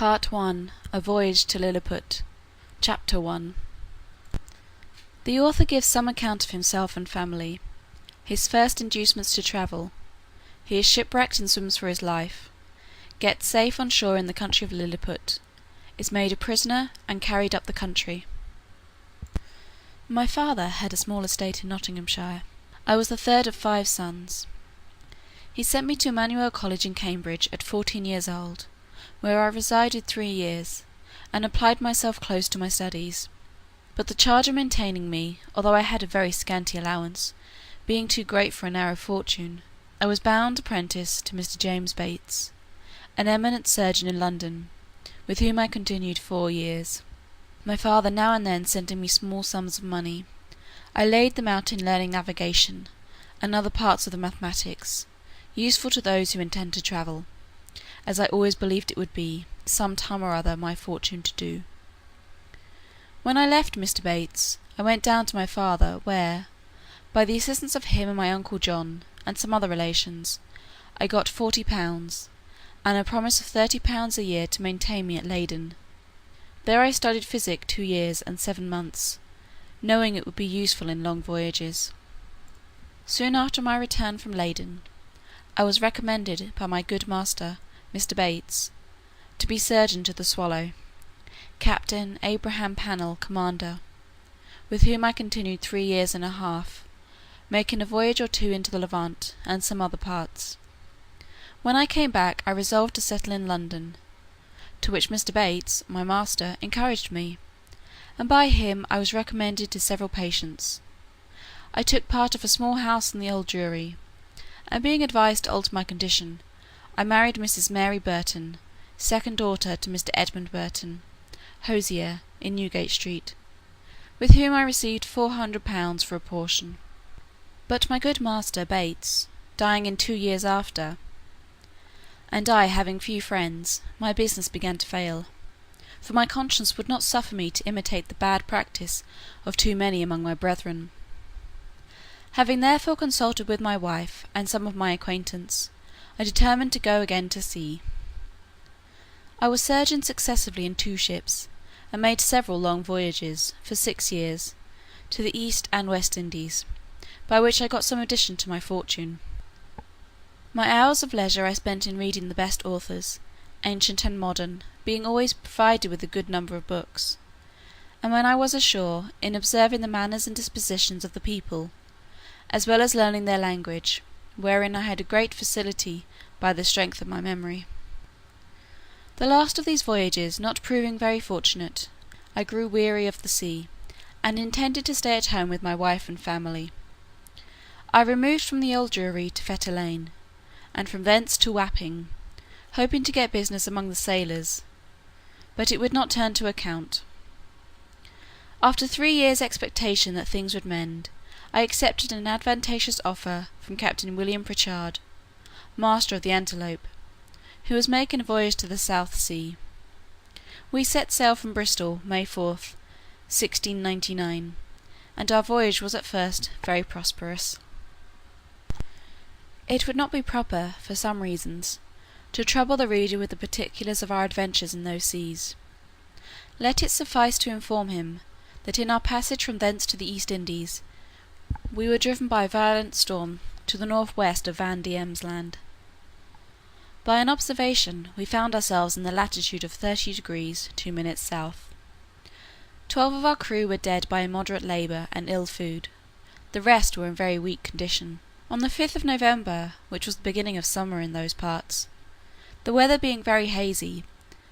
Part 1. A Voyage to Lilliput. Chapter 1. The author gives some account of himself and family. His first inducements to travel. He is shipwrecked and swims for his life. Gets safe on shore in the country of Lilliput. Is made a prisoner and carried up the country. My father had a small estate in Nottinghamshire. I was the third of 5 sons. He sent me to Emmanuel College in Cambridge at 14 years old, where I resided 3 years, and applied myself close to my studies. But the charge of maintaining me, although I had a very scanty allowance, being too great for a narrow fortune, I was bound apprentice to Mr. James Bates, an eminent surgeon in London, with whom I continued 4 years. My father now and then sending me small sums of money, I laid them out in learning navigation, and other parts of the mathematics, useful to those who intend to travel, as I always believed it would be, some time or other, my fortune to do. When I left Mr. Bates, I went down to my father, where, by the assistance of him and my uncle John, and some other relations, I got £40, and a promise of £30 a year to maintain me at Leyden. There I studied physic 2 years and 7 months, knowing it would be useful in long voyages. Soon after my return from Leyden, I was recommended by my good master, Mr. Bates, to be surgeon to the Swallow, Captain Abraham Pannell, commander, with whom I continued 3 years and a half, making a voyage or 2 into the Levant and some other parts. When I came back, I resolved to settle in London, to which Mr. Bates, my master, encouraged me, and by him I was recommended to several patients. I took part of a small house in the Old Jewry, and being advised to alter my condition, I married Mrs. Mary Burton, second daughter to Mr. Edmund Burton, hosier, in Newgate Street, with whom I received £400 for a portion. But my good master Bates dying in 2 years after, and I having few friends, my business began to fail, for my conscience would not suffer me to imitate the bad practice of too many among my brethren. Having therefore consulted with my wife and some of my acquaintance, I determined to go again to sea. I was surgeon successively in 2 ships, and made several long voyages, for 6 years, to the East and West Indies, by which I got some addition to my fortune. My hours of leisure I spent in reading the best authors, ancient and modern, being always provided with a good number of books, and when I was ashore, in observing the manners and dispositions of the people, as well as learning their language, wherein I had a great facility by the strength of my memory. The last of these voyages not proving very fortunate, I grew weary of the sea, and intended to stay at home with my wife and family. I removed from the Old Jewry to Fetter Lane, and from thence to Wapping, hoping to get business among the sailors, but it would not turn to account. After 3 years' expectation that things would mend, I accepted an advantageous offer from Captain William Pritchard, master of the Antelope, who was making a voyage to the South Sea. We set sail from Bristol, May 4th, 1699, and our voyage was at first very prosperous. It would not be proper, for some reasons, to trouble the reader with the particulars of our adventures in those seas. Let it suffice to inform him that in our passage from thence to the East Indies, we were driven by a violent storm to the north-west of Van Diemen's Land. By an observation, we found ourselves in the latitude of 30 degrees 2 minutes south. 12 of our crew were dead by immoderate labour and ill food. The rest were in very weak condition. On the 5th of November, which was the beginning of summer in those parts, the weather being very hazy,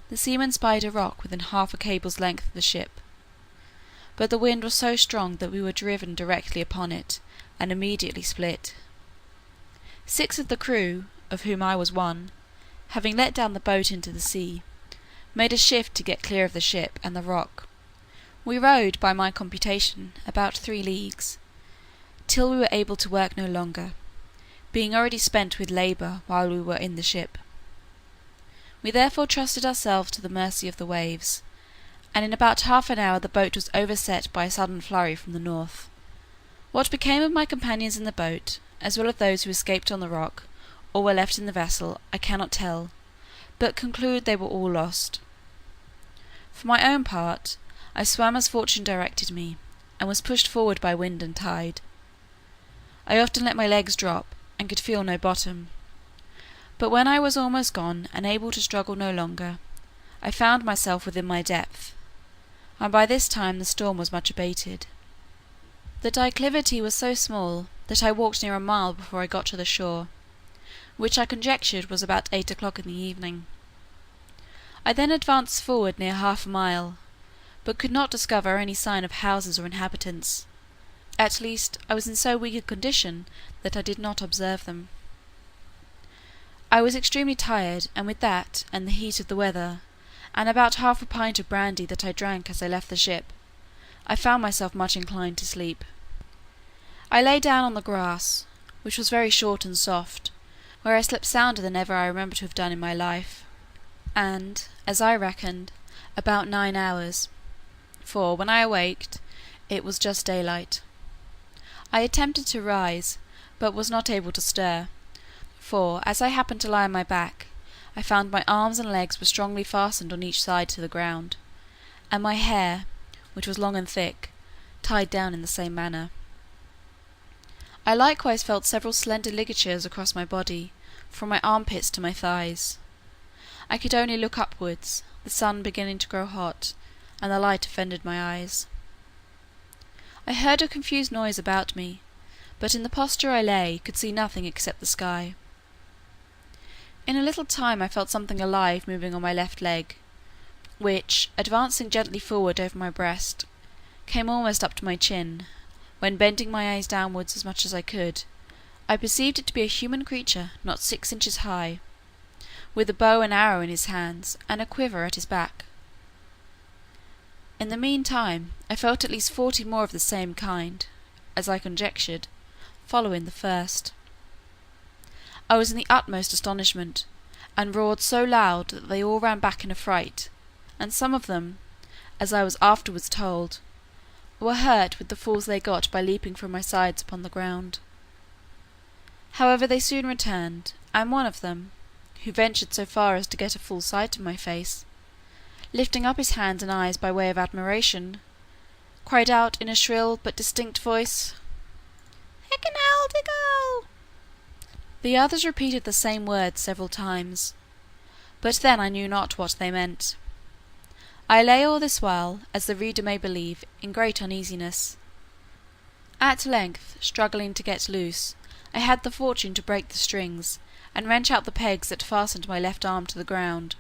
the seamen spied a rock within half a cable's length of the ship, but the wind was so strong that we were driven directly upon it, and immediately split. 6 of the crew, of whom I was one, having let down the boat into the sea, made a shift to get clear of the ship and the rock. We rowed, by my computation, about 3 leagues, till we were able to work no longer, being already spent with labour while we were in the ship. We therefore trusted ourselves to the mercy of the waves, and in about half an hour the boat was overset by a sudden flurry from the north. What became of my companions in the boat, as well as those who escaped on the rock, or were left in the vessel, I cannot tell, but conclude they were all lost. For my own part, I swam as fortune directed me, and was pushed forward by wind and tide. I often let my legs drop, and could feel no bottom. But when I was almost gone, and able to struggle no longer, I found myself within my depth, and by this time the storm was much abated. The declivity was so small that I walked near a mile before I got to the shore, which I conjectured was about 8 o'clock in the evening. I then advanced forward near half a mile, but could not discover any sign of houses or inhabitants. At least, I was in so weak a condition that I did not observe them. I was extremely tired, and with that, and the heat of the weather, and about half a pint of brandy that I drank as I left the ship, I found myself much inclined to sleep. I lay down on the grass, which was very short and soft, where I slept sounder than ever I remember to have done in my life, and, as I reckoned, about 9 hours, for, when I awaked, it was just daylight. I attempted to rise, but was not able to stir, for, as I happened to lie on my back, I found my arms and legs were strongly fastened on each side to the ground, and my hair, which was long and thick, tied down in the same manner. I likewise felt several slender ligatures across my body, from my armpits to my thighs. I could only look upwards, the sun beginning to grow hot, and the light offended my eyes. I heard a confused noise about me, but in the posture I lay could see nothing except the sky. In a little time I felt something alive moving on my left leg, which, advancing gently forward over my breast, came almost up to my chin, when bending my eyes downwards as much as I could, I perceived it to be a human creature not 6 inches high, with a bow and arrow in his hands, and a quiver at his back. In the mean time I felt at least 40 more of the same kind, as I conjectured, following the first. I was in the utmost astonishment, and roared so loud that they all ran back in a fright, and some of them, as I was afterwards told, were hurt with the falls they got by leaping from my sides upon the ground. However, they soon returned, and one of them, who ventured so far as to get a full sight of my face, lifting up his hands and eyes by way of admiration, cried out in a shrill but distinct voice, "Heckenaldigo!" The others repeated the same words several times, but then I knew not what they meant. I lay all this while, as the reader may believe, in great uneasiness. At length, struggling to get loose, I had the fortune to break the strings, and wrench out the pegs that fastened my left arm to the ground,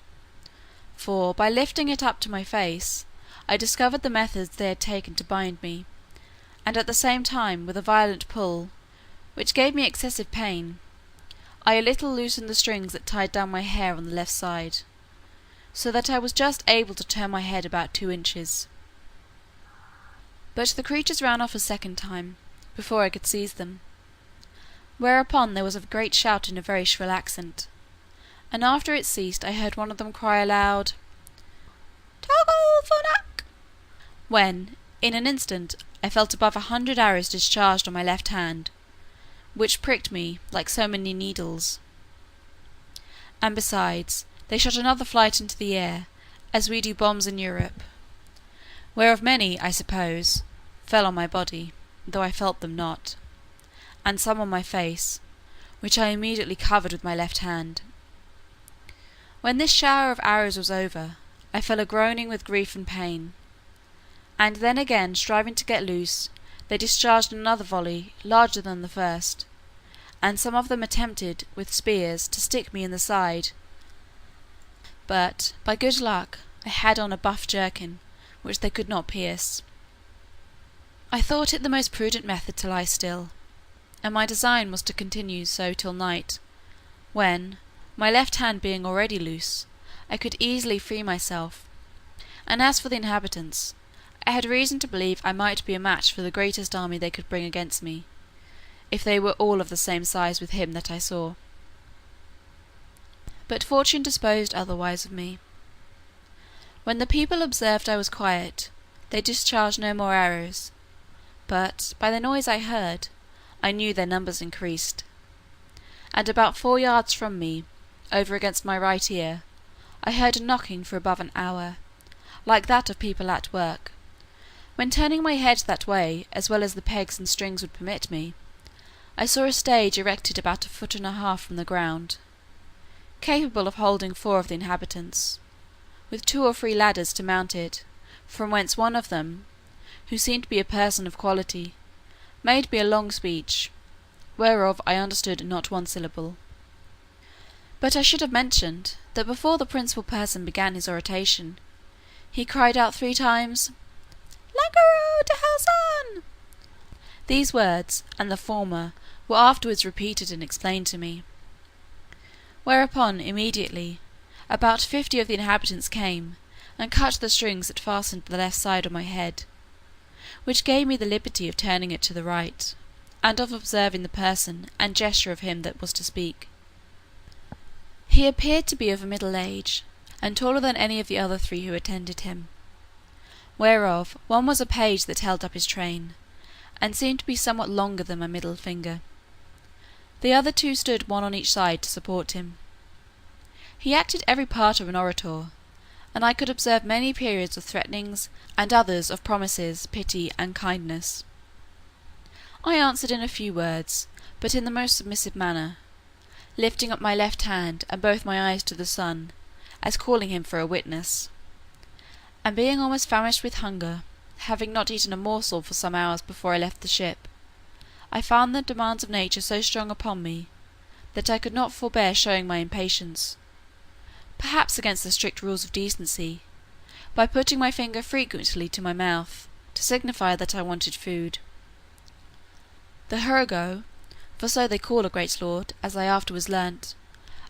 for, by lifting it up to my face, I discovered the methods they had taken to bind me, and at the same time, with a violent pull, which gave me excessive pain, I a little loosened the strings that tied down my hair on the left side, so that I was just able to turn my head about 2 inches. But the creatures ran off a second time, before I could seize them, whereupon there was a great shout in a very shrill accent, and after it ceased I heard one of them cry aloud, "Toggle Funak!" when, in an instant, I felt above 100 arrows discharged on my left hand, which pricked me like so many needles, and besides, they shot another flight into the air, as we do bombs in Europe, whereof many, I suppose, fell on my body, though I felt them not, and some on my face, which I immediately covered with my left hand. When this shower of arrows was over, I fell a-groaning with grief and pain, and then again striving to get loose, they discharged another volley larger than the first, and some of them attempted, with spears, to stick me in the side, but, by good luck, I had on a buff jerkin, which they could not pierce. I thought it the most prudent method to lie still, and my design was to continue so till night, when, my left hand being already loose, I could easily free myself, and as for the inhabitants, I had reason to believe I might be a match for the greatest army they could bring against me, if they were all of the same size with him that I saw. But fortune disposed otherwise of me. When the people observed I was quiet, they discharged no more arrows, but, by the noise I heard, I knew their numbers increased, and about 4 yards from me, over against my right ear, I heard a knocking for above an hour, like that of people at work, when turning my head that way, as well as the pegs and strings would permit me, I saw a stage erected about 1.5 feet from the ground, capable of holding 4 of the inhabitants, with 2 or 3 ladders to mount it, from whence one of them, who seemed to be a person of quality, made me a long speech, whereof I understood not one syllable. But I should have mentioned, that before the principal person began his oration, he cried out 3 times, "Langaroo to Halsan!" These words, and the former, were afterwards repeated and explained to me. Whereupon, immediately, about 50 of the inhabitants came, and cut the strings that fastened the left side of my head, which gave me the liberty of turning it to the right, and of observing the person and gesture of him that was to speak. He appeared to be of a middle age, and taller than any of the other 3 who attended him, whereof one was a page that held up his train, and seemed to be somewhat longer than my middle finger. The other 2 stood one on each side to support him. He acted every part of an orator, and I could observe many periods of threatenings, and others of promises, pity, and kindness. I answered in a few words, but in the most submissive manner, lifting up my left hand and both my eyes to the sun, as calling him for a witness. And being almost famished with hunger, having not eaten a morsel for some hours before I left the ship, I found the demands of nature so strong upon me, that I could not forbear showing my impatience, perhaps against the strict rules of decency, by putting my finger frequently to my mouth, to signify that I wanted food. The Hurgo, for so they call a great lord, as I afterwards learnt,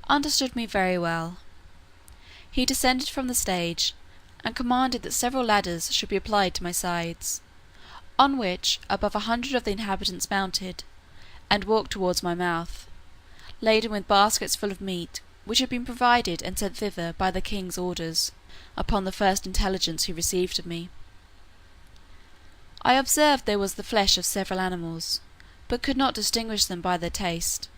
understood me very well. He descended from the stage, and commanded that several ladders should be applied to my sides, on which above 100 of the inhabitants mounted, and walked towards my mouth, laden with baskets full of meat, which had been provided and sent thither by the king's orders, upon the first intelligence he received of me. I observed there was the flesh of several animals, but could not distinguish them by their taste.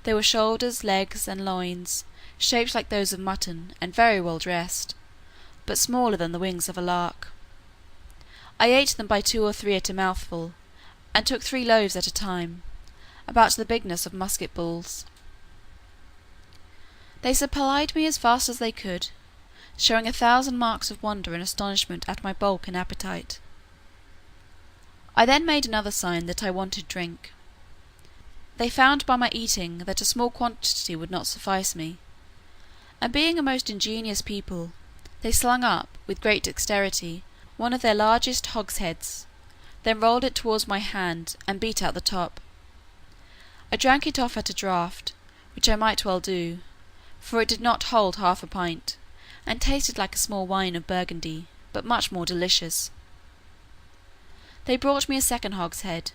There were shoulders, legs, and loins, shaped like those of mutton, and very well dressed, but smaller than the wings of a lark. I ate them by 2 or 3 at a mouthful, and took 3 loaves at a time, about the bigness of musket balls. They supplied me as fast as they could, showing 1,000 marks of wonder and astonishment at my bulk and appetite. I then made another sign that I wanted drink. They found by my eating that a small quantity would not suffice me, and being a most ingenious people, they slung up, with great dexterity, one of their largest hogsheads, then rolled it towards my hand, and beat out the top. I drank it off at a draught, which I might well do, for it did not hold half a pint, and tasted like a small wine of Burgundy, but much more delicious. They brought me a second hogshead,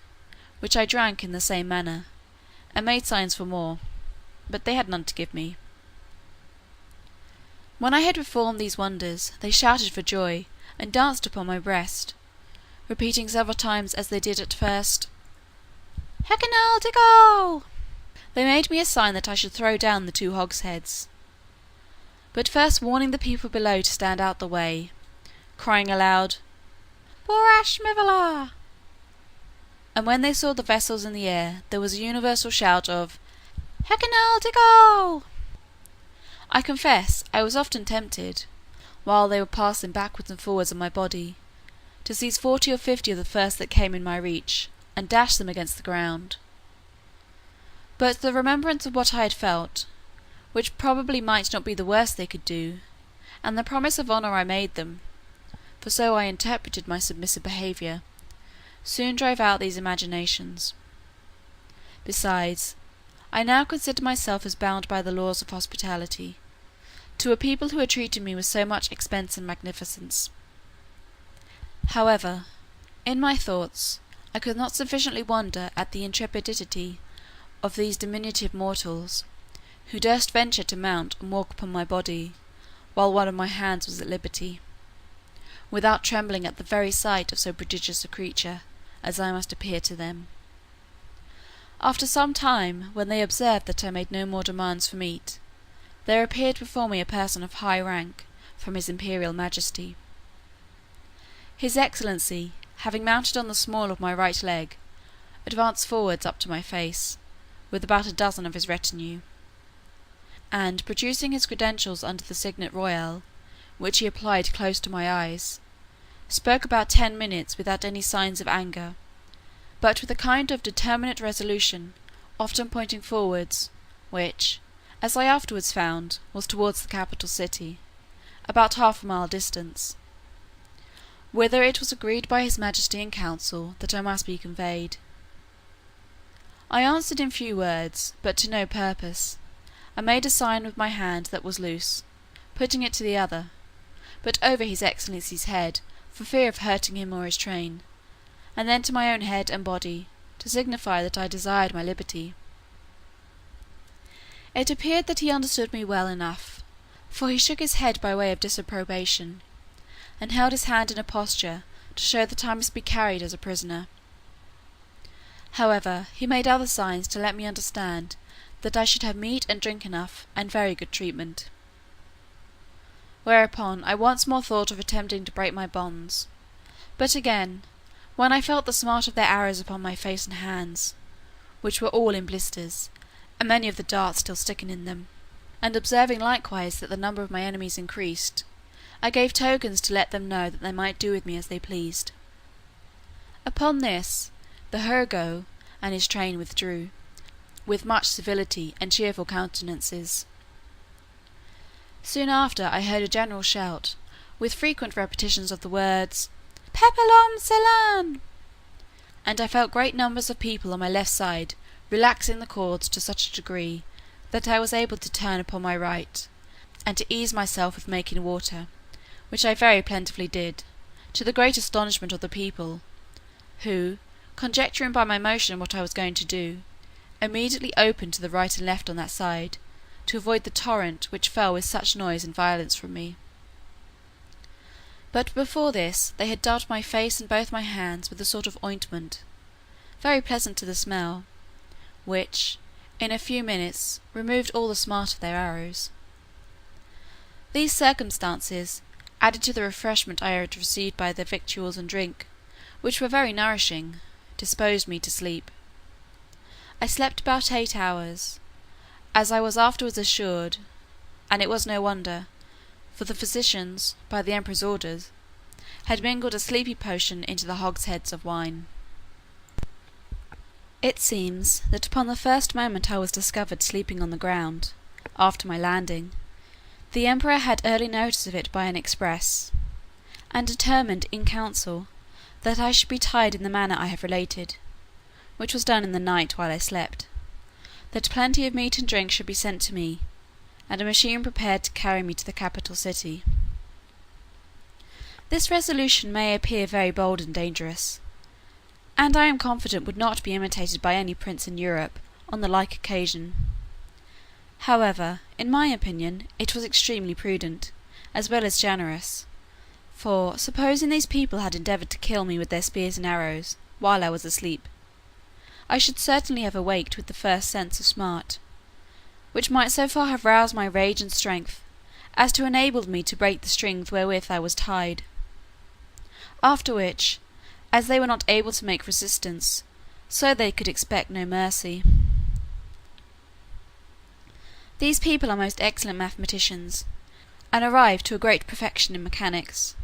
which I drank in the same manner, and made signs for more, but they had none to give me. When I had performed these wonders, they shouted for joy, and danced upon my breast, repeating several times as they did at first, "Hekinal Diggle!" They made me a sign that I should throw down the 2 hogsheads, but first warning the people below to stand out the way, crying aloud, "Borash Mivala!" And when they saw the vessels in the air, there was a universal shout of "Hekinal Diggle!" I confess I was often tempted, while they were passing backwards and forwards on my body, to seize 40 or 50 of the first that came in my reach, and dash them against the ground. But the remembrance of what I had felt, which probably might not be the worst they could do, and the promise of honour I made them, for so I interpreted my submissive behaviour, soon drove out these imaginations. Besides, I now considered myself as bound by the laws of hospitality, to a people who had treated me with so much expense and magnificence. However, in my thoughts, I could not sufficiently wonder at the intrepidity of these diminutive mortals, who durst venture to mount and walk upon my body, while one of my hands was at liberty, without trembling at the very sight of so prodigious a creature, as I must appear to them. After some time, when they observed that I made no more demands for meat, there appeared before me a person of high rank, from his Imperial Majesty. His Excellency, having mounted on the small of my right leg, advanced forwards up to my face, with about a dozen of his retinue, and producing his credentials under the signet royal, which he applied close to my eyes, spoke about 10 minutes without any signs of anger, but with a kind of determinate resolution, often pointing forwards, which, as I afterwards found, was towards the capital city, about 1/2 mile distance, whither it was agreed by his Majesty in council that I must be conveyed. I answered in few words, but to no purpose. I made a sign with my hand that was loose, putting it to the other, but over his Excellency's head, for fear of hurting him or his train, and then to my own head and body, to signify that I desired my liberty. It appeared that he understood me well enough, for he shook his head by way of disapprobation, and held his hand in a posture to show that I must be carried as a prisoner. However, he made other signs to let me understand that I should have meat and drink enough, and very good treatment. Whereupon I once more thought of attempting to break my bonds, but again, when I felt the smart of their arrows upon my face and hands, which were all in blisters, and many of the darts still sticking in them, and observing likewise that the number of my enemies increased, I gave tokens to let them know that they might do with me as they pleased. Upon this, the Hergo and his train withdrew, with much civility and cheerful countenances. Soon after I heard a general shout, with frequent repetitions of the words, "Pepelom Selan!" and I felt great numbers of people on my left side relaxing the cords to such a degree, that I was able to turn upon my right, and to ease myself with making water, which I very plentifully did, to the great astonishment of the people, who, conjecturing by my motion what I was going to do, immediately opened to the right and left on that side, to avoid the torrent which fell with such noise and violence from me. But before this they had dabbed my face and both my hands with a sort of ointment, very pleasant to the smell, which, in a few minutes, removed all the smart of their arrows. These circumstances, added to the refreshment I had received by their victuals and drink, which were very nourishing, disposed me to sleep. I slept about 8 hours, as I was afterwards assured, and it was no wonder, for the physicians, by the emperor's orders, had mingled a sleepy potion into the hogsheads of wine. It seems that upon the first moment I was discovered sleeping on the ground, after my landing, the emperor had early notice of it by an express, and determined in council that I should be tied in the manner I have related, which was done in the night while I slept, that plenty of meat and drink should be sent to me, and a machine prepared to carry me to the capital city. This resolution may appear very bold and dangerous, and I am confident would not be imitated by any prince in Europe on the like occasion. However, in my opinion, it was extremely prudent, as well as generous, for, supposing these people had endeavoured to kill me with their spears and arrows, while I was asleep, I should certainly have awaked with the first sense of smart, which might so far have roused my rage and strength, as to enable me to break the strings wherewith I was tied. After which, as they were not able to make resistance, so they could expect no mercy. These people are most excellent mathematicians, and arrived to a great perfection in mechanics.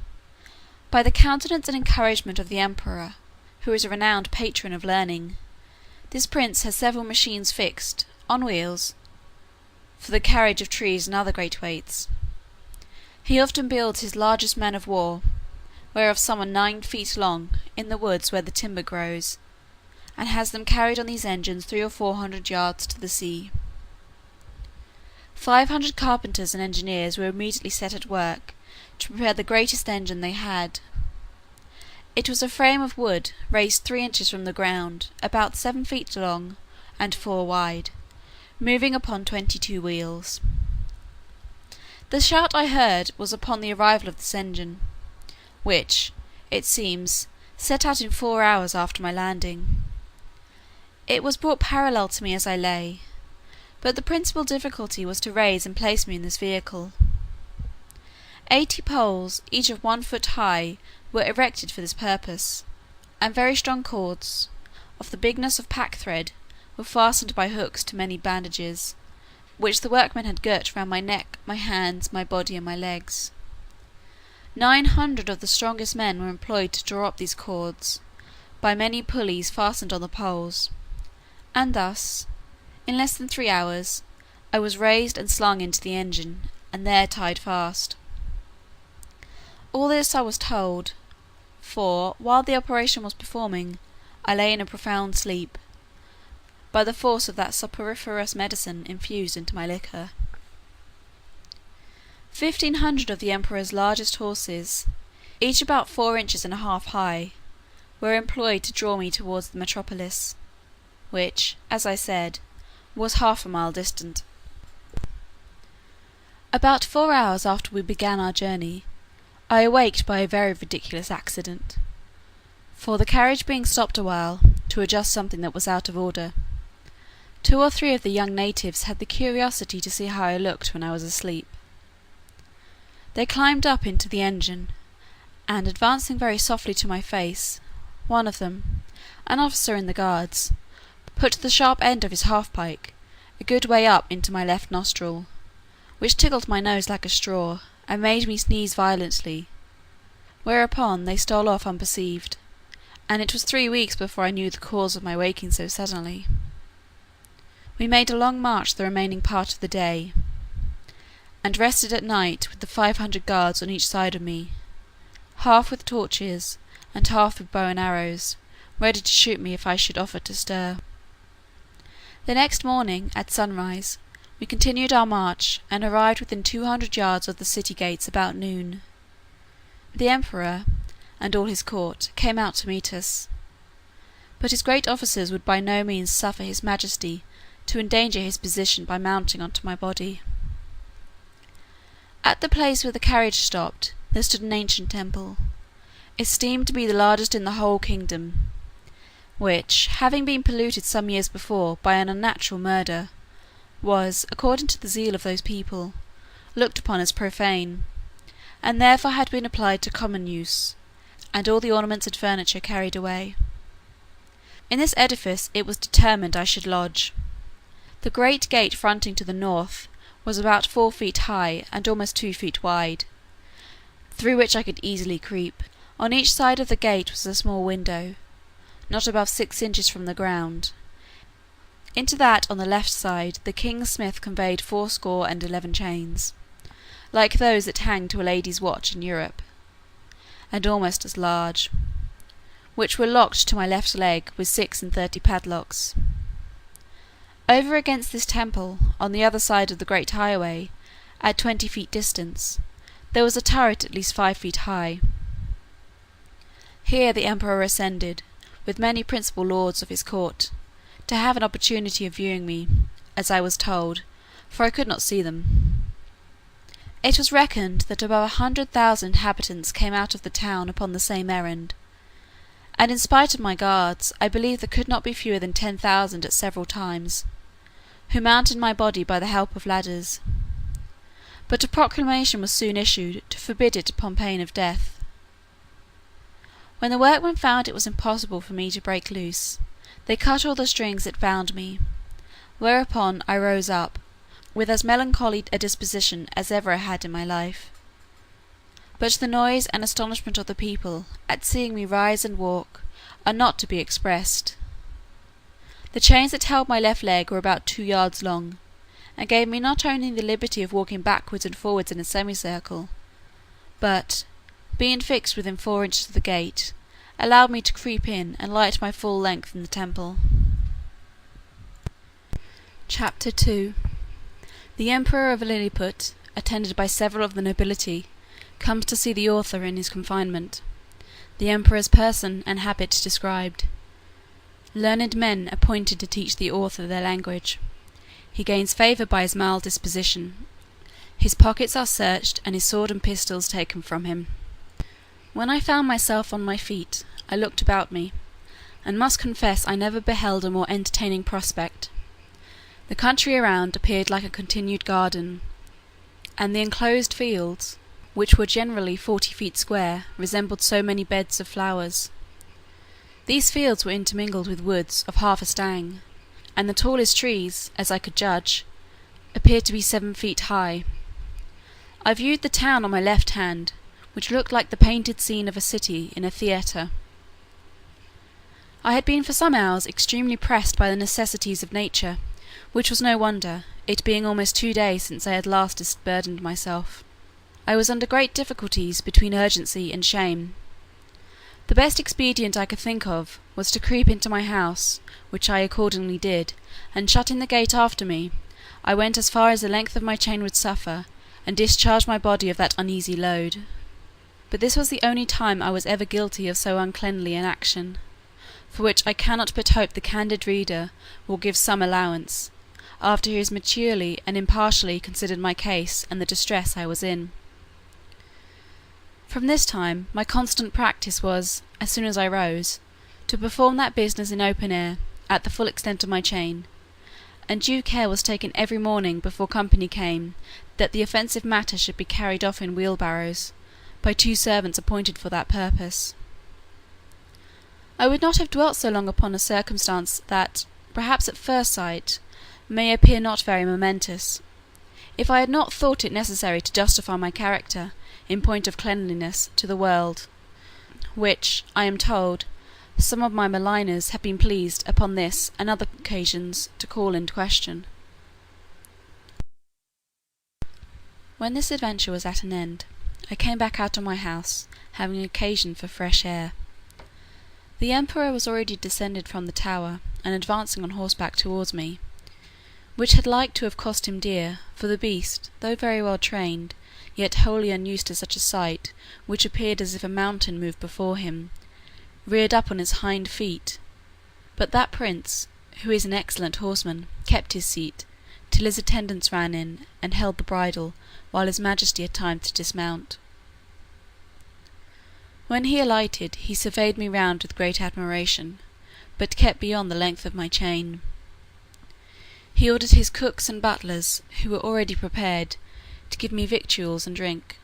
By the countenance and encouragement of the emperor, who is a renowned patron of learning, this prince has several machines fixed, on wheels, for the carriage of trees and other great weights. He often builds his largest men of war, whereof some are 9 feet long, in the woods where the timber grows, and has them carried on these engines 300 or 400 yards to the sea. 500 carpenters and engineers were immediately set at work to prepare the greatest engine they had. It was a frame of wood raised 3 inches from the ground, about 7 feet long, and 4 wide, moving upon 22 wheels. The shout I heard was upon the arrival of this engine, which, it seems, set out in 4 hours after my landing. It was brought parallel to me as I lay, but the principal difficulty was to raise and place me in this vehicle. 80 poles, each of 1 foot high, were erected for this purpose, and very strong cords, of the bigness of packthread, were fastened by hooks to many bandages, which the workmen had girt round my neck, my hands, my body, and my legs. 900 of the strongest men were employed to draw up these cords, by many pulleys fastened on the poles, and thus, in less than 3 hours, I was raised and slung into the engine, and there tied fast. All this I was told, for, while the operation was performing, I lay in a profound sleep, by the force of that soporiferous medicine infused into my liquor. 1500 of the emperor's largest horses, each about 4.5 inches high, were employed to draw me towards the metropolis, which, as I said, was 1/2 mile distant. About 4 hours after we began our journey, I awaked by a very ridiculous accident; for the carriage being stopped a while, to adjust something that was out of order, 2 or 3 of the young natives had the curiosity to see how I looked when I was asleep. They climbed up into the engine, and advancing very softly to my face, one of them, an officer in the guards, put the sharp end of his half-pike a good way up into my left nostril, which tickled my nose like a straw, and made me sneeze violently, whereupon they stole off unperceived, and it was 3 weeks before I knew the cause of my waking so suddenly. We made a long march the remaining part of the day, and rested at night with the 500 guards on each side of me, half with torches, and half with bow and arrows, ready to shoot me if I should offer to stir. The next morning, at sunrise, we continued our march, and arrived within 200 yards of the city gates about noon. The emperor, and all his court, came out to meet us, but his great officers would by no means suffer his majesty to endanger his position by mounting on to my body. At the place where the carriage stopped there stood an ancient temple, esteemed to be the largest in the whole kingdom, which, having been polluted some years before by an unnatural murder, was, according to the zeal of those people, looked upon as profane, and therefore had been applied to common use, and all the ornaments and furniture carried away. In this edifice it was determined I should lodge. The great gate fronting to the north was about 4 feet high and almost 2 feet wide, through which I could easily creep. On each side of the gate was a small window, not above 6 inches from the ground. Into that on the left side the king's smith conveyed 411 chains, like those that hang to a lady's watch in Europe, and almost as large, which were locked to my left leg with 36 padlocks. Over against this temple, on the other side of the great highway, at 20 feet distance, there was a turret at least 5 feet high. Here the emperor ascended, with many principal lords of his court, to have an opportunity of viewing me, as I was told, for I could not see them. It was reckoned that above 100,000 inhabitants came out of the town upon the same errand, and in spite of my guards, I believe there could not be fewer than 10,000 at several times, who mounted my body by the help of ladders. But a proclamation was soon issued to forbid it upon pain of death. When the workmen found it was impossible for me to break loose, they cut all the strings that bound me, whereupon I rose up, with as melancholy a disposition as ever I had in my life. But the noise and astonishment of the people, at seeing me rise and walk, are not to be expressed. The chains that held my left leg were about 2 yards long, and gave me not only the liberty of walking backwards and forwards in a semicircle, but, being fixed within 4 inches of the gate, allowed me to creep in and lie at my full length in the temple. Chapter 2. The Emperor of Lilliput, attended by several of the nobility, comes to see the author in his confinement. The emperor's person and habit described. Learned men appointed to teach the author their language. He gains favour by his mild disposition. His pockets are searched, and his sword and pistols taken from him. When I found myself on my feet, I looked about me, and must confess I never beheld a more entertaining prospect. The country around appeared like a continued garden, and the enclosed fields, which were generally 40 feet square, resembled so many beds of flowers. These fields were intermingled with woods of half a stang, and the tallest trees, as I could judge, appeared to be 7 feet high. I viewed the town on my left hand, which looked like the painted scene of a city in a theatre. I had been for some hours extremely pressed by the necessities of nature, which was no wonder, it being almost 2 days since I had last disburdened myself. I was under great difficulties between urgency and shame. The best expedient I could think of was to creep into my house, which I accordingly did, and shutting the gate after me, I went as far as the length of my chain would suffer, and discharged my body of that uneasy load. But this was the only time I was ever guilty of so uncleanly an action, for which I cannot but hope the candid reader will give some allowance, after he has maturely and impartially considered my case and the distress I was in. From this time my constant practice was, as soon as I rose, to perform that business in open air, at the full extent of my chain, and due care was taken every morning before company came that the offensive matter should be carried off in wheelbarrows, by 2 servants appointed for that purpose. I would not have dwelt so long upon a circumstance that, perhaps at first sight, may appear not very momentous, if I had not thought it necessary to justify my character, in point of cleanliness, to the world, which, I am told, some of my maligners have been pleased, upon this and other occasions, to call in question. When this adventure was at an end, I came back out of my house, having occasion for fresh air. The emperor was already descended from the tower, and advancing on horseback towards me, which had like to have cost him dear, for the beast, though very well trained, yet wholly unused to such a sight, which appeared as if a mountain moved before him, reared up on his hind feet. But that prince, who is an excellent horseman, kept his seat, till his attendants ran in, and held the bridle, while his majesty had time to dismount. When he alighted, he surveyed me round with great admiration, but kept beyond the length of my chain. He ordered his cooks and butlers, who were already prepared, to give me victuals and drink,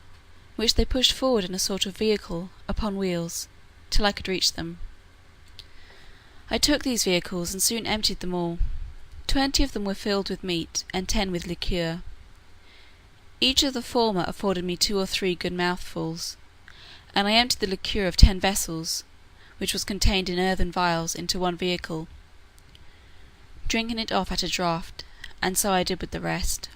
which they pushed forward in a sort of vehicle, upon wheels, till I could reach them. I took these vehicles, and soon emptied them all. 20 of them were filled with meat, and 10 with liqueur. Each of the former afforded me 2 or 3 good mouthfuls, and I emptied the liqueur of 10 vessels, which was contained in earthen vials, into one vehicle, drinking it off at a draught, and so I did with the rest.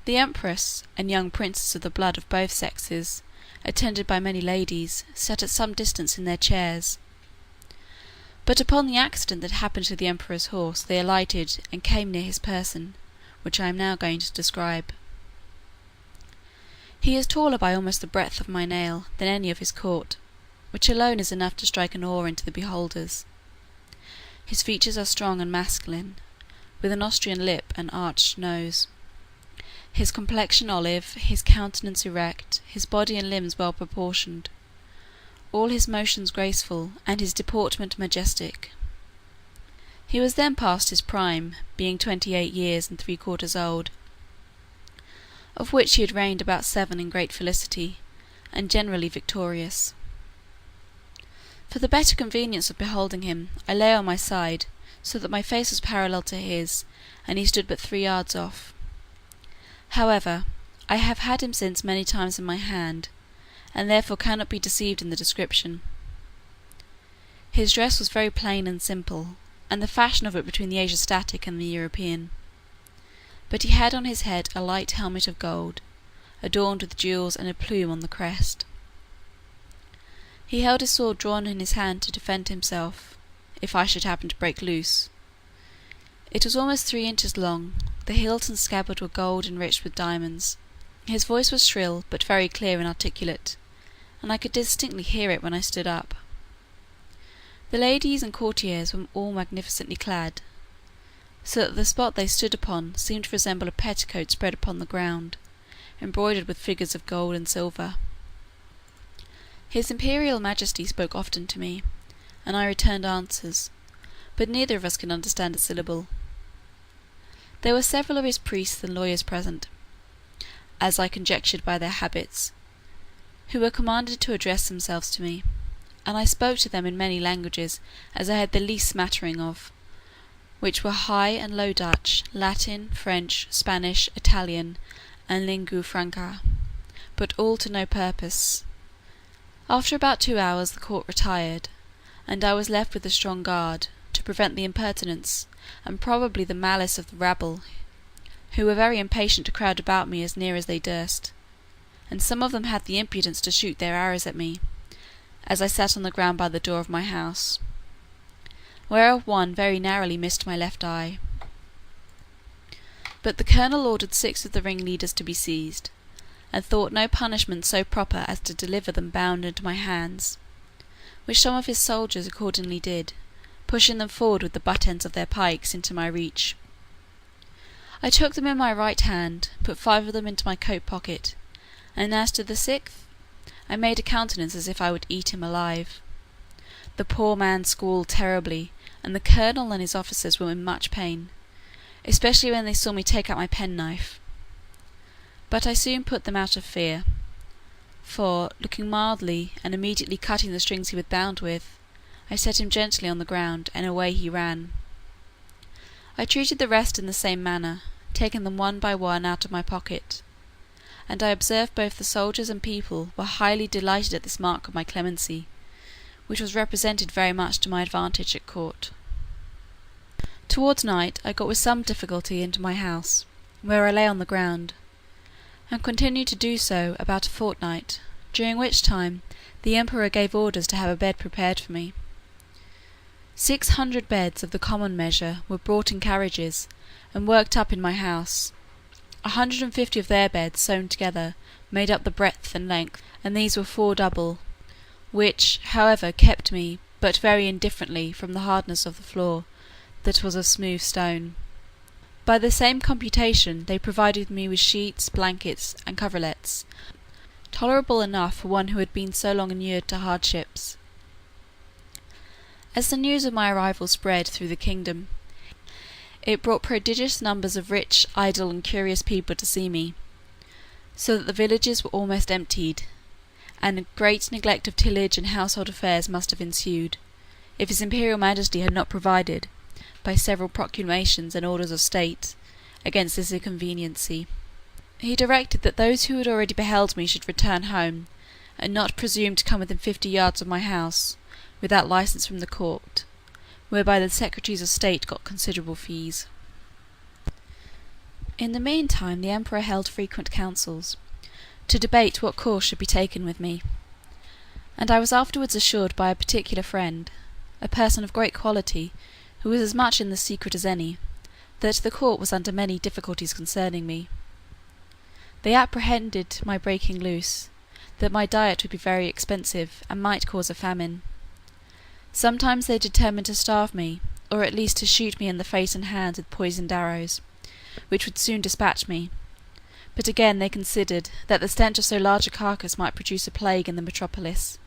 The empress, and young princes of the blood of both sexes, attended by many ladies, sat at some distance in their chairs. But upon the accident that happened to the emperor's horse, they alighted, and came near his person, which I am now going to describe. He is taller by almost the breadth of my nail than any of his court, which alone is enough to strike an awe into the beholders. His features are strong and masculine, with an Austrian lip and arched nose. His complexion olive, his countenance erect, his body and limbs well proportioned, all his motions graceful, and his deportment majestic. He was then past his prime, being 28 years and 3/4 old, of which he had reigned about 7 in great felicity, and generally victorious. For the better convenience of beholding him, I lay on my side, so that my face was parallel to his, and he stood but 3 yards off. However, I have had him since many times in my hand, and therefore cannot be deceived in the description. His dress was very plain and simple, and the fashion of it between the Asiatic and the European. But he had on his head a light helmet of gold, adorned with jewels and a plume on the crest. He held his sword drawn in his hand to defend himself, if I should happen to break loose. It was almost 3 inches long, the hilt and scabbard were gold enriched with diamonds. His voice was shrill, but very clear and articulate, and I could distinctly hear it when I stood up. The ladies and courtiers were all magnificently clad, so that the spot they stood upon seemed to resemble a petticoat spread upon the ground, embroidered with figures of gold and silver. His imperial majesty spoke often to me, and I returned answers, but neither of us could understand a syllable. There were several of his priests and lawyers present. as I conjectured by their habits, who were commanded to address themselves to me, and I spoke to them in many languages as I had the least smattering of, which were High and Low Dutch, Latin, French, Spanish, Italian, and lingua franca, but all to no purpose. After about 2 hours the court retired, and I was left with a strong guard, to prevent the impertinence, and probably the malice of the rabble, who were very impatient to crowd about me as near as they durst, and some of them had the impudence to shoot their arrows at me, as I sat on the ground by the door of my house, whereof one very narrowly missed my left eye. But the colonel ordered 6 of the ringleaders to be seized, and thought no punishment so proper as to deliver them bound into my hands, which some of his soldiers accordingly did, pushing them forward with the butt ends of their pikes into my reach. I took them in my right hand, put 5 of them into my coat pocket, and as to the 6th, I made a countenance as if I would eat him alive. The poor man squalled terribly, and the colonel and his officers were in much pain, especially when they saw me take out my penknife. But I soon put them out of fear, for, looking mildly, and immediately cutting the strings he was bound with, I set him gently on the ground, and away he ran. I treated the rest in the same manner, taking them one by one out of my pocket, and I observed both the soldiers and people were highly delighted at this mark of my clemency, which was represented very much to my advantage at court. Towards night I got with some difficulty into my house, where I lay on the ground, and continued to do so about a fortnight, during which time the emperor gave orders to have a bed prepared for me. 600 beds of the common measure were brought in carriages, and worked up in my house. 150 of their beds, sewn together, made up the breadth and length, and these were 4 double, which, however, kept me but very indifferently from the hardness of the floor, that was of smooth stone. By the same computation they provided me with sheets, blankets, and coverlets, tolerable enough for one who had been so long inured to hardships. As the news of my arrival spread through the kingdom, it brought prodigious numbers of rich, idle, and curious people to see me, so that the villages were almost emptied, and a great neglect of tillage and household affairs must have ensued, if his imperial majesty had not provided, by several proclamations and orders of state, against this inconveniency. He directed that those who had already beheld me should return home, and not presume to come within 50 yards of my house, without license from the court, whereby the secretaries of state got considerable fees. In the meantime the emperor held frequent councils, to debate what course should be taken with me, and I was afterwards assured by a particular friend, a person of great quality, who was as much in the secret as any, that the court was under many difficulties concerning me. They apprehended my breaking loose, that my diet would be very expensive, and might cause a famine. Sometimes they determined to starve me, or at least to shoot me in the face and hands with poisoned arrows, which would soon dispatch me, but again they considered that the stench of so large a carcass might produce a plague in the metropolis,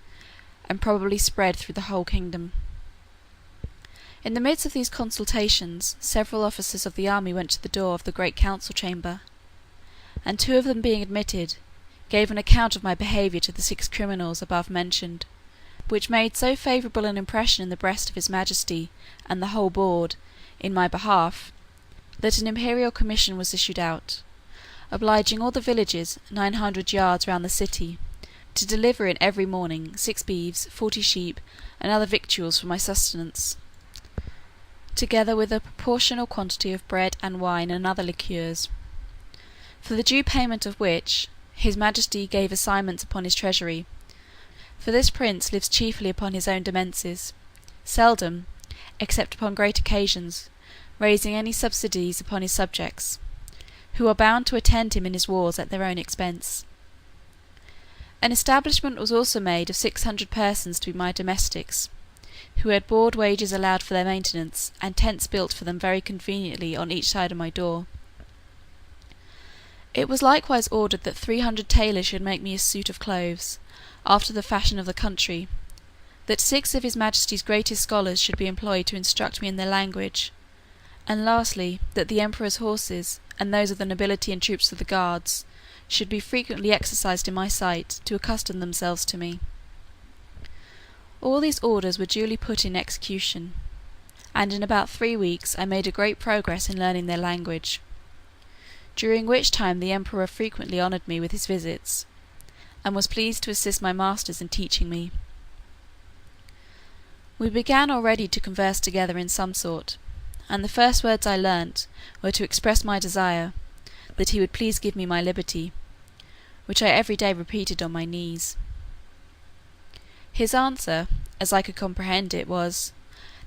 and probably spread through the whole kingdom. In the midst of these consultations, several officers of the army went to the door of the great council chamber, and 2 of them being admitted, gave an account of my behaviour to the 6 criminals above mentioned, which made so favourable an impression in the breast of his majesty and the whole board in my behalf, that an imperial commission was issued out, obliging all the villages 900 yards round the city to deliver in every morning 6 beeves, 40 sheep, and other victuals for my sustenance, together with a proportional quantity of bread and wine and other liqueurs, for the due payment of which his majesty gave assignments upon his treasury, for this prince lives chiefly upon his own demences, seldom, except upon great occasions, raising any subsidies upon his subjects, who are bound to attend him in his wars at their own expense. An establishment was also made of 600 persons to be my domestics, who had board wages allowed for their maintenance, and tents built for them very conveniently on each side of my door. It was likewise ordered that 300 tailors should make me a suit of clothes, after the fashion of the country, that 6 of his majesty's greatest scholars should be employed to instruct me in their language, and lastly, that the emperor's horses, and those of the nobility and troops of the guards, should be frequently exercised in my sight, to accustom themselves to me. All these orders were duly put in execution, and in about 3 weeks I made a great progress in learning their language, during which time the emperor frequently honoured me with his visits, and was pleased to assist my masters in teaching me. We began already to converse together in some sort, and the first words I learnt were to express my desire that he would please give me my liberty, which I every day repeated on my knees. His answer, as I could comprehend it, was,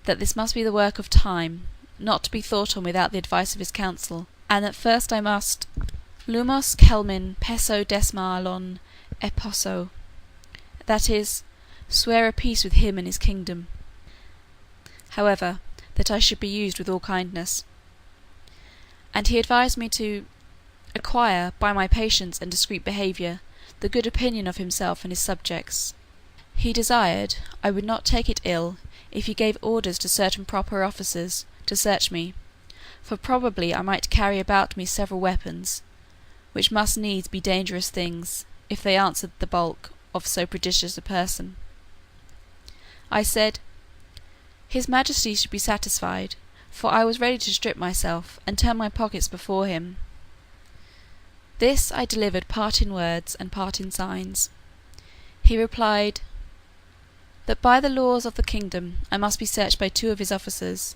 that this must be the work of time, not to be thought on without the advice of his council, and that first I must lumos celmin pesso desmalon eposo, that is, swear a peace with him and his kingdom. However, that I should be used with all kindness. And he advised me to acquire, by my patience and discreet behaviour, the good opinion of himself and his subjects. He desired I would not take it ill if he gave orders to certain proper officers to search me, for probably I might carry about me several weapons, which must needs be dangerous things, if they answered the bulk of so prodigious a person. I said, his majesty should be satisfied, for I was ready to strip myself, and turn my pockets before him. This I delivered part in words and part in signs. He replied, that by the laws of the kingdom I must be searched by 2 of his officers,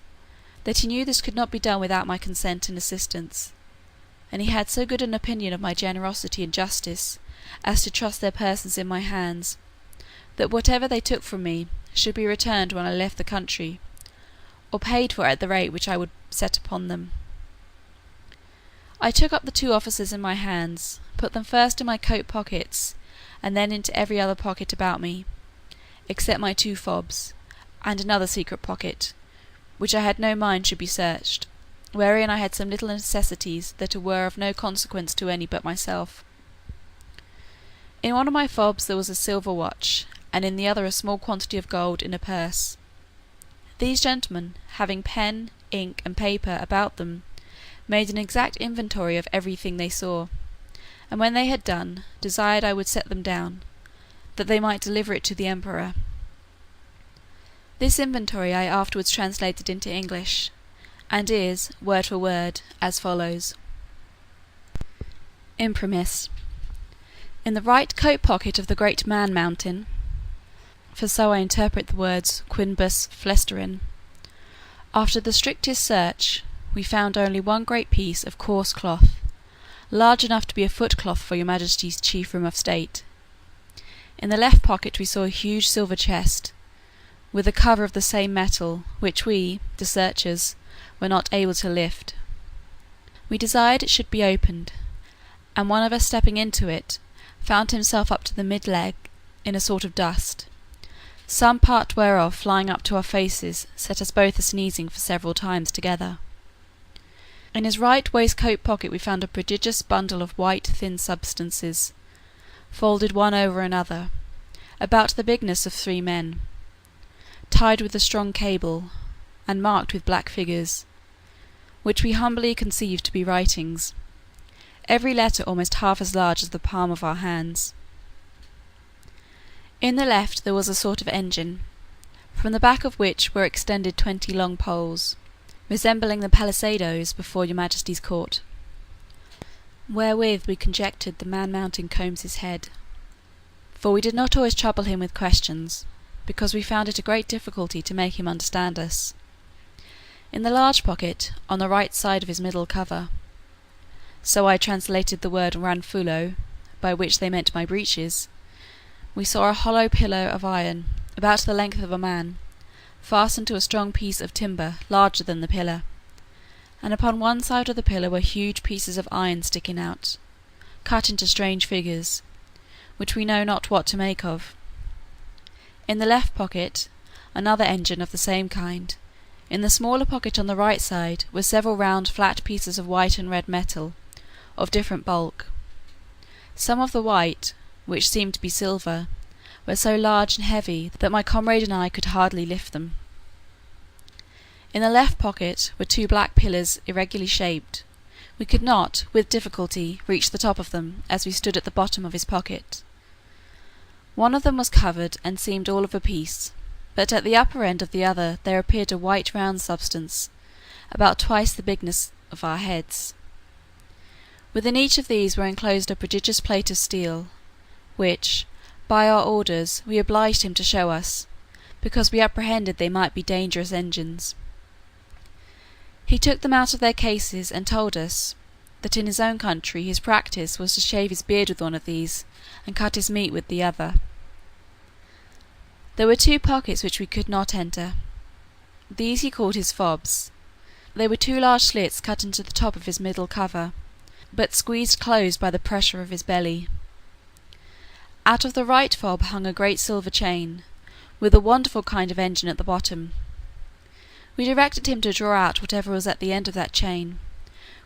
that he knew this could not be done without my consent and assistance, and he had so good an opinion of my generosity and justice as to trust their persons in my hands, that whatever they took from me should be returned when I left the country, or paid for at the rate which I would set upon them. I took up the 2 officers in my hands, put them first in my coat pockets, and then into every other pocket about me, except my 2 fobs, and another secret pocket, which I had no mind should be searched, wherein I had some little necessities that were of no consequence to any but myself. In one of my fobs there was a silver watch, and in the other a small quantity of gold in a purse. These gentlemen, having pen, ink, and paper about them, made an exact inventory of everything they saw, and when they had done, desired I would set them down, that they might deliver it to the emperor. This inventory I afterwards translated into English, and is, word for word, as follows. Imprimis. In the right coat pocket of the great Man Mountain, for so I interpret the words quinbus flesterin, after the strictest search, we found only one great piece of coarse cloth, large enough to be a footcloth for your majesty's chief room of state. In the left pocket we saw a huge silver chest, with a cover of the same metal, which we, the searchers, were not able to lift. We desired it should be opened, and one of us stepping into it, found himself up to the mid-leg in a sort of dust, some part whereof flying up to our faces set us both a-sneezing for several times together. In his right waistcoat pocket we found a prodigious bundle of white thin substances, folded one over another, about the bigness of 3 men, tied with a strong cable, and marked with black figures, which we humbly conceived to be writings, every letter almost half as large as the palm of our hands. In the left there was a sort of engine, from the back of which were extended 20 long poles, resembling the palisadoes before your majesty's court, wherewith we conjectured the Man Mountain combs his head, for we did not always trouble him with questions, because we found it a great difficulty to make him understand us. In the large pocket, on the right side of his middle cover, so I translated the word ranfulo, by which they meant my breeches, we saw a hollow pillar of iron, about the length of a man, fastened to a strong piece of timber larger than the pillar, and upon one side of the pillar were huge pieces of iron sticking out, cut into strange figures, which we know not what to make of. In the left pocket, another engine of the same kind. In the smaller pocket on the right side were several round flat pieces of white and red metal, of different bulk. Some of the white, which seemed to be silver, were so large and heavy that my comrade and I could hardly lift them. In the left pocket were 2 black pillars irregularly shaped, We could not, with difficulty, reach the top of them, as we stood at the bottom of his pocket. One of them was covered, and seemed all of a piece, but at the upper end of the other there appeared a white round substance, about twice the bigness of our heads. Within each of these were enclosed a prodigious plate of steel, which, by our orders, we obliged him to show us, because we apprehended they might be dangerous engines. He took them out of their cases, and told us, that in his own country his practice was to shave his beard with one of these, and cut his meat with the other. There were 2 pockets which we could not enter. These he called his fobs. They were 2 large slits cut into the top of his middle cover, but squeezed closed by the pressure of his belly. Out of the right fob hung a great silver chain, with a wonderful kind of engine at the bottom. We directed him to draw out whatever was at the end of that chain,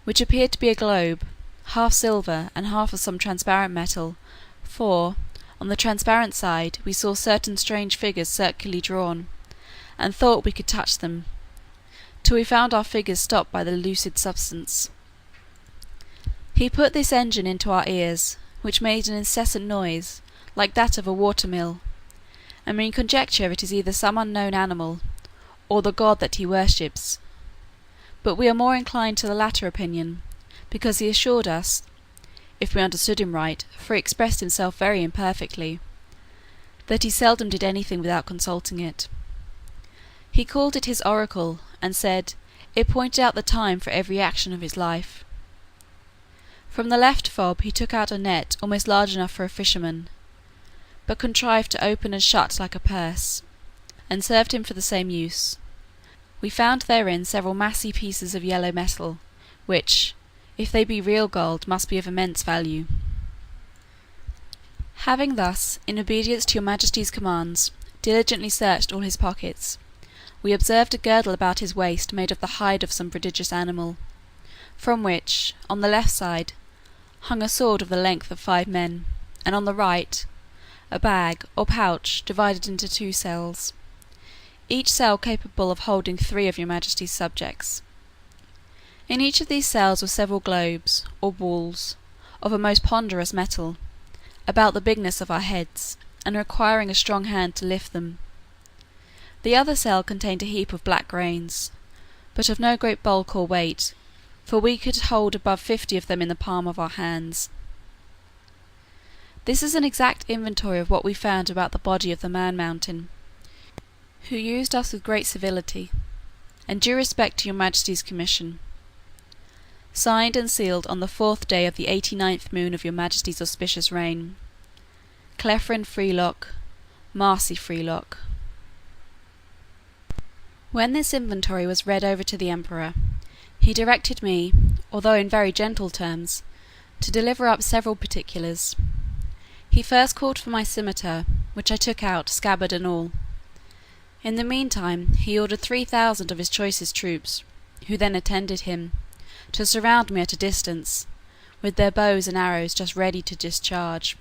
which appeared to be a globe, half silver and half of some transparent metal, for, on the transparent side, we saw certain strange figures circularly drawn, and thought we could touch them, till we found our figures stopped by the lucid substance. He put this engine into our ears, which made an incessant noise, like that of a water-mill, and we conjecture it is either some unknown animal, or the god that he worships; but we are more inclined to the latter opinion, because he assured us, if we understood him right, for he expressed himself very imperfectly, that he seldom did anything without consulting it. He called it his oracle, and said, it pointed out the time for every action of his life. From the left fob he took out a net almost large enough for a fisherman, but contrived to open and shut like a purse, and served him for the same use. We found therein several massy pieces of yellow metal, which, if they be real gold, must be of immense value. Having thus, in obedience to your Majesty's commands, diligently searched all his pockets, we observed a girdle about his waist made of the hide of some prodigious animal, from which, on the left side, hung a sword of the length of 5 men, and on the right, a bag or pouch divided into 2 cells, each cell capable of holding 3 of your Majesty's subjects. In each of these cells were several globes, or balls, of a most ponderous metal, about the bigness of our heads, and requiring a strong hand to lift them. The other cell contained a heap of black grains, but of no great bulk or weight, for we could hold above 50 of them in the palm of our hands. This is an exact inventory of what we found about the body of the Man-Mountain, who used us with great civility, and due respect to your Majesty's commission. Signed and sealed on the 4th day of the 89th moon of your Majesty's auspicious reign. Clefrin Freelock, Marcy Freelock. When this inventory was read over to the Emperor, he directed me, although in very gentle terms, to deliver up several particulars. He first called for my scimitar, which I took out, scabbard and all. In the meantime he ordered 3,000 of his choicest troops, who then attended him, to surround me at a distance, with their bows and arrows just ready to discharge.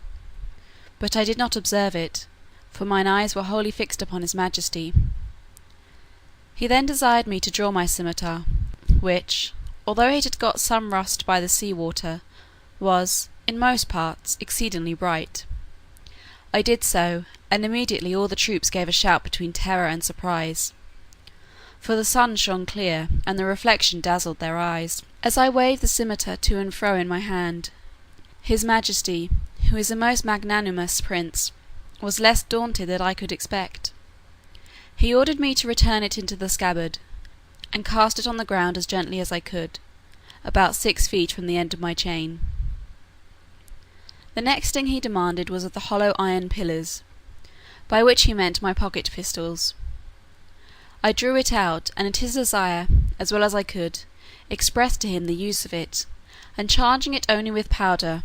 But I did not observe it, for mine eyes were wholly fixed upon his Majesty. He then desired me to draw my scimitar, which, although it had got some rust by the sea water, was, in most parts, exceedingly bright. I did so, and immediately all the troops gave a shout between terror and surprise, for the sun shone clear, and the reflection dazzled their eyes. As I waved the scimitar to and fro in my hand, his Majesty, who is a most magnanimous prince, was less daunted than I could expect. He ordered me to return it into the scabbard, and cast it on the ground as gently as I could, about 6 feet from the end of my chain. The next thing he demanded was of the hollow iron pillars, by which he meant my pocket pistols. I drew it out, and at his desire, as well as I could, expressed to him the use of it, and charging it only with powder,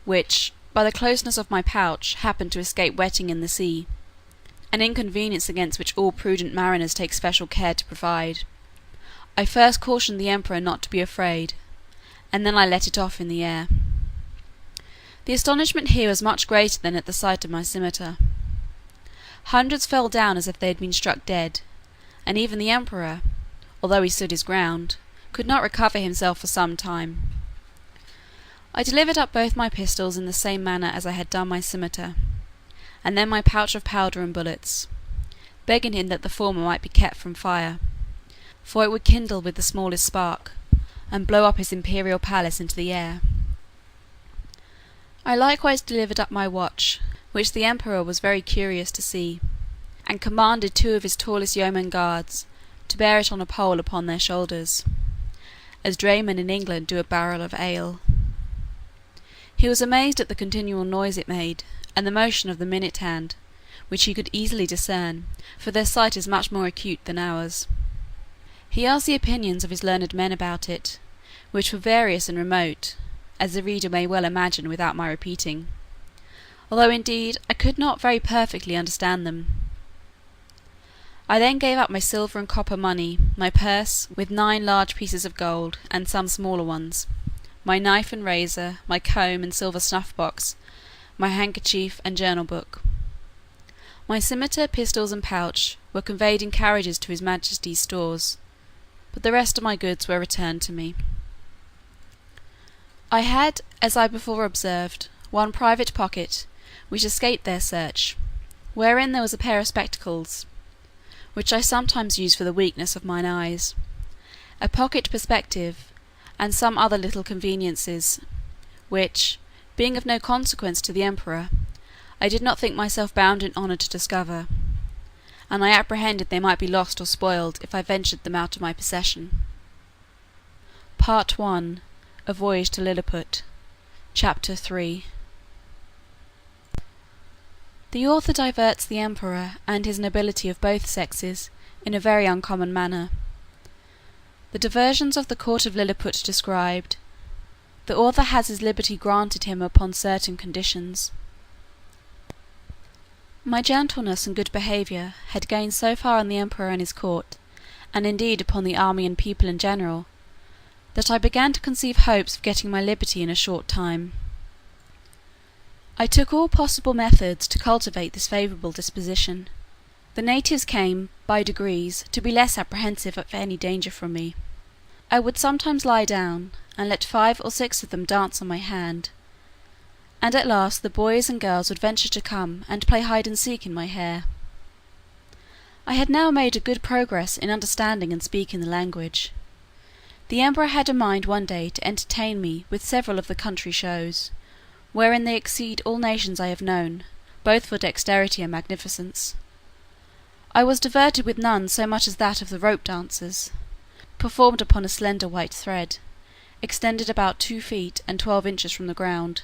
which, by the closeness of my pouch, happened to escape wetting in the sea, an inconvenience against which all prudent mariners take special care to provide, I first cautioned the Emperor not to be afraid, and then I let it off in the air. The astonishment here was much greater than at the sight of my scimitar. Hundreds fell down as if they had been struck dead, and even the Emperor, although he stood his ground, could not recover himself for some time. I delivered up both my pistols in the same manner as I had done my scimitar, and then my pouch of powder and bullets, begging him that the former might be kept from fire, for it would kindle with the smallest spark, and blow up his imperial palace into the air. I likewise delivered up my watch, which the emperor was very curious to see, and commanded 2 of his tallest yeoman guards to bear it on a pole upon their shoulders, as draymen in England do a barrel of ale. He was amazed at the continual noise it made, and the motion of the minute hand, which he could easily discern, for their sight is much more acute than ours. He asked the opinions of his learned men about it, which were various and remote, as the reader may well imagine without my repeating, although indeed I could not very perfectly understand them. I then gave up my silver and copper money, my purse with 9 large pieces of gold, and some smaller ones, my knife and razor, my comb and silver snuff box, my handkerchief and journal book. My scimitar, pistols, and pouch were conveyed in carriages to his majesty's stores, but the rest of my goods were returned to me. I had, as I before observed, one private pocket, which escaped their search, wherein there was a pair of spectacles, which I sometimes use for the weakness of mine eyes, a pocket perspective, and some other little conveniences, which, being of no consequence to the emperor, I did not think myself bound in honour to discover, and I apprehended they might be lost or spoiled if I ventured them out of my possession. Part I. A Voyage to Lilliput. Chapter 3. The author diverts the emperor and his nobility of both sexes in a very uncommon manner. The diversions of the court of Lilliput described. The author has his liberty granted him upon certain conditions. My gentleness and good behaviour had gained so far on the emperor and his court, and indeed upon the army and people in general, that I began to conceive hopes of getting my liberty in a short time. I took all possible methods to cultivate this favourable disposition. The natives came, by degrees, to be less apprehensive of any danger from me. I would sometimes lie down, and let 5 or 6 of them dance on my hand, and at last the boys and girls would venture to come and play hide and seek in my hair. I had now made a good progress in understanding and speaking the language. The emperor had a mind one day to entertain me with several of the country shows, wherein they exceed all nations I have known, both for dexterity and magnificence. I was diverted with none so much as that of the rope dancers, performed upon a slender white thread, extended about 2 feet and 12 inches from the ground,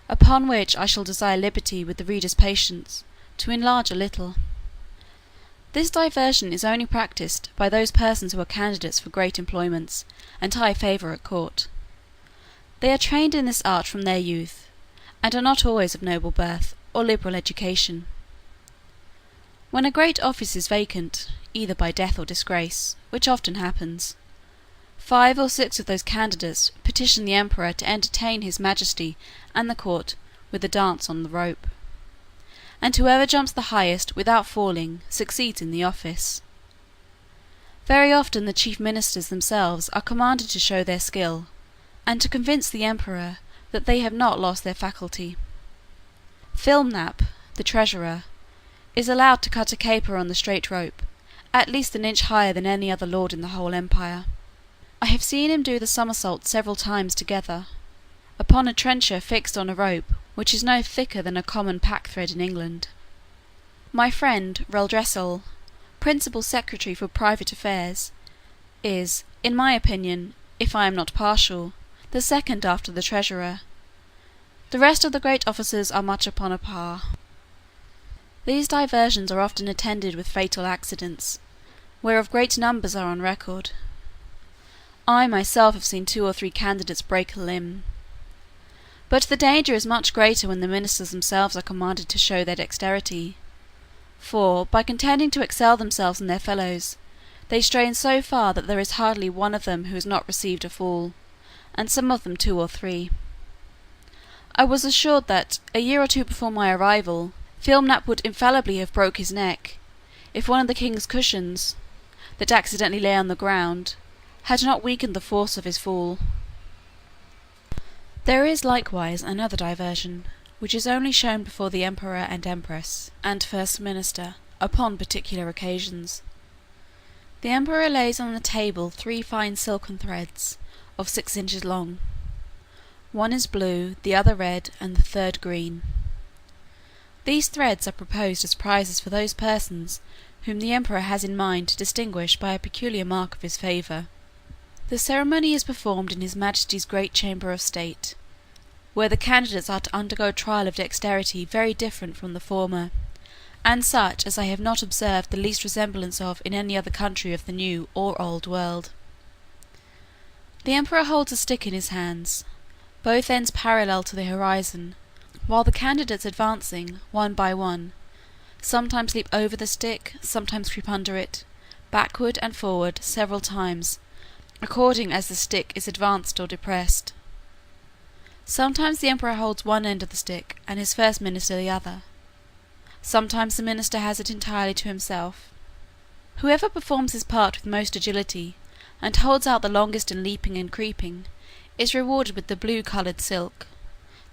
upon which I shall desire liberty with the reader's patience to enlarge a little. This diversion is only practised by those persons who are candidates for great employments and high favour at court. They are trained in this art from their youth, and are not always of noble birth or liberal education. When a great office is vacant, either by death or disgrace, which often happens, 5 or 6 of those candidates petition the emperor to entertain his majesty and the court with a dance on the rope, and whoever jumps the highest without falling succeeds in the office. Very often the chief ministers themselves are commanded to show their skill, and to convince the emperor that they have not lost their faculty. Filmnap, the treasurer, is allowed to cut a caper on the straight rope, at least an inch higher than any other lord in the whole empire. I have seen him do the somersault several times together, upon a trencher fixed on a rope which is no thicker than a common pack-thread in England. My friend Reldresal, principal secretary for private affairs, is, in my opinion, if I am not partial, the second after the treasurer. The rest of the great officers are much upon a par. These diversions are often attended with fatal accidents, whereof great numbers are on record. I myself have seen 2 or 3 candidates break a limb. But the danger is much greater when the ministers themselves are commanded to show their dexterity, for, by contending to excel themselves and their fellows, they strain so far that there is hardly one of them who has not received a fall, and some of them 2 or 3. I was assured that, a year or 2 before my arrival, Filmnap would infallibly have broke his neck, if one of the king's cushions, that accidentally lay on the ground, had not weakened the force of his fall. There is likewise another diversion, which is only shown before the emperor and empress, and first minister, upon particular occasions. The emperor lays on the table 3 fine silken threads, of 6 inches long. One is blue, the other red, and the third green. These threads are proposed as prizes for those persons whom the emperor has in mind to distinguish by a peculiar mark of his favour. The ceremony is performed in his Majesty's great chamber of state, where the candidates are to undergo a trial of dexterity very different from the former, and such as I have not observed the least resemblance of in any other country of the New or Old World. The emperor holds a stick in his hands, both ends parallel to the horizon, while the candidates advancing, one by one, sometimes leap over the stick, sometimes creep under it, backward and forward several times, according as the stick is advanced or depressed. Sometimes the emperor holds one end of the stick, and his first minister the other. Sometimes the minister has it entirely to himself. Whoever performs his part with most agility, and holds out the longest in leaping and creeping, is rewarded with the blue-coloured silk.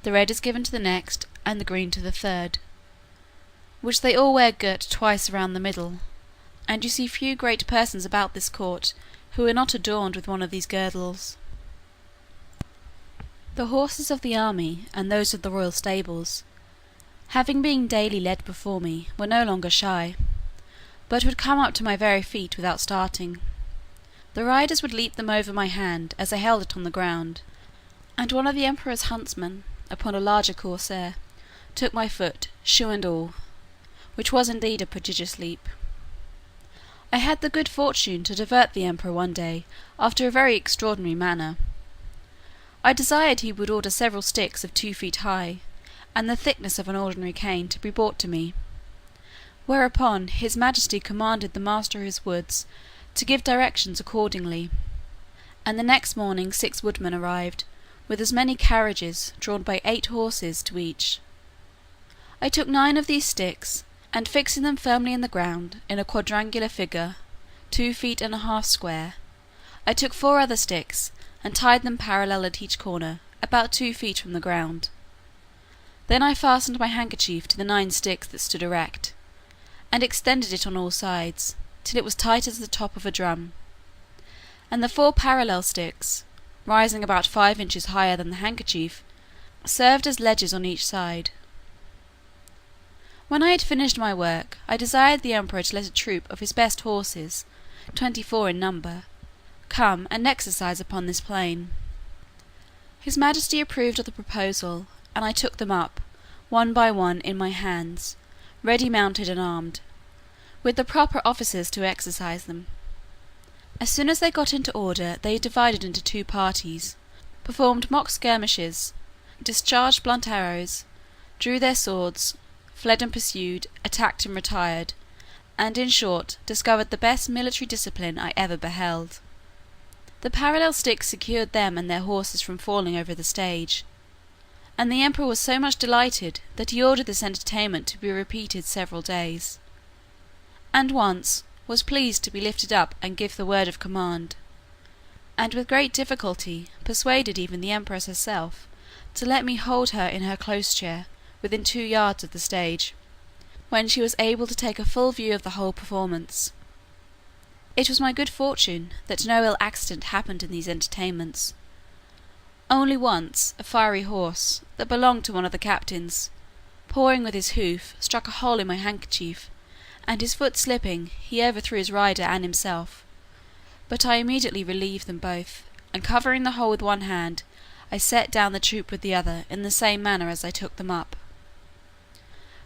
The red is given to the next, and the green to the third, which they all wear girt twice around the middle, and you see few great persons about this court who are not adorned with one of these girdles. The horses of the army, and those of the royal stables, having been daily led before me, were no longer shy, but would come up to my very feet without starting. The riders would leap them over my hand as I held it on the ground, and one of the emperor's huntsmen, upon a larger corsair, took my foot, shoe and all, which was indeed a prodigious leap. I had the good fortune to divert the emperor one day after a very extraordinary manner. I desired he would order several sticks of 2 feet high, and the thickness of an ordinary cane, to be brought to me, whereupon his majesty commanded the master of his woods to give directions accordingly, and the next morning 6 woodmen arrived, with as many carriages, drawn by 8 horses to each. I took 9 of these sticks, and fixing them firmly in the ground, in a quadrangular figure, 2 feet and a half square, I took 4 other sticks, and tied them parallel at each corner, about 2 feet from the ground. Then I fastened my handkerchief to the 9 sticks that stood erect, and extended it on all sides, till it was tight as the top of a drum, and the 4 parallel sticks, rising about 5 inches higher than the handkerchief, served as ledges on each side. When I had finished my work, I desired the emperor to let a troop of his best horses, 24 in number, come and exercise upon this plain. His majesty approved of the proposal, and I took them up, one by one, in my hands, ready mounted and armed, with the proper officers to exercise them. As soon as they got into order, they divided into 2 parties, performed mock skirmishes, discharged blunt arrows, drew their swords, fled and pursued, attacked and retired, and in short discovered the best military discipline I ever beheld. The parallel sticks secured them and their horses from falling over the stage, and the emperor was so much delighted that he ordered this entertainment to be repeated several days, and once was pleased to be lifted up and give the word of command, and with great difficulty persuaded even the empress herself to let me hold her in her close chair within 2 yards of the stage, when she was able to take a full view of the whole performance. It was my good fortune that no ill accident happened in these entertainments. Only once a fiery horse, that belonged to one of the captains, pawing with his hoof, struck a hole in my handkerchief, and his foot slipping, he overthrew his rider and himself, but I immediately relieved them both, and covering the hole with one hand, I set down the troop with the other in the same manner as I took them up.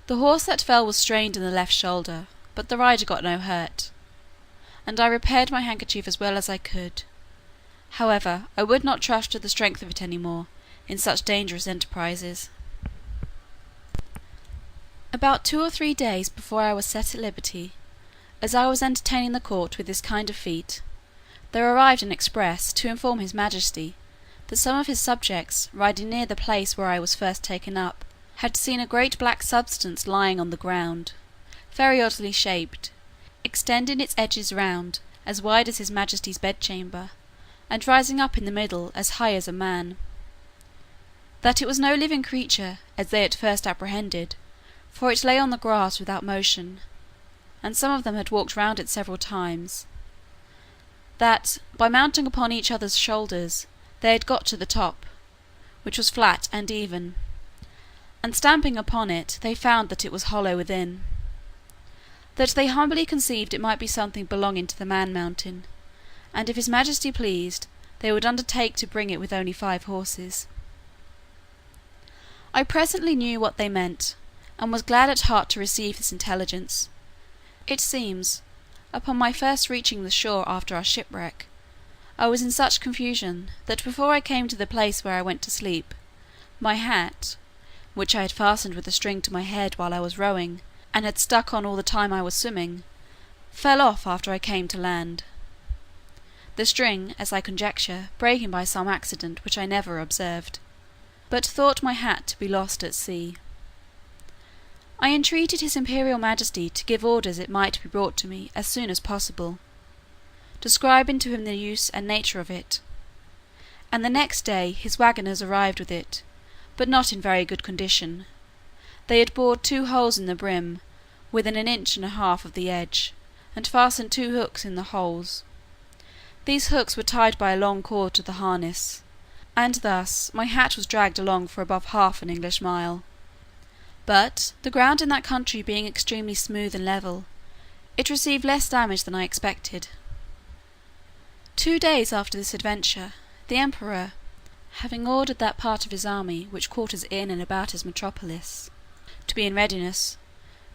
The horse that fell was strained in the left shoulder, but the rider got no hurt, and I repaired my handkerchief as well as I could. However, I would not trust to the strength of it any more, in such dangerous enterprises. About 2 or 3 days before I was set at liberty, as I was entertaining the court with this kind of feat, there arrived an express to inform his majesty that some of his subjects, riding near the place where I was first taken up, had seen a great black substance lying on the ground, very oddly shaped, extending its edges round, as wide as his majesty's bedchamber, and rising up in the middle as high as a man. that it was no living creature, as they at first apprehended, for it lay on the grass without motion, and some of them had walked round it several times; that, by mounting upon each other's shoulders, they had got to the top, which was flat and even, and stamping upon it, they found that it was hollow within; that they humbly conceived it might be something belonging to the Man-Mountain, and if his majesty pleased, they would undertake to bring it with only 5 horses. I presently knew what they meant, and was glad at heart to receive this intelligence. It seems, upon my first reaching the shore after our shipwreck, I was in such confusion, that before I came to the place where I went to sleep, my hat, which I had fastened with a string to my head while I was rowing, and had stuck on all the time I was swimming, fell off after I came to land; the string, as I conjecture, breaking by some accident which I never observed, but thought my hat to be lost at sea. I entreated his imperial majesty to give orders it might be brought to me as soon as possible, describing to him the use and nature of it; and the next day his waggoners arrived with it, but not in very good condition. They had bored 2 holes in the brim, within 1.5 inches of the edge, and fastened 2 hooks in the holes. These hooks were tied by a long cord to the harness, and thus my hat was dragged along for above half an English mile. But, the ground in that country being extremely smooth and level, it received less damage than I expected. 2 days after this adventure, the emperor, having ordered that part of his army which quarters in and about his metropolis to be in readiness,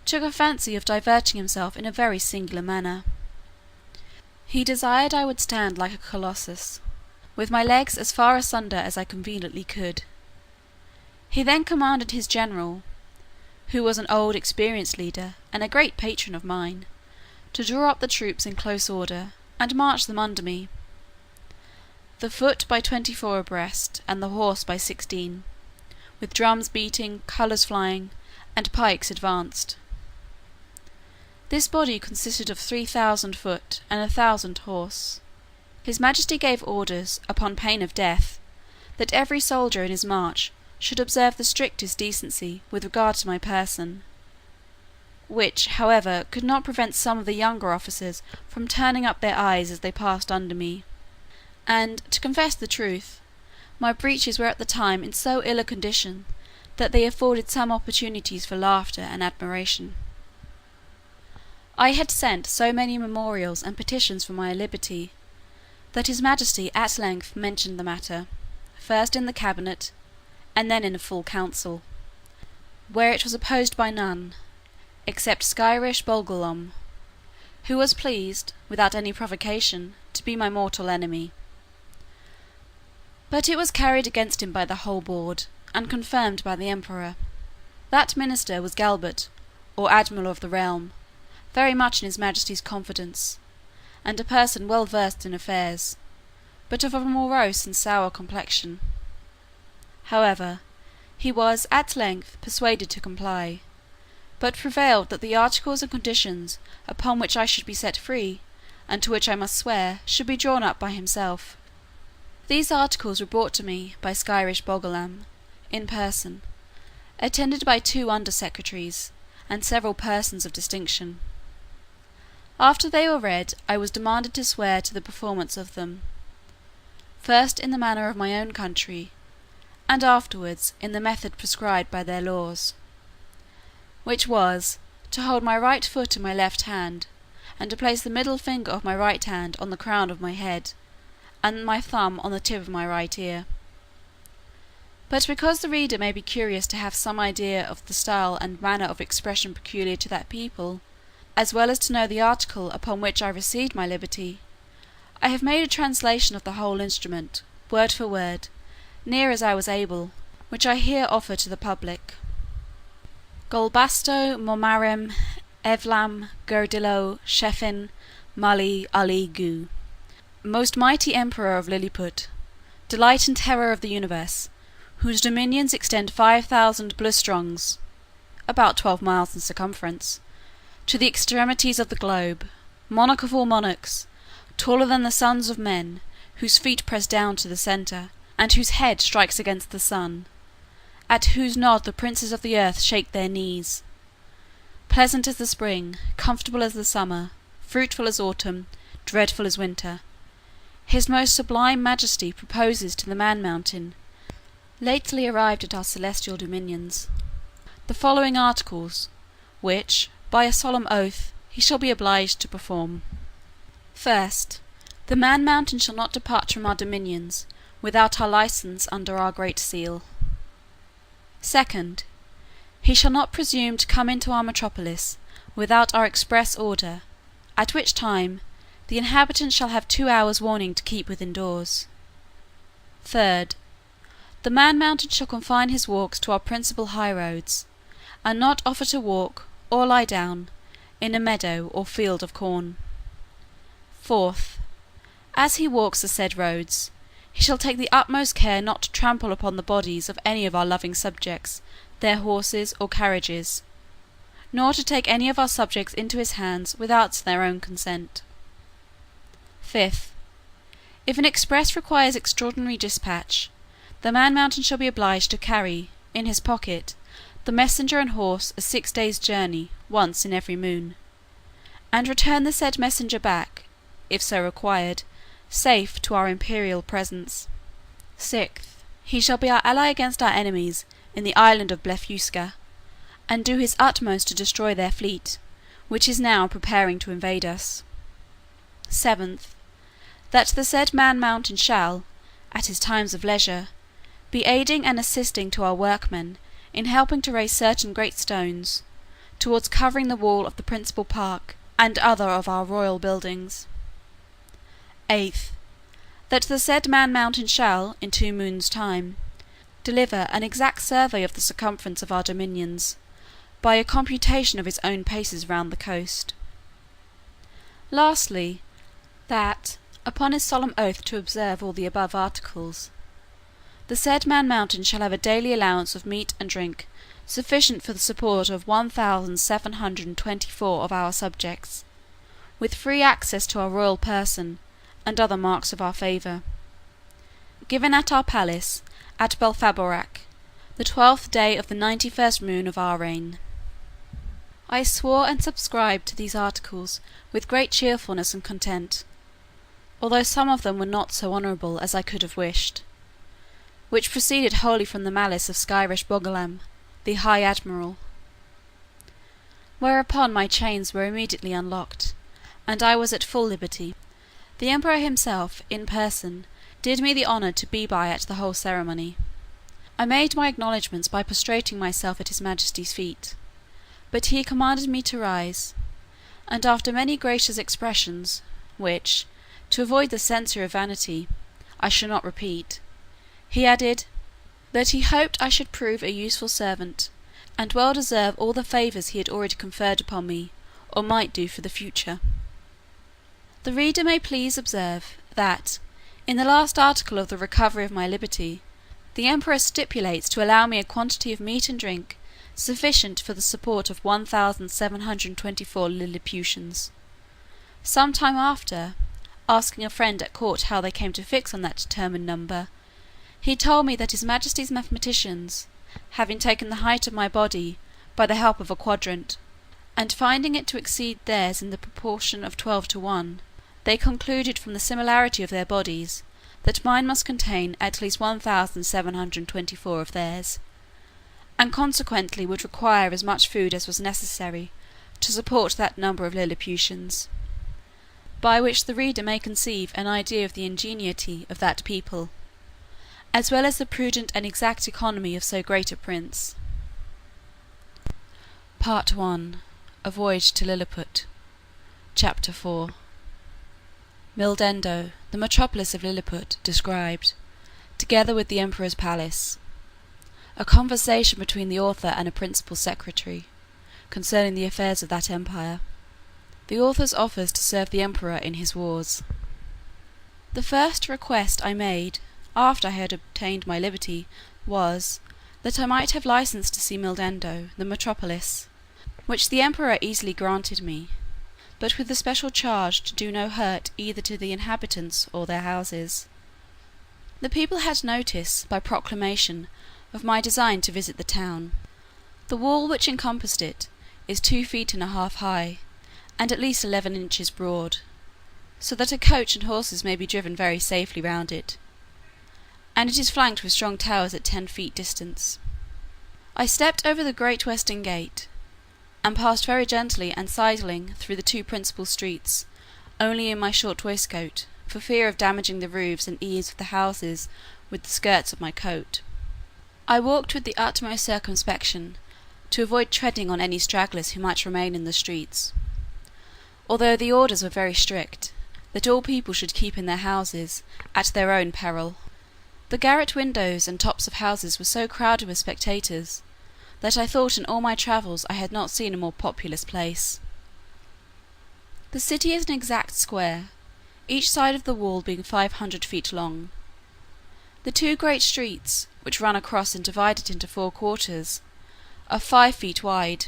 took a fancy of diverting himself in a very singular manner. He desired I would stand like a colossus, with my legs as far asunder as I conveniently could. He then commanded his general, who was an old experienced leader, and a great patron of mine, to draw up the troops in close order, and march them under me, the foot by 24 abreast, and the horse by 16, with drums beating, colours flying, and pikes advanced. This body consisted of 3,000 foot and 1,000 horse. His majesty gave orders, upon pain of death, that every soldier in his march should observe the strictest decency with regard to my person, which, however, could not prevent some of the younger officers from turning up their eyes as they passed under me; and, to confess the truth, my breeches were at the time in so ill a condition, that they afforded some opportunities for laughter and admiration. I had sent so many memorials and petitions for my liberty, that his majesty at length mentioned the matter, first in the cabinet, and then in a full council, where it was opposed by none, except Skyrish Bolgolam, who was pleased, without any provocation, to be my mortal enemy. But it was carried against him by the whole board, and confirmed by the emperor. That minister was Galbert, or admiral of the realm, very much in his majesty's confidence, and a person well versed in affairs, but of a morose and sour complexion. However, he was at length persuaded to comply, but prevailed that the articles and conditions upon which I should be set free, and to which I must swear, should be drawn up by himself. These articles were brought to me by Skyrish Bolgolam, in person, attended by 2 under-secretaries, and several persons of distinction. After they were read, I was demanded to swear to the performance of them, first in the manner of my own country, and afterwards in the method prescribed by their laws, which was, to hold my right foot in my left hand, and to place the middle finger of my right hand on the crown of my head, and my thumb on the tip of my right ear. But because the reader may be curious to have some idea of the style and manner of expression peculiar to that people, as well as to know the article upon which I received my liberty, I have made a translation of the whole instrument, word for word, near as I was able, which I here offer to the public. Golbasto Momarem Evlam Gerdilo Shefin Mali Ali Gu. Most mighty emperor of Lilliput, delight and terror of the universe, whose dominions extend 5,000 blustrongs, about 12 miles in circumference, to the extremities of the globe, monarch of all monarchs, taller than the sons of men, whose feet press down to the centre, and whose head strikes against the sun, at whose nod the princes of the earth shake their knees. Pleasant as the spring, comfortable as the summer, fruitful as autumn, dreadful as winter, his most sublime majesty proposes to the Man-Mountain, lately arrived at our celestial dominions, the following articles, which, by a solemn oath, he shall be obliged to perform. First, the Man-Mountain shall not depart from our dominions without our license under our great seal. Second, he shall not presume to come into our metropolis without our express order, at which time the inhabitants shall have 2 hours' warning to keep within doors. Third, the Man-Mountain shall confine his walks to our principal high-roads, and not offer to walk, or lie down, in a meadow or field of corn. Fourth, as he walks the said roads, he shall take the utmost care not to trample upon the bodies of any of our loving subjects, their horses or carriages, nor to take any of our subjects into his hands without their own consent. Fifth, if an express requires extraordinary dispatch, the Man-Mountain shall be obliged to carry, in his pocket, the messenger and horse a 6 days' journey once in every moon, and return the said messenger back, if so required, safe to our imperial presence. Sixth, he shall be our ally against our enemies in the island of Blefusca, and do his utmost to destroy their fleet, which is now preparing to invade us. Seventh, that the said Man-Mountain shall, at his times of leisure, be aiding and assisting to our workmen in helping to raise certain great stones, towards covering the wall of the principal park and other of our royal buildings. Eighth, that the said Man-Mountain shall, in 2 moons' time, deliver an exact survey of the circumference of our dominions, by a computation of his own paces round the coast. Lastly, that, upon his solemn oath to observe all the above articles, the said Man-Mountain shall have a daily allowance of meat and drink sufficient for the support of 1,724 of our subjects, with free access to our royal person and other marks of our favour, given at our palace at Belfaborac, the 12th day of the 91st moon of our reign. I swore and subscribed to these articles with great cheerfulness and content, although some of them were not so honourable as I could have wished, which proceeded wholly from the malice of Skyresh Bogolam, the High Admiral. Whereupon my chains were immediately unlocked, and I was at full liberty. The Emperor himself, in person, did me the honour to be by at the whole ceremony. I made my acknowledgments by prostrating myself at his Majesty's feet, but he commanded me to rise, and after many gracious expressions, which, to avoid the censure of vanity, I shall not repeat, he added, that he hoped I should prove a useful servant, and well deserve all the favours he had already conferred upon me, or might do for the future. The reader may please observe, that, in the last article of the recovery of my liberty, the Emperor stipulates to allow me a quantity of meat and drink sufficient for the support of 1,724 Lilliputians. Some time after, asking a friend at court how they came to fix on that determined number, he told me that his Majesty's mathematicians, having taken the height of my body by the help of a quadrant, and finding it to exceed theirs in the proportion of 12 to 1, they concluded from the similarity of their bodies that mine must contain at least 1,724 of theirs, and consequently would require as much food as was necessary to support that number of Lilliputians, by which the reader may conceive an idea of the ingenuity of that people, as well as the prudent and exact economy of so great a prince. Part I. A Voyage to Lilliput. Chapter 4. Mildendo, the metropolis of Lilliput, described, together with the Emperor's palace. A conversation between the author and a principal secretary, concerning the affairs of that empire. The author's offers to serve the Emperor in his wars. The first request I made, after I had obtained my liberty, was, that I might have license to see Mildendo, the metropolis, which the Emperor easily granted me, but with the special charge to do no hurt either to the inhabitants or their houses. The people had notice, by proclamation, of my design to visit the town. The wall which encompassed it is 2 feet and a half high, and at least 11 inches broad, so that a coach and horses may be driven very safely round it, and it is flanked with strong towers at 10 feet distance. I stepped over the great western gate, and passed very gently and sidling through the 2 principal streets, only in my short waistcoat, for fear of damaging the roofs and eaves of the houses with the skirts of my coat. I walked with the utmost circumspection, to avoid treading on any stragglers who might remain in the streets, although the orders were very strict, that all people should keep in their houses, at their own peril. The garret windows and tops of houses were so crowded with spectators, that I thought in all my travels I had not seen a more populous place. The city is an exact square, each side of the wall being 500 feet long. The 2 great streets, which run across and divide it into 4 quarters, are 5 feet wide.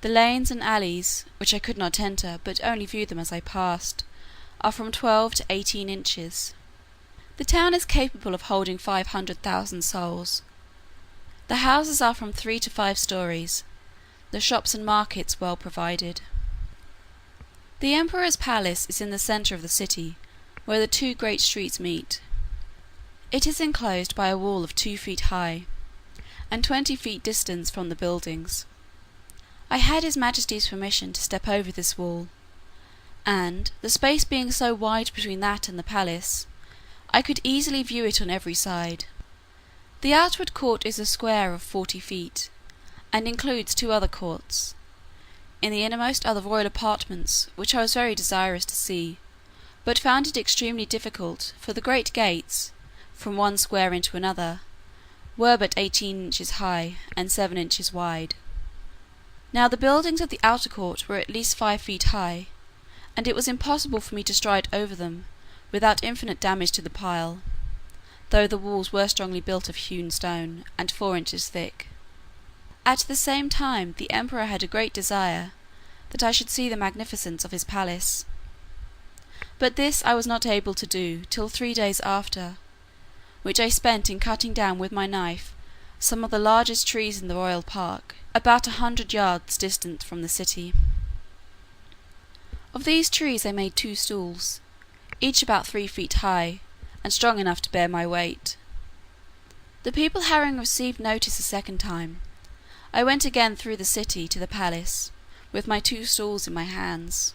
The lanes and alleys, which I could not enter, but only view them as I passed, are from 12 to 18 inches. The town is capable of holding 500,000 souls. The houses are from 3 to 5 stories, the shops and markets well provided. The emperor's palace is in the centre of the city, where the 2 great streets meet. It is enclosed by a wall of 2 feet high, and 20 feet distance from the buildings. I had his majesty's permission to step over this wall, and, the space being so wide between that and the palace, I could easily view it on every side. The outward court is a square of 40 feet, and includes 2 other courts. In the innermost are the royal apartments, which I was very desirous to see, but found it extremely difficult, for the great gates, from one square into another, were but 18 inches high, and 7 inches wide. Now the buildings of the outer court were at least 5 feet high, and it was impossible for me to stride over them, without infinite damage to the pile, though the walls were strongly built of hewn stone, and 4 inches thick. At the same time the emperor had a great desire that I should see the magnificence of his palace, but this I was not able to do till 3 days after, which I spent in cutting down with my knife some of the largest trees in the royal park, about 100 yards distant from the city. Of these trees I made 2 stools, each about 3 feet high, and strong enough to bear my weight. The people having received notice a second time, I went again through the city to the palace, with my 2 stools in my hands.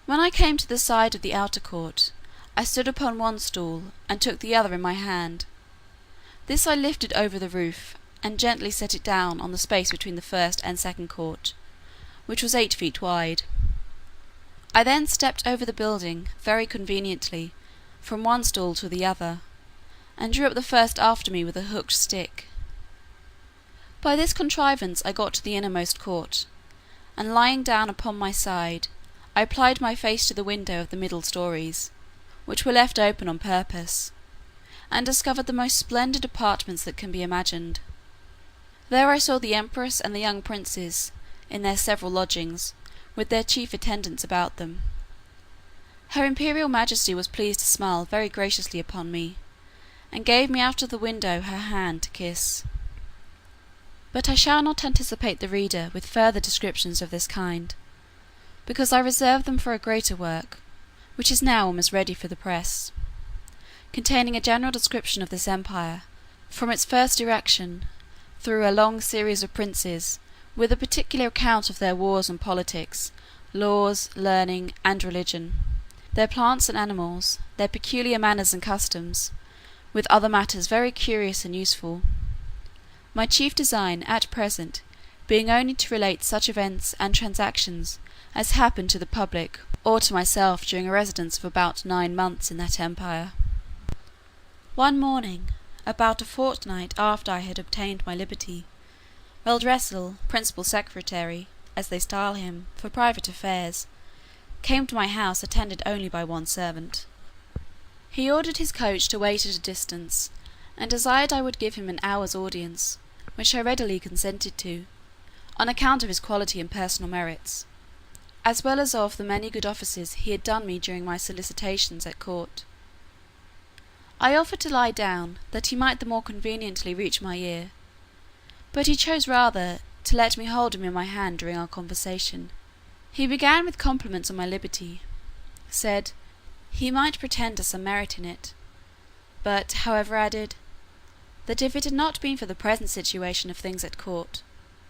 When I came to the side of the outer court, I stood upon one stool, and took the other in my hand. This I lifted over the roof, and gently set it down on the space between the first and second court, which was 8 feet wide. I then stepped over the building, very conveniently, from one stool to the other, and drew up the first after me with a hooked stick. By this contrivance I got to the innermost court, and lying down upon my side, I applied my face to the window of the middle stories, which were left open on purpose, and discovered the most splendid apartments that can be imagined. There I saw the empress and the young princes, in their several lodgings, with their chief attendants about them. Her imperial majesty was pleased to smile very graciously upon me, and gave me out of the window her hand to kiss. But I shall not anticipate the reader with further descriptions of this kind, because I reserve them for a greater work, which is now almost ready for the press, containing a general description of this empire, from its first erection, through a long series of princes, with a particular account of their wars and politics, laws, learning, and religion, their plants and animals, their peculiar manners and customs, with other matters very curious and useful. My chief design, at present, being only to relate such events and transactions as happened to the public or to myself during a residence of about 9 months in that empire. One morning, about a fortnight after I had obtained my liberty, Reldresal, principal secretary, as they style him, for private affairs, came to my house attended only by one servant. He ordered his coach to wait at a distance, and desired I would give him an hour's audience, which I readily consented to, on account of his quality and personal merits, as well as of the many good offices he had done me during my solicitations at court. I offered to lie down, that he might the more conveniently reach my ear, but he chose rather to let me hold him in my hand during our conversation. He began with compliments on my liberty, said, he might pretend to some merit in it, but however added, that if it had not been for the present situation of things at court,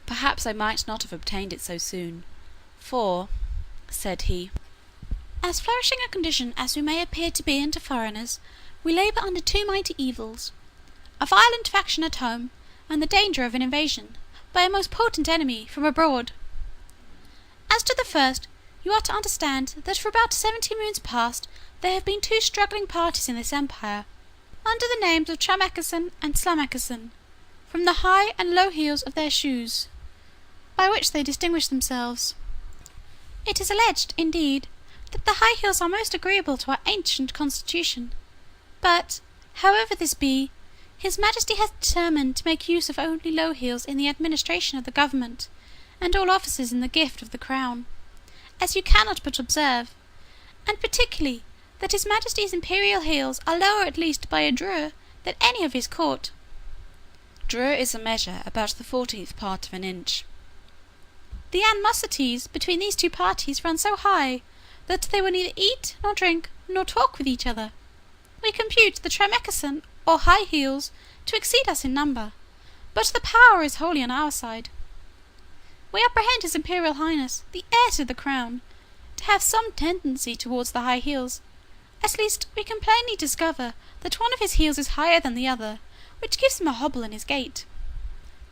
perhaps I might not have obtained it so soon, for, said he, as flourishing a condition as we may appear to be unto foreigners, we labour under two mighty evils, a violent faction at home, and the danger of an invasion, by a most potent enemy from abroad. As to the first, you are to understand that for about 70 moons past there have been two struggling parties in this empire, under the names of Tramecksan and Slamecksan, from the high and low heels of their shoes, by which they distinguish themselves. It is alleged, indeed, that the high heels are most agreeable to our ancient constitution, but, however this be, his Majesty has determined to make use of only low heels in the administration of the government, and all offices in the gift of the crown, as you cannot but observe, and particularly that his Majesty's imperial heels are lower at least by a drur than any of his court. Drur is a measure about the 14th part of an inch. The animosities between these two parties run so high that they will neither eat nor drink nor talk with each other. We compute the Tramecksan or high heels to exceed us in number, but the power is wholly on our side. We apprehend his Imperial Highness, the heir to the crown, to have some tendency towards the high heels. At least we can plainly discover that one of his heels is higher than the other, which gives him a hobble in his gait.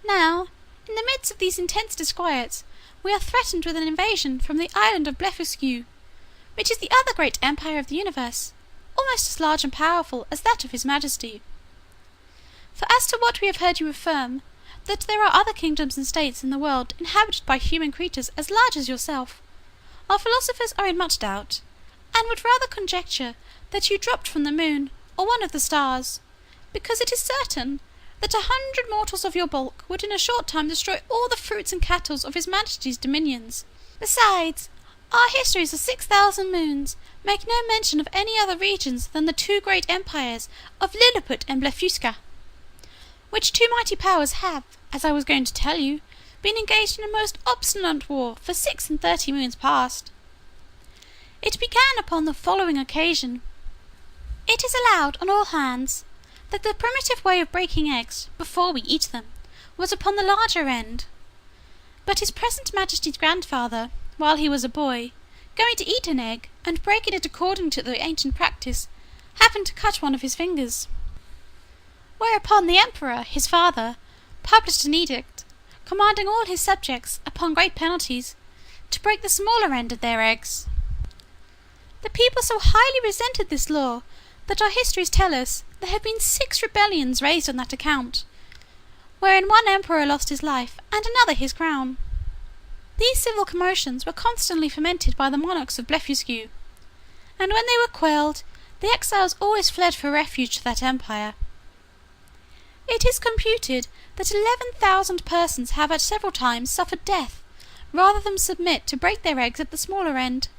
Now, in the midst of these intense disquiets, we are threatened with an invasion from the island of Blefuscu, which is the other great empire of the universe, almost as large and powerful as that of his Majesty. For as to what we have heard you affirm, that there are other kingdoms and states in the world inhabited by human creatures as large as yourself, our philosophers are in much doubt, and would rather conjecture that you dropped from the moon, or one of the stars, because it is certain that 100 mortals of your bulk would in a short time destroy all the fruits and cattle of his Majesty's dominions. Besides, our histories of 6,000 moons make no mention of any other regions than the two great empires of Lilliput and Blefuscu, which two mighty powers have, as I was going to tell you, been engaged in a most obstinate war for 36 moons past. It began upon the following occasion. It is allowed on all hands that the primitive way of breaking eggs, before we eat them, was upon the larger end. But his present Majesty's grandfather, while he was a boy, going to eat an egg, and breaking it according to the ancient practice, happened to cut one of his fingers. Whereupon the emperor, his father, published an edict, commanding all his subjects, upon great penalties, to break the smaller end of their eggs. The people so highly resented this law that our histories tell us there have been 6 rebellions raised on that account, wherein one emperor lost his life and another his crown. These civil commotions were constantly fomented by the monarchs of Blefuscu, and when they were quelled, the exiles always fled for refuge to that empire. It is computed that 11,000 persons have at several times suffered death, rather than submit to break their eggs at the smaller end.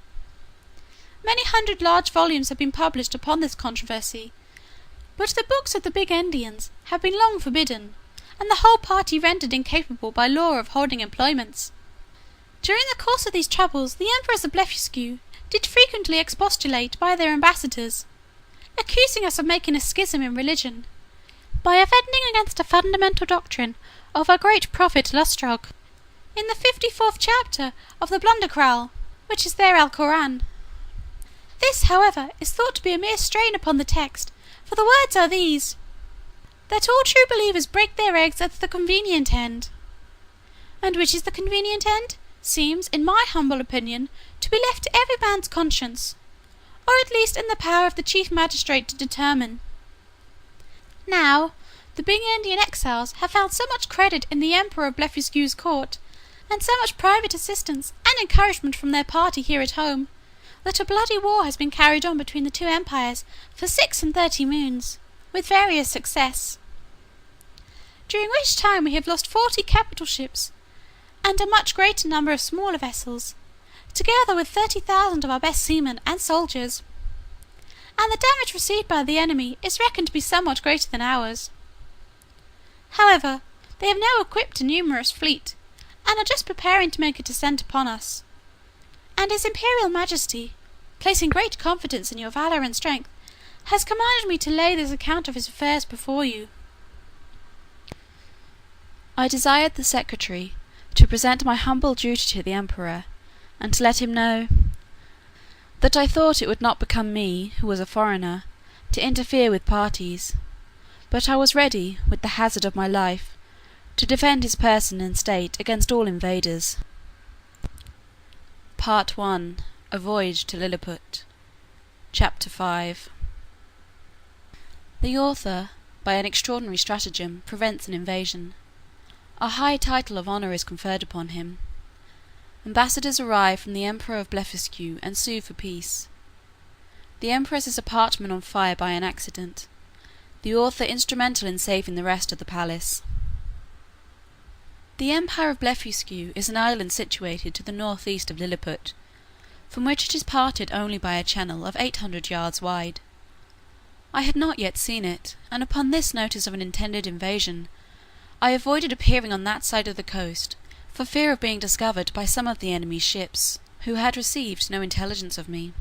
Many hundred large volumes have been published upon this controversy, but the books of the big Indians have been long forbidden, and the whole party rendered incapable by law of holding employments. During the course of these troubles the emperors of Blefuscu did frequently expostulate by their ambassadors, accusing us of making a schism in religion, by offending against a fundamental doctrine of our great prophet Lustrog, in the 54th chapter of the Blunderkral, which is their Alcoran. This, however, is thought to be a mere strain upon the text, for the words are these, that all true believers break their eggs at the convenient end. And which is the convenient end, seems, in my humble opinion, to be left to every man's conscience, or at least in the power of the chief magistrate to determine. Now, the big Indian exiles have found so much credit in the Emperor of Blefuscu's court, and so much private assistance and encouragement from their party here at home, that a bloody war has been carried on between the two empires for 36 moons, with various success, during which time we have lost 40 capital ships, and a much greater number of smaller vessels, together with 30,000 of our best seamen and soldiers. and the damage received by the enemy is reckoned to be somewhat greater than ours. However, they have now equipped a numerous fleet, and are just preparing to make a descent upon us, and his Imperial Majesty, placing great confidence in your valour and strength, has commanded me to lay this account of his affairs before you." I desired the secretary to present my humble duty to the emperor, and to let him know that I thought it would not become me, who was a foreigner, to interfere with parties, but I was ready, with the hazard of my life, to defend his person and state against all invaders. Part 1. A Voyage to Lilliput. Chapter 5. The author, by an extraordinary stratagem, prevents an invasion. A high title of honour is conferred upon him. Ambassadors arrive from the Emperor of Blefuscu and sue for peace. The Empress's apartment on fire by an accident. The author instrumental in saving the rest of the palace. The Empire of Blefuscu is an island situated to the north-east of Lilliput, from which it is parted only by a channel of 800 yards wide. I had not yet seen it, and upon this notice of an intended invasion, I avoided appearing on that side of the coast, for fear of being discovered by some of the enemy's ships, who had received no intelligence of me.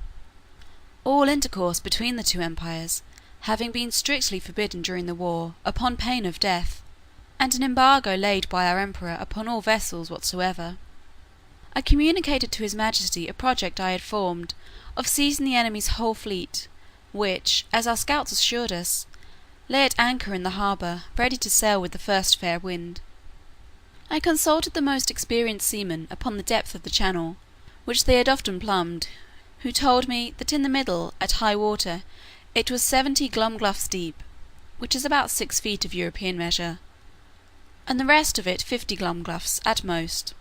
All intercourse between the two empires having been strictly forbidden during the war, upon pain of death, and an embargo laid by our emperor upon all vessels whatsoever, I communicated to his majesty a project I had formed of seizing the enemy's whole fleet, which, as our scouts assured us, lay at anchor in the harbour, ready to sail with the first fair wind. I consulted the most experienced seamen upon the depth of the channel, which they had often plumbed, who told me that in the middle, at high water, it was 70 glumgluffs deep, which is about 6 feet of European measure, and the rest of it 50 glumgluffs at most.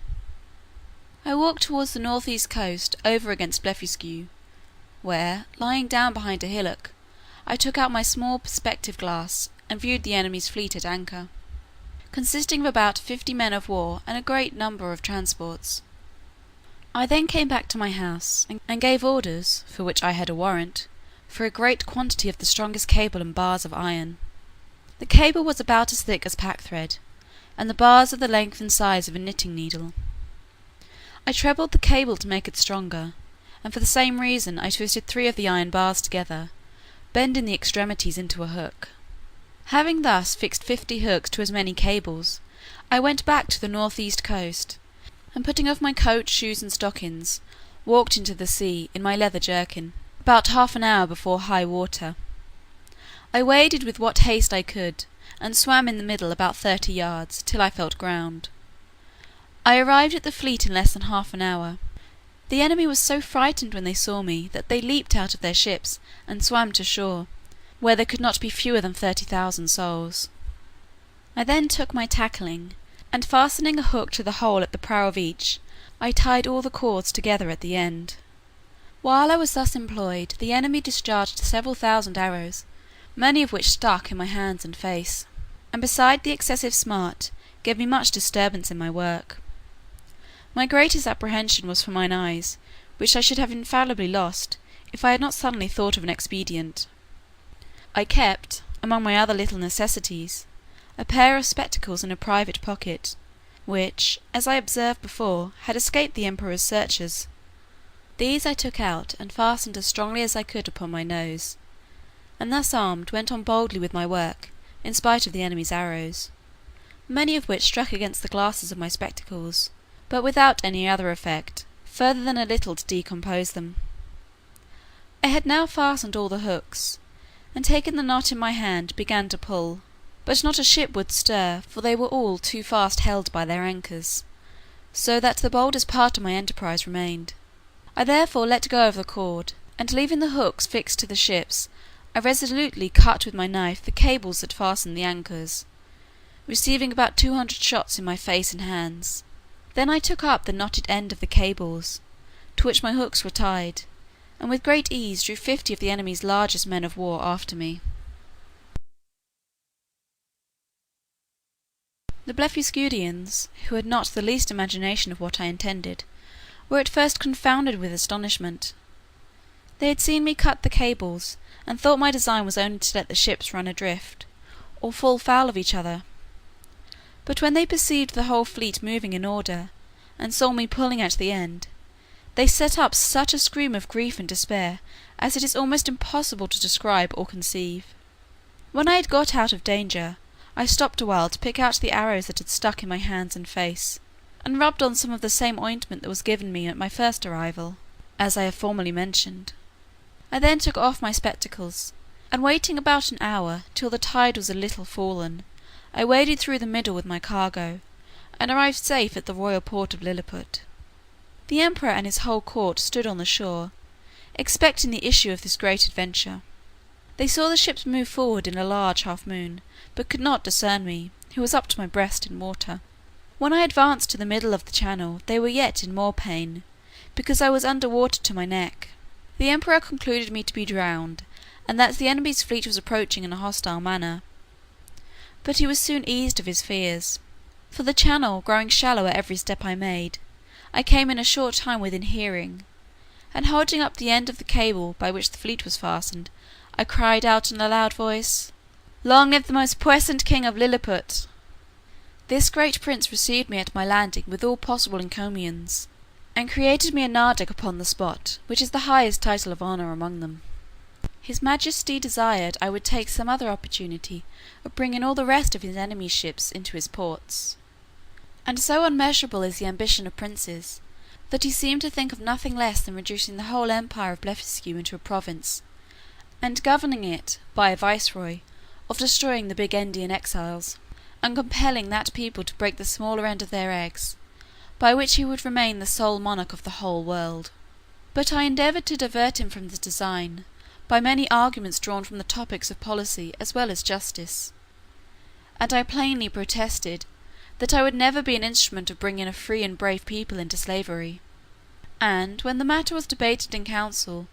I walked towards the north-east coast, over against Blefuscu, where, lying down behind a hillock, I took out my small perspective glass, and viewed the enemy's fleet at anchor, consisting of about 50 men of war and a great number of transports. I then came back to my house, and gave orders, for which I had a warrant, for a great quantity of the strongest cable and bars of iron. The cable was about as thick as packthread, and the bars of the length and size of a knitting needle. I trebled the cable to make it stronger, and for the same reason I twisted 3 of the iron bars together, bending the extremities into a hook. Having thus fixed 50 hooks to as many cables, I went back to the north-east coast, and putting off my coat, shoes, and stockings, walked into the sea in my leather jerkin, about half an hour before high water. I waded with what haste I could, and swam in the middle about 30 yards, till I felt ground. I arrived at the fleet in less than half an hour. The enemy was so frightened when they saw me, that they leaped out of their ships, and swam to shore, where there could not be fewer than 30,000 souls. I then took my tackling, and fastening a hook to the hole at the prow of each, I tied all the cords together at the end. While I was thus employed, the enemy discharged several thousand arrows, many of which stuck in my hands and face, and beside the excessive smart, gave me much disturbance in my work. My greatest apprehension was for mine eyes, which I should have infallibly lost, if I had not suddenly thought of an expedient. I kept, among my other little necessities, a pair of spectacles in a private pocket, which, as I observed before, had escaped the emperor's searchers. These I took out, and fastened as strongly as I could upon my nose, and thus armed went on boldly with my work, in spite of the enemy's arrows, many of which struck against the glasses of my spectacles, but without any other effect, further than a little to decompose them. I had now fastened all the hooks, and taking the knot in my hand began to pull, but not a ship would stir, for they were all too fast held by their anchors, so that the boldest part of my enterprise remained. I therefore let go of the cord, and leaving the hooks fixed to the ships, I resolutely cut with my knife the cables that fastened the anchors, receiving about 200 shots in my face and hands. Then I took up the knotted end of the cables, to which my hooks were tied, and with great ease drew 50 of the enemy's largest men of war after me. The Blefuscudians, who had not the least imagination of what I intended, were at first confounded with astonishment. They had seen me cut the cables, and thought my design was only to let the ships run adrift, or fall foul of each other. But when they perceived the whole fleet moving in order, and saw me pulling at the end, they set up such a scream of grief and despair as it is almost impossible to describe or conceive. When I had got out of danger, I stopped a while to pick out the arrows that had stuck in my hands and face, and rubbed on some of the same ointment that was given me at my first arrival, as I have formerly mentioned. I then took off my spectacles, and waiting about an hour till the tide was a little fallen, I waded through the middle with my cargo, and arrived safe at the royal port of Lilliput. The emperor and his whole court stood on the shore, expecting the issue of this great adventure. They saw the ships move forward in a large half moon, but could not discern me, who was up to my breast in water. When I advanced to the middle of the channel, they were yet in more pain, because I was under water to my neck. The emperor concluded me to be drowned, and that the enemy's fleet was approaching in a hostile manner. But he was soon eased of his fears, for the channel growing shallower every step I made, I came in a short time within hearing, and holding up the end of the cable by which the fleet was fastened, I cried out in a loud voice, "Long live the most puissant king of Lilliput!" This great prince received me at my landing with all possible encomiums, and created me a nardac upon the spot, which is the highest title of honour among them. His majesty desired I would take some other opportunity of bringing all the rest of his enemy's ships into his ports. And so unmeasurable is the ambition of princes, that he seemed to think of nothing less than reducing the whole empire of Blefuscu into a province, and governing it, by a viceroy, of destroying the big Indian exiles, and compelling that people to break the smaller end of their eggs, by which he would remain the sole monarch of the whole world. But I endeavoured to divert him from this design, by many arguments drawn from the topics of policy as well as justice, and I plainly protested that I would never be an instrument of bringing a free and brave people into slavery. And when the matter was debated in council,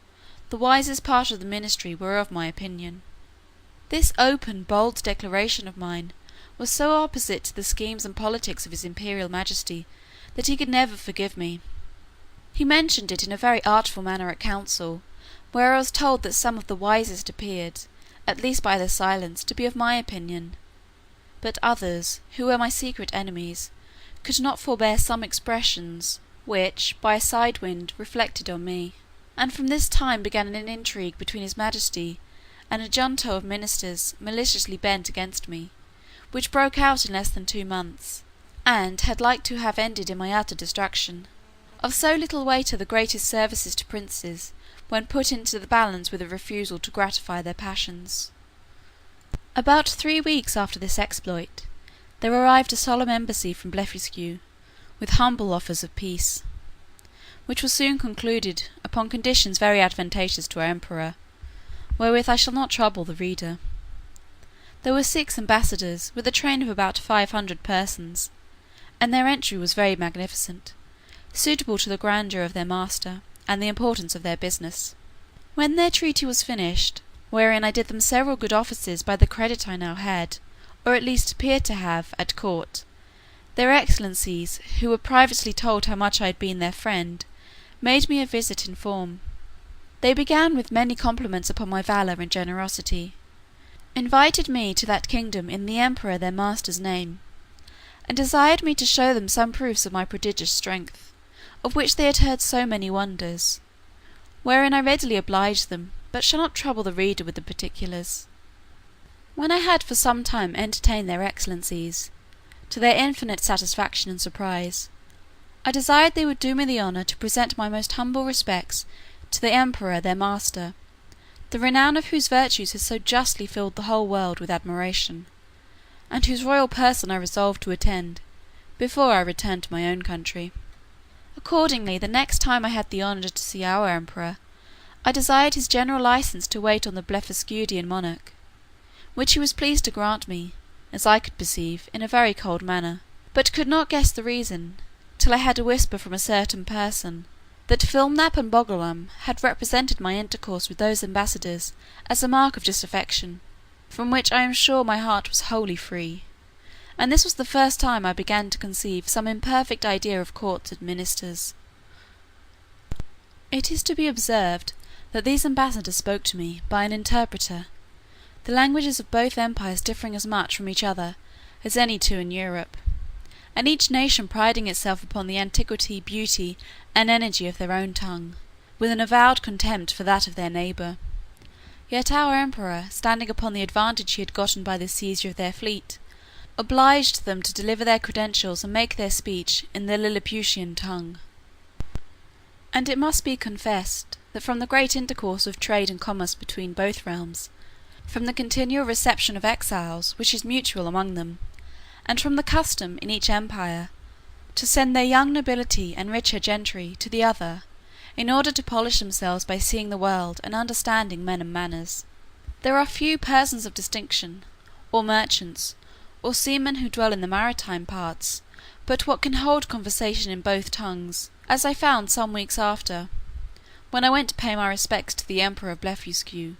the wisest part of the ministry were of my opinion. This open, bold declaration of mine was so opposite to the schemes and politics of his imperial majesty that he could never forgive me. He mentioned it in a very artful manner at council, where I was told that some of the wisest appeared, at least by their silence, to be of my opinion, but others, who were my secret enemies, could not forbear some expressions, which, by a side wind, reflected on me. And from this time began an intrigue between his majesty and a junto of ministers maliciously bent against me, which broke out in less than 2 months, and had like to have ended in my utter destruction. Of so little weight are the greatest services to princes, when put into the balance with a refusal to gratify their passions. About 3 weeks after this exploit, there arrived a solemn embassy from Blefuscu, with humble offers of peace, which was soon concluded upon conditions very advantageous to our emperor, wherewith I shall not trouble the reader. There were 6 ambassadors, with a train of about 500 persons, and their entry was very magnificent, suitable to the grandeur of their master, and the importance of their business. When their treaty was finished, wherein I did them several good offices by the credit I now had, or at least appeared to have, at court, their excellencies, who were privately told how much I had been their friend, made me a visit in form. They began with many compliments upon my valour and generosity, invited me to that kingdom in the emperor their master's name, and desired me to show them some proofs of my prodigious strength, of which they had heard so many wonders, wherein I readily obliged them, but shall not trouble the reader with the particulars. When I had for some time entertained their excellencies, to their infinite satisfaction and surprise, I desired they would do me the honour to present my most humble respects to the emperor their master, the renown of whose virtues has so justly filled the whole world with admiration, and whose royal person I resolved to attend, before I returned to my own country. Accordingly, the next time I had the honour to see our emperor, I desired his general license to wait on the Blefuscudian monarch, which he was pleased to grant me, as I could perceive, in a very cold manner, but could not guess the reason, till I had a whisper from a certain person, that Flimnap and Bolgolam had represented my intercourse with those ambassadors as a mark of disaffection, from which I am sure my heart was wholly free, and this was the first time I began to conceive some imperfect idea of courts and ministers. It is to be observed that these ambassadors spoke to me by an interpreter, the languages of both empires differing as much from each other as any two in Europe, and each nation priding itself upon the antiquity, beauty, and energy of their own tongue, with an avowed contempt for that of their neighbour. Yet our emperor, standing upon the advantage he had gotten by the seizure of their fleet, obliged them to deliver their credentials and make their speech in the Lilliputian tongue. And it must be confessed that from the great intercourse of trade and commerce between both realms, from the continual reception of exiles which is mutual among them, and from the custom in each empire to send their young nobility and richer gentry to the other, in order to polish themselves by seeing the world and understanding men and manners, there are few persons of distinction, or merchants, or seamen who dwell in the maritime parts, but what can hold conversation in both tongues, as I found some weeks after, when I went to pay my respects to the Emperor of Blefuscu,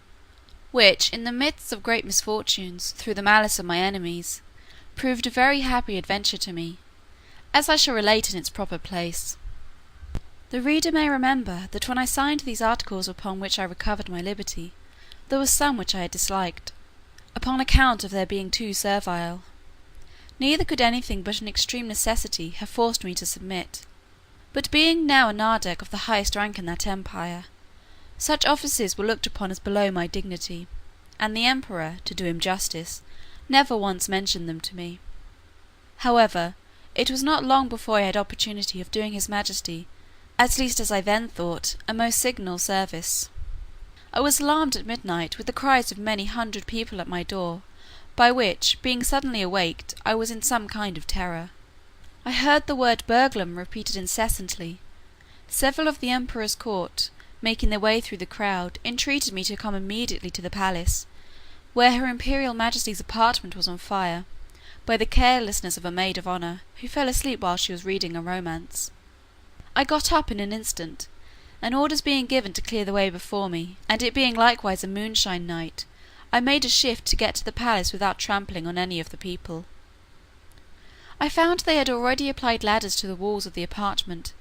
which, in the midst of great misfortunes, through the malice of my enemies, proved a very happy adventure to me, as I shall relate in its proper place. The reader may remember that when I signed these articles upon which I recovered my liberty, there were some which I had disliked, upon account of their being too servile. Neither could anything but an extreme necessity have forced me to submit. But being now a Nardac of the highest rank in that empire, such offices were looked upon as below my dignity, and the emperor, to do him justice, never once mentioned them to me. However, it was not long before I had opportunity of doing his majesty, at least as I then thought, a most signal service. I was alarmed at midnight with the cries of many hundred people at my door, by which, being suddenly awaked, I was in some kind of terror. I heard the word burglum repeated incessantly. Several of the emperor's court, making their way through the crowd, entreated me to come immediately to the palace, where her imperial majesty's apartment was on fire, by the carelessness of a maid of honour, who fell asleep while she was reading a romance. I got up in an instant, and orders being given to clear the way before me, and it being likewise a moonshine night, I made a shift to get to the palace without trampling on any of the people. I found they had already applied ladders to the walls of the apartment,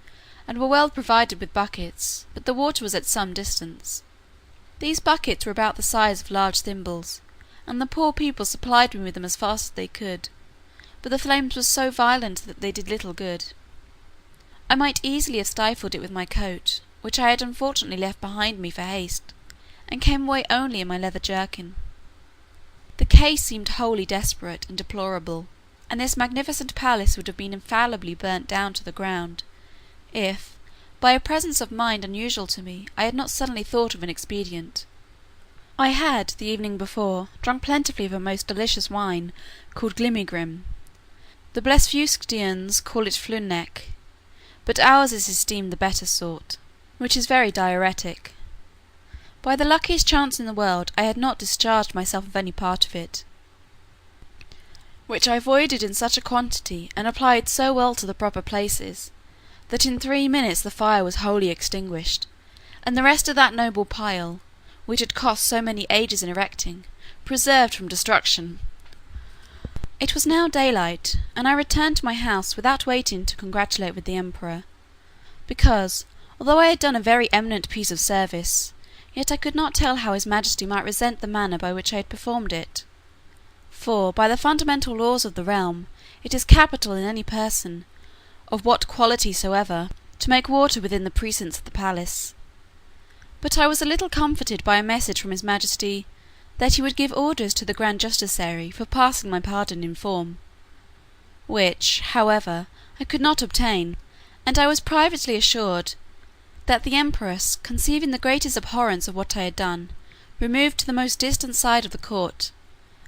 and were well provided with buckets, but the water was at some distance. These buckets were about the size of large thimbles, and the poor people supplied me with them as fast as they could, but the flames were so violent that they did little good. I might easily have stifled it with my coat, which I had unfortunately left behind me for haste, and came away only in my leather jerkin. The case seemed wholly desperate and deplorable, and this magnificent palace would have been infallibly burnt down to the ground, if, by a presence of mind unusual to me, I had not suddenly thought of an expedient. I had, the evening before, drunk plentifully of a most delicious wine, called Glimigrim. The Blefuscudians call it Flunec, but ours is esteemed the better sort, which is very diuretic. By the luckiest chance in the world I had not discharged myself of any part of it, which I avoided in such a quantity, and applied so well to the proper places, that in 3 minutes the fire was wholly extinguished, and the rest of that noble pile, which had cost so many ages in erecting, preserved from destruction. It was now daylight, and I returned to my house without waiting to congratulate with the emperor, because, although I had done a very eminent piece of service, yet I could not tell how his majesty might resent the manner by which I had performed it. For, by the fundamental laws of the realm, it is capital in any person, of what quality soever, to make water within the precincts of the palace. But I was a little comforted by a message from his majesty, that he would give orders to the grand justiciary for passing my pardon in form, which, however, I could not obtain, and I was privately assured, that the empress, conceiving the greatest abhorrence of what I had done, removed to the most distant side of the court,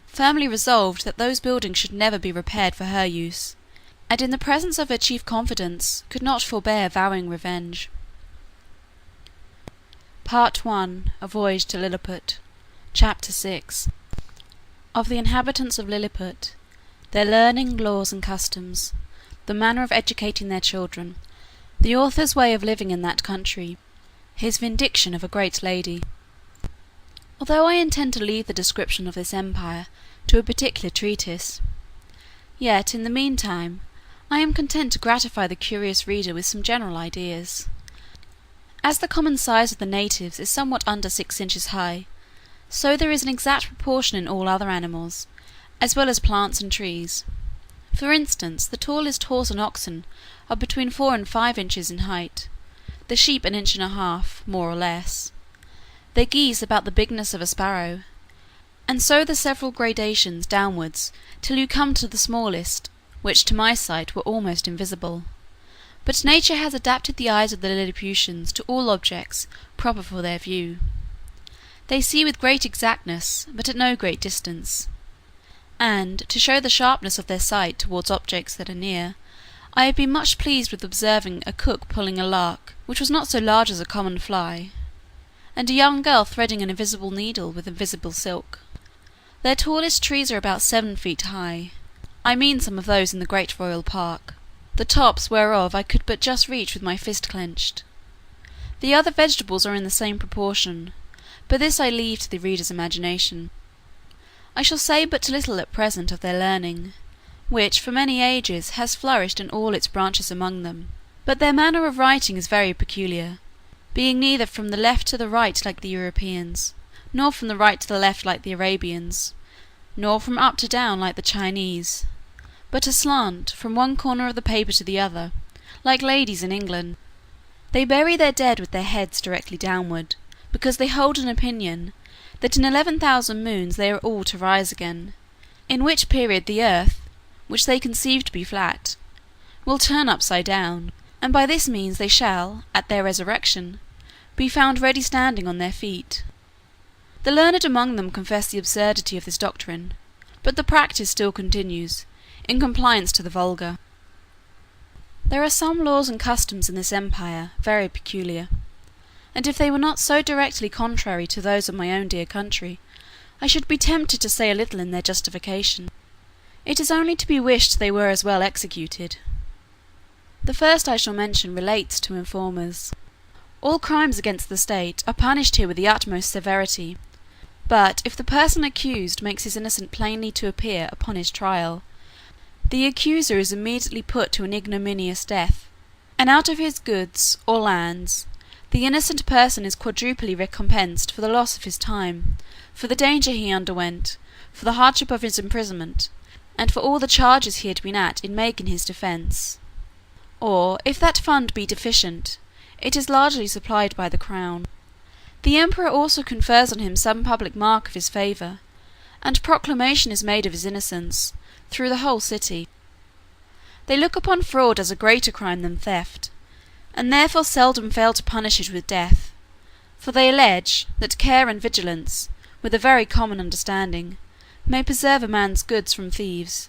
firmly resolved that those buildings should never be repaired for her use, and in the presence of her chief confidants could not forbear vowing revenge. Part I. A Voyage to Lilliput. Chapter 6. Of the inhabitants of Lilliput, their learning, laws, and customs, the manner of educating their children, the author's way of living in that country, his vindication of a great lady. Although I intend to leave the description of this empire to a particular treatise, yet, in the meantime, I am content to gratify the curious reader with some general ideas, As the common size of the natives is somewhat under 6 inches high, so there is an exact proportion in all other animals, as well as plants and trees. For instance, the tallest horse and oxen are between 4 and 5 inches in height, the sheep an inch and a half, more or less, the geese about the bigness of a sparrow, and so the several gradations downwards till you come to the smallest, which to my sight were almost invisible. But nature has adapted the eyes of the Lilliputians to all objects proper for their view. They see with great exactness, but at no great distance. And, to show the sharpness of their sight towards objects that are near, I have been much pleased with observing a cook pulling a lark, which was not so large as a common fly, and a young girl threading an invisible needle with invisible silk. Their tallest trees are about 7 feet high. I mean some of those in the great royal park, the tops whereof I could but just reach with my fist clenched. The other vegetables are in the same proportion, but this I leave to the reader's imagination. I shall say but little at present of their learning, which for many ages has flourished in all its branches among them, but their manner of writing is very peculiar, being neither from the left to the right like the Europeans, nor from the right to the left like the Arabians, nor from up to down like the Chinese, but aslant from one corner of the paper to the other, like ladies in England. They bury their dead with their heads directly downward, because they hold an opinion that in 11,000 moons they are all to rise again, in which period the earth, which they conceive to be flat, will turn upside down, and by this means they shall, at their resurrection, be found ready standing on their feet. The learned among them confess the absurdity of this doctrine, but the practice still continues, in compliance to the vulgar. There are some laws and customs in this empire very peculiar, and if they were not so directly contrary to those of my own dear country, I should be tempted to say a little in their justification. It is only to be wished they were as well executed. The first I shall mention relates to informers. All crimes against the state are punished here with the utmost severity, but if the person accused makes his innocence plainly to appear upon his trial, the accuser is immediately put to an ignominious death, and out of his goods or lands the innocent person is quadruply recompensed for the loss of his time, for the danger he underwent, for the hardship of his imprisonment, and for all the charges he had been at in making his defence. Or, if that fund be deficient, it is largely supplied by the crown. The emperor also confers on him some public mark of his favour, and proclamation is made of his innocence through the whole city. They look upon fraud as a greater crime than theft, and therefore seldom fail to punish it with death, for they allege that care and vigilance, with a very common understanding, may preserve a man's goods from thieves,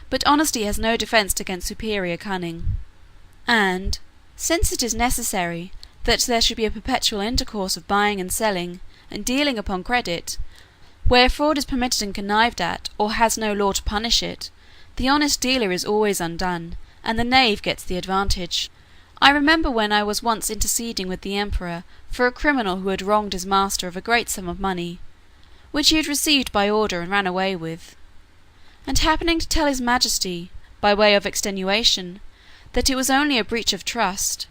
but honesty has no defence against superior cunning. And, since it is necessary that there should be a perpetual intercourse of buying and selling and dealing upon credit, where fraud is permitted and connived at, or has no law to punish it, the honest dealer is always undone, and the knave gets the advantage. I remember when I was once interceding with the emperor for a criminal who had wronged his master of a great sum of money, which he had received by order and ran away with, and happening to tell his majesty, by way of extenuation, that it was only a breach of trust,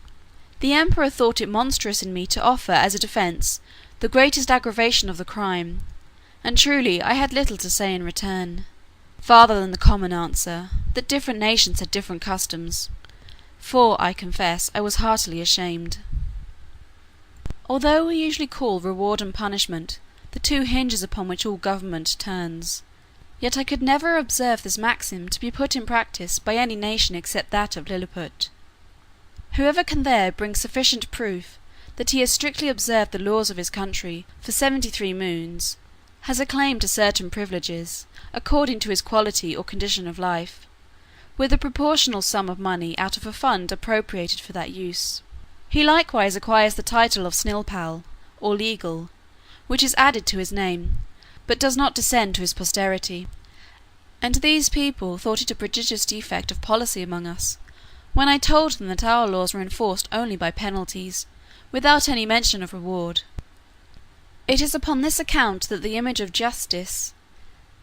the emperor thought it monstrous in me to offer as a defence the greatest aggravation of the crime, and truly I had little to say in return, farther than the common answer, that different nations had different customs, for, I confess, I was heartily ashamed. Although we usually call reward and punishment the two hinges upon which all government turns, yet I could never observe this maxim to be put in practice by any nation except that of Lilliput. Whoever can there bring sufficient proof that he has strictly observed the laws of his country for 73 moons, has a claim to certain privileges, according to his quality or condition of life, with a proportional sum of money out of a fund appropriated for that use. He likewise acquires the title of Snilpal, or legal, which is added to his name, but does not descend to his posterity. And these people thought it a prodigious defect of policy among us, when I told them that our laws were enforced only by penalties, without any mention of reward. It is upon this account that the image of justice,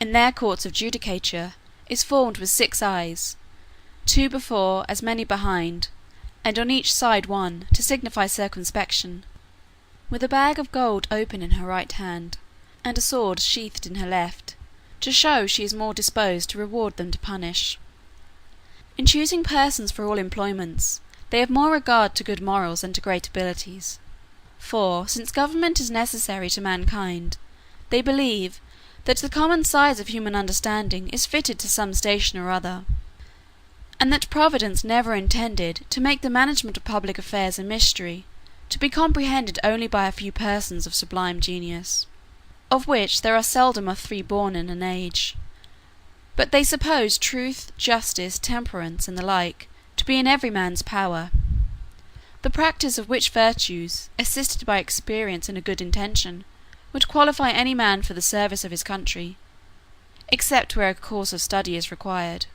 in their courts of judicature, is formed with 6 eyes, 2 before, as many behind, and on each side one, to signify circumspection, with a bag of gold open in her right hand, and a sword sheathed in her left, to show she is more disposed to reward than to punish. In choosing persons for all employments, they have more regard to good morals than to great abilities. For, since government is necessary to mankind, they believe that the common size of human understanding is fitted to some station or other, and that Providence never intended to make the management of public affairs a mystery, to be comprehended only by a few persons of sublime genius, of which there are seldom 3 born in an age. But they suppose truth, justice, temperance, and the like, to be in every man's power, the practice of which virtues, assisted by experience and a good intention, would qualify any man for the service of his country, except where a course of study is required.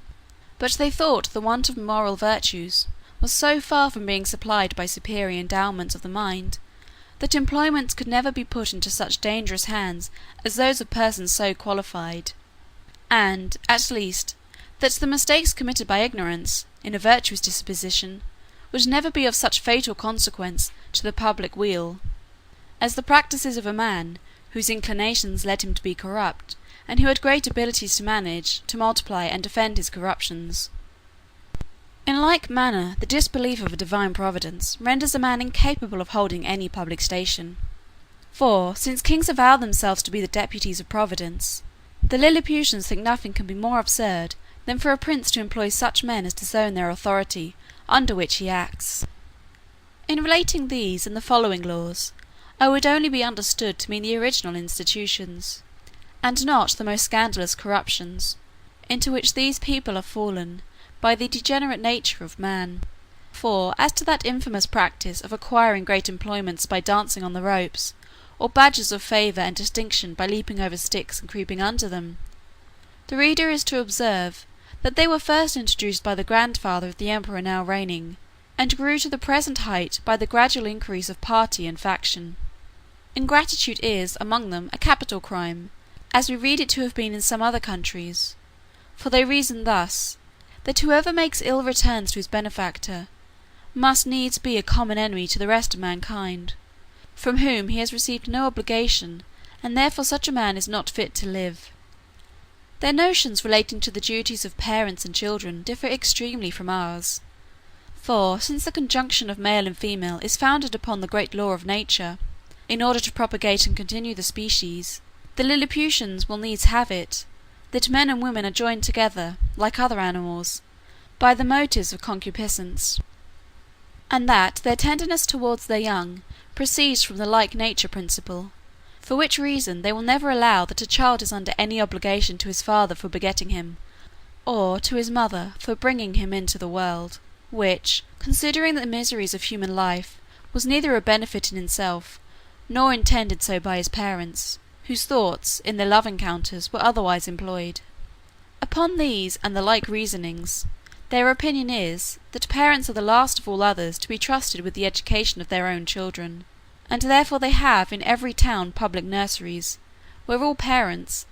But they thought the want of moral virtues was so far from being supplied by superior endowments of the mind, that employments could never be put into such dangerous hands as those of persons so qualified, and, at least, that the mistakes committed by ignorance, in a virtuous disposition, would never be of such fatal consequence to the public weal, as the practices of a man whose inclinations led him to be corrupt, and who had great abilities to manage, to multiply, and defend his corruptions. In like manner, the disbelief of a divine providence renders a man incapable of holding any public station. For, since kings avow themselves to be the deputies of Providence, the Lilliputians think nothing can be more absurd than for a prince to employ such men as disown their authority under which he acts. In relating these and the following laws, I would only be understood to mean the original institutions, and not the most scandalous corruptions, into which these people are fallen by the degenerate nature of man. For, as to that infamous practice of acquiring great employments by dancing on the ropes, or badges of favour and distinction by leaping over sticks and creeping under them, the reader is to observe that they were first introduced by the grandfather of the emperor now reigning, and grew to the present height by the gradual increase of party and faction. Ingratitude is, among them, a capital crime, as we read it to have been in some other countries, for they reason thus, that whoever makes ill returns to his benefactor must needs be a common enemy to the rest of mankind, from whom he has received no obligation, and therefore such a man is not fit to live. Their notions relating to the duties of parents and children differ extremely from ours. For, since the conjunction of male and female is founded upon the great law of nature, in order to propagate and continue the species, the Lilliputians will needs have it, that men and women are joined together, like other animals, by the motives of concupiscence, and that their tenderness towards their young proceeds from the like nature principle, for which reason they will never allow that a child is under any obligation to his father for begetting him, or to his mother for bringing him into the world, which, considering the miseries of human life, was neither a benefit in itself, nor intended so by his parents, whose thoughts, in their love encounters, were otherwise employed. Upon these and the like reasonings, their opinion is, that parents are the last of all others to be trusted with the education of their own children, and therefore they have in every town public nurseries, where all parents,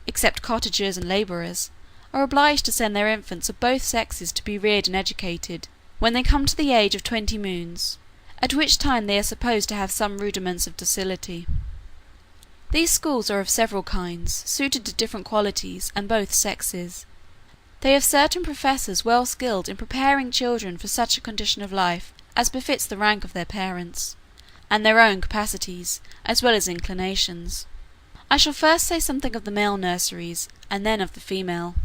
except cottagers and labourers, are obliged to send their infants of both sexes to be reared and educated, when they come to the age of 20 moons, at which time they are supposed to have some rudiments of docility. These schools are of several kinds, suited to different qualities and both sexes. They have certain professors well skilled in preparing children for such a condition of life as befits the rank of their parents, and their own capacities, as well as inclinations. I shall first say something of the male nurseries, and then of the female.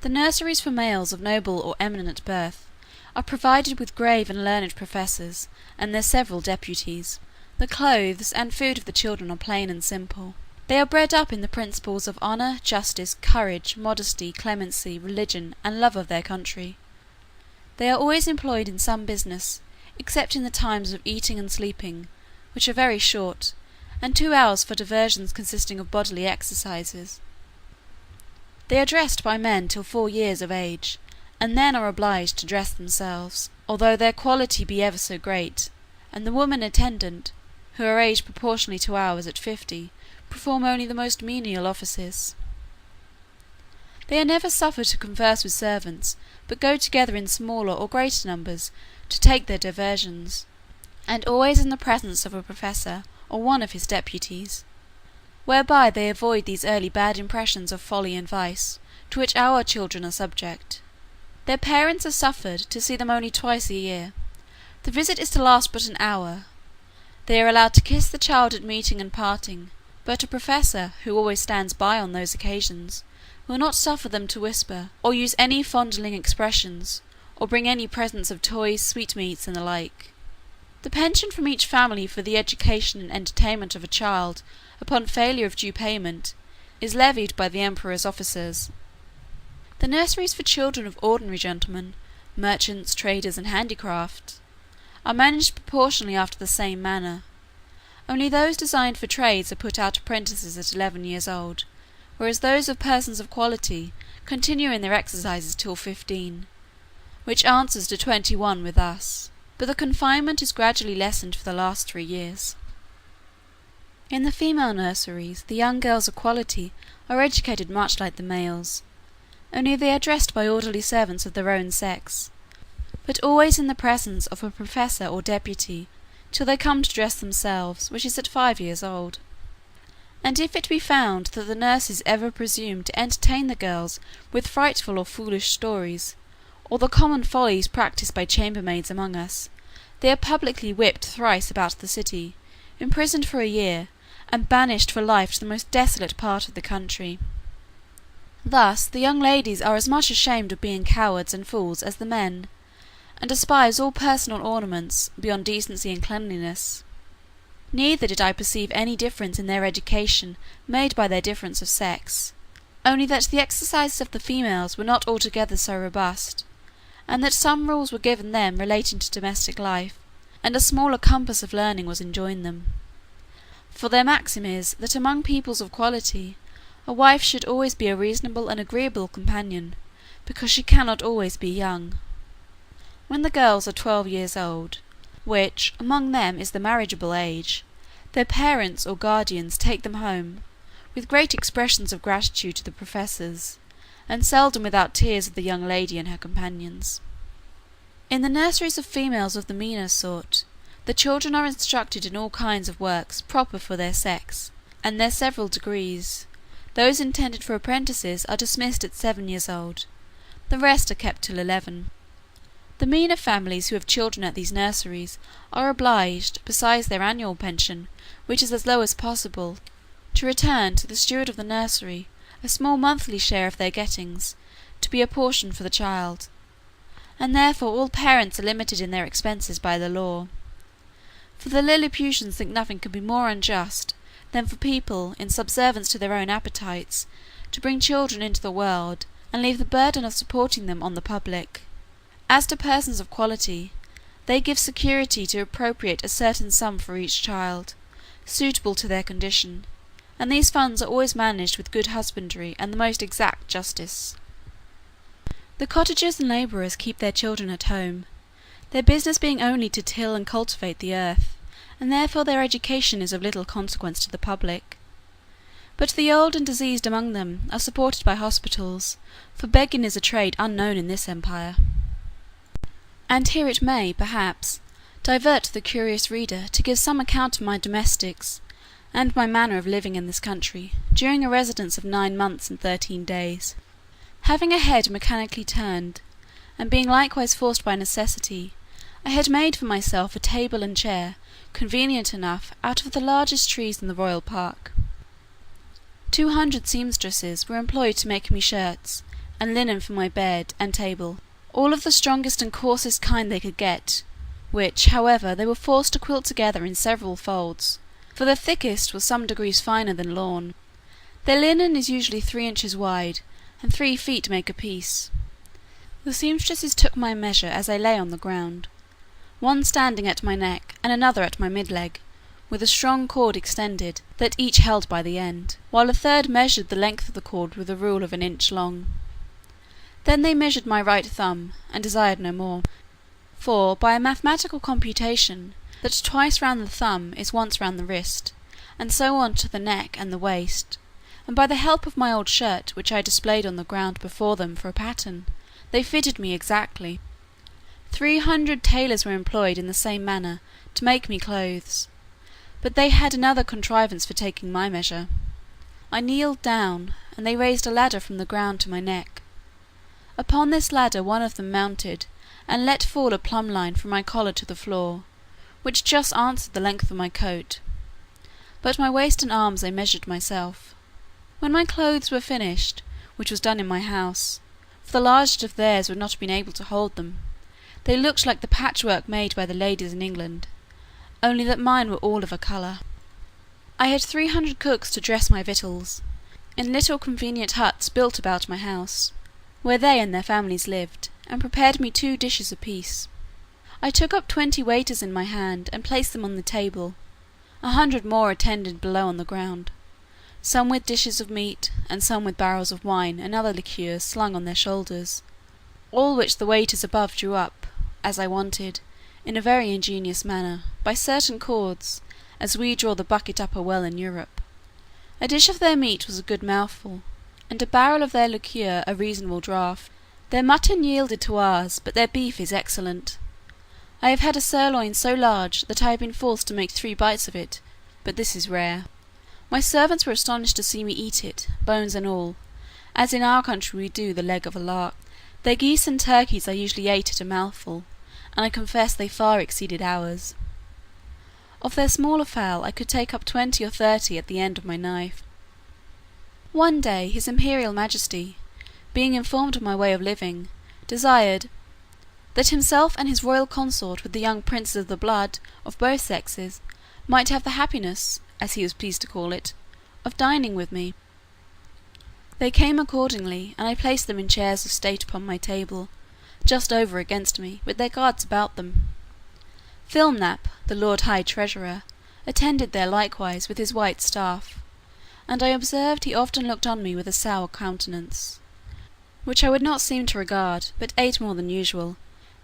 The nurseries for males of noble or eminent birth are provided with grave and learned professors, and their several deputies. The clothes and food of the children are plain and simple. They are bred up in the principles of honour, justice, courage, modesty, clemency, religion, and love of their country. They are always employed in some business, except in the times of eating and sleeping, which are very short, and 2 hours for diversions consisting of bodily exercises. They are dressed by men till 4 years of age, and then are obliged to dress themselves, although their quality be ever so great, and the women attendant, who are aged proportionally to ours at 50, perform only the most menial offices. They are never suffered to converse with servants, but go together in smaller or greater numbers to take their diversions, and always in the presence of a professor or one of his deputies, whereby they avoid these early bad impressions of folly and vice to which our children are subject. Their parents are suffered to see them only twice a year. The visit is to last but an hour. They are allowed to kiss the child at meeting and parting, but a professor, who always stands by on those occasions, will not suffer them to whisper, or use any fondling expressions, or bring any presents of toys, sweetmeats, and the like. The pension from each family for the education and entertainment of a child, upon failure of due payment, is levied by the emperor's officers. The nurseries for children of ordinary gentlemen, merchants, traders, and handicrafts, are managed proportionally after the same manner. Only those designed for trades are put out apprentices at 11 years old, whereas those of persons of quality continue in their exercises till 15, which answers to 21 with us, but the confinement is gradually lessened for the last 3 years. In the female nurseries, the young girls of quality are educated much like the males, only they are dressed by orderly servants of their own sex, but always in the presence of a professor or deputy, till they come to dress themselves, which is at 5 years old. And if it be found that the nurses ever presume to entertain the girls with frightful or foolish stories, or the common follies practised by chambermaids among us, they are publicly whipped thrice about the city, imprisoned for a year, and banished for life to the most desolate part of the country. Thus the young ladies are as much ashamed of being cowards and fools as the men, and despise all personal ornaments beyond decency and cleanliness. Neither did I perceive any difference in their education made by their difference of sex, only that the exercises of the females were not altogether so robust, and that some rules were given them relating to domestic life, and a smaller compass of learning was enjoined them. For their maxim is, that among peoples of quality, a wife should always be a reasonable and agreeable companion, because she cannot always be young. When the girls are 12 years old, which among them is the marriageable age, their parents or guardians take them home, with great expressions of gratitude to the professors, and seldom without tears of the young lady and her companions. In the nurseries of females of the meaner sort, the children are instructed in all kinds of works proper for their sex, and their several degrees. Those intended for apprentices are dismissed at 7 years old, the rest are kept till 11. The meaner families who have children at these nurseries are obliged, besides their annual pension, which is as low as possible, to return to the steward of the nursery a small monthly share of their gettings, to be apportioned for the child, and therefore all parents are limited in their expenses by the law. For the Lilliputians think nothing can be more unjust than for people, in subservience to their own appetites, to bring children into the world, and leave the burden of supporting them on the public. As to persons of quality, they give security to appropriate a certain sum for each child, suitable to their condition, and these funds are always managed with good husbandry and the most exact justice. The cottagers and labourers keep their children at home, their business being only to till and cultivate the earth, and therefore their education is of little consequence to the public. But the old and diseased among them are supported by hospitals, for begging is a trade unknown in this empire. And here it may, perhaps, divert the curious reader to give some account of my domestics, and my manner of living in this country, during a residence of 9 months and 13 days. Having a head mechanically turned, and being likewise forced by necessity, I had made for myself a table and chair, convenient enough, out of the largest trees in the royal park. 200 seamstresses were employed to make me shirts, and linen for my bed and table, all of the strongest and coarsest kind they could get, which, however, they were forced to quilt together in several folds, for the thickest was some degrees finer than lawn. Their linen is usually 3 inches wide, and 3 feet make a piece. The seamstresses took my measure as I lay on the ground, one standing at my neck, and another at my mid-leg, with a strong cord extended, that each held by the end, while a third measured the length of the cord with a rule of 1 inch long. Then they measured my right thumb, and desired no more, for, by a mathematical computation, that twice round the thumb is once round the wrist, and so on to the neck and the waist, and by the help of my old shirt, which I displayed on the ground before them for a pattern, They fitted me exactly. 300 tailors were employed in the same manner to make me clothes, but they had another contrivance for taking my measure. I kneeled down, and they raised a ladder from the ground to my neck. Upon this ladder one of them mounted, and let fall a plumb line from my collar to the floor, which just answered the length of my coat, but my waist and arms I measured myself. When my clothes were finished, which was done in my house, for the largest of theirs would not have been able to hold them, they looked like the patchwork made by the ladies in England, only that mine were all of a colour. I had 300 cooks to dress my victuals, in little convenient huts built about my house, where they and their families lived, and prepared me 2 dishes apiece. I took up 20 waiters in my hand, and placed them on the table. 100 more attended below on the ground, some with dishes of meat, and some with barrels of wine and other liqueurs slung on their shoulders, all which the waiters above drew up, as I wanted, in a very ingenious manner, by certain cords, as we draw the bucket up a well in Europe. A dish of their meat was a good mouthful, and a barrel of their liqueur a reasonable draught. Their mutton yielded to ours, but their beef is excellent. I have had a sirloin so large that I have been forced to make 3 bites of it, but this is rare. My servants were astonished to see me eat it, bones and all, as in our country we do the leg of a lark. Their geese and turkeys I usually ate at a mouthful, and I confess they far exceeded ours. Of their smaller fowl I could take up 20 or 30 at the end of my knife. One day his imperial majesty, being informed of my way of living, desired that himself and his royal consort with the young princes of the blood of both sexes might have the happiness, as he was pleased to call it, of dining with me. They came accordingly, and I placed them in chairs of state upon my table, just over against me, with their guards about them. Filnap, the Lord High Treasurer, attended there likewise with his white staff, and I observed he often looked on me with a sour countenance, which I would not seem to regard, but ate more than usual,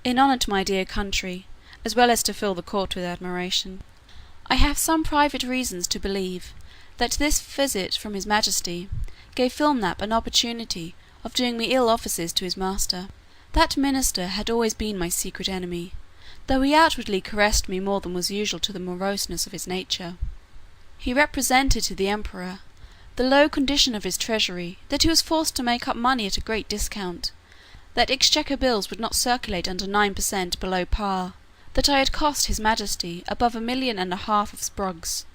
in honour to my dear country, as well as to fill the court with admiration. I have some private reasons to believe that this visit from his majesty gave Filnap an opportunity of doing me ill offices to his master. That minister had always been my secret enemy, though he outwardly caressed me more than was usual to the moroseness of his nature. He represented to the emperor the low condition of his treasury, that he was forced to make up money at a great discount, that exchequer bills would not circulate under 9% below par, that I had cost his majesty above 1.5 million of sprugs,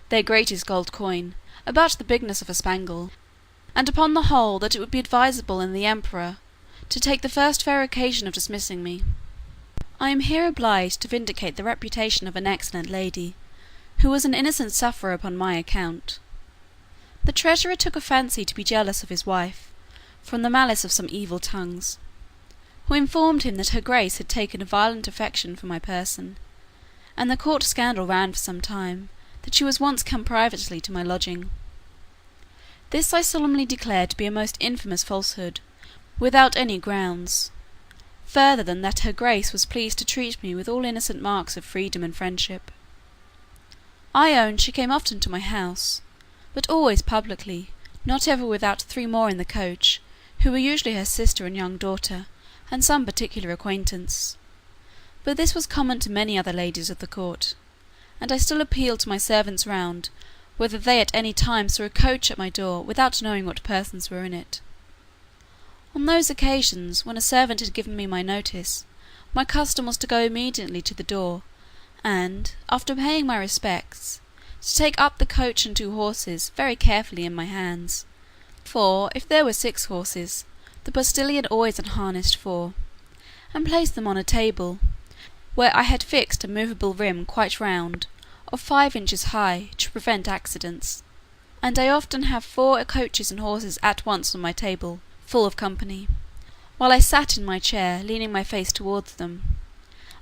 their greatest gold coin, about the bigness of a spangle, and upon the whole that it would be advisable in the emperor to take the first fair occasion of dismissing me. I am here obliged to vindicate the reputation of an excellent lady, who was an innocent sufferer upon my account. The treasurer took a fancy to be jealous of his wife, from the malice of some evil tongues, who informed him that her grace had taken a violent affection for my person, and the court scandal ran for some time, that she was once come privately to my lodging. This I solemnly declared to be a most infamous falsehood, without any grounds, further than that her grace was pleased to treat me with all innocent marks of freedom and friendship. I own she came often to my house, but always publicly, not ever without 3 more in the coach, who were usually her sister and young daughter, and some particular acquaintance. But this was common to many other ladies of the court, and I still appeal to my servants round, whether they at any time saw a coach at my door without knowing what persons were in it. On those occasions, when a servant had given me my notice, my custom was to go immediately to the door, and, after paying my respects, to take up the coach and 2 horses very carefully in my hands; for, if there were 6 horses, the postilion always unharnessed 4, and placed them on a table, where I had fixed a movable rim quite round, of 5 inches high, to prevent accidents; and I often have 4 coaches and horses at once on my table, full of company, while I sat in my chair, leaning my face towards them.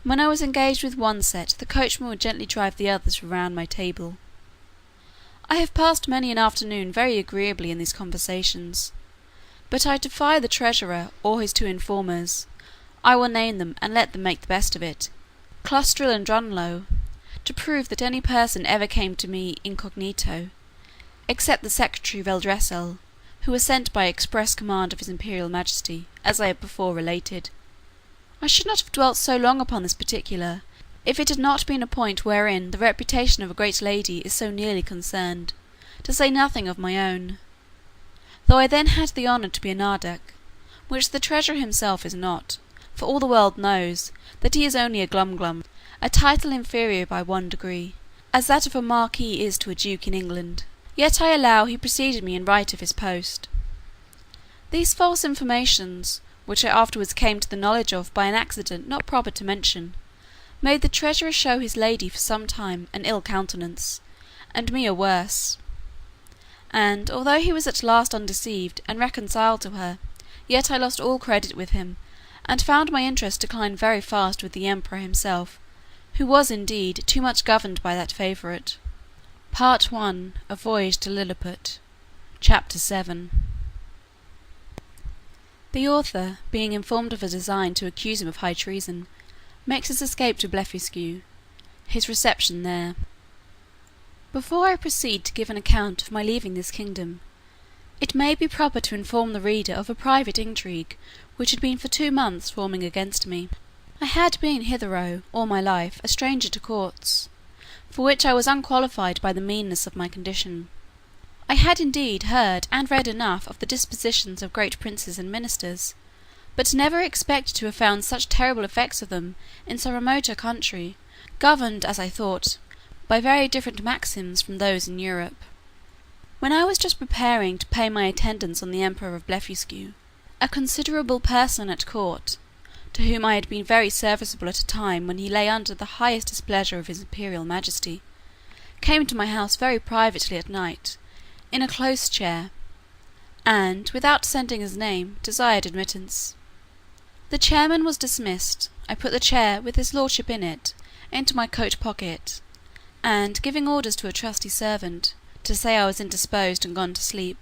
And when I was engaged with one set, the coachman would gently drive the others round my table. I have passed many an afternoon very agreeably in these conversations, but I defy the treasurer, or his 2 informers, I will name them, and let them make the best of it, Clustril and Drunlow, to prove that any person ever came to me incognito, except the secretary Veldresel, who was sent by express command of his imperial majesty, as I have before related. I should not have dwelt so long upon this particular, if it had not been a point wherein the reputation of a great lady is so nearly concerned, to say nothing of my own, though I then had the honour to be a nardac, which the treasurer himself is not, for all the world knows that he is only a glumglum, a title inferior by 1 degree, as that of a marquis is to a duke in England. Yet I allow he preceded me in right of his post. These false informations, which I afterwards came to the knowledge of by an accident not proper to mention, made the treasurer show his lady for some time an ill countenance, and me a worse; and although he was at last undeceived and reconciled to her, yet I lost all credit with him, and found my interest decline very fast with the emperor himself, who was indeed too much governed by that favourite. Part I. A Voyage to Lilliput. Chapter 7. The author, being informed of a design to accuse him of high treason, makes his escape to Blefuscu. His reception there. Before I proceed to give an account of my leaving this kingdom, it may be proper to inform the reader of a private intrigue which had been for 2 months forming against me. I had been hitherto, all my life, a stranger to courts, for which I was unqualified by the meanness of my condition. I had indeed heard and read enough of the dispositions of great princes and ministers, but never expected to have found such terrible effects of them in so remote a country, governed, as I thought, by very different maxims from those in Europe. When I was just preparing to pay my attendance on the Emperor of Blefuscu, a considerable person at court, to whom I had been very serviceable at a time when he lay under the highest displeasure of his imperial majesty, came to my house very privately at night, in a close chair, and, without sending his name, desired admittance. The chairman was dismissed. I put the chair, with his lordship in it, into my coat pocket, and, giving orders to a trusty servant, to say I was indisposed and gone to sleep,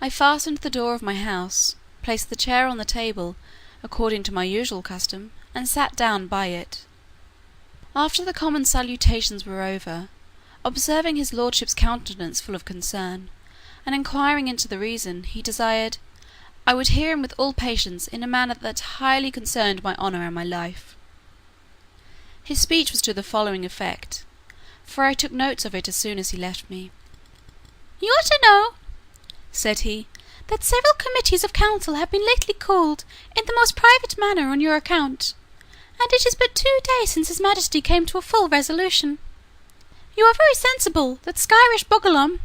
I fastened the door of my house, placed the chair on the table, according to my usual custom, and sat down by it. After the common salutations were over, observing his lordship's countenance full of concern, and inquiring into the reason, he desired I would hear him with all patience in a manner that highly concerned my honour and my life. His speech was to the following effect, for I took notes of it as soon as he left me. "You ought to know," said he, "that several committees of council have been lately called in the most private manner on your account, and it is but 2 days since his majesty came to a full resolution. You are very sensible that Skyrish Bogglum,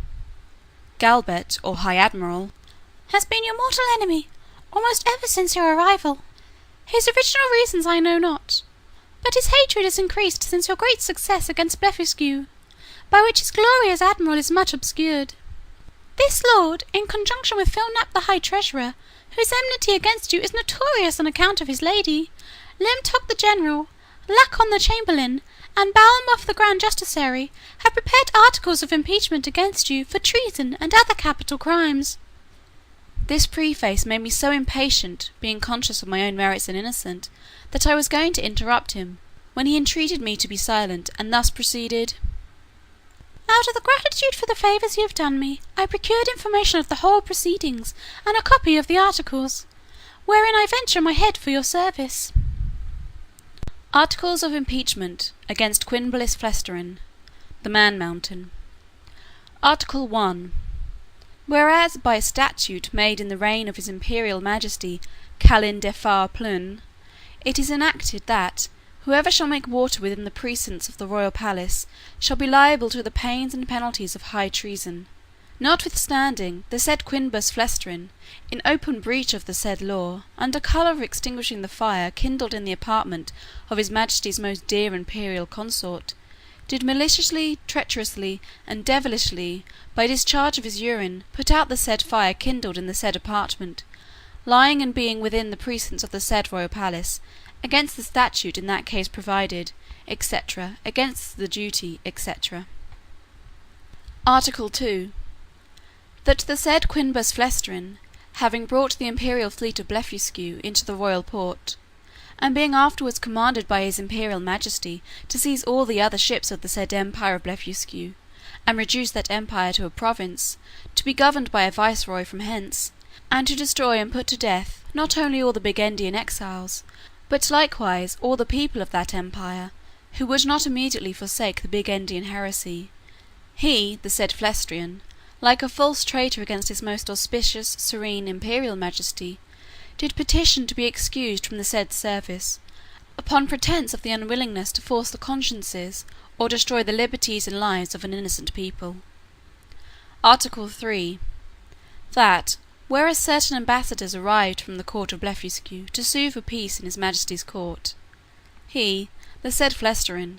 Galbet, or High Admiral, has been your mortal enemy almost ever since your arrival. His original reasons I know not, but his hatred is increased since your great success against Blefuscu, by which his glory as admiral is much obscured. This lord, in conjunction with Philnap the High Treasurer, whose enmity against you is notorious on account of his lady, Limtock the General, Lacon the Chamberlain, and Balmoff the Grand Justiciary, have prepared articles of impeachment against you for treason and other capital crimes." This preface made me so impatient, being conscious of my own merits and innocence, that I was going to interrupt him, when he entreated me to be silent, and thus proceeded. "Out of the gratitude for the favours you have done me, I procured information of the whole proceedings, and a copy of the articles, wherein I venture my head for your service. Articles of Impeachment against Quinbullis Flestrin, the Man Mountain. Article 1. Whereas by a statute made in the reign of his Imperial Majesty Calin Defar Plun, it is enacted that whoever shall make water within the precincts of the royal palace shall be liable to the pains and penalties of high treason. Notwithstanding, the said Quinbus Flestrin, in open breach of the said law, under colour of extinguishing the fire kindled in the apartment of his Majesty's most dear imperial consort, did maliciously, treacherously, and devilishly, by discharge of his urine, put out the said fire kindled in the said apartment, lying and being within the precincts of the said royal palace, against the statute in that case provided, etc., against the duty, etc. Article 2. That the said Quinbus Flestrin, having brought the imperial fleet of Blefuscu into the royal port, and being afterwards commanded by his imperial majesty to seize all the other ships of the said empire of Blefuscu, and reduce that empire to a province, to be governed by a viceroy from hence, and to destroy and put to death not only all the Bigendian exiles, but likewise all the people of that empire, who would not immediately forsake the Bigendian heresy, he, the said Flestrian, like a false traitor against his most auspicious, serene, imperial majesty, did petition to be excused from the said service, upon pretence of the unwillingness to force the consciences or destroy the liberties and lives of an innocent people. Article 3. That, whereas certain ambassadors arrived from the court of Blefuscu to sue for peace in his majesty's court, he, the said Flestrian,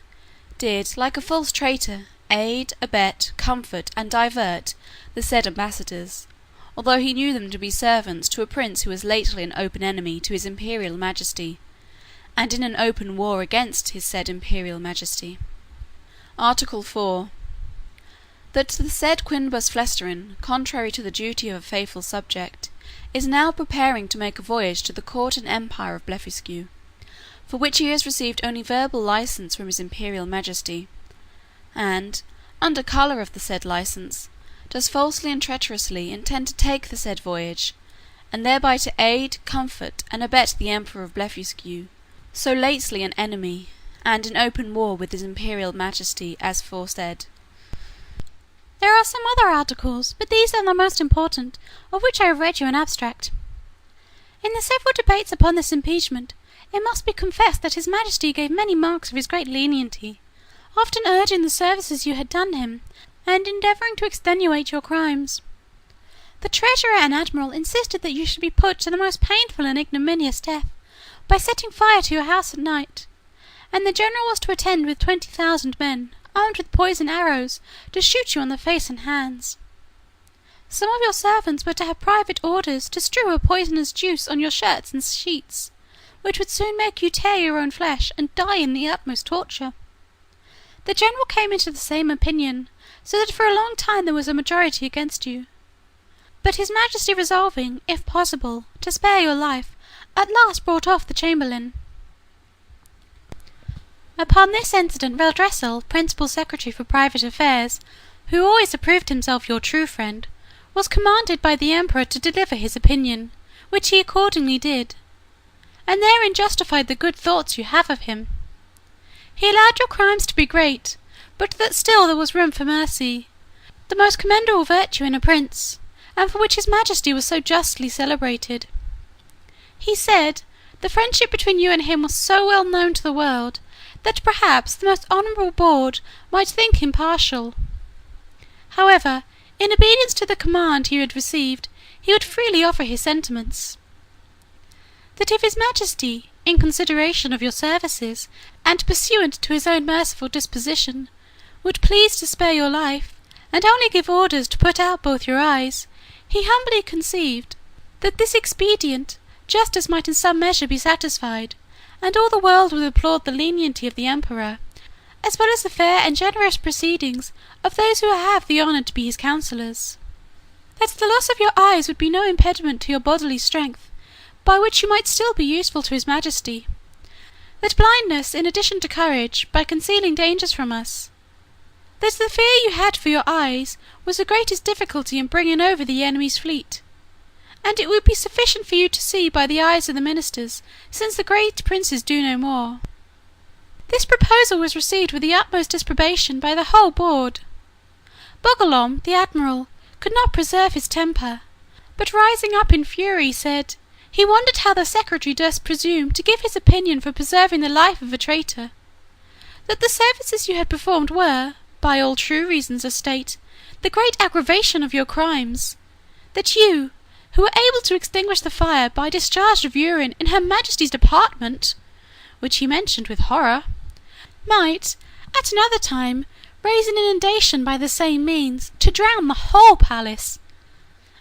did, like a false traitor, aid, abet, comfort, and divert the said ambassadors, although he knew them to be servants to a prince who was lately an open enemy to his imperial majesty, and in an open war against his said imperial majesty. Article 4. That the said Quinbus Flestrian, contrary to the duty of a faithful subject, is now preparing to make a voyage to the court and empire of Blefuscu, for which he has received only verbal license from his imperial majesty, and, under colour of the said license, does falsely and treacherously intend to take the said voyage, and thereby to aid, comfort, and abet the emperor of Blefuscu, so lately an enemy, and in open war with his imperial majesty, as foresaid. There are some other articles, but these are the most important, of which I have read you an abstract. In the several debates upon this impeachment, it must be confessed that his majesty gave many marks of his great lenity, often urging the services you had done him, and endeavouring to extenuate your crimes. The treasurer and admiral insisted that you should be put to the most painful and ignominious death, by setting fire to your house at night, and the general was to attend with 20,000 men, armed with poisoned arrows, to shoot you on the face and hands. Some of your servants were to have private orders to strew a poisonous juice on your shirts and sheets, which would soon make you tear your own flesh and die in the utmost torture. The general came into the same opinion, so that for a long time there was a majority against you. But his majesty resolving, if possible, to spare your life, at last brought off the chamberlain. Upon this incident Reldresal, principal secretary for private affairs, who always approved himself your true friend, was commanded by the emperor to deliver his opinion, which he accordingly did, and therein justified the good thoughts you have of him. He allowed your crimes to be great, but that still there was room for mercy, the most commendable virtue in a prince, and for which his majesty was so justly celebrated. He said, the friendship between you and him was so well known to the world, that perhaps the most honourable board might think him partial. However, in obedience to the command he had received, he would freely offer his sentiments. That if his majesty, in consideration of your services, and pursuant to his own merciful disposition, would please to spare your life, and only give orders to put out both your eyes, he humbly conceived that this expedient justice might in some measure be satisfied, and all the world would applaud the lenity of the emperor, as well as the fair and generous proceedings of those who have the honour to be his counsellors. That the loss of your eyes would be no impediment to your bodily strength, by which you might still be useful to his majesty. That blindness, in addition to courage, by concealing dangers from us. That the fear you had for your eyes was the greatest difficulty in bringing over the enemy's fleet, and it would be sufficient for you to see by the eyes of the ministers, since the great princes do no more. This proposal was received with the utmost disapprobation by the whole board. Bogolom, the admiral, could not preserve his temper, but rising up in fury, said, he wondered how the secretary durst presume to give his opinion for preserving the life of a traitor. That the services you had performed were, by all true reasons of state, the great aggravation of your crimes. That you, who were able to extinguish the fire by discharge of urine in her majesty's apartment, which he mentioned with horror, might, at another time, raise an inundation by the same means, to drown the whole palace,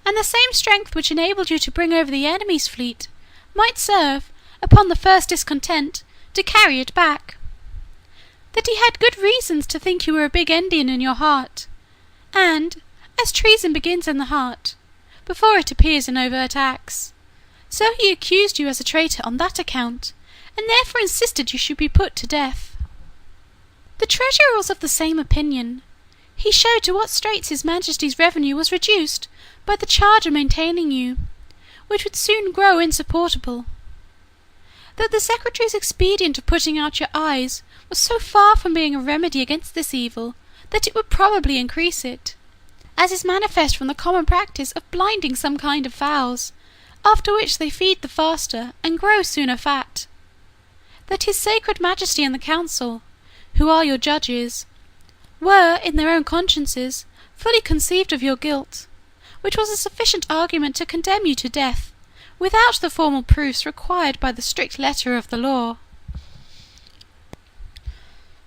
and the same strength which enabled you to bring over the enemy's fleet might serve, upon the first discontent, to carry it back. That he had good reasons to think you were a Bigendian in your heart, and, as treason begins in the heart, before it appears in overt acts, so he accused you as a traitor on that account, and therefore insisted you should be put to death. The treasurer was of the same opinion. he showed to what straits his majesty's revenue was reduced by the charge of maintaining you, which would soon grow insupportable. That the secretary's expedient of putting out your eyes was so far from being a remedy against this evil, that it would probably increase it, as is manifest from the common practice of blinding some kind of fowls, after which they feed the faster and grow sooner fat. That his sacred majesty and the council, who are your judges, were, in their own consciences, fully conceived of your guilt, which was a sufficient argument to condemn you to death, without the formal proofs required by the strict letter of the law.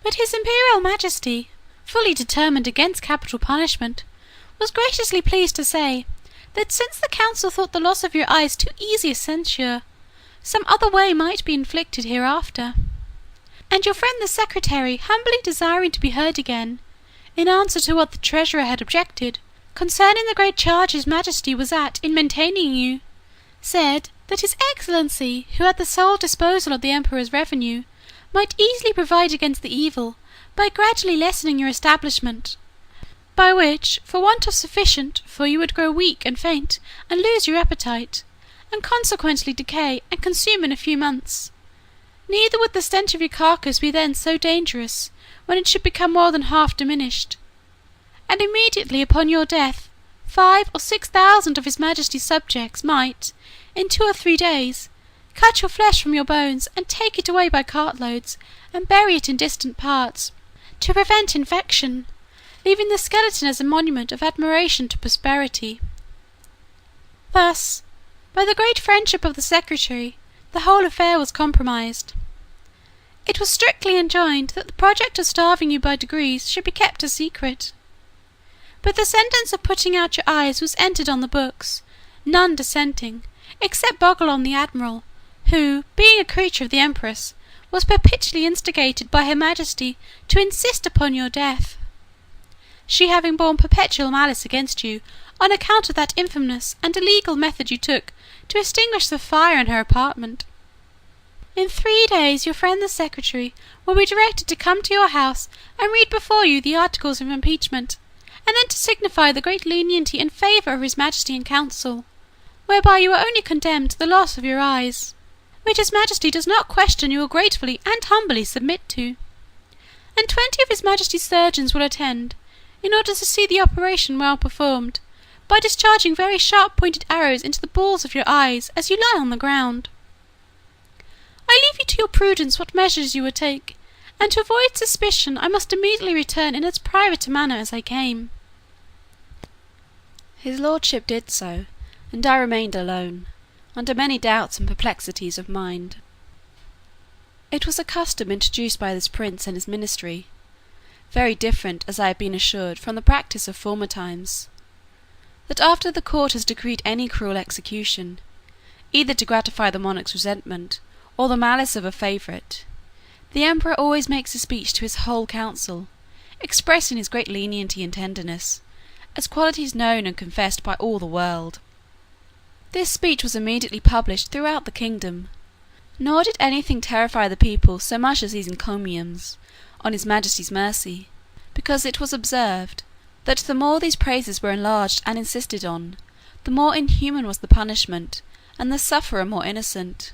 But his imperial majesty, fully determined against capital punishment, was graciously pleased to say, that since the council thought the loss of your eyes too easy a censure, some other way might be inflicted hereafter. And your friend the secretary, humbly desiring to be heard again, in answer to what the treasurer had objected, concerning the great charge his majesty was at in maintaining you, said that his excellency, who had the sole disposal of the emperor's revenue, might easily provide against the evil by gradually lessening your establishment, by which, for want of sufficient, for you would grow weak and faint, and lose your appetite, and consequently decay and consume in a few months. Neither would the stench of your carcass be then so dangerous, when it should become more than half diminished. And immediately upon your death, 5,000 or 6,000 of his majesty's subjects might, in 2 or 3 days, cut your flesh from your bones, and take it away by cartloads, and bury it in distant parts, to prevent infection, leaving the skeleton as a monument of admiration to posterity. Thus, by the great friendship of the secretary, the whole affair was compromised. It was strictly enjoined that the project of starving you by degrees should be kept a secret. But the sentence of putting out your eyes was entered on the books, none dissenting, except Bogglon the admiral, who, being a creature of the empress, was perpetually instigated by her majesty to insist upon your death, she having borne perpetual malice against you on account of that infamous and illegal method you took to extinguish the fire in her apartment. In 3 days your friend the secretary will be directed to come to your house and read before you the articles of impeachment, and then to signify the great lenity in favour of his majesty and council, whereby you are only condemned to the loss of your eyes, which his majesty does not question you will gratefully and humbly submit to. And 20 of his majesty's surgeons will attend, in order to see the operation well performed, by discharging very sharp-pointed arrows into the balls of your eyes as you lie on the ground. I leave you to your prudence what measures you will take, and to avoid suspicion I must immediately return in as private a manner as I came." His lordship did so, and I remained alone, under many doubts and perplexities of mind. It was a custom introduced by this prince and his ministry, very different, as I had been assured, from the practice of former times, that after the court has decreed any cruel execution, either to gratify the monarch's resentment or the malice of a favourite, the emperor always makes a speech to his whole council, expressing his great lenity and tenderness, as qualities known and confessed by all the world. This speech was immediately published throughout the kingdom, nor did anything terrify the people so much as these encomiums on his majesty's mercy, because it was observed that the more these praises were enlarged and insisted on, the more inhuman was the punishment, and the sufferer more innocent.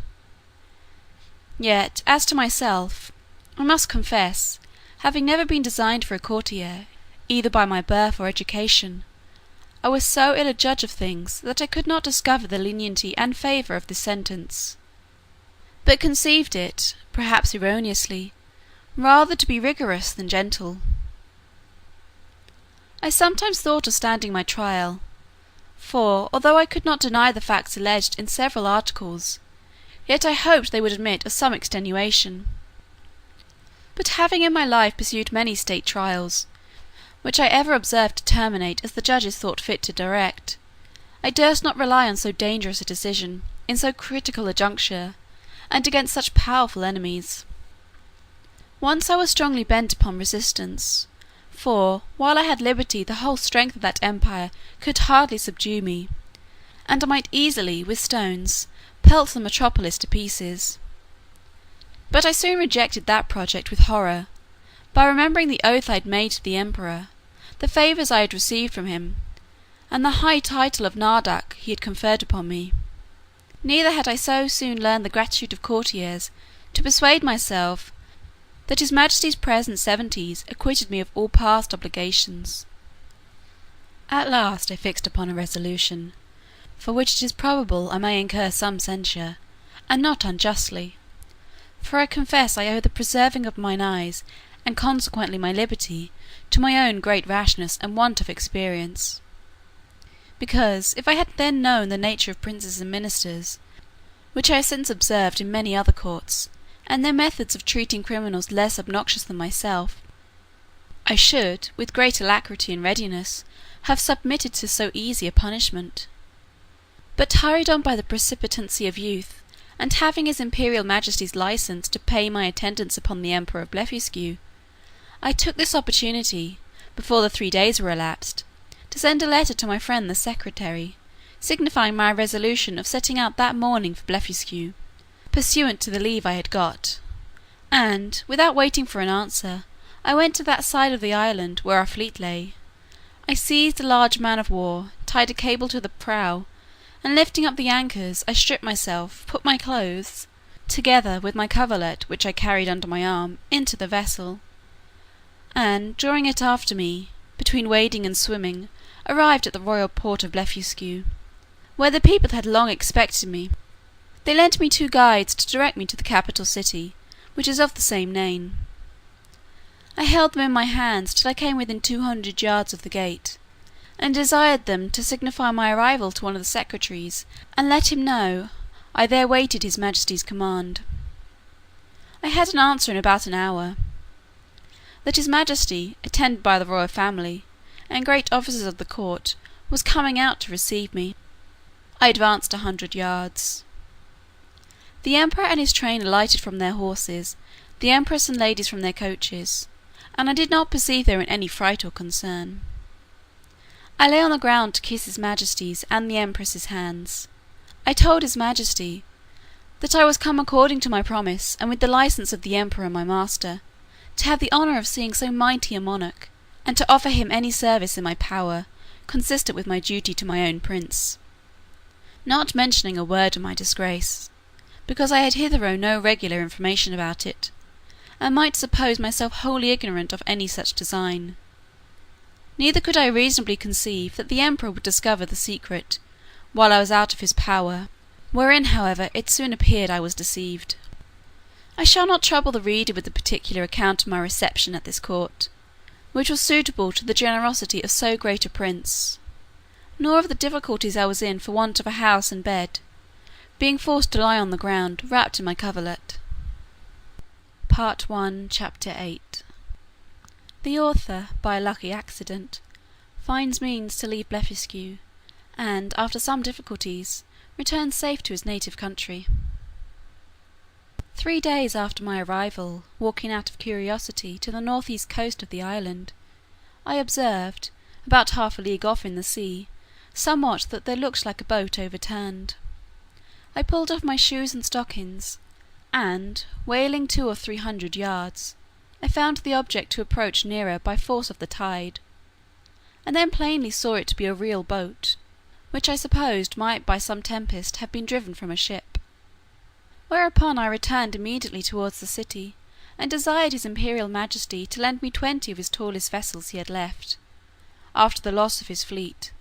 Yet, as to myself, I must confess, having never been designed for a courtier, either by my birth or education, I was so ill a judge of things that I could not discover the lenity and favour of this sentence, but conceived it, perhaps erroneously, rather to be rigorous than gentle. I sometimes thought of standing my trial, for, although I could not deny the facts alleged in several articles, yet I hoped they would admit of some extenuation. But having in my life pursued many state trials, which I ever observed to terminate as the judges thought fit to direct, I durst not rely on so dangerous a decision, in so critical a juncture, and against such powerful enemies. Once I was strongly bent upon resistance, for, while I had liberty, the whole strength of that empire could hardly subdue me, and I might easily, with stones, pelt the metropolis to pieces. But I soon rejected that project with horror, by remembering the oath I had made to the emperor, the favours I had received from him, and the high title of Nardak he had conferred upon me. Neither had I so soon learned the gratitude of courtiers to persuade myself that his majesty's present 70s acquitted me of all past obligations. At last I fixed upon a resolution, for which it is probable I may incur some censure, and not unjustly; for I confess I owe the preserving of mine eyes, and consequently my liberty, to my own great rashness and want of experience. Because if I had then known the nature of princes and ministers, which I have since observed in many other courts, and their methods of treating criminals less obnoxious than myself, I should, with greater alacrity and readiness, have submitted to so easy a punishment. But hurried on by the precipitancy of youth, and having his imperial majesty's license to pay my attendance upon the emperor of Blefuscu, I took this opportunity, before the 3 days were elapsed, to send a letter to my friend the secretary, signifying my resolution of setting out that morning for Blefuscu, pursuant to the leave I had got; and, without waiting for an answer, I went to that side of the island where our fleet lay. I seized a large man of war, tied a cable to the prow, and lifting up the anchors, I stripped myself, put my clothes, together with my coverlet which I carried under my arm, into the vessel, and, drawing it after me, between wading and swimming, arrived at the royal port of Blefuscu, where the people had long expected me. They lent me 2 guides to direct me to the capital city, which is of the same name. I held them in my hands till I came within 200 yards of the gate, and desired them to signify my arrival to one of the secretaries, and let him know I there waited his majesty's command. I had an answer in about an hour, that his majesty, attended by the royal family, and great officers of the court, was coming out to receive me. I advanced 100 yards. The emperor and his train alighted from their horses, the empress and ladies from their coaches, and I did not perceive they were in any fright or concern. I lay on the ground to kiss his majesty's and the empress's hands. I told his majesty, that I was come according to my promise, and with the license of the emperor my master, to have the honour of seeing so mighty a monarch, and to offer him any service in my power, consistent with my duty to my own prince; not mentioning a word of my disgrace, because I had hitherto no regular information about it, and might suppose myself wholly ignorant of any such design. Neither could I reasonably conceive that the emperor would discover the secret, while I was out of his power, wherein however it soon appeared I was deceived. I shall not trouble the reader with the particular account of my reception at this court, which was suitable to the generosity of so great a prince, nor of the difficulties I was in for want of a house and bed, being forced to lie on the ground, wrapped in my coverlet. Part I. Chapter 8. The author, by a lucky accident, finds means to leave Blefuscu, and, after some difficulties, returns safe to his native country. 3 days after my arrival, walking out of curiosity to the north-east coast of the island, I observed, about half a league off in the sea, somewhat that there looked like a boat overturned. I pulled off my shoes and stockings, and, whaling 200 or 300 yards, I found the object to approach nearer by force of the tide, and then plainly saw it to be a real boat, which I supposed might by some tempest have been driven from a ship. Whereupon I returned immediately towards the city, and desired his imperial majesty to lend me 20 of his tallest vessels he had left, after the loss of his fleet,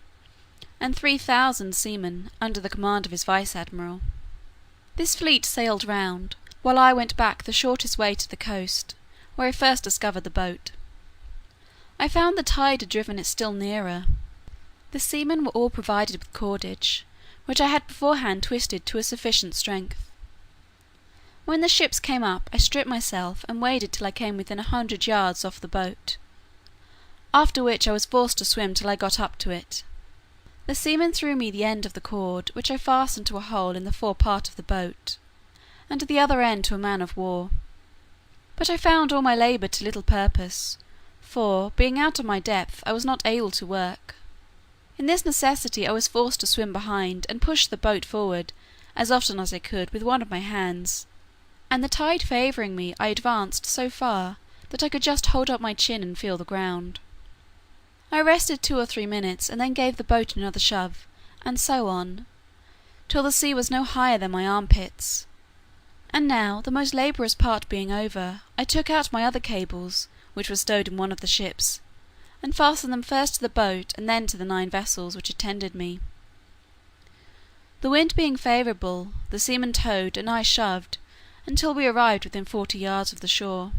and 3,000 seamen under the command of his vice-admiral. This fleet sailed round, while I went back the shortest way to the coast, where I first discovered the boat. I found the tide had driven it still nearer. The seamen were all provided with cordage, which I had beforehand twisted to a sufficient strength. When the ships came up, I stripped myself, and waded till I came within 100 yards off the boat, after which I was forced to swim till I got up to it. The seamen threw me the end of the cord, which I fastened to a hole in the fore part of the boat, and the other end to a man of war. But I found all my labour to little purpose, for, being out of my depth, I was not able to work. In this necessity I was forced to swim behind, and push the boat forward, as often as I could, with one of my hands, and the tide favouring me, I advanced so far, that I could just hold up my chin and feel the ground. I rested 2 or 3 minutes, and then gave the boat another shove, and so on, till the sea was no higher than my armpits. And now, the most laborious part being over, I took out my other cables, which were stowed in one of the ships, and fastened them first to the boat and then to the 9 vessels which attended me. The wind being favourable, the seamen towed and I shoved, until we arrived within 40 yards of the shore;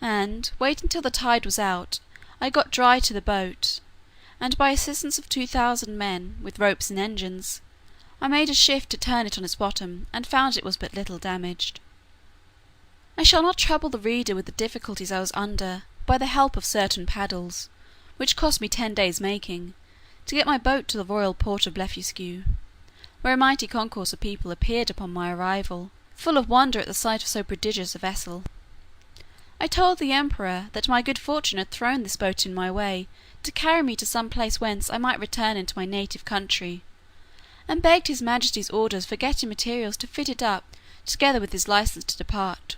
and, waiting till the tide was out, I got dry to the boat, and by assistance of 2000 men, with ropes and engines, I made a shift to turn it on its bottom, and found it was but little damaged. I shall not trouble the reader with the difficulties I was under, by the help of certain paddles, which cost me 10 days making, to get my boat to the royal port of Blefuscu, where a mighty concourse of people appeared upon my arrival, full of wonder at the sight of so prodigious a vessel. I told the emperor that my good fortune had thrown this boat in my way, to carry me to some place whence I might return into my native country, and begged his majesty's orders for getting materials to fit it up, together with his license to depart,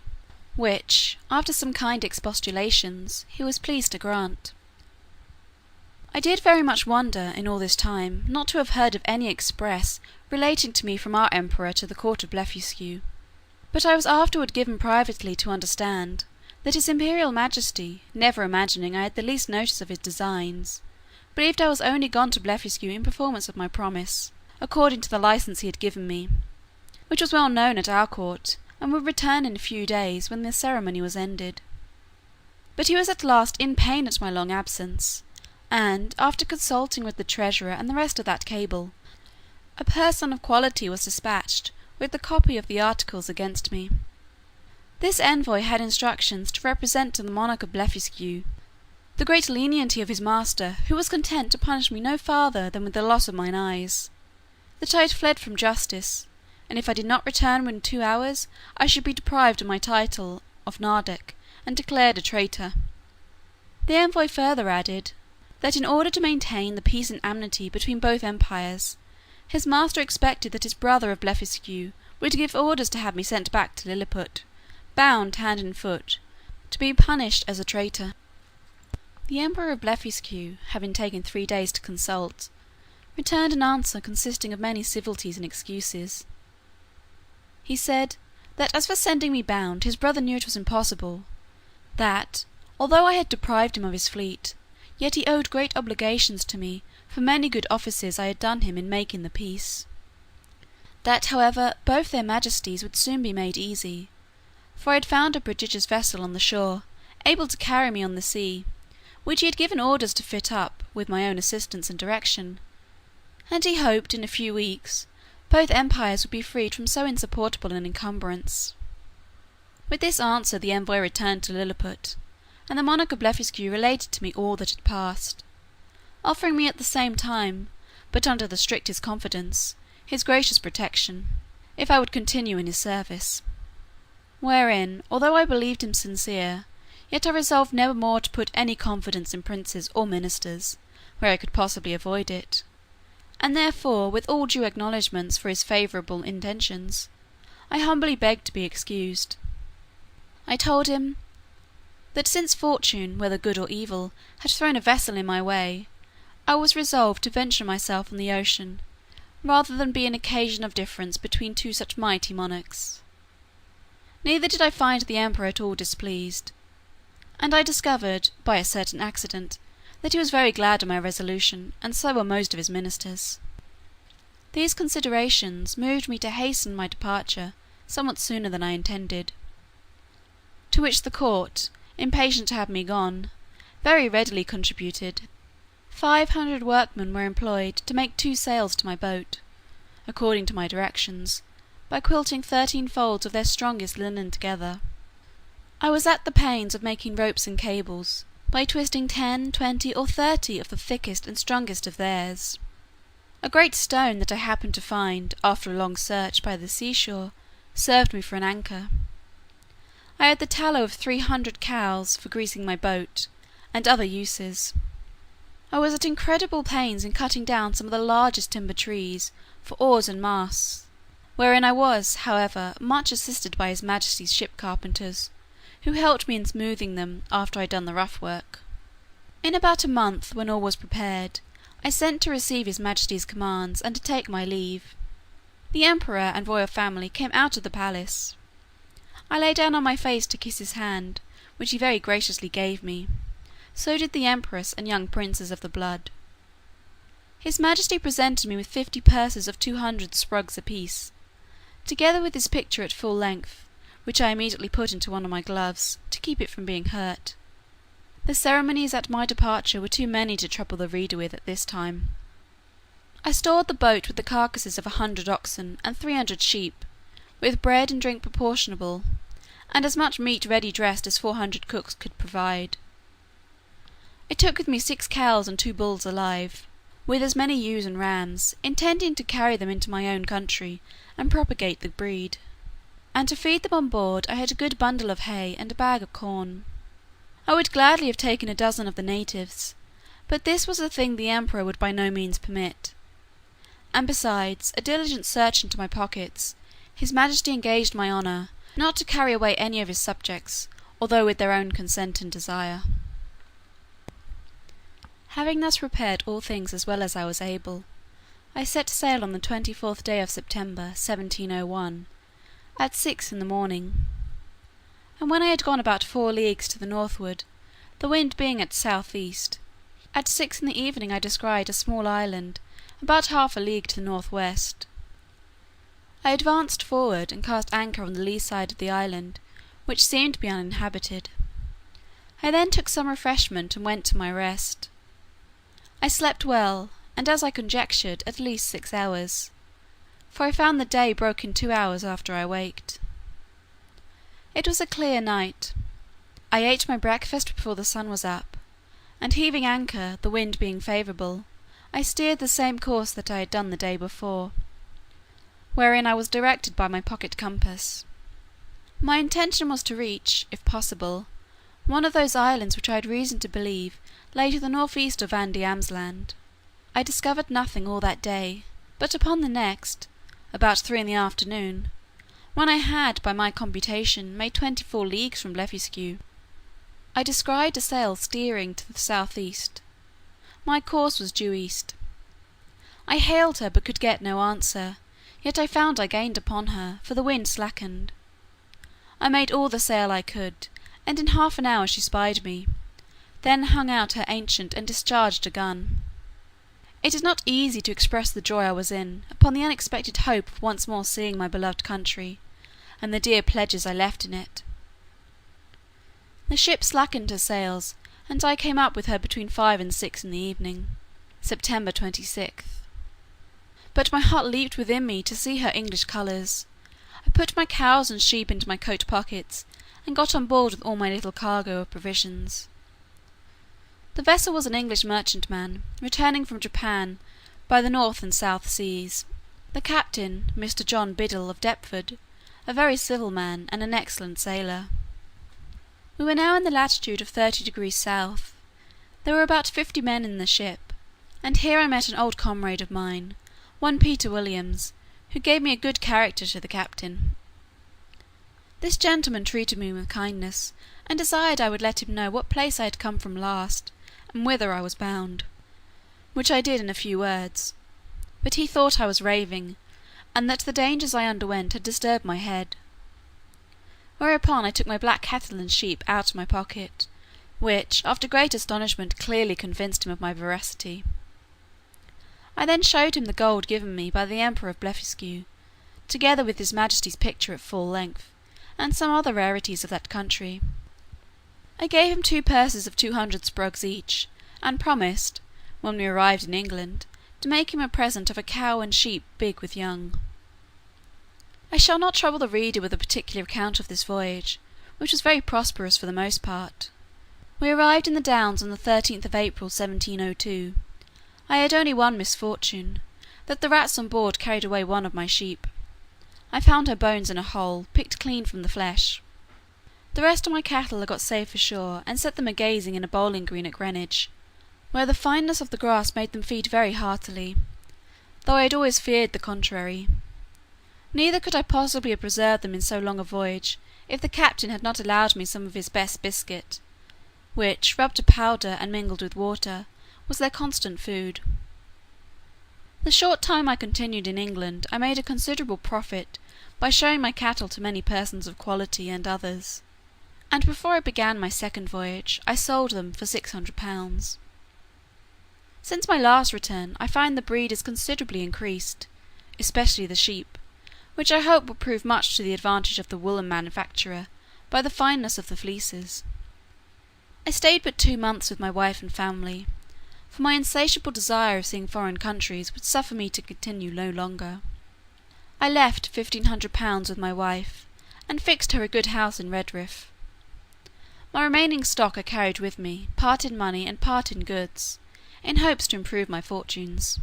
which, after some kind expostulations, he was pleased to grant. I did very much wonder, in all this time, not to have heard of any express relating to me from our emperor to the court of Blefuscu; but I was afterward given privately to understand, that his imperial majesty, never imagining I had the least notice of his designs, believed I was only gone to Blefuscu in performance of my promise, according to the license he had given me, which was well known at our court, and would return in a few days, when the ceremony was ended. But he was at last in pain at my long absence, and, after consulting with the treasurer and the rest of that cabal, a person of quality was dispatched with the copy of the articles against me. This envoy had instructions to represent to the monarch of Blefuscu the great lenity of his master, who was content to punish me no farther than with the loss of mine eyes; that I had fled from justice, and if I did not return within 2 hours, I should be deprived of my title of Nardak, and declared a traitor. The envoy further added, that in order to maintain the peace and amity between both empires, his master expected that his brother of Blefuscu would give orders to have me sent back to Lilliput, bound hand and foot, to be punished as a traitor. The emperor of Blefuscu, having taken 3 days to consult, returned an answer consisting of many civilities and excuses. He said, that as for sending me bound, his brother knew it was impossible; that, although I had deprived him of his fleet, yet he owed great obligations to me for many good offices I had done him in making the peace; that, however, both their majesties would soon be made easy, for I had found a prodigious vessel on the shore, able to carry me on the sea, which he had given orders to fit up, with my own assistance and direction; and he hoped, in a few weeks, both empires would be freed from so insupportable an encumbrance. With this answer the envoy returned to Lilliput, and the monarch of Blefuscu related to me all that had passed, offering me at the same time, but under the strictest confidence, his gracious protection, if I would continue in his service; wherein, although I believed him sincere, yet I resolved never more to put any confidence in princes or ministers, where I could possibly avoid it; and therefore, with all due acknowledgments for his favourable intentions, I humbly begged to be excused. I told him, that since fortune, whether good or evil, had thrown a vessel in my way, I was resolved to venture myself on the ocean, rather than be an occasion of difference between 2 such mighty monarchs. Neither did I find the emperor at all displeased; and I discovered, by a certain accident, that he was very glad of my resolution, and so were most of his ministers. These considerations moved me to hasten my departure somewhat sooner than I intended; to which the court, impatient to have me gone, very readily contributed. 500 workmen were employed to make 2 sails to my boat, according to my directions, by quilting 13 folds of their strongest linen together. I was at the pains of making ropes and cables, by twisting 10, 20, or 30 of the thickest and strongest of theirs. A great stone that I happened to find, after a long search, by the seashore, served me for an anchor. I had the tallow of 300 cows for greasing my boat, and other uses. I was at incredible pains in cutting down some of the largest timber trees for oars and masts, wherein I was, however, much assisted by his majesty's ship carpenters, who helped me in smoothing them after I had done the rough work. In about a month, when all was prepared, I sent to receive his majesty's commands, and to take my leave. The emperor and royal family came out of the palace. I lay down on my face to kiss his hand, which he very graciously gave me. So did the empress and young princes of the blood. His majesty presented me with 50 purses of 200 sprugs apiece, together with his picture at full length, which I immediately put into one of my gloves, to keep it from being hurt. The ceremonies at my departure were too many to trouble the reader with at this time. I stored the boat with the carcasses of 100 oxen and 300 sheep, with bread and drink proportionable, and as much meat ready dressed as 400 cooks could provide. I took with me 6 cows and 2 bulls alive, with as many ewes and rams, intending to carry them into my own country, and propagate the breed. And to feed them on board I had a good bundle of hay and a bag of corn. I would gladly have taken a dozen of the natives, but this was a thing the emperor would by no means permit; and besides a diligent search into my pockets, his majesty engaged my honour not to carry away any of his subjects, although with their own consent and desire. Having thus prepared all things as well as I was able, I set sail on the 24th day of September 1701, at 6 in the morning; and when I had gone about 4 leagues to the northward, the wind being at south east, at 6 in the evening I descried a small island about half a league to the north west. I advanced forward, and cast anchor on the lee side of the island, which seemed to be uninhabited. I then took some refreshment, and went to my rest. I slept well, and as I conjectured, at least 6 hours, for I found the day broke in 2 hours after I waked. It was a clear night. I ate my breakfast before the sun was up, and heaving anchor, the wind being favourable, I steered the same course that I had done the day before, wherein I was directed by my pocket compass. My intention was to reach, if possible, one of those islands which I had reason to believe lay to the north east of Van Diemen's Land. I discovered nothing all that day, but upon the next, about 3 in the afternoon, when I had, by my computation, made 24 leagues from Blefuscu, I descried a sail steering to the south east. My course was due east. I hailed her, but could get no answer, yet I found I gained upon her, for the wind slackened. I made all the sail I could, and in half an hour she spied me, then hung out her ancient and discharged a gun. It is not easy to express the joy I was in, upon the unexpected hope of once more seeing my beloved country, and the dear pledges I left in it. The ship slackened her sails, and I came up with her between 5 and 6 in the evening, September 26th. But my heart leaped within me to see her English colours. I put my cows and sheep into my coat pockets, and got on board with all my little cargo of provisions. The vessel was an English merchantman, returning from Japan by the North and South Seas. The captain, Mr. John Biddle of Deptford, a very civil man, and an excellent sailor. We were now in the latitude of 30 degrees south. There were about 50 men in the ship, and here I met an old comrade of mine, one Peter Williams, who gave me a good character to the captain. This gentleman treated me with kindness, and desired I would let him know what place I had come from last, and whither I was bound, which I did in a few words; but he thought I was raving, and that the dangers I underwent had disturbed my head. Whereupon I took my black cattle and sheep out of my pocket, which, after great astonishment, clearly convinced him of my veracity. I then showed him the gold given me by the Emperor of Blefuscu, together with his majesty's picture at full length, and some other rarities of that country. I gave him 2 purses of 200 sprugs each, and promised, when we arrived in England, to make him a present of a cow and sheep big with young. I shall not trouble the reader with a particular account of this voyage, which was very prosperous for the most part. We arrived in the Downs on the 13th of April 1702. I had only one misfortune, that the rats on board carried away one of my sheep. I found her bones in a hole, picked clean from the flesh. The rest of my cattle I got safe ashore, and set them a gazing in a bowling green at Greenwich, where the fineness of the grass made them feed very heartily, though I had always feared the contrary. Neither could I possibly have preserved them in so long a voyage, if the captain had not allowed me some of his best biscuit, which, rubbed to powder and mingled with water, was their constant food. The short time I continued in England I made a considerable profit by showing my cattle to many persons of quality and others, and before I began my second voyage I sold them for £600. Since my last return I find the breed is considerably increased, especially the sheep, which I hope will prove much to the advantage of the woollen manufacturer by the fineness of the fleeces. I stayed but 2 months with my wife and family, for my insatiable desire of seeing foreign countries would suffer me to continue no longer. I left £1,500 with my wife, and fixed her a good house in Redriff. My remaining stock I carried with me, part in money and part in goods, in hopes to improve my fortunes.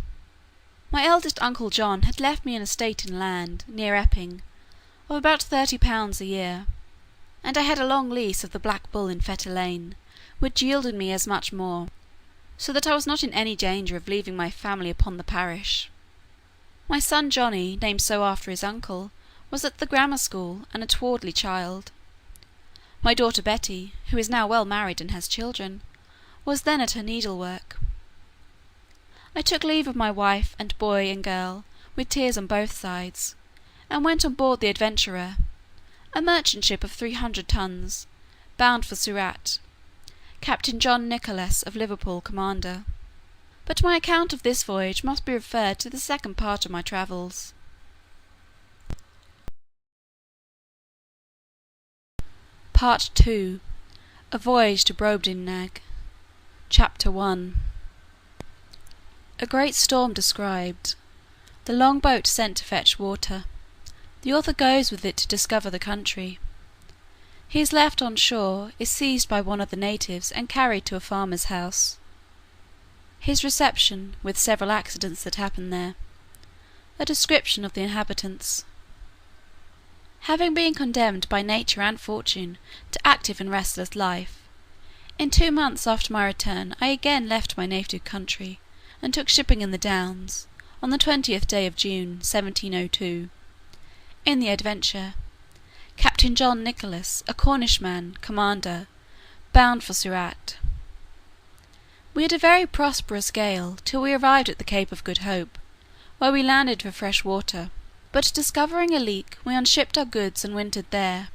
My eldest uncle John had left me an estate in land, near Epping, of about £30 a year, and I had a long lease of the Black Bull in Fetter Lane, which yielded me as much more, so that I was not in any danger of leaving my family upon the parish. My son Johnny, named so after his uncle, was at the grammar school, and a towardly child. My daughter Betty, who is now well married and has children, was then at her needlework. I took leave of my wife and boy and girl, with tears on both sides, and went on board the Adventurer, a merchant ship of 300 tons, bound for Surat, Captain John Nicholas of Liverpool commander. But my account of this voyage must be referred to the second part of my travels. Part 2. A Voyage to Brobdingnag. Chapter 1. A great storm described. The long boat sent to fetch water. The author goes with it to discover the country. He is left on shore, is seized by one of the natives, and carried to a farmer's house. His reception, with several accidents that happened there. A description of the inhabitants. Having been condemned by nature and fortune to active and restless life, in 2 months after my return I again left my native country, and took shipping in the Downs, on the 20th day of June, 1702, in the Adventure, Captain John Nicholas, a Cornishman, commander, bound for Surat. We had a very prosperous gale till we arrived at the Cape of Good Hope, where we landed for fresh water, but discovering a leak we unshipped our goods and wintered there,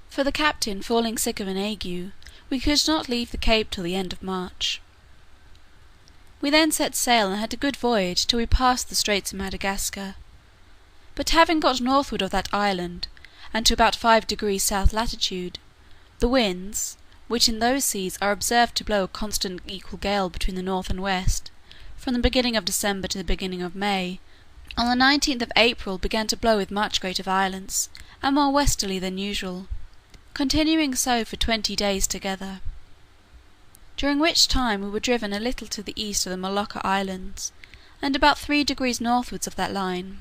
for the captain falling sick of an ague, we could not leave the Cape till the end of March. We then set sail and had a good voyage till we passed the Straits of Madagascar, but having got northward of that island, and to about 5 degrees south latitude, the winds, which in those seas are observed to blow a constant equal gale between the north and west, from the beginning of December to the beginning of May, on the 19th of April began to blow with much greater violence, and more westerly than usual, continuing so for 20 days together, during which time we were driven a little to the east of the Molucca Islands, and about 3 degrees northwards of that line,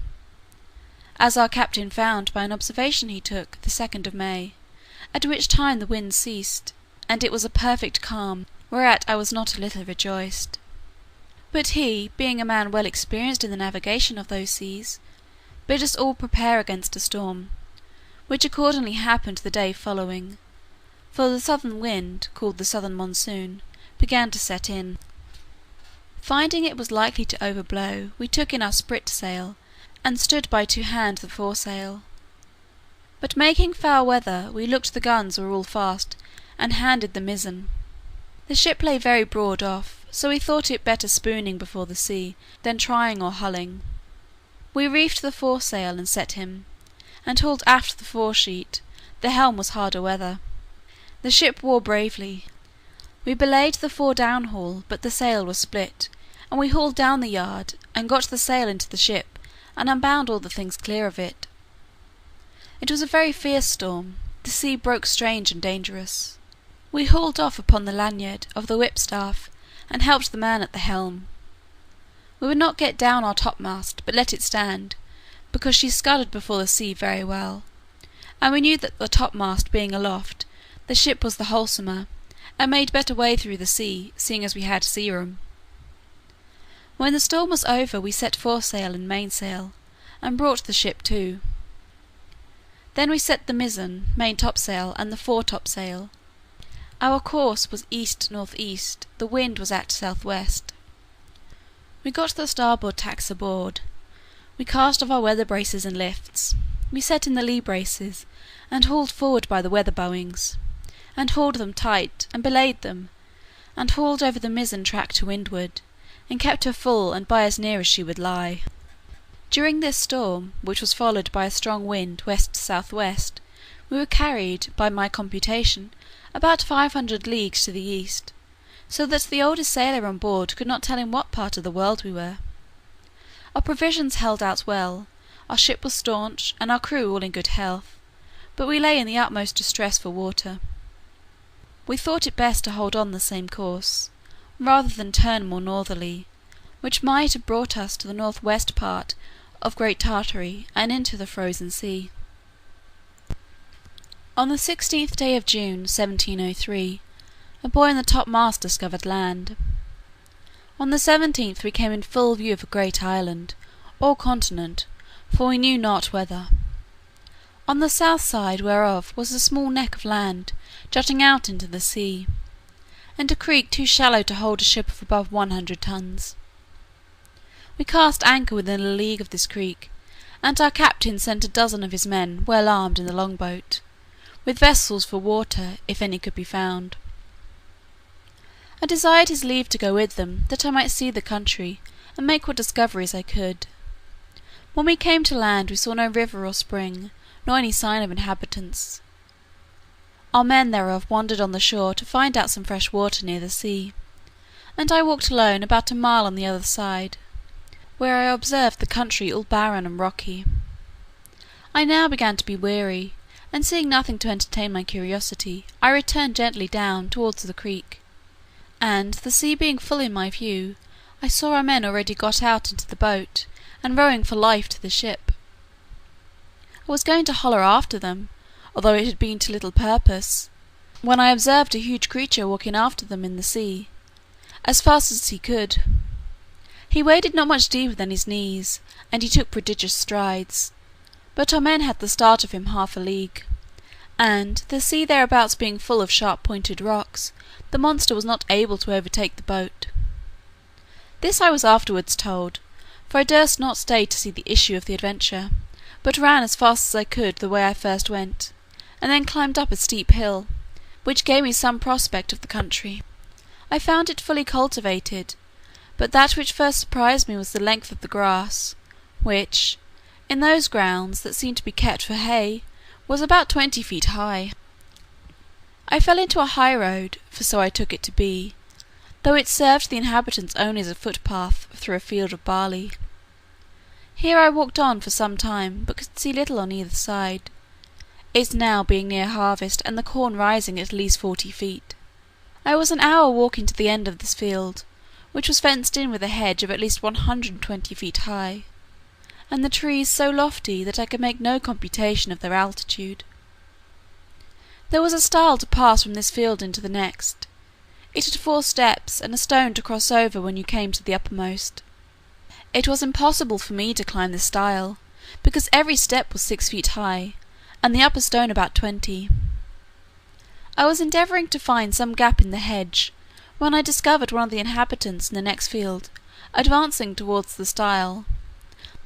as our captain found by an observation he took the 2nd of May, at which time the wind ceased, and it was a perfect calm, whereat I was not a little rejoiced. But he, being a man well experienced in the navigation of those seas, bid us all prepare against a storm, which accordingly happened the day following, for the southern wind, called the southern monsoon, began to set in. Finding it was likely to overblow, we took in our sprit sail, and stood by to hand the foresail. But making foul weather, we looked the guns were all fast, and handed the mizzen. The ship lay very broad off, so we thought it better spooning before the sea, than trying or hulling. We reefed the foresail, and set him, and hauled aft the foresheet. The helm was harder weather. The ship wore bravely. We belayed the fore downhaul, but the sail was split, and we hauled down the yard, and got the sail into the ship, and unbound all the things clear of it. It was a very fierce storm. The sea broke strange and dangerous. We hauled off upon the lanyard of the whipstaff, and helped the man at the helm. We would not get down our topmast, but let it stand, because she scudded before the sea very well, and we knew that the topmast being aloft, the ship was the wholesomer, and made better way through the sea, seeing as we had sea room. When the storm was over, we set foresail and mainsail, and brought the ship to. Then we set the mizzen, main topsail, and the fore topsail, Our course was east-north-east, the wind was at south-west. We got the starboard tacks aboard. We cast off our weather braces and lifts. We set in the lee braces, and hauled forward by the weather bowings, and hauled them tight, and belayed them, and hauled over the mizzen tack to windward, and kept her full and by as near as she would lie. During this storm, which was followed by a strong wind west-south-west, we were carried, by my computation, about 500 leagues to the east, so that the oldest sailor on board could not tell in what part of the world we were. Our provisions held out well, our ship was staunch, and our crew all in good health, but we lay in the utmost distress for water. We thought it best to hold on the same course, rather than turn more northerly, which might have brought us to the north-west part of Great Tartary, and into the frozen sea. On the 16th day of June, 1703, a boy on the topmast discovered land. On the 17th we came in full view of a great island, or continent, for we knew not whether. On the south side whereof was a small neck of land, jutting out into the sea, and a creek too shallow to hold a ship of above 100 tons. We cast anchor within a league of this creek, and our captain sent a dozen of his men well armed in the longboat, with vessels for water, if any could be found. I desired his leave to go with them, that I might see the country, and make what discoveries I could. When we came to land we saw no river or spring, nor any sign of inhabitants. Our men thereof wandered on the shore to find out some fresh water near the sea, and I walked alone about a mile on the other side, where I observed the country all barren and rocky. I now began to be weary, and seeing nothing to entertain my curiosity, I returned gently down towards the creek, and, the sea being full in my view, I saw our men already got out into the boat, and rowing for life to the ship. I was going to holler after them, although it had been to little purpose, when I observed a huge creature walking after them in the sea, as fast as he could. He waded not much deeper than his knees, and he took prodigious strides, but our men had the start of him half a league, and, the sea thereabouts being full of sharp-pointed rocks, the monster was not able to overtake the boat. This I was afterwards told, for I durst not stay to see the issue of the adventure, but ran as fast as I could the way I first went, and then climbed up a steep hill, which gave me some prospect of the country. I found it fully cultivated, but that which first surprised me was the length of the grass, which, in those grounds that seemed to be kept for hay, was about 20 feet high. I fell into a high road, for so I took it to be, though it served the inhabitants only as a footpath through a field of barley. Here I walked on for some time, but could see little on either side, it now being near harvest, and the corn rising at least 40 feet. I was an hour walking to the end of this field, which was fenced in with a hedge of at least 120 feet high, and the trees so lofty that I could make no computation of their altitude. There was a stile to pass from this field into the next. It had 4 steps, and a stone to cross over when you came to the uppermost. It was impossible for me to climb this stile, because every step was 6 feet high, and the upper stone about 20. I was endeavouring to find some gap in the hedge, when I discovered one of the inhabitants in the next field, advancing towards the stile,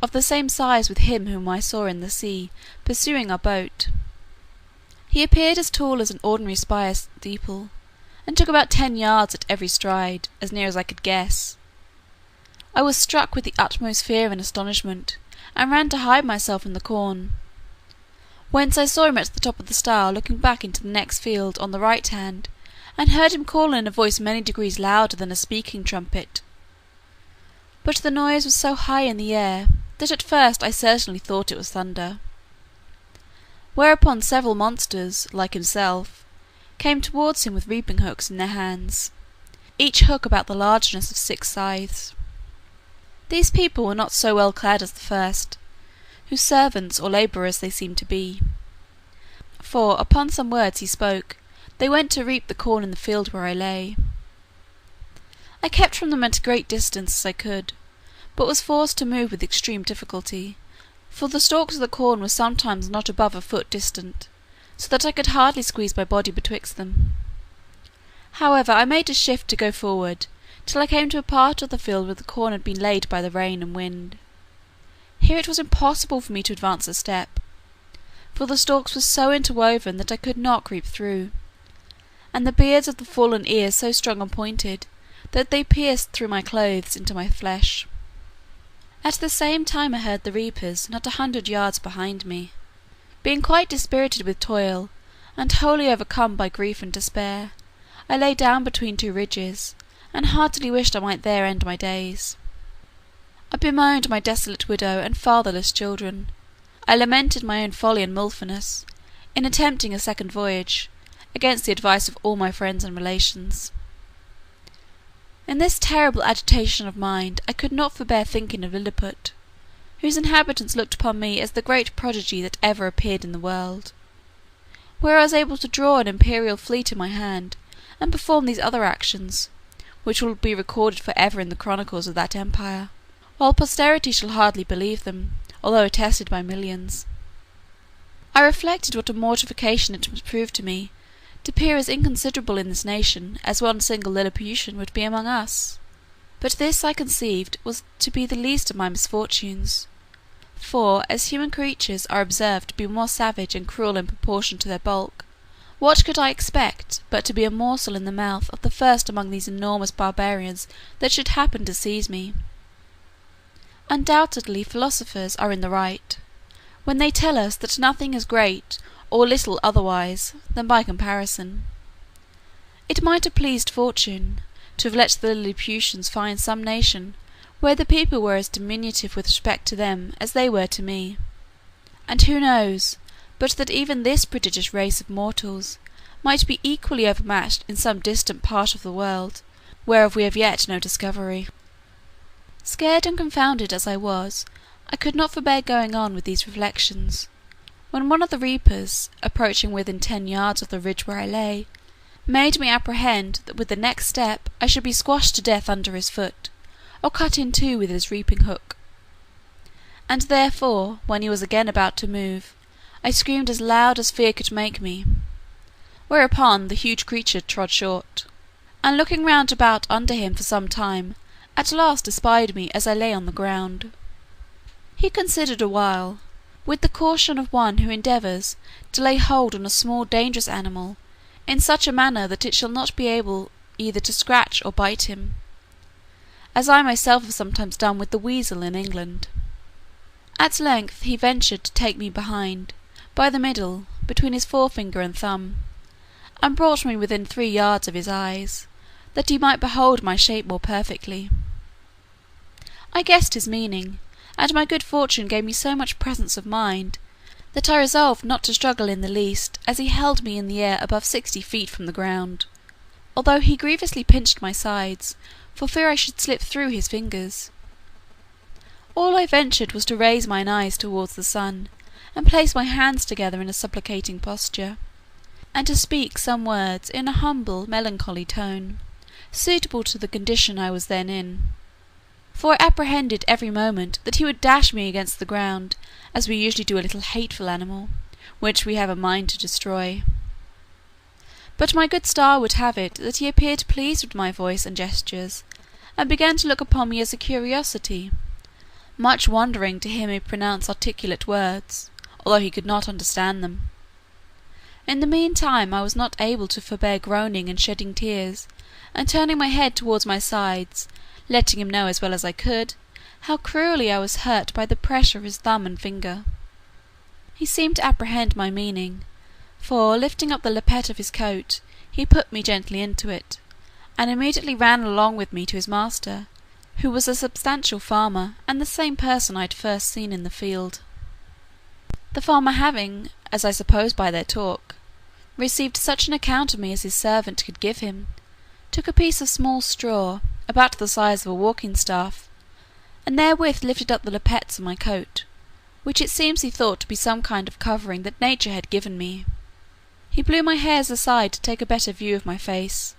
of the same size with him whom I saw in the sea, pursuing our boat. He appeared as tall as an ordinary spire steeple, and took about 10 yards at every stride, as near as I could guess. I was struck with the utmost fear and astonishment, and ran to hide myself in the corn, whence I saw him at the top of the stile looking back into the next field on the right hand, and heard him call in a voice many degrees louder than a speaking trumpet. But the noise was so high in the air, that at first I certainly thought it was thunder. Whereupon several monsters, like himself, came towards him with reaping hooks in their hands, each hook about the largeness of 6 scythes. These people were not so well clad as the first, whose servants or labourers they seemed to be, for, upon some words he spoke, they went to reap the corn in the field where I lay. I kept from them at a great distance as I could, but was forced to move with extreme difficulty, for the stalks of the corn were sometimes not above a foot distant, so that I could hardly squeeze my body betwixt them. However, I made a shift to go forward, till I came to a part of the field where the corn had been laid by the rain and wind. Here it was impossible for me to advance a step, for the stalks were so interwoven that I could not creep through, and the beards of the fallen ears so strong and pointed, that they pierced through my clothes into my flesh. At the same time I heard the reapers not 100 yards behind me. Being quite dispirited with toil, and wholly overcome by grief and despair, I lay down between two ridges, and heartily wished I might there end my days. I bemoaned my desolate widow and fatherless children. I lamented my own folly and wilfulness, in attempting a second voyage, against the advice of all my friends and relations. In this terrible agitation of mind I could not forbear thinking of Lilliput, whose inhabitants looked upon me as the great prodigy that ever appeared in the world, where I was able to draw an imperial fleet in my hand, and perform these other actions, which will be recorded for ever in the chronicles of that empire, while posterity shall hardly believe them, although attested by millions. I reflected what a mortification it must prove to me, to appear as inconsiderable in this nation as one single Lilliputian would be among us. But this I conceived was to be the least of my misfortunes; for, as human creatures are observed to be more savage and cruel in proportion to their bulk, what could I expect but to be a morsel in the mouth of the first among these enormous barbarians that should happen to seize me? Undoubtedly philosophers are in the right, when they tell us that nothing is great or little otherwise than by comparison. It might have pleased fortune to have let the Lilliputians find some nation where the people were as diminutive with respect to them as they were to me; and who knows but that even this prodigious race of mortals might be equally overmatched in some distant part of the world, whereof we have yet no discovery. Scared and confounded as I was, I could not forbear going on with these reflections, when one of the reapers, approaching within 10 yards of the ridge where I lay, made me apprehend that with the next step I should be squashed to death under his foot, or cut in two with his reaping hook; and therefore, when he was again about to move, I screamed as loud as fear could make me, whereupon the huge creature trod short, and looking round about under him for some time, at last espied me as I lay on the ground. He considered a while, with the caution of one who endeavours to lay hold on a small dangerous animal in such a manner that it shall not be able either to scratch or bite him, as I myself have sometimes done with the weasel in England. At length he ventured to take me behind, by the middle, between his forefinger and thumb, and brought me within 3 yards of his eyes, that he might behold my shape more perfectly. I guessed his meaning, and my good fortune gave me so much presence of mind, that I resolved not to struggle in the least, as he held me in the air above 60 feet from the ground, although he grievously pinched my sides, for fear I should slip through his fingers. All I ventured was to raise mine eyes towards the sun, and place my hands together in a supplicating posture, and to speak some words in a humble melancholy tone, suitable to the condition I was then in; for I apprehended every moment that he would dash me against the ground, as we usually do a little hateful animal, which we have a mind to destroy. But my good star would have it that he appeared pleased with my voice and gestures, and began to look upon me as a curiosity, much wondering to hear me pronounce articulate words, although he could not understand them. In the mean time I was not able to forbear groaning and shedding tears, and turning my head towards my sides, letting him know as well as I could how cruelly I was hurt by the pressure of his thumb and finger. He seemed to apprehend my meaning, for, lifting up the lappet of his coat, he put me gently into it, and immediately ran along with me to his master, who was a substantial farmer, and the same person I had first seen in the field. The farmer having, as I suppose by their talk, received such an account of me as his servant could give him, took a piece of small straw, about the size of a walking staff, and therewith lifted up the lappets of my coat, which it seems he thought to be some kind of covering that nature had given me. He blew my hairs aside to take a better view of my face.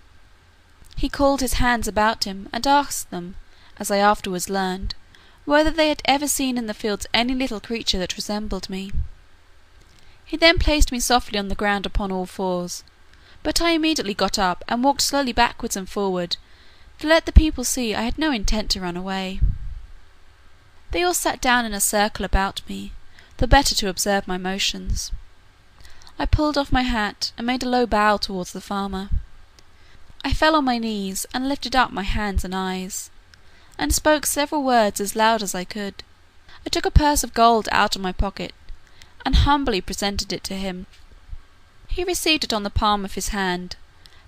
He called his hands about him, and asked them, as I afterwards learned, whether they had ever seen in the fields any little creature that resembled me. He then placed me softly on the ground upon all fours, but I immediately got up and walked slowly backwards and forward, to let the people see I had no intent to run away. They all sat down in a circle about me, the better to observe my motions. I pulled off my hat, and made a low bow towards the farmer. I fell on my knees, and lifted up my hands and eyes, and spoke several words as loud as I could. I took a purse of gold out of my pocket, and humbly presented it to him. He received it on the palm of his hand,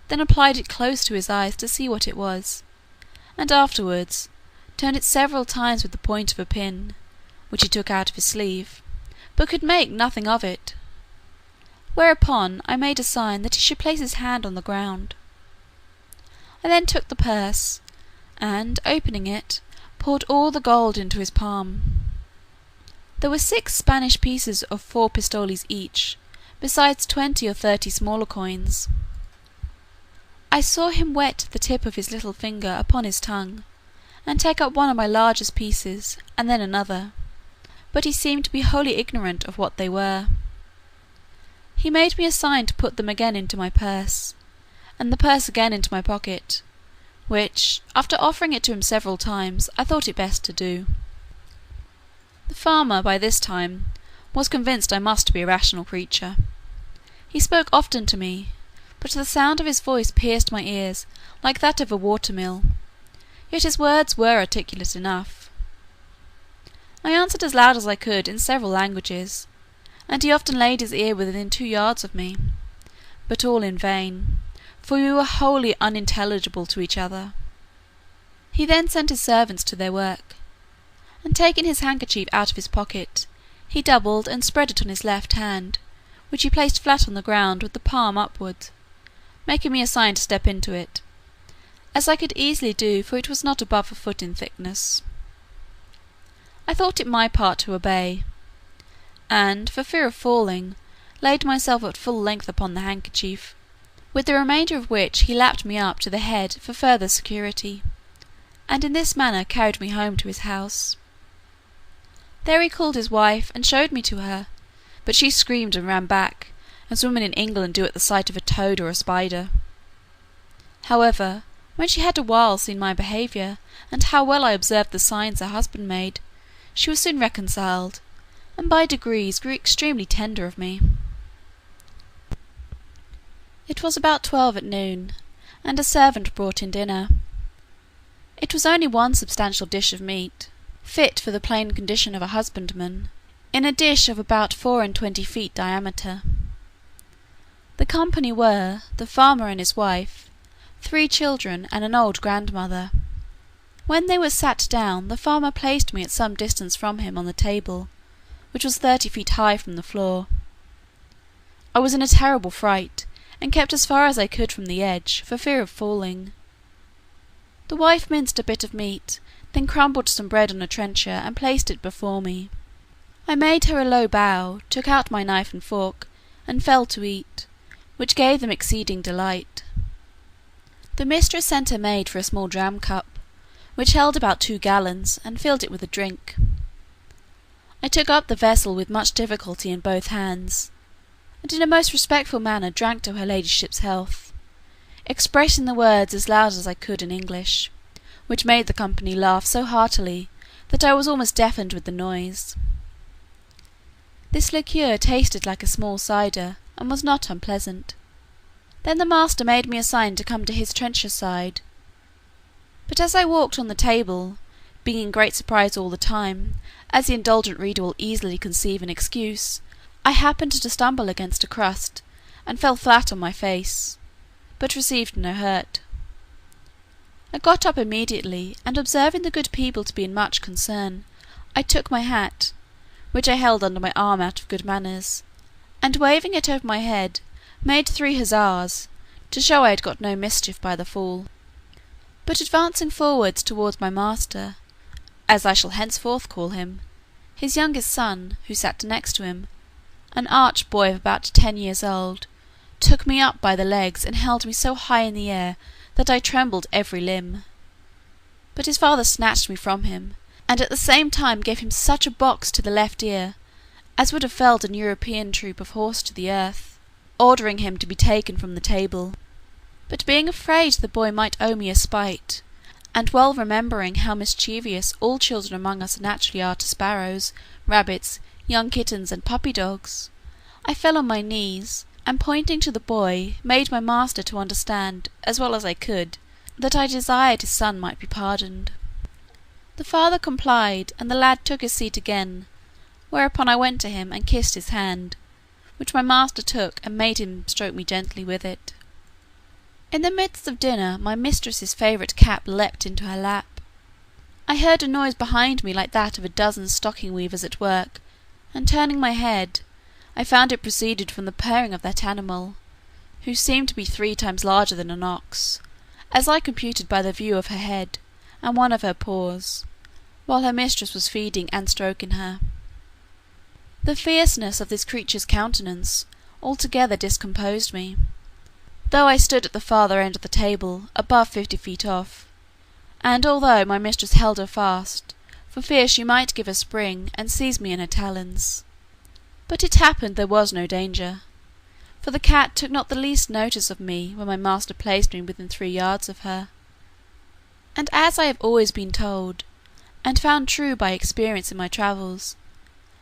then applied it close to his eyes to see what it was, and afterwards turned it several times with the point of a pin, which he took out of his sleeve, but could make nothing of it. Whereupon I made a sign that he should place his hand on the ground. I then took the purse, and, opening it, poured all the gold into his palm. There were 6 Spanish pieces of 4 pistoles each, besides 20 or 30 smaller coins. I saw him wet the tip of his little finger upon his tongue, and take up one of my largest pieces, and then another, but he seemed to be wholly ignorant of what they were. He made me a sign to put them again into my purse, and the purse again into my pocket, which, after offering it to him several times, I thought it best to do. The farmer, by this time, was convinced I must be a rational creature. He spoke often to me, but the sound of his voice pierced my ears like that of a water-mill, yet his words were articulate enough. I answered as loud as I could in several languages, and he often laid his ear within 2 yards of me, but all in vain, for we were wholly unintelligible to each other. He then sent his servants to their work, and taking his handkerchief out of his pocket, he doubled and spread it on his left hand, which he placed flat on the ground with the palm upward, making me a sign to step into it, as I could easily do, for it was not above a foot in thickness. I thought it my part to obey, and, for fear of falling, laid myself at full length upon the handkerchief, with the remainder of which he lapped me up to the head for further security, and in this manner carried me home to his house. There he called his wife, and showed me to her, but she screamed and ran back, as women in England do at the sight of a toad or a spider. However, when she had a while seen my behaviour, and how well I observed the signs her husband made, she was soon reconciled, and by degrees grew extremely tender of me. It was about 12 at noon, and a servant brought in dinner. It was only one substantial dish of meat, fit for the plain condition of a husbandman, in a dish of about 24 feet diameter. The company were, the farmer and his wife, 3 children, and an old grandmother. When they were sat down, the farmer placed me at some distance from him on the table, which was 30 feet high from the floor. I was in a terrible fright, and kept as far as I could from the edge, for fear of falling. The wife minced a bit of meat, then crumbled some bread on a trencher, and placed it before me. I made her a low bow, took out my knife and fork, and fell to eat, which gave them exceeding delight. The mistress sent her maid for a small dram cup, which held about 2 gallons, and filled it with a drink. I took up the vessel with much difficulty in both hands, and in a most respectful manner drank to her ladyship's health, expressing the words as loud as I could in English, which made the company laugh so heartily that I was almost deafened with the noise. This liqueur tasted like a small cider, and was not unpleasant. Then the master made me a sign to come to his trencher side, but as I walked on the table, being in great surprise all the time, as the indulgent reader will easily conceive an excuse, I happened to stumble against a crust, and fell flat on my face, but received no hurt. I got up immediately, and observing the good people to be in much concern, I took my hat, which I held under my arm out of good manners, and waving it over my head, made 3 huzzas, to show I had got no mischief by the fall. But advancing forwards towards my master, as I shall henceforth call him, his youngest son, who sat next to him, an arch boy of about 10 years old, took me up by the legs, and held me so high in the air that I trembled every limb. But his father snatched me from him, and at the same time gave him such a box to the left ear as would have felled an European troop of horse to the earth. ordering him to be taken from the table. But being afraid the boy might owe me a spite, and well remembering how mischievous all children among us naturally are to sparrows, rabbits, young kittens, and puppy dogs, I fell on my knees, and pointing to the boy, made my master to understand, as well as I could, that I desired his son might be pardoned. The father complied, and the lad took his seat again, whereupon I went to him and kissed his hand, which my master took and made him stroke me gently with it. In the midst of dinner my mistress's favourite cap leapt into her lap. I heard a noise behind me like that of a dozen stocking weavers at work, and turning my head, I found it proceeded from the purring of that animal, who seemed to be 3 times larger than an ox, as I computed by the view of her head, and one of her paws, while her mistress was feeding and stroking her. The fierceness of this creature's countenance altogether discomposed me, though I stood at the farther end of the table, above 50 feet off, and although my mistress held her fast, for fear she might give a spring and seize me in her talons. But it happened there was no danger, for the cat took not the least notice of me when my master placed me within 3 yards of her. And as I have always been told, and found true by experience in my travels,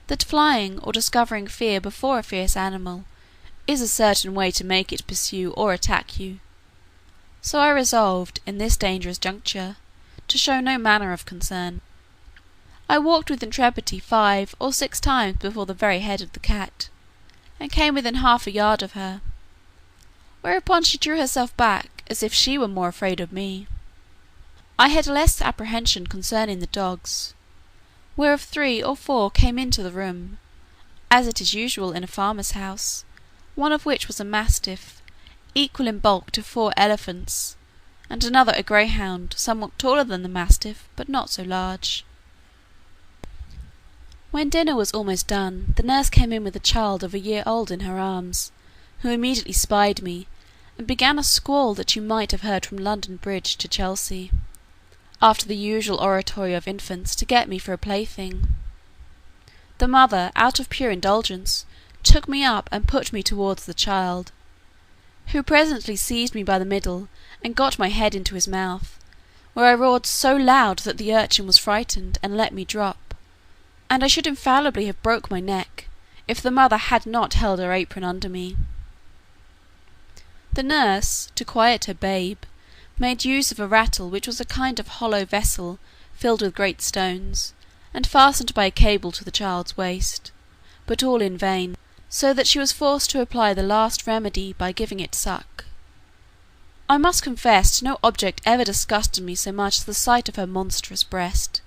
that flying or discovering fear before a fierce animal is a certain way to make it pursue or attack you, so I resolved, in this dangerous juncture, to show no manner of concern. I walked with intrepidity 5 or 6 times before the very head of the cat, and came within half a yard of her, whereupon she drew herself back, as if she were more afraid of me. I had less apprehension concerning the dogs, whereof 3 or 4 came into the room, as it is usual in a farmer's house, one of which was a mastiff, equal in bulk to 4 elephants, and another a greyhound, somewhat taller than the mastiff, but not so large. When dinner was almost done, the nurse came in with a child of a year old in her arms, who immediately spied me, and began a squall that you might have heard from London Bridge to Chelsea, after the usual oratory of infants, to get me for a plaything. The mother, out of pure indulgence, took me up and put me towards the child, who presently seized me by the middle, and got my head into his mouth, where I roared so loud that the urchin was frightened, and let me drop, and I should infallibly have broke my neck, if the mother had not held her apron under me. The nurse, to quiet her babe, made use of a rattle, which was a kind of hollow vessel filled with great stones, and fastened by a cable to the child's waist, but all in vain, so that she was forced to apply the last remedy by giving it suck. I must confess no object ever disgusted me so much as the sight of her monstrous breast,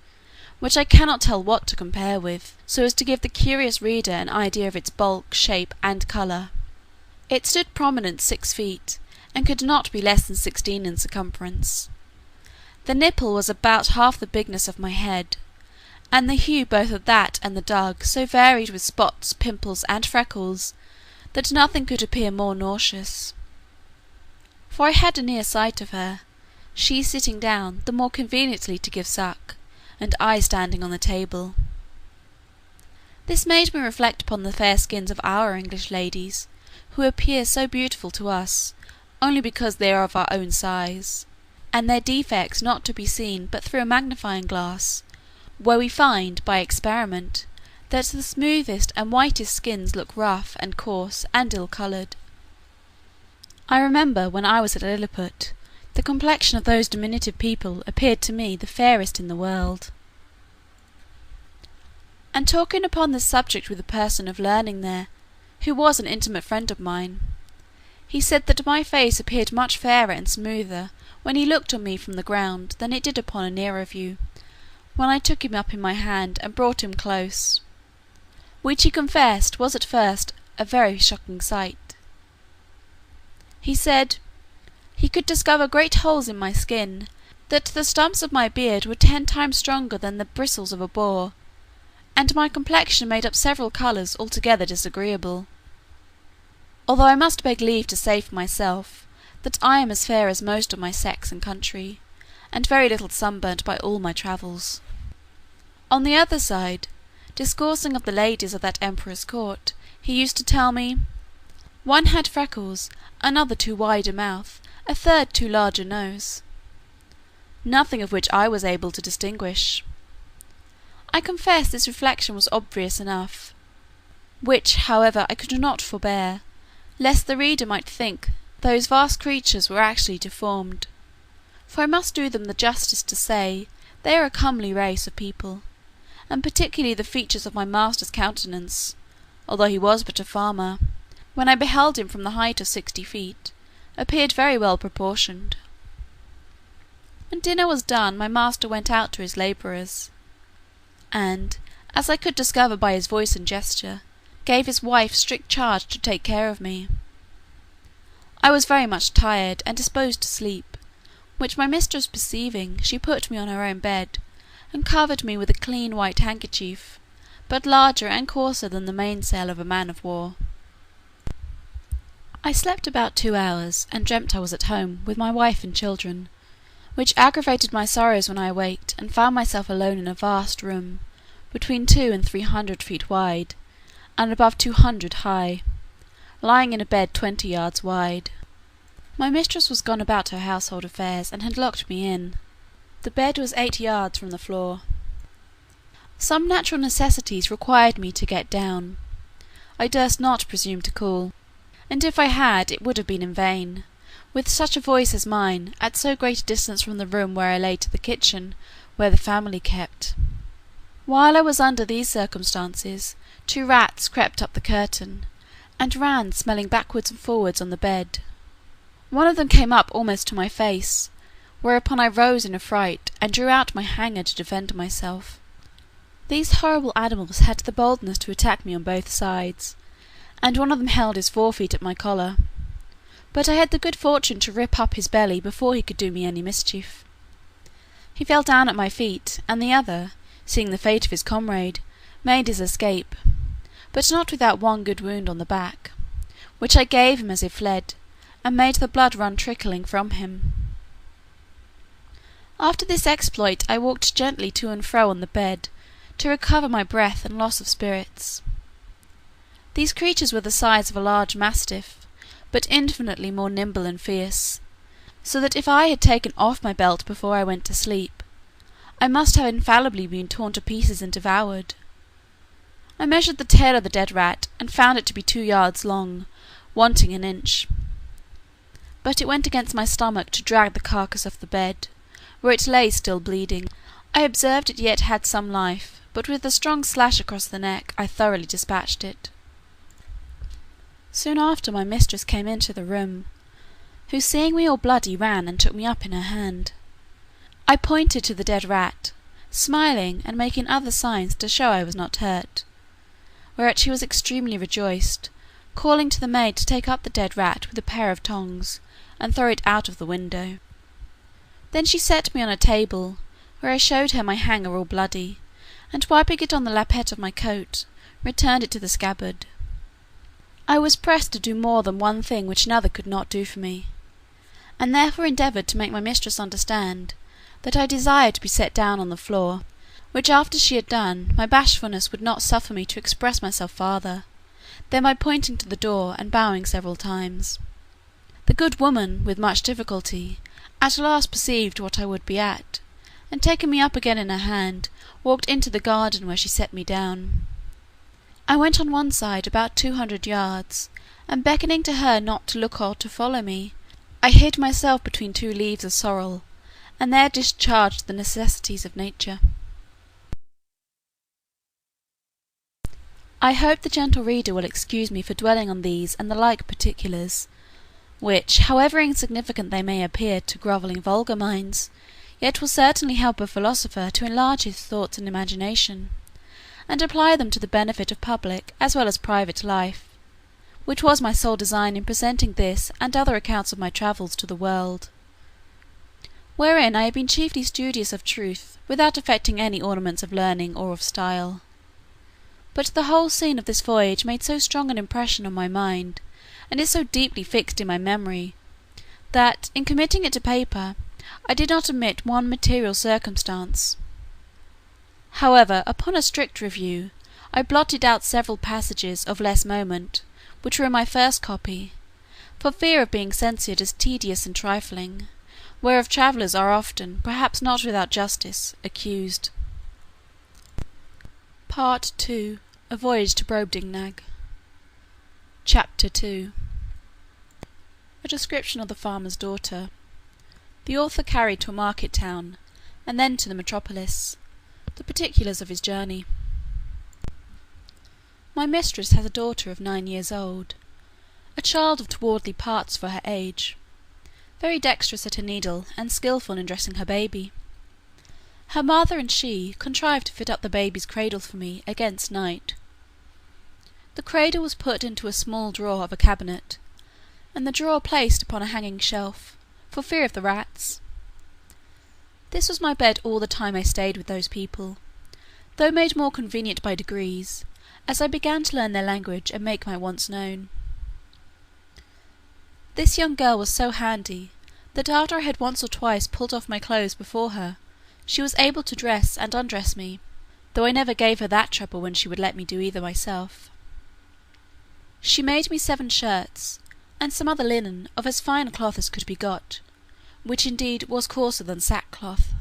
which I cannot tell what to compare with, so as to give the curious reader an idea of its bulk, shape, and colour. It stood prominent 6 feet, and could not be less than 16 in circumference. The nipple was about half the bigness of my head, and the hue both of that and the dug so varied with spots, pimples, and freckles, that nothing could appear more nauseous. For I had a near sight of her, she sitting down the more conveniently to give suck, and I standing on the table. This made me reflect upon the fair skins of our English ladies, who appear so beautiful to us, only because they are of our own size, and their defects not to be seen but through a magnifying glass, where we find, by experiment, that the smoothest and whitest skins look rough and coarse and ill-coloured. I remember, when I was at Lilliput, the complexion of those diminutive people appeared to me the fairest in the world. And talking upon this subject with a person of learning there, who was an intimate friend of mine, he said that my face appeared much fairer and smoother when he looked on me from the ground than it did upon a nearer view, when I took him up in my hand and brought him close, which he confessed was at first a very shocking sight. He said, he could discover great holes in my skin, that the stumps of my beard were 10 times stronger than the bristles of a boar, and my complexion made up several colours altogether disagreeable. Although I must beg leave to say for myself, that I am as fair as most of my sex and country, and very little sunburnt by all my travels. On the other side, discoursing of the ladies of that emperor's court, he used to tell me, One had freckles, another too wide a mouth, a third too large a nose, nothing of which I was able to distinguish. I confess this reflection was obvious enough, which, however, I could not forbear, lest the reader might think those vast creatures were actually deformed; for I must do them the justice to say they are a comely race of people, and particularly the features of my master's countenance, although he was but a farmer, when I beheld him from the height of 60 feet, appeared very well proportioned. When dinner was done, my master went out to his labourers, and, as I could discover by his voice and gesture, gave his wife strict charge to take care of me. I was very much tired, and disposed to sleep, which my mistress perceiving, she put me on her own bed, and covered me with a clean white handkerchief, but larger and coarser than the mainsail of a man of war. I slept about 2 hours, and dreamt I was at home, with my wife and children, which aggravated my sorrows when I awaked, and found myself alone in a vast room, between 200 and 300 feet wide, and above 200 high, lying in a bed 20 yards wide. My mistress was gone about her household affairs, and had locked me in. The bed was 8 yards from the floor. Some natural necessities required me to get down. I durst not presume to call, and if I had, it would have been in vain, with such a voice as mine, at so great a distance from the room where I lay to the kitchen, where the family kept. While I was under these circumstances, 2 rats crept up the curtain, and ran smelling backwards and forwards on the bed. One of them came up almost to my face, whereupon I rose in a fright, and drew out my hanger to defend myself. These horrible animals had the boldness to attack me on both sides, and one of them held his 4 feet at my collar, but I had the good fortune to rip up his belly before he could do me any mischief. He fell down at my feet, and the other, seeing the fate of his comrade, made his escape, but not without one good wound on the back, which I gave him as he fled, and made the blood run trickling from him. After this exploit I walked gently to and fro on the bed, to recover my breath and loss of spirits. These creatures were the size of a large mastiff, but infinitely more nimble and fierce, so that if I had taken off my belt before I went to sleep, I must have infallibly been torn to pieces and devoured. I measured the tail of the dead rat, and found it to be 2 yards long, wanting an inch. But it went against my stomach to drag the carcass off the bed, where it lay still bleeding. I observed it yet had some life, but with a strong slash across the neck I thoroughly dispatched it. Soon after my mistress came into the room, who seeing me all bloody ran and took me up in her hand. I pointed to the dead rat, smiling and making other signs to show I was not hurt, whereat she was extremely rejoiced, calling to the maid to take up the dead rat with a pair of tongs, and throw it out of the window. Then she set me on a table, where I showed her my hanger all bloody, and wiping it on the lappet of my coat, returned it to the scabbard. I was pressed to do more than one thing which another could not do for me, and therefore endeavoured to make my mistress understand that I desired to be set down on the floor, which after she had done, my bashfulness would not suffer me to express myself farther, than by pointing to the door, and bowing several times. The good woman, with much difficulty, at last perceived what I would be at, and taking me up again in her hand, walked into the garden, where she set me down. I went on one side about 200 yards, and beckoning to her not to look or to follow me, I hid myself between 2 leaves of sorrel, and there discharged the necessities of nature. I hope the gentle reader will excuse me for dwelling on these and the like particulars, which, however insignificant they may appear to grovelling vulgar minds, yet will certainly help a philosopher to enlarge his thoughts and imagination, and apply them to the benefit of public as well as private life, which was my sole design in presenting this and other accounts of my travels to the world, wherein I have been chiefly studious of truth, without affecting any ornaments of learning or of style. But the whole scene of this voyage made so strong an impression on my mind, and is so deeply fixed in my memory, that, in committing it to paper, I did not omit one material circumstance. However, upon a strict review, I blotted out several passages of less moment, which were in my first copy, for fear of being censured as tedious and trifling, whereof travellers are often, perhaps not without justice, accused. Part II. A Voyage to Brobdingnag. Chapter 2. A description of the farmer's daughter. The author carried to a market town, and then to the metropolis. The particulars of his journey. My mistress has a daughter of 9 years old, a child of towardly parts for her age, very dexterous at her needle, and skilful in dressing her baby. Her mother and she contrived to fit up the baby's cradle for me against night. The cradle was put into a small drawer of a cabinet, and the drawer placed upon a hanging shelf, for fear of the rats. This was my bed all the time I stayed with those people, though made more convenient by degrees, as I began to learn their language and make my wants known. This young girl was so handy, that after I had once or twice pulled off my clothes before her, she was able to dress and undress me, though I never gave her that trouble when she would let me do either myself. She made me 7 shirts, and some other linen of as fine a cloth as could be got, which indeed was coarser than sackcloth,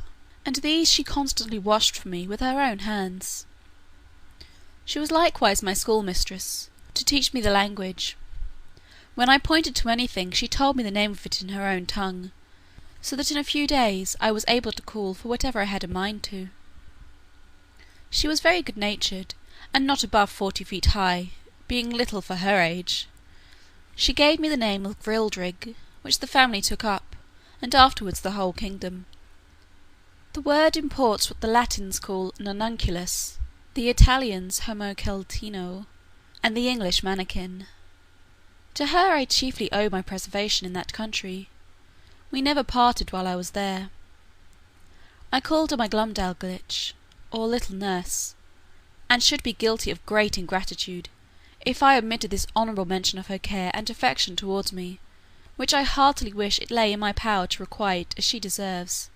and these she constantly washed for me with her own hands. She was likewise my schoolmistress, to teach me the language. When I pointed to anything, she told me the name of it in her own tongue, so that in a few days I was able to call for whatever I had a mind to. She was very good-natured, and not above 40 feet high, being little for her age. She gave me the name of Grildrig, which the family took up, and afterwards the whole kingdom. The word imports what the Latins call nonunculus, the Italians homoceltino, and the English manikin. To her I chiefly owe my preservation in that country. We never parted while I was there. I called her my Glumdalclitch, or little nurse, and should be guilty of great ingratitude, if I omitted this honourable mention of her care and affection towards me, which I heartily wish it lay in my power to requite as she deserves,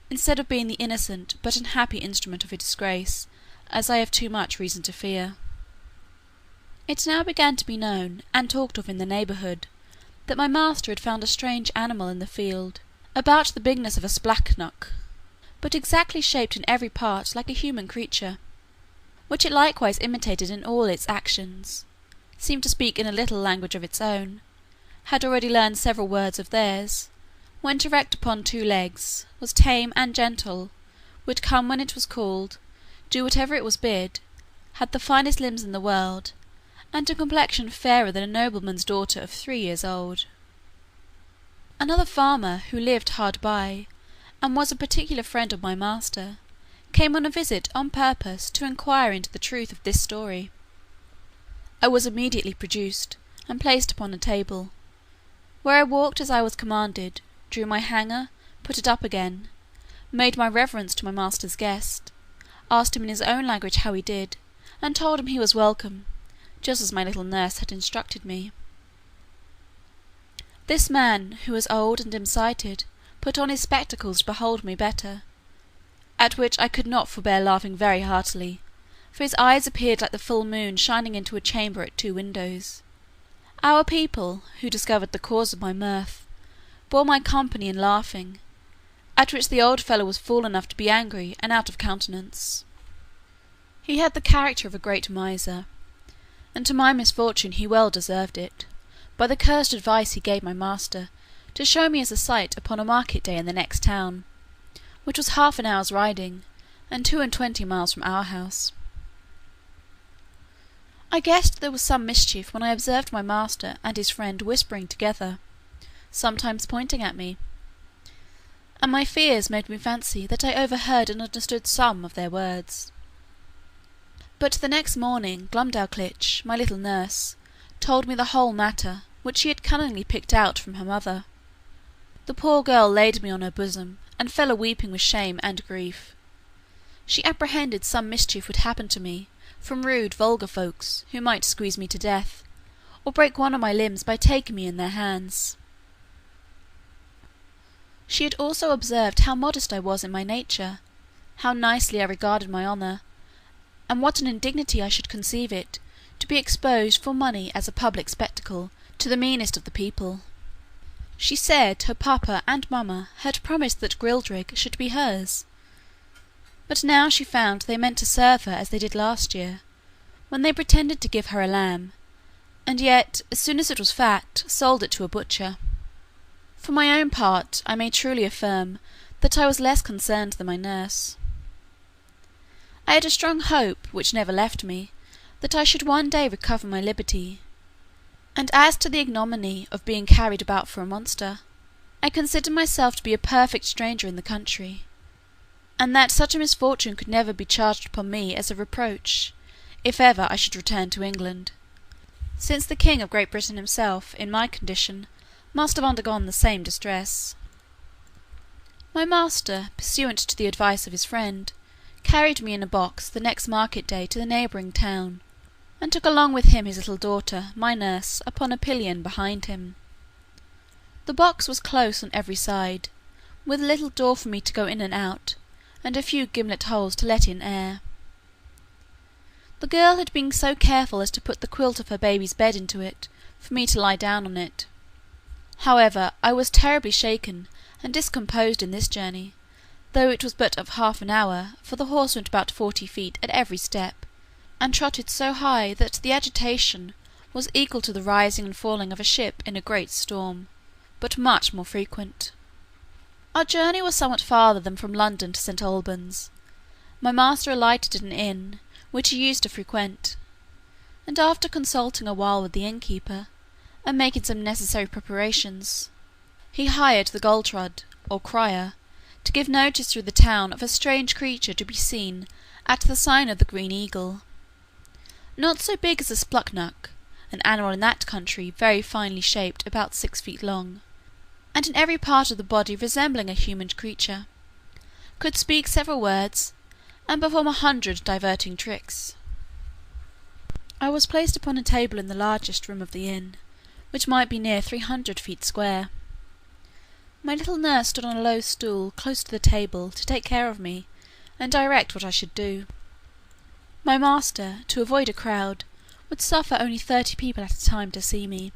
instead of being the innocent but unhappy instrument of a disgrace, as I have too much reason to fear. It now began to be known, and talked of in the neighbourhood, that my master had found a strange animal in the field, about the bigness of a splachnock, but exactly shaped in every part like a human creature, which it likewise imitated in all its actions, seemed to speak in a little language of its own, had already learned several words of theirs, went erect upon 2 legs, was tame and gentle, would come when it was called, do whatever it was bid, had the finest limbs in the world, and a complexion fairer than a nobleman's daughter of 3 years old. Another farmer, who lived hard by, and was a particular friend of my master, came on a visit on purpose to inquire into the truth of this story. I was immediately produced, and placed upon a table, where I walked as I was commanded, drew my hanger, put it up again, made my reverence to my master's guest, asked him in his own language how he did, and told him he was welcome, just as my little nurse had instructed me. This man, who was old and dim-sighted, put on his spectacles to behold me better, at which I could not forbear laughing very heartily, for his eyes appeared like the full moon shining into a chamber at 2 windows. Our people, who discovered the cause of my mirth, bore my company in laughing, at which the old fellow was fool enough to be angry and out of countenance. He had the character of a great miser, and to my misfortune he well deserved it, by the cursed advice he gave my master, to show me as a sight upon a market day in the next town, which was 1/2 an hour's riding, and 22 miles from our house. I guessed there was some mischief when I observed my master and his friend whispering together, sometimes pointing at me, and my fears made me fancy that I overheard and understood some of their words. But the next morning Glumdalclitch, my little nurse, told me the whole matter, which she had cunningly picked out from her mother. The poor girl laid me on her bosom, and fell a-weeping with shame and grief. She apprehended some mischief would happen to me, from rude vulgar folks, who might squeeze me to death, or break one of my limbs by taking me in their hands. She had also observed how modest I was in my nature, how nicely I regarded my honour, and what an indignity I should conceive it, to be exposed for money as a public spectacle to the meanest of the people. She said her papa and mamma had promised that Grildrig should be hers, but now she found they meant to serve her as they did last year, when they pretended to give her a lamb, and yet, as soon as it was fat, sold it to a butcher. For my own part, I may truly affirm that I was less concerned than my nurse. I had a strong hope, which never left me, that I should one day recover my liberty; and as to the ignominy of being carried about for a monster, I considered myself to be a perfect stranger in the country, and that such a misfortune could never be charged upon me as a reproach, if ever I should return to England, since the King of Great Britain himself, in my condition, must have undergone the same distress. My master, pursuant to the advice of his friend, carried me in a box the next market day to the neighbouring town, and took along with him his little daughter, my nurse, upon a pillion behind him. The box was close on every side, with a little door for me to go in and out, and a few gimlet holes to let in air. The girl had been so careful as to put the quilt of her baby's bed into it, for me to lie down on it. However, I was terribly shaken and discomposed in this journey, though it was but of half an hour, for the horse went about 40 feet at every step, and trotted so high that the agitation was equal to the rising and falling of a ship in a great storm, but much more frequent. Our journey was somewhat farther than from London to St. Albans. My master alighted at an inn, which he used to frequent, and after consulting a while with the innkeeper, and making some necessary preparations, he hired the Goltrud, or crier, to give notice through the town of a strange creature to be seen at the sign of the Green Eagle, not so big as a spluknuck, an animal in that country very finely shaped, about 6 feet long, and in every part of the body resembling a human creature, could speak several words, and perform 100 diverting tricks. I was placed upon a table in the largest room of the inn, which might be near 300 feet square. My little nurse stood on a low stool close to the table to take care of me, and direct what I should do. My master, to avoid a crowd, would suffer only 30 people at a time to see me.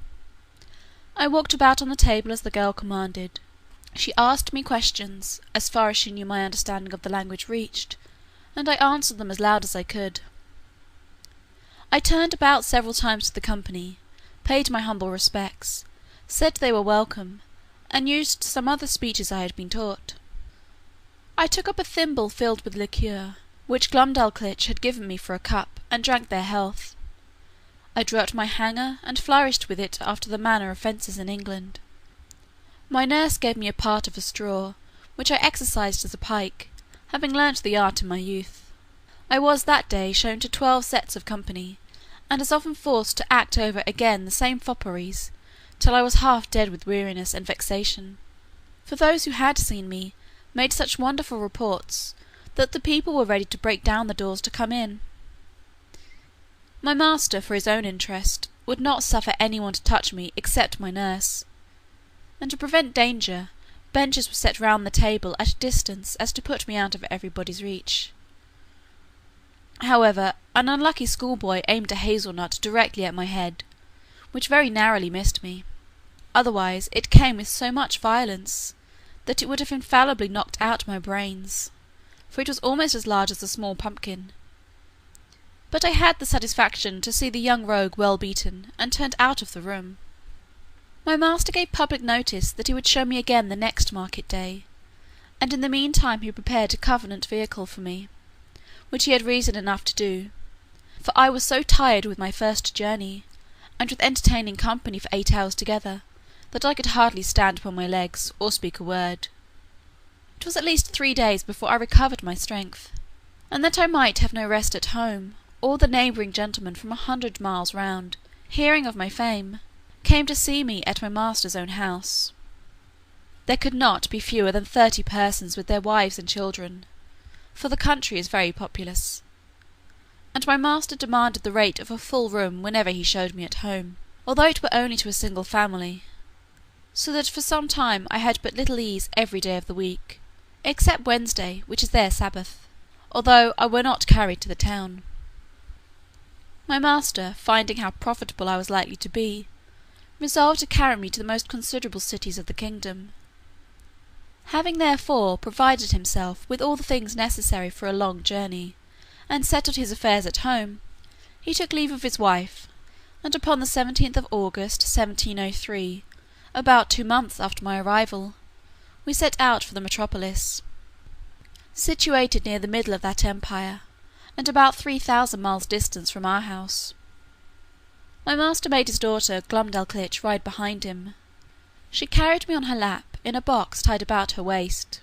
I walked about on the table as the girl commanded. She asked me questions, as far as she knew my understanding of the language reached, and I answered them as loud as I could. I turned about several times to the company, paid my humble respects, said they were welcome, and used some other speeches I had been taught. I took up a thimble filled with liqueur, which Glumdalclitch had given me for a cup, and drank their health. I drew out my hanger, and flourished with it after the manner of fencers in England. My nurse gave me a part of a straw, which I exercised as a pike, having learnt the art in my youth. I was that day shown to 12 sets of company, and as often forced to act over again the same fopperies, till I was half dead with weariness and vexation. For those who had seen me made such wonderful reports, that the people were ready to break down the doors to come in. My master, for his own interest, would not suffer any one to touch me except my nurse, and to prevent danger, benches were set round the table at a distance as to put me out of everybody's reach. However, an unlucky schoolboy aimed a hazelnut directly at my head, which very narrowly missed me. Otherwise it came with so much violence, that it would have infallibly knocked out my brains, for it was almost as large as a small pumpkin. But I had the satisfaction to see the young rogue well beaten, and turned out of the room. My master gave public notice that he would show me again the next market day, and in the meantime he prepared a covenant vehicle for me, which he had reason enough to do, for I was so tired with my first journey, and with entertaining company for 8 hours together, that I could hardly stand upon my legs, or speak a word. It was at least 3 days before I recovered my strength, and that I might have no rest at home, all the neighbouring gentlemen from 100 miles round, hearing of my fame, came to see me at my master's own house. There could not be fewer than 30 persons with their wives and children, for the country is very populous, and my master demanded the rate of a full room whenever he showed me at home, although it were only to a single family, so that for some time I had but little ease every day of the week, except Wednesday, which is their Sabbath, although I were not carried to the town. My master, finding how profitable I was likely to be, resolved to carry me to the most considerable cities of the kingdom. Having therefore provided himself with all the things necessary for a long journey, and settled his affairs at home, he took leave of his wife, and upon the 17th of August 1703, about 2 months after my arrival, we set out for the metropolis, situated near the middle of that empire, and about 3,000 miles distant from our house. My master made his daughter Glumdalclitch ride behind him. She carried me on her lap, in a box tied about her waist.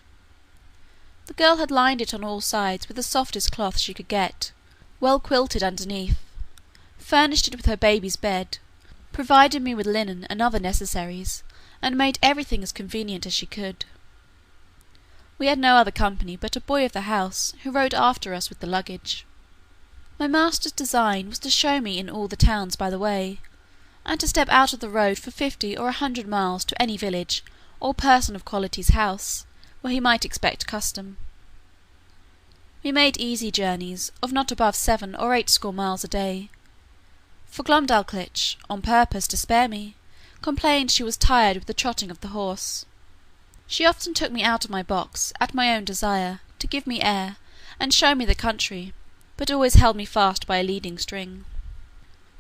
The girl had lined it on all sides with the softest cloth she could get, well quilted underneath, furnished it with her baby's bed, provided me with linen and other necessaries, and made everything as convenient as she could. We had no other company but a boy of the house, who rode after us with the luggage. My master's design was to show me in all the towns by the way, and to step out of the road for 50 or 100 miles to any village or person of quality's house, where he might expect custom. We made easy journeys, of not above 7 or 8 score miles a day, for Glumdalclitch, on purpose to spare me, complained she was tired with the trotting of the horse. She often took me out of my box, at my own desire, to give me air, and show me the country, but always held me fast by a leading string.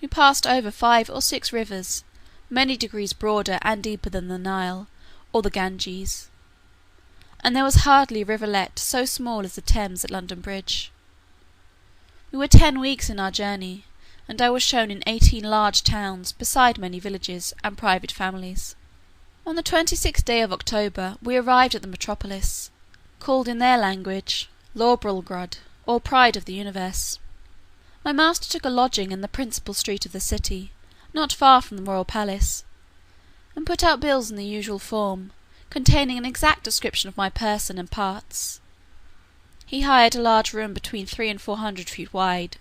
We passed over 5 or 6 rivers, many degrees broader and deeper than the Nile, or the Ganges, and there was hardly a rivulet so small as the Thames at London Bridge. We were 10 weeks in our journey, and I was shown in 18 large towns, beside many villages and private families. On the 26th day of October we arrived at the metropolis, called in their language Lorbrulgrud, or Pride of the Universe. My master took a lodging in the principal street of the city, not far from the royal palace, and put out bills in the usual form, containing an exact description of my person and parts. He hired a large room between 300 and 400 feet wide.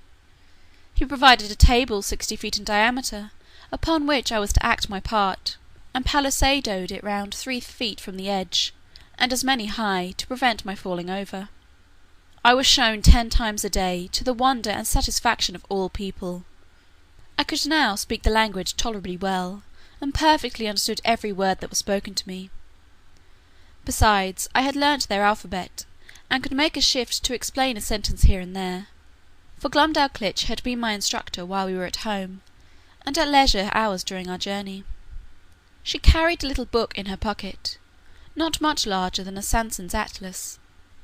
He provided a table 60 feet in diameter, upon which I was to act my part, and palisadoed it round 3 feet from the edge, and as many high, to prevent my falling over. I was shown 10 times a day, to the wonder and satisfaction of all people. I could now speak the language tolerably well, and perfectly understood every word that was spoken to me. Besides, I had learnt their alphabet, and could make a shift to explain a sentence here and there, for Glumdalclitch had been my instructor while we were at home, and at leisure hours during our journey. She carried a little book in her pocket, not much larger than a Sanson's Atlas.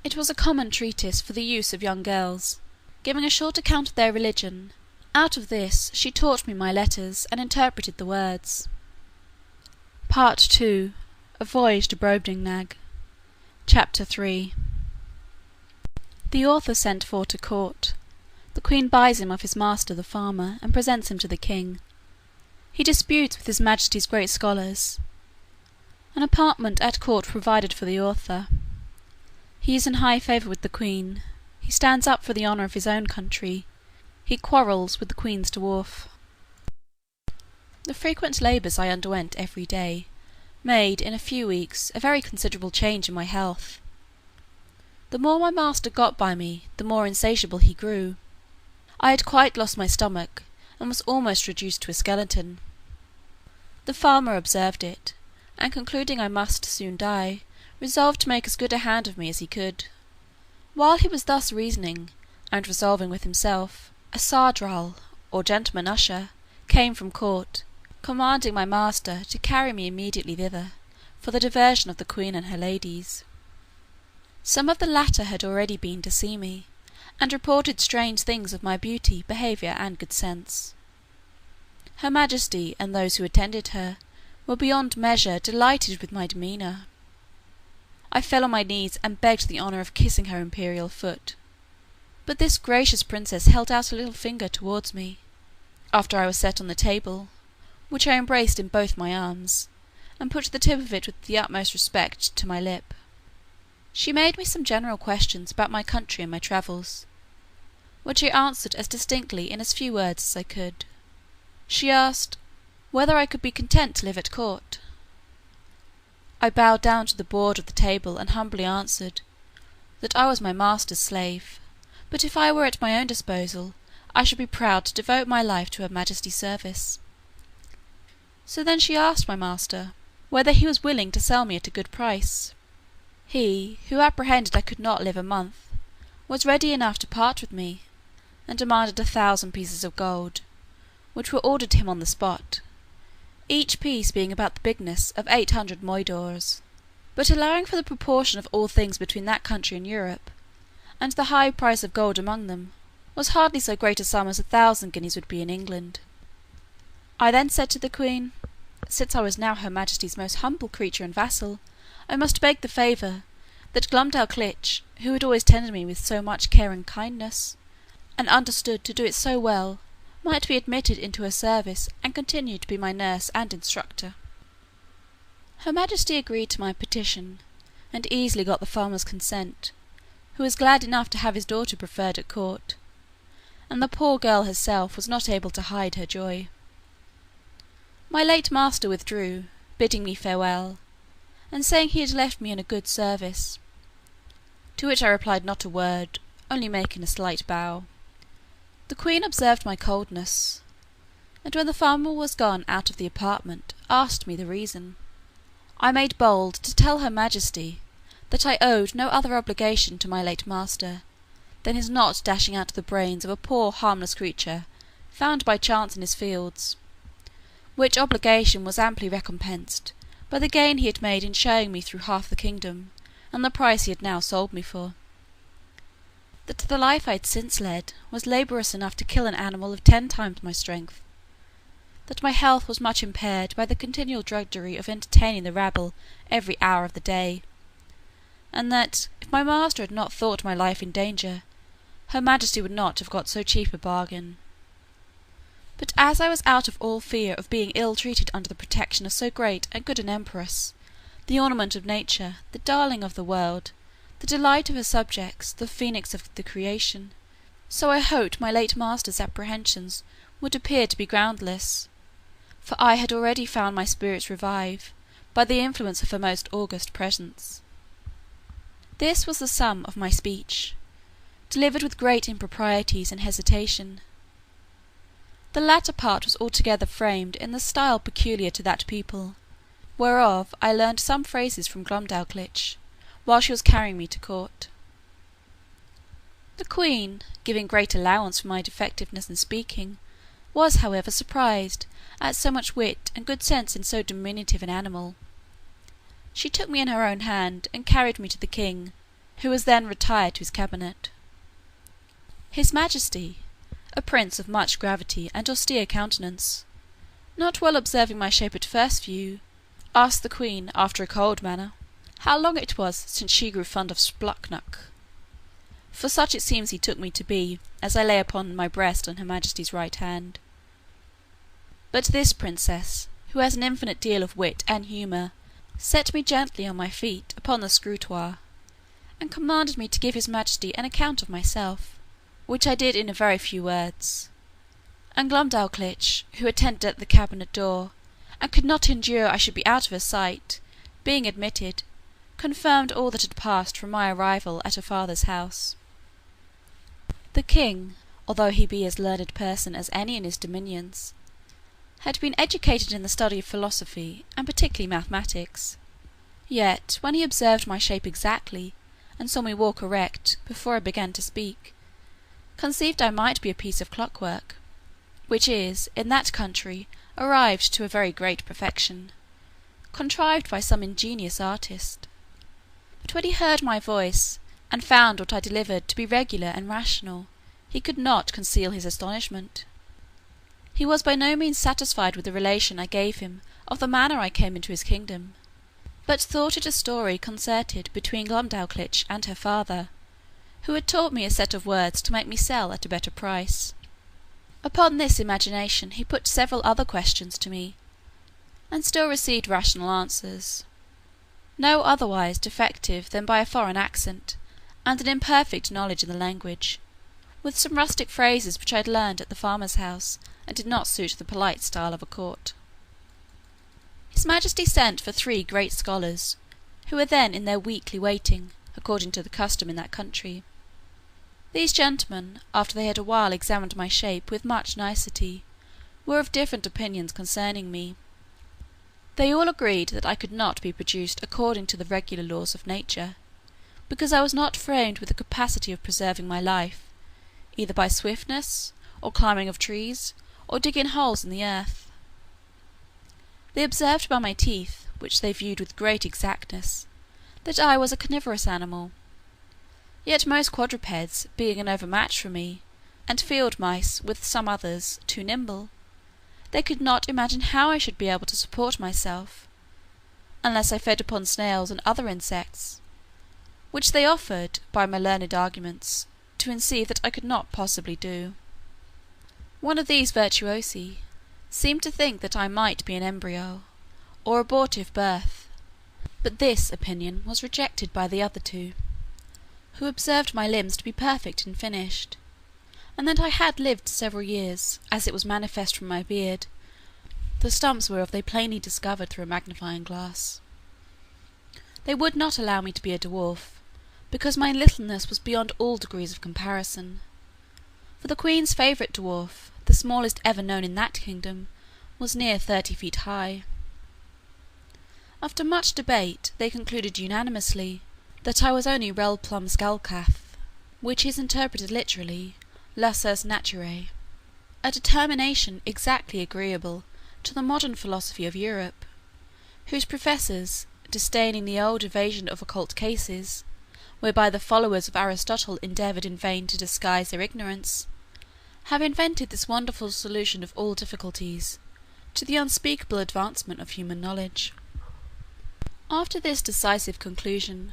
It was a common treatise for the use of young girls, giving a short account of their religion. Out of this she taught me my letters, and interpreted the words. Part 2. A Voyage to Brobdingnag. Chapter 3. The author sent for to court. The queen buys him of his master the farmer, and presents him to the king. He disputes with his majesty's great scholars. An apartment at court provided for the author. He is in high favour with the queen. He stands up for the honour of his own country. He quarrels with the queen's dwarf. The frequent labours I underwent every day made, in a few weeks, a very considerable change in my health. The more my master got by me, the more insatiable he grew. I had quite lost my stomach, and was almost reduced to a skeleton. The farmer observed it, and concluding I must soon die, resolved to make as good a hand of me as he could. While he was thus reasoning, and resolving with himself, a sardral, or gentleman usher, came from court, commanding my master to carry me immediately thither, for the diversion of the queen and her ladies. Some of the latter had already been to see me, and reported strange things of my beauty, behaviour, and good sense. Her majesty, and those who attended her, were beyond measure delighted with my demeanour. I fell on my knees, and begged the honour of kissing her imperial foot. But this gracious princess held out a little finger towards me, after I was set on the table, which I embraced in both my arms, and put the tip of it with the utmost respect to my lip. She made me some general questions about my country and my travels, which I answered as distinctly in as few words as I could. She asked, whether I could be content to live at court? I bowed down to the board of the table, and humbly answered, that I was my master's slave, but if I were at my own disposal, I should be proud to devote my life to her Majesty's service." So then she asked my master whether he was willing to sell me at a good price. He, who apprehended I could not live a month, was ready enough to part with me, and demanded 1,000 pieces of gold, which were ordered him on the spot, each piece being about the bigness of 800 moidores. But allowing for the proportion of all things between that country and Europe, and the high price of gold among them, was hardly so great a sum as 1,000 guineas would be in England. I then said to the queen, since I was now her Majesty's most humble creature and vassal, I must beg the favour that Glumdalclitch, who had always tended me with so much care and kindness, and understood to do it so well, might be admitted into her service and continue to be my nurse and instructor. Her Majesty agreed to my petition, and easily got the farmer's consent, who was glad enough to have his daughter preferred at court, and the poor girl herself was not able to hide her joy. My late master withdrew, bidding me farewell, and saying he had left me in a good service, to which I replied not a word, only making a slight bow. The queen observed my coldness, and when the farmer was gone out of the apartment, asked me the reason. I made bold to tell her Majesty that I owed no other obligation to my late master than his not dashing out the brains of a poor harmless creature found by chance in his fields, which obligation was amply recompensed by the gain he had made in showing me through half the kingdom, and the price he had now sold me for. That the life I had since led was laborious enough to kill an animal of 10 times my strength, that my health was much impaired by the continual drudgery of entertaining the rabble every hour of the day, and that, if my master had not thought my life in danger, her Majesty would not have got so cheap a bargain. But as I was out of all fear of being ill-treated under the protection of so great and good an empress, the ornament of nature, the darling of the world, the delight of her subjects, the phoenix of the creation, so I hoped my late master's apprehensions would appear to be groundless, for I had already found my spirits revive by the influence of her most august presence. This was the sum of my speech, delivered with great improprieties and hesitation. The latter part was altogether framed in the style peculiar to that people, whereof I learned some phrases from Glumdalclitch, while she was carrying me to court. The queen, giving great allowance for my defectiveness in speaking, was however surprised at so much wit and good sense in so diminutive an animal. She took me in her own hand, and carried me to the king, who was then retired to his cabinet. His Majesty, a prince of much gravity and austere countenance, not well observing my shape at first view, asked the queen, after a cold manner, how long it was since she grew fond of Spluknuck, for such it seems he took me to be, as I lay upon my breast on her Majesty's right hand. But this princess, who has an infinite deal of wit and humour, set me gently on my feet upon the scrutoire, and commanded me to give his Majesty an account of myself, which I did in a very few words. And Glumdalclitch, who attended at the cabinet door, and could not endure I should be out of her sight, being admitted, confirmed all that had passed from my arrival at her father's house. The king, although he be as learned a person as any in his dominions, had been educated in the study of philosophy, and particularly mathematics. Yet, when he observed my shape exactly, and saw me walk erect, before I began to speak, conceived I might be a piece of clockwork, which is, in that country, arrived to a very great perfection, contrived by some ingenious artist. But when he heard my voice, and found what I delivered to be regular and rational, he could not conceal his astonishment. He was by no means satisfied with the relation I gave him of the manner I came into his kingdom, but thought it a story concerted between Glumdalclitch and her father, who had taught me a set of words to make me sell at a better price. Upon this imagination he put several other questions to me, and still received rational answers, no otherwise defective than by a foreign accent, and an imperfect knowledge in the language, with some rustic phrases which I had learned at the farmer's house, and did not suit the polite style of a court. His Majesty sent for 3 great scholars, who were then in their weekly waiting, according to the custom in that country. These gentlemen, after they had a while examined my shape with much nicety, were of different opinions concerning me. They all agreed that I could not be produced according to the regular laws of nature, because I was not framed with the capacity of preserving my life, either by swiftness, or climbing of trees, or digging holes in the earth. They observed by my teeth, which they viewed with great exactness, that I was a carnivorous animal; yet most quadrupeds being an overmatch for me, and field mice, with some others, too nimble, they could not imagine how I should be able to support myself, unless I fed upon snails and other insects, which they offered, by my learned arguments, to conceive that I could not possibly do. One of these virtuosi seemed to think that I might be an embryo, or abortive birth; but this opinion was rejected by the other two, who observed my limbs to be perfect and finished, and that I had lived several years, as it was manifest from my beard, the stumps whereof they plainly discovered through a magnifying glass. They would not allow me to be a dwarf, because my littleness was beyond all degrees of comparison; for the queen's favourite dwarf, the smallest ever known in that kingdom, was near 30 feet high. After much debate, they concluded unanimously that I was only rel plum scalcath, which is interpreted literally lusus naturae, a determination exactly agreeable to the modern philosophy of Europe, whose professors, disdaining the old evasion of occult cases, whereby the followers of Aristotle endeavoured in vain to disguise their ignorance, have invented this wonderful solution of all difficulties, to the unspeakable advancement of human knowledge. After this decisive conclusion,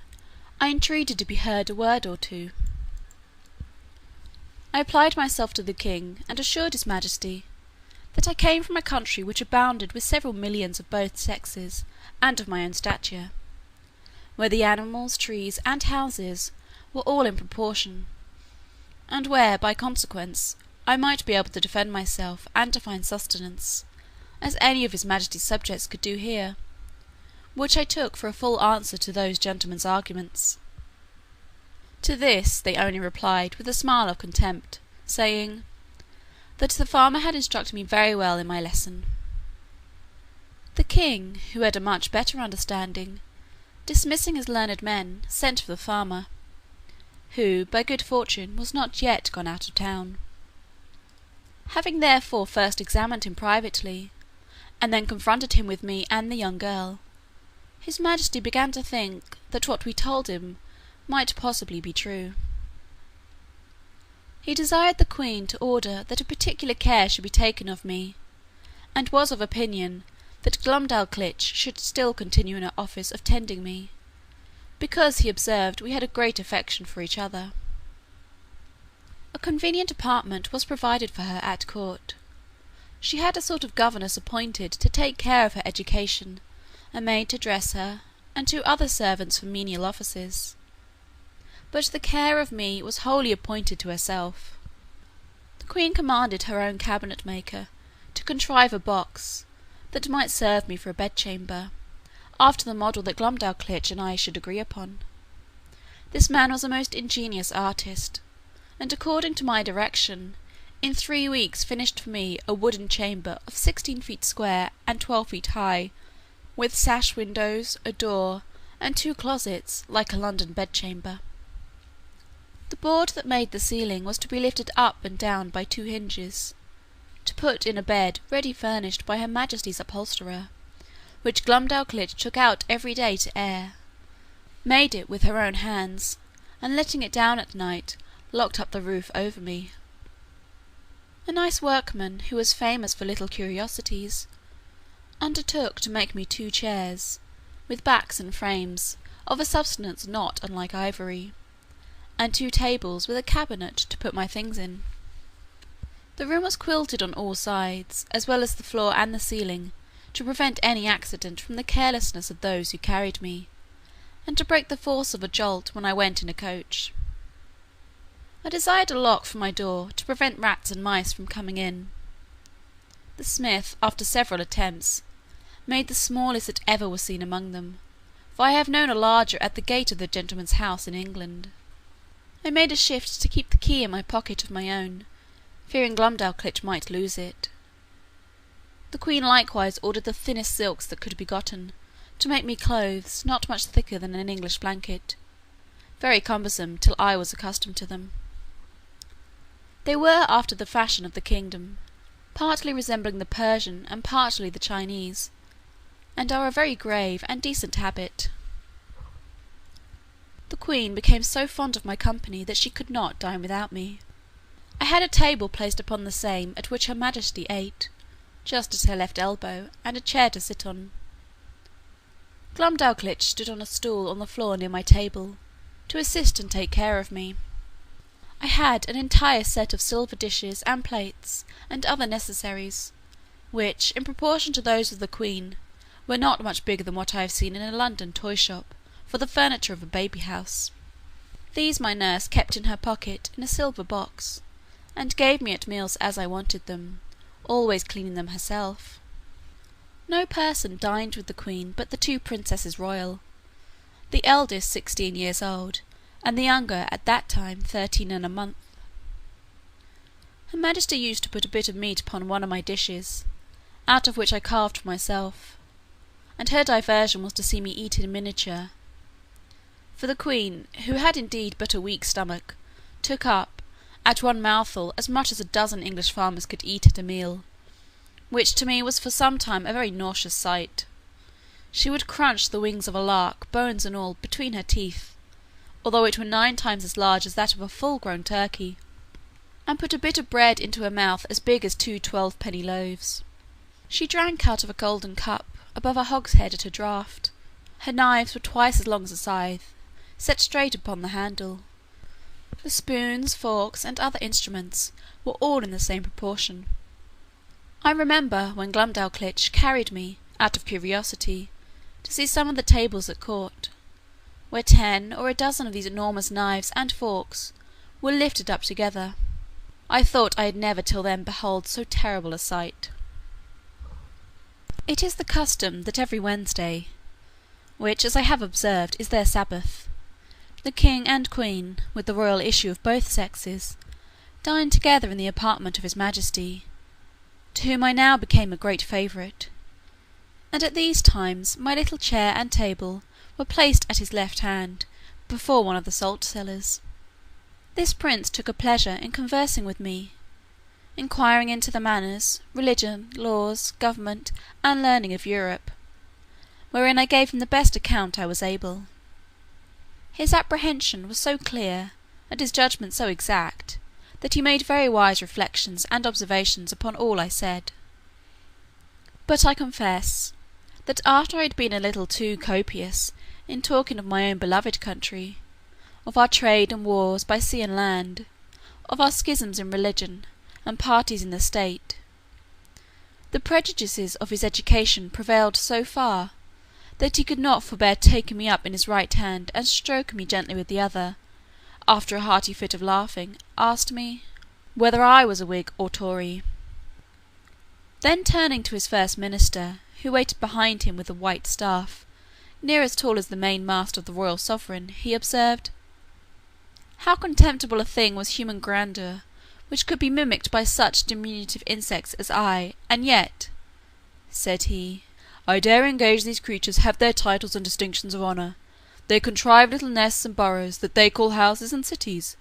I entreated to be heard a word or two. I applied myself to the king, and assured his majesty, that I came from a country which abounded with several millions of both sexes, and of my own stature, where the animals, trees, and houses were all in proportion, and where, by consequence, I might be able to defend myself, and to find sustenance, as any of his majesty's subjects could do here, which I took for a full answer to those gentlemen's arguments. To this they only replied with a smile of contempt, saying, that the farmer had instructed me very well in my lesson. The king, who had a much better understanding, dismissing his learned men, sent for the farmer, who by good fortune was not yet gone out of town. Having therefore first examined him privately, and then confronted him with me and the young girl, his majesty began to think that what we told him might possibly be true. He desired the queen to order that a particular care should be taken of me, and was of opinion that Glumdalclitch should still continue in her office of tending me, because he observed we had a great affection for each other. A convenient apartment was provided for her at court. She had a sort of governess appointed to take care of her education, a maid to dress her, and 2 other servants for menial offices; but the care of me was wholly appointed to herself. The queen commanded her own cabinet maker to contrive a box, that might serve me for a bedchamber, after the model that Glumdalclitch and I should agree upon. This man was a most ingenious artist, and according to my direction, in 3 weeks finished for me a wooden chamber of 16 feet square and 12 feet high, with sash windows, a door, and 2 closets, like a London bedchamber. The board that made the ceiling was to be lifted up and down by 2 hinges, to put in a bed ready furnished by her majesty's upholsterer, which Glumdalclitch took out every day to air, made it with her own hands, and letting it down at night, locked up the roof over me. A nice workman, who was famous for little curiosities, undertook to make me 2 chairs, with backs and frames, of a substance not unlike ivory, and 2 tables with a cabinet to put my things in. The room was quilted on all sides, as well as the floor and the ceiling, to prevent any accident from the carelessness of those who carried me, and to break the force of a jolt when I went in a coach. I desired a lock for my door, to prevent rats and mice from coming in. The smith, after several attempts, made the smallest that ever was seen among them, for I have known a larger at the gate of the gentleman's house in England. I made a shift to keep the key in my pocket of my own, fearing Glumdalclitch might lose it. The queen likewise ordered the thinnest silks that could be gotten, to make me clothes not much thicker than an English blanket, very cumbersome till I was accustomed to them. They were after the fashion of the kingdom, partly resembling the Persian and partly the Chinese, and are a very grave and decent habit. The queen became so fond of my company that she could not dine without me. I had a table placed upon the same at which her majesty ate, just at her left elbow, and a chair to sit on. Glumdalclitch stood on a stool on the floor near my table, to assist and take care of me. I had an entire set of silver dishes and plates, and other necessaries, which, in proportion to those of the queen, were not much bigger than what I have seen in a London toy shop, for the furniture of a baby house. These my nurse kept in her pocket in a silver box, and gave me at meals as I wanted them, always cleaning them herself. No person dined with the queen but the two princesses royal, the eldest 16 years old, and the younger at that time 13 and a month. Her majesty used to put a bit of meat upon one of my dishes, out of which I carved for myself, and her diversion was to see me eat in miniature; for the queen, who had indeed but a weak stomach, took up, at one mouthful, as much as a dozen English farmers could eat at a meal, which to me was for some time a very nauseous sight. She would crunch the wings of a lark, bones and all, between her teeth, although it were 9 times as large as that of a full-grown turkey, and put a bit of bread into her mouth as big as 2 12-penny loaves. She drank out of a golden cup, above a hogshead at a draught. Her knives were twice as long as a scythe, set straight upon the handle. The spoons, forks, and other instruments, were all in the same proportion. I remember when Glumdalclitch carried me, out of curiosity, to see some of the tables at court, where 10 or a dozen of these enormous knives and forks were lifted up together. I thought I had never till then beheld so terrible a sight. It is the custom that every Wednesday, which, as I have observed, is their Sabbath, the king and queen, with the royal issue of both sexes, dine together in the apartment of his majesty, to whom I now became a great favourite; and at these times my little chair and table were placed at his left hand, before one of the salt cellars. This prince took a pleasure in conversing with me, inquiring into the manners, religion, laws, government, and learning of Europe, wherein I gave him the best account I was able. His apprehension was so clear, and his judgment so exact, that he made very wise reflections and observations upon all I said. But I confess, that after I had been a little too copious in talking of my own beloved country, of our trade and wars by sea and land, of our schisms in religion, and parties in the state, the prejudices of his education prevailed so far, that he could not forbear taking me up in his right hand, and stroking me gently with the other, after a hearty fit of laughing, asked me, whether I was a Whig or Tory? Then turning to his first minister, who waited behind him with a white staff, near as tall as the main mast of the royal sovereign, he observed, "How contemptible a thing was human grandeur, which could be mimicked by such diminutive insects as I, and yet," said he, "I dare engage these creatures have their titles and distinctions of honour. They contrive little nests and burrows, that they call houses and cities.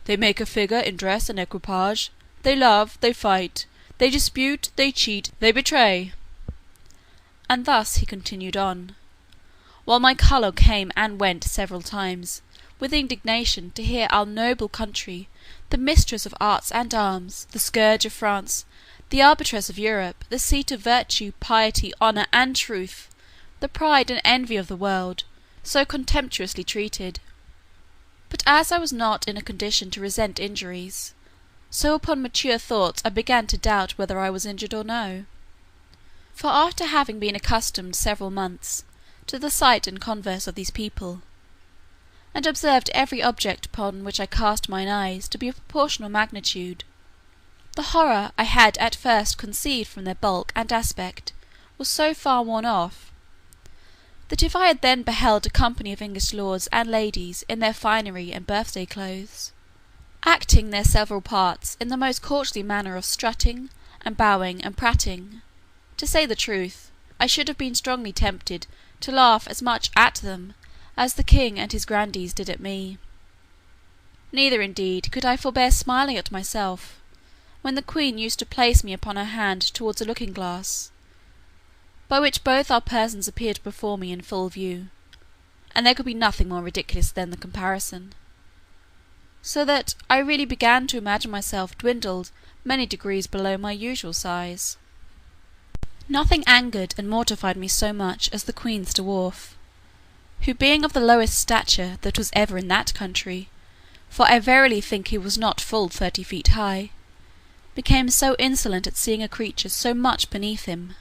They make a figure in dress and equipage. They love, they fight, they dispute, they cheat, they betray." And thus he continued on, while my colour came and went several times, with indignation to hear our noble country, the mistress of arts and arms, the scourge of France, the arbitress of Europe, the seat of virtue, piety, honour, and truth, the pride and envy of the world, so contemptuously treated. But as I was not in a condition to resent injuries, so upon mature thoughts I began to doubt whether I was injured or no. For after having been accustomed several months to the sight and converse of these people, and observed every object upon which I cast mine eyes to be of proportional magnitude, the horror I had at first conceived from their bulk and aspect was so far worn off, that if I had then beheld a company of English lords and ladies in their finery and birthday clothes, acting their several parts in the most courtly manner of strutting, and bowing, and prating. To say the truth, I should have been strongly tempted to laugh as much at them as the king and his grandees did at me. Neither indeed could I forbear smiling at myself, when the queen used to place me upon her hand towards a looking glass, by which both our persons appeared before me in full view, and there could be nothing more ridiculous than the comparison; so that I really began to imagine myself dwindled many degrees below my usual size. Nothing angered and mortified me so much as the queen's dwarf, who being of the lowest stature that was ever in that country, for I verily think he was not full 30 feet high, became so insolent at seeing a creature so much beneath him,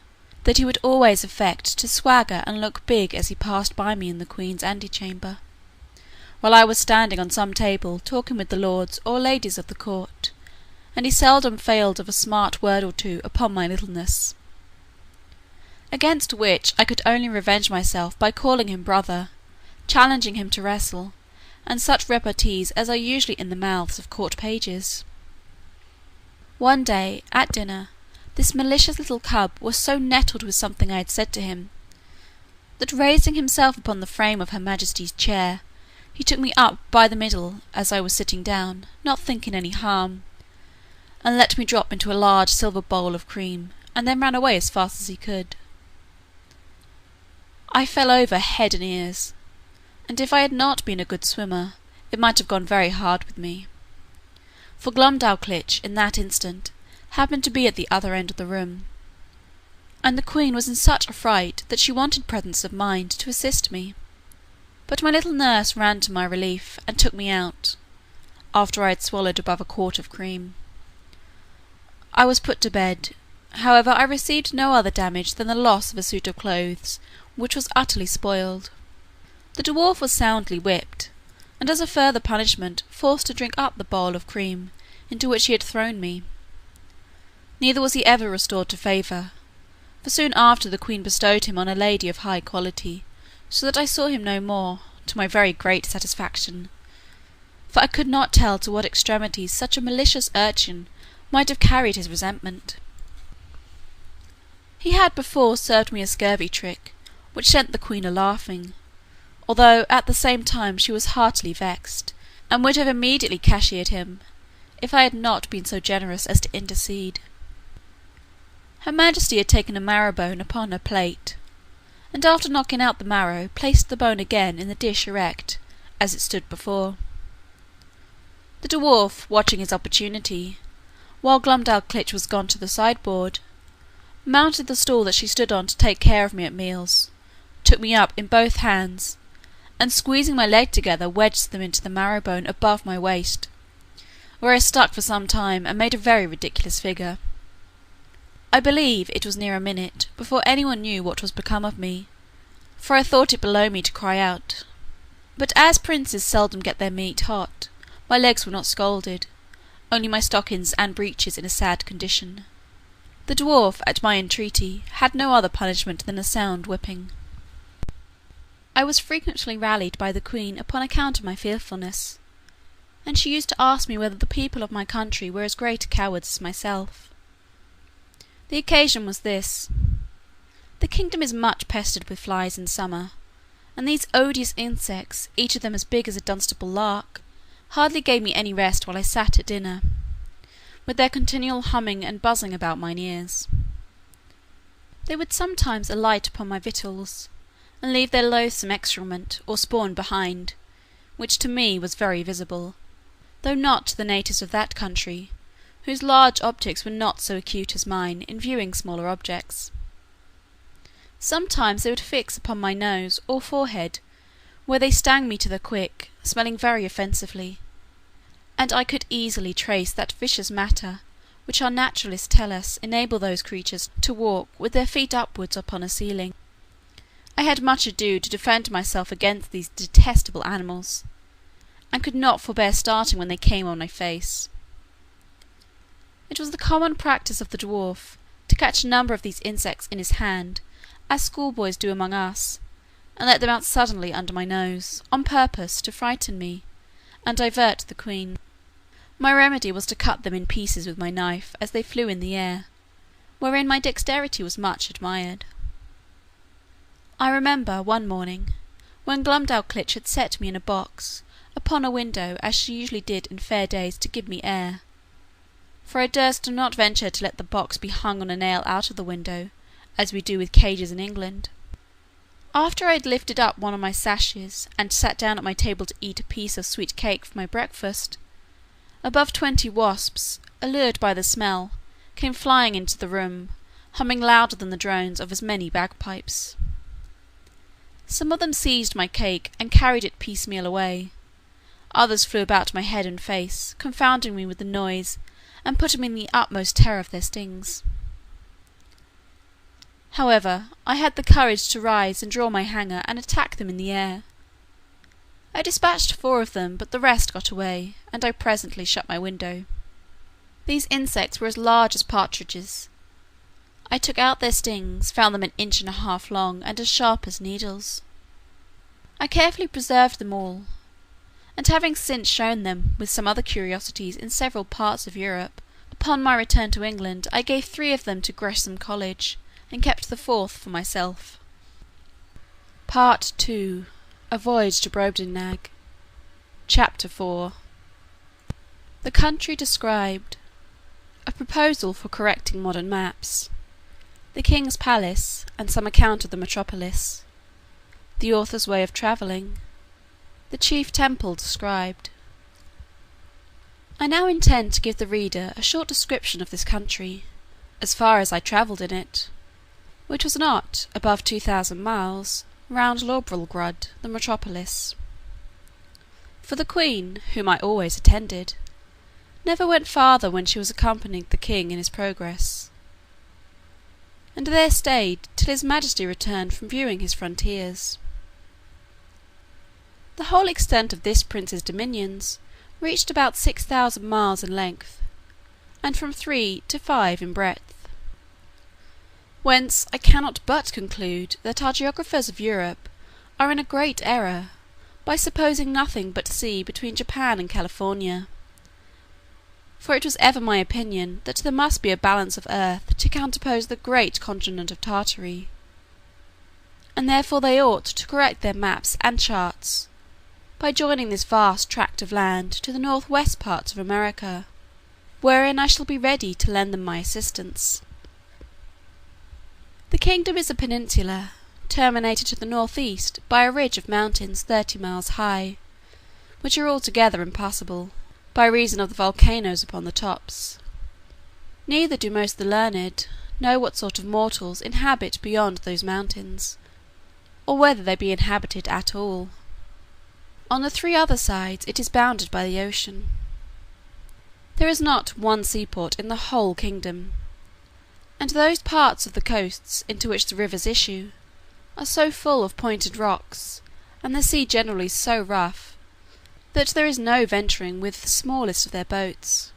that he would always affect to swagger and look big as he passed by me in the queen's antechamber, while I was standing on some table talking with the lords or ladies of the court, and he seldom failed of a smart word or two upon my littleness; against which I could only revenge myself by calling him brother, challenging him to wrestle, and such repartees as are usually in the mouths of court pages. One day, at dinner, this malicious little cub was so nettled with something I had said to him, that raising himself upon the frame of her majesty's chair, he took me up by the middle as I was sitting down, not thinking any harm, and let me drop into a large silver bowl of cream, and then ran away as fast as he could. I fell over head and ears, and if I had not been a good swimmer, it might have gone very hard with me; for Glumdalclitch, in that instant, happened to be at the other end of the room, and the queen was in such a fright that she wanted presence of mind to assist me; but my little nurse ran to my relief, and took me out, after I had swallowed above a quart of cream. I was put to bed; however, I received no other damage than the loss of a suit of clothes, which was utterly spoiled. The dwarf was soundly whipped, and as a further punishment forced to drink up the bowl of cream into which he had thrown me. Neither was he ever restored to favour, for soon after the queen bestowed him on a lady of high quality, so that I saw him no more, to my very great satisfaction, for I could not tell to what extremities such a malicious urchin might have carried his resentment. He had before served me a scurvy trick, which sent the queen a-laughing, although at the same time she was heartily vexed, and would have immediately cashiered him, if I had not been so generous as to intercede. Her majesty had taken a marrow bone upon her plate, and after knocking out the marrow, placed the bone again in the dish erect, as it stood before. The dwarf, watching his opportunity, while Glumdalclitch was gone to the sideboard, mounted the stool that she stood on to take care of me at meals, took me up in both hands, and squeezing my leg together wedged them into the marrow bone above my waist, where I stuck for some time and made a very ridiculous figure. I believe it was near a minute before any one knew what was become of me, for I thought it below me to cry out; but as princes seldom get their meat hot, my legs were not scalded, only my stockings and breeches in a sad condition. The dwarf, at my entreaty, had no other punishment than a sound whipping. I was frequently rallied by the queen upon account of my fearfulness, and she used to ask me whether the people of my country were as great cowards as myself. The occasion was this: the kingdom is much pestered with flies in summer, and these odious insects, each of them as big as a Dunstable lark, hardly gave me any rest while I sat at dinner, with their continual humming and buzzing about mine ears. They would sometimes alight upon my victuals, and leave their loathsome excrement or spawn behind, which to me was very visible, though not to the natives of that country, whose large optics were not so acute as mine in viewing smaller objects. Sometimes they would fix upon my nose or forehead, where they stung me to the quick, smelling very offensively, and I could easily trace that vicious matter which our naturalists tell us enable those creatures to walk with their feet upwards upon a ceiling. I had much ado to defend myself against these detestable animals, and could not forbear starting when they came on my face. It was the common practice of the dwarf to catch a number of these insects in his hand, as schoolboys do among us, and let them out suddenly under my nose, on purpose to frighten me, and divert the queen. My remedy was to cut them in pieces with my knife as they flew in the air, wherein my dexterity was much admired. I remember, one morning, when Glumdalclitch had set me in a box upon a window as she usually did in fair days to give me air, for I durst not venture to let the box be hung on a nail out of the window, as we do with cages in England. After I had lifted up one of my sashes, and sat down at my table to eat a piece of sweet cake for my breakfast, above 20 wasps, allured by the smell, came flying into the room, humming louder than the drones of as many bagpipes. Some of them seized my cake, and carried it piecemeal away. Others flew about my head and face, confounding me with the noise, and putting me in the utmost terror of their stings. However, I had the courage to rise and draw my hanger, and attack them in the air. I dispatched 4 of them, but the rest got away, and I presently shut my window. These insects were as large as partridges. I took out their stings, found them 1.5 inches long, and as sharp as needles. I carefully preserved them all, and having since shown them, with some other curiosities, in several parts of Europe, upon my return to England I gave 3 of them to Gresham College, and kept the 4th for myself. Part II. A Voyage to Brobdingnag. Chapter 4. The country described. A proposal for correcting modern maps. The King's Palace, and some account of the metropolis. The author's way of travelling. The chief temple described. I now intend to give the reader a short description of this country, as far as I travelled in it, which was not above 2,000 miles, round Lorbrulgrud, the metropolis. For the Queen, whom I always attended, never went farther when she was accompanying the King in his progress, and there stayed till his Majesty returned from viewing his frontiers. The whole extent of this prince's dominions reached about 6,000 miles in length, and from 3 to 5 in breadth. Whence I cannot but conclude that our geographers of Europe are in a great error, by supposing nothing but sea between Japan and California. For it was ever my opinion that there must be a balance of earth to counterpose the great continent of Tartary, and therefore they ought to correct their maps and charts, by joining this vast tract of land to the north-west parts of America, wherein I shall be ready to lend them my assistance. The kingdom is a peninsula, terminated to the north-east by a ridge of mountains 30 miles high, which are altogether impassable, by reason of the volcanoes upon the tops. Neither do most of the learned know what sort of mortals inhabit beyond those mountains, or whether they be inhabited at all. On the 3 other sides it is bounded by the ocean. There is not one seaport in the whole kingdom, and those parts of the coasts into which the rivers issue are so full of pointed rocks, and the sea generally so rough, that there is no venturing with the smallest of their boats,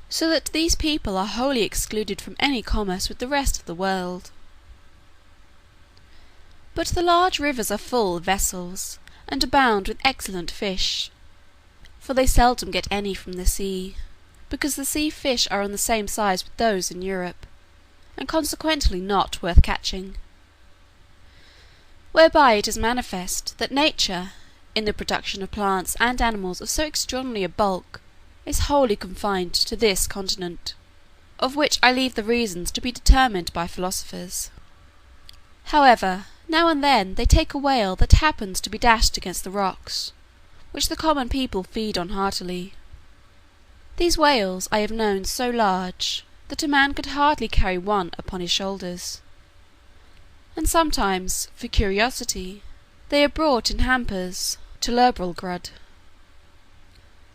so that these people are wholly excluded from any commerce with the rest of the world. But the large rivers are full of vessels, and abound with excellent fish, for they seldom get any from the sea, because the sea fish are on the same size with those in Europe, and consequently not worth catching. Whereby it is manifest that nature, in the production of plants and animals of so extraordinary a bulk, is wholly confined to this continent, of which I leave the reasons to be determined by philosophers. However, now and then they take a whale that happens to be dashed against the rocks, which the common people feed on heartily. These whales I have known so large, that a man could hardly carry one upon his shoulders, and sometimes, for curiosity, they are brought in hampers to Lorbrulgrud.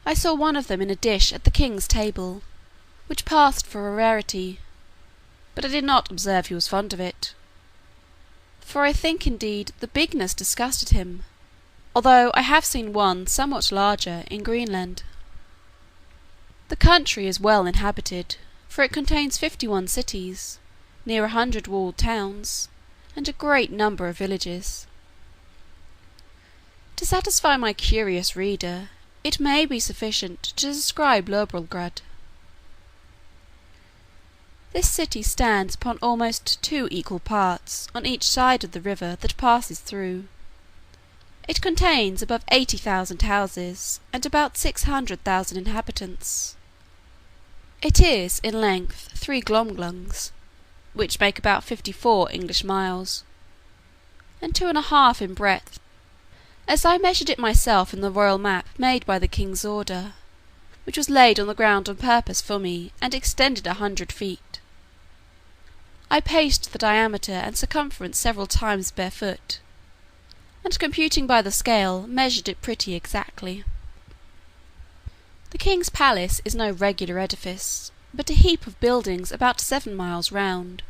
I saw one of them in a dish at the king's table, which passed for a rarity, but I did not observe he was fond of it, for I think indeed the bigness disgusted him, although I have seen one somewhat larger in Greenland. The country is well inhabited, for it contains 51 cities, near 100 walled towns, and a great number of villages. To satisfy my curious reader, it may be sufficient to describe Lorbrulgrud. This city stands upon almost 2 equal parts on each side of the river that passes through. It contains above 80,000 houses, and about 600,000 inhabitants. It is, in length, 3 glomglungs, which make about 54 English miles, and 2½ in breadth, as I measured it myself in the royal map made by the king's order, which was laid on the ground on purpose for me, and extended 100 feet. I paced the diameter and circumference several times barefoot, and computing by the scale, measured it pretty exactly. The king's palace is no regular edifice, but a heap of buildings about 7 miles round.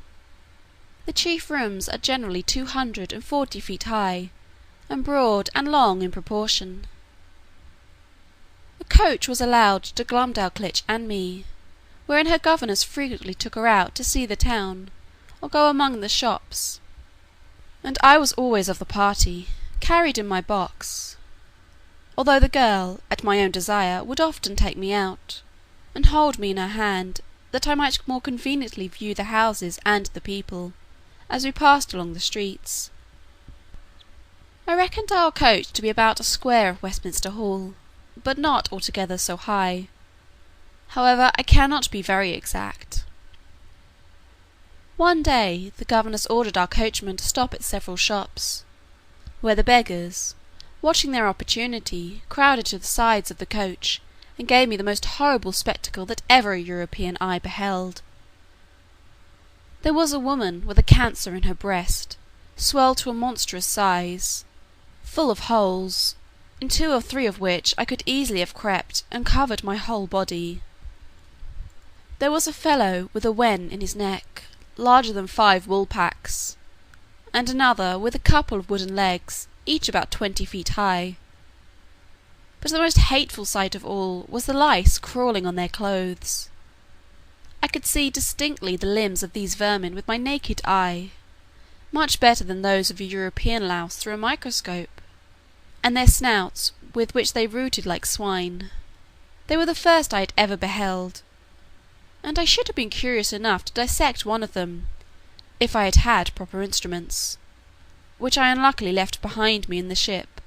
The chief rooms are generally 240 feet high, and broad and long in proportion. A coach was allowed to Glumdalclitch and me, wherein her governess frequently took her out to see the town, or go among the shops, and I was always of the party, carried in my box, although the girl, at my own desire, would often take me out, and hold me in her hand, that I might more conveniently view the houses and the people, as we passed along the streets. I reckoned our coach to be about a square of Westminster Hall, but not altogether so high. However, I cannot be very exact. One day the governess ordered our coachman to stop at several shops, where the beggars, watching their opportunity, crowded to the sides of the coach, and gave me the most horrible spectacle that ever a European eye beheld. There was a woman with a cancer in her breast, swelled to a monstrous size, full of holes, in 2 or 3 of which I could easily have crept, and covered my whole body. There was a fellow with a wen in his neck, larger than 5 woolpacks, and another with a couple of wooden legs, each about 20 feet high. But the most hateful sight of all was the lice crawling on their clothes. I could see distinctly the limbs of these vermin with my naked eye, much better than those of a European louse through a microscope, and their snouts, with which they rooted like swine. They were the first I had ever beheld, and I should have been curious enough to dissect one of them, if I had had proper instruments, which I unluckily left behind me in the ship,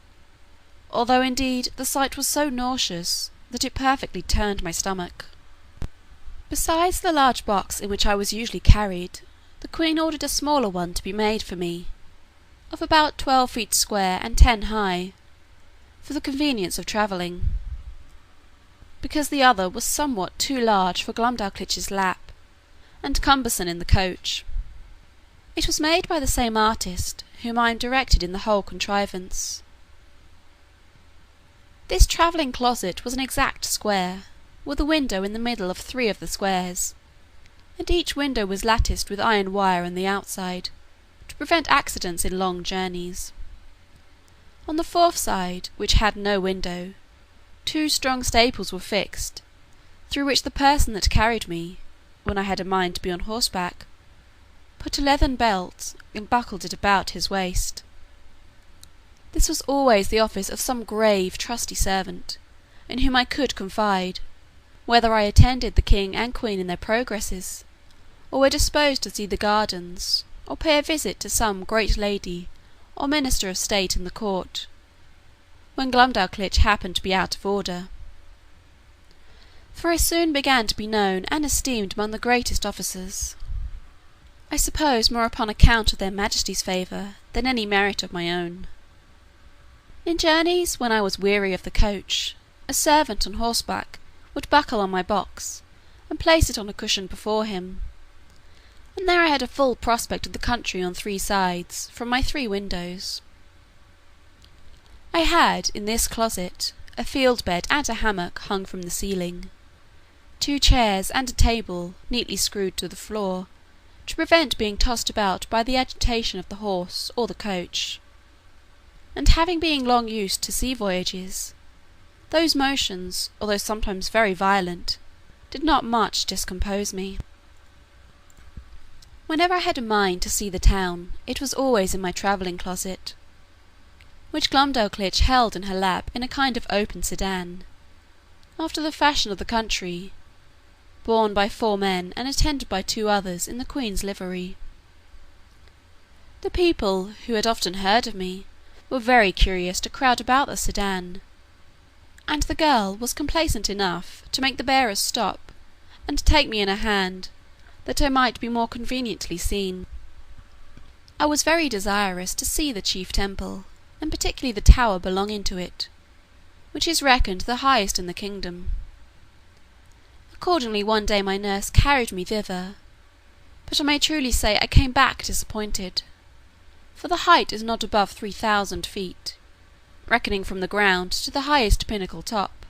although indeed the sight was so nauseous, that it perfectly turned my stomach. Besides the large box in which I was usually carried, the queen ordered a smaller one to be made for me, of about 12 feet square and 10 high, for the convenience of travelling, because the other was somewhat too large for Glumdalclitch's lap, and cumbersome in the coach. It was made by the same artist, whom I am directed in the whole contrivance. This travelling closet was an exact square, with a window in the middle of 3 of the squares, and each window was latticed with iron wire on the outside, to prevent accidents in long journeys. On the 4th side, which had no window, 2 strong staples were fixed, through which the person that carried me, when I had a mind to be on horseback, put a leathern belt, and buckled it about his waist. This was always the office of some grave trusty servant, in whom I could confide, whether I attended the king and queen in their progresses, or were disposed to see the gardens, or pay a visit to some great lady or minister of state in the court, when Glumdalclitch happened to be out of order. For I soon began to be known and esteemed among the greatest officers, I suppose more upon account of their majesties' favour than any merit of my own. In journeys, when I was weary of the coach, a servant on horseback would buckle on my box, and place it on a cushion before him, and there I had a full prospect of the country on 3 sides, from my 3 windows. I had, in this closet, a field bed and a hammock hung from the ceiling, 2 chairs and a table neatly screwed to the floor, to prevent being tossed about by the agitation of the horse or the coach, and having been long used to sea voyages, those motions, although sometimes very violent, did not much discompose me. Whenever I had a mind to see the town, it was always in my travelling closet, which Glumdalclitch held in her lap in a kind of open sedan, after the fashion of the country, borne by 4 men and attended by 2 others in the queen's livery. The people, who had often heard of me, were very curious to crowd about the sedan, and the girl was complaisant enough to make the bearers stop and take me in her hand, that I might be more conveniently seen. I was very desirous to see the chief temple, and particularly the tower belonging to it, which is reckoned the highest in the kingdom. Accordingly one day my nurse carried me thither, but I may truly say I came back disappointed, for the height is not above 3,000 feet, reckoning from the ground to the highest pinnacle top,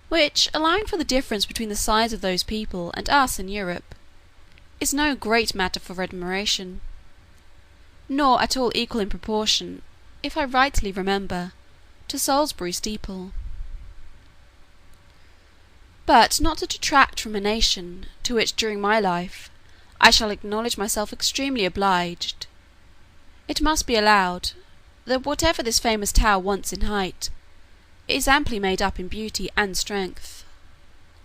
which, allowing for the difference between the size of those people and us in Europe, is no great matter for admiration, nor at all equal in proportion, if I rightly remember, to Salisbury steeple. But not to detract from a nation, to which during my life I shall acknowledge myself extremely obliged, it must be allowed, that whatever this famous tower wants in height, is amply made up in beauty and strength,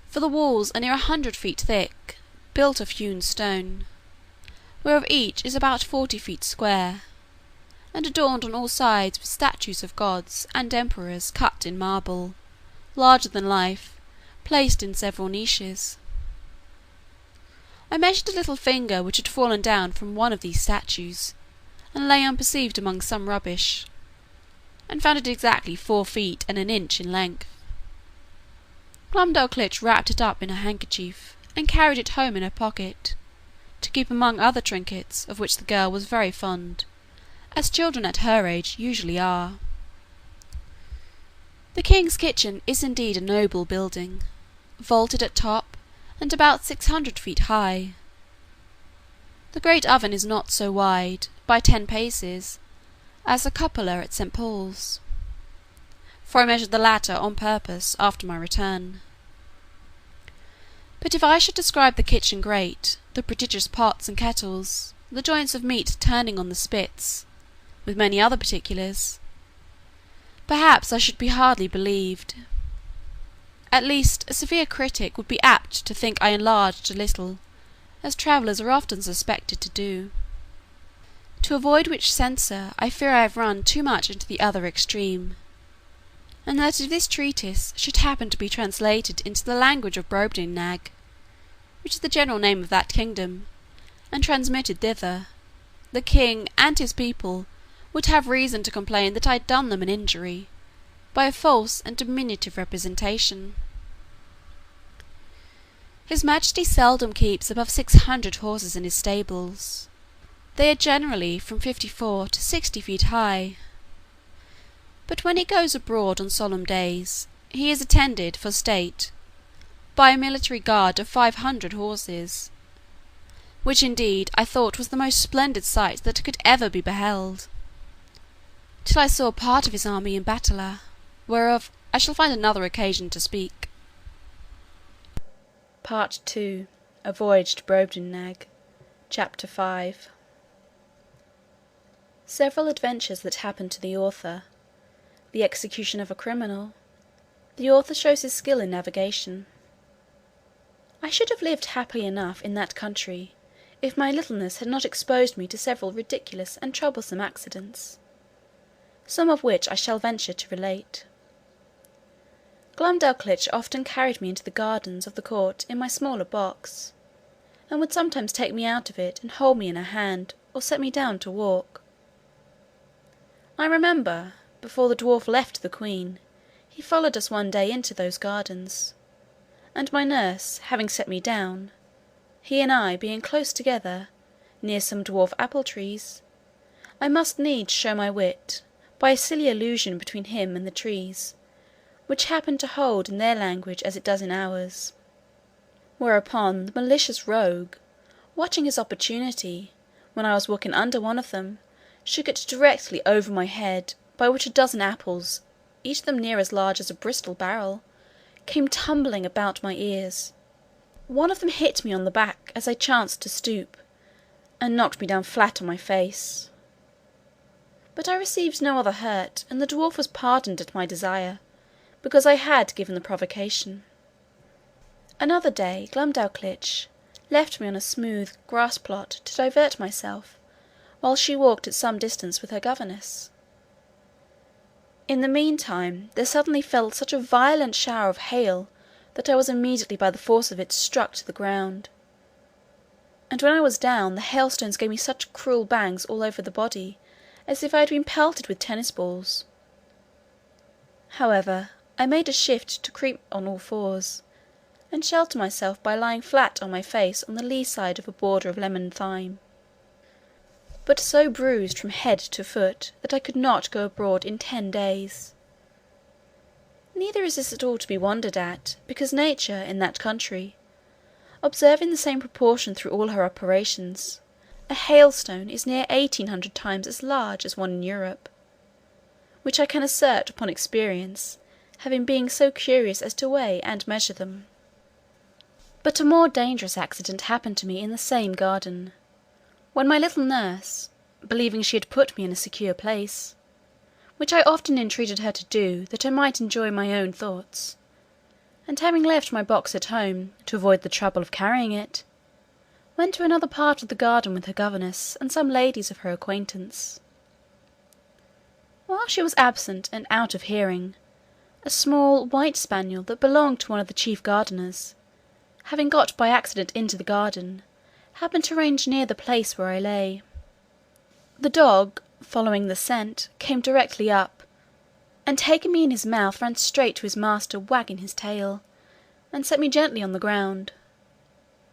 for the walls are near 100 feet thick, built of hewn stone, whereof each is about 40 feet square, and adorned on all sides with statues of gods and emperors cut in marble, larger than life, placed in several niches. I measured a little finger which had fallen down from one of these statues, and lay unperceived among some rubbish, and found it exactly 4 feet and an inch in length. Glumdalclitch wrapped it up in her handkerchief, and carried it home in her pocket, to keep among other trinkets, of which the girl was very fond, as children at her age usually are. The king's kitchen is indeed a noble building, vaulted at top, and about 600 feet high. The great oven is not so wide, by 10 paces, as the cupola at St. Paul's, for I measured the latter on purpose after my return. But if I should describe the kitchen grate, the prodigious pots and kettles, the joints of meat turning on the spits, with many other particulars, perhaps I should be hardly believed. At least a severe critic would be apt to think I enlarged a little, as travellers are often suspected to do. To avoid which censure I fear I have run too much into the other extreme, and that if this treatise should happen to be translated into the language of Brobdingnag, which is the general name of that kingdom, and transmitted thither, the king and his people would have reason to complain that I had done them an injury, by a false and diminutive representation. His Majesty seldom keeps above 600 horses in his stables. They are generally from 54 to 60 feet high. But when he goes abroad on solemn days, he is attended, for state, by a military guard of 500 horses, which indeed I thought was the most splendid sight that could ever be beheld, till I saw part of his army in battle, whereof I shall find another occasion to speak. Part II. A Voyage to Brobdingnag. Chapter 5. Several adventures that happened to the author. The execution of a criminal. The author shows his skill in navigation. I should have lived happily enough in that country, if my littleness had not exposed me to several ridiculous and troublesome accidents, some of which I shall venture to relate. Glumdalclitch often carried me into the gardens of the court in my smaller box, and would sometimes take me out of it and hold me in her hand, or set me down to walk. I remember, before the dwarf left the queen, he followed us one day into those gardens, and my nurse having set me down, he and I being close together, near some dwarf apple trees, I must needs show my wit, by a silly allusion between him and the trees, which happened to hold in their language as it does in ours. Whereupon the malicious rogue, watching his opportunity, when I was walking under one of them, shook it directly over my head, by which a dozen apples, each of them near as large as a Bristol barrel, came tumbling about my ears. One of them hit me on the back as I chanced to stoop, and knocked me down flat on my face. But I received no other hurt, and the dwarf was pardoned at my desire, because I had given the provocation. Another day Glumdalclitch left me on a smooth grass plot to divert myself, while she walked at some distance with her governess. In the meantime there suddenly fell such a violent shower of hail that I was immediately by the force of it struck to the ground; and when I was down, the hailstones gave me such cruel bangs all over the body, as if I had been pelted with tennis balls. However, I made a shift to creep on all fours, and shelter myself by lying flat on my face on the lee side of a border of lemon thyme, but so bruised from head to foot that I could not go abroad in 10 days. Neither is this at all to be wondered at, because nature, in that country, observing the same proportion through all her operations, a hailstone is near 1800 times as large as one in Europe, which I can assert upon experience, having been so curious as to weigh and measure them. But a more dangerous accident happened to me in the same garden, when my little nurse, believing she had put me in a secure place, which I often entreated her to do that I might enjoy my own thoughts, and having left my box at home, to avoid the trouble of carrying it, went to another part of the garden with her governess and some ladies of her acquaintance. While she was absent and out of hearing, a small white spaniel that belonged to one of the chief gardeners, having got by accident into the garden, happened to range near the place where I lay. The dog, following the scent, came directly up, and taking me in his mouth ran straight to his master, wagging his tail, and set me gently on the ground.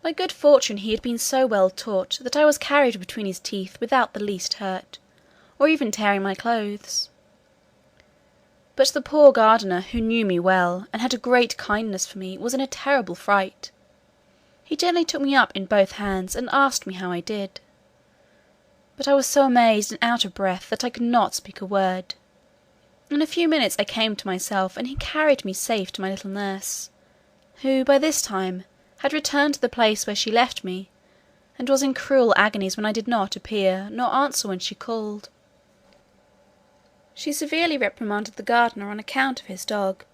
By good fortune he had been so well taught that I was carried between his teeth without the least hurt, or even tearing my clothes. But the poor gardener, who knew me well, and had a great kindness for me, was in a terrible fright. He gently took me up in both hands, and asked me how I did. But I was so amazed and out of breath that I could not speak a word. In a few minutes I came to myself, and he carried me safe to my little nurse, who by this time had returned to the place where she left me, and was in cruel agonies when I did not appear, nor answer when she called. She severely reprimanded the gardener on account of his dog,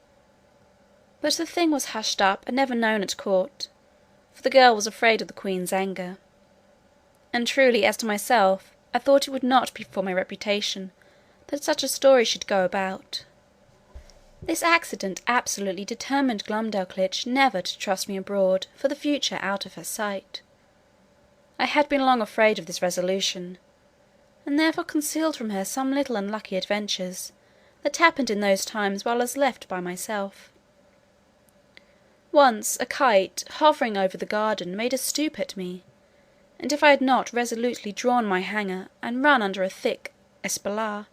but the thing was hushed up and never known at court, for the girl was afraid of the queen's anger. And truly, as to myself, I thought it would not be for my reputation that such a story should go about. This accident absolutely determined Glumdalclitch never to trust me abroad for the future out of her sight. I had been long afraid of this resolution, and therefore concealed from her some little unlucky adventures that happened in those times while I was left by myself. Once a kite, hovering over the garden, made a stoop at me, and if I had not resolutely drawn my hanger and run under a thick espalier,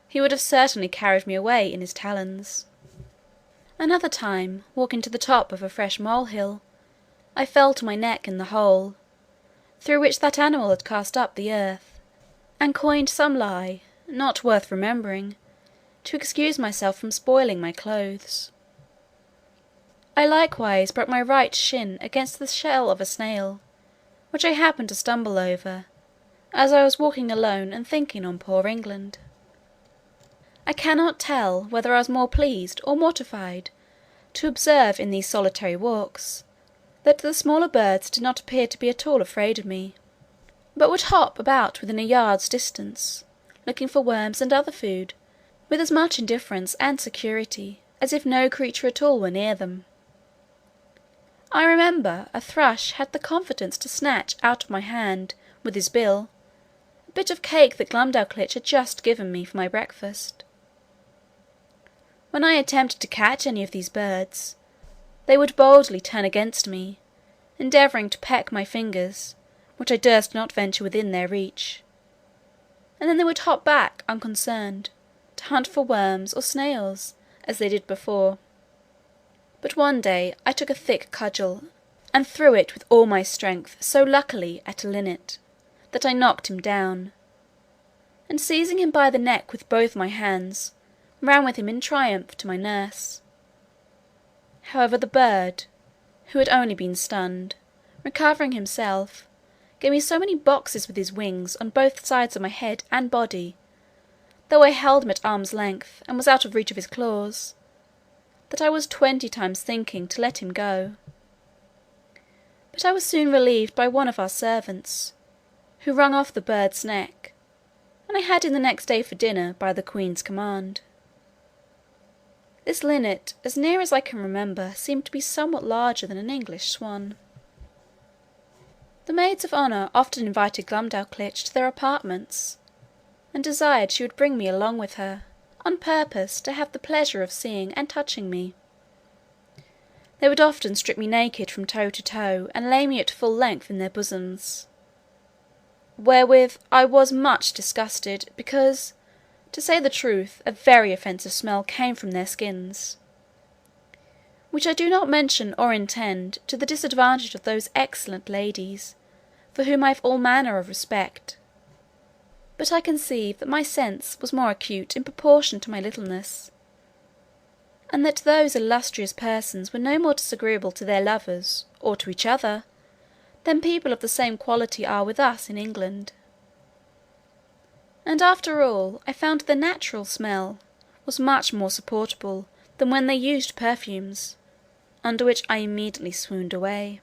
he would have certainly carried me away in his talons. Another time, walking to the top of a fresh molehill, I fell to my neck in the hole, through which that animal had cast up the earth, and coined some lie, not worth remembering, to excuse myself from spoiling my clothes. I likewise broke my right shin against the shell of a snail, which I happened to stumble over, as I was walking alone and thinking on poor England. I cannot tell whether I was more pleased or mortified to observe in these solitary walks that the smaller birds did not appear to be at all afraid of me, but would hop about within a yard's distance, looking for worms and other food, with as much indifference and security as if no creature at all were near them. I remember a thrush had the confidence to snatch out of my hand, with his bill, a bit of cake that Glumdalclitch had just given me for my breakfast. When I attempted to catch any of these birds, they would boldly turn against me, endeavouring to peck my fingers, which I durst not venture within their reach, and then they would hop back unconcerned, to hunt for worms or snails, as they did before. But one day I took a thick cudgel, and threw it with all my strength so luckily at a linnet, that I knocked him down, and seizing him by the neck with both my hands, ran with him in triumph to my nurse. However, the bird, who had only been stunned, recovering himself, gave me so many boxes with his wings on both sides of my head and body, though I held him at arm's length, and was out of reach of his claws, that I was 20 times thinking to let him go. But I was soon relieved by one of our servants, who wrung off the bird's neck, and I had him the next day for dinner by the queen's command. This linnet, as near as I can remember, seemed to be somewhat larger than an English swan. The maids of honour often invited Glumdalclitch to their apartments, and desired she would bring me along with her, on purpose to have the pleasure of seeing and touching me. They would often strip me naked from toe to toe, and lay me at full length in their bosoms, wherewith I was much disgusted, because, to say the truth, a very offensive smell came from their skins, which I do not mention or intend to the disadvantage of those excellent ladies, for whom I have all manner of respect; but I conceive that my sense was more acute in proportion to my littleness, and that those illustrious persons were no more disagreeable to their lovers, or to each other, than people of the same quality are with us in England. And after all, I found the natural smell was much more supportable than when they used perfumes, under which I immediately swooned away.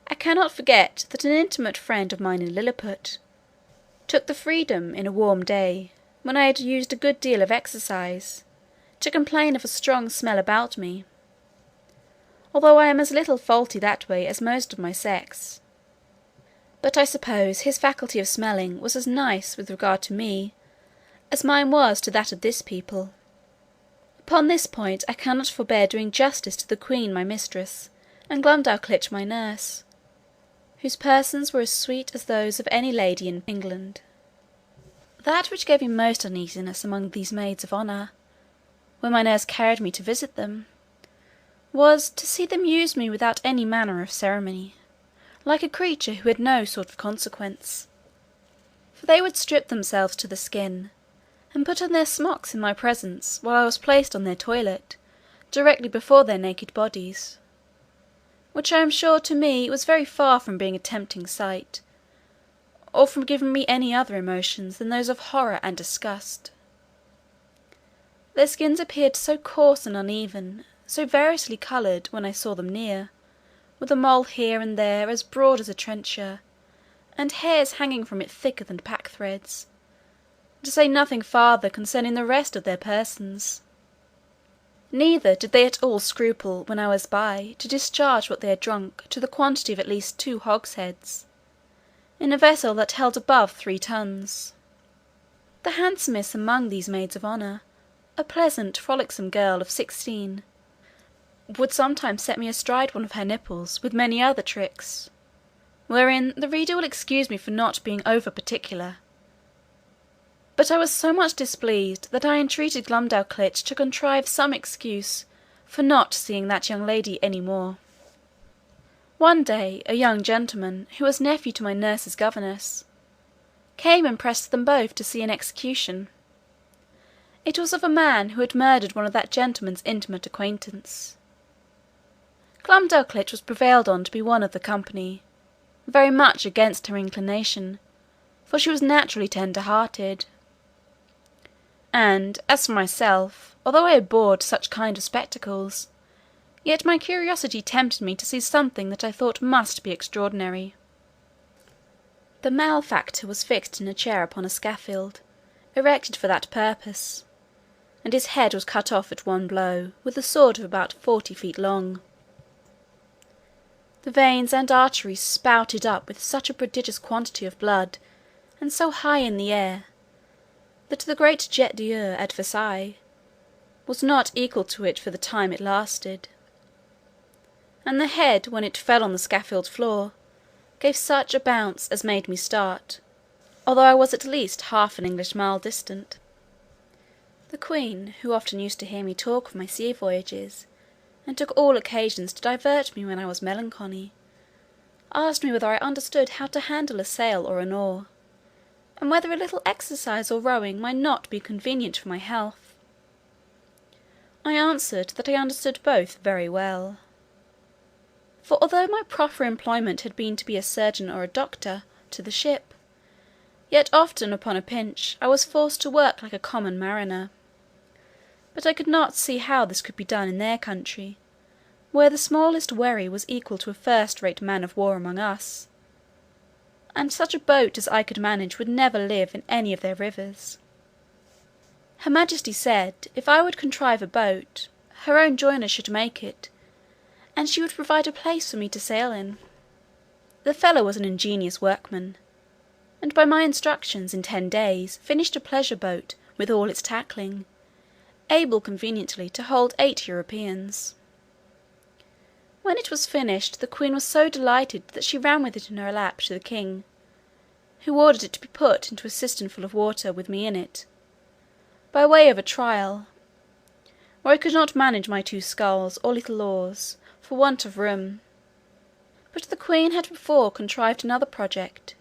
I cannot forget that an intimate friend of mine in Lilliput took the freedom in a warm day, when I had used a good deal of exercise, to complain of a strong smell about me, although I am as little faulty that way as most of my sex. But I suppose his faculty of smelling was as nice with regard to me as mine was to that of this people. Upon this point I cannot forbear doing justice to the queen my mistress, and Glumdalclitch my nurse, whose persons were as sweet as those of any lady in England. That which gave me most uneasiness among these maids of honour, when my nurse carried me to visit them, was to see them use me without any manner of ceremony, like a creature who had no sort of consequence; for they would strip themselves to the skin, and put on their smocks in my presence, while I was placed on their toilet, directly before their naked bodies, which I am sure to me was very far from being a tempting sight, or from giving me any other emotions than those of horror and disgust. Their skins appeared so coarse and uneven, so variously coloured when I saw them near, with a mole here and there as broad as a trencher, and hairs hanging from it thicker than pack-threads, to say nothing farther concerning the rest of their persons. Neither did they at all scruple, when I was by, to discharge what they had drunk to the quantity of at least 2 hogsheads, in a vessel that held above 3 tons. The handsomest among these maids of honour, a pleasant frolicsome girl of 16, would sometimes set me astride one of her nipples, with many other tricks, wherein the reader will excuse me for not being over particular. But I was so much displeased, that I entreated Glumdalclitch to contrive some excuse for not seeing that young lady any more. One day a young gentleman, who was nephew to my nurse's governess, came and pressed them both to see an execution. It was of a man who had murdered one of that gentleman's intimate acquaintance. Glumdalclitch was prevailed on to be one of the company, very much against her inclination, for she was naturally tender-hearted; and as for myself, although I abhorred such kind of spectacles, yet my curiosity tempted me to see something that I thought must be extraordinary. The malefactor was fixed in a chair upon a scaffold, erected for that purpose, and his head was cut off at one blow, with a sword of about 40 feet long. The veins and arteries spouted up with such a prodigious quantity of blood, and so high in the air, that the great jet d'eau at Versailles was not equal to it for the time it lasted; and the head, when it fell on the scaffold floor, gave such a bounce as made me start, although I was at least half an English mile distant. The queen, who often used to hear me talk of my sea voyages, and took all occasions to divert me when I was melancholy, asked me whether I understood how to handle a sail or an oar, and whether a little exercise or rowing might not be convenient for my health. I answered that I understood both very well; for although my proper employment had been to be a surgeon or a doctor to the ship, yet often upon a pinch I was forced to work like a common mariner. but I could not see how this could be done in their country, where the smallest wherry was equal to a first-rate man-of-war among us, and such a boat as I could manage would never live in any of their rivers. Her majesty said, if I would contrive a boat, her own joiner should make it, and she would provide a place for me to sail in. The fellow was an ingenious workman, and by my instructions in 10 days finished a pleasure boat with all its tackling, able conveniently to hold 8 Europeans. When it was finished, the queen was so delighted that she ran with it in her lap to the king, who ordered it to be put into a cistern full of water with me in it, by way of a trial, where I could not manage my 2 sculls or little oars for want of room. But the queen had before contrived another project.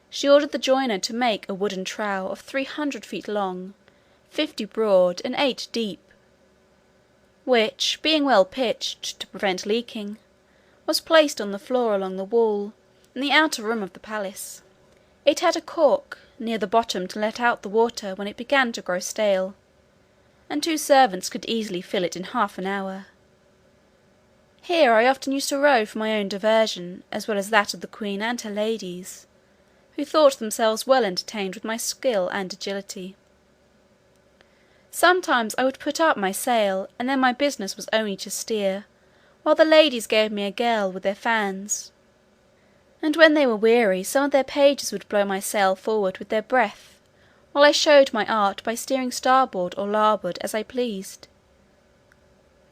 She ordered the joiner to make a wooden trough of 300 feet long, 50 broad, and 8 deep, which, being well pitched to prevent leaking, was placed on the floor along the wall, in the outer room of the palace. It had a cork near the bottom to let out the water when it began to grow stale, and 2 servants could easily fill it in half an hour. Here I often used to row for my own diversion, as well as that of the queen and her ladies, who thought themselves well entertained with my skill and agility. Sometimes I would put up my sail, and then my business was only to steer, while the ladies gave me a gale with their fans; and when they were weary, some of their pages would blow my sail forward with their breath, while I showed my art by steering starboard or larboard as I pleased.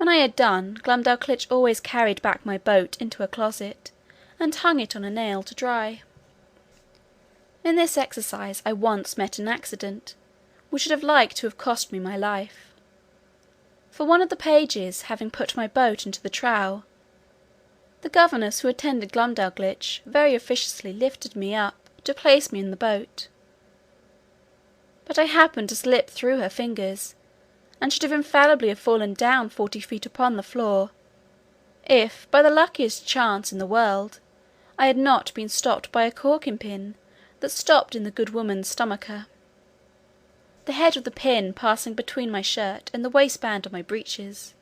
When I had done, Glumdalclitch always carried back my boat into a closet, and hung it on a nail to dry. In this exercise I once met an accident, which should have liked to have cost me my life. For one of the pages having put my boat into the trough, the governess who attended Glumdalclitch very officiously lifted me up to place me in the boat, but I happened to slip through her fingers, and should have infallibly fallen down 40 feet upon the floor, if, by the luckiest chance in the world, I had not been stopped by a corking pin that stopped in the good woman's stomacher, the head of the pin passing between my shirt and the waistband of my breeches,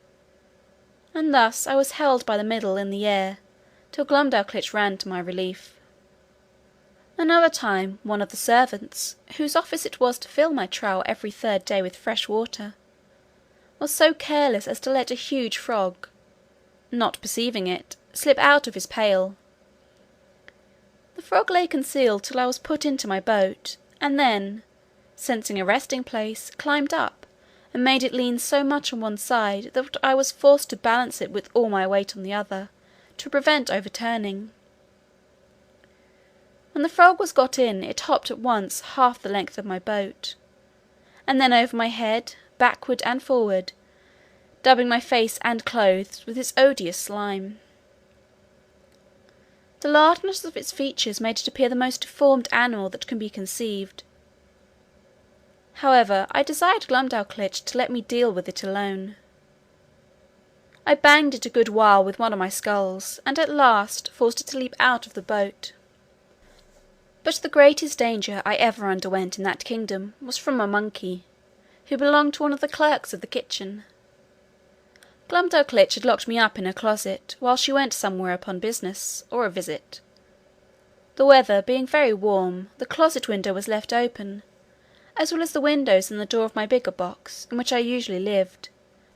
and thus I was held by the middle in the air, till Glumdalclitch ran to my relief. Another time, one of the servants, whose office it was to fill my trough every 3rd day with fresh water, was so careless as to let a huge frog, not perceiving it, slip out of his pail. The frog lay concealed till I was put into my boat, and then, sensing a resting place, climbed up, and made it lean so much on one side that I was forced to balance it with all my weight on the other, to prevent overturning. When the frog was got in, it hopped at once half the length of my boat, and then over my head, backward and forward, dabbing my face and clothes with its odious slime. The largeness of its features made it appear the most deformed animal that can be conceived. However, I desired Glumdalclitch to let me deal with it alone. I banged it a good while with one of my sculls, and at last forced it to leap out of the boat. But the greatest danger I ever underwent in that kingdom was from a monkey, who belonged to one of the clerks of the kitchen. Glumdalclitch had locked me up in her closet, while she went somewhere upon business, or a visit. The weather being very warm, the closet window was left open, as well as the windows and the door of my bigger box, in which I usually lived,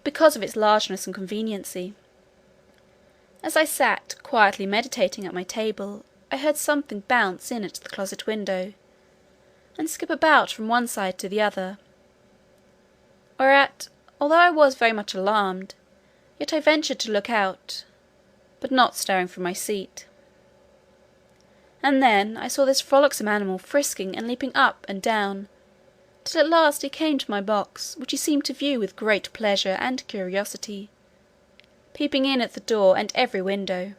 because of its largeness and conveniency. As I sat quietly meditating at my table, I heard something bounce in at the closet window, and skip about from one side to the other, whereat, although I was very much alarmed, yet I ventured to look out, but not stirring from my seat. And then I saw this frolicsome animal frisking and leaping up and down, till at last he came to my box, which he seemed to view with great pleasure and curiosity, peeping in at the door and every window.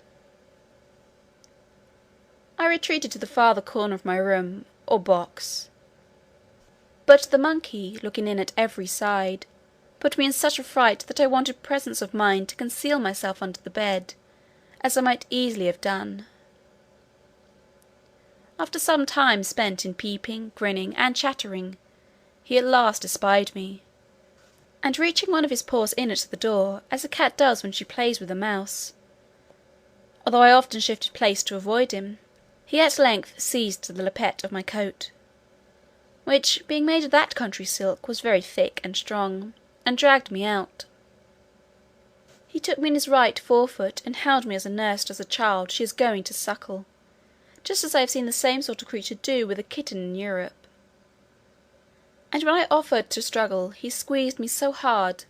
I retreated to the farther corner of my room, or box, but the monkey, looking in at every side, put me in such a fright that I wanted presence of mind to conceal myself under the bed, as I might easily have done. After some time spent in peeping, grinning, and chattering, he at last espied me, and reaching one of his paws in at the door, as a cat does when she plays with a mouse, although I often shifted place to avoid him, he at length seized the lappet of my coat, which, being made of that country silk, was very thick and strong, and dragged me out. He took me in his right forefoot, and held me as a nurse does a child she is going to suckle, just as I have seen the same sort of creature do with a kitten in Europe. And when I offered to struggle, he squeezed me so hard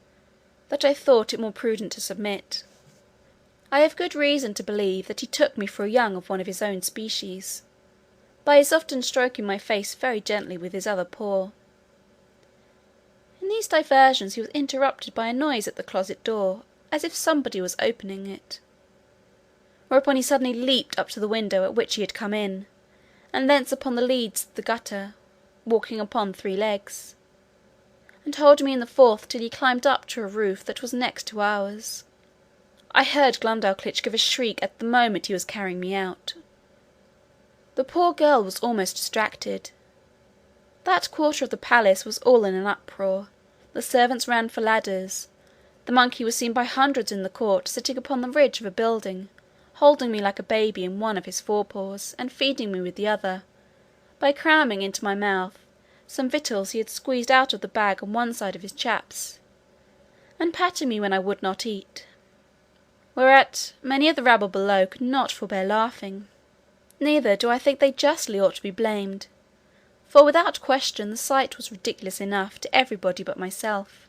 that I thought it more prudent to submit. I have good reason to believe that he took me for a young of one of his own species, by his often stroking my face very gently with his other paw. In these diversions he was interrupted by a noise at the closet door, as if somebody was opening it, whereupon he suddenly leaped up to the window at which he had come in, and thence upon the leads of the gutter, walking upon 3 legs, and holding me in the 4th till he climbed up to a roof that was next to ours. I heard Glumdalclitch give a shriek at the moment he was carrying me out. The poor girl was almost distracted. That quarter of the palace was all in an uproar. The servants ran for ladders. The monkey was seen by hundreds in the court, sitting upon the ridge of a building, holding me like a baby in one of his forepaws, and feeding me with the other, by cramming into my mouth some victuals he had squeezed out of the bag on one side of his chaps, and patting me when I would not eat, whereat many of the rabble below could not forbear laughing. Neither do I think they justly ought to be blamed, for without question the sight was ridiculous enough to everybody but myself.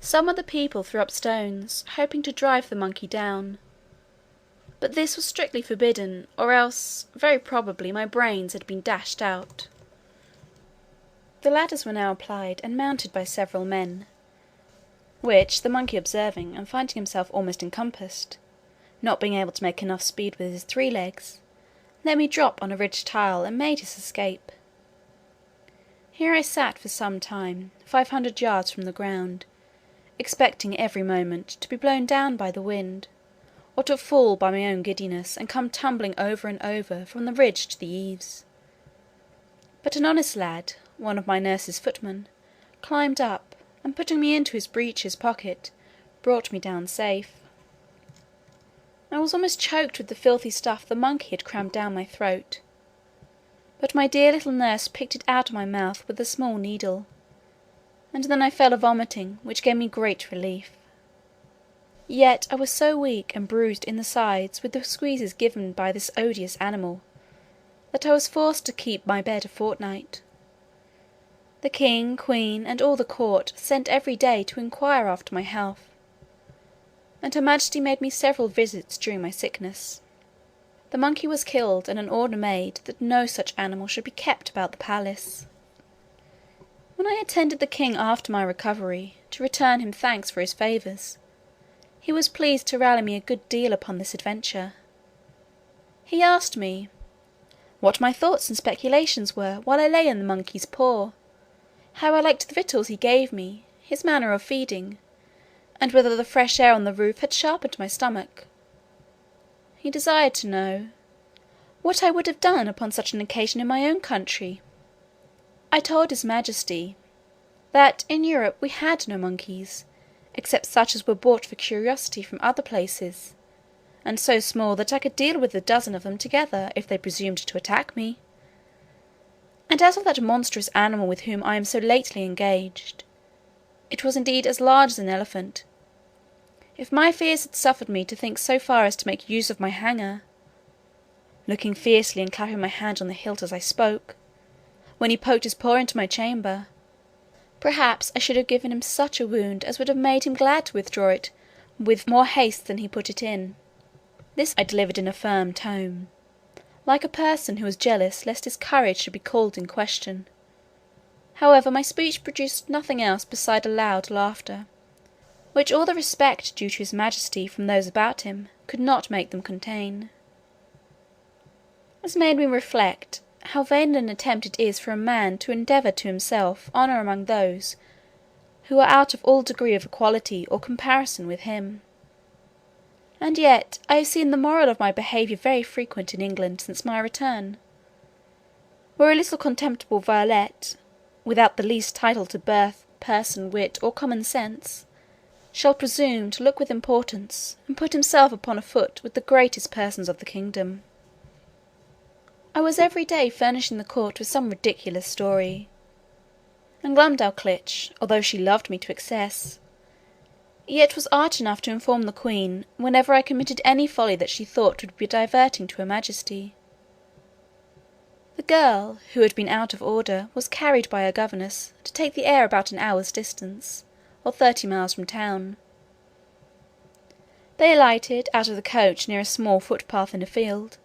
Some of the people threw up stones, hoping to drive the monkey down, but this was strictly forbidden, or else very probably my brains had been dashed out. The ladders were now applied and mounted by several men, which the monkey observing, and finding himself almost encompassed, not being able to make enough speed with his 3 legs, let me drop on a ridge tile and made his escape. Here I sat for some time, 500 yards from the ground, expecting every moment to be blown down by the wind, or to fall by my own giddiness, and come tumbling over and over from the ridge to the eaves. But an honest lad, one of my nurse's footmen, climbed up, and putting me into his breeches pocket, brought me down safe. I was almost choked with the filthy stuff the monkey had crammed down my throat, but my dear little nurse picked it out of my mouth with a small needle, and then I fell a vomiting, which gave me great relief. Yet I was so weak and bruised in the sides with the squeezes given by this odious animal, that I was forced to keep my bed a fortnight. The king, queen, and all the court sent every day to inquire after my health, and her majesty made me several visits during my sickness. The monkey was killed, and an order made that no such animal should be kept about the palace. When I attended the king after my recovery, to return him thanks for his favours, he was pleased to rally me a good deal upon this adventure. He asked me, what my thoughts and speculations were while I lay in the monkey's paw, how I liked the victuals he gave me, his manner of feeding, and whether the fresh air on the roof had sharpened my stomach. He desired to know what I would have done upon such an occasion in my own country. I told his majesty, that in Europe we had no monkeys, except such as were bought for curiosity from other places, and so small that I could deal with a dozen of them together, if they presumed to attack me. And as of that monstrous animal with whom I am so lately engaged, it was indeed as large as an elephant. If my fears had suffered me to think so far as to make use of my hanger, looking fiercely and clapping my hand on the hilt as I spoke, when he poked his paw into my chamber, perhaps I should have given him such a wound as would have made him glad to withdraw it with more haste than he put it in. This I delivered in a firm tone, like a person who was jealous lest his courage should be called in question. However, my speech produced nothing else beside a loud laughter, which all the respect due to his majesty from those about him could not make them contain. This made me reflect how vain an attempt it is for a man to endeavour to himself honour among those who are out of all degree of equality or comparison with him. And yet I have seen the moral of my behaviour very frequent in England since my return, where a little contemptible varlet, without the least title to birth person, wit, or common sense, shall presume to look with importance, and put himself upon a foot with the greatest persons of the kingdom. I was every day furnishing the court with some ridiculous story; and Glumdalclitch, although she loved me to excess, yet was arch enough to inform the queen whenever I committed any folly that she thought would be diverting to her majesty. The girl, who had been out of order, was carried by her governess to take the air about an hour's distance, or 30 miles from town. They alighted out of the coach near a small footpath in a field,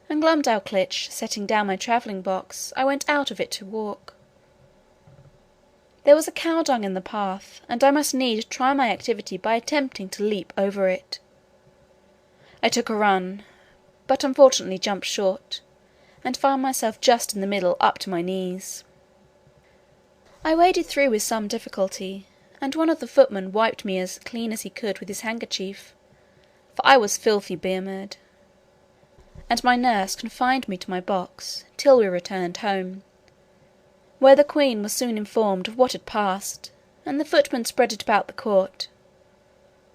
and Glumdalclitch setting down my travelling box, I went out of it to walk. There was a cow dung in the path, and I must needs try my activity by attempting to leap over it. I took a run, but unfortunately jumped short, and found myself just in the middle up to my knees. I waded through with some difficulty, and one of the footmen wiped me as clean as he could with his handkerchief, for I was filthy bemured, and my nurse confined me to my box till we returned home, where the queen was soon informed of what had passed, and the footmen spread it about the court,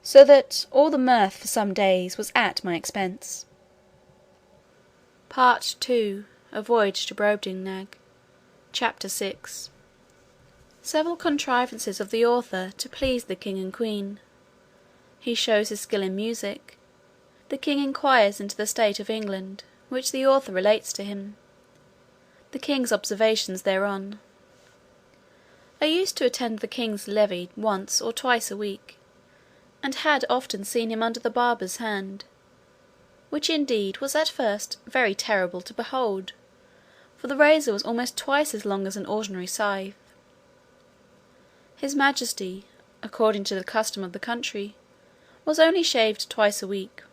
so that all the mirth for some days was at my expense. Part II. A Voyage to Brobdingnag. Chapter 6. Several contrivances of the author to please the king and queen. He shows his skill in music. The king inquires into the state of England, which the author relates to him. The king's observations thereon. I used to attend the king's levee once or twice a week, and had often seen him under the barber's hand, which indeed was at first very terrible to behold, for the razor was almost twice as long as an ordinary scythe. His majesty, according to the custom of the country, was only shaved twice a week.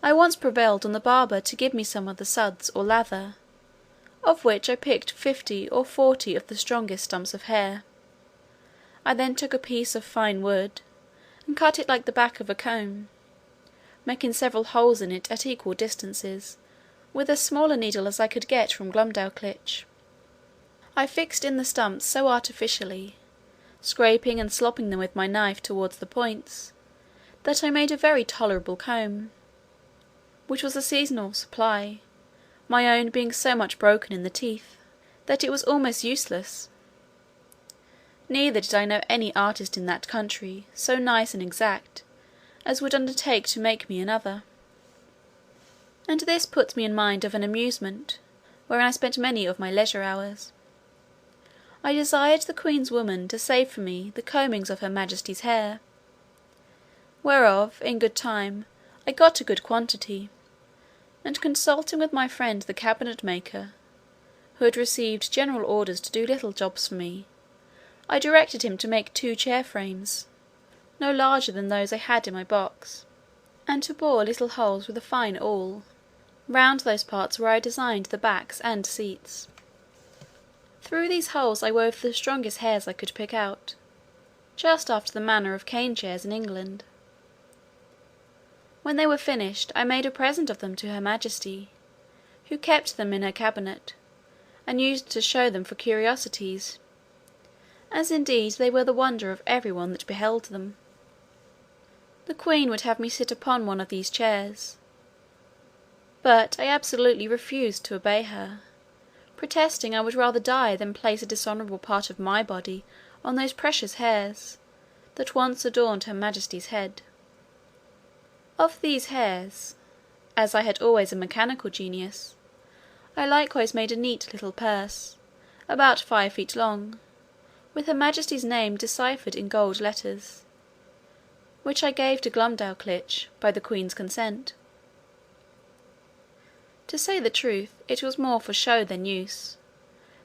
I once prevailed on the barber to give me some of the suds or lather, of which I picked 50 or 40 of the strongest stumps of hair. I then took a piece of fine wood, and cut it like the back of a comb, making several holes in it at equal distances, with as small a needle as I could get from Glumdalclitch. I fixed in the stumps so artificially, scraping and slopping them with my knife towards the points, that I made a very tolerable comb, which was a seasonable supply, my own being so much broken in the teeth, that it was almost useless. Neither did I know any artist in that country so nice and exact as would undertake to make me another. And this puts me in mind of an amusement, wherein I spent many of my leisure hours. I desired the queen's woman to save for me the combings of her majesty's hair, whereof, in good time, I got a good quantity, and consulting with my friend the cabinet maker, who had received general orders to do little jobs for me, I directed him to make 2 chair frames, no larger than those I had in my box, and to bore little holes with a fine awl, round those parts where I designed the backs and seats. Through these holes I wove the strongest hairs I could pick out, just after the manner of cane chairs in England. When they were finished, I made a present of them to her majesty, who kept them in her cabinet, and used to show them for curiosities, as indeed they were the wonder of every one that beheld them. The queen would have me sit upon one of these chairs, but I absolutely refused to obey her, protesting I would rather die than place a dishonourable part of my body on those precious hairs, that once adorned her majesty's head. Of these hairs, as I had always a mechanical genius, I likewise made a neat little purse, about 5 feet long, with her majesty's name deciphered in gold letters, which I gave to Glumdalclitch by the queen's consent. To say the truth, it was more for show than use,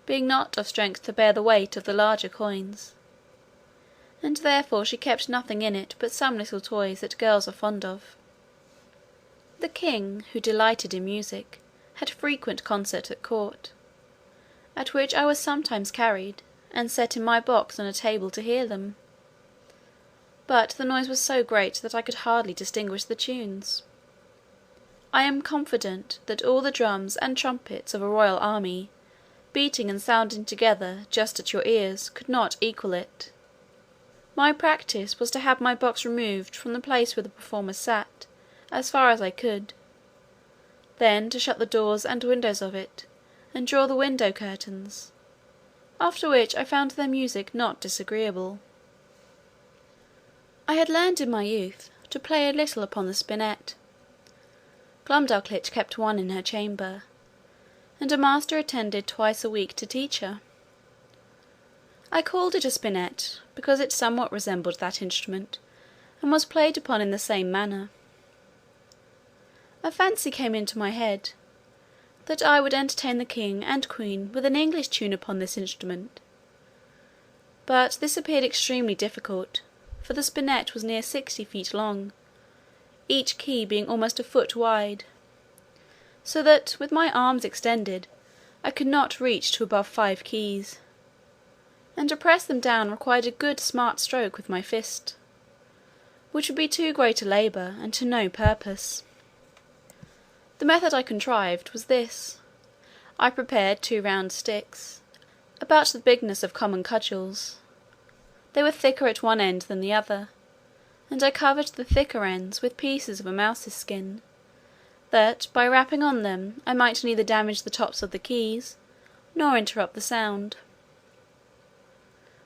being not of strength to bear the weight of the larger coins, and therefore she kept nothing in it but some little toys that girls are fond of. The king, who delighted in music, had frequent concerts at court, at which I was sometimes carried, and set in my box on a table to hear them, but the noise was so great that I could hardly distinguish the tunes. I am confident that all the drums and trumpets of a royal army beating and sounding together just at your ears, could not equal it. My practice was to have my box removed from the place where the performers sat, as far as I could; then to shut the doors and windows of it, and draw the window curtains; after which I found their music not disagreeable. I had learned in my youth to play a little upon the spinet. Glumdalclitch kept one in her chamber, and a master attended twice a week to teach her. I called it a spinet, because it somewhat resembled that instrument, and was played upon in the same manner. A fancy came into my head, that I would entertain the king and queen with an English tune upon this instrument; but this appeared extremely difficult, for the spinet was near 60 feet long, each key being almost a foot wide, so that, with my arms extended, I could not reach to above 5 keys, and to press them down required a good smart stroke with my fist, which would be too great a labour, and to no purpose. The method I contrived was this: I prepared 2 round sticks, about the bigness of common cudgels; they were thicker at one end than the other, and I covered the thicker ends with pieces of a mouse's skin, that by rapping on them I might neither damage the tops of the keys, nor interrupt the sound.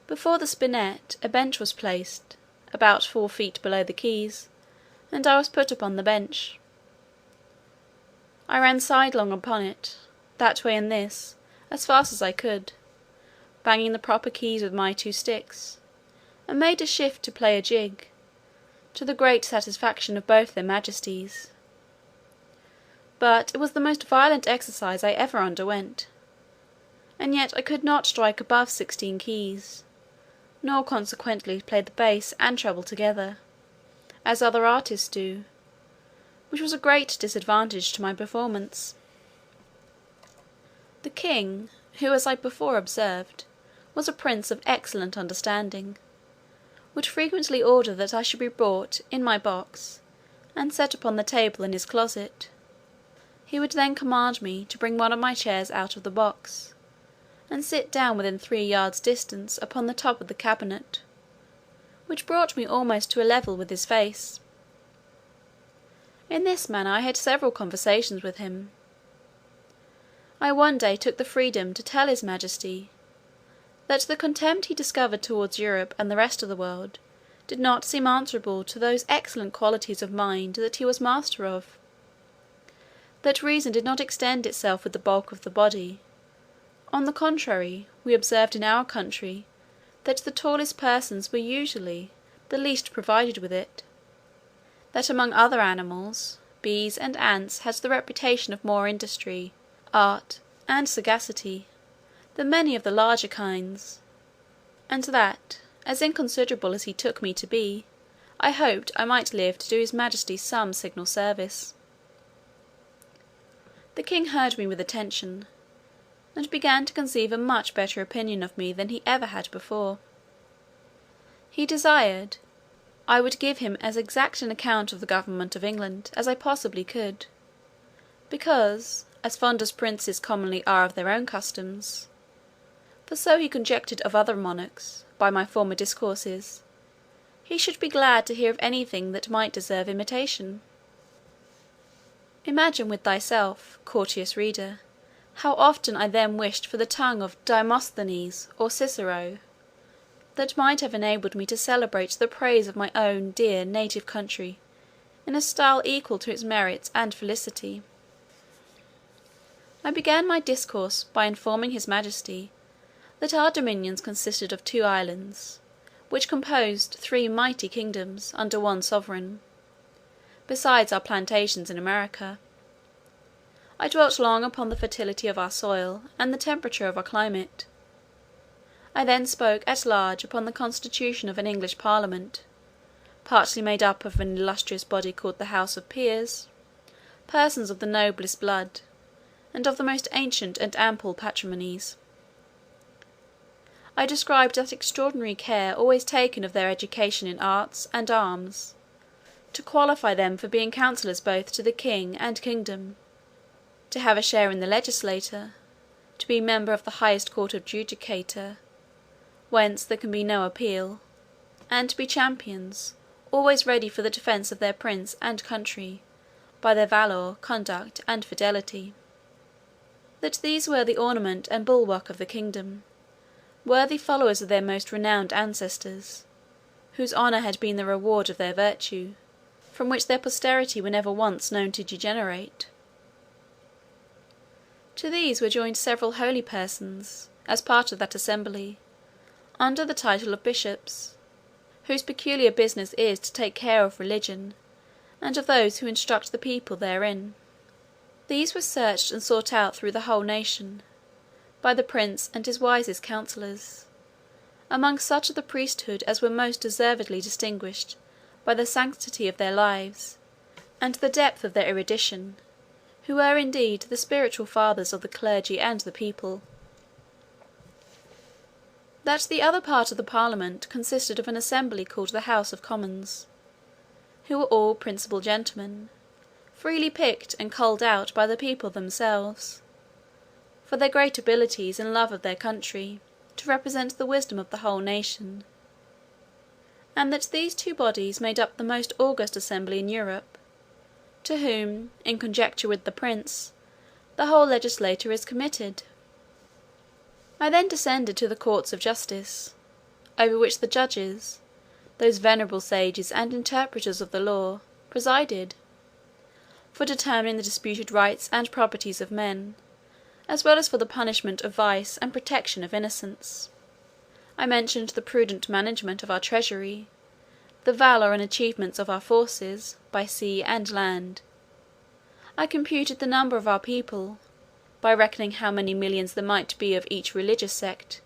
Before the spinet a bench was placed, about 4 feet below the keys, and I was put upon the bench. I ran sidelong upon it, that way and this, as fast as I could, banging the proper keys with my 2 sticks, and made a shift to play a jig, to the great satisfaction of both their majesties. But it was the most violent exercise I ever underwent, and yet I could not strike above 16 keys, nor consequently play the bass and treble together, as other artists do, which was a great disadvantage to my performance. The king, who, as I before observed, was a prince of excellent understanding, would frequently order that I should be brought in my box, and set upon the table in his closet. He would then command me to bring one of my chairs out of the box, and sit down within 3 yards distance upon the top of the cabinet, which brought me almost to a level with his face. In this manner I had several conversations with him. I one day took the freedom to tell his majesty, that the contempt he discovered towards Europe and the rest of the world did not seem answerable to those excellent qualities of mind that he was master of; that reason did not extend itself with the bulk of the body; on the contrary, we observed in our country, that the tallest persons were usually the least provided with it; that among other animals, bees and ants had the reputation of more industry, art, and sagacity, than many of the larger kinds; and that, as inconsiderable as he took me to be, I hoped I might live to do his majesty some signal service. The king heard me with attention, and began to conceive a much better opinion of me than he ever had before. He desired I would give him as exact an account of the government of England as I possibly could, because, as fond as princes commonly are of their own customs, for so he conjectured of other monarchs, by my former discourses, he should be glad to hear of anything that might deserve imitation. Imagine with thyself, courteous reader, how often I then wished for the tongue of Demosthenes or Cicero, that might have enabled me to celebrate the praise of my own dear native country in a style equal to its merits and felicity. I began my discourse by informing his majesty that our dominions consisted of 2 islands, which composed 3 mighty kingdoms under one sovereign, besides our plantations in America. I dwelt long upon the fertility of our soil, and the temperature of our climate. I then spoke at large upon the constitution of an English parliament, partly made up of an illustrious body called the House of Peers, persons of the noblest blood, and of the most ancient and ample patrimonies. I described that extraordinary care always taken of their education in arts and arms, to qualify them for being counsellors both to the king and kingdom, to have a share in the legislature, to be member of the highest court of judicature, whence there can be no appeal, and to be champions, always ready for the defence of their prince and country, by their valour, conduct, and fidelity. That these were the ornament and bulwark of the kingdom, worthy followers of their most renowned ancestors, whose honour had been the reward of their virtue, from which their posterity were never once known to degenerate. To these were joined several holy persons, as part of that assembly, under the title of bishops, whose peculiar business is to take care of religion, and of those who instruct the people therein. These were searched and sought out through the whole nation, by the prince and his wisest counsellors, among such of the priesthood as were most deservedly distinguished by the sanctity of their lives, and the depth of their erudition, who were indeed the spiritual fathers of the clergy and the people. That the other part of the parliament consisted of an assembly called the House of Commons, who were all principal gentlemen, freely picked and culled out by the people themselves, for their great abilities and love of their country, to represent the wisdom of the whole nation; and that these two bodies made up the most august assembly in Europe, to whom, in conjecture with the prince, the whole legislature is committed. I then descended to the courts of justice, over which the judges, those venerable sages and interpreters of the law, presided, for determining the disputed rights and properties of men, as well as for the punishment of vice and protection of innocence. I mentioned the prudent management of our treasury, the valour and achievements of our forces, by sea and land. I computed the number of our people, by reckoning how many millions there might be of each religious sect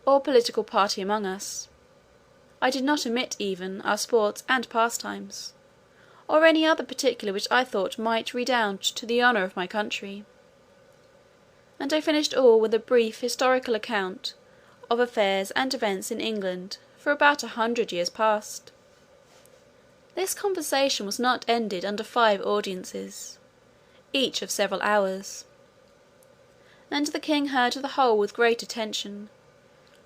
or political party among us. I did not omit even our sports and pastimes, or any other particular which I thought might redound to the honour of my country; and I finished all with a brief historical account of affairs and events in England for about 100 years past. This conversation was not ended under 5 audiences, each of several hours, and the king heard the whole with great attention,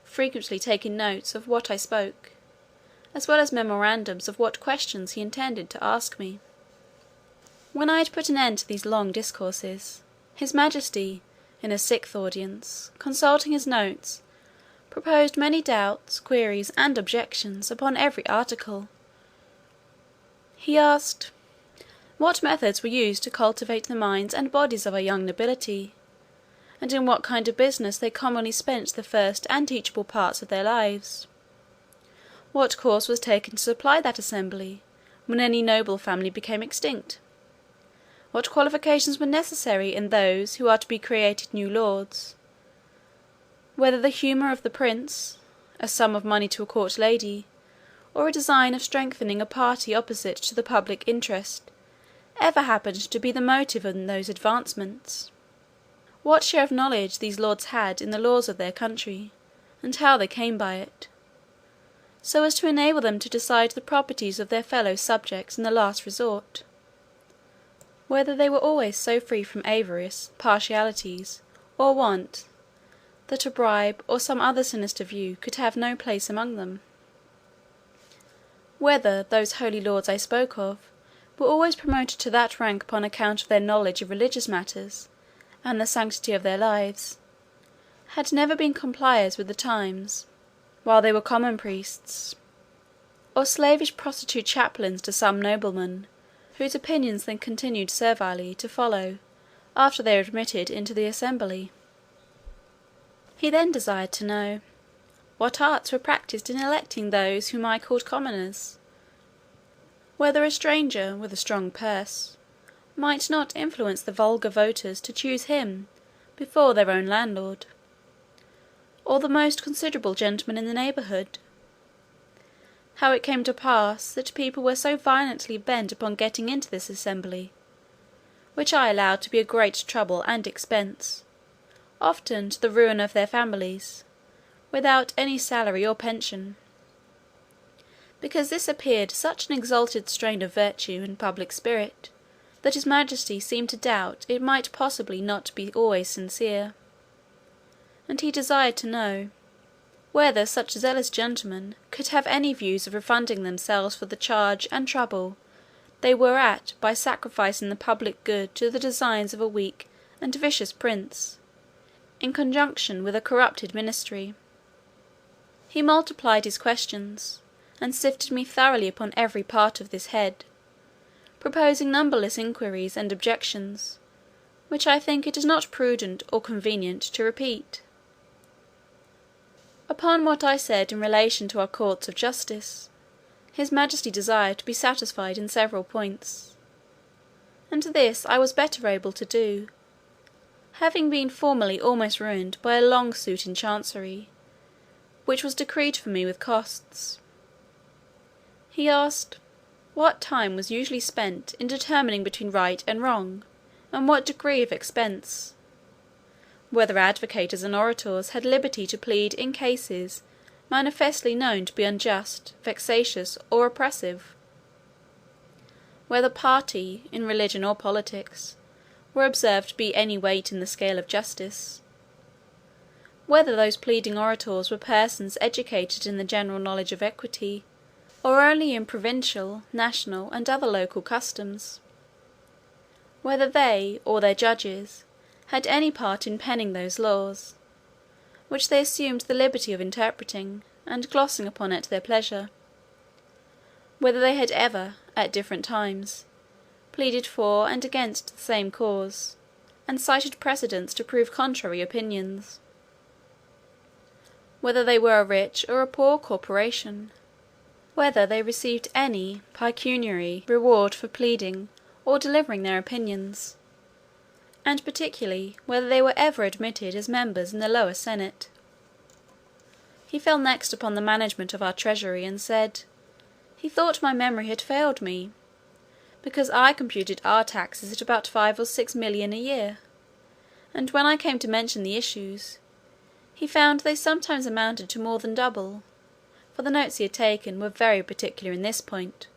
frequently taking notes of what I spoke, as well as memorandums of what questions he intended to ask me. When I had put an end to these long discourses, his majesty, in a 6th audience, consulting his notes, proposed many doubts, queries, and objections upon every article. He asked, what methods were used to cultivate the minds and bodies of our young nobility, and in what kind of business they commonly spent the first and teachable parts of their lives? What course was taken to supply that assembly, when any noble family became extinct? What qualifications were necessary in those who are to be created new lords? Whether the humour of the prince, a sum of money to a court lady, or a design of strengthening a party opposite to the public interest, ever happened to be the motive in those advancements? What share of knowledge these lords had in the laws of their country, and how they came by it, so as to enable them to decide the properties of their fellow subjects in the last resort? Whether they were always so free from avarice, partialities, or want, that a bribe or some other sinister view could have no place among them? Whether those holy lords I spoke of were always promoted to that rank upon account of their knowledge of religious matters, and the sanctity of their lives, had never been compliers with the times, while they were common priests, or slavish prostitute chaplains to some nobleman, whose opinions they continued servilely to follow after they were admitted into the assembly. He then desired to know, what arts were practised in electing those whom I called commoners? Whether a stranger with a strong purse might not influence the vulgar voters to choose him before their own landlord, or the most considerable gentleman in the neighbourhood? How it came to pass that people were so violently bent upon getting into this assembly, which I allowed to be a great trouble and expense, often to the ruin of their families, without any salary or pension, because this appeared such an exalted strain of virtue and public spirit, that his majesty seemed to doubt it might possibly not be always sincere. and he desired to know whether such zealous gentlemen could have any views of refunding themselves for the charge and trouble they were at by sacrificing the public good to the designs of a weak and vicious prince, in conjunction with a corrupted ministry. He multiplied his questions, and sifted me thoroughly upon every part of this head, proposing numberless inquiries and objections, which I think it is not prudent or convenient to repeat. Upon what I said in relation to our courts of justice, his majesty desired to be satisfied in several points, and this I was better able to do, having been formerly almost ruined by a long suit in chancery, which was decreed for me with costs. He asked, what time was usually spent in determining between right and wrong, and what degree of expense? Whether advocators and orators had liberty to plead in cases manifestly known to be unjust, vexatious, or oppressive? Whether party, in religion or politics, were observed to be any weight in the scale of justice? Whether those pleading orators were persons educated in the general knowledge of equity, or only in provincial, national, and other local customs? Whether they, or their judges, had any part in penning those laws, which they assumed the liberty of interpreting, and glossing upon at their pleasure? Whether they had ever, at different times, pleaded for and against the same cause, and cited precedents to prove contrary opinions? Whether they were a rich or a poor corporation? Whether they received any pecuniary reward for pleading or delivering their opinions? And particularly, whether they were ever admitted as members in the lower senate? He fell next upon the management of our treasury, and said, he thought my memory had failed me, because I computed our taxes at about 5 or 6 million a year, and when I came to mention the issues, he found they sometimes amounted to more than double, for the notes he had taken were very particular in this point,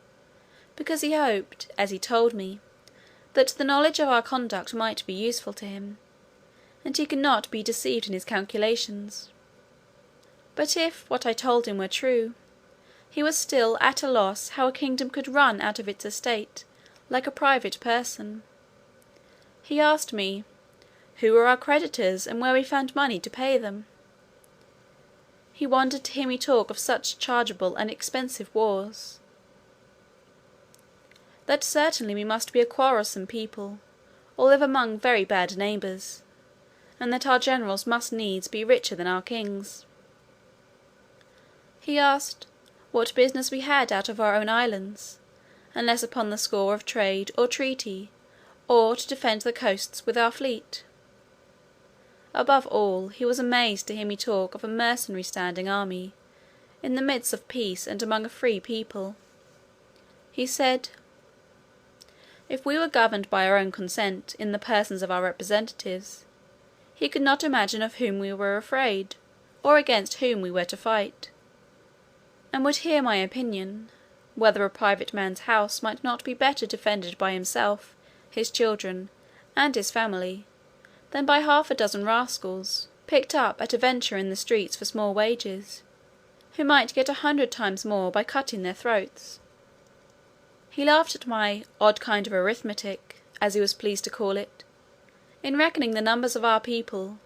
because he hoped, as he told me, that the knowledge of our conduct might be useful to him, and he could not be deceived in his calculations. But if what I told him were true, he was still at a loss how a kingdom could run out of its estate like a private person. He asked me, who were our creditors, and where we found money to pay them? He wondered to hear me talk of such chargeable and expensive wars. That certainly we must be a quarrelsome people, or live among very bad neighbours, and that our generals must needs be richer than our kings. He asked, what business we had out of our own islands, unless upon the score of trade or treaty, or to defend the coasts with our fleet? Above all, he was amazed to hear me talk of a mercenary standing army, in the midst of peace and among a free people. He said, if we were governed by our own consent in the persons of our representatives, he could not imagine of whom we were afraid, or against whom we were to fight, and would hear my opinion, whether a private man's house might not be better defended by himself, his children, and his family, than by 6 rascals, picked up at a venture in the streets for small wages, who might get 100 times more by cutting their throats. He laughed at my odd kind of arithmetic, as he was pleased to call it, in reckoning the numbers of our people,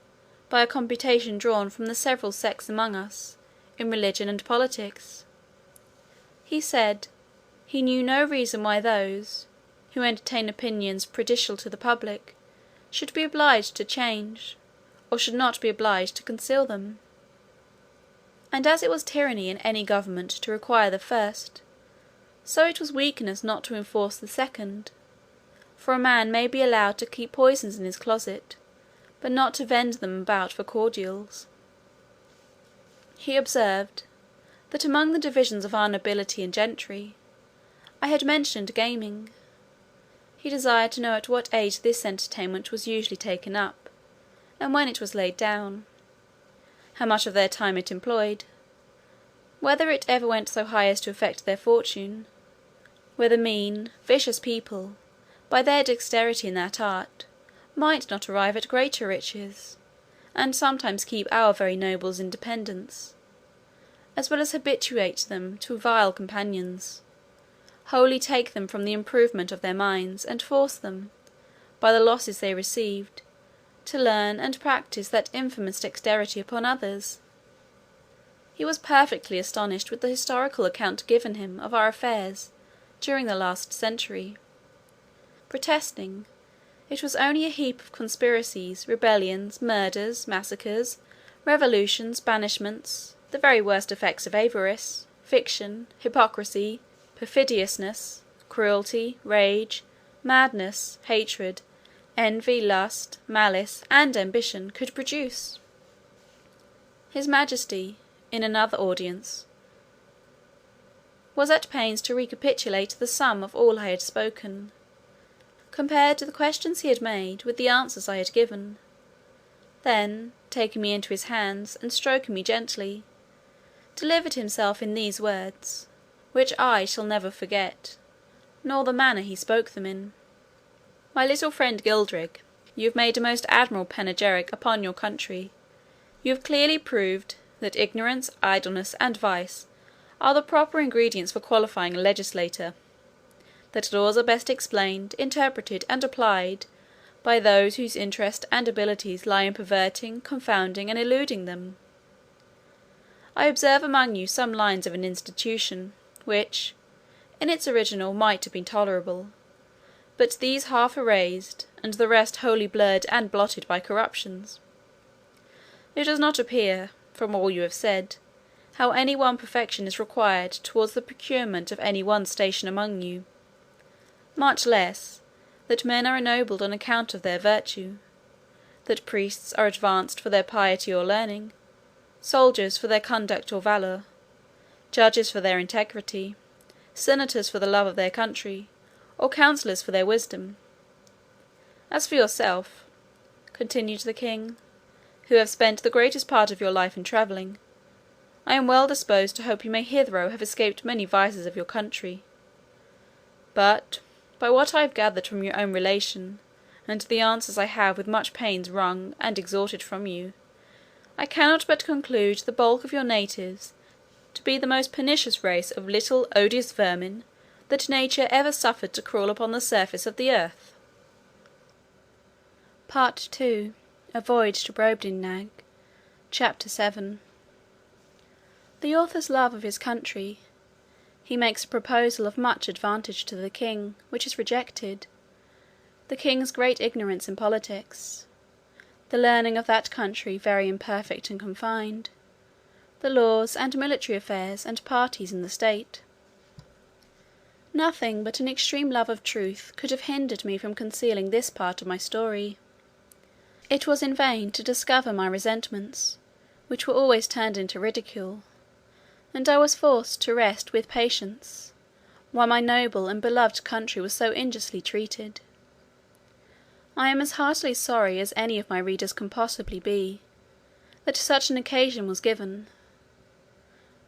by a computation drawn from the several sects among us, in religion and politics. He said, he knew no reason why those, who entertain opinions prejudicial to the public, should be obliged to change, or should not be obliged to conceal them. And as it was tyranny in any government to require the first, so it was weakness not to enforce the second, for a man may be allowed to keep poisons in his closet, but not to vend them about for cordials. He observed, that among the divisions of our nobility and gentry, I had mentioned gaming. He desired to know at what age this entertainment was usually taken up, and when it was laid down, how much of their time it employed, whether it ever went so high as to affect their fortune, whether mean, vicious people, by their dexterity in that art, might not arrive at greater riches, and sometimes keep our very nobles in dependence, as well as habituate them to vile companions, wholly take them from the improvement of their minds, and force them, by the losses they received, to learn and practise that infamous dexterity upon others. He was perfectly astonished with the historical account given him of our affairs during the last century, protesting it was only a heap of conspiracies, rebellions, murders, massacres, revolutions, banishments, the very worst effects of avarice, fiction, hypocrisy, perfidiousness, cruelty, rage, madness, hatred, envy, lust, malice, and ambition could produce. His Majesty, in another audience, was at pains to recapitulate the sum of all I had spoken, compared the questions he had made with the answers I had given. Then, taking me into his hands, and stroking me gently, delivered himself in these words, which I shall never forget, nor the manner he spoke them in. "My little friend Gilderig, you have made a most admirable panegyric upon your country. You have clearly proved that ignorance, idleness, and vice are the proper ingredients for qualifying a legislator; that laws are best explained, interpreted, and applied by those whose interest and abilities lie in perverting, confounding, and eluding them. I observe among you some lines of an institution, which, in its original, might have been tolerable; but these half erased, and the rest wholly blurred and blotted by corruptions. It does not appear, from all you have said, how any one perfection is required towards the procurement of any one station among you; much less, that men are ennobled on account of their virtue, that priests are advanced for their piety or learning, soldiers for their conduct or valour, judges for their integrity, senators for the love of their country, or counsellors for their wisdom. As for yourself," continued the king, "who have spent the greatest part of your life in travelling, I am well disposed to hope you may hitherto have escaped many vices of your country; but, by what I have gathered from your own relation, and the answers I have with much pains wrung and extorted from you, I cannot but conclude the bulk of your natives to be the most pernicious race of little odious vermin that nature ever suffered to crawl upon the surface of the earth." Part II. A Voyage to Brobdingnag. Chapter 7. The author's love of his country. He makes a proposal of much advantage to the king, which is rejected. The king's great ignorance in politics. The learning of that country very imperfect and confined. The laws and military affairs and parties in the state. Nothing but an extreme love of truth could have hindered me from concealing this part of my story. It was in vain to discover my resentments, which were always turned into ridicule, and I was forced to rest with patience, while my noble and beloved country was so injuriously treated. I am as heartily sorry as any of my readers can possibly be, that such an occasion was given;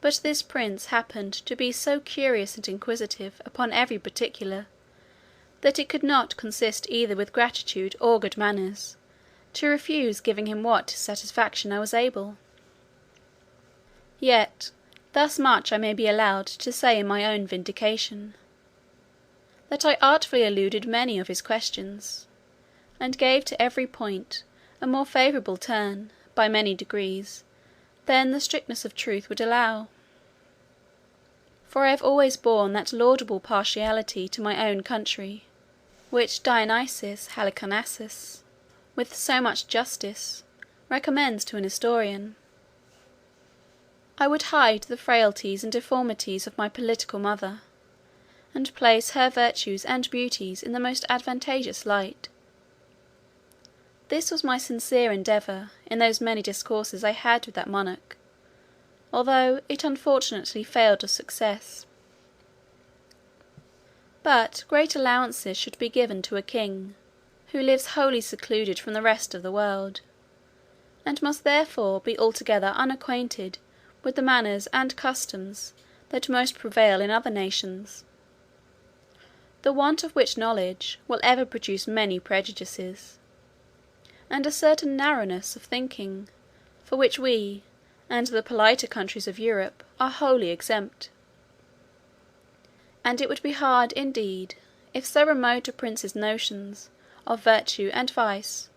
but this prince happened to be so curious and inquisitive upon every particular, that it could not consist either with gratitude or good manners to refuse giving him what satisfaction I was able. Yet thus much I may be allowed to say in my own vindication, that I artfully eluded many of his questions, and gave to every point a more favourable turn, by many degrees, than the strictness of truth would allow. For I have always borne that laudable partiality to my own country, which Dionysius Halicarnassus, with so much justice, recommends to an historian. I would hide the frailties and deformities of my political mother, and place her virtues and beauties in the most advantageous light. This was my sincere endeavour in those many discourses I had with that monarch, although it unfortunately failed of success. But great allowances should be given to a king, who lives wholly secluded from the rest of the world, and must therefore be altogether unacquainted with the manners and customs that most prevail in other nations, the want of which knowledge will ever produce many prejudices, and a certain narrowness of thinking, for which we, and the politer countries of Europe, are wholly exempt. And it would be hard, indeed, if so remote a prince's notions of virtue and vice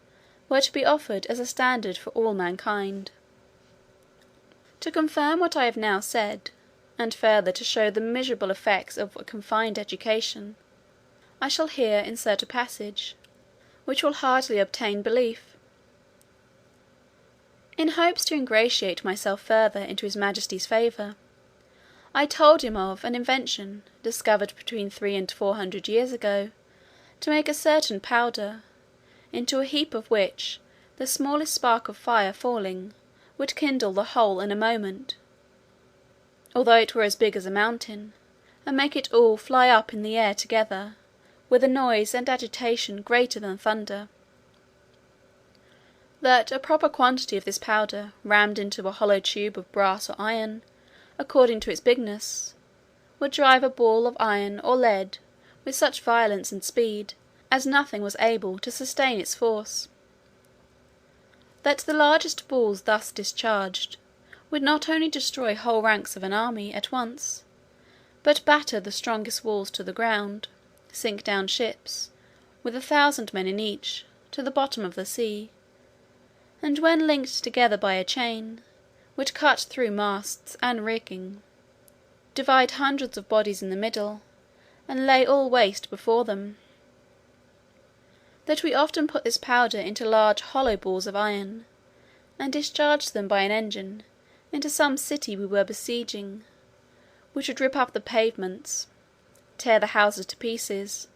were to be offered as a standard for all mankind. To confirm what I have now said, and further to show the miserable effects of a confined education, I shall here insert a passage, which will hardly obtain belief. In hopes to ingratiate myself further into his majesty's favour, I told him of an invention, discovered between 300 and 400 years ago, to make a certain powder, into a heap of which the smallest spark of fire falling would kindle the whole in a moment, although it were as big as a mountain, and make it all fly up in the air together, with a noise and agitation greater than thunder. That a proper quantity of this powder, rammed into a hollow tube of brass or iron, according to its bigness, would drive a ball of iron or lead with such violence and speed, as nothing was able to sustain its force. That the largest balls thus discharged would not only destroy whole ranks of an army at once, but batter the strongest walls to the ground, sink down ships, with 1,000 men in each, to the bottom of the sea, and when linked together by a chain, would cut through masts and rigging, divide hundreds of bodies in the middle, and lay all waste before them. That we often put this powder into large hollow balls of iron, and discharged them by an engine into some city we were besieging, which would rip up the pavements, tear the houses to pieces,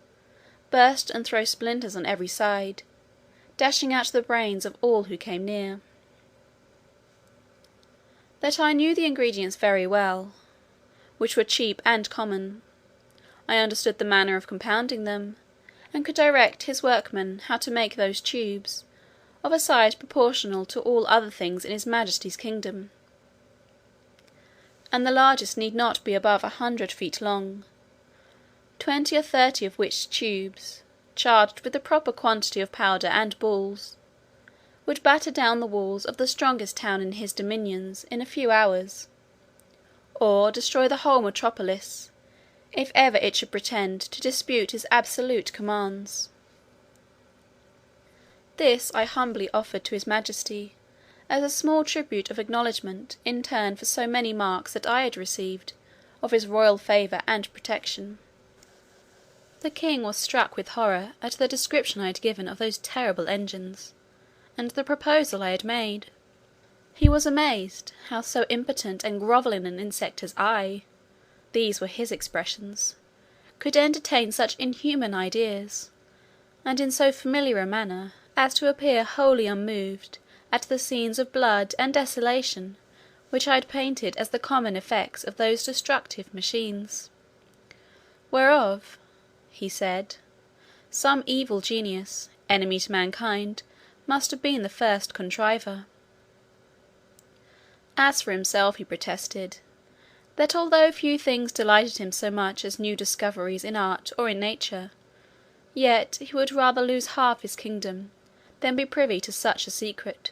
burst and throw splinters on every side, dashing out the brains of all who came near. That I knew the ingredients very well, which were cheap and common. I understood the manner of compounding them, and could direct his workmen how to make those tubes, of a size proportional to all other things in his majesty's kingdom, and the largest need not be above 100 feet long, 20 or 30 of which tubes, charged with the proper quantity of powder and balls, would batter down the walls of the strongest town in his dominions in a few hours, or destroy the whole metropolis, if ever it should pretend to dispute his absolute commands. This I humbly offered to his majesty, as a small tribute of acknowledgment in turn for so many marks that I had received of his royal favour and protection. The king was struck with horror at the description I had given of those terrible engines, and the proposal I had made. He was amazed how so impotent and grovelling an insect as I, these were his expressions, could entertain such inhuman ideas, and in so familiar a manner as to appear wholly unmoved at the scenes of blood and desolation which I had painted as the common effects of those destructive machines, whereof, he said, some evil genius, enemy to mankind, must have been the first contriver. As for himself, he protested, that although few things delighted him so much as new discoveries in art or in nature, yet he would rather lose half his kingdom than be privy to such a secret,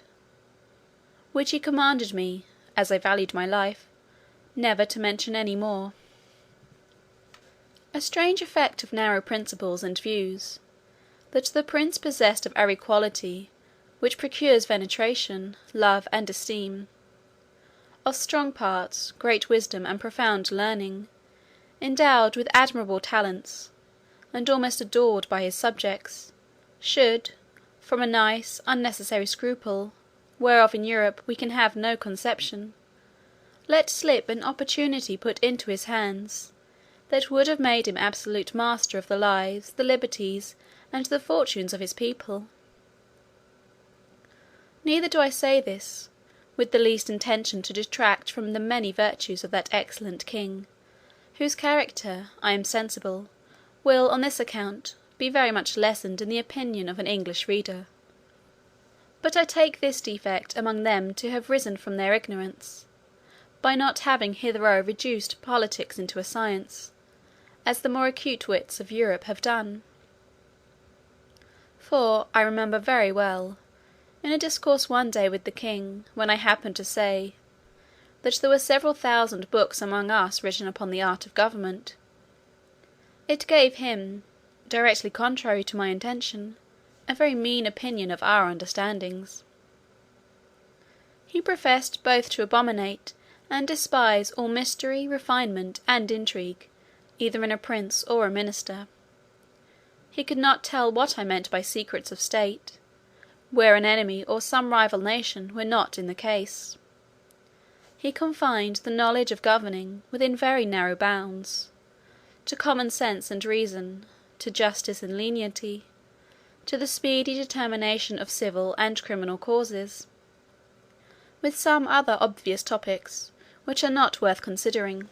which he commanded me, as I valued my life, never to mention any more. A strange effect of narrow principles and views, that the prince possessed of every quality which procures veneration, love, and esteem, of strong parts, great wisdom, and profound learning, endowed with admirable talents, and almost adored by his subjects, should, from a nice unnecessary scruple, whereof in Europe we can have no conception, let slip an opportunity put into his hands, that would have made him absolute master of the lives, the liberties, and the fortunes of his people. Neither do I say this with the least intention to detract from the many virtues of that excellent king, whose character, I am sensible, will on this account be very much lessened in the opinion of an English reader. But I take this defect among them to have risen from their ignorance, by not having hitherto reduced politics into a science, as the more acute wits of Europe have done. For I remember very well, In a discourse one day with the king, when I happened to say, that there were several thousand books among us written upon the art of government, it gave him, directly contrary to my intention, a very mean opinion of our understandings. He professed both to abominate and despise all mystery, refinement, and intrigue, either in a prince or a minister. He could not tell what I meant by secrets of state, where an enemy or some rival nation were not in the case. He confined the knowledge of governing within very narrow bounds, to common sense and reason, to justice and lenity, to the speedy determination of civil and criminal causes, with some other obvious topics which are not worth considering.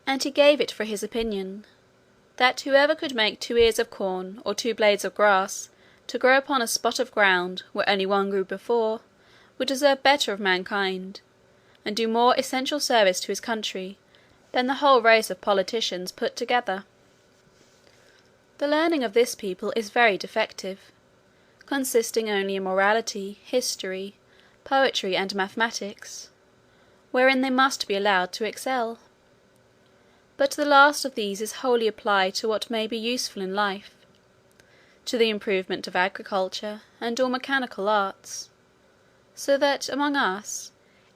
And he gave it for his opinion, that whoever could make 2 ears of corn or 2 blades of grass to grow upon a spot of ground where only one grew before, would deserve better of mankind, and do more essential service to his country than the whole race of politicians put together. The learning of this people is very defective, consisting only in morality, history, poetry, and mathematics, wherein they must be allowed to excel. But the last of these is wholly applied to what may be useful in life, to the improvement of agriculture, and all mechanical arts, so that among us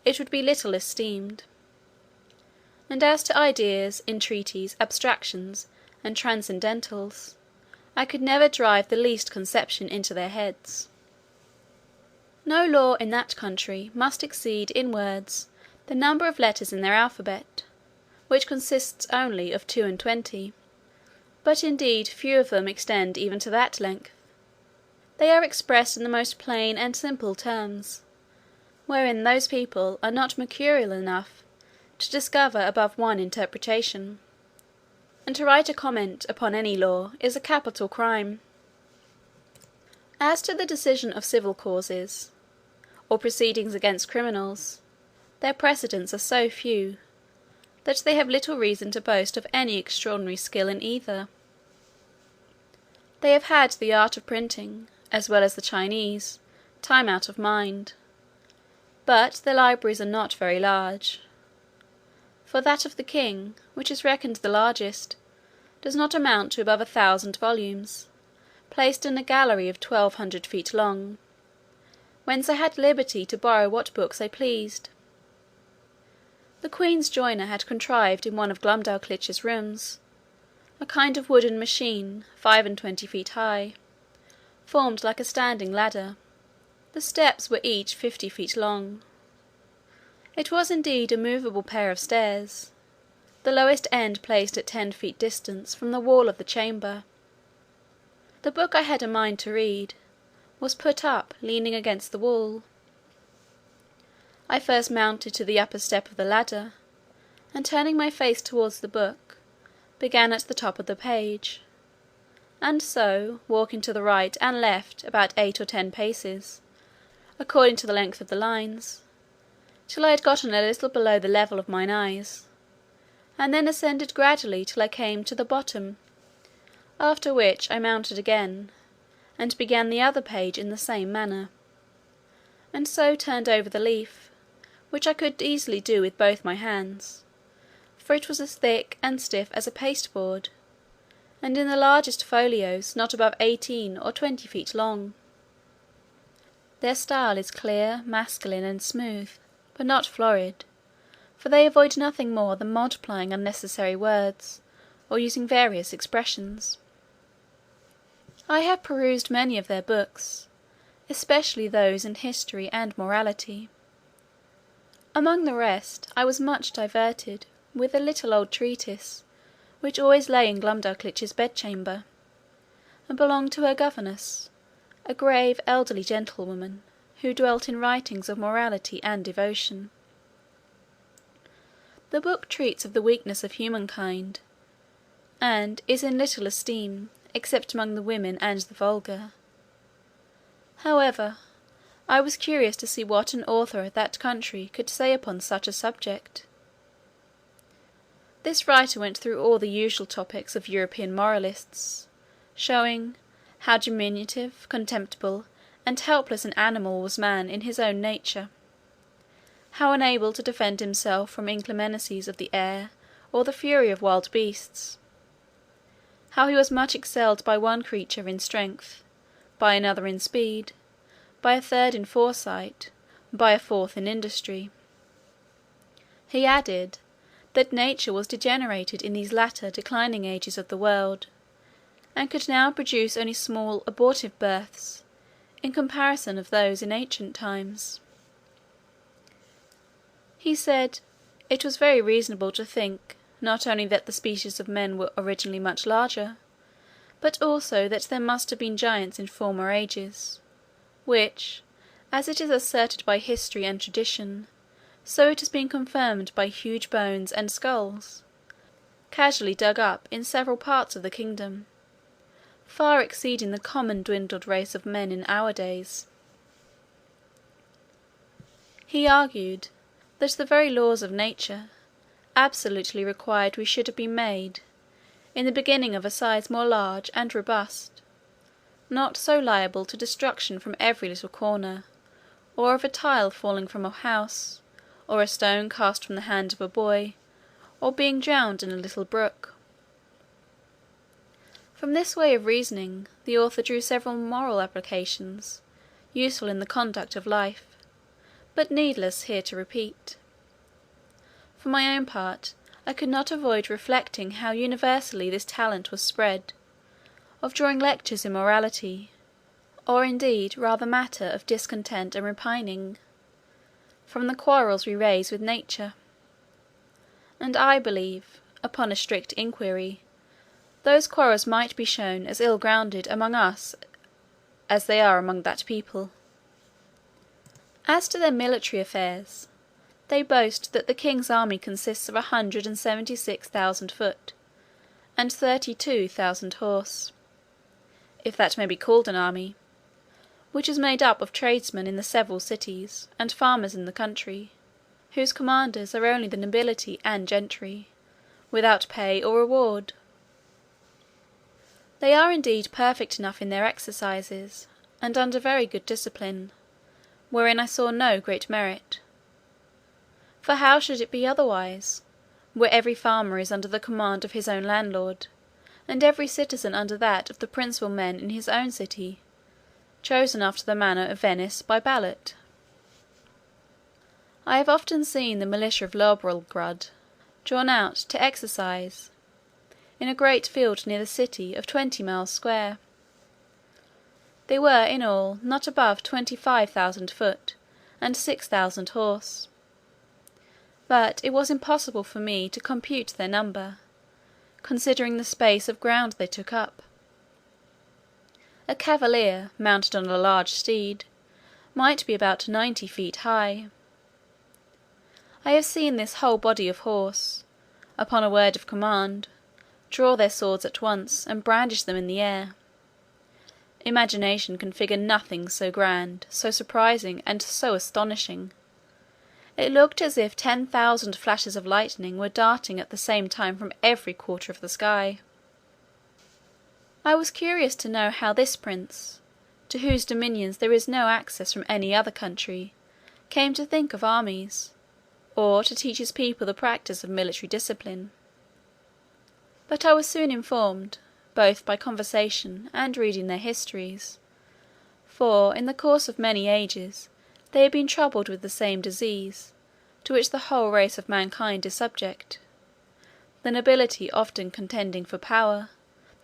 it would be little esteemed. And as to ideas, entreaties, abstractions, and transcendentals, I could never drive the least conception into their heads. No law in that country must exceed in words the number of letters in their alphabet, which consists only of 22, but indeed few of them extend even to that length. They are expressed in the most plain and simple terms, wherein those people are not mercurial enough to discover above one interpretation, and to write a comment upon any law is a capital crime. As to the decision of civil causes, or proceedings against criminals, their precedents are so few, that they have little reason to boast of any extraordinary skill in either. They have had the art of printing, as well as the Chinese, time out of mind, but their libraries are not very large; for that of the king, which is reckoned the largest, does not amount to above 1,000 volumes, placed in a gallery of 1200 feet long, whence I had liberty to borrow what books I pleased. The queen's joiner had contrived in one of Glumdalclitch's rooms a kind of wooden machine 25 feet high, formed like a standing ladder. The steps were each 50 feet long. It was indeed a movable pair of stairs, the lowest end placed at 10 feet distance from the wall of the chamber. The book I had a mind to read was put up leaning against the wall. I first mounted to the upper step of the ladder, and turning my face towards the book, began at the top of the page, and so, walking to the right and left about 8 or 10 paces, according to the length of the lines, till I had gotten a little below the level of mine eyes, and then ascended gradually till I came to the bottom, after which I mounted again, and began the other page in the same manner, and so turned over the leaf, which I could easily do with both my hands, for it was as thick and stiff as a pasteboard, and in the largest folios not above 18 or 20 feet long. Their style is clear, masculine, and smooth, but not florid, for they avoid nothing more than multiplying unnecessary words, or using various expressions. I have perused many of their books, especially those in history and morality. Among the rest, I was much diverted with a little old treatise, which always lay in Glumdalclitch's bedchamber, and belonged to her governess, a grave elderly gentlewoman, who dwelt in writings of morality and devotion. The book treats of the weakness of humankind, and is in little esteem, except among the women and the vulgar. However, I was curious to see what an author of that country could say upon such a subject. This writer went through all the usual topics of European moralists, showing how diminutive, contemptible, and helpless an animal was man in his own nature; how unable to defend himself from inclemencies of the air or the fury of wild beasts; how he was much excelled by one creature in strength, by another in speed, by a third in foresight, by a fourth in industry. He added, that nature was degenerated in these latter declining ages of the world, and could now produce only small abortive births, in comparison of those in ancient times. He said, it was very reasonable to think, not only that the species of men were originally much larger, but also that there must have been giants in former ages, which, as it is asserted by history and tradition, so it has been confirmed by huge bones and skulls, casually dug up in several parts of the kingdom, far exceeding the common dwindled race of men in our days. He argued that the very laws of nature absolutely required we should have been made, in the beginning, of a size more large and robust, not so liable to destruction from every little corner, or of a tile falling from a house, or a stone cast from the hand of a boy, or being drowned in a little brook. From this way of reasoning the author drew several moral applications, useful in the conduct of life, but needless here to repeat. For my own part, I could not avoid reflecting how universally this talent was spread, of drawing lectures in morality, or indeed rather matter of discontent and repining, from the quarrels we raise with nature; and I believe, upon a strict inquiry, those quarrels might be shown as ill grounded among us as they are among that people. As to their military affairs, they boast that the king's army consists of 176,000 foot, and 32,000 horse, if that may be called an army, which is made up of tradesmen in the several cities, and farmers in the country, whose commanders are only the nobility and gentry, without pay or reward. They are indeed perfect enough in their exercises, and under very good discipline, wherein I saw no great merit. For how should it be otherwise, where every farmer is under the command of his own landlord, and every citizen under that of the principal men in his own city, chosen after the manner of Venice by ballot? I have often seen the militia of Lorbrulgrud drawn out to exercise, in a great field near the city of 20 miles square. They were in all not above 25,000 foot, and 6,000 horse. But it was impossible for me to compute their number, considering the space of ground they took up. A cavalier, mounted on a large steed, might be about 90 feet high. I have seen this whole body of horse, upon a word of command, draw their swords at once, and brandish them in the air. Imagination can figure nothing so grand, so surprising, and so astonishing. It looked as if 10,000 flashes of lightning were darting at the same time from every quarter of the sky. I was curious to know how this prince, to whose dominions there is no access from any other country, came to think of armies, or to teach his people the practice of military discipline. But I was soon informed, both by conversation and reading their histories, for in the course of many ages they had been troubled with the same disease, to which the whole race of mankind is subject, the nobility often contending for power,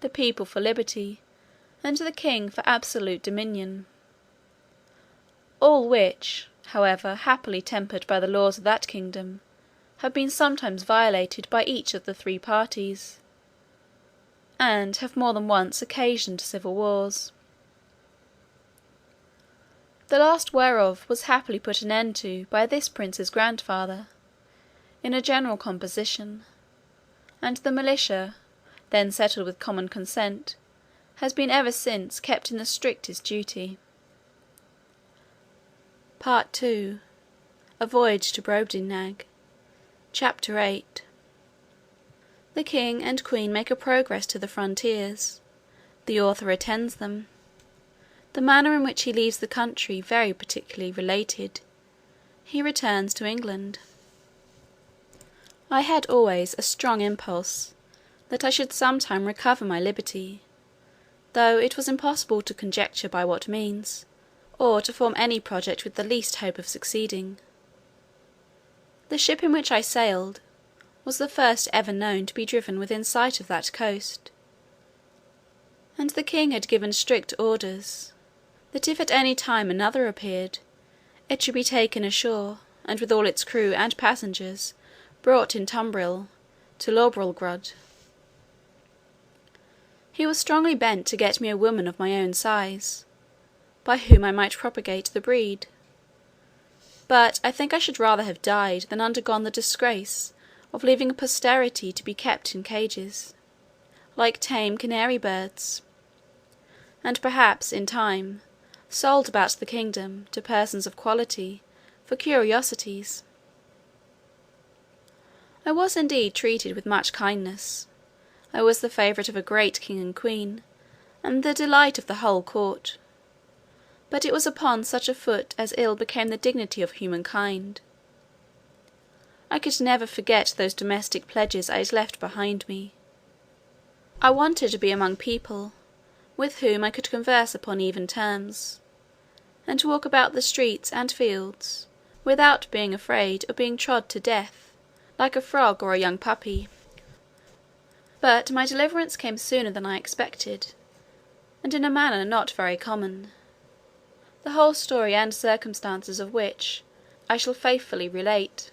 the people for liberty, and the king for absolute dominion; all which, however happily tempered by the laws of that kingdom, have been sometimes violated by each of the three parties, and have more than once occasioned civil wars. The last whereof was happily put an end to by this prince's grandfather, in a general composition, and the militia, then settled with common consent, has been ever since kept in the strictest duty. Part 2. A Voyage to Brobdingnag. Chapter 8. The king and queen make a progress to the frontiers. The author attends them. The manner in which he leaves the country very particularly related. He returns to England. I had always a strong impulse that I should some time recover my liberty, though it was impossible to conjecture by what means, or to form any project with the least hope of succeeding. The ship in which I sailed was the first ever known to be driven within sight of that coast, and the king had given strict orders that if at any time another appeared, it should be taken ashore, and with all its crew and passengers brought in tumbril to Lorbrulgrud. He was strongly bent to get me a woman of my own size, by whom I might propagate the breed; but I think I should rather have died than undergone the disgrace of leaving a posterity to be kept in cages, like tame canary birds, and perhaps, in time, sold about the kingdom to persons of quality for curiosities. I was indeed treated with much kindness. I was the favourite of a great king and queen, and the delight of the whole court; but it was upon such a foot as ill became the dignity of humankind. I could never forget those domestic pledges I had left behind me. I wanted to be among people with whom I could converse upon even terms, and to walk about the streets and fields without being afraid of being trod to death, like a frog or a young puppy. But my deliverance came sooner than I expected, and in a manner not very common, the whole story and circumstances of which I shall faithfully relate.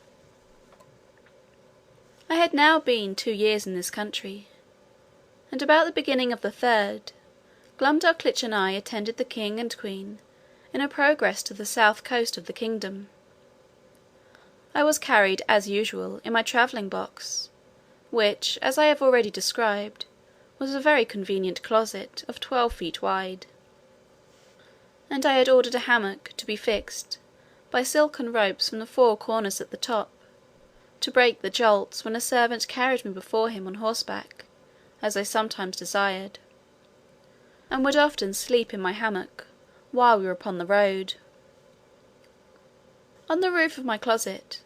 I had now been 2 years in this country, and about the beginning of the third, Glumdalclitch and I attended the king and queen in a progress to the south coast of the kingdom. I was carried, as usual, in my travelling box, which, as I have already described, was a very convenient closet of 12 feet wide; and I had ordered a hammock to be fixed by silken ropes from the 4 corners at the top, to break the jolts when a servant carried me before him on horseback, as I sometimes desired, and would often sleep in my hammock while we were upon the road. On the roof of my closet,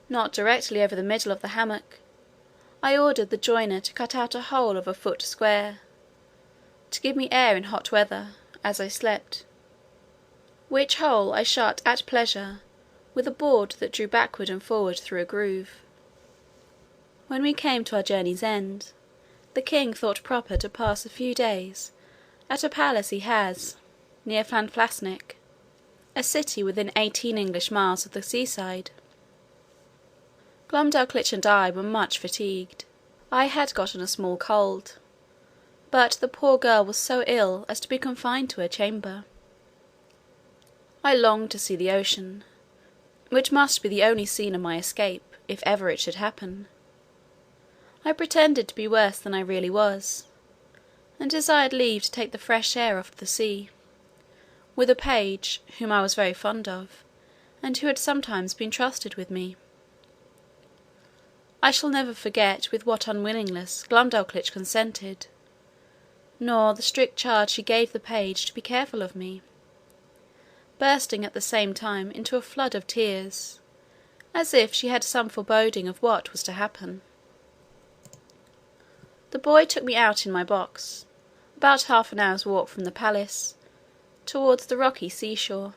not directly over the middle of the hammock, I ordered the joiner to cut out a hole of a foot square, to give me air in hot weather, as I slept; which hole I shut at pleasure with a board that drew backward and forward through a groove. When we came to our journey's end, the king thought proper to pass a few days at a palace he has near Llanflasnick, a city within 18 English miles of the seaside. Glumdalclitch and I were much fatigued. I had gotten a small cold, but the poor girl was so ill as to be confined to her chamber. I longed to see the ocean, which must be the only scene of my escape, if ever it should happen. I pretended to be worse than I really was, and desired leave to take the fresh air of the sea, with a page, whom I was very fond of, and who had sometimes been trusted with me. I shall never forget with what unwillingness Glumdalclitch consented, nor the strict charge she gave the page to be careful of me, bursting at the same time into a flood of tears, as if she had some foreboding of what was to happen. The boy took me out in my box, about half an hour's walk from the palace, towards the rocky sea-shore.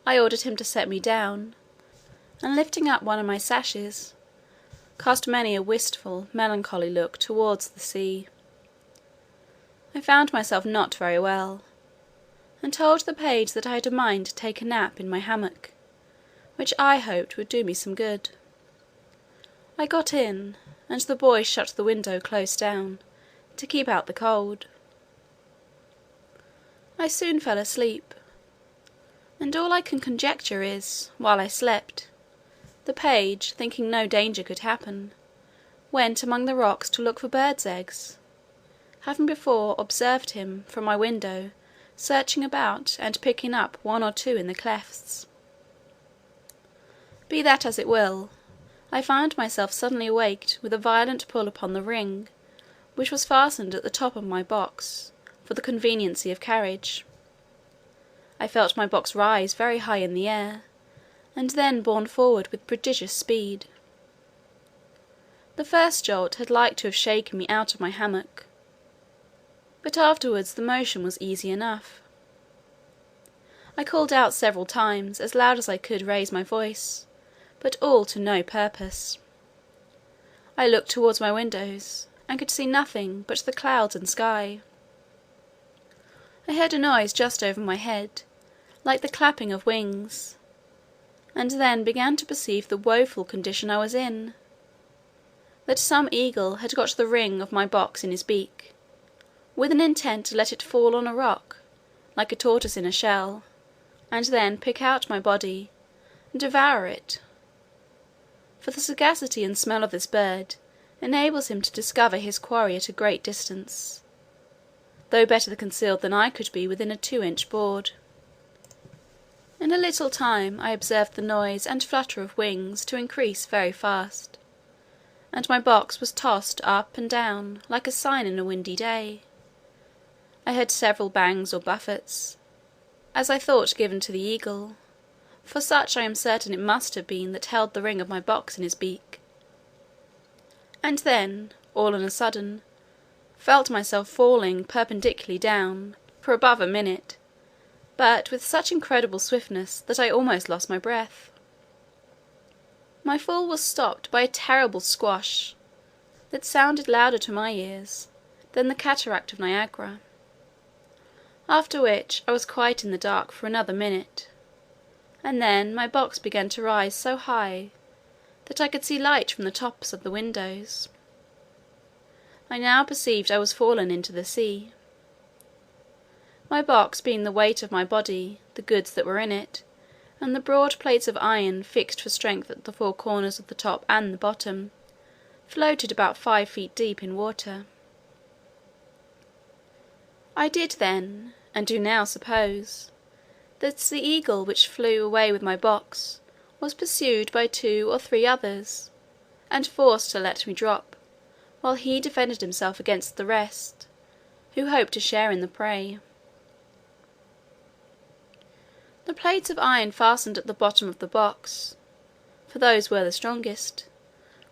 I ordered him to set me down, and lifting up one of my sashes, cast many a wistful, melancholy look towards the sea. I found myself not very well, and told the page that I had a mind to take a nap in my hammock, which I hoped would do me some good. I got in, and the boy shut the window close down, to keep out the cold. I soon fell asleep, and all I can conjecture is, while I slept, the page, thinking no danger could happen, went among the rocks to look for birds' eggs, having before observed him, from my window, searching about, and picking up 1 or 2 in the clefts. Be that as it will, I found myself suddenly awaked with a violent pull upon the ring, which was fastened at the top of my box, for the conveniency of carriage. I felt my box rise very high in the air, and then borne forward with prodigious speed. The first jolt had like to have shaken me out of my hammock, but afterwards the motion was easy enough. I called out several times, as loud as I could raise my voice, but all to no purpose. I looked towards my windows, and could see nothing but the clouds and sky. I heard a noise just over my head, like the clapping of wings, and then began to perceive the woeful condition I was in: that some eagle had got the ring of my box in his beak, with an intent to let it fall on a rock, like a tortoise in a shell, and then pick out my body, and devour it; for the sagacity and smell of this bird enables him to discover his quarry at a great distance, though better concealed than I could be within a 2-inch board. In a little time I observed the noise and flutter of wings to increase very fast, and my box was tossed up and down like a sign in a windy day. I heard several bangs or buffets, as I thought given to the eagle, for such I am certain it must have been that held the ring of my box in his beak; and then, all on a sudden, felt myself falling perpendicularly down for above a minute, but with such incredible swiftness that I almost lost my breath. My fall was stopped by a terrible squash, that sounded louder to my ears than the cataract of Niagara; after which I was quite in the dark for another minute, and then my box began to rise so high that I could see light from the tops of the windows. I now perceived I was fallen into the sea. My box being the weight of my body, the goods that were in it, and the broad plates of iron fixed for strength at the 4 corners of the top and the bottom, floated about 5 feet deep in water. I did then, and do now suppose, that the eagle which flew away with my box was pursued by 2 or 3 others, and forced to let me drop, while he defended himself against the rest, who hoped to share in the prey. The plates of iron fastened at the bottom of the box, for those were the strongest,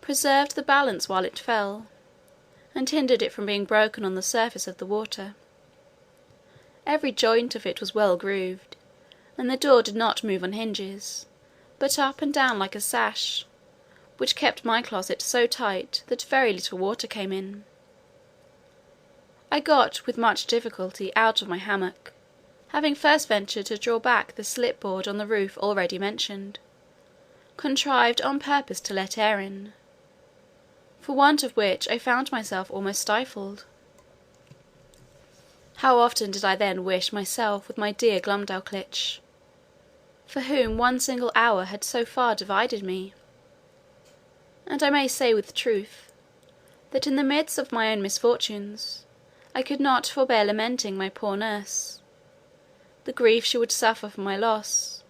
preserved the balance while it fell, and hindered it from being broken on the surface of the water. Every joint of it was well grooved, and the door did not move on hinges, but up and down like a sash, which kept my closet so tight that very little water came in. I got with much difficulty out of my hammock, having first ventured to draw back the slip-board on the roof already mentioned, contrived on purpose to let air in, for want of which I found myself almost stifled. How often did I then wish myself with my dear Glumdalclitch, for whom one single hour had so far divided me! And I may say with truth, that in the midst of my own misfortunes, I could not forbear lamenting my poor nurse, the grief she would suffer for my loss,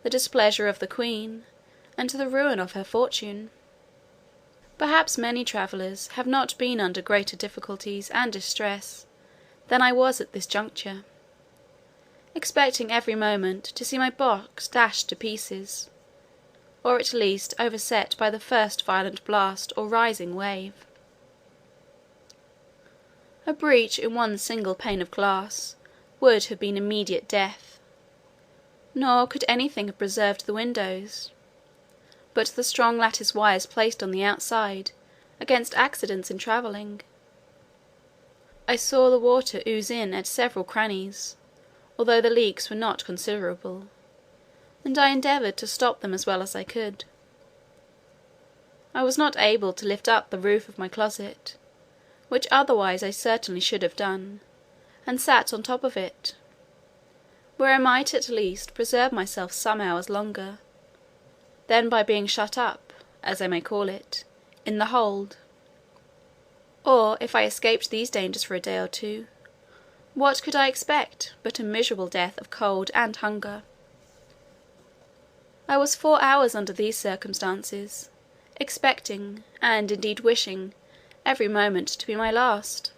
the displeasure of the queen, and the ruin of her fortune. Perhaps many travellers have not been under greater difficulties and distress than I was at this juncture, expecting every moment to see my box dashed to pieces, or at least overset by the first violent blast or rising wave. A breach in one single pane of glass would have been immediate death, nor could anything have preserved the windows, but the strong lattice wires placed on the outside against accidents in travelling. I saw the water ooze in at several crannies, although the leaks were not considerable, and I endeavoured to stop them as well as I could. I was not able to lift up the roof of my closet, which otherwise I certainly should have done, and sat on top of it, where I might at least preserve myself some hours longer, than by being shut up, as I may call it, in the hold. Or if I escaped these dangers for a day or 2, what could I expect but a miserable death of cold and hunger? I was 4 hours under these circumstances, expecting, and indeed wishing, every moment to be my last.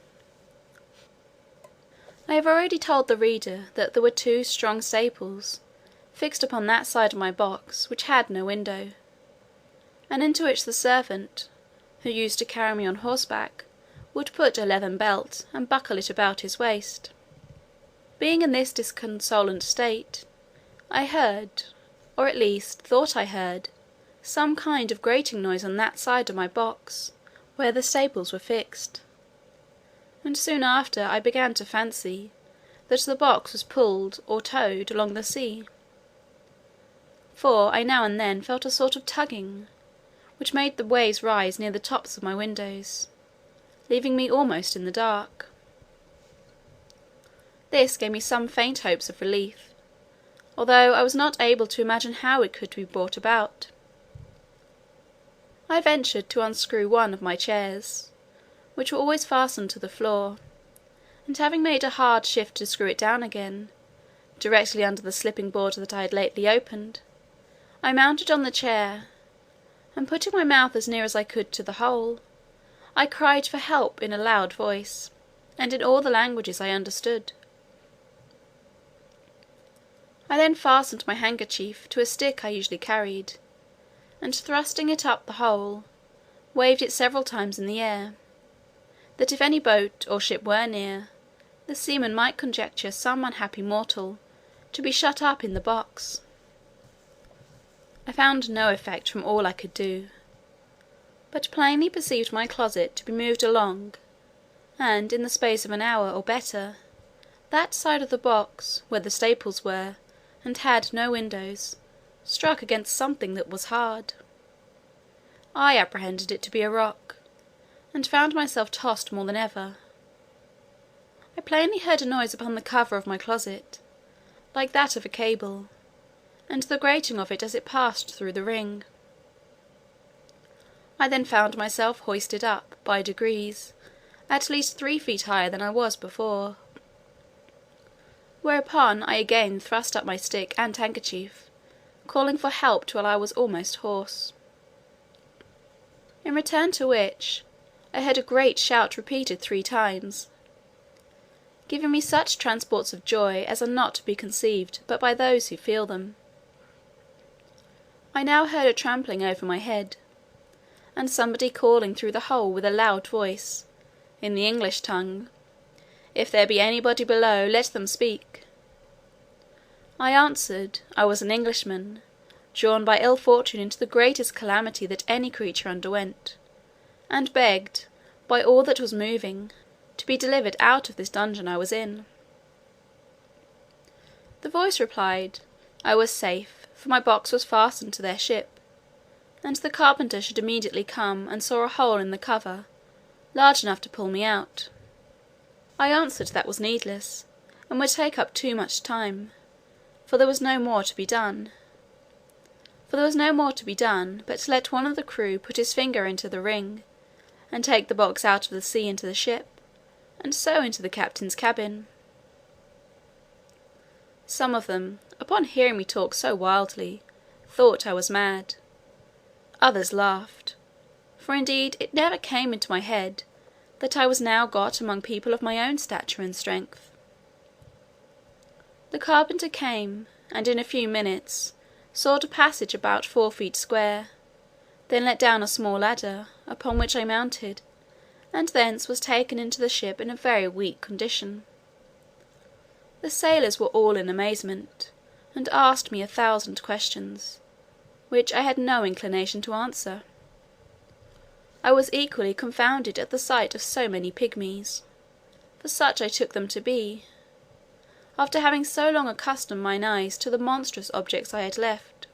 I have already told the reader that there were two strong staples fixed upon that side of my box which had no window, and into which the servant, who used to carry me on horseback, would put a leathern belt and buckle it about his waist. Being in this disconsolate state, I heard, or at least thought I heard, some kind of grating noise on that side of my box where the staples were fixed, and soon after I began to fancy that the box was pulled or towed along the sea, for I now and then felt a sort of tugging, which made the waves rise near the tops of my windows, leaving me almost in the dark. This gave me some faint hopes of relief, although I was not able to imagine how it could be brought about. I ventured to unscrew one of my chairs, which were always fastened to the floor, and having made a hard shift to screw it down again, directly under the slipping board that I had lately opened, I mounted on the chair, and putting my mouth as near as I could to the hole, I cried for help in a loud voice, and in all the languages I understood. I then fastened my handkerchief to a stick I usually carried, and thrusting it up the hole, waved it several times in the air, that if any boat or ship were near, the seamen might conjecture some unhappy mortal to be shut up in the box. I found no effect from all I could do, but plainly perceived my closet to be moved along, and in the space of an hour or better, that side of the box, where the staples were, and had no windows, struck against something that was hard. I apprehended it to be a rock, and found myself tossed more than ever. I plainly heard a noise upon the cover of my closet, like that of a cable, and the grating of it as it passed through the ring. I then found myself hoisted up, by degrees, at least 3 feet higher than I was before, whereupon I again thrust up my stick and handkerchief, calling for help till I was almost hoarse. In return to which, I heard a great shout repeated 3 times, giving me such transports of joy as are not to be conceived but by those who feel them. I now heard a trampling over my head, and somebody calling through the hole with a loud voice, in the English tongue, "If there be anybody below, let them speak." I answered, I was an Englishman, drawn by ill fortune into the greatest calamity that any creature underwent, and begged, by all that was moving, to be delivered out of this dungeon I was in. The voice replied, I was safe, for my box was fastened to their ship, and the carpenter should immediately come and saw a hole in the cover, large enough to pull me out. I answered that was needless, and would take up too much time, for there was no more to be done. But to let one of the crew put his finger into the ring, and take the box out of the sea into the ship, and so into the captain's cabin. Some of them, upon hearing me talk so wildly, thought I was mad. Others laughed, for indeed it never came into my head that I was now got among people of my own stature and strength. The carpenter came, and in a few minutes sawed a passage about 4 feet square, then let down a small ladder, upon which I mounted, and thence was taken into the ship in a very weak condition. The sailors were all in amazement, and asked me 1,000 questions, which I had no inclination to answer. I was equally confounded at the sight of so many pygmies, for such I took them to be, after having so long accustomed mine eyes to the monstrous objects I had left.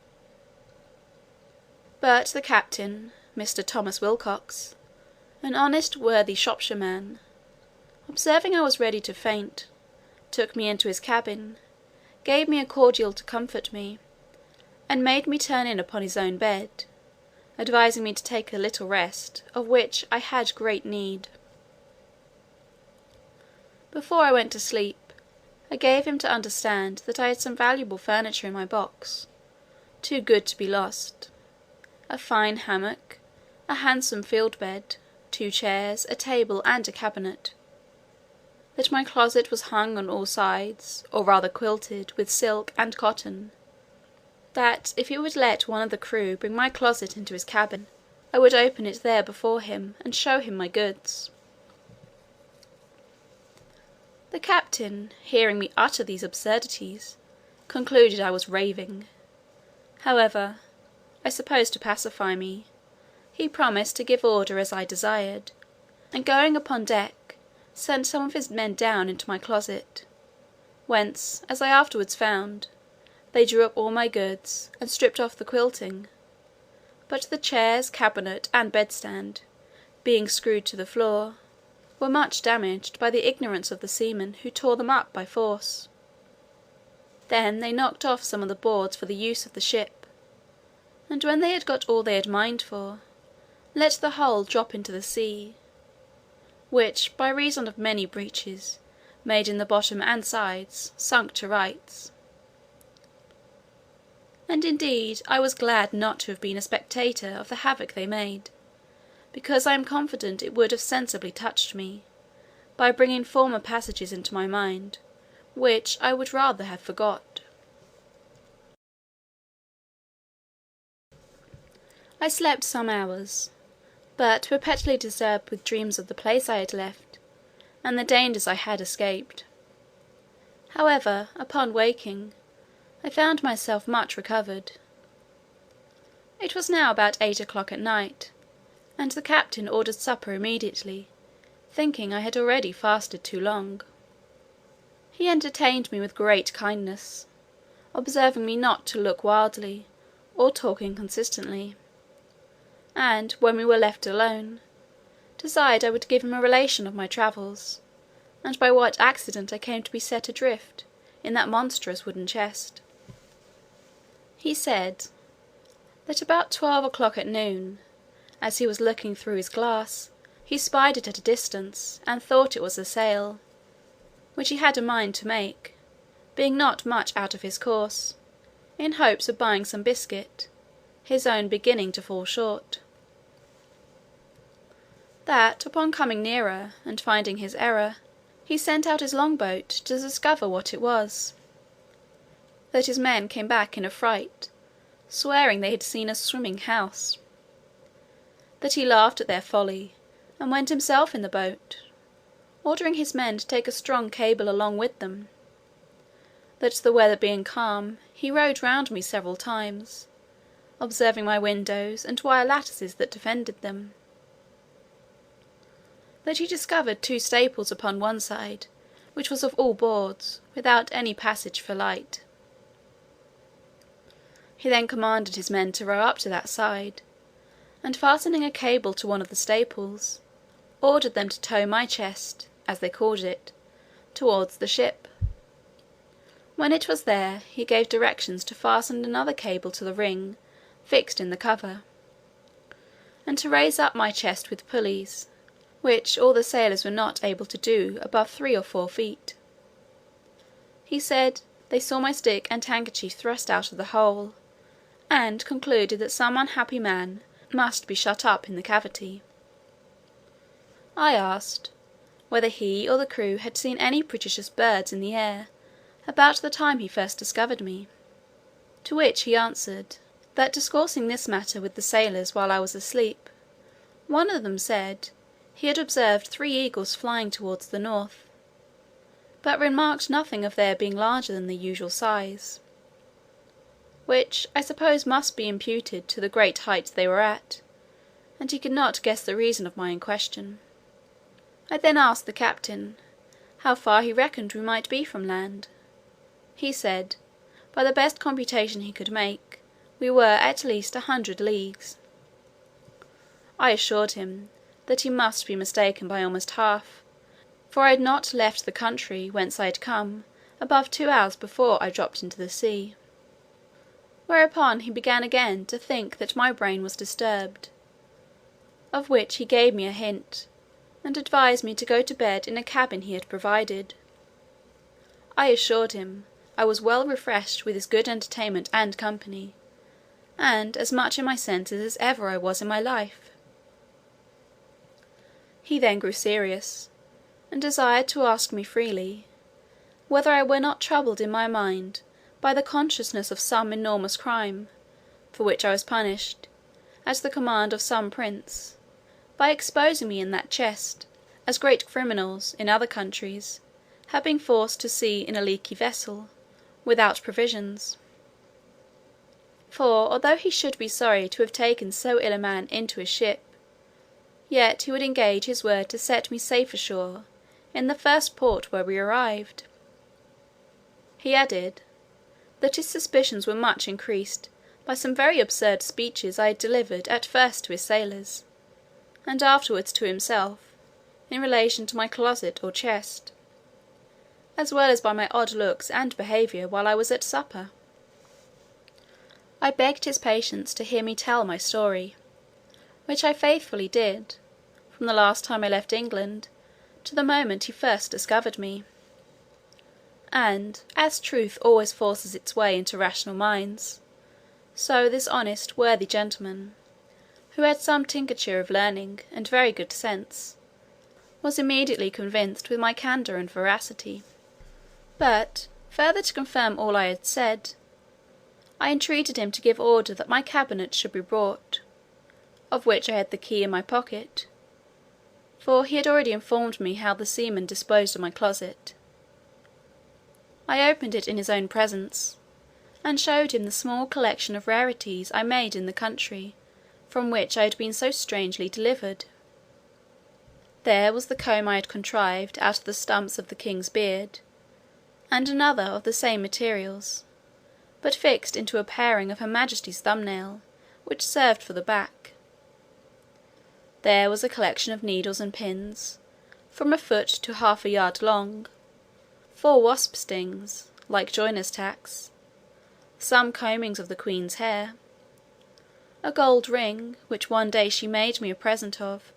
But the captain, Mr. Thomas Wilcox, an honest worthy Shropshireman, observing I was ready to faint, took me into his cabin, gave me a cordial to comfort me, and made me turn in upon his own bed, advising me to take a little rest, of which I had great need. Before I went to sleep, I gave him to understand that I had some valuable furniture in my box, too good to be lost: a fine hammock, a handsome field bed, 2 chairs, a table, and a cabinet. that my closet was hung on all sides, or rather quilted, with silk and cotton; that if he would let one of the crew bring my closet into his cabin, I would open it there before him, and show him my goods. The captain, hearing me utter these absurdities, concluded I was raving. However, I suppose to pacify me, he promised to give order as I desired, and going upon deck, sent some of his men down into my closet, whence, as I afterwards found, they drew up all my goods, and stripped off the quilting; but the chairs, cabinet, and bedstand, being screwed to the floor, were much damaged by the ignorance of the seamen, who tore them up by force. Then they knocked off some of the boards for the use of the ship, and when they had got all they had mined for, let the whole drop into the sea, which, by reason of many breaches, made in the bottom and sides, sunk to rights. And indeed I was glad not to have been a spectator of the havoc they made, because I am confident it would have sensibly touched me, by bringing former passages into my mind, which I would rather have forgot. I slept some hours, but perpetually disturbed with dreams of the place I had left, and the dangers I had escaped. However, upon waking, I found myself much recovered. It was now about 8 o'clock at night, and the captain ordered supper immediately, thinking I had already fasted too long. He entertained me with great kindness, observing me not to look wildly, or talk inconsistently; and, when we were left alone, desired I would give him a relation of my travels, and by what accident I came to be set adrift in that monstrous wooden chest. He said, that about 12 o'clock at noon, as he was looking through his glass, he spied it at a distance, and thought it was a sail, which he had a mind to make, being not much out of his course, in hopes of buying some biscuit, his own beginning to fall short. That, upon coming nearer, and finding his error, he sent out his long boat to discover what it was. That his men came back in a fright, swearing they had seen a swimming house. That he laughed at their folly, and went himself in the boat, ordering his men to take a strong cable along with them. That the weather being calm, he rowed round me several times, observing my windows and wire lattices that defended them. That he discovered 2 staples upon one side, which was of all boards, without any passage for light. He then commanded his men to row up to that side, and fastening a cable to one of the staples, ordered them to tow my chest, as they called it, towards the ship. When it was there, he gave directions to fasten another cable to the ring fixed in the cover, and to raise up my chest with pulleys, which all the sailors were not able to do above 3 or 4 feet. He said, they saw my stick and handkerchief thrust out of the hole, and concluded that some unhappy man must be shut up in the cavity. I asked, whether he or the crew had seen any prodigious birds in the air about the time he first discovered me? To which he answered, that discoursing this matter with the sailors while I was asleep, one of them said, he had observed 3 eagles flying towards the north, but remarked nothing of their being larger than the usual size, which I suppose must be imputed to the great height they were at, and he could not guess the reason of my question. I then asked the captain, how far he reckoned we might be from land. He said, by the best computation he could make, we were at least 100 leagues. I assured him, that he must be mistaken by almost half, for I had not left the country whence I had come above 2 hours before I dropped into the sea. Whereupon he began again to think that my brain was disturbed, of which he gave me a hint, and advised me to go to bed in a cabin he had provided. I assured him, I was well refreshed with his good entertainment and company, and as much in my senses as ever I was in my life. He then grew serious, and desired to ask me freely, whether I were not troubled in my mind by the consciousness of some enormous crime, for which I was punished, at the command of some prince, by exposing me in that chest, as great criminals, in other countries, have been forced to sea in a leaky vessel, without provisions. For although he should be sorry to have taken so ill a man into his ship, yet he would engage his word to set me safe ashore in the first port where we arrived. He added, that his suspicions were much increased by some very absurd speeches I had delivered at first to his sailors, and afterwards to himself, in relation to my closet or chest, as well as by my odd looks and behaviour while I was at supper. I begged his patience to hear me tell my story, which I faithfully did, from the last time I left England to the moment he first discovered me. And as truth always forces its way into rational minds, so this honest worthy gentleman, who had some tincture of learning and very good sense, was immediately convinced with my candour and veracity. But, further to confirm all I had said, I entreated him to give order that my cabinet should be brought, of which I had the key in my pocket, for he had already informed me how the seamen disposed of my closet. I opened it in his own presence, and showed him the small collection of rarities I made in the country from which I had been so strangely delivered. There was the comb I had contrived out of the stumps of the king's beard, and another of the same materials, but fixed into a paring of her majesty's thumbnail, which served for the back. There was a collection of needles and pins, from a foot to half a yard long, 4 wasp stings, like joiners' tacks, some combings of the queen's hair, a gold ring, which one day she made me a present of,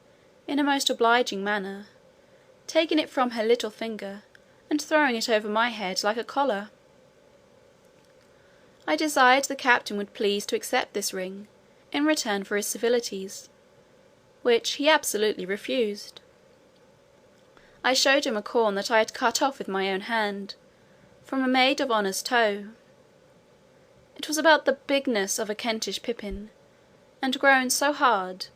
in a most obliging manner, taking it from her little finger, and throwing it over my head like a collar. I desired the captain would please to accept this ring, in return for his civilities, which he absolutely refused. I showed him a corn that I had cut off with my own hand, from a maid of honour's toe. It was about the bigness of a Kentish pippin, and grown so hard,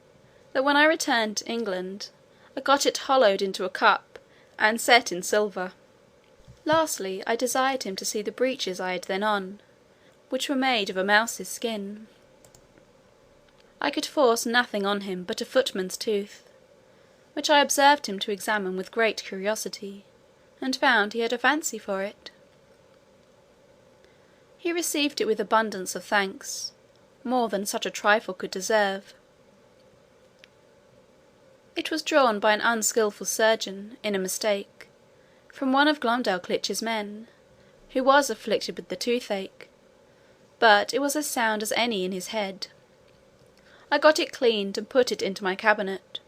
that when I returned to England, I got it hollowed into a cup, and set in silver. Lastly, I desired him to see the breeches I had then on, which were made of a mouse's skin. I could force nothing on him but a footman's tooth, which I observed him to examine with great curiosity, and found he had a fancy for it. He received it with abundance of thanks, more than such a trifle could deserve. It was drawn by an unskilful surgeon, in a mistake, from one of Glumdalclitch's men, who was afflicted with the toothache, but it was as sound as any in his head. I got it cleaned and put it into my cabinet.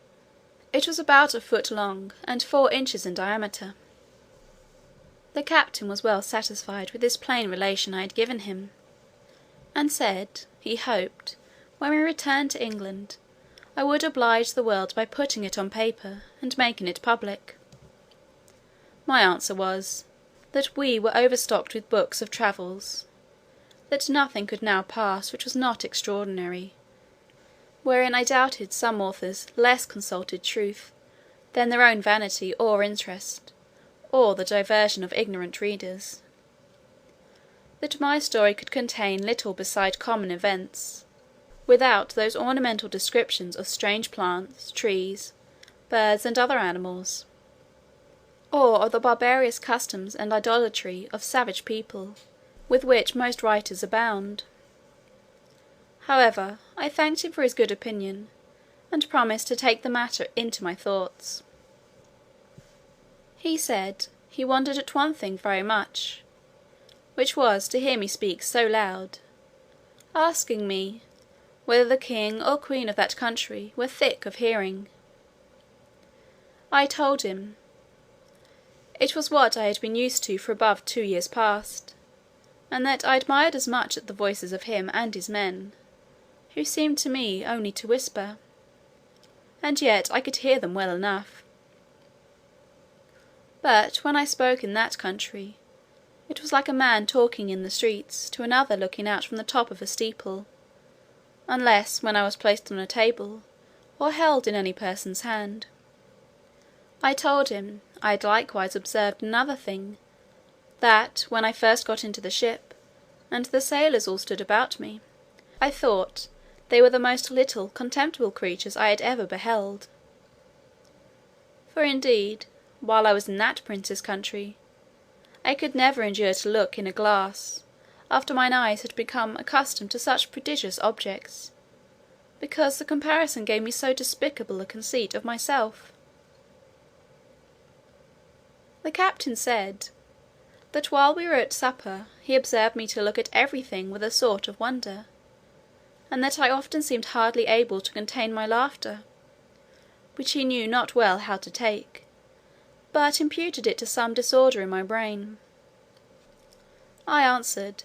It was about a foot long, and 4 inches in diameter. The captain was well satisfied with this plain relation I had given him, and said, he hoped, when we returned to England, I would oblige the world by putting it on paper, and making it public. My answer was, that we were overstocked with books of travels, that nothing could now pass which was not extraordinary, wherein I doubted some authors less consulted truth than their own vanity or interest, or the diversion of ignorant readers; that my story could contain little beside common events, without those ornamental descriptions of strange plants, trees, birds, and other animals, or of the barbarous customs and idolatry of savage people, with which most writers abound. However, I thanked him for his good opinion, and promised to take the matter into my thoughts. He said, he wondered at one thing very much, which was to hear me speak so loud, asking me, whether the king or queen of that country were thick of hearing. I told him, it was what I had been used to for above 2 years past, and that I admired as much at the voices of him and his men, who seemed to me only to whisper, and yet I could hear them well enough. But when I spoke in that country, it was like a man talking in the streets to another looking out from the top of a steeple, unless when I was placed on a table, or held in any person's hand. I told him, I had likewise observed another thing, that when I first got into the ship, and the sailors all stood about me, I thought they were the most little contemptible creatures I had ever beheld. For indeed, while I was in that prince's country, I could never endure to look in a glass, after mine eyes had become accustomed to such prodigious objects, because the comparison gave me so despicable a conceit of myself. The captain said, that while we were at supper he observed me to look at everything with a sort of wonder, and that I often seemed hardly able to contain my laughter, which he knew not well how to take, but imputed it to some disorder in my brain. I answered,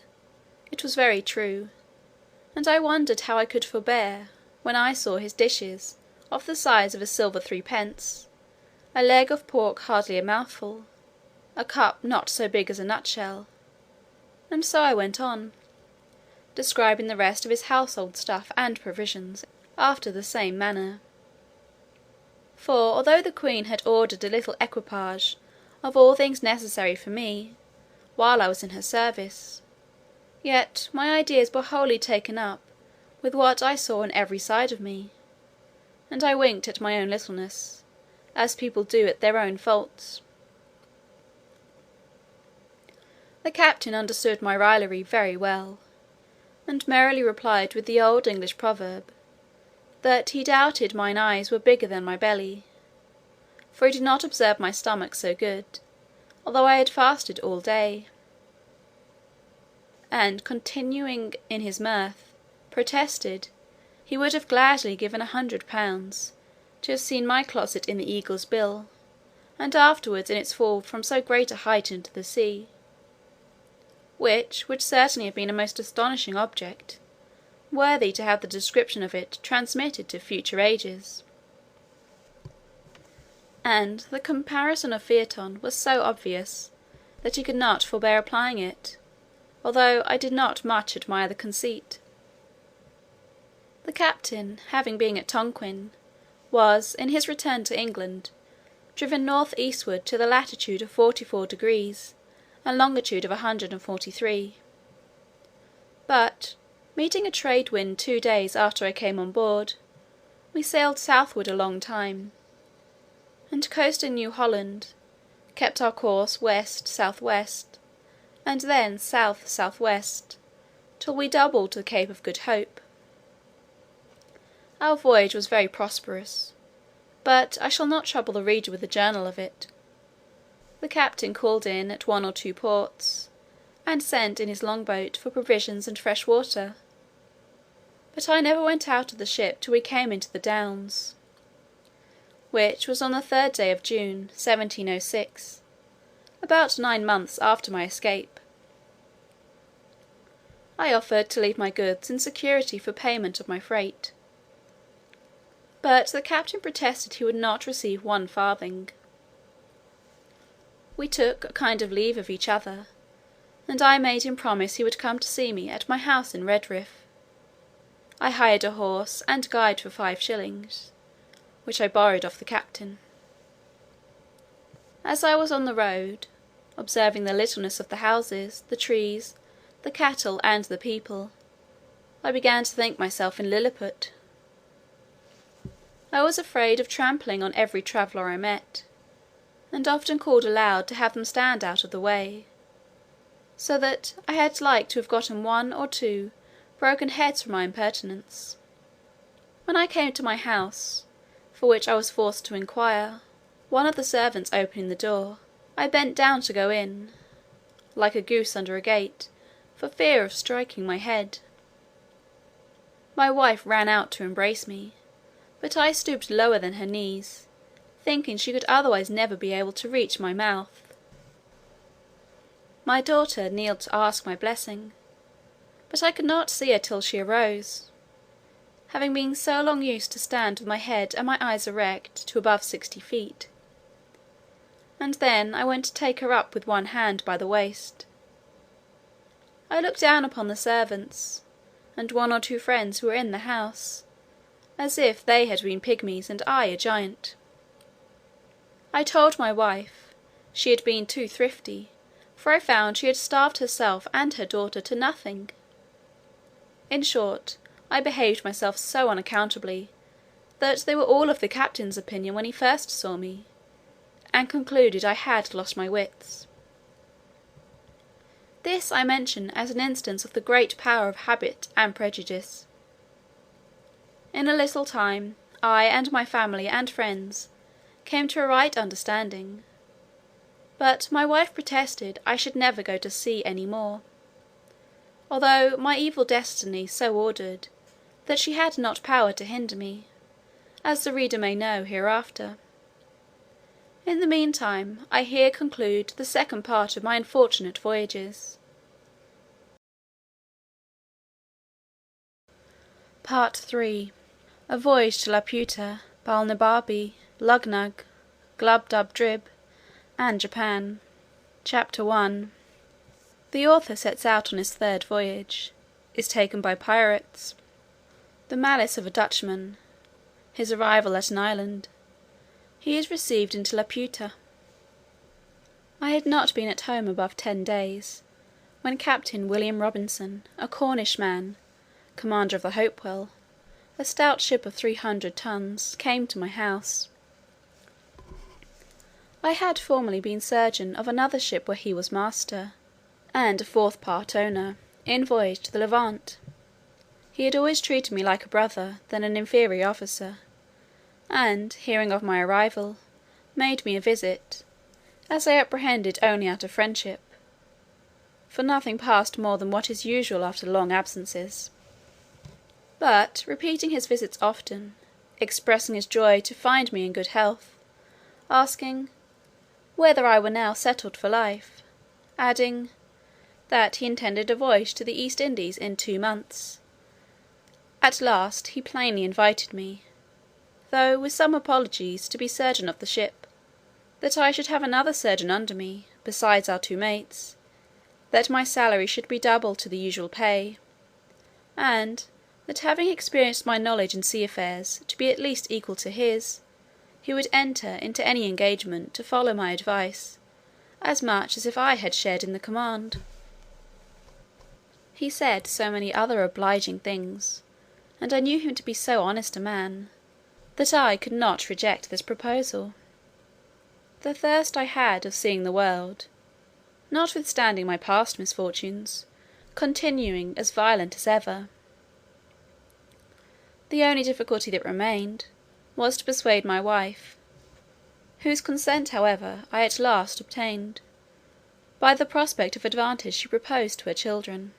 it was very true, and I wondered how I could forbear, when I saw his dishes of the size of a silver threepence, a leg of pork hardly a mouthful, a cup not so big as a nutshell, and so I went on, describing the rest of his household stuff and provisions after the same manner. For although the queen had ordered a little equipage of all things necessary for me, while I was in her service, yet my ideas were wholly taken up with what I saw on every side of me, and I winked at my own littleness, as people do at their own faults. The captain understood my raillery very well, and merrily replied with the old English proverb, that he doubted mine eyes were bigger than my belly, for he did not observe my stomach so good, although I had fasted all day; and continuing in his mirth, protested he would have gladly given £100 to have seen my closet in the Eagle's Bill, and afterwards in its fall from so great a height into the sea, which would certainly have been a most astonishing object, worthy to have the description of it transmitted to future ages. And the comparison of Phaeton was so obvious, that he could not forbear applying it, although I did not much admire the conceit. The captain, having been at Tonquin, was, in his return to England, driven north eastward to the latitude of 44 degrees, and longitude of 143. But, meeting a trade wind 2 days after I came on board, we sailed southward a long time, and coasting New Holland, kept our course west south west, and then south south west, till we doubled the Cape of Good Hope. Our voyage was very prosperous, but I shall not trouble the reader with a journal of it. The captain called in at 1 or 2 ports, and sent in his longboat for provisions and fresh water, but I never went out of the ship till we came into the Downs, which was on the 3rd day of June 1706, about 9 months after my escape. I offered to leave my goods in security for payment of my freight, but the captain protested he would not receive 1 farthing. We took a kind of leave of each other, and I made him promise he would come to see me at my house in Redriff. I hired a horse and guide for 5 shillings, which I borrowed of the captain. As I was on the road, observing the littleness of the houses, the trees, the cattle, and the people, I began to think myself in Lilliput. I was afraid of trampling on every traveller I met, and often called aloud to have them stand out of the way, so that I had like to have gotten 1 or 2 broken heads for my impertinence. When I came to my house, for which I was forced to inquire, one of the servants opening the door, I bent down to go in, like a goose under a gate, for fear of striking my head. My wife ran out to embrace me, but I stooped lower than her knees, thinking she could otherwise never be able to reach my mouth. My daughter kneeled to ask my blessing, but I could not see her till she arose, having been so long used to stand with my head and my eyes erect to above 60 feet, and then I went to take her up with one hand by the waist. I looked down upon the servants, and one or two friends who were in the house, as if they had been pygmies and I a giant. I told my wife she had been too thrifty, for I found she had starved herself and her daughter to nothing. In short, I behaved myself so unaccountably, that they were all of the captain's opinion when he first saw me, and concluded I had lost my wits. This I mention as an instance of the great power of habit and prejudice. In a little time, I and my family and friends came to a right understanding, but my wife protested I should never go to sea any more, although my evil destiny so ordered that she had not power to hinder me, as the reader may know hereafter. In the meantime, I here conclude the second part of my unfortunate voyages. Part 3. A Voyage to Laputa, Balnibarbi, Luggnagg, Glubbdubdrib, and Japan. Chapter 1. The author sets out on his third voyage, is taken by pirates, the malice of a Dutchman, his arrival at an island, he is received into Laputa. I had not been at home above 10 days, when Captain William Robinson, a Cornish man, commander of the Hopewell, a stout ship of 300 tons, came to my house. I had formerly been surgeon of another ship where he was master, and a fourth part owner, in voyage to the Levant. He had always treated me like a brother, than an inferior officer, and, hearing of my arrival, made me a visit, as I apprehended only out of friendship, for nothing passed more than what is usual after long absences. But, repeating his visits often, expressing his joy to find me in good health, asking, whether I were now settled for life, adding, that he intended a voyage to the East Indies in 2 months. At last he plainly invited me, though with some apologies, to be surgeon of the ship, that I should have another surgeon under me, besides our 2 mates, that my salary should be double to the usual pay, and that having experienced my knowledge in sea affairs to be at least equal to his, he would enter into any engagement to follow my advice, as much as if I had shared in the command. He said so many other obliging things, and I knew him to be so honest a man, that I could not reject this proposal. The thirst I had of seeing the world, notwithstanding my past misfortunes, continuing as violent as ever. The only difficulty that remained was to persuade my wife, whose consent, however, I at last obtained, by the prospect of advantage she proposed to her children.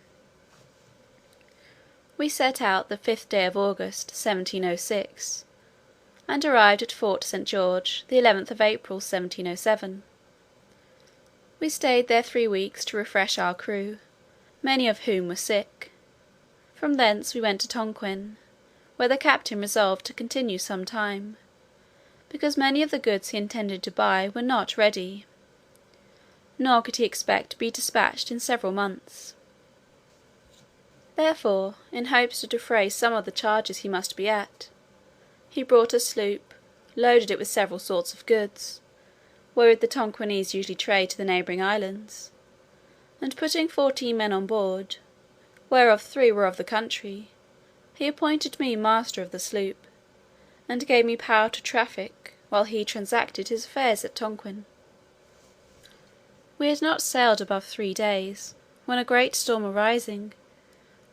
We set out the 5th day of August, 1706, and arrived at Fort St. George the 11th of April, 1707. We stayed there 3 weeks to refresh our crew, many of whom were sick. From thence we went to Tonquin, where the captain resolved to continue some time, because many of the goods he intended to buy were not ready, nor could he expect to be dispatched in several months. Therefore, in hopes to defray some of the charges he must be at, he brought a sloop, loaded it with several sorts of goods, wherewith the Tonquinese usually trade to the neighbouring islands, and putting 14 men on board, whereof 3 were of the country, he appointed me master of the sloop, and gave me power to traffic, while he transacted his affairs at Tonquin. We had not sailed above 3 days, when a great storm arising,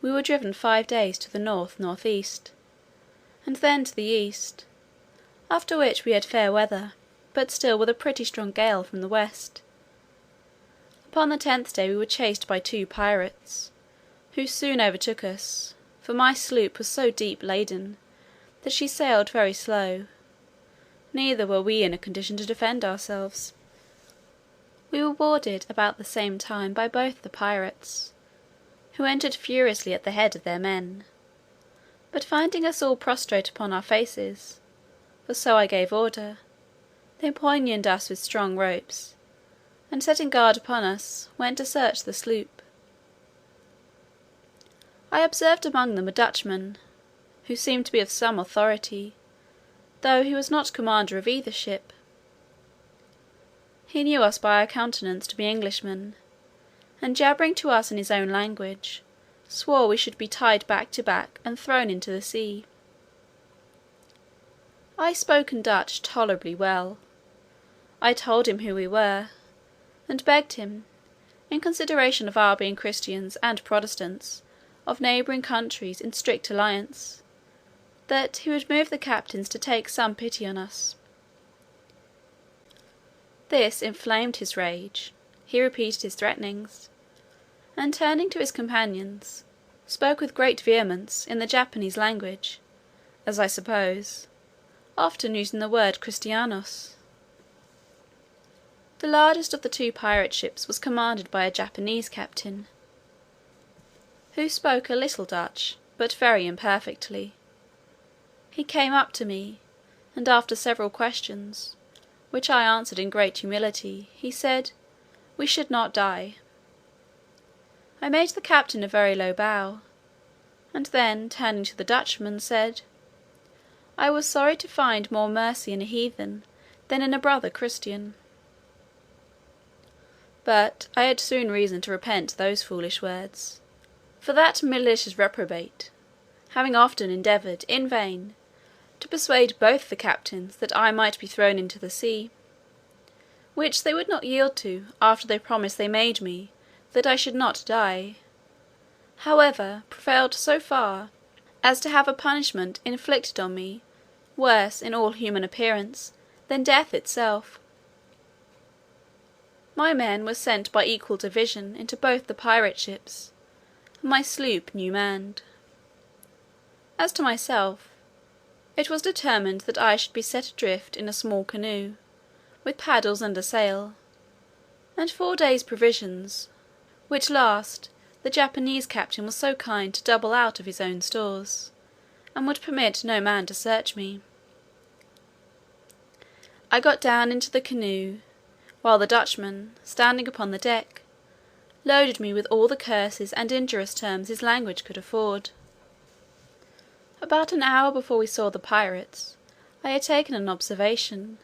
we were driven 5 days to the north-north-east, and then to the east, after which we had fair weather, but still with a pretty strong gale from the west. Upon the 10th day we were chased by 2 pirates, who soon overtook us, for my sloop was so deep laden, that she sailed very slow, neither were we in a condition to defend ourselves. We were boarded about the same time by both the pirates, who entered furiously at the head of their men, but finding us all prostrate upon our faces, for so I gave order, They pinioned us with strong ropes, and setting guard upon us, went to search the sloop. I observed among them a Dutchman, who seemed to be of some authority, though he was not commander of either ship. He knew us by our countenance to be Englishmen, and jabbering to us in his own language, swore we should be tied back to back and thrown into the sea. I spoke Dutch tolerably well. I told him who we were, and begged him, in consideration of our being Christians and Protestants of neighbouring countries in strict alliance, that he would move the captains to take some pity on us. This inflamed his rage. He repeated his threatenings, and turning to his companions, spoke with great vehemence in the Japanese language, as I suppose, often using the word Christianos. The largest of the two pirate ships was commanded by a Japanese captain, who spoke a little Dutch, but very imperfectly. He came up to me, and after several questions, which I answered in great humility, he said, "We should not die." I made the captain a very low bow, and then turning to the Dutchman, said, "I was sorry to find more mercy in a heathen than in a brother Christian." But I had soon reason to repent those foolish words; for that malicious reprobate, having often endeavoured, in vain, to persuade both the captains that I might be thrown into the sea, which they would not yield to after the promise they made me that I should not die, however, prevailed so far as to have a punishment inflicted on me worse in all human appearance than death itself. My men were sent by equal division into both the pirate ships, and my sloop new manned. As to myself, it was determined that I should be set adrift in a small canoe, with paddles and a sail, and 4 days' provisions, which last the Japanese captain was so kind to double out of his own stores, and would permit no man to search me. I got down into the canoe, while the Dutchman, standing upon the deck, loaded me with all the curses and injurious terms his language could afford. About an hour before we saw the pirates, I had taken an observation,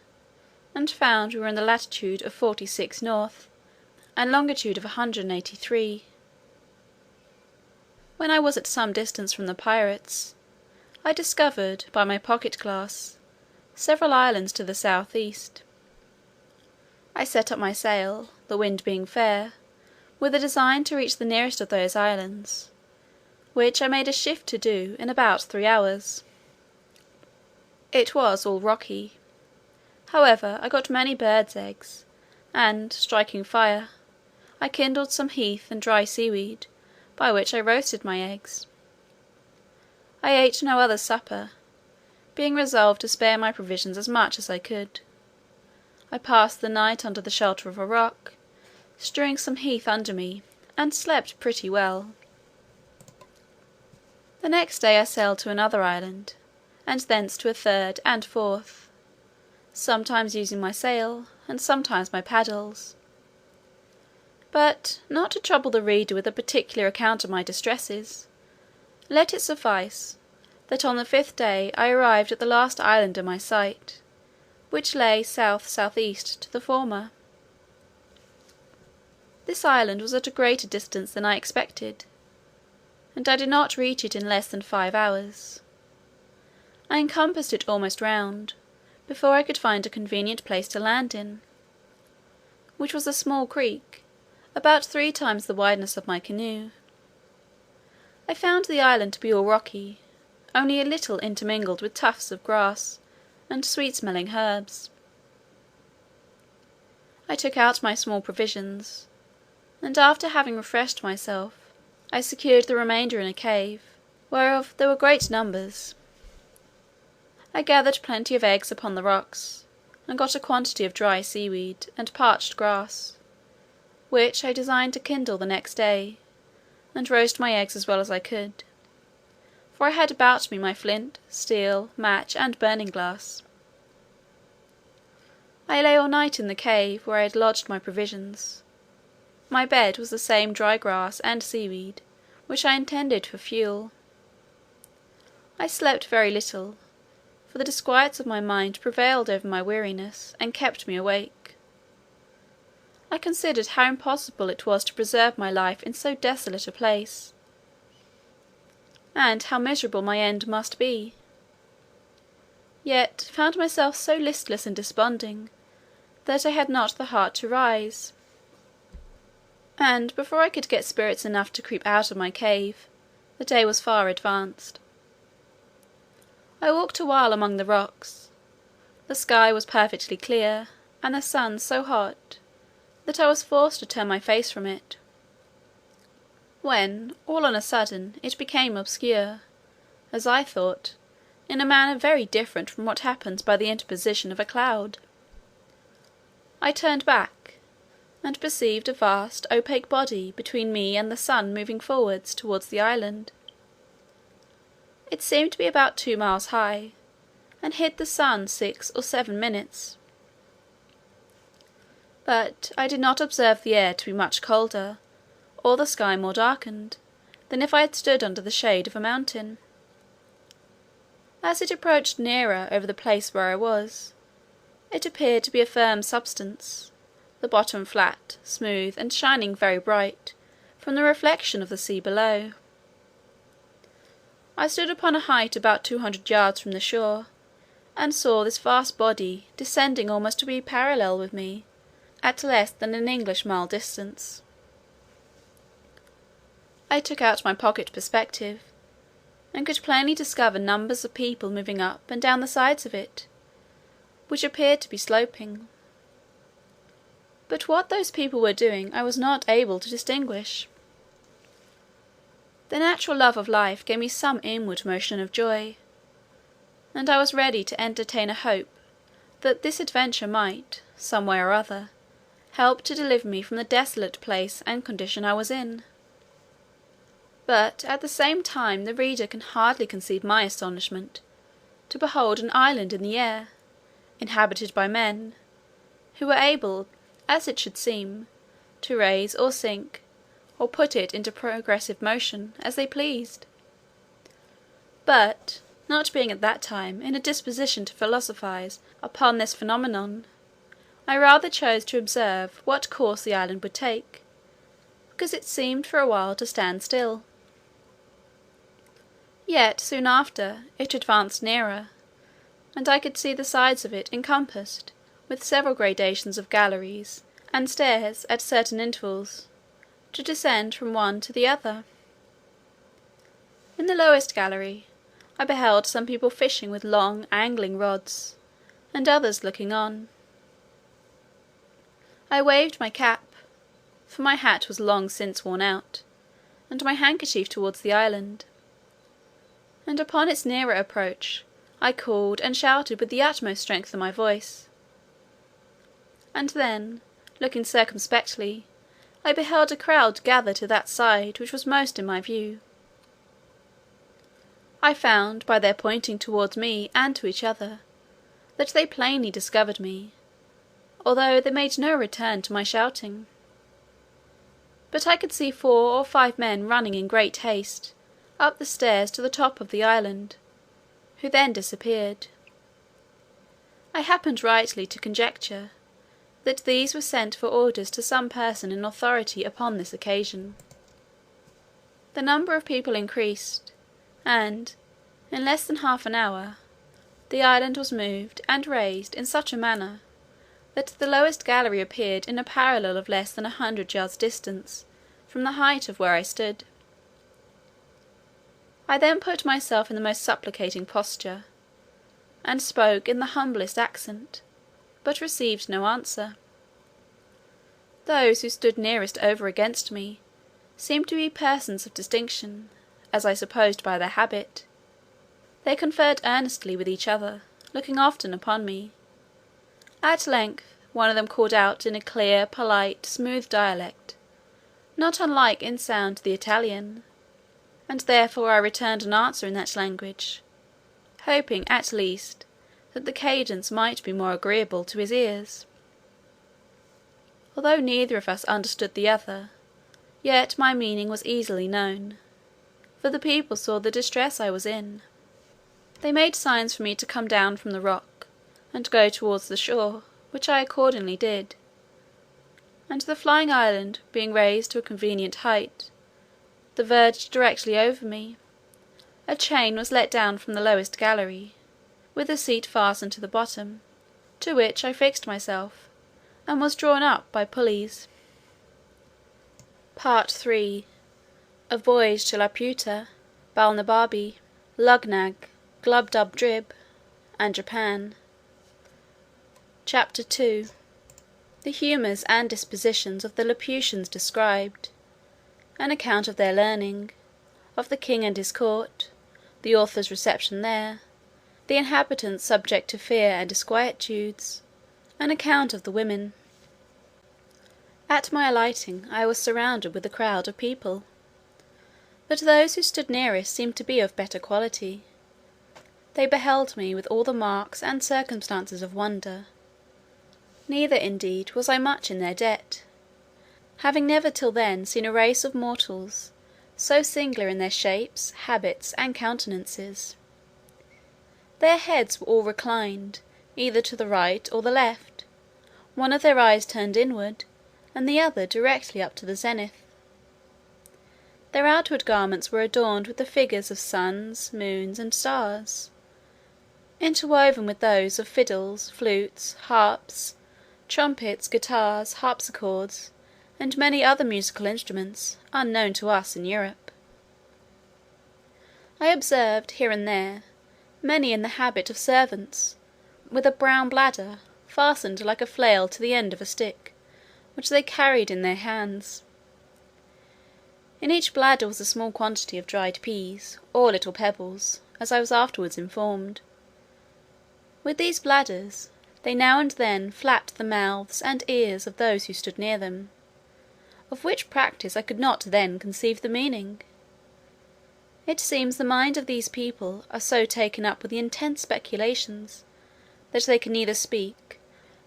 and found we were in the latitude of 46 north, and longitude of 183. When I was at some distance from the pirates, I discovered, by my pocket glass, several islands to the south east. I set up my sail, the wind being fair, with a design to reach the nearest of those islands, which I made a shift to do in about 3 hours. It was all rocky. However, I got many birds' eggs, and, striking fire, I kindled some heath and dry seaweed, by which I roasted my eggs. I ate no other supper, being resolved to spare my provisions as much as I could. I passed the night under the shelter of a rock, strewing some heath under me, and slept pretty well. The next day I sailed to another island, and thence to a third and fourth, sometimes using my sail, and sometimes my paddles. But, not to trouble the reader with a particular account of my distresses, let it suffice, that on the 5th day I arrived at the last island in my sight, which lay south-south-east to the former. This island was at a greater distance than I expected, and I did not reach it in less than 5 hours. I encompassed it almost round, before I could find a convenient place to land in, which was a small creek, about 3 times the wideness of my canoe. I found the island to be all rocky, only a little intermingled with tufts of grass, and sweet-smelling herbs. I took out my small provisions, and after having refreshed myself, I secured the remainder in a cave, whereof there were great numbers. I gathered plenty of eggs upon the rocks, and got a quantity of dry seaweed, and parched grass, which I designed to kindle the next day, and roast my eggs as well as I could; for I had about me my flint, steel, match, and burning glass. I lay all night in the cave where I had lodged my provisions. My bed was the same dry grass and seaweed which I intended for fuel. I slept very little, for the disquiets of my mind prevailed over my weariness, and kept me awake. I considered how impossible it was to preserve my life in so desolate a place, and how miserable my end must be; yet found myself so listless and desponding, that I had not the heart to rise; and before I could get spirits enough to creep out of my cave, the day was far advanced. I walked a while among the rocks. The sky was perfectly clear, and the sun so hot, that I was forced to turn my face from it; when, all on a sudden, it became obscure, as I thought, in a manner very different from what happens by the interposition of a cloud. I turned back, and perceived a vast opaque body between me and the sun moving forwards towards the island. It seemed to be about 2 miles high, and hid the sun 6 or 7 minutes. But I did not observe the air to be much colder, or the sky more darkened, than if I had stood under the shade of a mountain. As it approached nearer over the place where I was, it appeared to be a firm substance, the bottom flat, smooth, and shining very bright, from the reflection of the sea below. I stood upon a height about 200 yards from the shore, and saw this vast body descending almost to be parallel with me, at less than an English mile distance. I took out my pocket perspective, and could plainly discover numbers of people moving up and down the sides of it, which appeared to be sloping; but what those people were doing I was not able to distinguish. The natural love of life gave me some inward motion of joy, and I was ready to entertain a hope that this adventure might, some way or other, help to deliver me from the desolate place and condition I was in. But at the same time the reader can hardly conceive my astonishment to behold an island in the air, inhabited by men, who were able, as it should seem, to raise or sink, or put it into progressive motion, as they pleased. But, not being at that time in a disposition to philosophize upon this phenomenon, I rather chose to observe what course the island would take, because it seemed for a while to stand still. Yet soon after it advanced nearer, and I could see the sides of it encompassed with several gradations of galleries and stairs at certain intervals, to descend from one to the other. In the lowest gallery I beheld some people fishing with long angling rods, and others looking on. I waved my cap, for my hat was long since worn out, and my handkerchief towards the island, and upon its nearer approach I called and shouted with the utmost strength of my voice; and then, looking circumspectly, I beheld a crowd gather to that side which was most in my view. I found, by their pointing towards me and to each other, that they plainly discovered me, although they made no return to my shouting. But I could see 4 or 5 men running in great haste up the stairs to the top of the island, who then disappeared. I happened rightly to conjecture that these were sent for orders to some person in authority upon this occasion. The number of people increased, and, in less than half an hour, the island was moved and raised in such a manner, that the lowest gallery appeared in a parallel of less than 100 yards distance from the height of where I stood. I then put myself in the most supplicating posture, and spoke in the humblest accent, but received no answer. Those who stood nearest over against me seemed to be persons of distinction, as I supposed by their habit. They conferred earnestly with each other, looking often upon me. At length one of them called out in a clear, polite, smooth dialect, not unlike in sound to the Italian, and therefore I returned an answer in that language, hoping at least that the cadence might be more agreeable to his ears. Although neither of us understood the other, yet my meaning was easily known, for the people saw the distress I was in. They made signs for me to come down from the rock, and go towards the shore, which I accordingly did; and the flying island being raised to a convenient height, the verge directly over me, a chain was let down from the lowest gallery, with a seat fastened to the bottom, to which I fixed myself, and was drawn up by pulleys. Part III. A voyage to Laputa, Balnibarbi, Luggnagg, Glubbdubdrib, and Japan. Chapter II. The humours and dispositions of the Laputians described. An account of their learning, of the king and his court, the author's reception there, the inhabitants subject to fear and disquietudes, an account of the women. At my alighting I was surrounded with a crowd of people, but those who stood nearest seemed to be of better quality. They beheld me with all the marks and circumstances of wonder; neither indeed was I much in their debt, having never till then seen a race of mortals so singular in their shapes, habits, and countenances. Their heads were all reclined, either to the right or the left, one of their eyes turned inward, and the other directly up to the zenith. Their outward garments were adorned with the figures of suns, moons, and stars, interwoven with those of fiddles, flutes, harps, trumpets, guitars, harpsichords, and many other musical instruments, unknown to us in Europe. I observed here and there many in the habit of servants, with a brown bladder, fastened like a flail to the end of a stick, which they carried in their hands. In each bladder was a small quantity of dried peas, or little pebbles, as I was afterwards informed. With these bladders they now and then flapped the mouths and ears of those who stood near them, of which practice I could not then conceive the meaning. It seems the mind of these people are so taken up with intense speculations, that they can neither speak,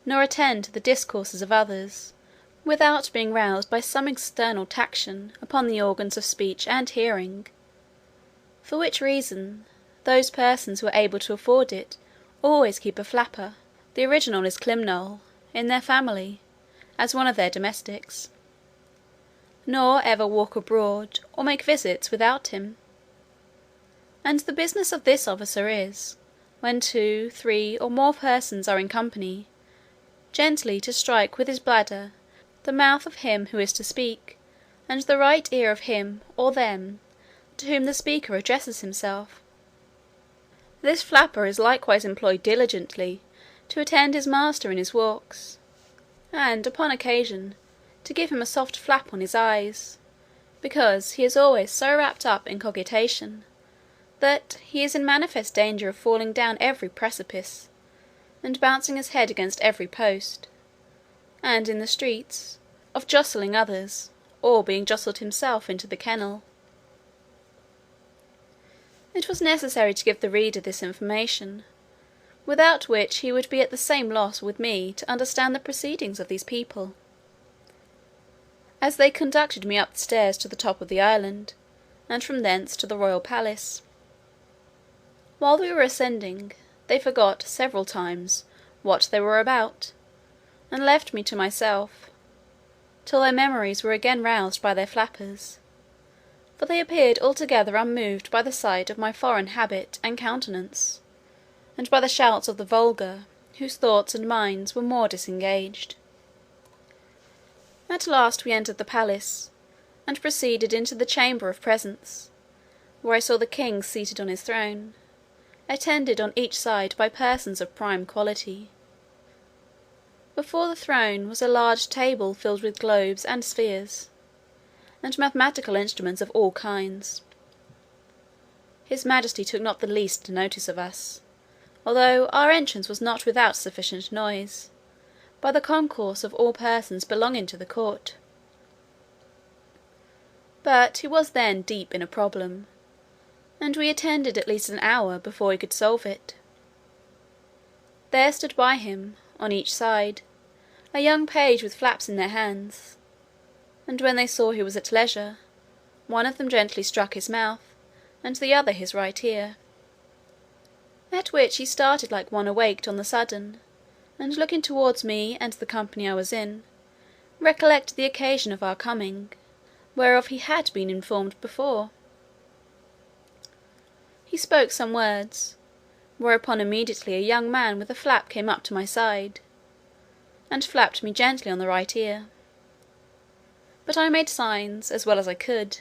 nor attend to the discourses of others, without being roused by some external taction upon the organs of speech and hearing; for which reason, those persons who are able to afford it always keep a flapper, the original is Clymnol, in their family, as one of their domestics, nor ever walk abroad, or make visits without him. And the business of this officer is, when 2, 3, or more persons are in company, gently to strike with his bladder the mouth of him who is to speak, and the right ear of him or them to whom the speaker addresses himself. This flapper is likewise employed diligently to attend his master in his walks, and upon occasion to give him a soft flap on his eyes, because he is always so wrapped up in cogitation, that he is in manifest danger of falling down every precipice, and bouncing his head against every post, and in the streets, of jostling others, or being jostled himself into the kennel. It was necessary to give the reader this information, without which he would be at the same loss with me to understand the proceedings of these people. As they conducted me up the stairs to the top of the island, and from thence to the royal palace. While we were ascending, they forgot several times what they were about, and left me to myself, till their memories were again roused by their flappers; for they appeared altogether unmoved by the sight of my foreign habit and countenance, and by the shouts of the vulgar, whose thoughts and minds were more disengaged. At last we entered the palace, and proceeded into the chamber of presence, where I saw the king seated on his throne, attended on each side by persons of prime quality. Before the throne was a large table filled with globes and spheres, and mathematical instruments of all kinds. His majesty took not the least notice of us, although our entrance was not without sufficient noise, by the concourse of all persons belonging to the court. But he was then deep in a problem, and we attended at least an hour before he could solve it. There stood by him, on each side, a young page with flaps in their hands, and when they saw he was at leisure, one of them gently struck his mouth, and the other his right ear; at which he started like one awaked on the sudden, and looking towards me and the company I was in, recollected the occasion of our coming, whereof he had been informed before. He spoke some words, whereupon immediately a young man with a flap came up to my side, and flapped me gently on the right ear; but I made signs, as well as I could,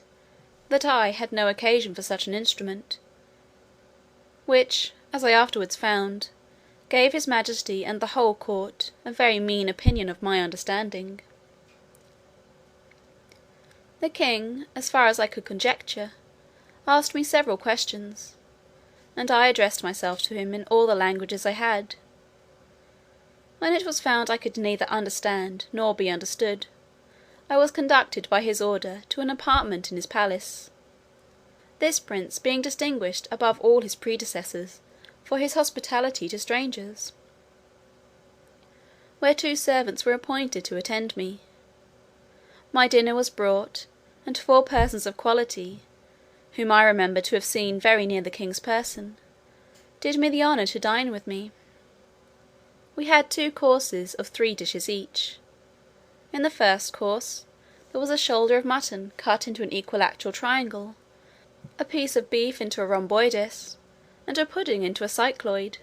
that I had no occasion for such an instrument, which, as I afterwards found, gave his majesty and the whole court a very mean opinion of my understanding. The king, as far as I could conjecture, asked me several questions, and I addressed myself to him in all the languages I had. When it was found I could neither understand nor be understood, I was conducted by his order to an apartment in his palace, this prince being distinguished above all his predecessors for his hospitality to strangers, where 2 servants were appointed to attend me. My dinner was brought, and 4 persons of quality, whom I remember to have seen very near the king's person, did me the honour to dine with me. We had 2 courses of 3 dishes each. In the first course there was a shoulder of mutton cut into an equilateral triangle, a piece of beef into a rhomboides, and a pudding into a cycloid.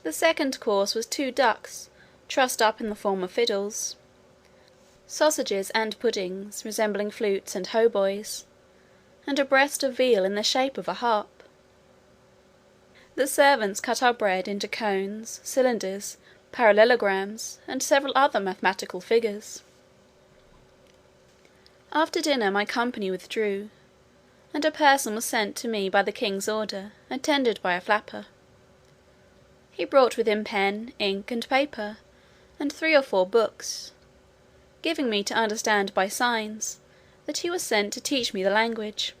The second course was 2 ducks trussed up in the form of fiddles, sausages and puddings resembling flutes and hautboys, and a breast of veal in the shape of a harp. The servants cut our bread into cones, cylinders, parallelograms, and several other mathematical figures. After dinner my company withdrew, and a person was sent to me by the king's order, attended by a flapper. He brought with him pen, ink, and paper, and 3 or 4 books, giving me to understand by signs that he was sent to teach me the language.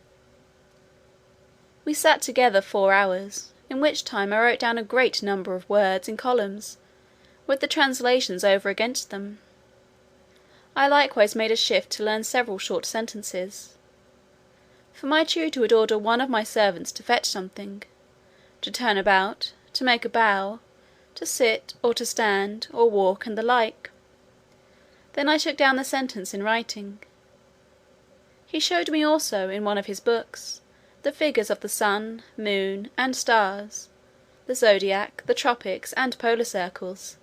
We sat together 4 hours, in which time I wrote down a great number of words in columns, with the translations over against them. I likewise made a shift to learn several short sentences; for my tutor would order one of my servants to fetch something, to turn about, to make a bow, to sit, or to stand, or walk, and the like. Then I took down the sentence in writing. He showed me also, in one of his books, the figures of the sun, moon, and stars, the zodiac, the tropics, and polar circles,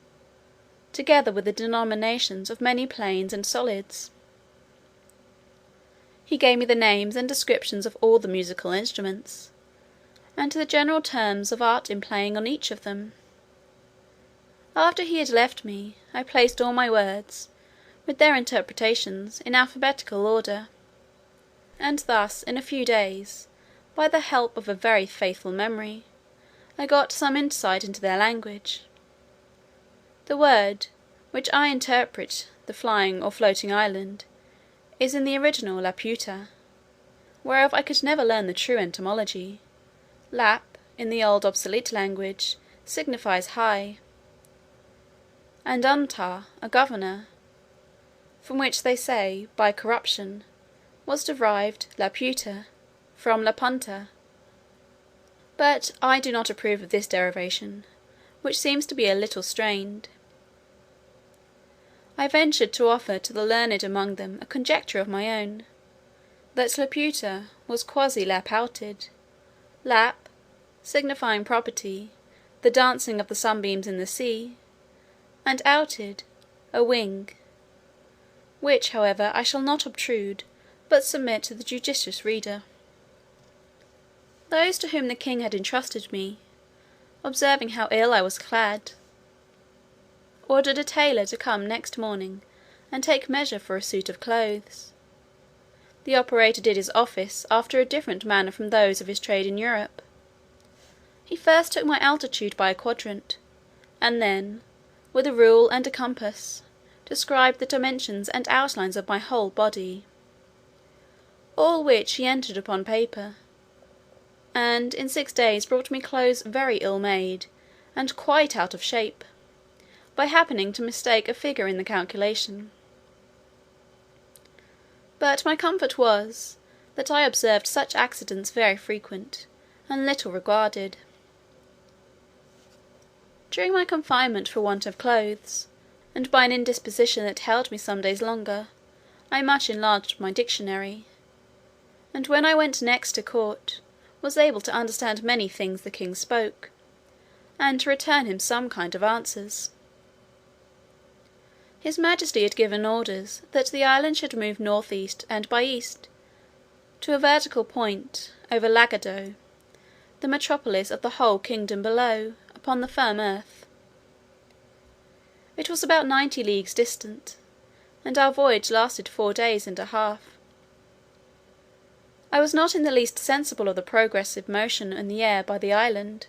together with the denominations of many planes and solids. He gave me the names and descriptions of all the musical instruments, and the general terms of art in playing on each of them. After he had left me, I placed all my words, with their interpretations, in alphabetical order; and thus, in a few days, by the help of a very faithful memory, I got some insight into their language. The word, which I interpret the flying or floating island, is in the original Laputa, whereof I could never learn the true etymology. Lap, in the old obsolete language, signifies high; and untar, a governor, from which they say, by corruption, was derived Laputa, from La Punta. But I do not approve of this derivation, which seems to be a little strained. I ventured to offer to the learned among them a conjecture of my own, that Laputa was quasi lapouted, lap, signifying property, the dancing of the sunbeams in the sea, and outed, a wing; which, however, I shall not obtrude, but submit to the judicious reader. Those to whom the king had entrusted me, observing how ill I was clad, ordered a tailor to come next morning and take measure for a suit of clothes. The operator did his office after a different manner from those of his trade in Europe. He first took my altitude by a quadrant, and then, with a rule and a compass, described the dimensions and outlines of my whole body; all which he entered upon paper, and in 6 days brought me clothes very ill made, and quite out of shape, by happening to mistake a figure in the calculation. But my comfort was, that I observed such accidents very frequent, and little regarded. During my confinement for want of clothes, and by an indisposition that held me some days longer, I much enlarged my dictionary, and when I went next to court, was able to understand many things the king spoke, and to return him some kind of answers. His majesty had given orders that the island should move north east and by east, to a vertical point, over Lagado, the metropolis of the whole kingdom below, upon the firm earth. It was about 90 leagues distant, and our voyage lasted 4 days and a half. I was not in the least sensible of the progressive motion in the air by the island.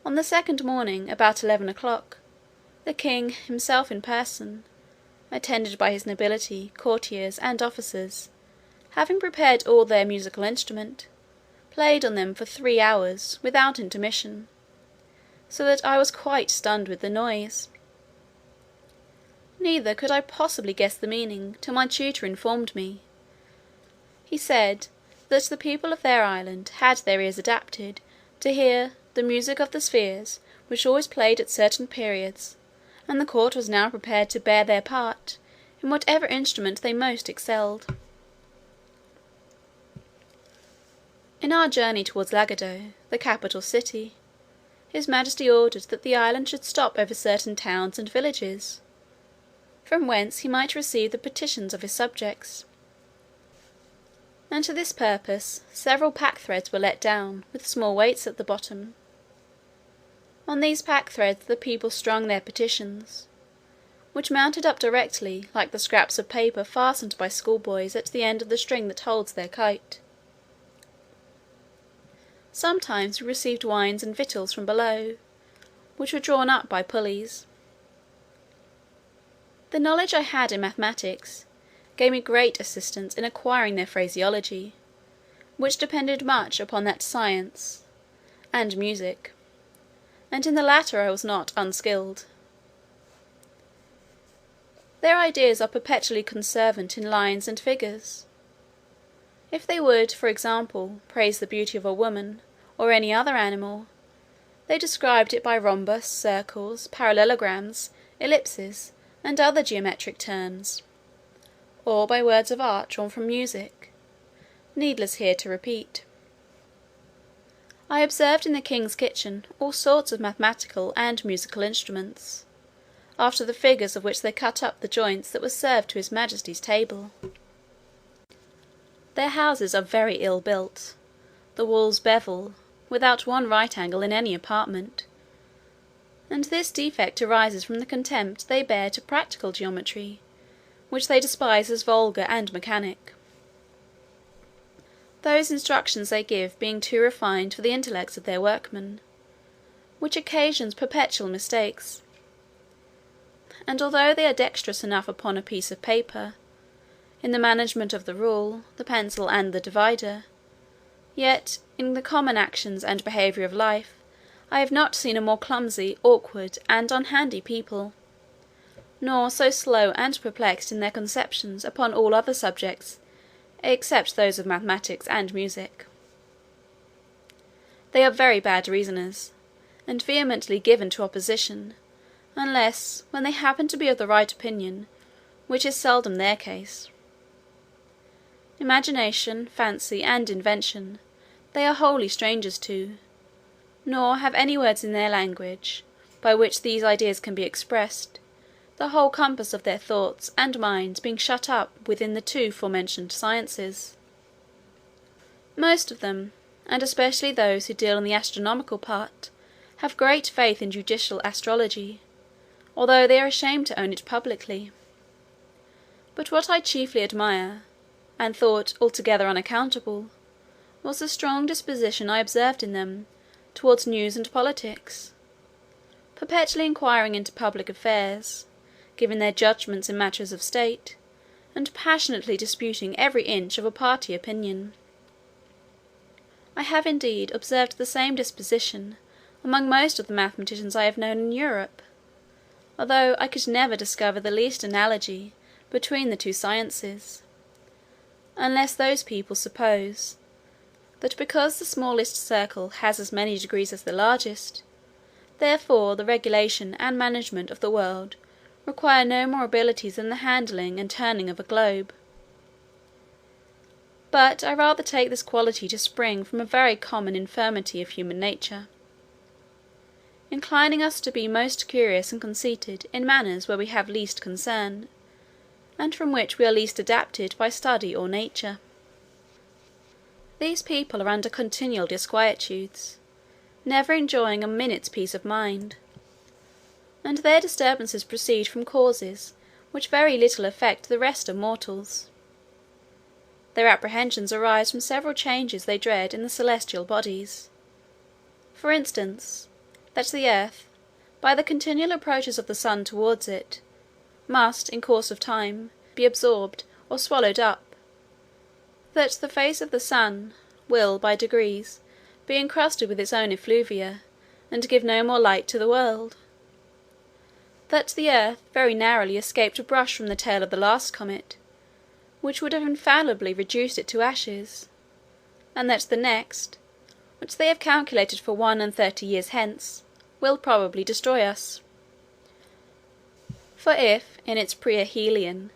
On the second morning, about 11 o'clock, the king himself in person, attended by his nobility, courtiers, and officers, having prepared all their musical instruments, played on them for 3 hours, without intermission, so that I was quite stunned with the noise. Neither could I possibly guess the meaning, till my tutor informed me. He said, that the people of their island had their ears adapted to hear the music of the spheres, which always played at certain periods, and the court was now prepared to bear their part, in whatever instrument they most excelled. In our journey towards Lagado, the capital city, his majesty ordered that the island should stop over certain towns and villages, from whence he might receive the petitions of his subjects. And to this purpose several pack-threads were let down, with small weights at the bottom. On these pack-threads the people strung their petitions, which mounted up directly, like the scraps of paper fastened by schoolboys at the end of the string that holds their kite. Sometimes we received wines and victuals from below, which were drawn up by pulleys. The knowledge I had in mathematics gave me great assistance in acquiring their phraseology, which depended much upon that science, and music, and in the latter I was not unskilled. Their ideas are perpetually conservant in lines and figures. If they would, for example, praise the beauty of a woman, or any other animal, they described it by rhombus, circles, parallelograms, ellipses, and other geometric terms, or by words of art drawn from music, needless here to repeat. I observed in the king's kitchen all sorts of mathematical and musical instruments, after the figures of which they cut up the joints that were served to his majesty's table. Their houses are very ill built, the walls bevel, without one right angle in any apartment, and this defect arises from the contempt they bear to practical geometry, which they despise as vulgar and mechanic, those instructions they give being too refined for the intellects of their workmen, which occasions perpetual mistakes. And although they are dexterous enough upon a piece of paper, in the management of the rule, the pencil, and the divider, yet in the common actions and behaviour of life, I have not seen a more clumsy, awkward, and unhandy people, nor so slow and perplexed in their conceptions upon all other subjects, except those of mathematics and music. They are very bad reasoners, and vehemently given to opposition, unless when they happen to be of the right opinion, which is seldom their case. Imagination, fancy, and invention, they are wholly strangers to, nor have any words in their language, by which these ideas can be expressed, the whole compass of their thoughts and minds being shut up within the 2 forementioned sciences. Most of them, and especially those who deal in the astronomical part, have great faith in judicial astrology, although they are ashamed to own it publicly. But what I chiefly admire, and thought altogether unaccountable, was the strong disposition I observed in them towards news and politics, perpetually inquiring into public affairs, giving their judgments in matters of state, and passionately disputing every inch of a party opinion. I have indeed observed the same disposition among most of the mathematicians I have known in Europe, although I could never discover the least analogy between the two sciences, unless those people suppose, that because the smallest circle has as many degrees as the largest, therefore the regulation and management of the world require no more abilities than the handling and turning of a globe. But I rather take this quality to spring from a very common infirmity of human nature, inclining us to be most curious and conceited in matters where we have least concern, and from which we are least adapted by study or nature. These people are under continual disquietudes, never enjoying a minute's peace of mind, and their disturbances proceed from causes which very little affect the rest of mortals. Their apprehensions arise from several changes they dread in the celestial bodies. For instance, that the earth, by the continual approaches of the sun towards it, must, in course of time, be absorbed or swallowed up; that the face of the sun will, by degrees, be encrusted with its own effluvia, and give no more light to the world; that the earth very narrowly escaped a brush from the tail of the last comet, which would have infallibly reduced it to ashes; and that the next, which they have calculated for 31 years hence, will probably destroy us. For if, in its perihelion,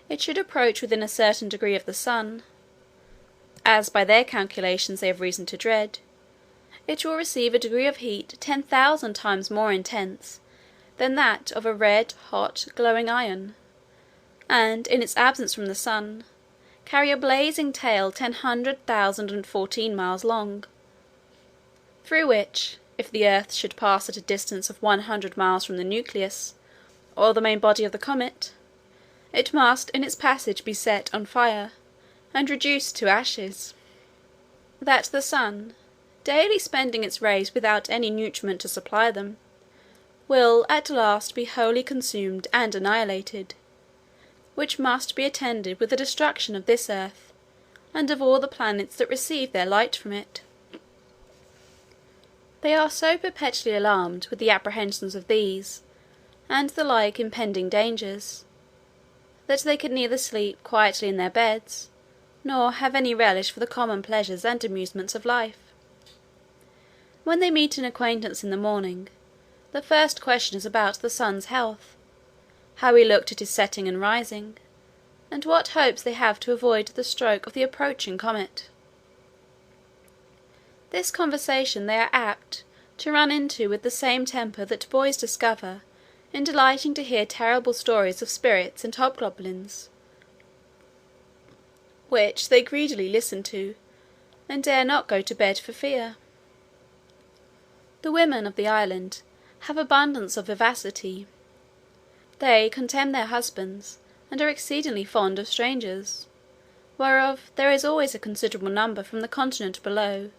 it should approach within a certain degree of the sun, as by their calculations they have reason to dread, it will receive a degree of heat 10,000 times more intense than that of a red hot glowing iron, and, in its absence from the sun, carry a blazing tail 100,014 miles long, through which, if the earth should pass at a distance of 100 miles from the nucleus, or the main body of the comet, it must in its passage be set on fire, and reduced to ashes; that the sun, daily spending its rays without any nutriment to supply them, will at last be wholly consumed and annihilated, which must be attended with the destruction of this earth, and of all the planets that receive their light from it. They are so perpetually alarmed with the apprehensions of these, and the like impending dangers, that they can neither sleep quietly in their beds, nor have any relish for the common pleasures and amusements of life. When they meet an acquaintance in the morning, the first question is about the sun's health, how he looked at his setting and rising, and what hopes they have to avoid the stroke of the approaching comet. This conversation they are apt to run into with the same temper that boys discover in delighting to hear terrible stories of spirits and hobgoblins, which they greedily listen to, and dare not go to bed for fear. The women of the island have abundance of vivacity. They contemn their husbands, and are exceedingly fond of strangers, whereof there is always a considerable number from the continent below,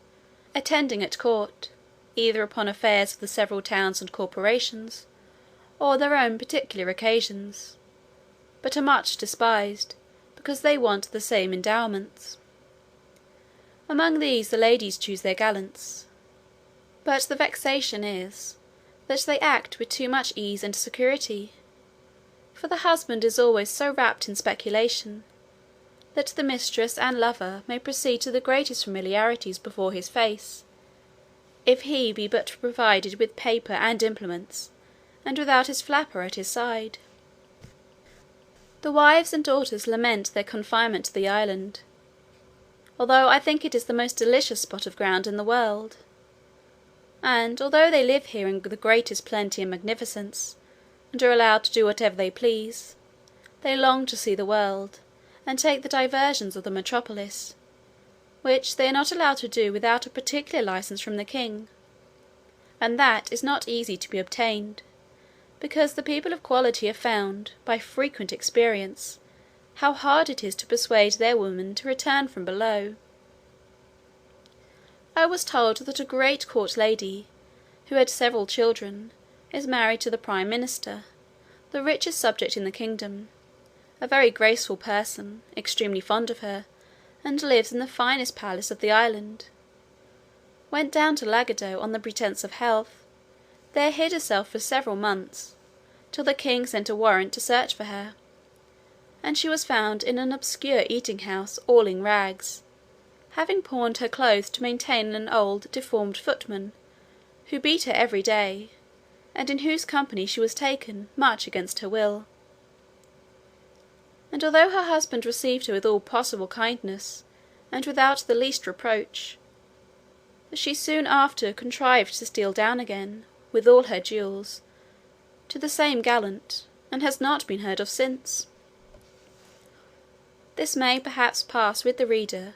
attending at court, either upon affairs of the several towns and corporations, or their own particular occasions, but are much despised, because they want the same endowments. Among these the ladies choose their gallants, but the vexation is, that they act with too much ease and security, for the husband is always so wrapped in speculation, that the mistress and lover may proceed to the greatest familiarities before his face, if he be but provided with paper and implements, and without his flapper at his side. The wives and daughters lament their confinement to the island, although I think it is the most delicious spot of ground in the world; and although they live here in the greatest plenty and magnificence, and are allowed to do whatever they please, they long to see the world, and take the diversions of the metropolis, which they are not allowed to do without a particular license from the king, and that is not easy to be obtained, because the people of quality have found, by frequent experience, how hard it is to persuade their women to return from below. I was told that a great court lady, who had several children, is married to the prime minister, the richest subject in the kingdom, a very graceful person, extremely fond of her, and lives in the finest palace of the island, went down to Lagado on the pretence of health, there hid herself for several months, till the king sent a warrant to search for her, and she was found in an obscure eating-house all in rags, having pawned her clothes to maintain an old deformed footman, who beat her every day, and in whose company she was taken much against her will. And although her husband received her with all possible kindness, and without the least reproach, she soon after contrived to steal down again, with all her jewels, to the same gallant, and has not been heard of since. This may perhaps pass with the reader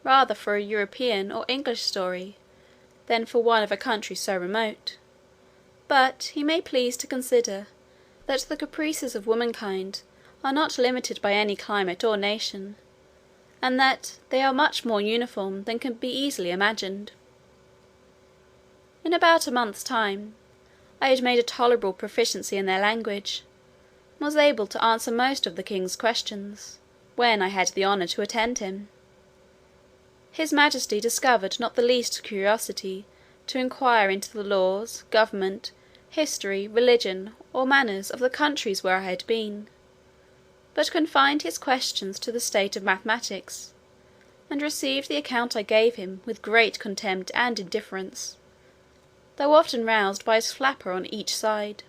rather for a European or English story than for one of a country so remote, but he may please to consider that the caprices of womankind are not limited by any climate or nation, and that they are much more uniform than can be easily imagined. In about a month's time, I had made a tolerable proficiency in their language, and was able to answer most of the king's questions, when I had the honour to attend him. His majesty discovered not the least curiosity to inquire into the laws, government, history, religion, or manners of the countries where I had been, but confined his questions to the state of mathematics, and received the account I gave him with great contempt and indifference, though often roused by his flapper on each side.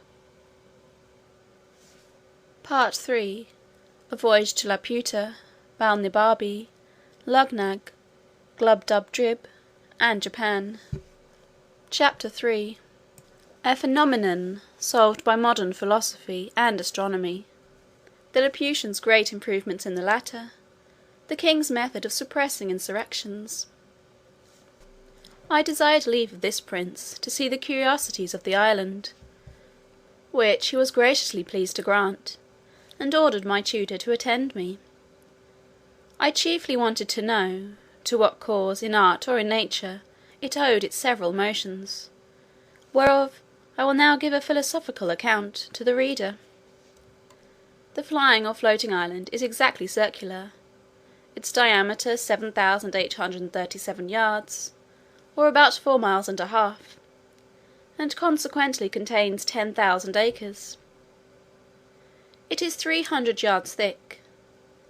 Part III. A Voyage to Laputa, Balnibarbi, Luggnagg, Glubbdubdrib, and Japan. Chapter 3. A phenomenon solved by modern philosophy and astronomy. The Laputians' great improvements in the latter. The king's method of suppressing insurrections. I desired leave of this prince to see the curiosities of the island, which he was graciously pleased to grant, and ordered my tutor to attend me. I chiefly wanted to know to what cause in art or in nature it owed its several motions, whereof I will now give a philosophical account to the reader. The flying or floating island is exactly circular, its diameter 7,837 yards, or about 4 miles and a half, and consequently contains 10,000 acres. It is 300 yards thick.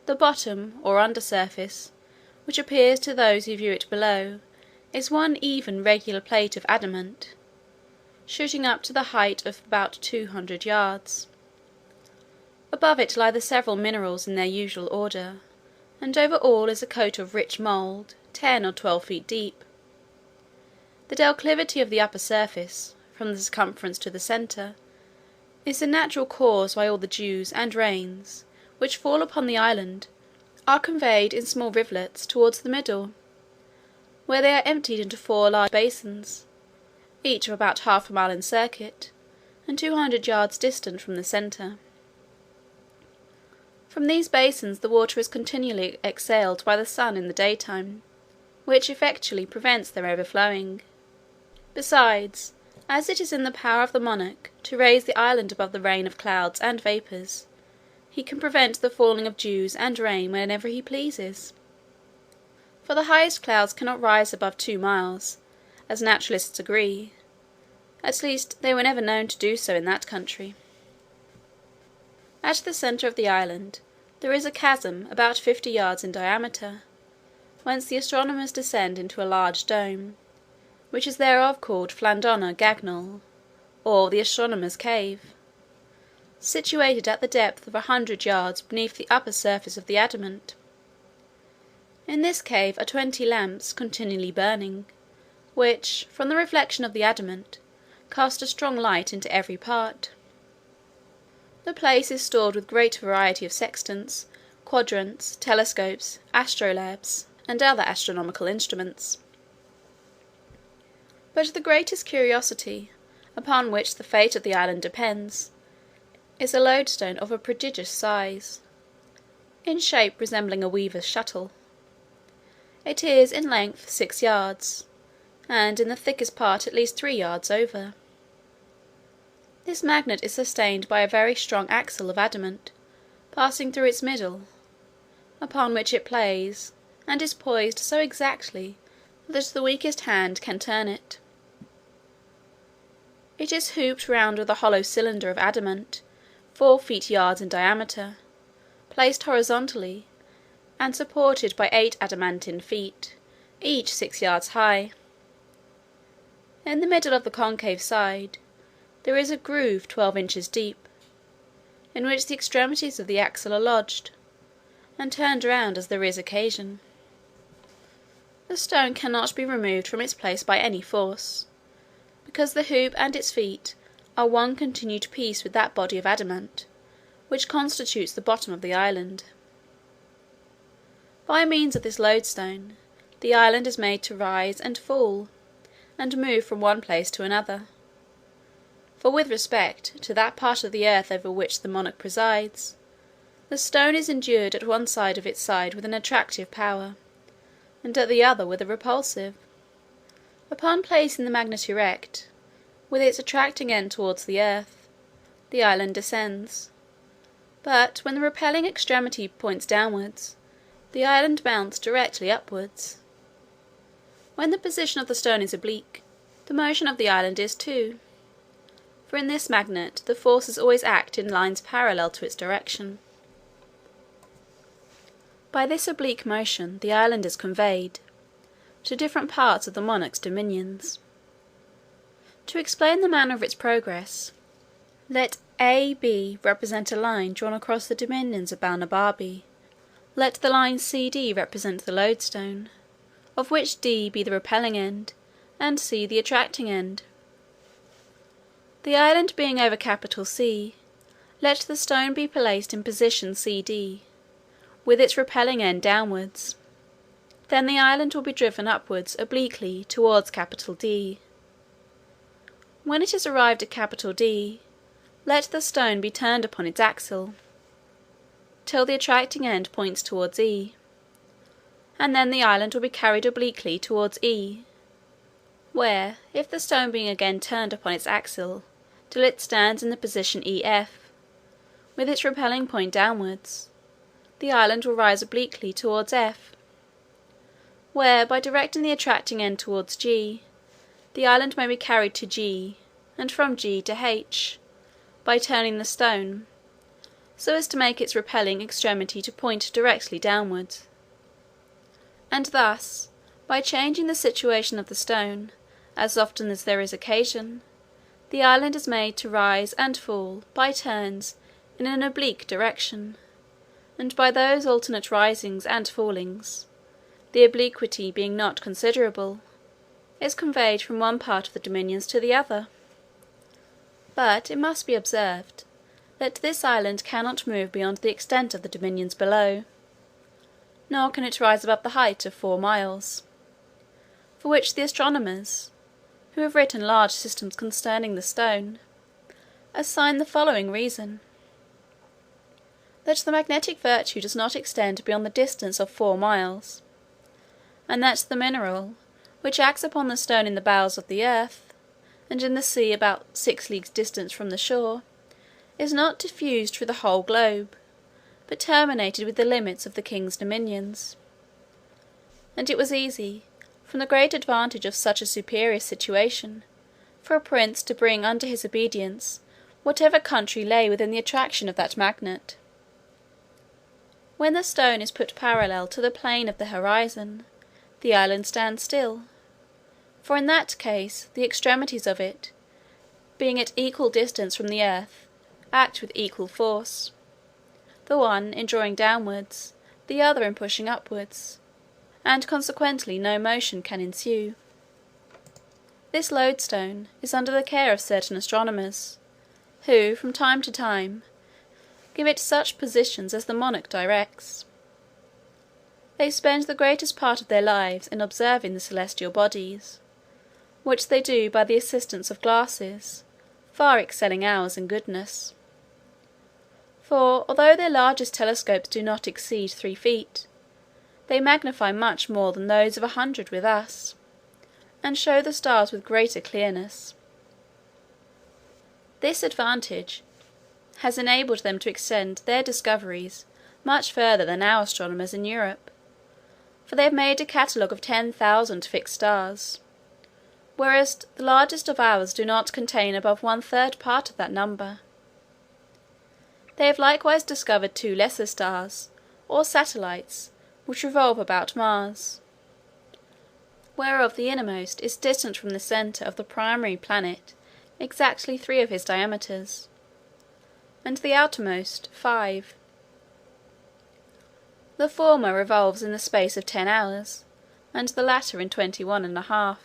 The bottom, or under surface, which appears to those who view it below, is one even regular plate of adamant, shooting up to the height of about 200 yards. Above it lie the several minerals in their usual order, and over all is a coat of rich mould, 10 or 12 feet deep. The declivity of the upper surface, from the circumference to the centre, is the natural cause why all the dews and rains, which fall upon the island, are conveyed in small rivulets towards the middle, where they are emptied into 4 large basins, each of about half a mile in circuit, and 200 yards distant from the centre. From these basins the water is continually exhaled by the sun in the daytime, which effectually prevents their overflowing. Besides, as it is in the power of the monarch to raise the island above the rain of clouds and vapours, he can prevent the falling of dews and rain whenever he pleases. For the highest clouds cannot rise above 2 miles, as naturalists agree. At least they were never known to do so in that country. At the centre of the island there is a chasm about 50 yards in diameter, whence the astronomers descend into a large dome, which is thereof called Flandona Gagnol, or the astronomers' cave, situated at the depth of 100 yards beneath the upper surface of the adamant. In this cave are 20 lamps continually burning, which, from the reflection of the adamant, cast a strong light into every part. The place is stored with great variety of sextants, quadrants, telescopes, astrolabes, and other astronomical instruments. But the greatest curiosity, upon which the fate of the island depends, is a lodestone of a prodigious size, in shape resembling a weaver's shuttle. It is in length 6 yards, and in the thickest part at least 3 yards over. This magnet is sustained by a very strong axle of adamant, passing through its middle, upon which it plays, and is poised so exactly that the weakest hand can turn it. It is hooped round with a hollow cylinder of adamant, 4 feet yards in diameter, placed horizontally, and supported by 8 adamantine feet, each 6 yards high. In the middle of the concave side there is a groove 12 inches deep, in which the extremities of the axle are lodged, and turned round as there is occasion. The stone cannot be removed from its place by any force, because the hoop and its feet are one continued piece with that body of adamant, which constitutes the bottom of the island. By means of this lodestone, the island is made to rise and fall, and move from one place to another. For with respect to that part of the earth over which the monarch presides, the stone is endued at one side of its side with an attractive power, and at the other with a repulsive. Upon placing the magnet erect, with its attracting end towards the earth, the island descends; but when the repelling extremity points downwards, the island mounts directly upwards. When the position of the stone is oblique, the motion of the island is too, for in this magnet the forces always act in lines parallel to its direction. By this oblique motion the island is conveyed to different parts of the monarch's dominions. To explain the manner of its progress, let AB represent a line drawn across the dominions of Balnibarbi. Let the line CD represent the lodestone, of which D be the repelling end, and C the attracting end. The island being over capital C, let the stone be placed in position CD, with its repelling end downwards. Then the island will be driven upwards obliquely towards capital D. When it has arrived at capital D, let the stone be turned upon its axle, till the attracting end points towards E, and then the island will be carried obliquely towards E, where, if the stone being again turned upon its axle till it stands in the position EF, with its repelling point downwards, the island will rise obliquely towards F, where, by directing the attracting end towards G, the island may be carried to G, and from G to H, by turning the stone, so as to make its repelling extremity to point directly downwards. And thus, by changing the situation of the stone, as often as there is occasion, the island is made to rise and fall by turns in an oblique direction, and by those alternate risings and fallings, the obliquity being not considerable, is conveyed from one part of the dominions to the other. But it must be observed that this island cannot move beyond the extent of the dominions below, nor can it rise above the height of 4 miles, for which the astronomers, who have written large systems concerning the stone, assign the following reason: that the magnetic virtue does not extend beyond the distance of 4 miles, and that the mineral, which acts upon the stone in the bowels of the earth, and in the sea about 6 leagues distant from the shore, is not diffused through the whole globe, but terminated with the limits of the king's dominions. And it was easy, from the great advantage of such a superior situation, for a prince to bring under his obedience whatever country lay within the attraction of that magnet. When the stone is put parallel to the plane of the horizon, the island stands still, for in that case the extremities of it, being at equal distance from the earth, act with equal force, the one in drawing downwards, the other in pushing upwards, and consequently no motion can ensue. This lodestone is under the care of certain astronomers, who from time to time give it such positions as the monarch directs. They spend the greatest part of their lives in observing the celestial bodies, which they do by the assistance of glasses, far excelling ours in goodness. For, although their largest telescopes do not exceed 3 feet, they magnify much more than those of 100 with us, and show the stars with greater clearness. This advantage has enabled them to extend their discoveries much further than our astronomers in Europe, for they have made a catalogue of 10,000 fixed stars, whereas the largest of ours do not contain above 1/3 part of that number. They have likewise discovered 2 lesser stars, or satellites, which revolve about Mars, whereof the innermost is distant from the centre of the primary planet exactly 3 of his diameters, and the outermost 5. The former revolves in the space of 10 hours, and the latter in 21½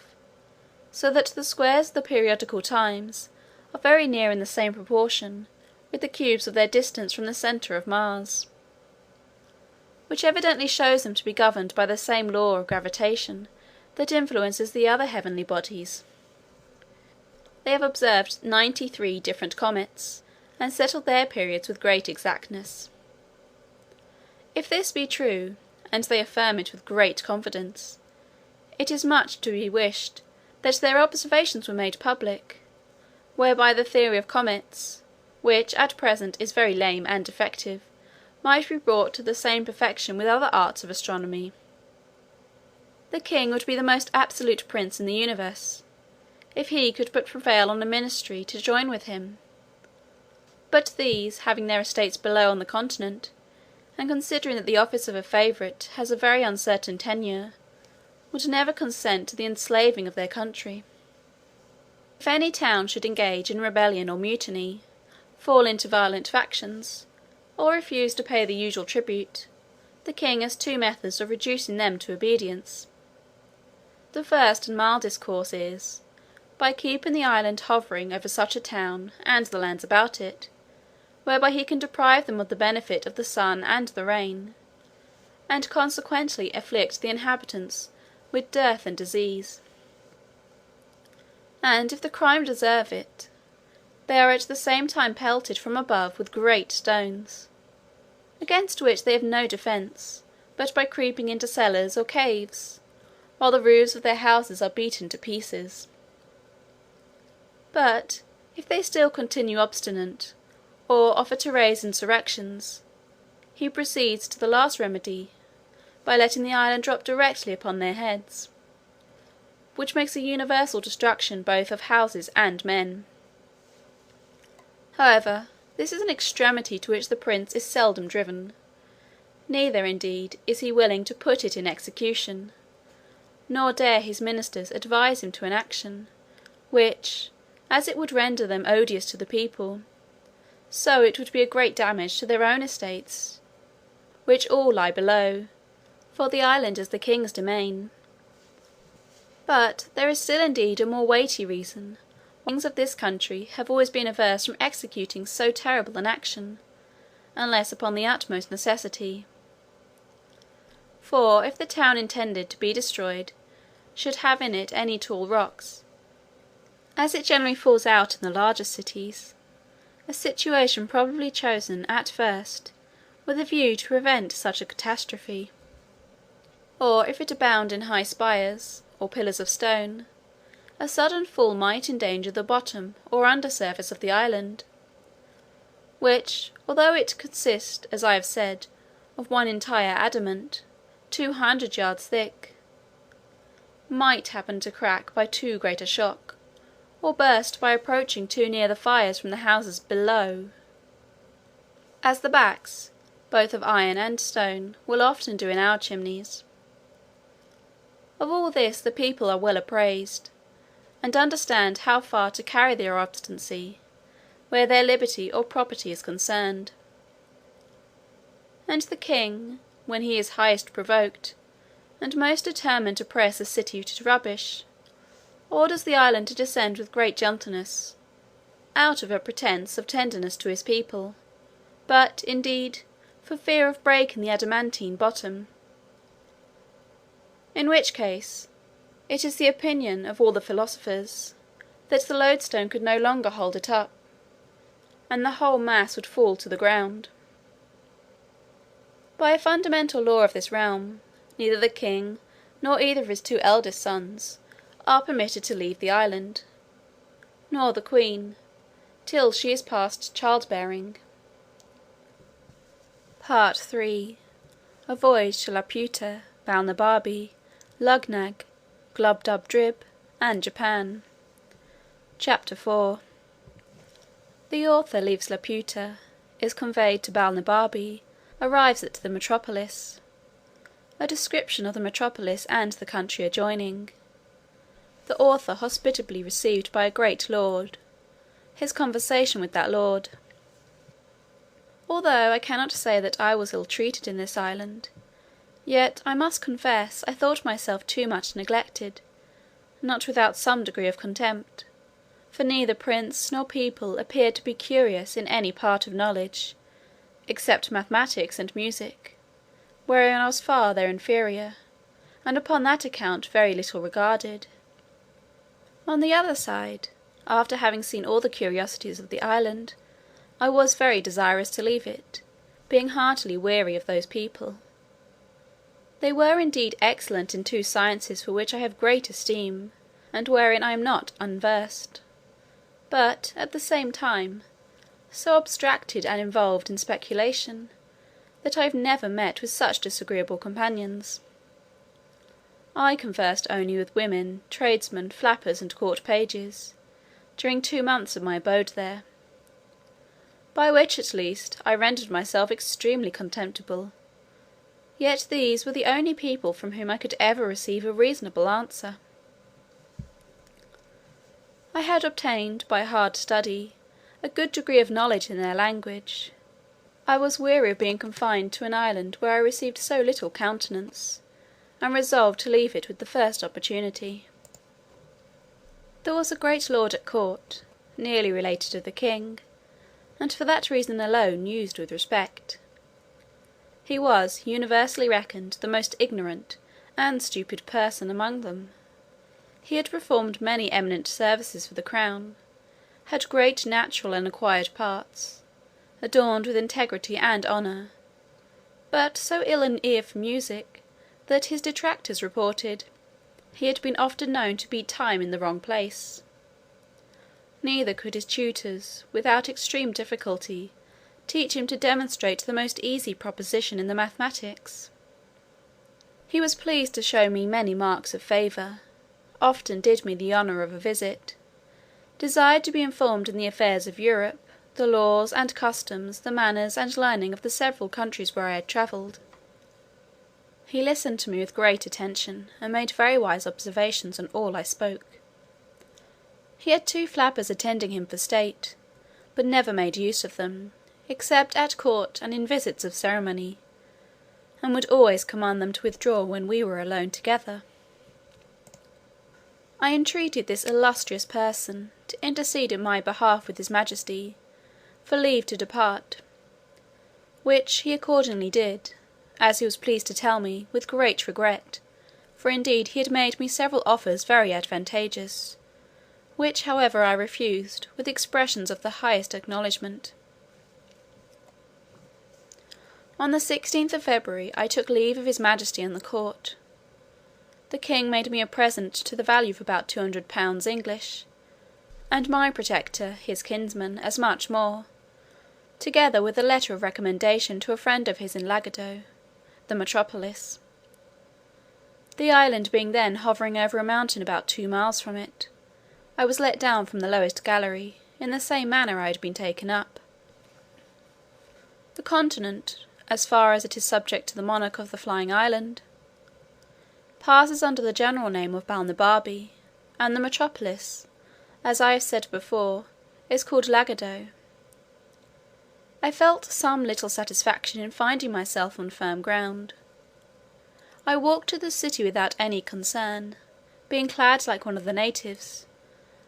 so that the squares of the periodical times are very near in the same proportion with the cubes of their distance from the centre of Mars, which evidently shows them to be governed by the same law of gravitation that influences the other heavenly bodies. They have observed 93 different comets, and settled their periods with great exactness. If this be true, and they affirm it with great confidence, it is much to be wished that their observations were made public, whereby the theory of comets, which at present is very lame and defective, might be brought to the same perfection with other arts of astronomy. The king would be the most absolute prince in the universe, if he could but prevail on a ministry to join with him. But these, having their estates below on the continent, and considering that the office of a favourite has a very uncertain tenure, would never consent to the enslaving of their country. If any town should engage in rebellion or mutiny, fall into violent factions, or refuse to pay the usual tribute, the king has 2 methods of reducing them to obedience. The first and mildest course is, by keeping the island hovering over such a town and the lands about it, whereby he can deprive them of the benefit of the sun and the rain, and consequently afflict the inhabitants with dearth and disease. And if the crime deserve it, they are at the same time pelted from above with great stones, against which they have no defence but by creeping into cellars or caves, while the roofs of their houses are beaten to pieces. But if they still continue obstinate, or offer to raise insurrections, he proceeds to the last remedy, by letting the island drop directly upon their heads, which makes a universal destruction both of houses and men. However, this is an extremity to which the prince is seldom driven, neither indeed is he willing to put it in execution, nor dare his ministers advise him to an action, which, as it would render them odious to the people, so it would be a great damage to their own estates, which all lie below, for the island is the king's domain. But there is still indeed a more weighty reason why kings of this country have always been averse from executing so terrible an action, unless upon the utmost necessity. For if the town intended to be destroyed should have in it any tall rocks, as it generally falls out in the larger cities, a situation probably chosen at first with a view to prevent such a catastrophe, or if it abound in high spires, or pillars of stone, a sudden fall might endanger the bottom or under surface of the island, which, although it consist, as I have said, of one entire adamant, 200 yards thick, might happen to crack by too great a shock, or burst by approaching too near the fires from the houses below, as the backs, both of iron and stone, will often do in our chimneys. Of all this the people are well apprised, and understand how far to carry their obstinacy, where their liberty or property is concerned. And the king, when he is highest provoked, and most determined to press a city to rubbish, orders the island to descend with great gentleness, out of a pretence of tenderness to his people, but, indeed, for fear of breaking the adamantine bottom. In which case, it is the opinion of all the philosophers, that the lodestone could no longer hold it up, and the whole mass would fall to the ground. By a fundamental law of this realm, neither the king, nor either of his 2 eldest sons, are permitted to leave the island, nor the queen, till she is past childbearing. Part III. A Voyage to Laputa, Balnibarbi, Luggnagg, Glubbdubdrib, and Japan. Chapter 4. The author leaves Laputa, is conveyed to Balnibarbi, arrives at the metropolis. A description of the metropolis and the country adjoining. The author hospitably received by a great lord. His conversation with that lord. Although I cannot say that I was ill treated in this island, yet I must confess I thought myself too much neglected, not without some degree of contempt, for neither prince nor people appeared to be curious in any part of knowledge, except mathematics and music, wherein I was far their inferior, and upon that account very little regarded. On the other side, after having seen all the curiosities of the island, I was very desirous to leave it, being heartily weary of those people. They were indeed excellent in two sciences for which I have great esteem, and wherein I am not unversed, but, at the same time, so abstracted and involved in speculation, that I have never met with such disagreeable companions. I conversed only with women, tradesmen, flappers, and court pages, during 2 months of my abode there, by which at least I rendered myself extremely contemptible, yet these were the only people from whom I could ever receive a reasonable answer. I had obtained, by hard study, a good degree of knowledge in their language. I was weary of being confined to an island where I received so little countenance, and resolved to leave it with the first opportunity. There was a great lord at court, nearly related to the king, and for that reason alone used with respect. He was universally reckoned the most ignorant and stupid person among them. He had performed many eminent services for the crown, had great natural and acquired parts, adorned with integrity and honour, but so ill an ear for music, that his detractors reported he had been often known to beat time in the wrong place. Neither could his tutors, without extreme difficulty, teach him to demonstrate the most easy proposition in the mathematics. He was pleased to show me many marks of favour, often did me the honour of a visit, desired to be informed in the affairs of Europe, the laws and customs, the manners and learning of the several countries where I had travelled. He listened to me with great attention, and made very wise observations on all I spoke. He had 2 flappers attending him for state, but never made use of them, except at court and in visits of ceremony, and would always command them to withdraw when we were alone together. I entreated this illustrious person to intercede in my behalf with his majesty, for leave to depart, which he accordingly did, as he was pleased to tell me, with great regret, for indeed he had made me several offers very advantageous, which however I refused, with expressions of the highest acknowledgment. On the 16th of February I took leave of his majesty and the court. The king made me a present to the value of about £200 English, and my protector, his kinsman, as much more, together with a letter of recommendation to a friend of his in Lagado, the metropolis. The island being then hovering over a mountain about 2 miles from it, I was let down from the lowest gallery, in the same manner I had been taken up. The continent, as far as it is subject to the monarch of the flying island, passes under the general name of Balnibarbi, and the metropolis, as I have said before, is called Lagado. I felt some little satisfaction in finding myself on firm ground. I walked to the city without any concern, being clad like one of the natives,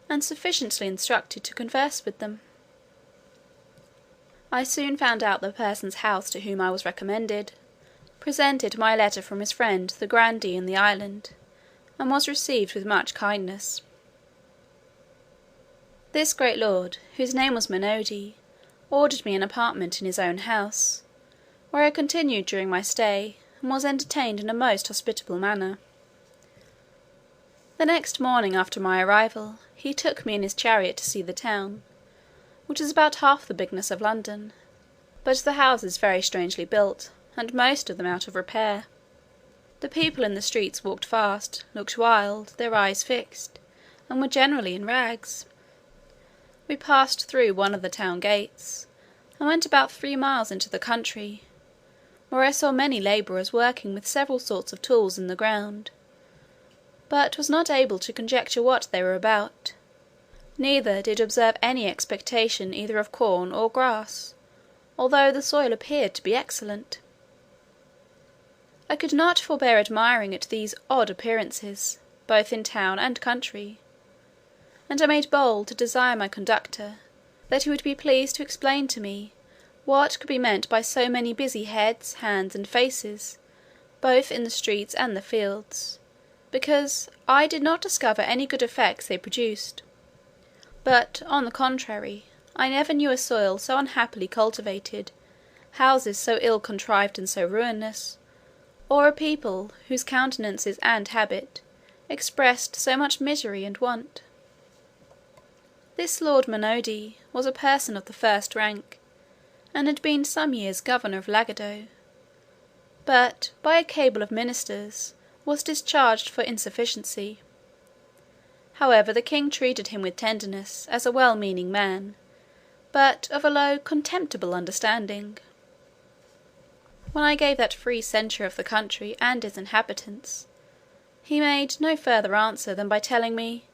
and sufficiently instructed to converse with them. I soon found out the person's house to whom I was recommended, presented my letter from his friend the grandee in the island, and was received with much kindness. This great lord, whose name was Munodi, ordered me an apartment in his own house, where I continued during my stay, and was entertained in a most hospitable manner. The next morning after my arrival, he took me in his chariot to see the town, which is about half the bigness of London, but the houses very strangely built, and most of them out of repair. The people in the streets walked fast, looked wild, their eyes fixed, and were generally in rags. We passed through one of the town gates, and went about 3 miles into the country, where I saw many labourers working with several sorts of tools in the ground, but was not able to conjecture what they were about, neither did observe any expectation either of corn or grass, although the soil appeared to be excellent. I could not forbear admiring at these odd appearances, both in town and country; and I made bold to desire my conductor, that he would be pleased to explain to me what could be meant by so many busy heads, hands, and faces, both in the streets and the fields, because I did not discover any good effects they produced; but, on the contrary, I never knew a soil so unhappily cultivated, houses so ill contrived and so ruinous, or a people whose countenances and habit expressed so much misery and want. This Lord Munodi was a person of the first rank, and had been some years governor of Lagado, but by a cabal of ministers was discharged for insufficiency. However, the king treated him with tenderness, as a well-meaning man, but of a low contemptible understanding. When I gave that free censure of the country and its inhabitants, he made no further answer than by telling me,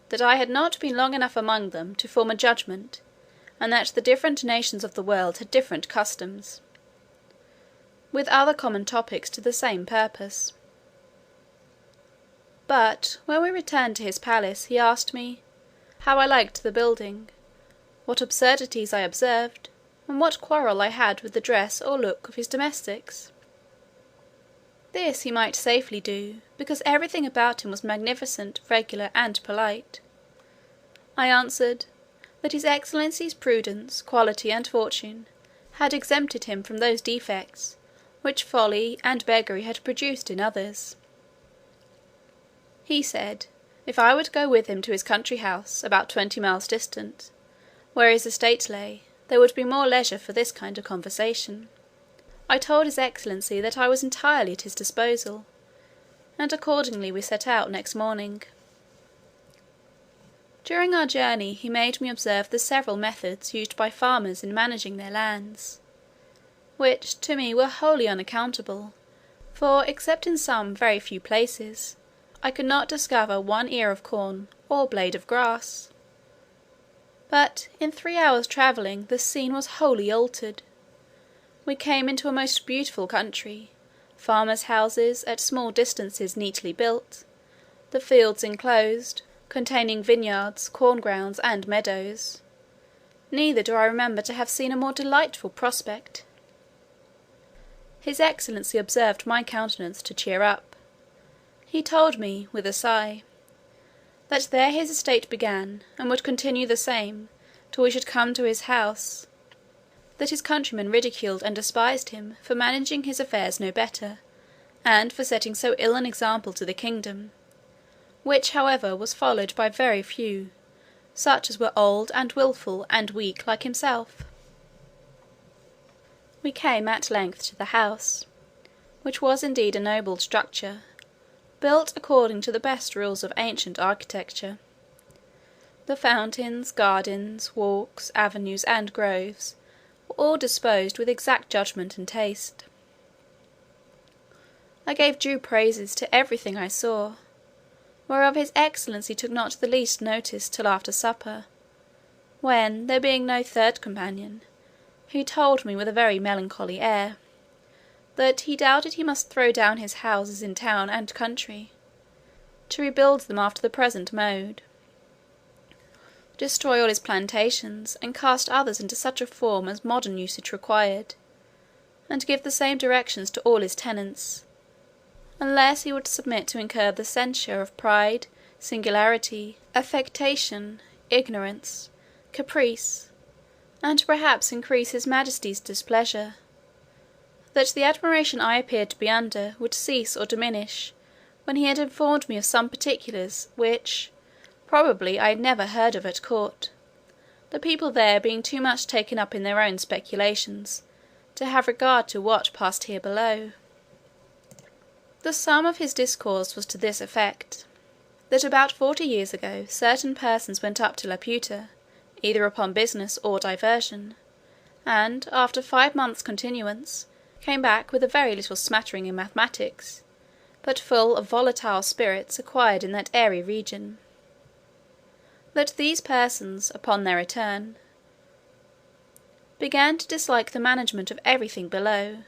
"that I had not been long enough among them to form a judgment, and that the different nations of the world had different customs," with other common topics to the same purpose. But when we returned to his palace, he asked me, "how I liked the building, what absurdities I observed, and what quarrel I had with the dress or look of his domestics?" This he might safely do, because everything about him was magnificent, regular, and polite. I answered, that his excellency's prudence, quality, and fortune, had exempted him from those defects, which folly and beggary had produced in others. He said, if I would go with him to his country house, about 20 miles distant, where his estate lay, there would be more leisure for this kind of conversation. I told his excellency that I was entirely at his disposal, and accordingly we set out next morning. During our journey he made me observe the several methods used by farmers in managing their lands, which to me were wholly unaccountable, for except in some very few places, I could not discover one ear of corn or blade of grass. But in 3 hours' travelling the scene was wholly altered. We came into a most beautiful country, farmers' houses at small distances neatly built, the fields enclosed, containing vineyards, corn grounds, and meadows. Neither do I remember to have seen a more delightful prospect. His excellency observed my countenance to cheer up. He told me, with a sigh, that there his estate began, and would continue the same, till we should come to his house; that his countrymen ridiculed and despised him for managing his affairs no better, and for setting so ill an example to the kingdom, which however was followed by very few, such as were old and wilful and weak like himself. We came at length to the house, which was indeed a noble structure, built according to the best rules of ancient architecture. The fountains, gardens, walks, avenues, and groves, were all disposed with exact judgment and taste. I gave due praises to everything I saw, whereof his excellency took not the least notice till after supper, when, there being no third companion, he told me with a very melancholy air, that he doubted he must throw down his houses in town and country, to rebuild them after the present mode, destroy all his plantations, and cast others into such a form as modern usage required, and give the same directions to all his tenants, unless he would submit to incur the censure of pride, singularity, affectation, ignorance, caprice, and perhaps increase his majesty's displeasure; that the admiration I appeared to be under would cease or diminish, when he had informed me of some particulars, which, probably, I had never heard of at court, the people there being too much taken up in their own speculations, to have regard to what passed here below. The sum of his discourse was to this effect, that about 40 years ago certain persons went up to Laputa, either upon business or diversion, and, after 5 months' continuance, came back with a very little smattering in mathematics, but full of volatile spirits acquired in that airy region. That these persons, upon their return, began to dislike the management of everything below,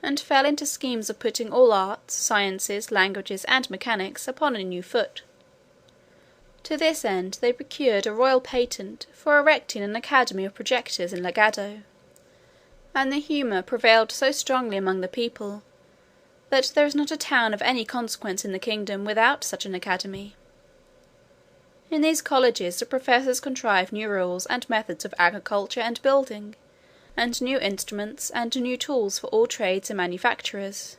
and fell into schemes of putting all arts, sciences, languages, and mechanics upon a new foot. To this end they procured a royal patent for erecting an academy of projectors in Lagado, and the humour prevailed so strongly among the people, that there is not a town of any consequence in the kingdom without such an academy. In these colleges the professors contrive new rules and methods of agriculture and building, and new instruments and new tools for all trades and manufacturers,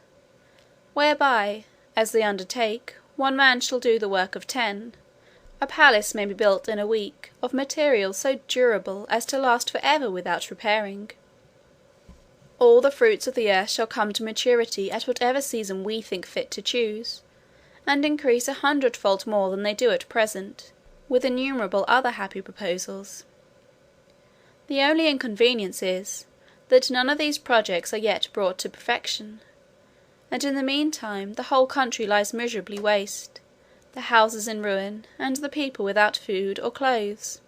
whereby, as they undertake, one man shall do the work of 10, a palace may be built in a week of materials so durable as to last for ever without repairing. All the fruits of the earth shall come to maturity at whatever season we think fit to choose, and increase 100-fold more than they do at present, with innumerable other happy proposals. The only inconvenience is, that none of these projects are yet brought to perfection, and in the meantime the whole country lies miserably waste, the houses in ruin, and the people without food or clothes.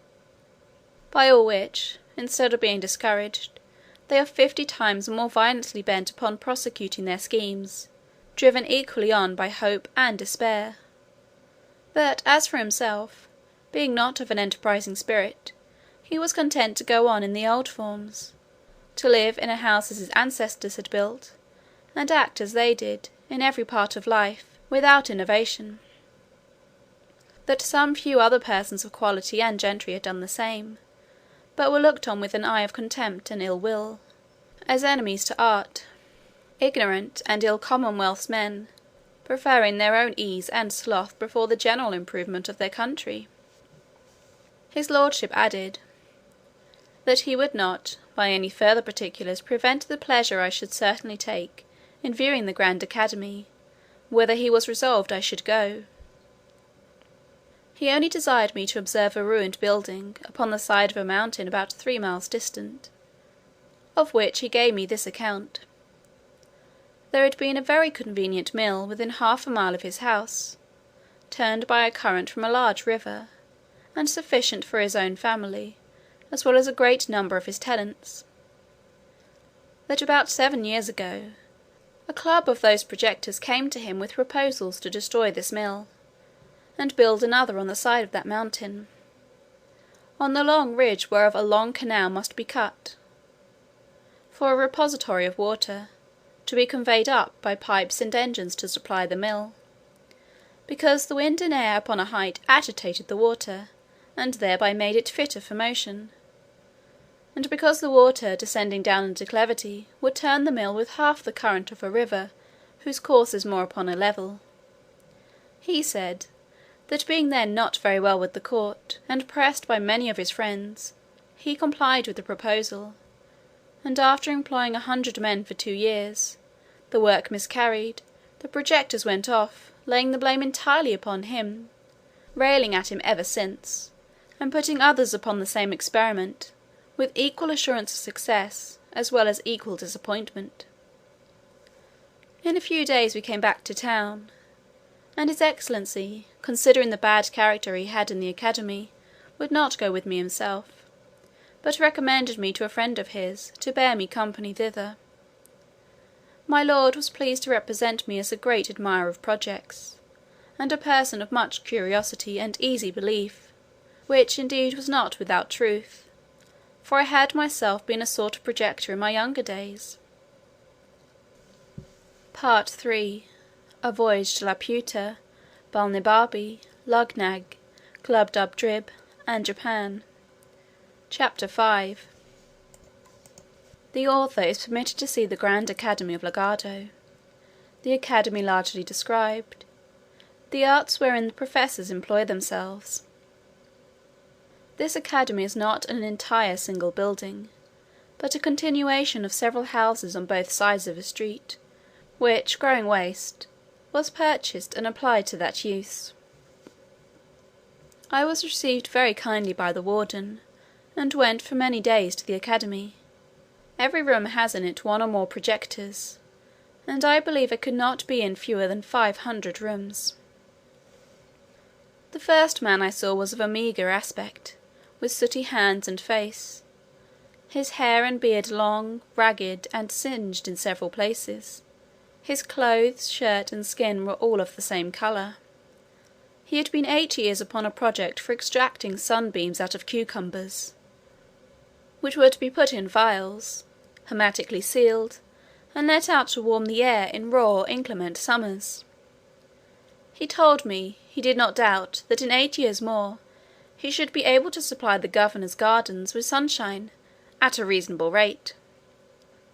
By all which, instead of being discouraged, they are 50 times more violently bent upon prosecuting their schemes, driven equally on by hope and despair. That as for himself, being not of an enterprising spirit, he was content to go on in the old forms, to live in a house as his ancestors had built, and act as they did in every part of life, without innovation. That some few other persons of quality and gentry had done the same, but were looked on with an eye of contempt and ill will, as enemies to art, ignorant and ill commonwealth's men, preferring their own ease and sloth before the general improvement of their country. His lordship added, that he would not, by any further particulars, prevent the pleasure I should certainly take in viewing the grand academy, whither he was resolved I should go. He only desired me to observe a ruined building upon the side of a mountain about 3 miles distant, of which he gave me this account. There had been a very convenient mill within 1/2 mile of his house, turned by a current from a large river, and sufficient for his own family, as well as a great number of his tenants. That about 7 years ago, a club of those projectors came to him with proposals to destroy this mill, and build another on the side of that mountain, on the long ridge whereof a long canal must be cut, for a repository of water, to be conveyed up by pipes and engines to supply the mill, because the wind and air upon a height agitated the water, and thereby made it fitter for motion, and because the water descending down a declivity would turn the mill with half the current of a river whose course is more upon a level. He said, that being then not very well with the court, and pressed by many of his friends, he complied with the proposal, and after employing 100 men for 2 years, the work miscarried, the projectors went off, laying the blame entirely upon him, railing at him ever since, and putting others upon the same experiment, with equal assurance of success, as well as equal disappointment. In a few days we came back to town, and his excellency, considering the bad character he had in the academy, would not go with me himself, but recommended me to a friend of his, to bear me company thither. My lord was pleased to represent me as a great admirer of projects, and a person of much curiosity and easy belief, which indeed was not without truth, for I had myself been a sort of projector in my younger days. Part III. A Voyage to Laputa, Balnibarbi, Luggnagg, Glubbdubdrib, and Japan. Chapter 5. The author is permitted to see the Grand Academy of Lagado. The Academy largely described. The arts wherein the professors employ themselves. This academy is not an entire single building, but a continuation of several houses on both sides of a street, which, growing waste, was purchased and applied to that use. I was received very kindly by the warden, and went for many days to the academy. Every room has in it one or more projectors, and I believe I could not be in fewer than 500 rooms. The first man I saw was of a meagre aspect, with sooty hands and face, his hair and beard long, ragged, and singed in several places. His clothes, shirt, and skin were all of the same colour. He had been 8 years upon a project for extracting sunbeams out of cucumbers, which were to be put in vials, hermetically sealed, and let out to warm the air in raw inclement summers. He told me, he did not doubt that in 8 years more he should be able to supply the governor's gardens with sunshine at a reasonable rate;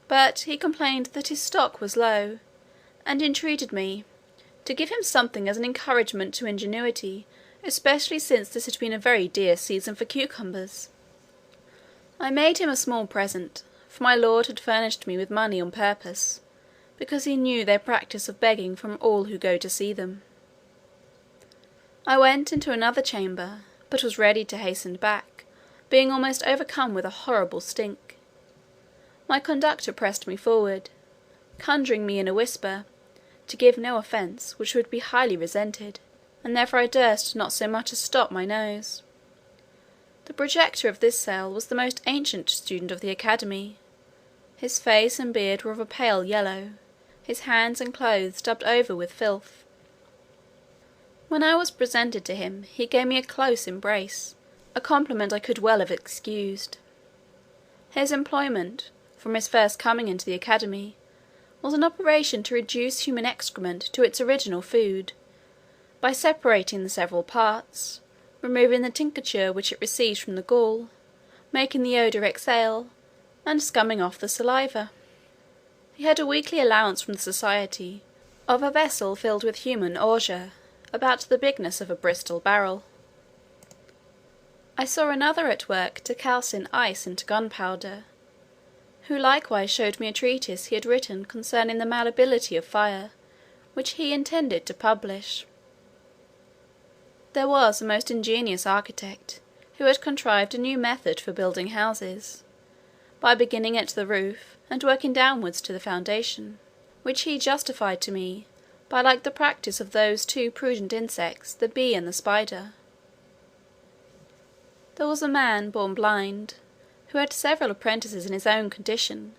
but he complained that his stock was low, and entreated me to give him something as an encouragement to ingenuity, especially since this had been a very dear season for cucumbers. I made him a small present, for my lord had furnished me with money on purpose, because he knew their practice of begging from all who go to see them. I went into another chamber, but was ready to hasten back, being almost overcome with a horrible stink. My conductor pressed me forward, conjuring me in a whisper to give no offence, which would be highly resented, and therefore I durst not so much as stop my nose. The projector of this cell was the most ancient student of the academy. His face and beard were of a pale yellow, his hands and clothes daubed over with filth. When I was presented to him, he gave me a close embrace, a compliment I could well have excused. His employment, from his first coming into the academy, was an operation to reduce human excrement to its original food, by separating the several parts, removing the tincture which it receives from the gall, making the odour exhale, and scumming off the saliva. He had a weekly allowance from the society of a vessel filled with human ordure, about the bigness of a Bristol barrel. I saw another at work to calcine ice into gunpowder, who likewise showed me a treatise he had written concerning the malleability of fire, which he intended to publish. There was a most ingenious architect, who had contrived a new method for building houses, by beginning at the roof, and working downwards to the foundation, which he justified to me, by like the practice of those two prudent insects, the bee and the spider. There was a man born blind, who had several apprentices in his own condition.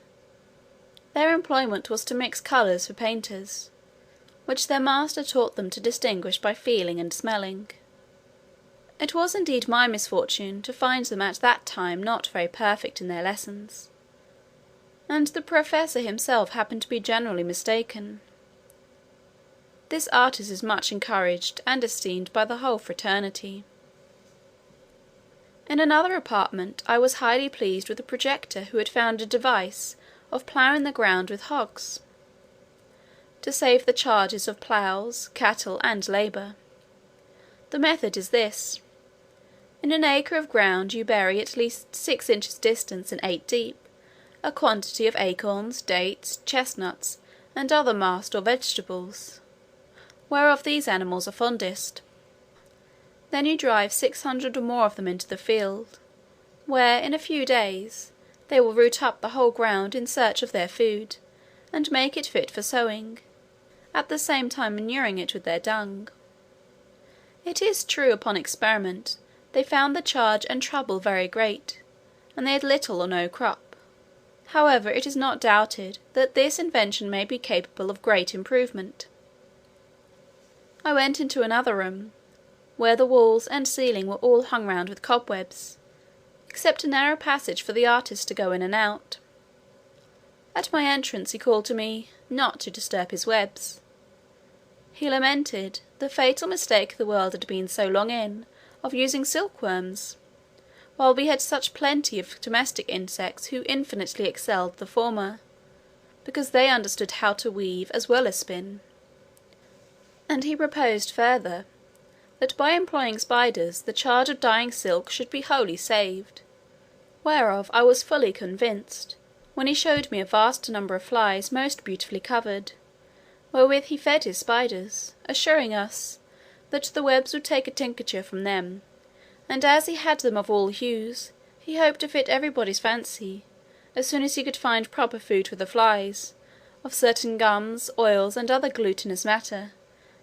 Their employment was to mix colours for painters, which their master taught them to distinguish by feeling and smelling. It was indeed my misfortune to find them at that time not very perfect in their lessons, and the professor himself happened to be generally mistaken. This artist is much encouraged and esteemed by the whole fraternity. In another apartment I was highly pleased with a projector who had found a device of ploughing the ground with hogs, to save the charges of ploughs, cattle, and labour. The method is this: in an acre of ground you bury at least 6 inches distant and 8 deep, a quantity of acorns, dates, chestnuts, and other mast or vegetables, whereof these animals are fondest. Then you drive 600 or more of them into the field, where in a few days they will root up the whole ground in search of their food, and make it fit for sowing, at the same time manuring it with their dung. It is true, upon experiment, they found the charge and trouble very great, and they had little or no crop. However, it is not doubted that this invention may be capable of great improvement. I went into another room, where the walls and ceiling were all hung round with cobwebs, except a narrow passage for the artist to go in and out. At my entrance he called to me not to disturb his webs. He lamented the fatal mistake the world had been so long in, of using silkworms, while we had such plenty of domestic insects who infinitely excelled the former, because they understood how to weave as well as spin. And he proposed further, that by employing spiders the charge of dyeing silk should be wholly saved, whereof I was fully convinced, when he showed me a vast number of flies most beautifully covered, wherewith he fed his spiders, assuring us that the webs would take a tincture from them, and as he had them of all hues, he hoped to fit everybody's fancy, as soon as he could find proper food for the flies, of certain gums, oils, and other glutinous matter,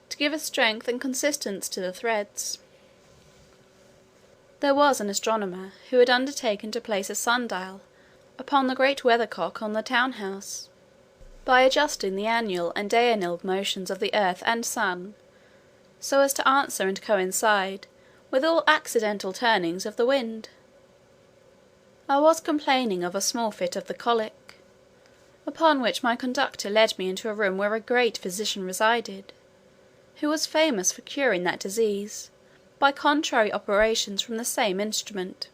to give a strength and consistence to the threads. There was an astronomer who had undertaken to place a sundial upon the great weathercock on the town-house, by adjusting the annual and diurnal motions of the earth and sun, so as to answer and coincide with all accidental turnings of the wind. I was complaining of a small fit of the colic, upon which my conductor led me into a room where a great physician resided, who was famous for curing that disease by contrary operations from the same instrument.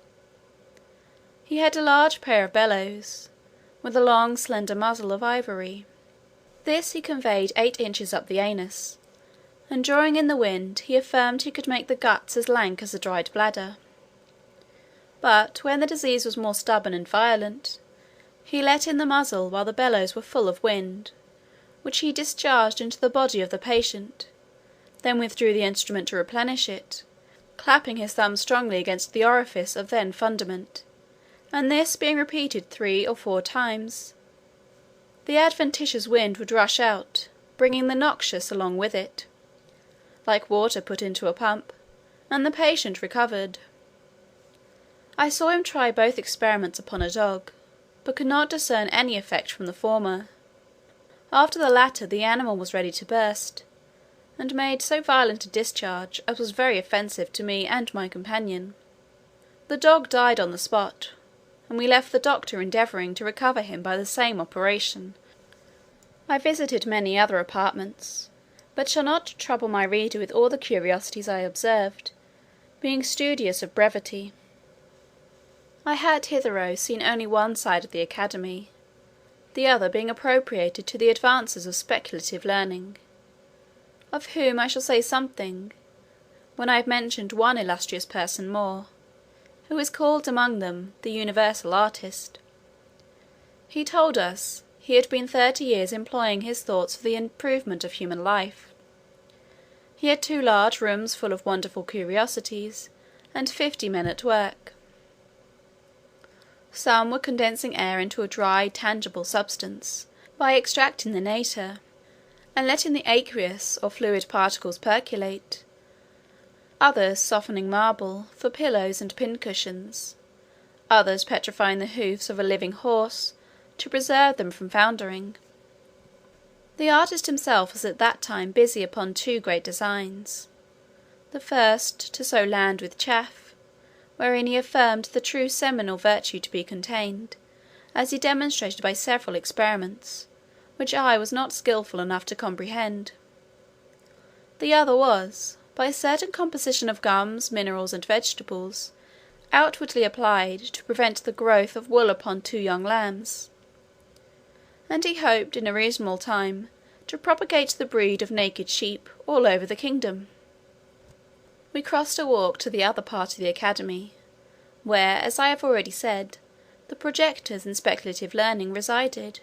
He had a large pair of bellows, with a long slender muzzle of ivory. This he conveyed 8 inches up the anus, and drawing in the wind, he affirmed he could make the guts as lank as a dried bladder. But when the disease was more stubborn and violent, he let in the muzzle while the bellows were full of wind, which he discharged into the body of the patient, then withdrew the instrument to replenish it, clapping his thumb strongly against the orifice of then fundament, and this being repeated 3 or 4 times, the adventitious wind would rush out, bringing the noxious along with it, like water put into a pump, and the patient recovered. I saw him try both experiments upon a dog, but could not discern any effect from the former. After the latter the animal was ready to burst, and made so violent a discharge as was very offensive to me and my companion. The dog died on the spot, and we left the doctor endeavouring to recover him by the same operation. I visited many other apartments, but shall not trouble my reader with all the curiosities I observed, being studious of brevity. I had hitherto seen only one side of the academy, the other being appropriated to the advances of speculative learning, of whom I shall say something, when I have mentioned one illustrious person more, who is called among them the universal artist. He told us, he had been 30 years employing his thoughts for the improvement of human life. He had 2 large rooms full of wonderful curiosities, and 50 men at work. Some were condensing air into a dry tangible substance, by extracting the nater, and letting the aqueous or fluid particles percolate; others softening marble for pillows and pincushions; others petrifying the hoofs of a living horse, to preserve them from foundering. The artist himself was at that time busy upon 2 great designs: the first to sow land with chaff, wherein he affirmed the true seminal virtue to be contained, as he demonstrated by several experiments, which I was not skilful enough to comprehend. The other was, by a certain composition of gums, minerals, and vegetables, outwardly applied to prevent the growth of wool upon 2 young lambs; and he hoped in a reasonable time to propagate the breed of naked sheep all over the kingdom. We crossed a walk to the other part of the academy, where, as I have already said, the projectors in speculative learning resided.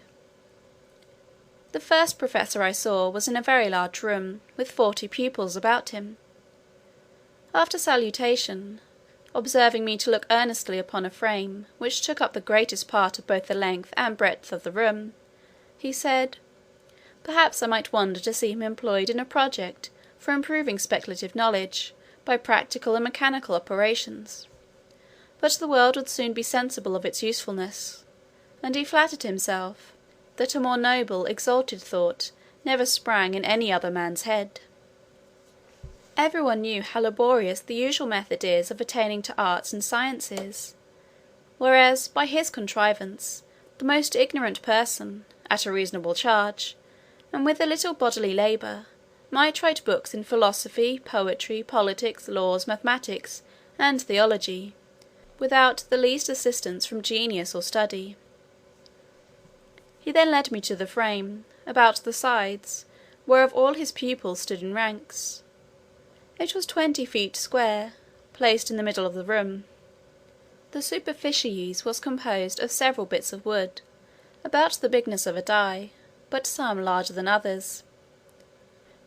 The first professor I saw was in a very large room, with 40 pupils about him. After salutation, observing me to look earnestly upon a frame, which took up the greatest part of both the length and breadth of the room, he said, perhaps I might wonder to see him employed in a project for improving speculative knowledge by practical and mechanical operations; but the world would soon be sensible of its usefulness, and he flattered himself that a more noble, exalted thought never sprang in any other man's head. Every one knew how laborious the usual method is of attaining to arts and sciences, whereas, by his contrivance, the most ignorant person, at a reasonable charge, and with a little bodily labour, might write books in philosophy, poetry, politics, laws, mathematics, and theology, without the least assistance from genius or study. He then led me to the frame, about the sides, whereof all his pupils stood in ranks. It was 20 feet square, placed in the middle of the room. The superficies was composed of several bits of wood, about the bigness of a die, but some larger than others.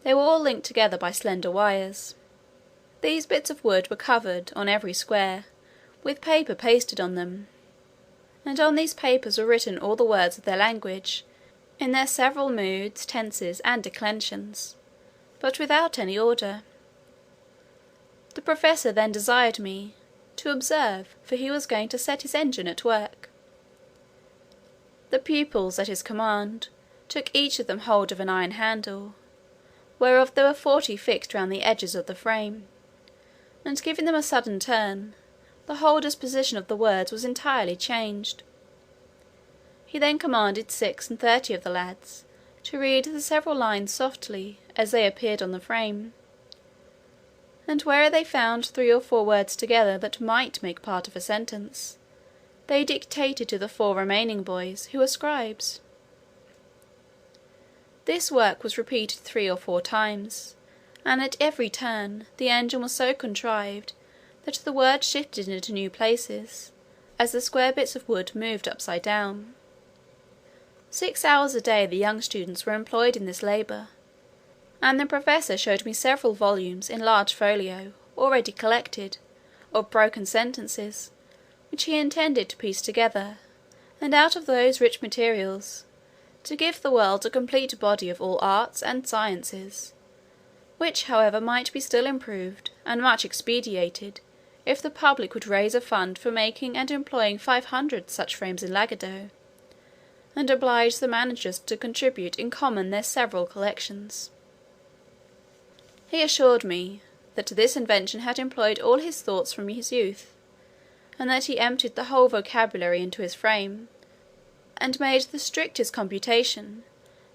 They were all linked together by slender wires. These bits of wood were covered, on every square, with paper pasted on them, and on these papers were written all the words of their language in their several moods, tenses, and declensions, but without any order. The professor then desired me to observe, for he was going to set his engine at work. The pupils, at his command, took each of them hold of an iron handle, whereof there were 40 fixed round the edges of the frame, and giving them a sudden turn, the holder's position of the words was entirely changed. He then commanded 36 of the lads to read the several lines softly as they appeared on the frame, and where they found 3 or 4 words together that might make part of a sentence, they dictated to the 4 remaining boys, who were scribes. This work was repeated 3 or 4 times, and at every turn the engine was so contrived that the words shifted into new places, as the square bits of wood moved upside down. 6 hours a day the young students were employed in this labour, and the professor showed me several volumes in large folio, already collected, of broken sentences, which he intended to piece together, and out of those rich materials, to give the world a complete body of all arts and sciences, which however might be still improved and much expedited, if the public would raise a fund for making and employing 500 such frames in Lagado, and oblige the managers to contribute in common their several collections. He assured me, that this invention had employed all his thoughts from his youth, and that he emptied the whole vocabulary into his frame, and made the strictest computation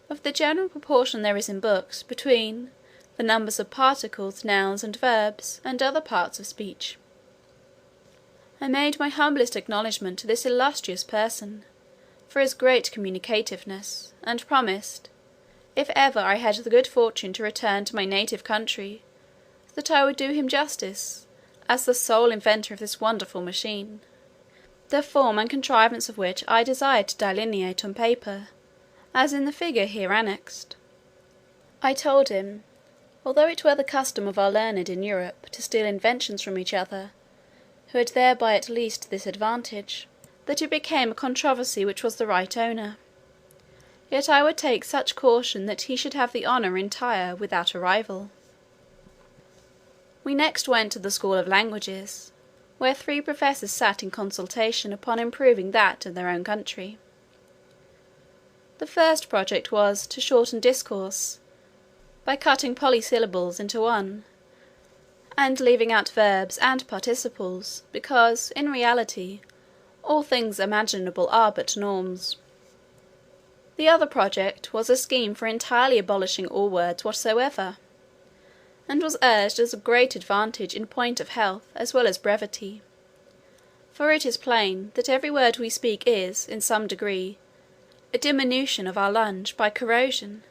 of the general proportion there is in books between the numbers of particles, nouns, and verbs, and other parts of speech. I made my humblest acknowledgment to this illustrious person for his great communicativeness, and promised, if ever I had the good fortune to return to my native country, that I would do him justice, as the sole inventor of this wonderful machine, the form and contrivance of which I desired to delineate on paper, as in the figure here annexed. I told him, although it were the custom of our learned in Europe to steal inventions from each other, who had thereby at least this advantage, that it became a controversy which was the right owner, yet I would take such caution that he should have the honour entire without a rival. We next went to the School of Languages, where 3 professors sat in consultation upon improving that of their own country. The first project was to shorten discourse, by cutting polysyllables into one, and leaving out verbs and participles, because, in reality, all things imaginable are but norms. The other project was a scheme for entirely abolishing all words whatsoever, and was urged as of great advantage in point of health as well as brevity. For it is plain that every word we speak is, in some degree, a diminution of our lunge by corrosion,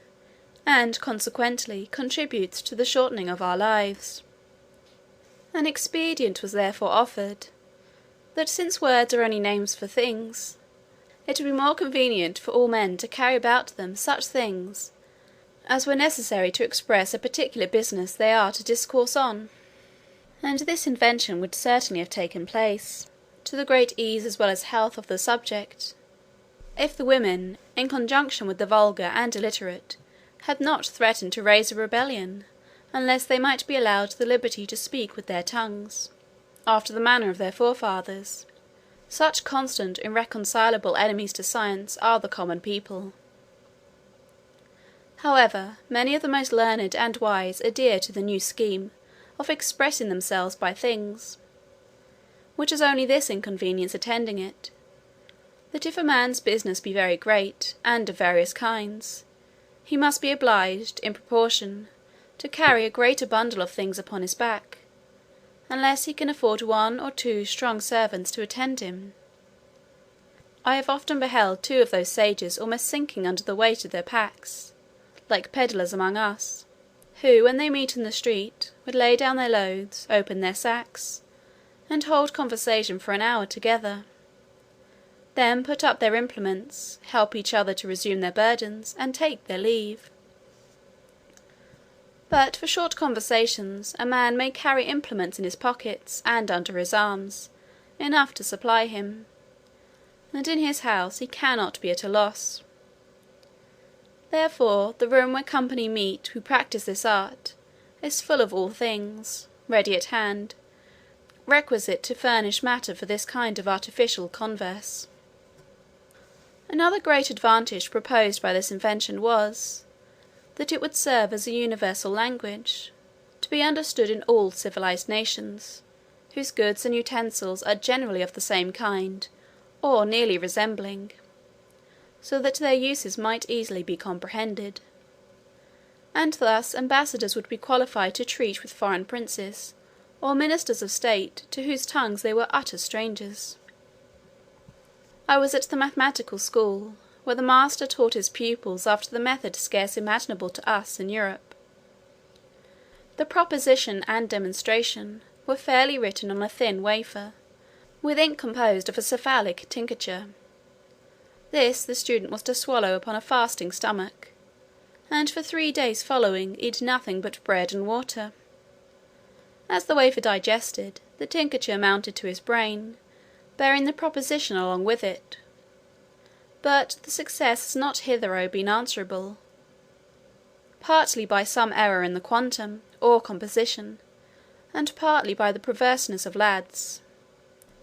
and consequently contributes to the shortening of our lives. An expedient was therefore offered, that since words are only names for things, it would be more convenient for all men to carry about them such things as were necessary to express a particular business they are to discourse on. And this invention would certainly have taken place, to the great ease as well as health of the subject, if the women, in conjunction with the vulgar and illiterate, had not threatened to raise a rebellion, unless they might be allowed the liberty to speak with their tongues, after the manner of their forefathers. Such constant irreconcilable enemies to science are the common people. However, many of the most learned and wise adhere to the new scheme of expressing themselves by things, which has only this inconvenience attending it, that if a man's business be very great, and of various kinds, he must be obliged, in proportion, to carry a greater bundle of things upon his back, unless he can afford 1 or 2 strong servants to attend him. I have often beheld 2 of those sages almost sinking under the weight of their packs, like pedlars among us, who, when they meet in the street, would lay down their loads, open their sacks, and hold conversation for an hour together, then put up their implements, help each other to resume their burdens, and take their leave. But for short conversations a man may carry implements in his pockets and under his arms, enough to supply him, and in his house he cannot be at a loss. Therefore the room where company meet who practise this art is full of all things, ready at hand, requisite to furnish matter for this kind of artificial converse. Another great advantage proposed by this invention was, that it would serve as a universal language, to be understood in all civilized nations, whose goods and utensils are generally of the same kind, or nearly resembling, so that their uses might easily be comprehended. And thus ambassadors would be qualified to treat with foreign princes, or ministers of state to whose tongues they were utter strangers. I was at the mathematical school, where the master taught his pupils after the method scarce imaginable to us in Europe. The proposition and demonstration were fairly written on a thin wafer, with ink composed of a cephalic tincture. This the student was to swallow upon a fasting stomach, and for 3 days following eat nothing but bread and water. As the wafer digested, the tincture mounted to his brain, bearing the proposition along with it. But the success has not hitherto been answerable, partly by some error in the quantum, or composition, and partly by the perverseness of lads,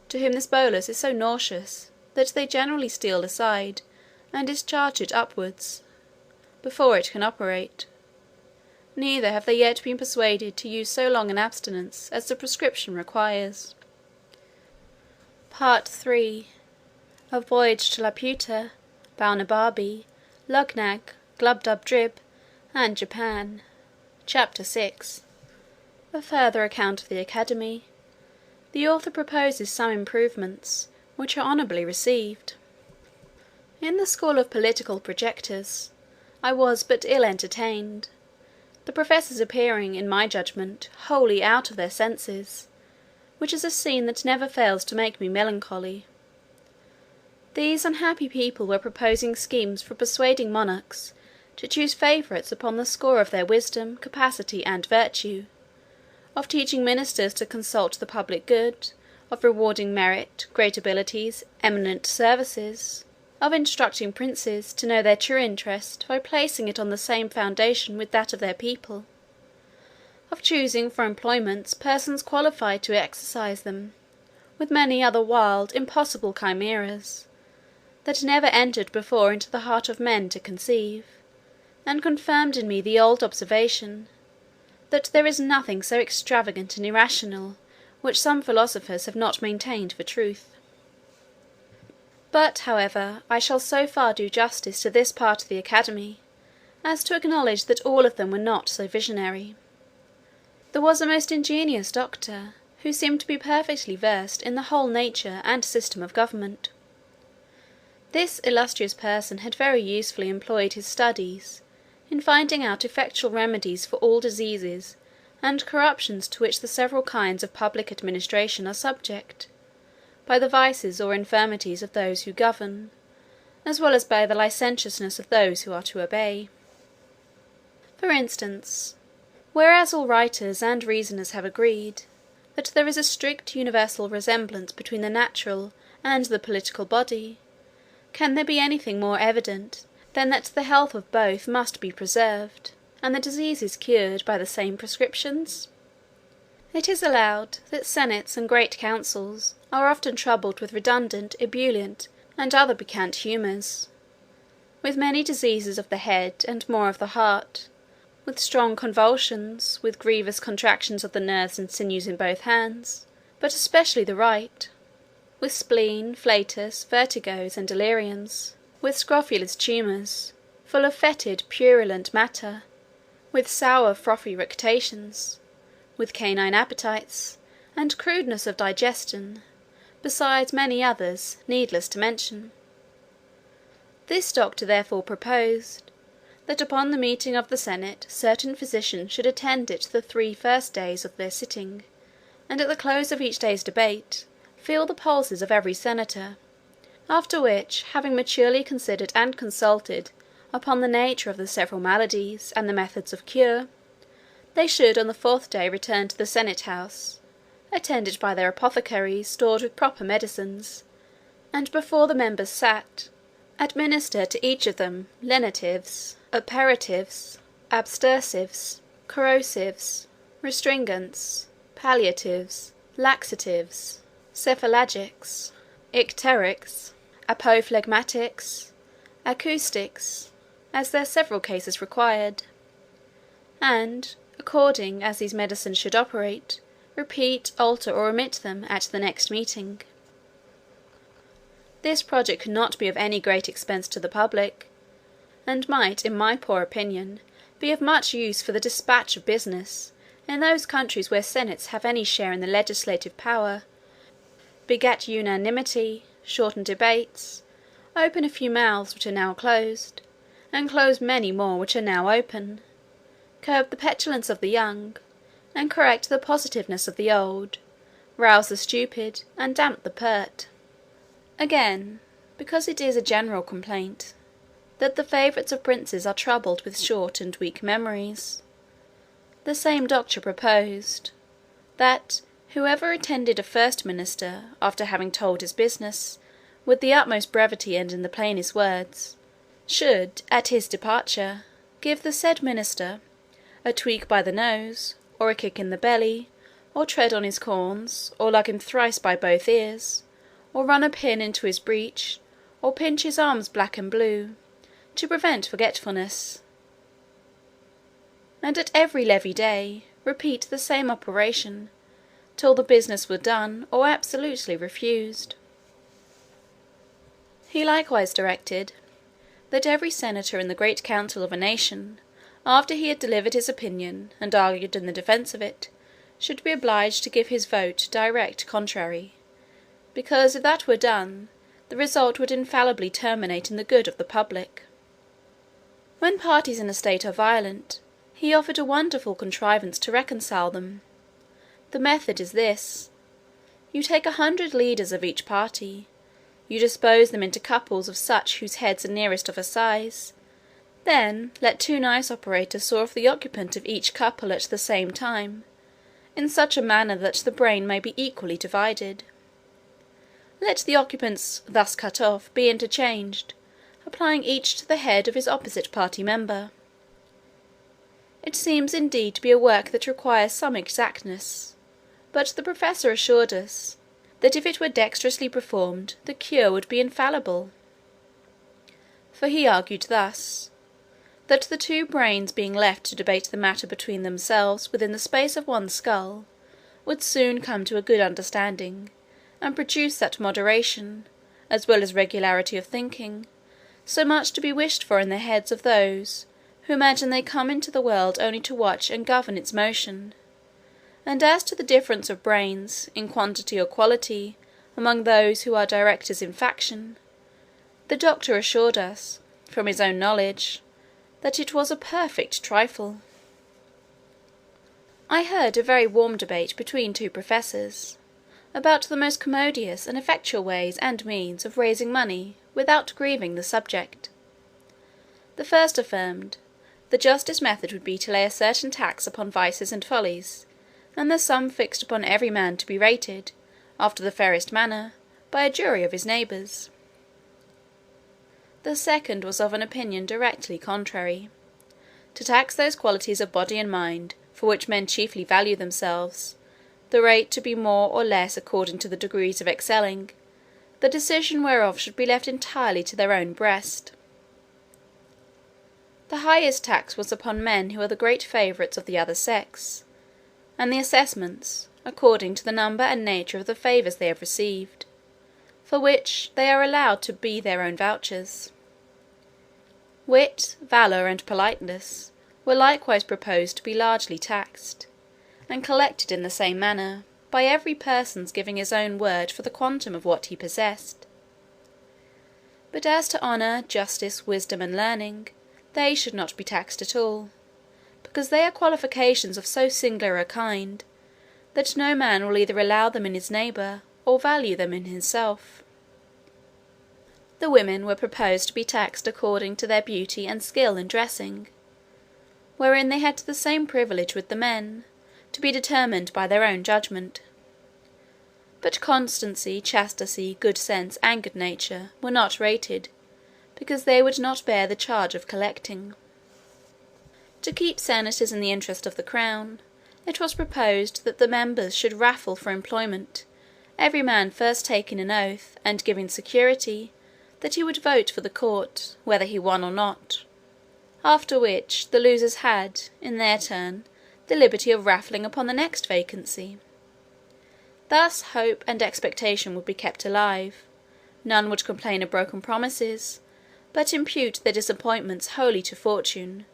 to whom this bolus is so nauseous, that they generally steal aside, and discharge it upwards, before it can operate. Neither have they yet been persuaded to use so long an abstinence as the prescription requires. Part III. A Voyage to Laputa, Balnibarbi, Luggnagg, Glubbdubdrib, and Japan. Chapter 6. A further account of the Academy. The author proposes some improvements, which are honourably received. In the school of political projectors, I was but ill entertained, the professors appearing, in my judgment, wholly out of their senses, which is a scene that never fails to make me melancholy. These unhappy people were proposing schemes for persuading monarchs to choose favourites upon the score of their wisdom, capacity, and virtue, of teaching ministers to consult the public good, of rewarding merit, great abilities, eminent services, of instructing princes to know their true interest by placing it on the same foundation with that of their people, of choosing for employments persons qualified to exercise them, with many other wild, impossible chimeras, that never entered before into the heart of men to conceive, and confirmed in me the old observation, that there is nothing so extravagant and irrational which some philosophers have not maintained for truth. But, however, I shall so far do justice to this part of the Academy, as to acknowledge that all of them were not so visionary. There was a most ingenious doctor, who seemed to be perfectly versed in the whole nature and system of government. This illustrious person had very usefully employed his studies in finding out effectual remedies for all diseases and corruptions to which the several kinds of public administration are subject, by the vices or infirmities of those who govern, as well as by the licentiousness of those who are to obey. For instance, whereas all writers and reasoners have agreed that there is a strict universal resemblance between the natural and the political body, can there be anything more evident than that the health of both must be preserved, and the diseases cured by the same prescriptions? It is allowed that senates and great councils are often troubled with redundant, ebullient, and other piquant humours, with many diseases of the head and more of the heart, with strong convulsions, with grievous contractions of the nerves and sinews in both hands, but especially the right, with spleen, flatus, vertigos, and deliriums, with scrofulous tumours, full of fetid, purulent matter, with sour, frothy rectations, with canine appetites, and crudeness of digestion, besides many others, needless to mention. This doctor therefore proposed, that upon the meeting of the senate certain physicians should attend it the 3 first days of their sitting, and at the close of each day's debate, feel the pulses of every senator, after which, having maturely considered and consulted upon the nature of the several maladies, and the methods of cure, They should on the fourth day return to the senate house, attended by their apothecaries stored with proper medicines, and before the members sat, administer to each of them lenitives, operatives, abstersives, corrosives, restringents, palliatives, laxatives, cephalagics, icterics, apophlegmatics, acoustics, as their several cases required, and, according as these medicines should operate, repeat, alter, or omit them at the next meeting. This project could not be of any great expense to the public, and might, in my poor opinion, be of much use for the dispatch of business in those countries where senates have any share in the legislative power, beget unanimity, shorten debates, open a few mouths which are now closed, and close many more which are now open, curb the petulance of the young, and correct the positiveness of the old, rouse the stupid, and damp the pert. Again, because it is a general complaint, that the favourites of princes are troubled with short and weak memories, the same doctor proposed, that whoever attended a first minister, after having told his business, with the utmost brevity and in the plainest words, should, at his departure, give the said minister a tweak by the nose, or a kick in the belly, or tread on his corns, or lug him thrice by both ears, or run a pin into his breech, or pinch his arms black and blue, to prevent forgetfulness, and at every levee day repeat the same operation, till the business were done or absolutely refused. He likewise directed, that every senator in the great council of a nation, after he had delivered his opinion, and argued in the defence of it, should be obliged to give his vote direct contrary, because if that were done, the result would infallibly terminate in the good of the public. When parties in a state are violent, he offered a wonderful contrivance to reconcile them. The method is this: you take 100 leaders of each party, you dispose them into couples of such whose heads are nearest of a size, then let 2 nice operators saw off the occupant of each couple at the same time, in such a manner that the brain may be equally divided. Let the occupants thus cut off be interchanged, applying each to the head of his opposite party member. It seems indeed to be a work that requires some exactness, but the professor assured us, that if it were dexterously performed, the cure would be infallible. For he argued thus, that the 2 brains being left to debate the matter between themselves within the space of one skull, would soon come to a good understanding, and produce that moderation, as well as regularity of thinking, so much to be wished for in the heads of those who imagine they come into the world only to watch and govern its motion. And as to the difference of brains, in quantity or quality, among those who are directors in faction, the doctor assured us, from his own knowledge, that it was a perfect trifle. I heard a very warm debate between 2 professors, about the most commodious and effectual ways and means of raising money without grieving the subject. The first affirmed, the justest method would be to lay a certain tax upon vices and follies, and the sum fixed upon every man to be rated, after the fairest manner, by a jury of his neighbours. The second was of an opinion directly contrary, to tax those qualities of body and mind, for which men chiefly value themselves, the rate to be more or less according to the degrees of excelling, the decision whereof should be left entirely to their own breast. The highest tax was upon men who are the great favourites of the other sex, and the assessments, according to the number and nature of the favours they have received, for which they are allowed to be their own vouchers. Wit, valour, and politeness were likewise proposed to be largely taxed, and collected in the same manner, by every person's giving his own word for the quantum of what he possessed. But as to honour, justice, wisdom, and learning, they should not be taxed at all, because they are qualifications of so singular a kind, that no man will either allow them in his neighbour, or value them in himself. The women were proposed to be taxed according to their beauty and skill in dressing, wherein they had the same privilege with the men, to be determined by their own judgment. But constancy, chastity, good sense, and good nature, were not rated, because they would not bear the charge of collecting. To keep senators in the interest of the crown, it was proposed that the members should raffle for employment, every man first taking an oath, and giving security, that he would vote for the court, whether he won or not; after which the losers had, in their turn, the liberty of raffling upon the next vacancy. Thus hope and expectation would be kept alive; none would complain of broken promises, but impute their disappointments wholly to fortune,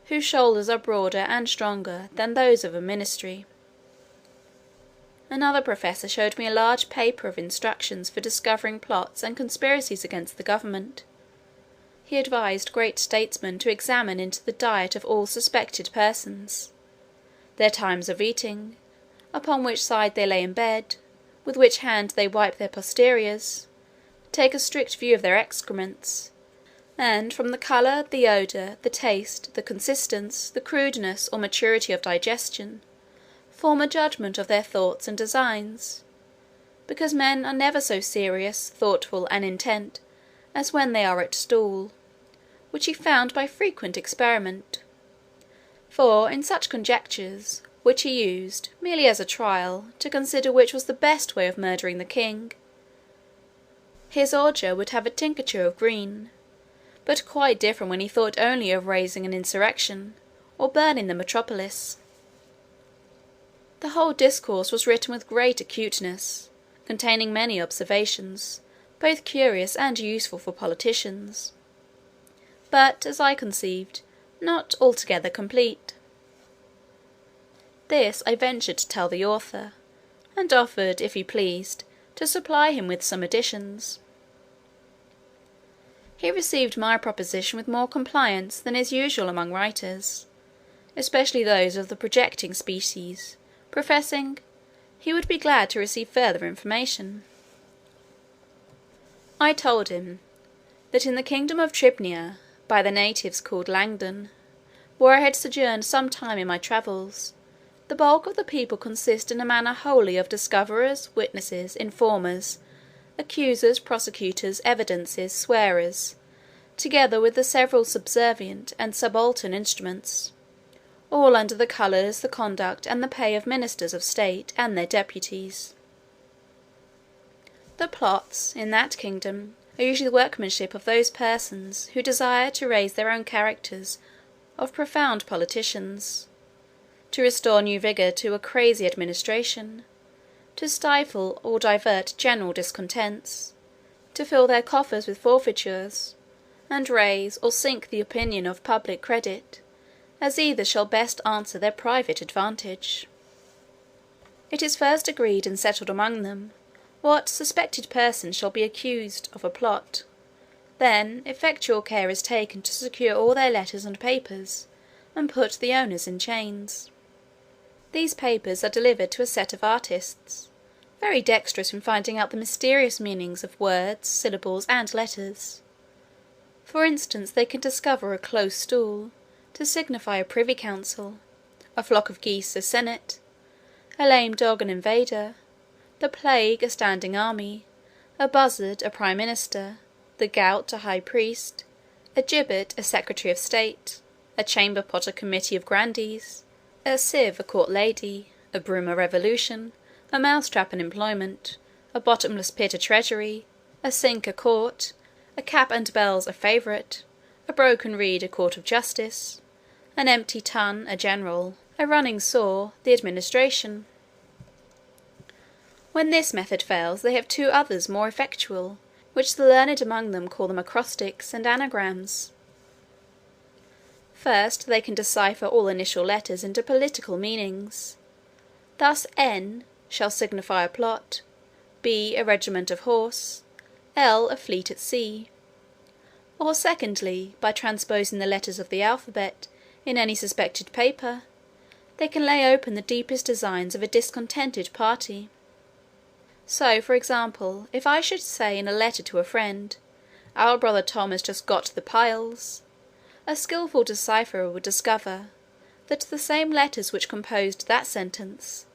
whose shoulders are broader and stronger than those of a ministry. Another professor showed me a large paper of instructions for discovering plots and conspiracies against the government. He advised great statesmen to examine into the diet of all suspected persons, their times of eating, upon which side they lay in bed, with which hand they wipe their posteriors, take a strict view of their excrements, and from the colour, the odour, the taste, the consistence, the crudeness or maturity of digestion, form a judgment of their thoughts and designs, because men are never so serious, thoughtful, and intent, as when they are at stool, which he found by frequent experiment. For in such conjectures, which he used, merely as a trial, to consider which was the best way of murdering the king, his ordure would have a tincture of green, but quite different when he thought only of raising an insurrection, or burning the metropolis. The whole discourse was written with great acuteness, containing many observations, both curious and useful for politicians, but, as I conceived, not altogether complete. This I ventured to tell the author, and offered, if he pleased, to supply him with some additions. He received my proposition with more compliance than is usual among writers, especially those of the projecting species, professing he would be glad to receive further information. I told him, that in the kingdom of Tribnia, by the natives called Langdon, where I had sojourned some time in my travels, the bulk of the people consist in a manner wholly of discoverers, witnesses, informers, accusers, prosecutors, evidences, swearers, together with the several subservient and subaltern instruments, all under the colours, the conduct, and the pay of ministers of state and their deputies. The plots, in that kingdom, are usually the workmanship of those persons who desire to raise their own characters of profound politicians, to restore new vigour to a crazy administration, to stifle or divert general discontents, to fill their coffers with forfeitures, and raise or sink the opinion of public credit, as either shall best answer their private advantage. It is first agreed and settled among them what suspected person shall be accused of a plot. Then effectual care is taken to secure all their letters and papers, and put the owners in chains. These papers are delivered to a set of artists, very dexterous in finding out the mysterious meanings of words, syllables, and letters. For instance, they can discover a close stool, to signify a privy council; a flock of geese, a senate; a lame dog, an invader; the plague, a standing army; a buzzard, a prime minister; the gout, a high priest; a gibbet, a secretary of state; a chamber pot, a committee of grandees; a sieve, a court lady; a broom, a revolution; a mousetrap, an employment; a bottomless pit, a treasury; a sink, a court; a cap and bells, a favourite; a broken reed, a court of justice; an empty tun, a general; a running saw, the administration. When this method fails, they have two others more effectual, which the learned among them call them acrostics and anagrams. First, they can decipher all initial letters into political meanings. Thus N shall signify a plot, B a regiment of horse, L a fleet at sea. Or secondly, by transposing the letters of the alphabet in any suspected paper, they can lay open the deepest designs of a discontented party. So, for example, if I should say in a letter to a friend, "Our brother Tom has just got the piles," a skilful decipherer would discover, that the same letters which composed that sentence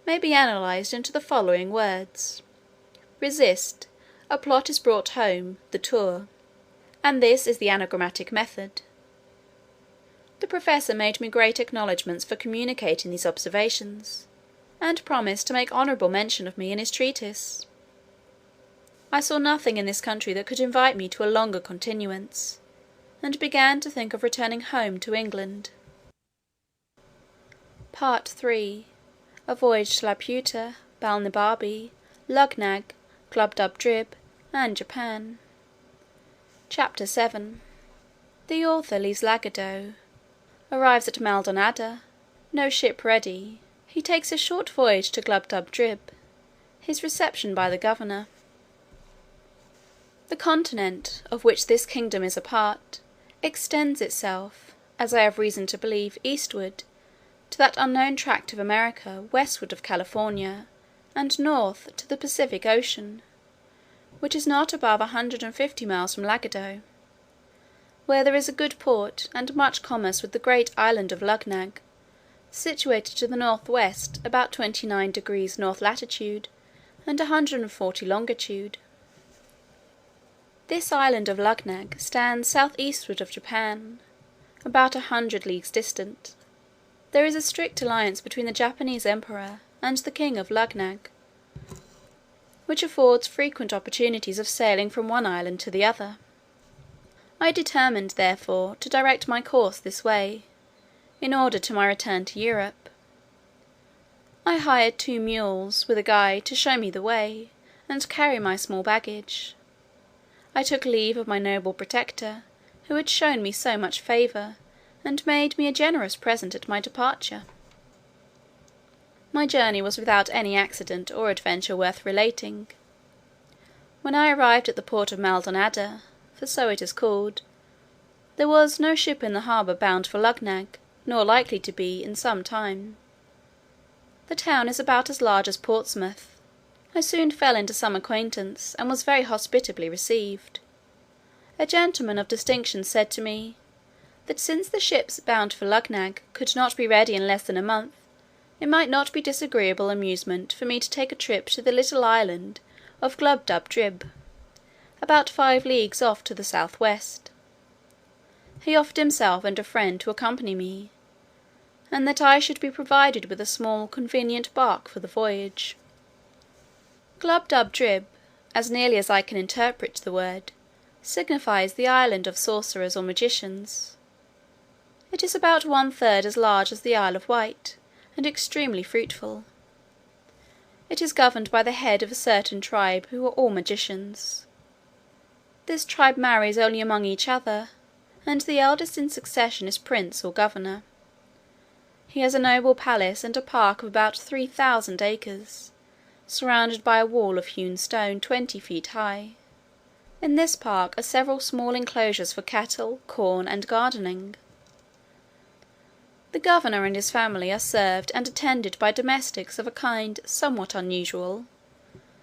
may be analysed into the following words: resist, a plot is brought home, the tour, and this is the anagrammatic method. The professor made me great acknowledgments for communicating these observations, and promised to make honourable mention of me in his treatise. I saw nothing in this country that could invite me to a longer continuance, and began to think of returning home to England. Part III. A Voyage to Laputa, Balnibarbi, Luggnagg, Glubbdubdrib, and Japan. Chapter 7. The author leaves Lagado, arrives at Maldonada, no ship ready, he takes a short voyage to Glubbdubdrib, his reception by the governor. The continent, of which this kingdom is a part, extends itself, as I have reason to believe, eastward, to that unknown tract of America westward of California, and north to the Pacific Ocean, which is not above 150 miles from Lagado, where there is a good port and much commerce with the great island of Luggnagg, situated to the north-west about 29 degrees north latitude and 140 longitude. This island of Luggnagg stands south-eastward of Japan, about 100 leagues distant. There is a strict alliance between the Japanese emperor and the king of Luggnagg, which affords frequent opportunities of sailing from one island to the other. I determined, therefore, to direct my course this way, in order to my return to Europe. I hired 2 mules, with a guide, to show me the way, and carry my small baggage. I took leave of my noble protector, who had shown me so much favour, and made me a generous present at my departure. My journey was without any accident or adventure worth relating. When I arrived at the port of Maldonada, for so it is called, there was no ship in the harbour bound for Luggnagg, nor likely to be in some time. The town is about as large as Portsmouth. I soon fell into some acquaintance, and was very hospitably received. A gentleman of distinction said to me, that since the ships bound for Luggnagg could not be ready in less than a month, it might not be disagreeable amusement for me to take a trip to the little island of Glubbdubdrib, about 5 leagues off to the south-west. He offered himself and a friend to accompany me, and that I should be provided with a small convenient bark for the voyage. Glubbdubdrib, as nearly as I can interpret the word, signifies the island of sorcerers or magicians. It is about 1/3 as large as the Isle of Wight, and extremely fruitful. It is governed by the head of a certain tribe who are all magicians. This tribe marries only among each other, and the eldest in succession is prince or governor. He has a noble palace and a park of about 3000 acres, surrounded by a wall of hewn stone 20 feet high. In this park are several small enclosures for cattle, corn, and gardening. The governor and his family are served and attended by domestics of a kind somewhat unusual.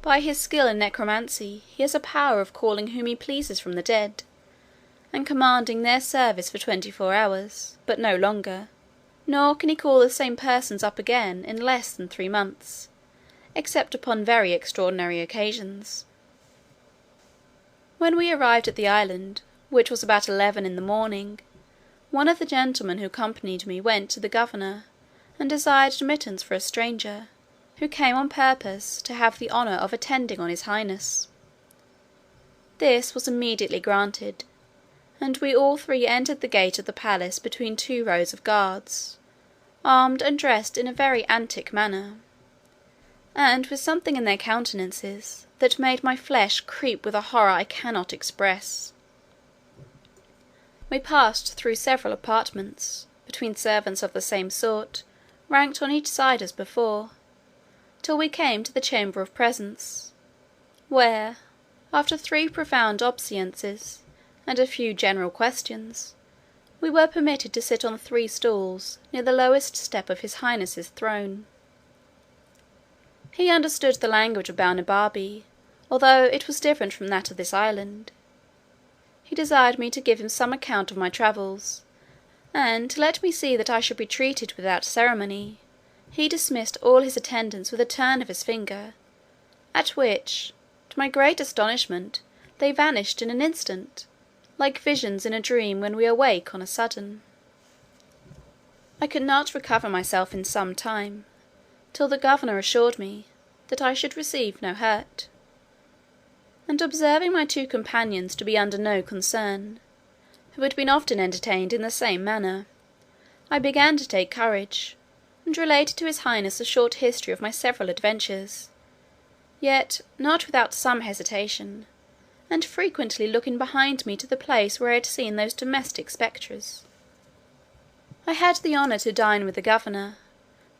By his skill in necromancy he has a power of calling whom he pleases from the dead, and commanding their service for 24 hours, but no longer, nor can he call the same persons up again in less than 3 months, except upon very extraordinary occasions. When we arrived at the island, which was about 11 in the morning, one of the gentlemen who accompanied me went to the governor, and desired admittance for a stranger, who came on purpose to have the honour of attending on his highness. This was immediately granted, and we all 3 entered the gate of the palace between 2 rows of guards, armed and dressed in a very antic manner, and with something in their countenances that made my flesh creep with a horror I cannot express. We passed through several apartments, between servants of the same sort, ranked on each side as before, till we came to the chamber of presence, where, after 3 profound obeisances, and a few general questions, we were permitted to sit on 3 stools near the lowest step of his highness's throne. He understood the language of Balnibarbi, although it was different from that of this island. He desired me to give him some account of my travels, and to let me see that I should be treated without ceremony, he dismissed all his attendants with a turn of his finger, at which, to my great astonishment, they vanished in an instant, like visions in a dream when we awake on a sudden. I could not recover myself in some time, till the governor assured me that I should receive no hurt; and observing my two companions to be under no concern, who had been often entertained in the same manner, I began to take courage, and related to his highness a short history of my several adventures, yet not without some hesitation, and frequently looking behind me to the place where I had seen those domestic spectres. I had the honour to dine with the governor,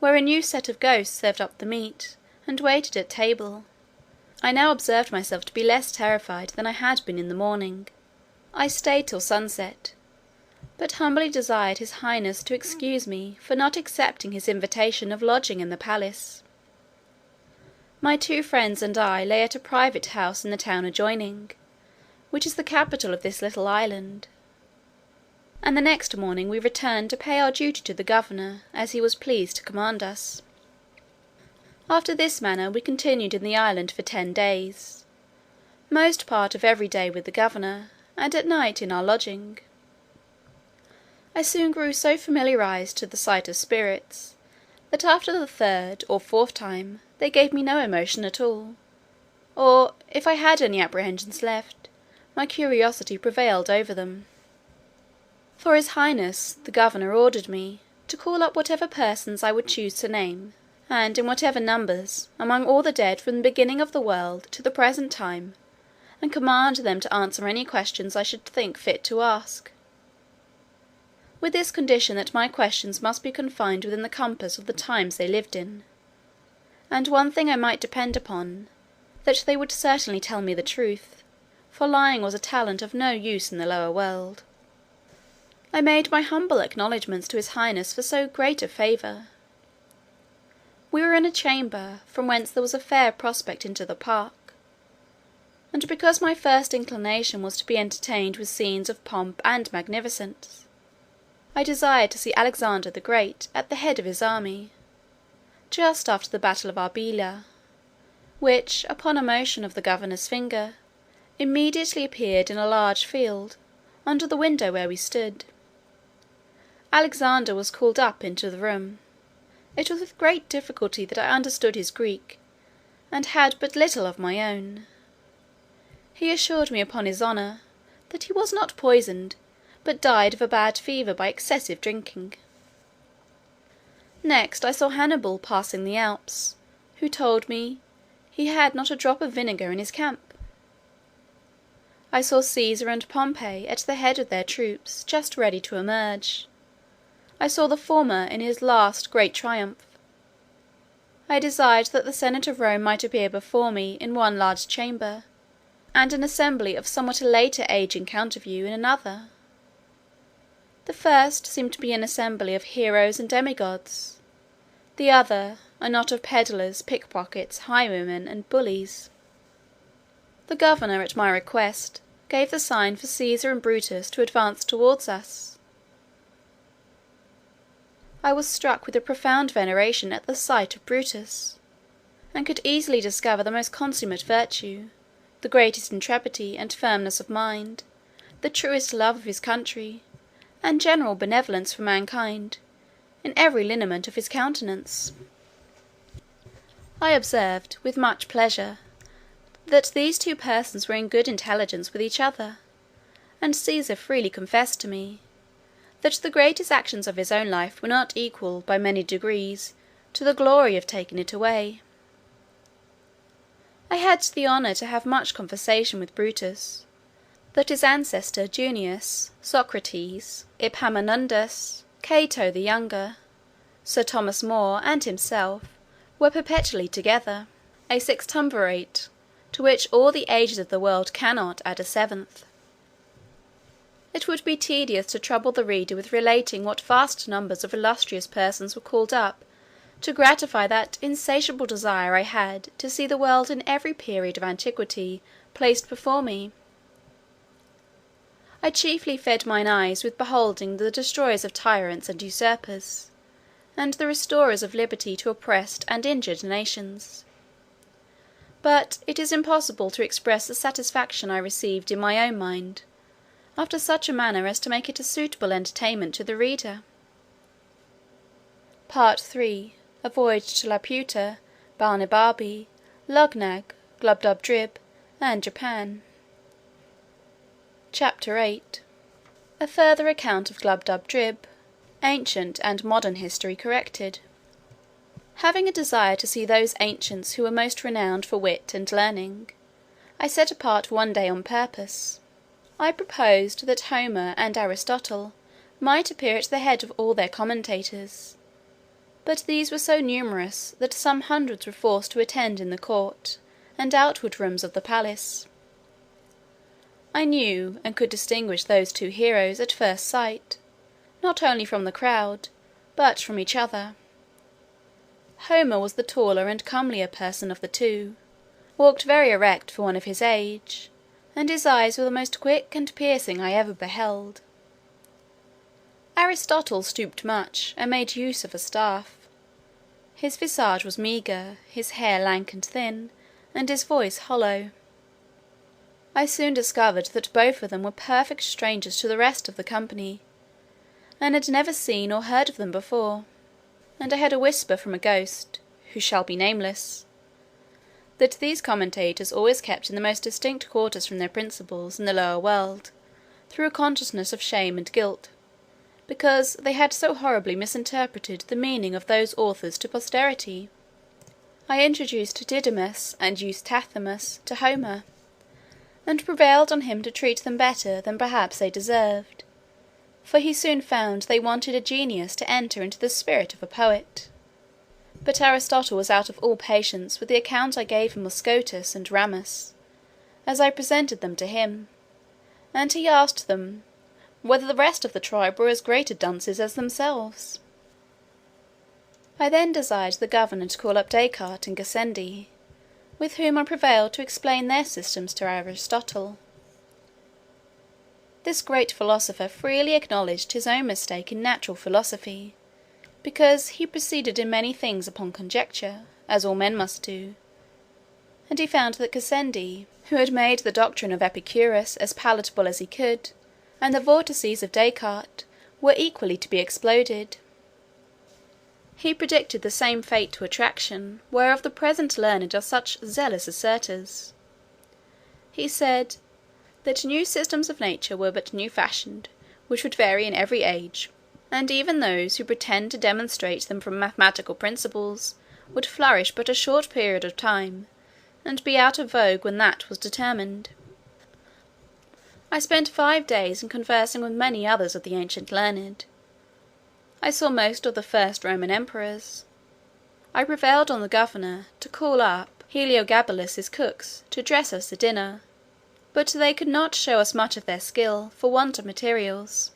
where a new set of ghosts served up the meat, and waited at table. I now observed myself to be less terrified than I had been in the morning. I stayed till sunset, but humbly desired his highness to excuse me for not accepting his invitation of lodging in the palace. My two friends and I lay at a private house in the town adjoining, which is the capital of this little island; and the next morning we returned to pay our duty to the governor, as he was pleased to command us. After this manner we continued in the island for 10 days, most part of every day with the governor, and at night in our lodging. I soon grew so familiarized to the sight of spirits, that after the 3rd or 4th time they gave me no emotion at all; or, if I had any apprehensions left, my curiosity prevailed over them. For his highness the governor ordered me to call up whatever persons I would choose to name, and in whatever numbers, among all the dead from the beginning of the world to the present time, and command them to answer any questions I should think fit to ask, with this condition, that my questions must be confined within the compass of the times they lived in; and one thing I might depend upon, that they would certainly tell me the truth, for lying was a talent of no use in the lower world. I made my humble acknowledgments to his highness for so great a favour. We were in a chamber, from whence there was a fair prospect into the park; and because my first inclination was to be entertained with scenes of pomp and magnificence, I desired to see Alexander the Great at the head of his army, just after the battle of Arbela, which, upon a motion of the governor's finger, immediately appeared in a large field, under the window where we stood. Alexander was called up into the room. It was with great difficulty that I understood his Greek, and had but little of my own. He assured me upon his honour, that he was not poisoned, but died of a bad fever by excessive drinking. Next I saw Hannibal passing the Alps, who told me he had not a drop of vinegar in his camp. I saw Caesar and Pompey at the head of their troops, just ready to emerge. I saw the former in his last great triumph. I desired that the senate of Rome might appear before me in one large chamber, and an assembly of somewhat a later age in counterview in another. The first seemed to be an assembly of heroes and demigods; the other, a knot of pedlars, pickpockets, highwaymen, and bullies. The governor, at my request, gave the sign for Caesar and Brutus to advance towards us. I was struck with a profound veneration at the sight of Brutus, and could easily discover the most consummate virtue, the greatest intrepidity and firmness of mind, the truest love of his country, and general benevolence for mankind, in every lineament of his countenance. I observed, with much pleasure, that these two persons were in good intelligence with each other; and Caesar freely confessed to me, that the greatest actions of his own life were not equal, by many degrees, to the glory of taking it away. I had the honour to have much conversation with Brutus, that his ancestor Junius, Socrates, Epaminondas, Cato the younger, Sir Thomas More, and himself, were perpetually together, a sextumvirate, to which all the ages of the world cannot add a seventh. It would be tedious to trouble the reader with relating what vast numbers of illustrious persons were called up, to gratify that insatiable desire I had to see the world in every period of antiquity placed before me. I chiefly fed mine eyes with beholding the destroyers of tyrants and usurpers, and the restorers of liberty to oppressed and injured nations. But it is impossible to express the satisfaction I received in my own mind, after such a manner as to make it a suitable entertainment to the reader. Part III. A Voyage to Laputa, Balnibarbi, Luggnagg, Glubbdubdrib, and Japan. Chapter VIII. A further account of Glubbdubdrib, ancient and modern history corrected. Having a desire to see those ancients who were most renowned for wit and learning, I set apart one day on purpose. I proposed that Homer and Aristotle might appear at the head of all their commentators, but these were so numerous that some hundreds were forced to attend in the court and outward rooms of the palace. I knew and could distinguish those two heroes at first sight, not only from the crowd, but from each other. Homer was the taller and comelier person of the two, walked very erect for one of his age, and his eyes were the most quick and piercing I ever beheld. Aristotle stooped much, and made use of a staff. His visage was meagre, his hair lank and thin, and his voice hollow. I soon discovered that both of them were perfect strangers to the rest of the company, and had never seen or heard of them before; and I had a whisper from a ghost, who shall be nameless, that these commentators always kept in the most distant quarters from their principals in the lower world, through a consciousness of shame and guilt, because they had so horribly misinterpreted the meaning of those authors to posterity. I introduced Didymus and Euthydemus to Homer, and prevailed on him to treat them better than perhaps they deserved, for he soon found they wanted a genius to enter into the spirit of a poet. But Aristotle was out of all patience with the account I gave him of Scotus and Ramus, as I presented them to him, and he asked them, whether the rest of the tribe were as great dunces as themselves. I then desired the governor to call up Descartes and Gassendi, with whom I prevailed to explain their systems to Aristotle. This great philosopher freely acknowledged his own mistake in natural philosophy, because he proceeded in many things upon conjecture, as all men must do; and he found that Gassendi, who had made the doctrine of Epicurus as palatable as he could, and the vortices of Descartes, were equally to be exploded. He predicted the same fate to attraction, whereof the present learned are such zealous assertors. He said, that new systems of nature were but new fashioned, which would vary in every age, and even those who pretend to demonstrate them from mathematical principles would flourish but a short period of time, and be out of vogue when that was determined. I spent 5 days in conversing with many others of the ancient learned. I saw most of the first Roman emperors. I prevailed on the governor to call up Heliogabalus's cooks to dress us a dinner, but they could not show us much of their skill, for want of materials.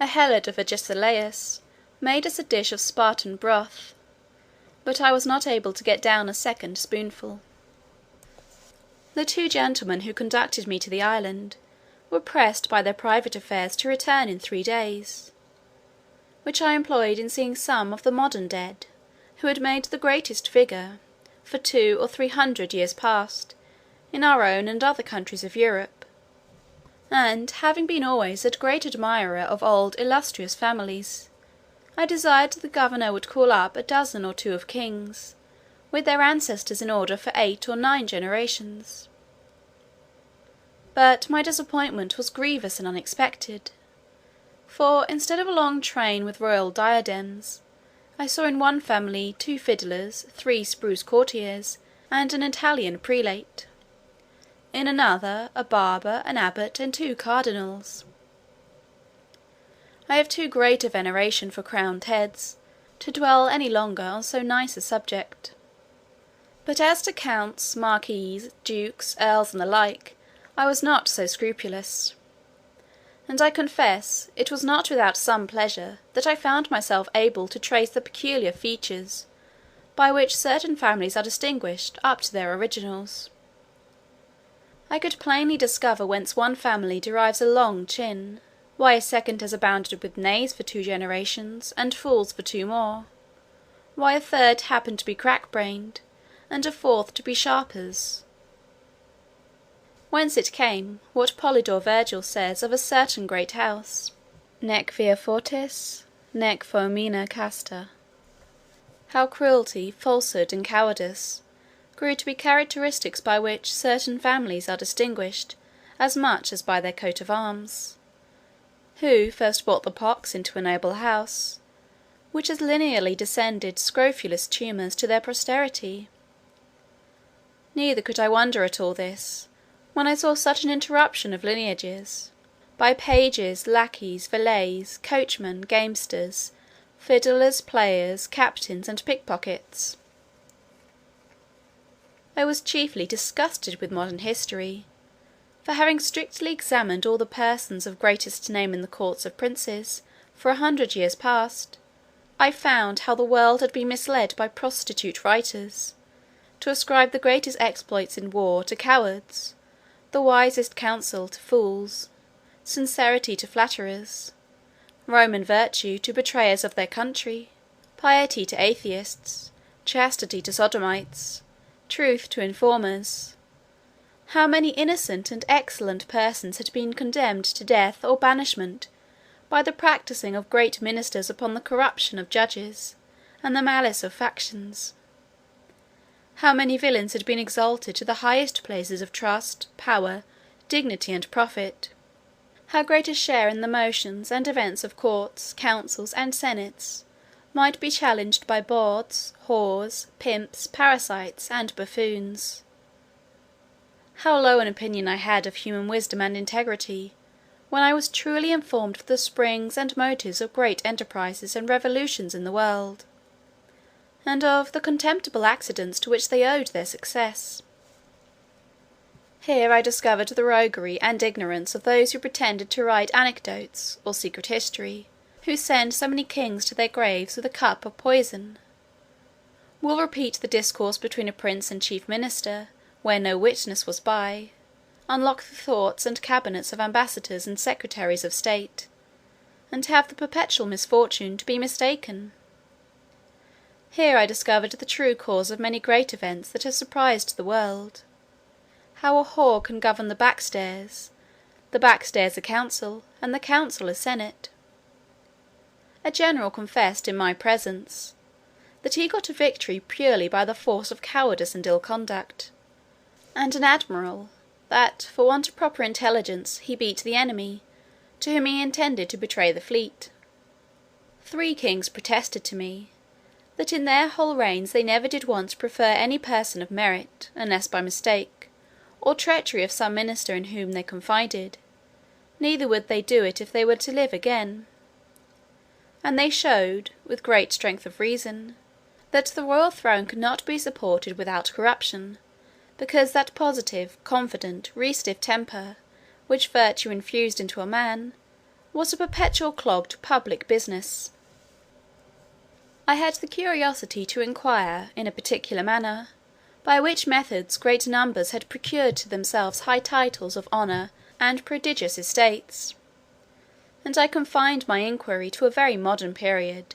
A helot of Agesilaus made us a dish of Spartan broth, but I was not able to get down a second spoonful. The 2 gentlemen who conducted me to the island were pressed by their private affairs to return in 3 days, which I employed in seeing some of the modern dead, who had made the greatest figure, for 200 or 300 years past, in our own and other countries of Europe; and having been always a great admirer of old illustrious families, I desired the governor would call up a dozen or 2 of kings, with their ancestors in order for 8 or 9 generations. But my disappointment was grievous and unexpected; for instead of a long train with royal diadems, I saw in one family 2 fiddlers, 3 spruce courtiers, and an Italian prelate; in another, a barber, an abbot, and 2 cardinals. I have too great a veneration for crowned heads, to dwell any longer on so nice a subject. But as to counts, marquises, dukes, earls, and the like, I was not so scrupulous; and I confess it was not without some pleasure that I found myself able to trace the peculiar features by which certain families are distinguished up to their originals. I could plainly discover whence one family derives a long chin, why a second has abounded with knaves for 2 generations, and fools for 2 more, why a third happened to be crack-brained, and a fourth to be sharpers; whence it came, what Polydore Virgil says of a certain great house, nec via fortis, nec foemina casta; how cruelty, falsehood, and cowardice grew to be characteristics by which certain families are distinguished as much as by their coat of arms; who first brought the pox into a noble house, which has lineally descended scrofulous tumours to their posterity. Neither could I wonder at all this, when I saw such an interruption of lineages, by pages, lackeys, valets, coachmen, gamesters, fiddlers, players, captains, and pickpockets. I was chiefly disgusted with modern history, for having strictly examined all the persons of greatest name in the courts of princes for 100 years past, I found how the world had been misled by prostitute writers, to ascribe the greatest exploits in war to cowards, the wisest counsel to fools, sincerity to flatterers, Roman virtue to betrayers of their country, piety to atheists, chastity to sodomites, truth to informers; how many innocent and excellent persons had been condemned to death or banishment by the practising of great ministers upon the corruption of judges, and the malice of factions; how many villains had been exalted to the highest places of trust, power, dignity, and profit; how great a share in the motions and events of courts, councils, and senates might be challenged by bawds, whores, pimps, parasites, and buffoons; how low an opinion I had of human wisdom and integrity, when I was truly informed of the springs and motives of great enterprises and revolutions in the world, and of the contemptible accidents to which they owed their success. Here I discovered the roguery and ignorance of those who pretended to write anecdotes, or secret history, who send so many kings to their graves with a cup of poison; will repeat the discourse between a prince and chief minister, where no witness was by; unlock the thoughts and cabinets of ambassadors and secretaries of state, and have the perpetual misfortune to be mistaken. Here I discovered the true cause of many great events that have surprised the world; how a whore can govern the backstairs a council, and the council a senate. A general confessed in my presence, that he got a victory purely by the force of cowardice and ill conduct; and an admiral, that for want of proper intelligence he beat the enemy, to whom he intended to betray the fleet. 3 kings protested to me, that in their whole reigns they never did once prefer any person of merit, unless by mistake, or treachery of some minister in whom they confided; neither would they do it if they were to live again. And they showed, with great strength of reason, that the royal throne could not be supported without corruption, because that positive, confident, restive temper, which virtue infused into a man, was a perpetual clog to public business. I had the curiosity to inquire, in a particular manner, by which methods great numbers had procured to themselves high titles of honour and prodigious estates; and I confined my inquiry to a very modern period,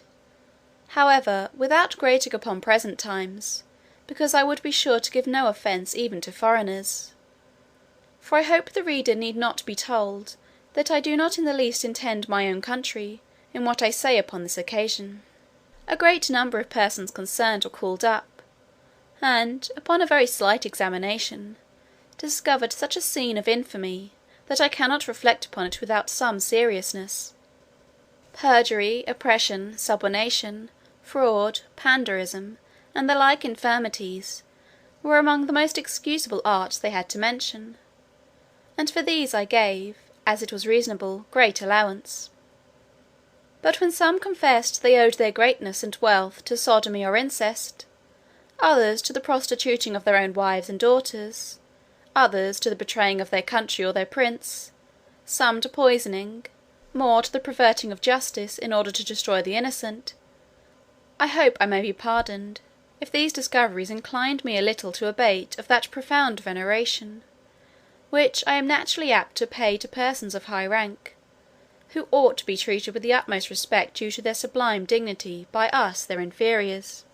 however, without grating upon present times, because I would be sure to give no offence even to foreigners; for I hope the reader need not be told, that I do not in the least intend my own country, in what I say upon this occasion. A great number of persons concerned were called up, and, upon a very slight examination, discovered such a scene of infamy, that I cannot reflect upon it without some seriousness. Perjury, oppression, subornation, fraud, pandarism, and the like infirmities, were among the most excusable arts they had to mention; and for these I gave, as it was reasonable, great allowance. But when some confessed they owed their greatness and wealth to sodomy or incest, others to the prostituting of their own wives and daughters, others to the betraying of their country or their prince, some to poisoning, more to the perverting of justice in order to destroy the innocent, I hope I may be pardoned, if these discoveries inclined me a little to abate of that profound veneration, which I am naturally apt to pay to persons of high rank, who ought to be treated with the utmost respect due to their sublime dignity by us their inferiors.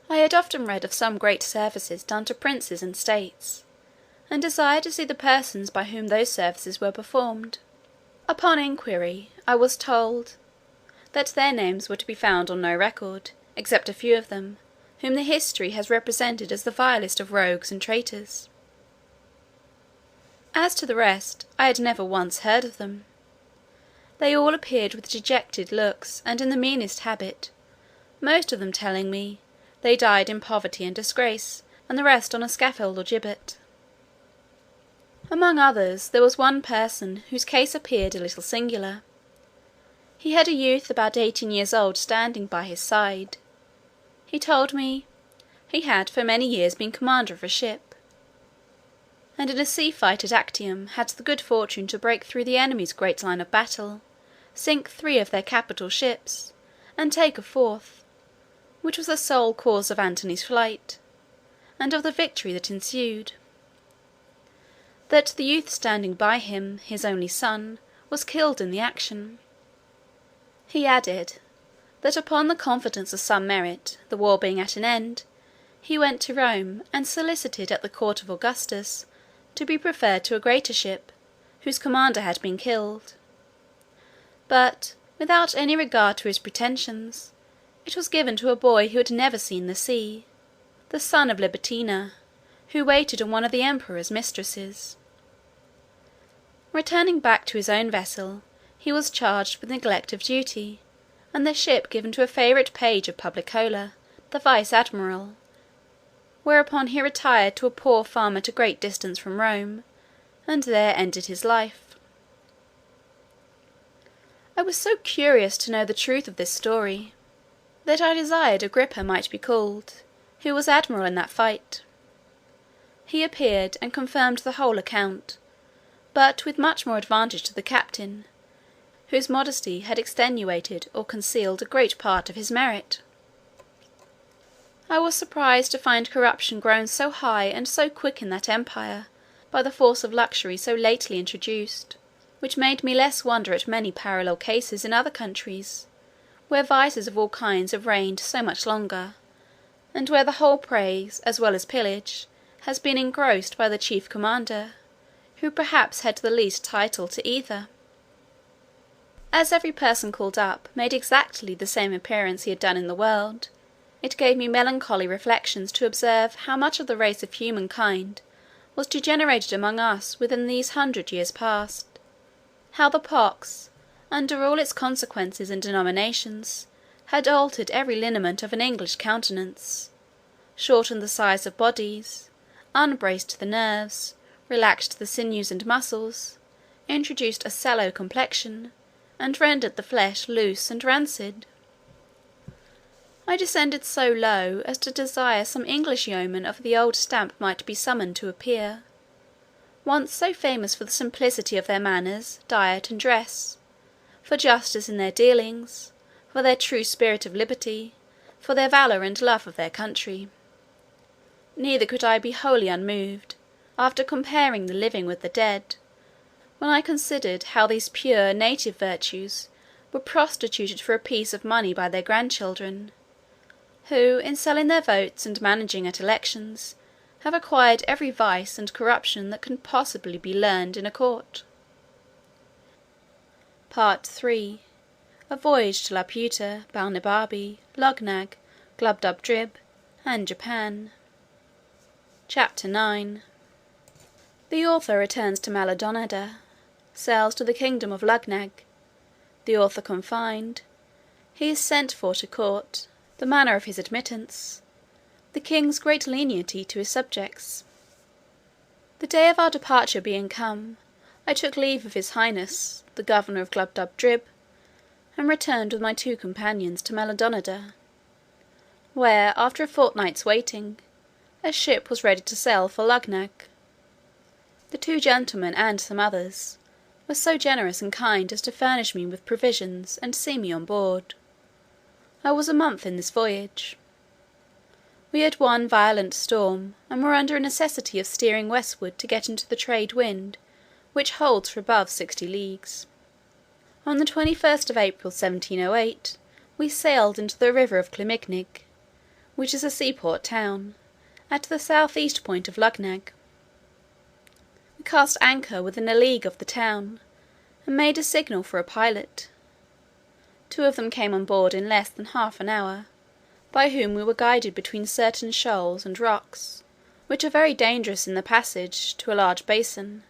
I had often read of some great services done to princes and states, and desired to see the persons by whom those services were performed. Upon inquiry, I was told, that their names were to be found on no record, except a few of them, whom the history has represented as the vilest of rogues and traitors. As to the rest, I had never once heard of them. They all appeared with dejected looks, and in the meanest habit, most of them telling me, they died in poverty and disgrace, and the rest on a scaffold or gibbet. Among others, there was one person whose case appeared a little singular. He had a youth about 18 years old standing by his side. He told me, he had for many years been commander of a ship, and in a sea fight at Actium had the good fortune to break through the enemy's great line of battle, sink 3 of their capital ships, and take a 4th, which was the sole cause of Antony's flight, and of the victory that ensued. That the youth standing by him, his only son, was killed in the action. He added, that upon the confidence of some merit, the war being at an end, he went to Rome, and solicited at the court of Augustus to be preferred to a greater ship, whose commander had been killed. But, without any regard to his pretensions, it was given to a boy who had never seen the sea, the son of Libertina, who waited on one of the emperor's mistresses. Returning back to his own vessel, he was charged with neglect of duty, and the ship given to a favourite page of Publicola, the vice-admiral, whereupon he retired to a poor farm at a great distance from Rome, and there ended his life. I was so curious to know the truth of this story, that I desired Agrippa might be called, who was admiral in that fight. He appeared, and confirmed the whole account, but with much more advantage to the captain, whose modesty had extenuated or concealed a great part of his merit. I was surprised to find corruption grown so high and so quick in that empire, by the force of luxury so lately introduced, which made me less wonder at many parallel cases in other countries, where vices of all kinds have reigned so much longer, and where the whole praise, as well as pillage, has been engrossed by the chief commander, who perhaps had the least title to either. As every person called up made exactly the same appearance he had done in the world, it gave me melancholy reflections to observe how much of the race of humankind was degenerated among us within these 100 years past; how the pox, under all its consequences and denominations, had altered every lineament of an English countenance, shortened the size of bodies, unbraced the nerves, relaxed the sinews and muscles, introduced a sallow complexion, and rendered the flesh loose and rancid. I descended so low as to desire some English yeoman of the old stamp might be summoned to appear, once so famous for the simplicity of their manners, diet, and dress, for justice in their dealings, for their true spirit of liberty, for their valour and love of their country. Neither could I be wholly unmoved, after comparing the living with the dead, when I considered how these pure native virtues were prostituted for a piece of money by their grandchildren, who, in selling their votes and managing at elections, have acquired every vice and corruption that can possibly be learned in a court. Part III. A voyage to Laputa, Balnibarbi, Luggnagg, Glubbdubdrib, and Japan. Chapter 9. The author returns to Maldonada, sails to the kingdom of Luggnagg, the author confined, he is sent for to court, the manner of his admittance, the king's great lenity to his subjects. The day of our departure being come, I took leave of his highness, the governor of Glubbdubdrib, and returned with my 2 companions to Maldonada, where, after a fortnight's waiting, a ship was ready to sail for Luggnagg. The 2 gentlemen and some others were so generous and kind as to furnish me with provisions and see me on board. I was a month in this voyage. We had one violent storm, and were under a necessity of steering westward to get into the trade wind, which holds for above 60 leagues. On the 21st of April 1708, we sailed into the river of Clumegnig, which is a seaport town, at the south east point of Luggnagg. We cast anchor within a league of the town, and made a signal for a pilot. Two of them came on board in less than half an hour, by whom we were guided between certain shoals and rocks, which are very dangerous in the passage to a large basin,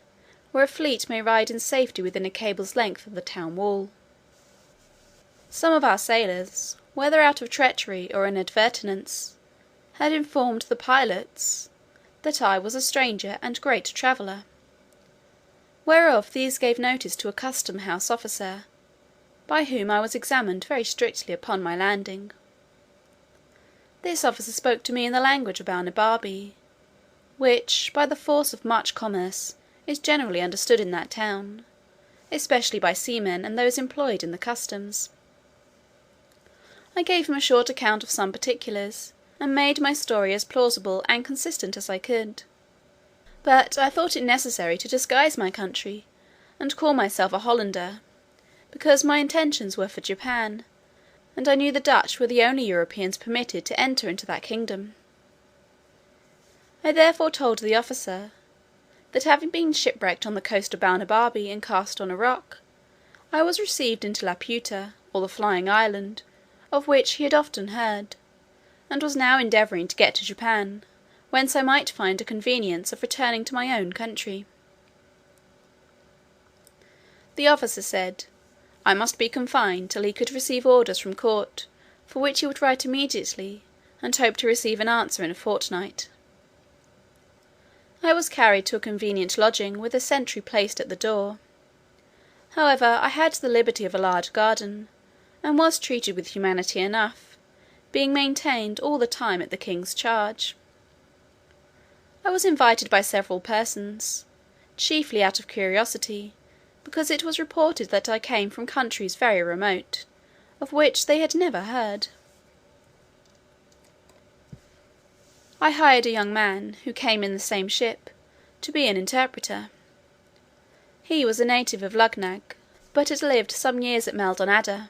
where a fleet may ride in safety within a cable's length of the town wall. Some of our sailors, whether out of treachery or inadvertence, had informed the pilots that I was a stranger and great traveller, whereof these gave notice to a custom house officer, by whom I was examined very strictly upon my landing. This officer spoke to me in the language of Balnibarbi, which, by the force of much commerce, is generally understood in that town, especially by seamen and those employed in the customs. I gave him a short account of some particulars, and made my story as plausible and consistent as I could. But I thought it necessary to disguise my country, and call myself a Hollander, because my intentions were for Japan, and I knew the Dutch were the only Europeans permitted to enter into that kingdom. I therefore told the officer, that having been shipwrecked on the coast of Balnibarbi and cast on a rock, I was received into Laputa, or the Flying Island, of which he had often heard, and was now endeavouring to get to Japan, whence I might find a convenience of returning to my own country. The officer said, I must be confined till he could receive orders from court, for which he would write immediately, and hope to receive an answer in a fortnight. I was carried to a convenient lodging, with a sentry placed at the door. However, I had the liberty of a large garden, and was treated with humanity enough, being maintained all the time at the king's charge. I was invited by several persons, chiefly out of curiosity, because it was reported that I came from countries very remote, of which they had never heard. I hired a young man, who came in the same ship, to be an interpreter. He was a native of Luggnagg, but had lived some years at Maldonada,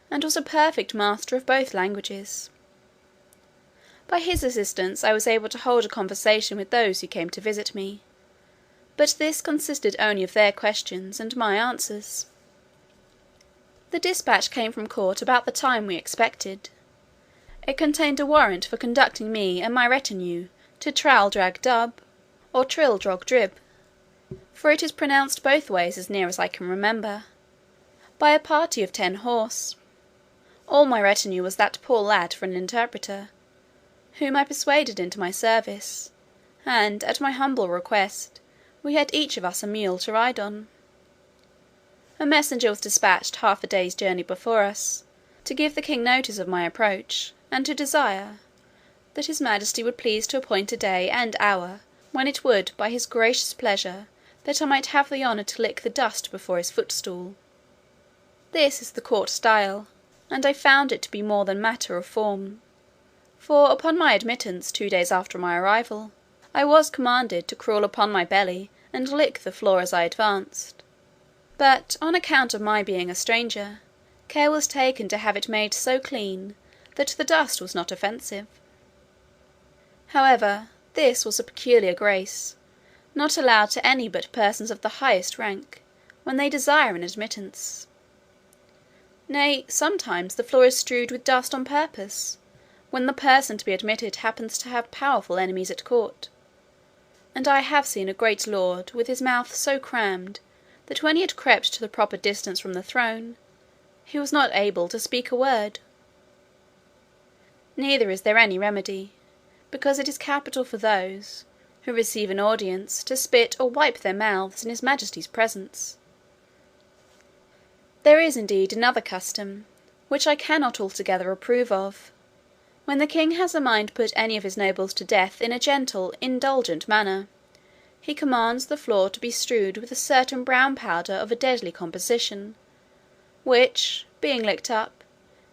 and was a perfect master of both languages. By his assistance I was able to hold a conversation with those who came to visit me, but this consisted only of their questions and my answers. The dispatch came from court about the time we expected. It contained a warrant for conducting me and my retinue to Traldrag Dub, or Trildrog Drib, for it is pronounced both ways as near as I can remember, by a party of 10 horse. All my retinue was that poor lad for an interpreter, whom I persuaded into my service, and, at my humble request, we had each of us a mule to ride on. A messenger was dispatched half a day's journey before us, to give the king notice of my approach, and to desire, that his majesty would please to appoint a day and hour, when it would, by his gracious pleasure, that I might have the honour to lick the dust before his footstool. This is the court style, and I found it to be more than matter of form; for upon my admittance 2 days after my arrival, I was commanded to crawl upon my belly, and lick the floor as I advanced; but on account of my being a stranger, care was taken to have it made so clean, that the dust was not offensive. However, this was a peculiar grace, not allowed to any but persons of the highest rank, when they desire an admittance. Nay, sometimes the floor is strewed with dust on purpose, when the person to be admitted happens to have powerful enemies at court; and I have seen a great lord with his mouth so crammed, that when he had crept to the proper distance from the throne, he was not able to speak a word. Neither is there any remedy, because it is capital for those, who receive an audience, to spit or wipe their mouths in his majesty's presence. There is indeed another custom, which I cannot altogether approve of, when the king has a mind to put any of his nobles to death in a gentle indulgent manner, he commands the floor to be strewed with a certain brown powder of a deadly composition, which, being licked up,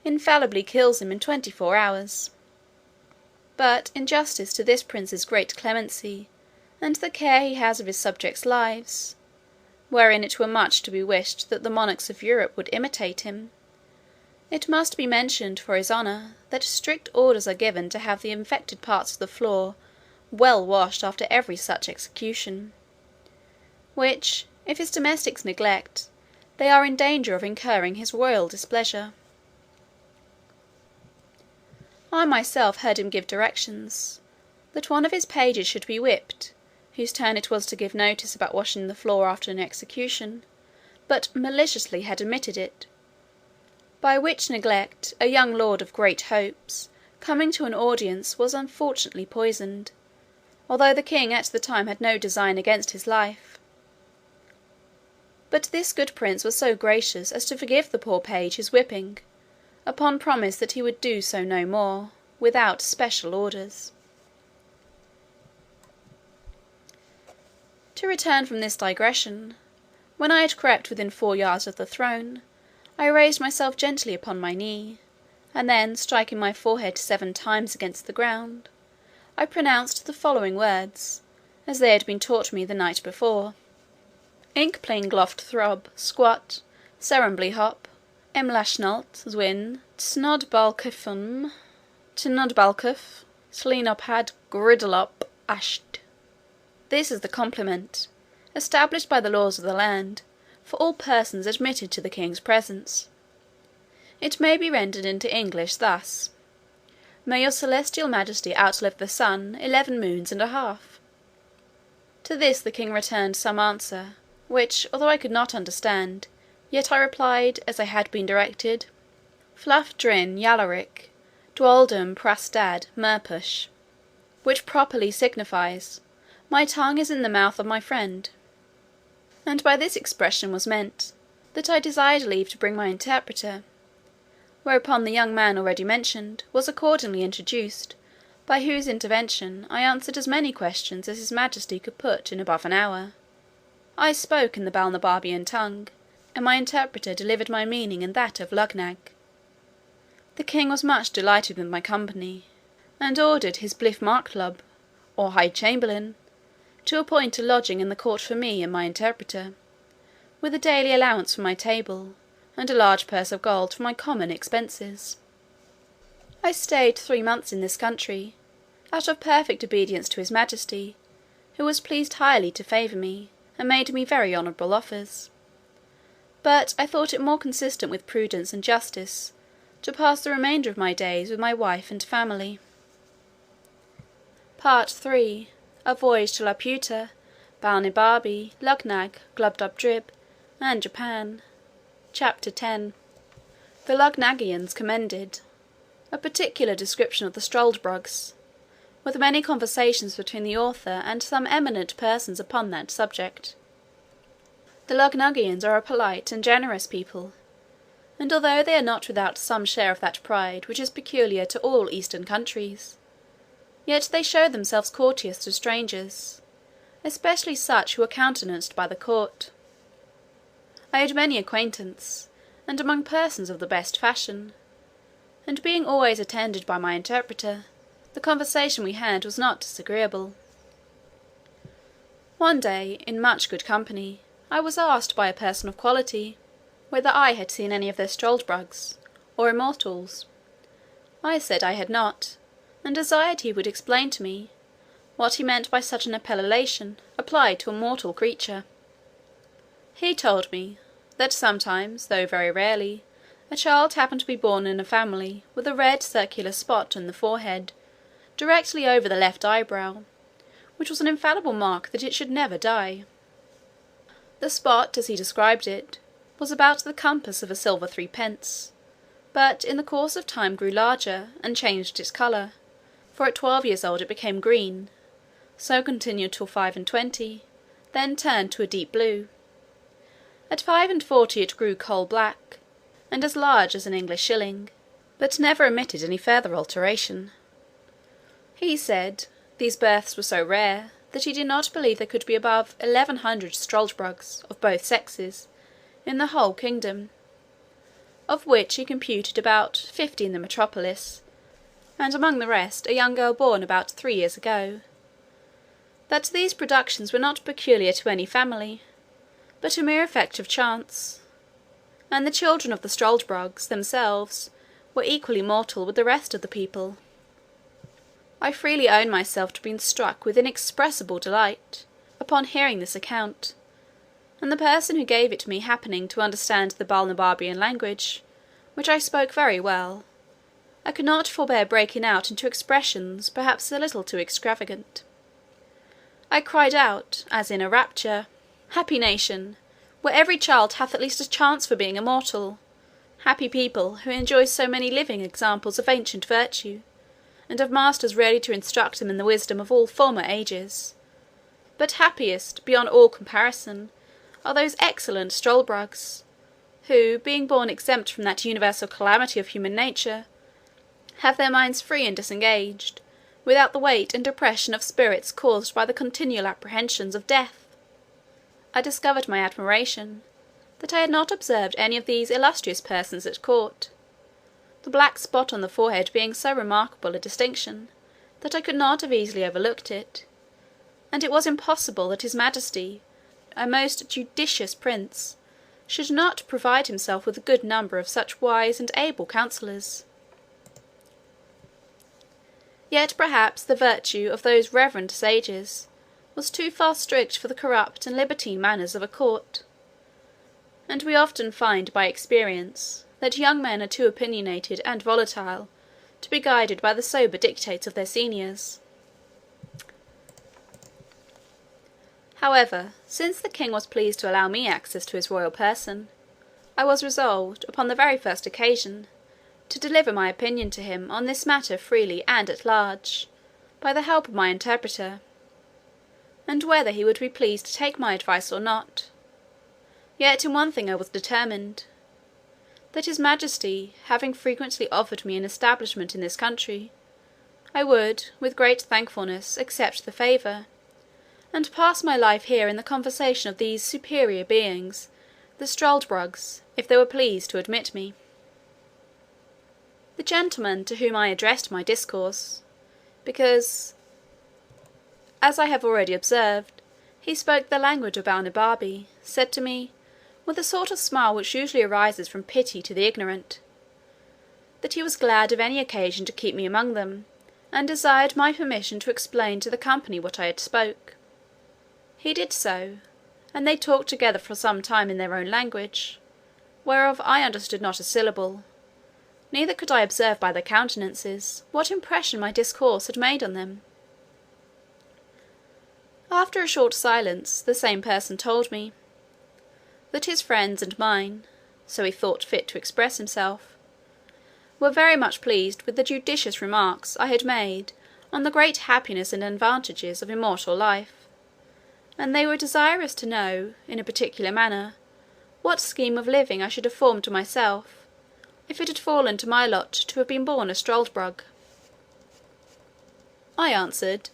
infallibly kills him in 24 hours. But in justice to this prince's great clemency, and the care he has of his subjects' lives, wherein it were much to be wished that the monarchs of Europe would imitate him, it must be mentioned for his honour, that strict orders are given to have the infected parts of the floor well washed after every such execution; which, if his domestics neglect, they are in danger of incurring his royal displeasure. I myself heard him give directions, that one of his pages should be whipped, whose turn it was to give notice about washing the floor after an execution, but maliciously had omitted it; by which neglect, a young lord of great hopes, coming to an audience, was unfortunately poisoned, although the king at the time had no design against his life. But this good prince was so gracious as to forgive the poor page his whipping, upon promise that he would do so no more, without special orders. To return from this digression, when I had crept within 4 yards of the throne, I raised myself gently upon my knee, and then striking my forehead 7 times against the ground, I pronounced the following words, as they had been taught me the night before: Ink plain gloft throb, squat, serembly hop, emlashnalt, zwin, snodbalkefum, tnodbalkef, slenop gridlop asht. This is the compliment, established by the laws of the land, for all persons admitted to the king's presence. It may be rendered into English thus: May your celestial majesty outlive the sun 11 moons and a half. To this the king returned some answer, which, although I could not understand, yet I replied, as I had been directed, Fluff drin yalaric, dwaldum prastad merpush, which properly signifies, my tongue is in the mouth of my friend. And by this expression was meant, that I desired leave to bring my interpreter; whereupon the young man already mentioned was accordingly introduced, by whose intervention I answered as many questions as his majesty could put in above an hour. I spoke in the Balnibarbian tongue, and my interpreter delivered my meaning in that of Luggnagg. The king was much delighted with my company, and ordered his Bliff Marklub, or high chamberlain, to appoint a lodging in the court for me and my interpreter, with a daily allowance for my table, and a large purse of gold for my common expenses. I stayed 3 months in this country, out of perfect obedience to his majesty, who was pleased highly to favour me, and made me very honourable offers. But I thought it more consistent with prudence and justice to pass the remainder of my days with my wife and family. Part III. A Voyage to Laputa, Balnibarbi, Luggnagg, Glubbdubdrib, and Japan. Chapter 10. The Lugnaggians commended. A particular description of the Struldbrugs, with many conversations between the author and some eminent persons upon that subject. The Lugnaggians are a polite and generous people, and although they are not without some share of that pride which is peculiar to all eastern countries, yet they show themselves courteous to strangers, especially such who are countenanced by the court. I had many acquaintance, and among persons of the best fashion, and being always attended by my interpreter, the conversation we had was not disagreeable. One day, in much good company, I was asked by a person of quality, whether I had seen any of their Struldbrugs, or immortals. I said I had not, and desired he would explain to me what he meant by such an appellation applied to a mortal creature. He told me, that sometimes, though very rarely, a child happened to be born in a family with a red circular spot on the forehead, directly over the left eyebrow, which was an infallible mark that it should never die. The spot, as he described it, was about the compass of a silver 3d, but in the course of time grew larger, and changed its colour, for at 12 years old it became green, so continued till 25, then turned to a deep blue. At 45 it grew coal black, and as large as an English shilling, but never omitted any further alteration. He said, these births were so rare, that he did not believe there could be above 1100 Struldbrugs, of both sexes, in the whole kingdom, of which he computed about 50 in the metropolis, and among the rest a young girl born about 3 years ago; that these productions were not peculiar to any family, but a mere effect of chance, and the children of the Struldbrugs themselves were equally mortal with the rest of the people. I freely own myself to have been struck with inexpressible delight, upon hearing this account, and the person who gave it me happening to understand the Balnibarbian language, which I spoke very well, I could not forbear breaking out into expressions perhaps a little too extravagant. I cried out, as in a rapture, "Happy nation, where every child hath at least a chance for being immortal! Happy people, who enjoy so many living examples of ancient virtue, and have masters ready to instruct them in the wisdom of all former ages! But happiest, beyond all comparison, are those excellent Struldbrugs, who, being born exempt from that universal calamity of human nature, have their minds free and disengaged, without the weight and depression of spirits caused by the continual apprehensions of death." I discovered my admiration, that I had not observed any of these illustrious persons at court, the black spot on the forehead being so remarkable a distinction, that I could not have easily overlooked it; and it was impossible that his majesty, a most judicious prince, should not provide himself with a good number of such wise and able counsellors. Yet perhaps the virtue of those reverend sages was too far strict for the corrupt and libertine manners of a court; and we often find by experience that young men are too opinionated and volatile to be guided by the sober dictates of their seniors. However, since the king was pleased to allow me access to his royal person, I was resolved, upon the very first occasion, to deliver my opinion to him on this matter freely and at large, by the help of my interpreter, and whether he would be pleased to take my advice or not. Yet in one thing I was determined, that his majesty having frequently offered me an establishment in this country, I would, with great thankfulness, accept the favour, and pass my life here in the conversation of these superior beings, the Struldbrugs, if they were pleased to admit me. The gentleman to whom I addressed my discourse, because, as I have already observed, he spoke the language of Balnibarbi, said to me, with a sort of smile which usually arises from pity to the ignorant, that he was glad of any occasion to keep me among them, and desired my permission to explain to the company what I had spoke. He did so, and they talked together for some time in their own language, whereof I understood not a syllable, neither could I observe by their countenances what impression my discourse had made on them. After a short silence, the same person told me, that his friends and mine, so he thought fit to express himself, were very much pleased with the judicious remarks I had made on the great happiness and advantages of immortal life, and they were desirous to know, in a particular manner, what scheme of living I should have formed to myself, if it had fallen to my lot to have been born a Struldbrug. I answered,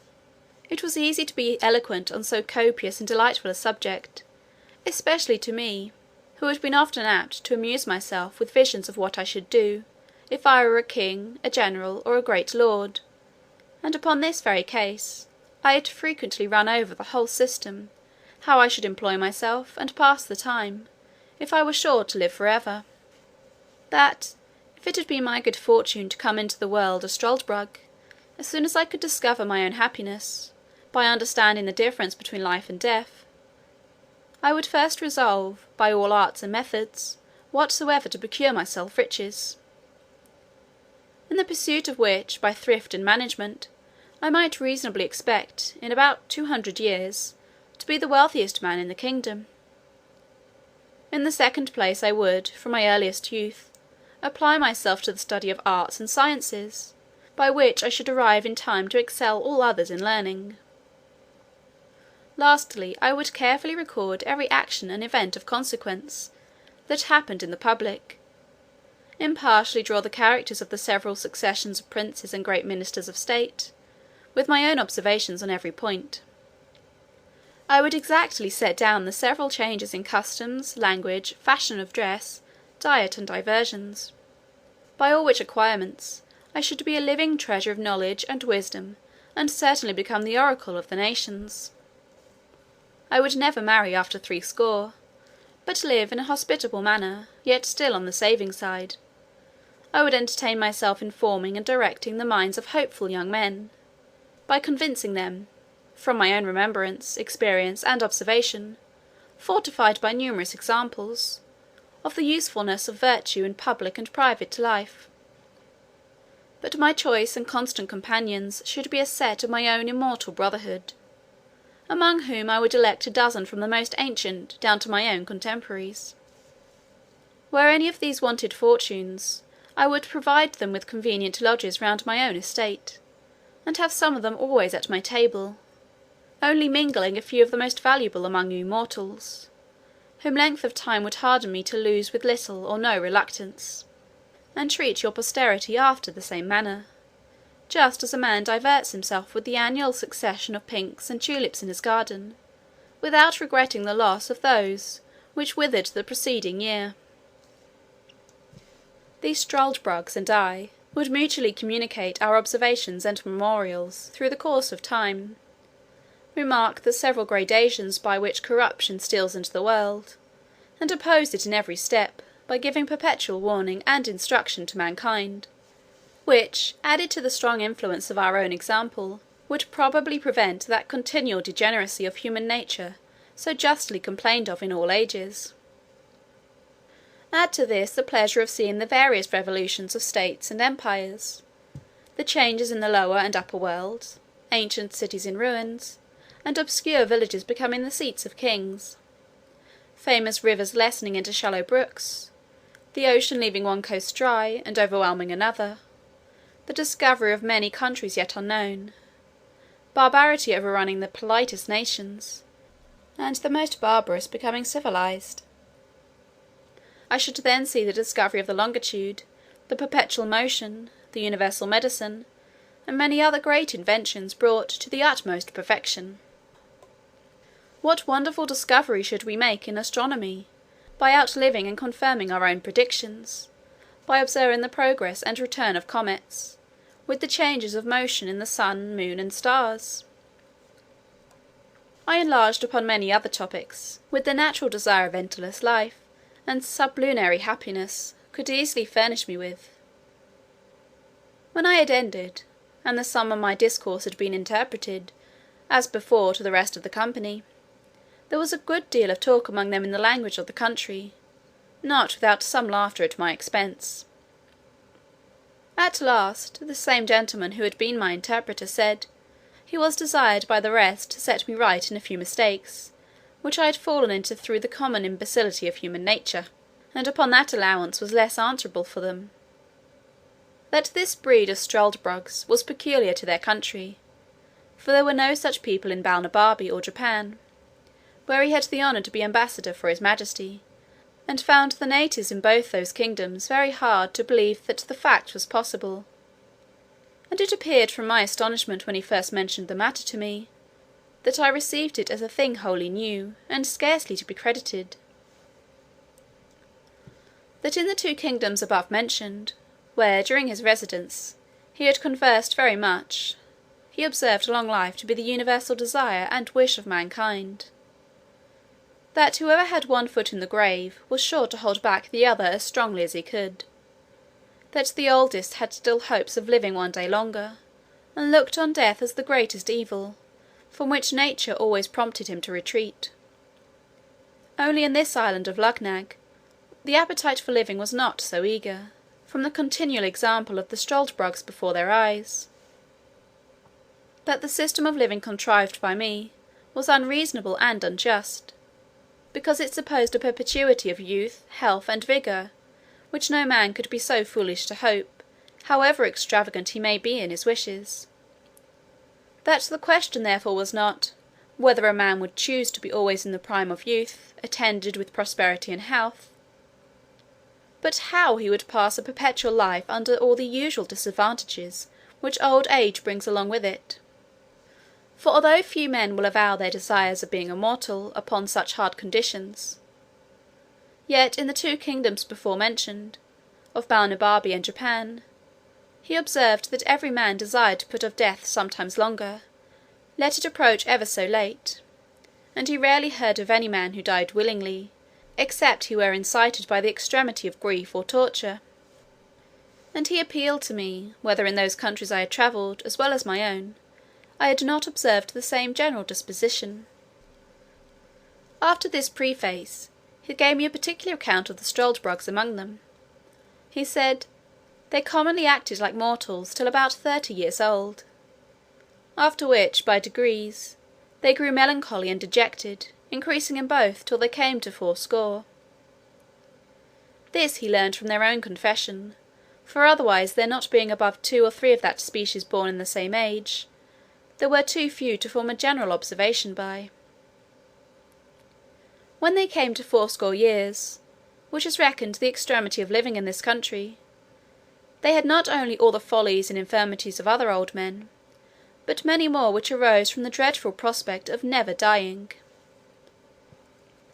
it was easy to be eloquent on so copious and delightful a subject, especially to me, who had been often apt to amuse myself with visions of what I should do, if I were a king, a general, or a great lord; and upon this very case, I had frequently run over the whole system, how I should employ myself, and pass the time, if I were sure to live for ever; that, if it had been my good fortune to come into the world a Struldbrug, as soon as I could discover my own happiness, by understanding the difference between life and death, I would first resolve, by all arts and methods, whatsoever to procure myself riches; in the pursuit of which, by thrift and management, I might reasonably expect, in about 200 years, to be the wealthiest man in the kingdom. In the second place, I would, from my earliest youth, apply myself to the study of arts and sciences, by which I should arrive in time to excel all others in learning. Lastly, I would carefully record every action and event of consequence that happened in the public, impartially draw the characters of the several successions of princes and great ministers of state, with my own observations on every point. I would exactly set down the several changes in customs, language, fashion of dress, diet, and diversions; by all which acquirements I should be a living treasure of knowledge and wisdom, and certainly become the oracle of the nations. I would never marry after 60, but live in a hospitable manner, yet still on the saving side. I would entertain myself in forming and directing the minds of hopeful young men, by convincing them, from my own remembrance, experience, and observation, fortified by numerous examples, of the usefulness of virtue in public and private life. But my choice and constant companions should be a set of my own immortal brotherhood, among whom I would elect a dozen from the most ancient down to my own contemporaries. Where any of these wanted fortunes, I would provide them with convenient lodges round my own estate, and have some of them always at my table, only mingling a few of the most valuable among you mortals, whom length of time would harden me to lose with little or no reluctance, and treat your posterity after the same manner, just as a man diverts himself with the annual succession of pinks and tulips in his garden, without regretting the loss of those which withered the preceding year. These struldbrugs and I would mutually communicate our observations and memorials through the course of time, remark the several gradations by which corruption steals into the world, and oppose it in every step, by giving perpetual warning and instruction to mankind, which, added to the strong influence of our own example, would probably prevent that continual degeneracy of human nature so justly complained of in all ages. Add to this the pleasure of seeing the various revolutions of states and empires, the changes in the lower and upper world, ancient cities in ruins, and obscure villages becoming the seats of kings, famous rivers lessening into shallow brooks, the ocean leaving one coast dry and overwhelming another, the discovery of many countries yet unknown, barbarity overrunning the politest nations, and the most barbarous becoming civilized. I should then see the discovery of the longitude, the perpetual motion, the universal medicine, and many other great inventions brought to the utmost perfection. What wonderful discovery should we make in astronomy, by outliving and confirming our own predictions, by observing the progress and return of comets, with the changes of motion in the sun, moon, and stars! I enlarged upon many other topics, which the natural desire of endless life, and sublunary happiness, could easily furnish me with. When I had ended, and the sum of my discourse had been interpreted, as before, to the rest of the company, there was a good deal of talk among them in the language of the country, not without some laughter at my expense. At last, the same gentleman who had been my interpreter said, he was desired by the rest to set me right in a few mistakes, which I had fallen into through the common imbecility of human nature, and upon that allowance was less answerable for them. That this breed of struldbrugs was peculiar to their country, for there were no such people in Balnibarbi or Japan, where he had the honour to be ambassador for his majesty, and found the natives in both those kingdoms very hard to believe that the fact was possible; and it appeared from my astonishment when he first mentioned the matter to me, that I received it as a thing wholly new, and scarcely to be credited. That in the 2 kingdoms above mentioned, where, during his residence, he had conversed very much, he observed long life to be the universal desire and wish of mankind; that whoever had one foot in the grave was sure to hold back the other as strongly as he could; that the oldest had still hopes of living one day longer, and looked on death as the greatest evil, from which nature always prompted him to retreat. Only in this island of Luggnagg, the appetite for living was not so eager, from the continual example of the struldbrugs before their eyes. That the system of living contrived by me was unreasonable and unjust, because it supposed a perpetuity of youth, health, and vigour, which no man could be so foolish to hope, however extravagant he may be in his wishes. That the question therefore was not, whether a man would choose to be always in the prime of youth, attended with prosperity and health, but how he would pass a perpetual life under all the usual disadvantages which old age brings along with it. For although few men will avow their desires of being immortal upon such hard conditions, yet in the 2 kingdoms before mentioned, of Balnibarbi and Japan, He observed that every man desired to put off death sometimes longer, let it approach ever so late, and he rarely heard of any man who died willingly, except he were incited by the extremity of grief or torture. And he appealed to me, whether in those countries I had travelled, as well as my own, I had not observed the same general disposition. After this preface, he gave me a particular account of the struldbrugs among them. He said, they commonly acted like mortals till about 30 years old, after which, by degrees, they grew melancholy and dejected, increasing in both till they came to 80. This he learned from their own confession, for otherwise there not being above 2 or 3 of that species born in the same age, there were too few to form a general observation by. When they came to 80 years, which is reckoned the extremity of living in this country, they had not only all the follies and infirmities of other old men, but many more which arose from the dreadful prospect of never dying.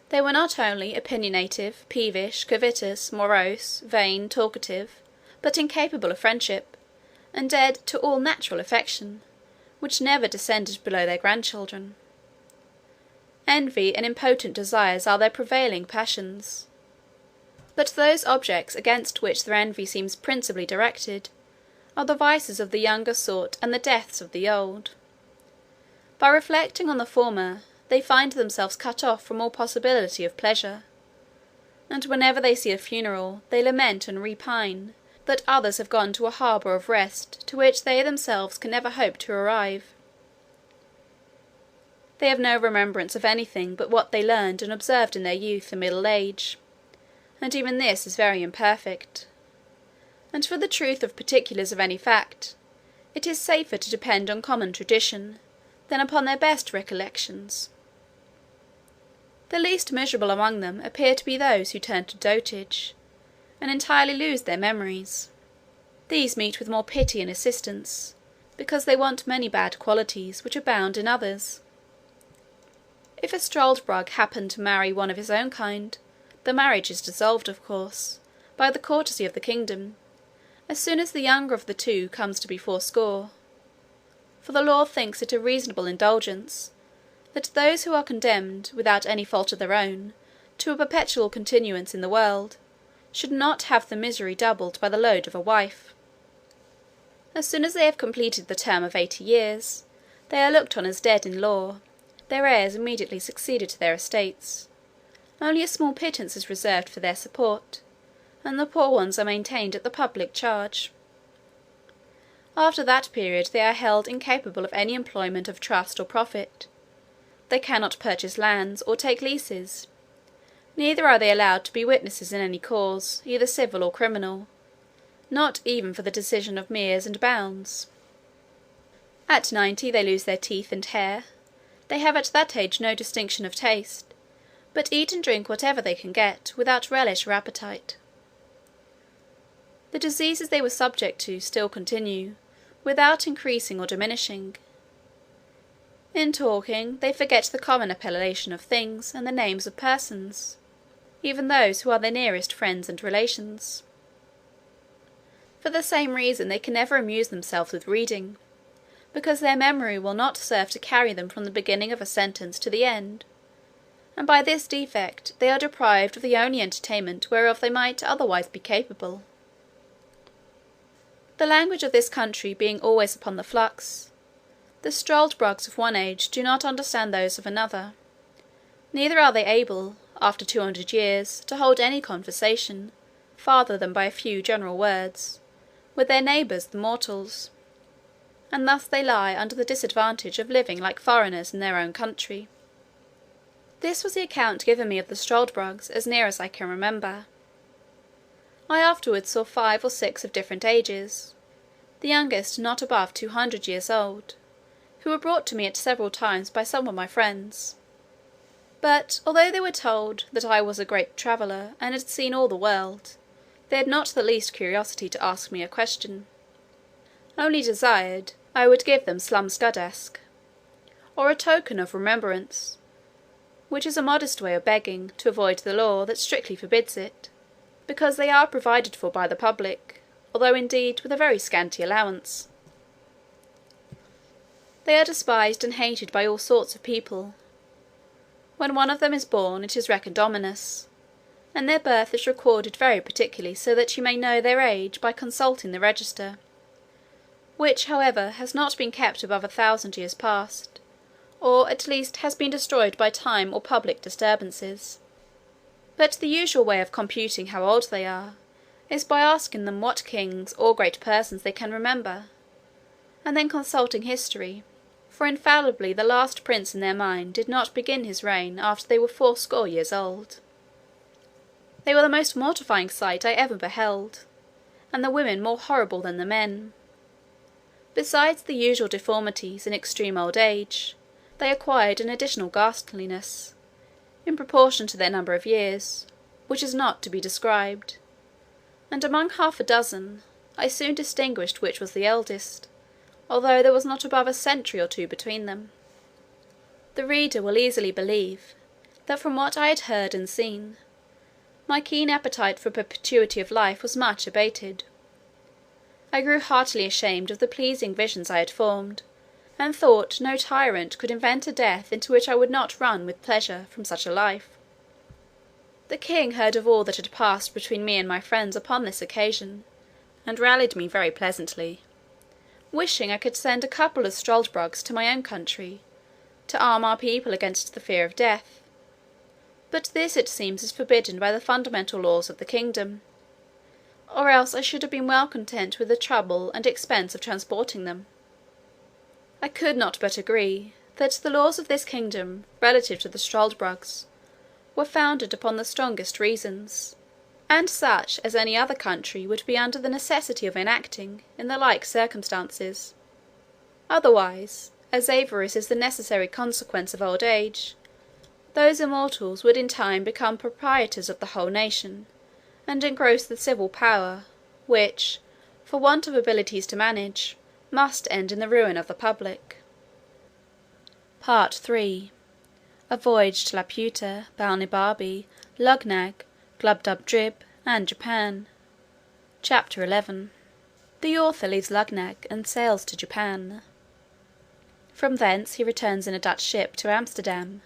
They were not only opinionative, peevish, covetous, morose, vain, talkative, but incapable of friendship, and dead to all natural affection, which never descended below their grandchildren. Envy and impotent desires are their prevailing passions. But those objects against which their envy seems principally directed are the vices of the younger sort and the deaths of the old. By reflecting on the former, they find themselves cut off from all possibility of pleasure, and whenever they see a funeral, they lament and repine that others have gone to a harbour of rest to which they themselves can never hope to arrive. They have no remembrance of anything but what they learned and observed in their youth and middle age, and even this is very imperfect. And for the truth of particulars of any fact, it is safer to depend on common tradition than upon their best recollections. The least miserable among them appear to be those who turn to dotage, and entirely lose their memories. These meet with more pity and assistance, because they want many bad qualities which abound in others. If a struldbrug happen to marry one of his own kind, the marriage is dissolved, of course, by the courtesy of the kingdom, as soon as the younger of the two comes to be 80, for the law thinks it a reasonable indulgence, that those who are condemned, without any fault of their own, to a perpetual continuance in the world, should not have the misery doubled by the load of a wife. As soon as they have completed the term of 80 years, they are looked on as dead in law, their heirs immediately succeeded to their estates, only a small pittance is reserved for their support, and the poor ones are maintained at the public charge. After that period they are held incapable of any employment of trust or profit. They cannot purchase lands or take leases, neither are they allowed to be witnesses in any cause, either civil or criminal, not even for the decision of meres and bounds. At 90 they lose their teeth and hair. They have at that age no distinction of taste, but eat and drink whatever they can get, without relish or appetite. The diseases they were subject to still continue, without increasing or diminishing. In talking, they forget the common appellation of things and the names of persons, even those who are their nearest friends and relations. For the same reason they can never amuse themselves with reading, because their memory will not serve to carry them from the beginning of a sentence to the end, and by this defect they are deprived of the only entertainment whereof they might otherwise be capable. The language of this country being always upon the flux, the struldbrugs of one age do not understand those of another, neither are they able, after 200 years, to hold any conversation, farther than by a few general words, with their neighbours the mortals, and thus they lie under the disadvantage of living like foreigners in their own country. This was the account given me of the struldbrugs, as near as I can remember. I afterwards saw 5 or 6 of different ages, the youngest not above 200 years old, who were brought to me at several times by some of my friends. But although they were told that I was a great traveller, and had seen all the world, they had not the least curiosity to ask me a question, only desired I would give them slumskudask, or a token of remembrance, which is a modest way of begging, to avoid the law that strictly forbids it, because they are provided for by the public, although indeed with a very scanty allowance. They are despised and hated by all sorts of people. When one of them is born, it is reckoned ominous, and their birth is recorded very particularly, so that you may know their age by consulting the register, which, however, has not been kept above 1,000 years past, or at least has been destroyed by time or public disturbances. But the usual way of computing how old they are is by asking them what kings or great persons they can remember, and then consulting history, for infallibly the last prince in their mind did not begin his reign after they were 80 years old. They were the most mortifying sight I ever beheld, and the women more horrible than the men. Besides the usual deformities in extreme old age, they acquired an additional ghastliness, in proportion to their number of years, which is not to be described, and among 6 I soon distinguished which was the eldest, although there was not above a century or two between them. The reader will easily believe, that from what I had heard and seen, my keen appetite for perpetuity of life was much abated. I grew heartily ashamed of the pleasing visions I had formed, and thought no tyrant could invent a death into which I would not run with pleasure from such a life. The king heard of all that had passed between me and my friends upon this occasion, and rallied me very pleasantly, wishing I could send a couple of struldbrugs to my own country, to arm our people against the fear of death; but this it seems is forbidden by the fundamental laws of the kingdom, or else I should have been well content with the trouble and expense of transporting them. I could not but agree, that the laws of this kingdom, relative to the struldbrugs, were founded upon the strongest reasons, and such as any other country would be under the necessity of enacting in the like circumstances. Otherwise, as avarice is the necessary consequence of old age, those immortals would in time become proprietors of the whole nation, and engross the civil power, which, for want of abilities to manage, must end in the ruin of the public. Part 3. A Voyage to Laputa, Balnibarbi, Luggnagg, Glubbdubdrib, and Japan. Chapter 11. The author leaves Luggnagg and sails to Japan. From thence he returns in a Dutch ship to Amsterdam,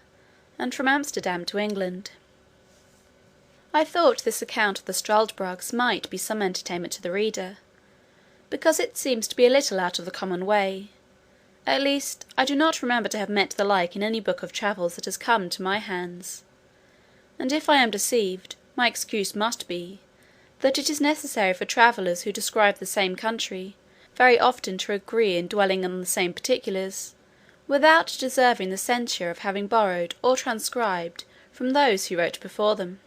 and from Amsterdam to England. I thought this account of the struldbrugs might be some entertainment to the reader, because it seems to be a little out of the common way. At least, I do not remember to have met the like in any book of travels that has come to my hands; and if I am deceived, my excuse must be, that it is necessary for travellers who describe the same country very often to agree in dwelling on the same particulars, without deserving the censure of having borrowed or transcribed from those who wrote before them.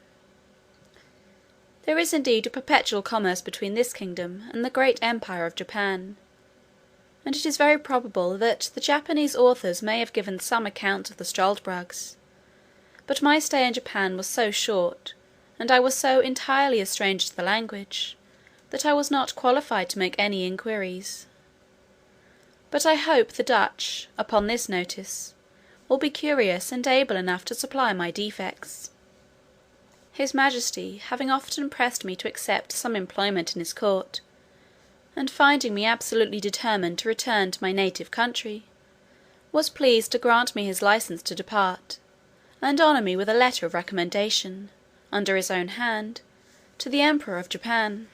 There is indeed a perpetual commerce between this kingdom and the great empire of Japan, and it is very probable that the Japanese authors may have given some account of the struldbrugs; but my stay in Japan was so short, and I was so entirely a stranger to the language, that I was not qualified to make any inquiries. But I hope the Dutch, upon this notice, will be curious and able enough to supply my defects. His Majesty having often pressed me to accept some employment in his court, and finding me absolutely determined to return to my native country, was pleased to grant me his license to depart, and honour me with a letter of recommendation, under his own hand, to the Emperor of Japan.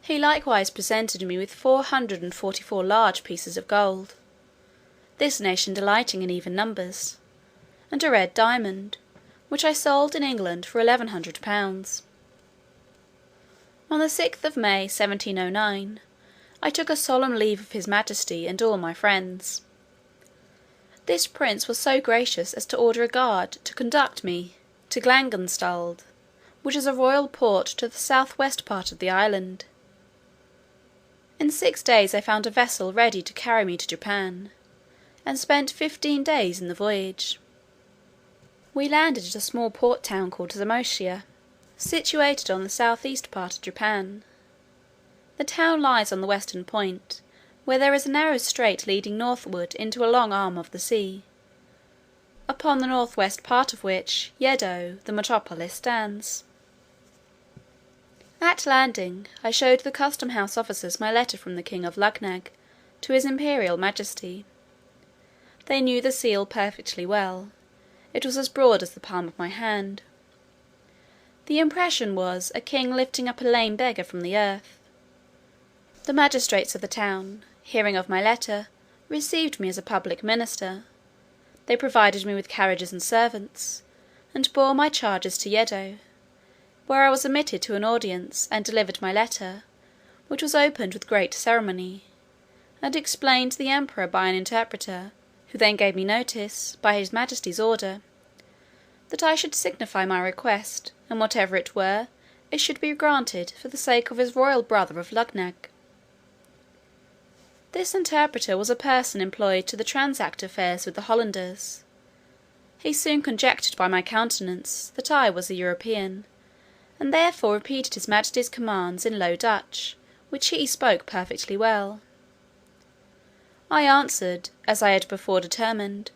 He likewise presented me with 444 large pieces of gold, this nation delighting in even numbers, and a red diamond, which I sold in England for £1100. On the 6th of May 1709, I took a solemn leave of his Majesty and all my friends. This prince was so gracious as to order a guard to conduct me to Glangenstald, which is a royal port to the south-west part of the island. In 6 days I found a vessel ready to carry me to Japan, and spent 15 days in the voyage. We landed at a small port town called Zamotia, situated on the south-east part of Japan. The town lies on the western point, where there is a narrow strait leading northward into a long arm of the sea, upon the north-west part of which Yedo, the metropolis, stands. At landing, I showed the custom house officers my letter from the king of Luggnagg to his imperial majesty. They knew the seal perfectly well. It was as broad as the palm of my hand. The impression was a king lifting up a lame beggar from the earth. The magistrates of the town, hearing of my letter, received me as a public minister. They provided me with carriages and servants, and bore my charges to Yedo, where I was admitted to an audience, and delivered my letter, which was opened with great ceremony, and explained to the emperor by an interpreter, who then gave me notice, by his majesty's order, that I should signify my request, and whatever it were, it should be granted for the sake of his royal brother of Luggnagg. This interpreter was a person employed to transact affairs with the Hollanders. He soon conjectured by my countenance that I was a European, and therefore repeated his majesty's commands in Low Dutch, which he spoke perfectly well. I answered, as I had before determined,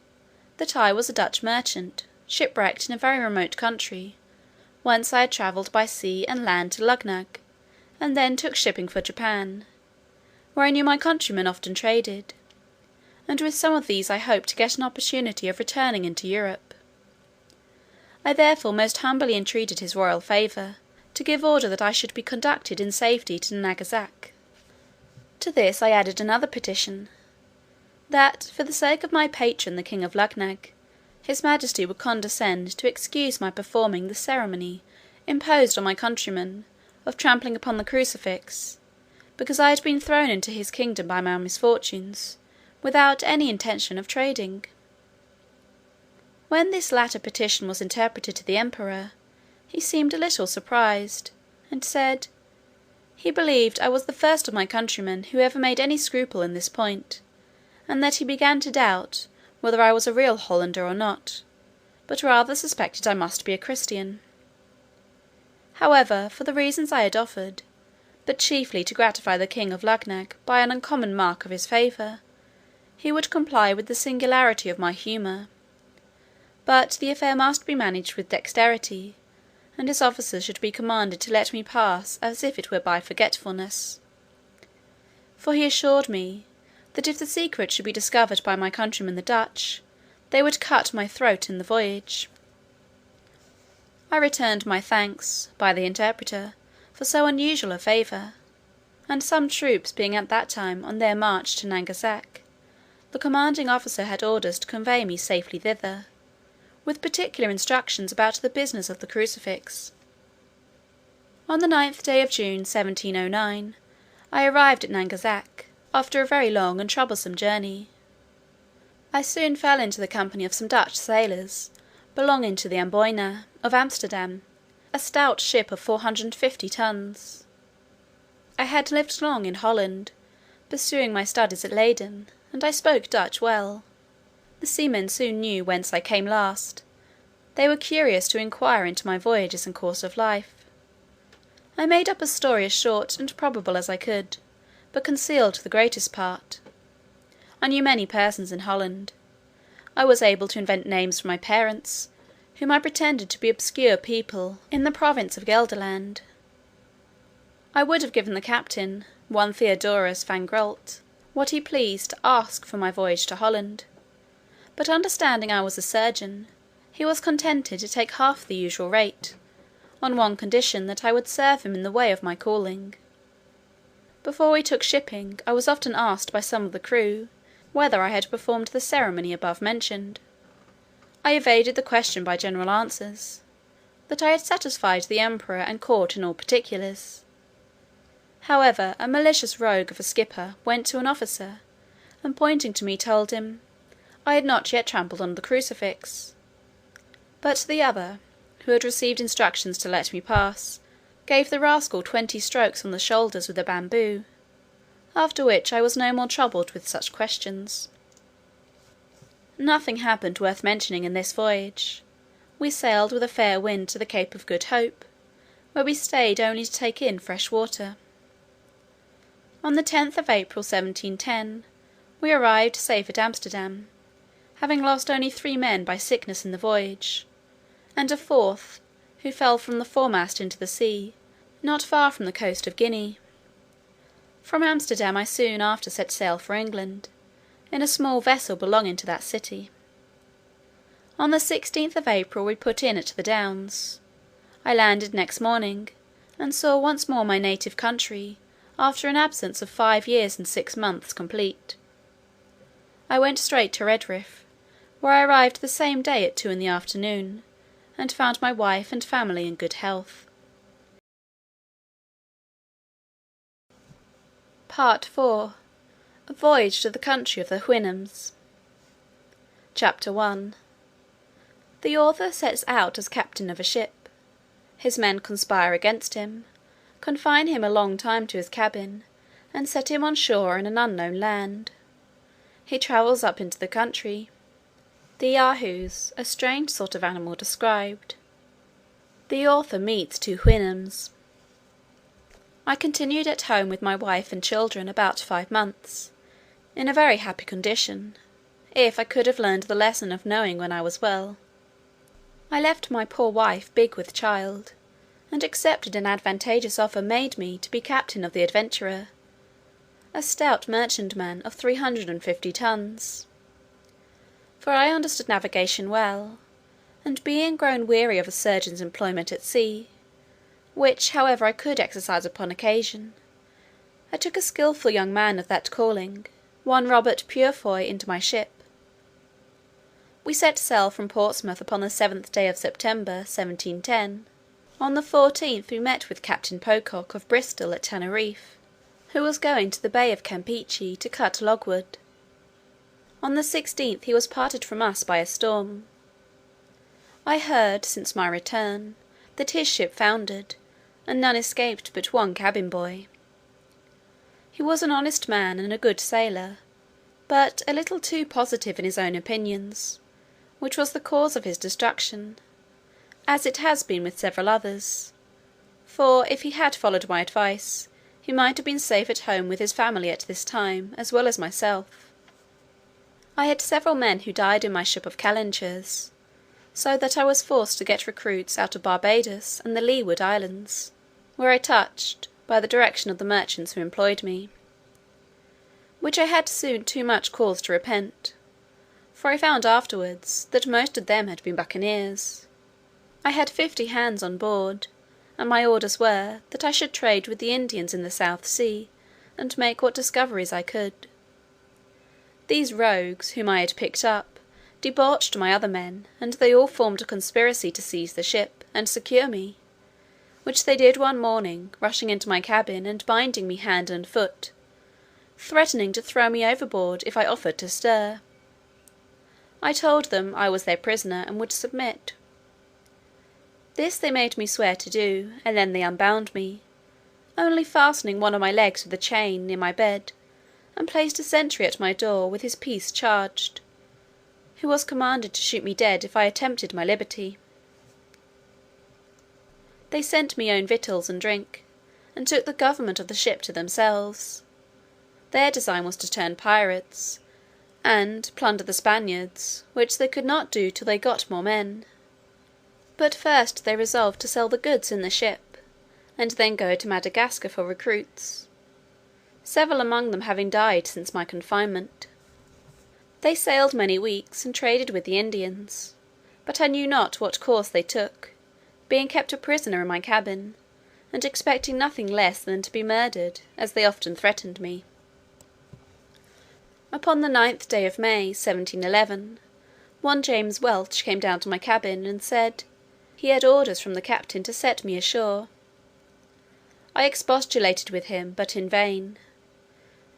that I was a Dutch merchant, shipwrecked in a very remote country, whence I had travelled by sea and land to Luggnagg, and then took shipping for Japan, where I knew my countrymen often traded, and with some of these I hoped to get an opportunity of returning into Europe. I therefore most humbly entreated his royal favour, to give order that I should be conducted in safety to Nagasaki. To this I added another petition, that, for the sake of my patron the king of Luggnagg, his majesty would condescend to excuse my performing the ceremony imposed on my countrymen of trampling upon the crucifix, because I had been thrown into his kingdom by my misfortunes, without any intention of trading. When this latter petition was interpreted to the emperor, he seemed a little surprised, and said, "He believed I was the first of my countrymen who ever made any scruple in this point, and that he began to doubt whether I was a real Hollander or not, but rather suspected I must be a Christian. However, for the reasons I had offered, but chiefly to gratify the king of Luggnagg by an uncommon mark of his favour, he would comply with the singularity of my humour; but the affair must be managed with dexterity, and his officers should be commanded to let me pass as if it were by forgetfulness. For he assured me, that if the secret should be discovered by my countrymen the Dutch, they would cut my throat in the voyage. I returned my thanks, by the interpreter, for so unusual a favour; and some troops being at that time on their march to Nagasaki, the commanding officer had orders to convey me safely thither, with particular instructions about the business of the crucifix. On the 9th day of June 1709, I arrived at Nagasaki, after a very long and troublesome journey. I soon fell into the company of some Dutch sailors, belonging to the Amboina, of Amsterdam, a stout ship of 450 tons. I had lived long in Holland, pursuing my studies at Leyden, and I spoke Dutch well. The seamen soon knew whence I came last. They were curious to inquire into my voyages and course of life. I made up a story as short and probable as I could, but concealed the greatest part. I knew many persons in Holland. I was able to invent names for my parents, whom I pretended to be obscure people in the province of Gelderland. I would have given the captain, one Theodorus van Grult, what he pleased to ask for my voyage to Holland; but understanding I was a surgeon, he was contented to take half the usual rate, on one condition, that I would serve him in the way of my calling. Before we took shipping, I was often asked by some of the crew, whether I had performed the ceremony above mentioned. I evaded the question by general answers, that I had satisfied the emperor and court in all particulars. However, a malicious rogue of a skipper went to an officer, and pointing to me told him, I had not yet trampled on the crucifix; but the other, who had received instructions to let me pass, gave the rascal 20 strokes on the shoulders with a bamboo, after which I was no more troubled with such questions. Nothing happened worth mentioning in this voyage. We sailed with a fair wind to the Cape of Good Hope, where we stayed only to take in fresh water. On the 10th of April 1710, we arrived safe at Amsterdam, having lost only 3 men by sickness in the voyage, and a fourth, who fell from the foremast into the sea, not far from the coast of Guinea. From Amsterdam I soon after set sail for England, in a small vessel belonging to that city. On the 16th of April we put in at the Downs. I landed next morning, and saw once more my native country, after an absence of 5 years and 6 months complete. I went straight to Redriff, where I arrived the same day at 2 in the afternoon, and found my wife and family in good health. Part IV. A Voyage to the Country of the Houyhnhnms. Chapter I. The author sets out as captain of a ship. His men conspire against him, confine him a long time to his cabin, and set him on shore in an unknown land. He travels up into the country. The Yahoos, a strange sort of animal described. The author meets 2 Houyhnhnms. I continued at home with my wife and children about 5 months, in a very happy condition, if I could have learned the lesson of knowing when I was well. I left my poor wife big with child, and accepted an advantageous offer made me to be captain of the Adventurer, a stout merchantman of 350 tons. For I understood navigation well, and being grown weary of a surgeon's employment at sea, which however I could exercise upon occasion, I took a skilful young man of that calling, one Robert Purefoy, into my ship. We set sail from Portsmouth upon the 7th day of September, 1710. On the 14th we met with Captain Pocock of Bristol at Teneriffe, who was going to the Bay of Campeachy to cut logwood. On the 16th he was parted from us by a storm. I heard, since my return, that his ship foundered, and none escaped but one cabin boy. He was an honest man and a good sailor, but a little too positive in his own opinions, which was the cause of his destruction, as it has been with several others; for if he had followed my advice, he might have been safe at home with his family at this time, as well as myself. I had several men who died in my ship of calentures, so that I was forced to get recruits out of Barbadoes and the Leeward Islands, where I touched, by the direction of the merchants who employed me, which I had soon too much cause to repent, for I found afterwards that most of them had been buccaneers. I had 50 hands on board, and my orders were, that I should trade with the Indians in the South Sea, and make what discoveries I could. These rogues, whom I had picked up, debauched my other men, and they all formed a conspiracy to seize the ship, and secure me, which they did one morning, rushing into my cabin, and binding me hand and foot, threatening to throw me overboard if I offered to stir. I told them I was their prisoner, and would submit. This they made me swear to do, and then they unbound me, only fastening one of my legs with a chain, near my bed, and placed a sentry at my door with his piece charged, who was commanded to shoot me dead if I attempted my liberty. They sent me own victuals and drink, and took the government of the ship to themselves. Their design was to turn pirates, and plunder the Spaniards, which they could not do till they got more men. But first they resolved to sell the goods in the ship, and then go to Madagascar for recruits, several among them having died since my confinement. They sailed many weeks, and traded with the Indians, but I knew not what course they took, being kept a prisoner in my cabin, and expecting nothing less than to be murdered, as they often threatened me. Upon the 9th day of May, 1711, one James Welch came down to my cabin, and said, he had orders from the captain to set me ashore. I expostulated with him, but in vain.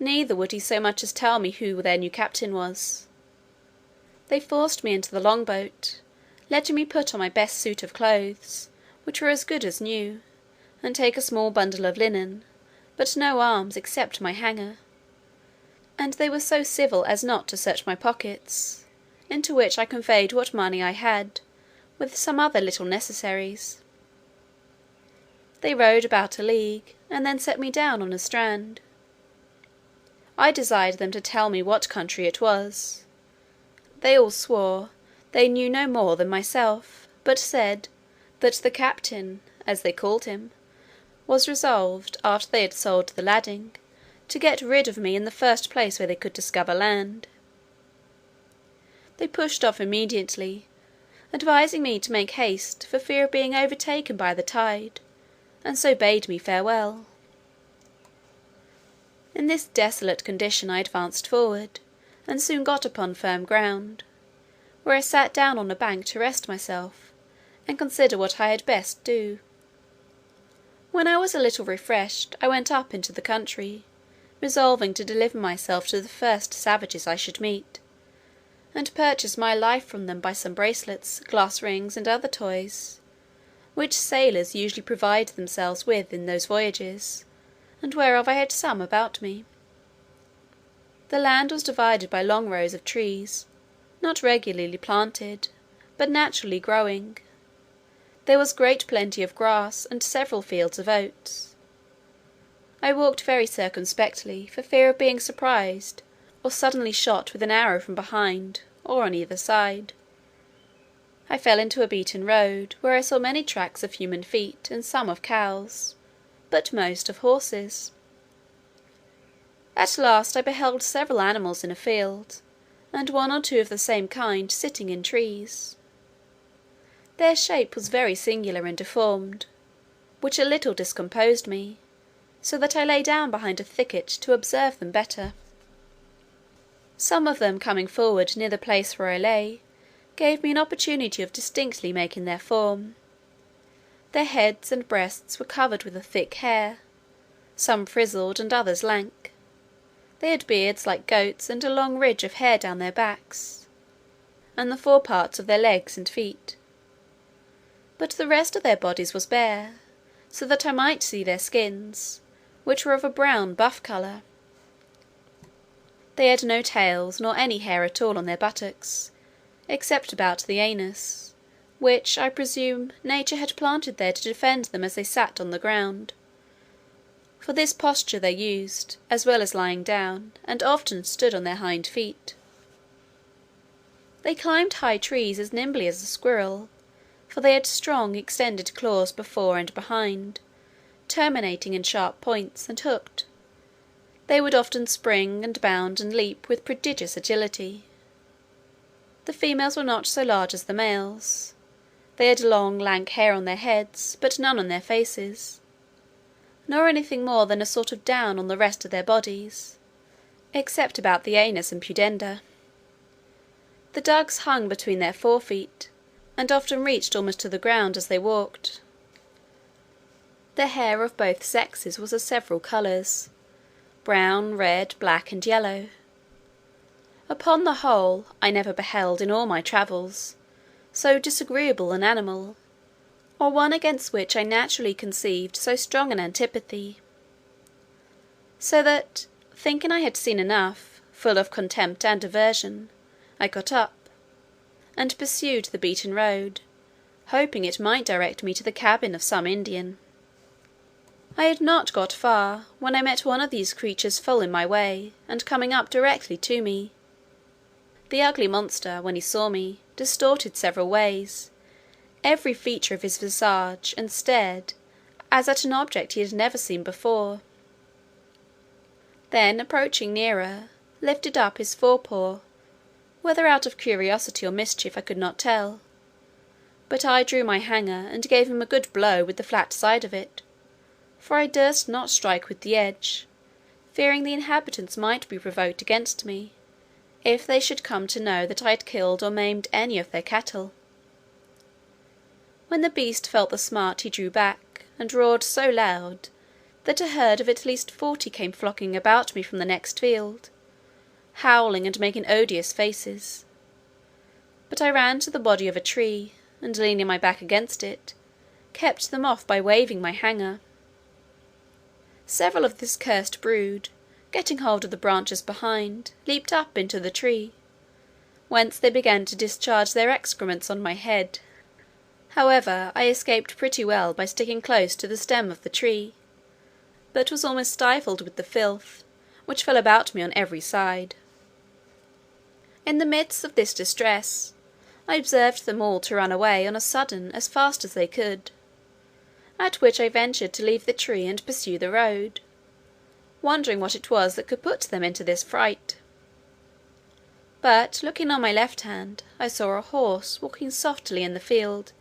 Neither would he so much as tell me who their new captain was. They forced me into the long boat, letting me put on my best suit of clothes, which were as good as new, and take a small bundle of linen, but no arms except my hanger; and they were so civil as not to search my pockets, into which I conveyed what money I had, with some other little necessaries. They rowed about a league, and then set me down on a strand. I desired them to tell me what country it was. They all swore they knew no more than myself, but said, that the captain, as they called him, was resolved, after they had sold the lading, to get rid of me in the first place where they could discover land. They pushed off immediately, advising me to make haste for fear of being overtaken by the tide, and so bade me farewell. In this desolate condition I advanced forward, and soon got upon firm ground, where I sat down on a bank to rest myself, and consider what I had best do. When I was a little refreshed, I went up into the country, resolving to deliver myself to the first savages I should meet, and purchase my life from them by some bracelets, glass rings, and other toys, which sailors usually provide themselves with in those voyages, and whereof I had some about me. The land was divided by long rows of trees, not regularly planted, but naturally growing. There was great plenty of grass, and several fields of oats. I walked very circumspectly, for fear of being surprised, or suddenly shot with an arrow from behind, or on either side. I fell into a beaten road, where I saw many tracks of human feet, and some of cows, but most of horses. At last I beheld several animals in a field, and one or two of the same kind sitting in trees. Their shape was very singular and deformed, which a little discomposed me, so that I lay down behind a thicket to observe them better. Some of them coming forward near the place where I lay, gave me an opportunity of distinctly making their form. Their heads and breasts were covered with a thick hair, some frizzled and others lank. They had beards like goats, and a long ridge of hair down their backs, and the fore parts of their legs and feet. But the rest of their bodies was bare, so that I might see their skins, which were of a brown buff colour. They had no tails, nor any hair at all on their buttocks, except about the anus, which, I presume, nature had planted there to defend them as they sat on the ground. For this posture they used, as well as lying down, and often stood on their hind feet. They climbed high trees as nimbly as a squirrel, for they had strong extended claws before and behind, terminating in sharp points, and hooked. They would often spring, and bound, and leap with prodigious agility. The females were not so large as the males. They had long lank hair on their heads, but none on their faces, nor anything more than a sort of down on the rest of their bodies, except about the anus and pudenda. The dugs hung between their forefeet, and often reached almost to the ground as they walked. The hair of both sexes was of several colours, brown, red, black, and yellow. Upon the whole, I never beheld in all my travels so disagreeable an animal, or one against which I naturally conceived so strong an antipathy. So that, thinking I had seen enough, full of contempt and aversion, I got up, and pursued the beaten road, hoping it might direct me to the cabin of some Indian. I had not got far, when I met one of these creatures full in my way, and coming up directly to me. The ugly monster, when he saw me, distorted several ways, every feature of his visage, and stared, as at an object he had never seen before. Then approaching nearer, lifted up his forepaw, whether out of curiosity or mischief I could not tell, but I drew my hanger, and gave him a good blow with the flat side of it, for I durst not strike with the edge, fearing the inhabitants might be provoked against me, if they should come to know that I had killed or maimed any of their cattle. When the beast felt the smart he drew back, and roared so loud, that a herd of at least 40 came flocking about me from the next field, howling and making odious faces. But I ran to the body of a tree, and leaning my back against it, kept them off by waving my hanger. Several of this cursed brood, getting hold of the branches behind, leaped up into the tree, whence they began to discharge their excrements on my head. However, I escaped pretty well by sticking close to the stem of the tree, but was almost stifled with the filth, which fell about me on every side. In the midst of this distress, I observed them all to run away on a sudden as fast as they could, at which I ventured to leave the tree and pursue the road, wondering what it was that could put them into this fright. But looking on my left hand, I saw a horse walking softly in the field,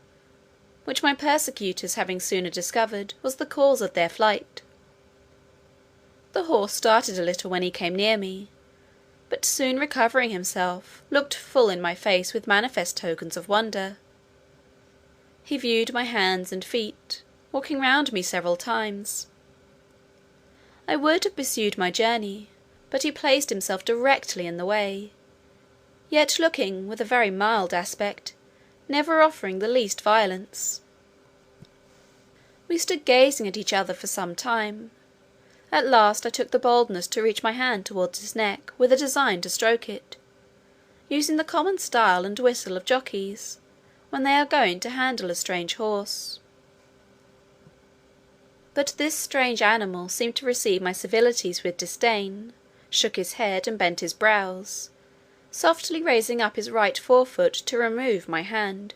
which my persecutors having sooner discovered, was the cause of their flight. The horse started a little when he came near me, but soon recovering himself, looked full in my face with manifest tokens of wonder. He viewed my hands and feet, walking round me several times. I would have pursued my journey, but he placed himself directly in the way, yet looking with a very mild aspect, never offering the least violence. We stood gazing at each other for some time. At last I took the boldness to reach my hand towards his neck, with a design to stroke it, using the common style and whistle of jockeys, when they are going to handle a strange horse. But this strange animal seemed to receive my civilities with disdain, shook his head, and bent his brows, softly raising up his right forefoot to remove my hand.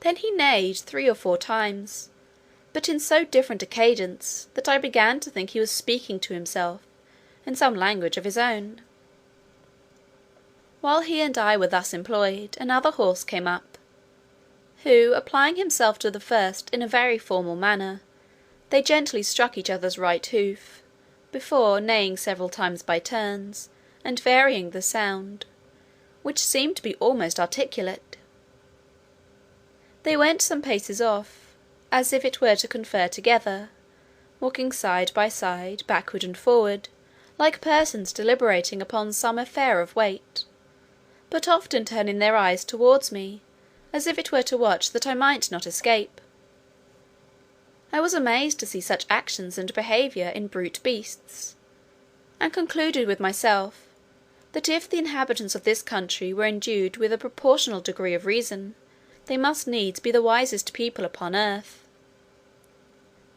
Then he neighed 3 or 4 times, but in so different a cadence, that I began to think he was speaking to himself in some language of his own. While he and I were thus employed, another horse came up, who, applying himself to the first in a very formal manner, they gently struck each other's right hoof, before neighing several times by turns, and varying the sound, which seemed to be almost articulate. They went some paces off, as if it were to confer together, walking side by side, backward and forward, like persons deliberating upon some affair of weight, but often turning their eyes towards me, as if it were to watch that I might not escape. I was amazed to see such actions and behaviour in brute beasts, and concluded with myself, that if the inhabitants of this country were endued with a proportional degree of reason, they must needs be the wisest people upon earth.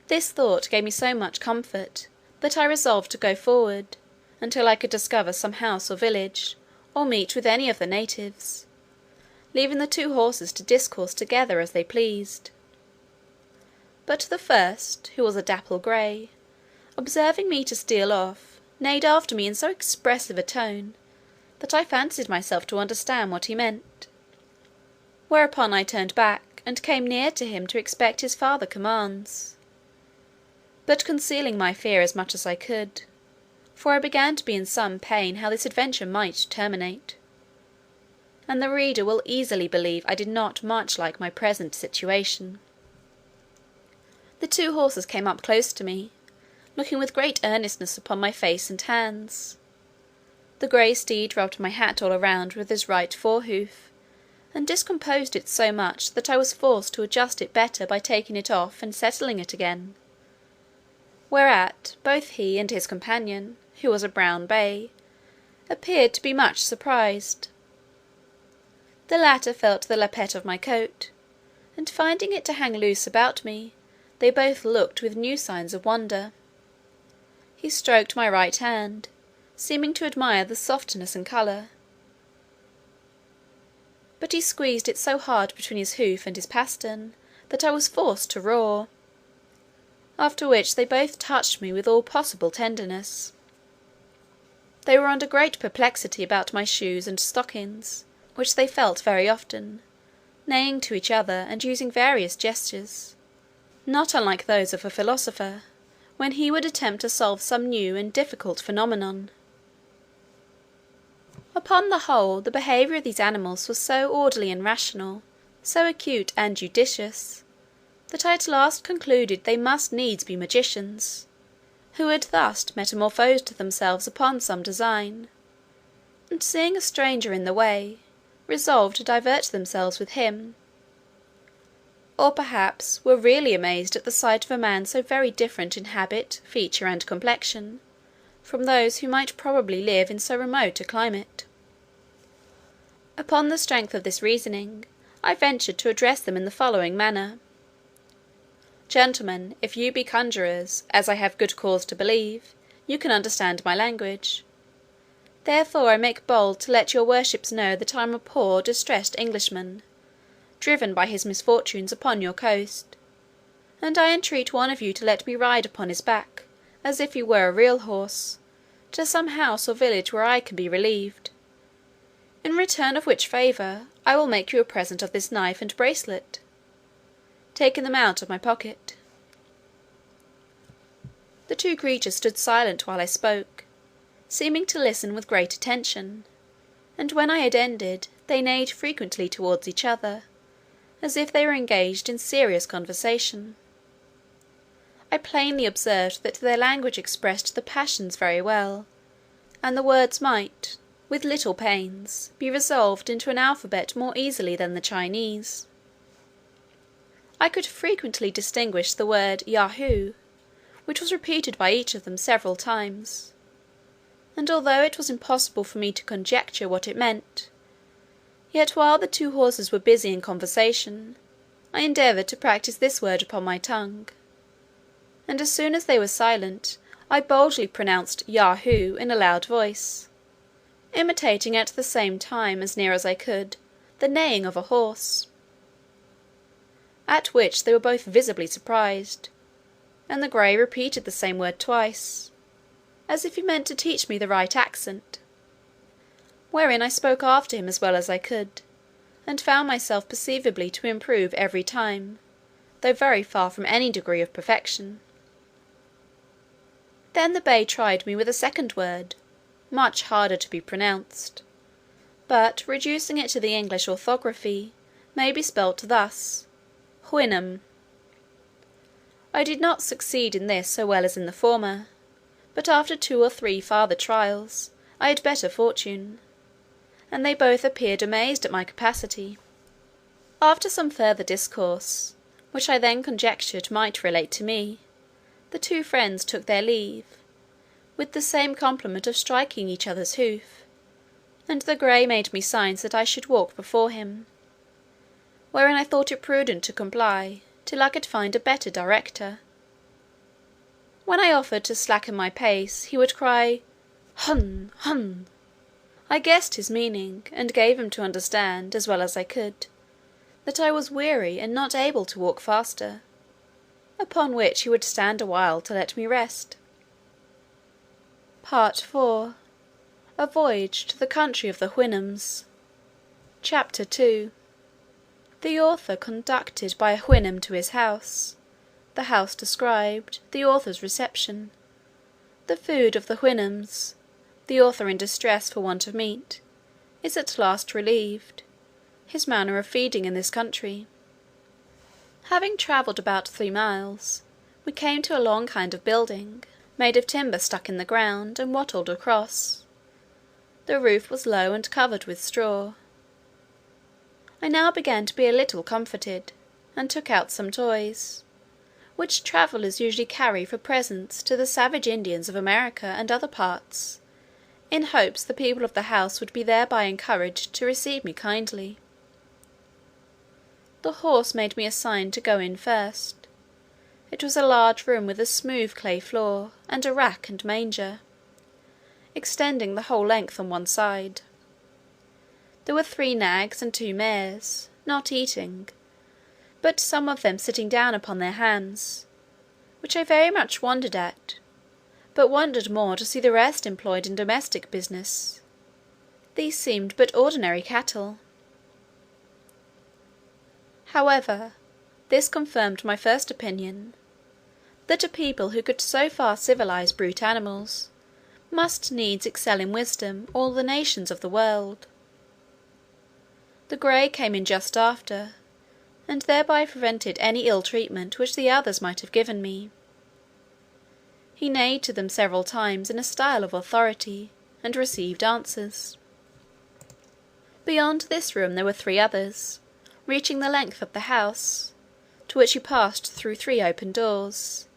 This thought gave me so much comfort, that I resolved to go forward, until I could discover some house or village, or meet with any of the natives, leaving the 2 horses to discourse together as they pleased. But the first, who was a dapple grey, observing me to steal off, neighed after me in so expressive a tone, that I fancied myself to understand what he meant. Whereupon I turned back, and came near to him to expect his farther commands, but concealing my fear as much as I could, for I began to be in some pain how this adventure might terminate, and the reader will easily believe I did not much like my present situation. The 2 horses came up close to me, looking with great earnestness upon my face and hands. The grey steed rubbed my hat all around with his right forehoof, and discomposed it so much that I was forced to adjust it better by taking it off and settling it again, whereat both he and his companion, who was a brown bay, appeared to be much surprised. The latter felt the lappet of my coat, and finding it to hang loose about me, they both looked with new signs of wonder. He stroked my right hand, seeming to admire the softness and colour, but he squeezed it so hard between his hoof and his pastern, that I was forced to roar, after which they both touched me with all possible tenderness. They were under great perplexity about my shoes and stockings, which they felt very often, neighing to each other, and using various gestures, not unlike those of a philosopher, when he would attempt to solve some new and difficult phenomenon. Upon the whole, the behaviour of these animals was so orderly and rational, so acute and judicious, that I at last concluded they must needs be magicians, who had thus metamorphosed themselves upon some design, and seeing a stranger in the way, resolved to divert themselves with him; or perhaps were really amazed at the sight of a man so very different in habit, feature, and complexion, from those who might probably live in so remote a climate. Upon the strength of this reasoning, I ventured to address them in the following manner: "Gentlemen, if you be conjurers, as I have good cause to believe, you can understand my language. Therefore I make bold to let your worships know that I am a poor distressed Englishman, driven by his misfortunes upon your coast, and I entreat one of you to let me ride upon his back, as if he were a real horse, to some house or village where I can be relieved; in return of which favour I will make you a present of this knife and bracelet," taking them out of my pocket. The two creatures stood silent while I spoke, seeming to listen with great attention, and when I had ended, they neighed frequently towards each other, as if they were engaged in serious conversation. I plainly observed that their language expressed the passions very well, and the words might, with little pains, be resolved into an alphabet more easily than the Chinese. I could frequently distinguish the word Yahoo, which was repeated by each of them several times; and although it was impossible for me to conjecture what it meant, yet while the two horses were busy in conversation, I endeavoured to practise this word upon my tongue; and as soon as they were silent, I boldly pronounced Yahoo in a loud voice, imitating at the same time, as near as I could, the neighing of a horse; at which they were both visibly surprised, and the grey repeated the same word twice, as if he meant to teach me the right accent; wherein I spoke after him as well as I could, and found myself perceivably to improve every time, though very far from any degree of perfection. Then the bay tried me with a second word, much harder to be pronounced, but, reducing it to the English orthography, may be spelt thus, Houyhnhnm. I did not succeed in this so well as in the former, but after 2 or 3 farther trials, I had better fortune, and they both appeared amazed at my capacity. After some further discourse, which I then conjectured might relate to me, the two friends took their leave, with the same compliment of striking each other's hoof, and the grey made me signs that I should walk before him, wherein I thought it prudent to comply, till I could find a better director. When I offered to slacken my pace, he would cry, "Hun, hun." I guessed his meaning, and gave him to understand, as well as I could, that I was weary and not able to walk faster; upon which he would stand a while to let me rest. Part IV. A voyage to the country of the Houyhnhnms. Chapter II. The author conducted by a Houyhnhnm to his house. The house described. The author's reception. The food of the Houyhnhnms. The author in distress for want of meat, is at last relieved. His manner of feeding in this country. Having travelled about 3 miles, we came to a long kind of building, made of timber stuck in the ground, and wattled across. The roof was low and covered with straw. I now began to be a little comforted, and took out some toys, which travellers usually carry for presents to the savage Indians of America and other parts, in hopes the people of the house would be thereby encouraged to receive me kindly. The horse made me a sign to go in first. It was a large room with a smooth clay floor, and a rack and manger, extending the whole length on one side. There were 3 nags and 2 mares, not eating, but some of them sitting down upon their hands, which I very much wondered at, but wondered more to see the rest employed in domestic business. These seemed but ordinary cattle. However, this confirmed my first opinion, that a people who could so far civilize brute animals, must needs excel in wisdom all the nations of the world. The grey came in just after, and thereby prevented any ill treatment which the others might have given me. He neighed to them several times in a style of authority, and received answers. Beyond this room there were 3 others, reaching the length of the house, to which you passed through 3 open doors,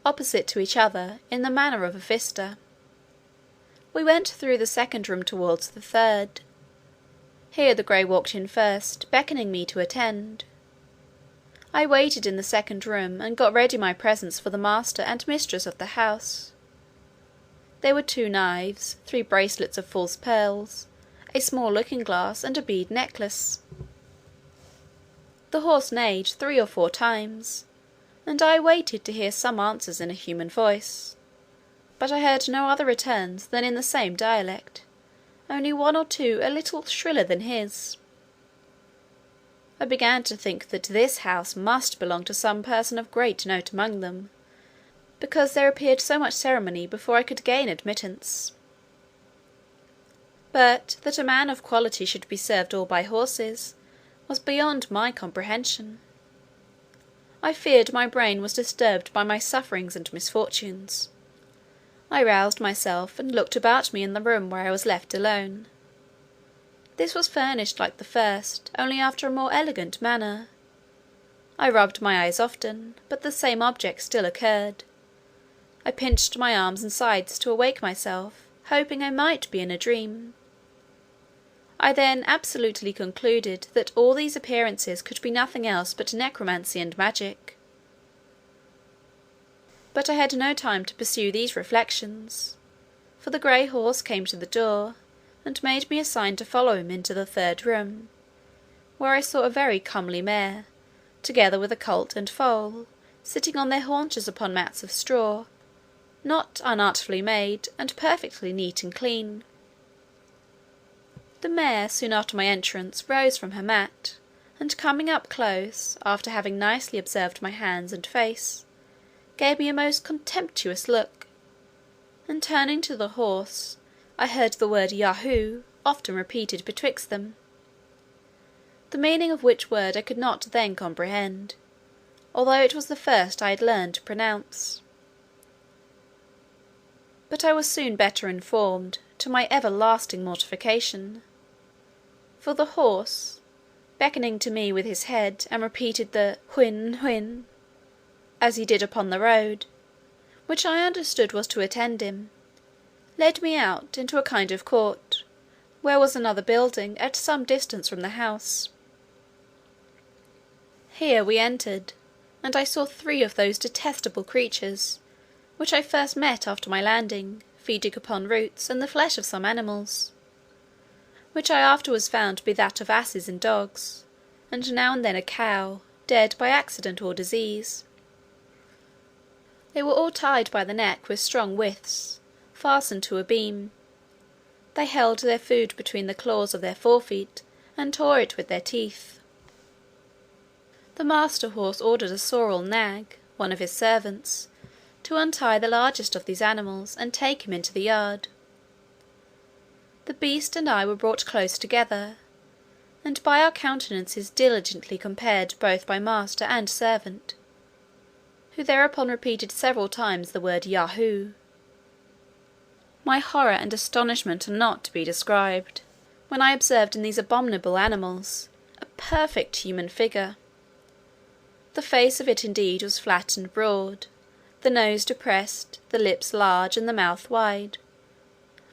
opposite to each other, in the manner of a vista. We went through the second room towards the third. Here the grey walked in first, beckoning me to attend. I waited in the second room, and got ready my presents for the master and mistress of the house. There were 2 knives, 3 bracelets of false pearls, a small looking glass, and a bead necklace. The horse neighed 3 or 4 times, and I waited to hear some answers in a human voice, but I heard no other returns than in the same dialect, only 1 or 2 a little shriller than his. I began to think that this house must belong to some person of great note among them, because there appeared so much ceremony before I could gain admittance. But that a man of quality should be served all by horses was beyond my comprehension. I feared my brain was disturbed by my sufferings and misfortunes. I roused myself, and looked about me in the room where I was left alone. This was furnished like the first, only after a more elegant manner. I rubbed my eyes often, but the same object still occurred. I pinched my arms and sides to awake myself, hoping I might be in a dream. I then absolutely concluded that all these appearances could be nothing else but necromancy and magic. But I had no time to pursue these reflections, for the grey horse came to the door, and made me a sign to follow him into the 3rd room, where I saw a very comely mare, together with a colt and foal, sitting on their haunches upon mats of straw, not unartfully made, and perfectly neat and clean. The mare, soon after my entrance, rose from her mat, and coming up close, after having nicely observed my hands and face, gave me a most contemptuous look, and turning to the horse, I heard the word Yahoo often repeated betwixt them, the meaning of which word I could not then comprehend, although it was the first I had learned to pronounce. But I was soon better informed, to my everlasting mortification, for the horse, beckoning to me with his head, and repeated the Hwin, hwin, as he did upon the road, which I understood was to attend him, led me out into a kind of court, where was another building at some distance from the house. Here we entered, and I saw 3 of those detestable creatures, which I first met after my landing, feeding upon roots and the flesh of some animals, which I afterwards found to be that of asses and dogs, and now and then a cow, dead by accident or disease. They were all tied by the neck with strong withes, fastened to a beam. They held their food between the claws of their forefeet, and tore it with their teeth. The master horse ordered a sorrel nag, one of his servants, to untie the largest of these animals, and take him into the yard. The beast and I were brought close together, and by our countenances diligently compared both by master and servant, who thereupon repeated several times the word Yahoo. My horror and astonishment are not to be described, when I observed in these abominable animals a perfect human figure. The face of it indeed was flat and broad, the nose depressed, the lips large, and the mouth wide.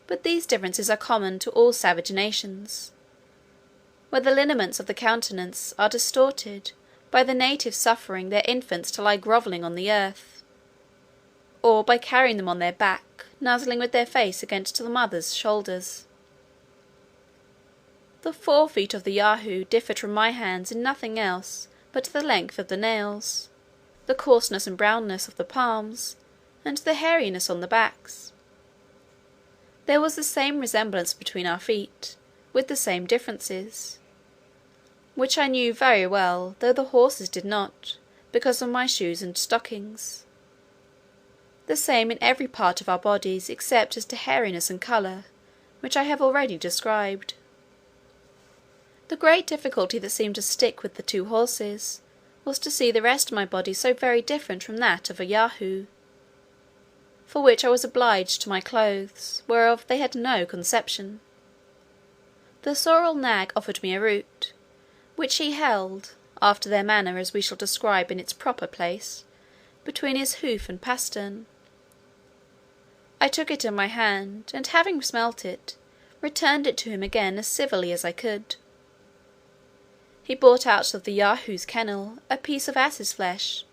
But these differences are common to all savage nations, where the lineaments of the countenance are distorted by the natives suffering their infants to lie grovelling on the earth, or by carrying them on their back, nuzzling with their face against the mother's shoulders. The forefeet of the Yahoo differed from my hands in nothing else but the length of the nails, the coarseness and brownness of the palms, and the hairiness on the backs. There was the same resemblance between our feet, with the same differences, which I knew very well, though the horses did not, because of my shoes and stockings. The same in every part of our bodies, except as to hairiness and colour, which I have already described. The great difficulty that seemed to stick with the 2 horses was to see the rest of my body so very different from that of a Yahoo, for which I was obliged to my clothes, whereof they had no conception. The sorrel nag offered me a root, which he held, after their manner as we shall describe in its proper place, between his hoof and pastern. I took it in my hand, and having smelt it, returned it to him again as civilly as I could. He brought out of the Yahoo's kennel a piece of ass's flesh,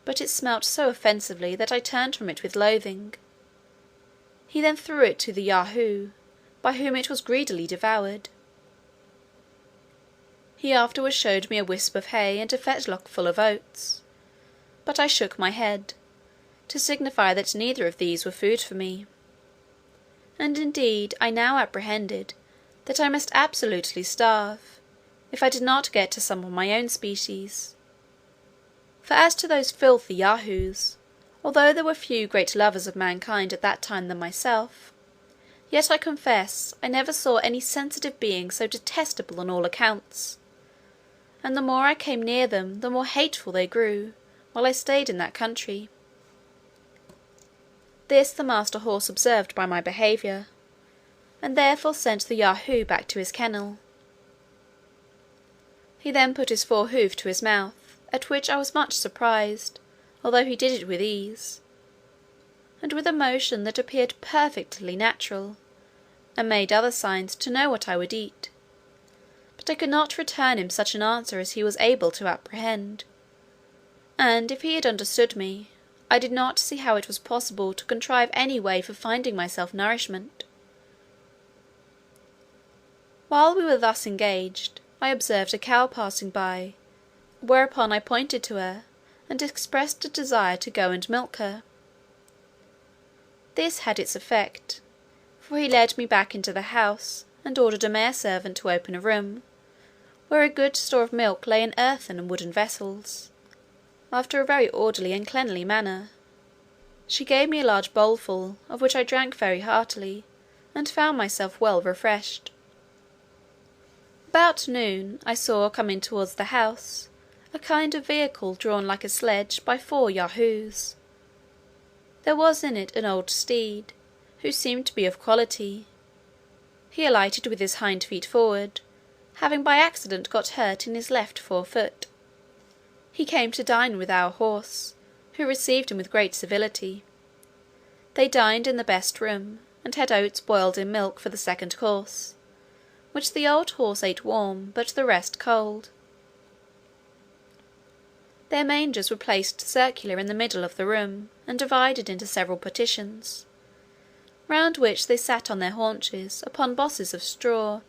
but it smelt so offensively that I turned from it with loathing. He then threw it to the Yahoo, by whom it was greedily devoured. He afterwards showed me a wisp of hay and a fetlock full of oats, but I shook my head, to signify that neither of these were food for me; and indeed I now apprehended that I must absolutely starve, if I did not get to some of my own species; for as to those filthy Yahoos, although there were few greater lovers of mankind at that time than myself, yet I confess I never saw any sensitive being so detestable on all accounts; and the more I came near them the more hateful they grew, while I stayed in that country. This the master horse observed by my behaviour, and therefore sent the Yahoo back to his kennel. He then put his fore hoof to his mouth, at which I was much surprised, although he did it with ease, and with a motion that appeared perfectly natural, and made other signs to know what I would eat; but I could not return him such an answer as he was able to apprehend; and if he had understood me, I did not see how it was possible to contrive any way for finding myself nourishment. While we were thus engaged, I observed a cow passing by, whereupon I pointed to her, and expressed a desire to go and milk her. This had its effect, for he led me back into the house, and ordered a mare servant to open a room, where a good store of milk lay in earthen and wooden vessels, after a very orderly and cleanly manner. She gave me a large bowlful, of which I drank very heartily, and found myself well refreshed. About noon I saw come in towards the house a kind of vehicle drawn like a sledge by 4 Yahoos. There was in it an old steed, who seemed to be of quality. He alighted with his hind feet forward, having by accident got hurt in his left fore foot. He came to dine with our horse, who received him with great civility. They dined in the best room, and had oats boiled in milk for the second course, which the old horse ate warm, but the rest cold. Their mangers were placed circular in the middle of the room, and divided into several partitions, round which they sat on their haunches, upon bosses of straw.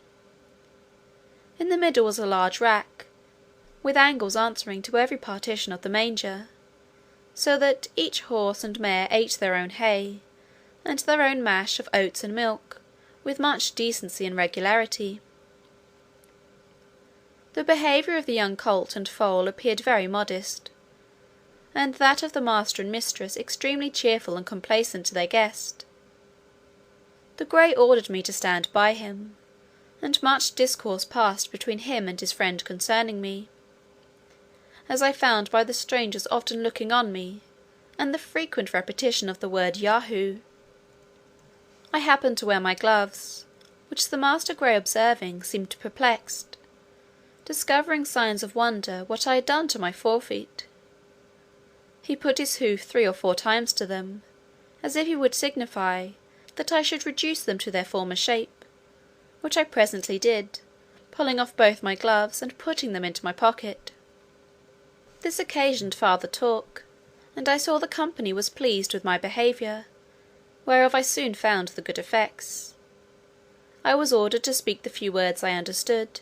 In the middle was a large rack, with angles answering to every partition of the manger, so that each horse and mare ate their own hay, and their own mash of oats and milk, with much decency and regularity. The behaviour of the young colt and foal appeared very modest, and that of the master and mistress extremely cheerful and complaisant to their guest. The grey ordered me to stand by him, and much discourse passed between him and his friend concerning me, as I found by the strangers often looking on me, and the frequent repetition of the word Yahoo. I happened to wear my gloves, which the master grey observing, seemed perplexed, discovering signs of wonder what I had done to my forefeet. He put his hoof 3 or 4 times to them, as if he would signify that I should reduce them to their former shape, which I presently did, pulling off both my gloves, and putting them into my pocket. This occasioned farther talk, and I saw the company was pleased with my behaviour, whereof I soon found the good effects. I was ordered to speak the few words I understood,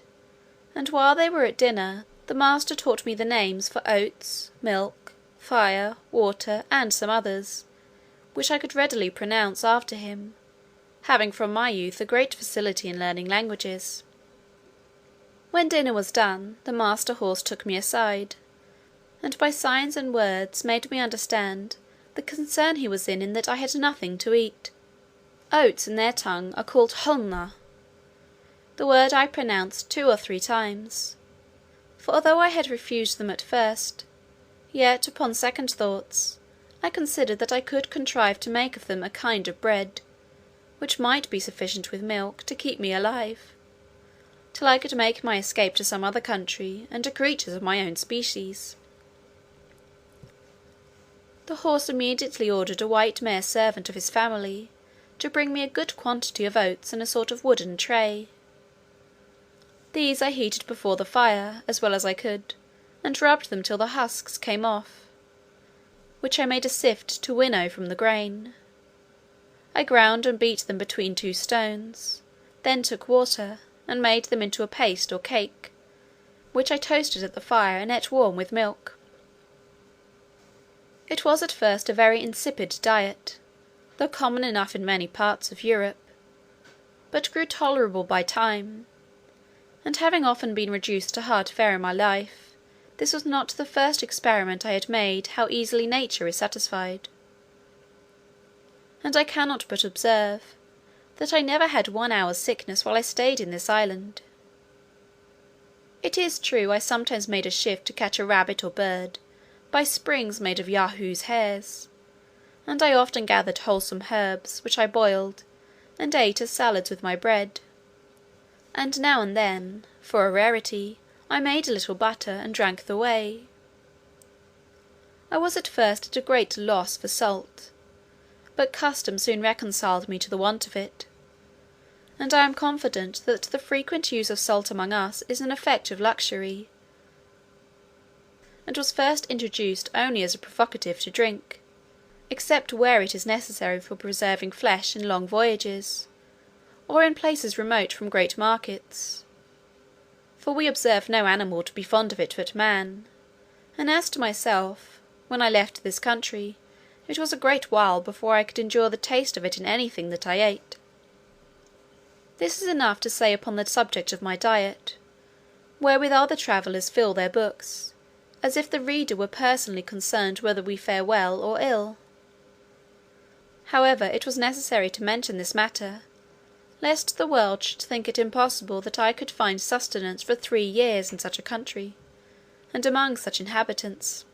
and while they were at dinner, the master taught me the names for oats, milk, fire, water, and some others, which I could readily pronounce after him, having from my youth a great facility in learning languages. When dinner was done, the master horse took me aside, and by signs and words made me understand the concern he was in that I had nothing to eat. Oats in their tongue are called hulna. The word I pronounced 2 or 3 times, for although I had refused them at first, yet upon second thoughts I considered that I could contrive to make of them a kind of bread, which might be sufficient with milk to keep me alive, till I could make my escape to some other country, and to creatures of my own species. The horse immediately ordered a white mare servant of his family to bring me a good quantity of oats in a sort of wooden tray. These I heated before the fire, as well as I could, and rubbed them till the husks came off, which I made a sift to winnow from the grain. I ground and beat them between 2 stones, then took water, and made them into a paste or cake, which I toasted at the fire and ate warm with milk. It was at first a very insipid diet, though common enough in many parts of Europe, but grew tolerable by time; and having often been reduced to hard fare in my life, this was not the first experiment I had made how easily nature is satisfied. And I cannot but observe, that I never had 1 hour's sickness while I stayed in this island. It is true I sometimes made a shift to catch a rabbit or bird, by springs made of Yahoos' hairs; and I often gathered wholesome herbs, which I boiled, and ate as salads with my bread; and now and then, for a rarity, I made a little butter, and drank the whey. I was at first at a great loss for salt, but custom soon reconciled me to the want of it; and I am confident that the frequent use of salt among us is an effect of luxury, and was first introduced only as a provocative to drink, except where it is necessary for preserving flesh in long voyages, or in places remote from great markets; for we observe no animal to be fond of it but man; and as to myself, when I left this country, it was a great while before I could endure the taste of it in anything that I ate. This is enough to say upon the subject of my diet, wherewith other travellers fill their books, as if the reader were personally concerned whether we fare well or ill. However, it was necessary to mention this matter, lest the world should think it impossible that I could find sustenance for 3 years in such a country, and among such inhabitants.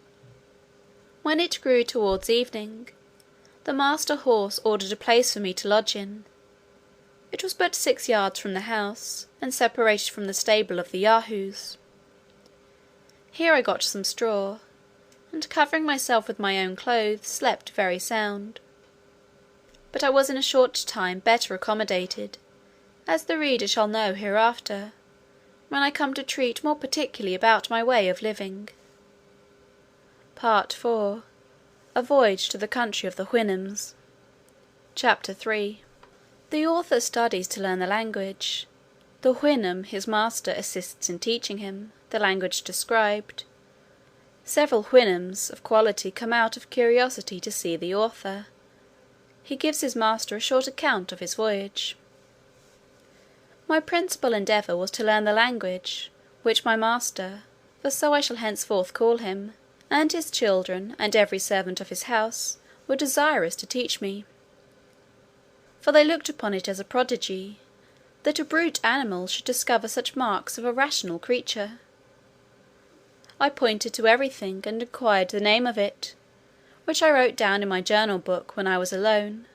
When it grew towards evening, the master horse ordered a place for me to lodge in. It was but 6 yards from the house, and separated from the stable of the Yahoos. Here I got some straw, and covering myself with my own clothes, slept very sound. But I was in a short time better accommodated, as the reader shall know hereafter, when I come to treat more particularly about my way of living. Part IV. A voyage to the country of the Houyhnhnms. Chapter 3. The author studies to learn the language. The Houyhnhnm, his master, assists in teaching him the language described. Several Houyhnhnms of quality come out of curiosity to see the author. He gives his master a short account of his voyage. My principal endeavour was to learn the language, which my master, for so I shall henceforth call him, and his children, and every servant of his house, were desirous to teach me; for they looked upon it as a prodigy, that a brute animal should discover such marks of a rational creature. I pointed to everything, and inquired the name of it, which I wrote down in my journal book when I was alone,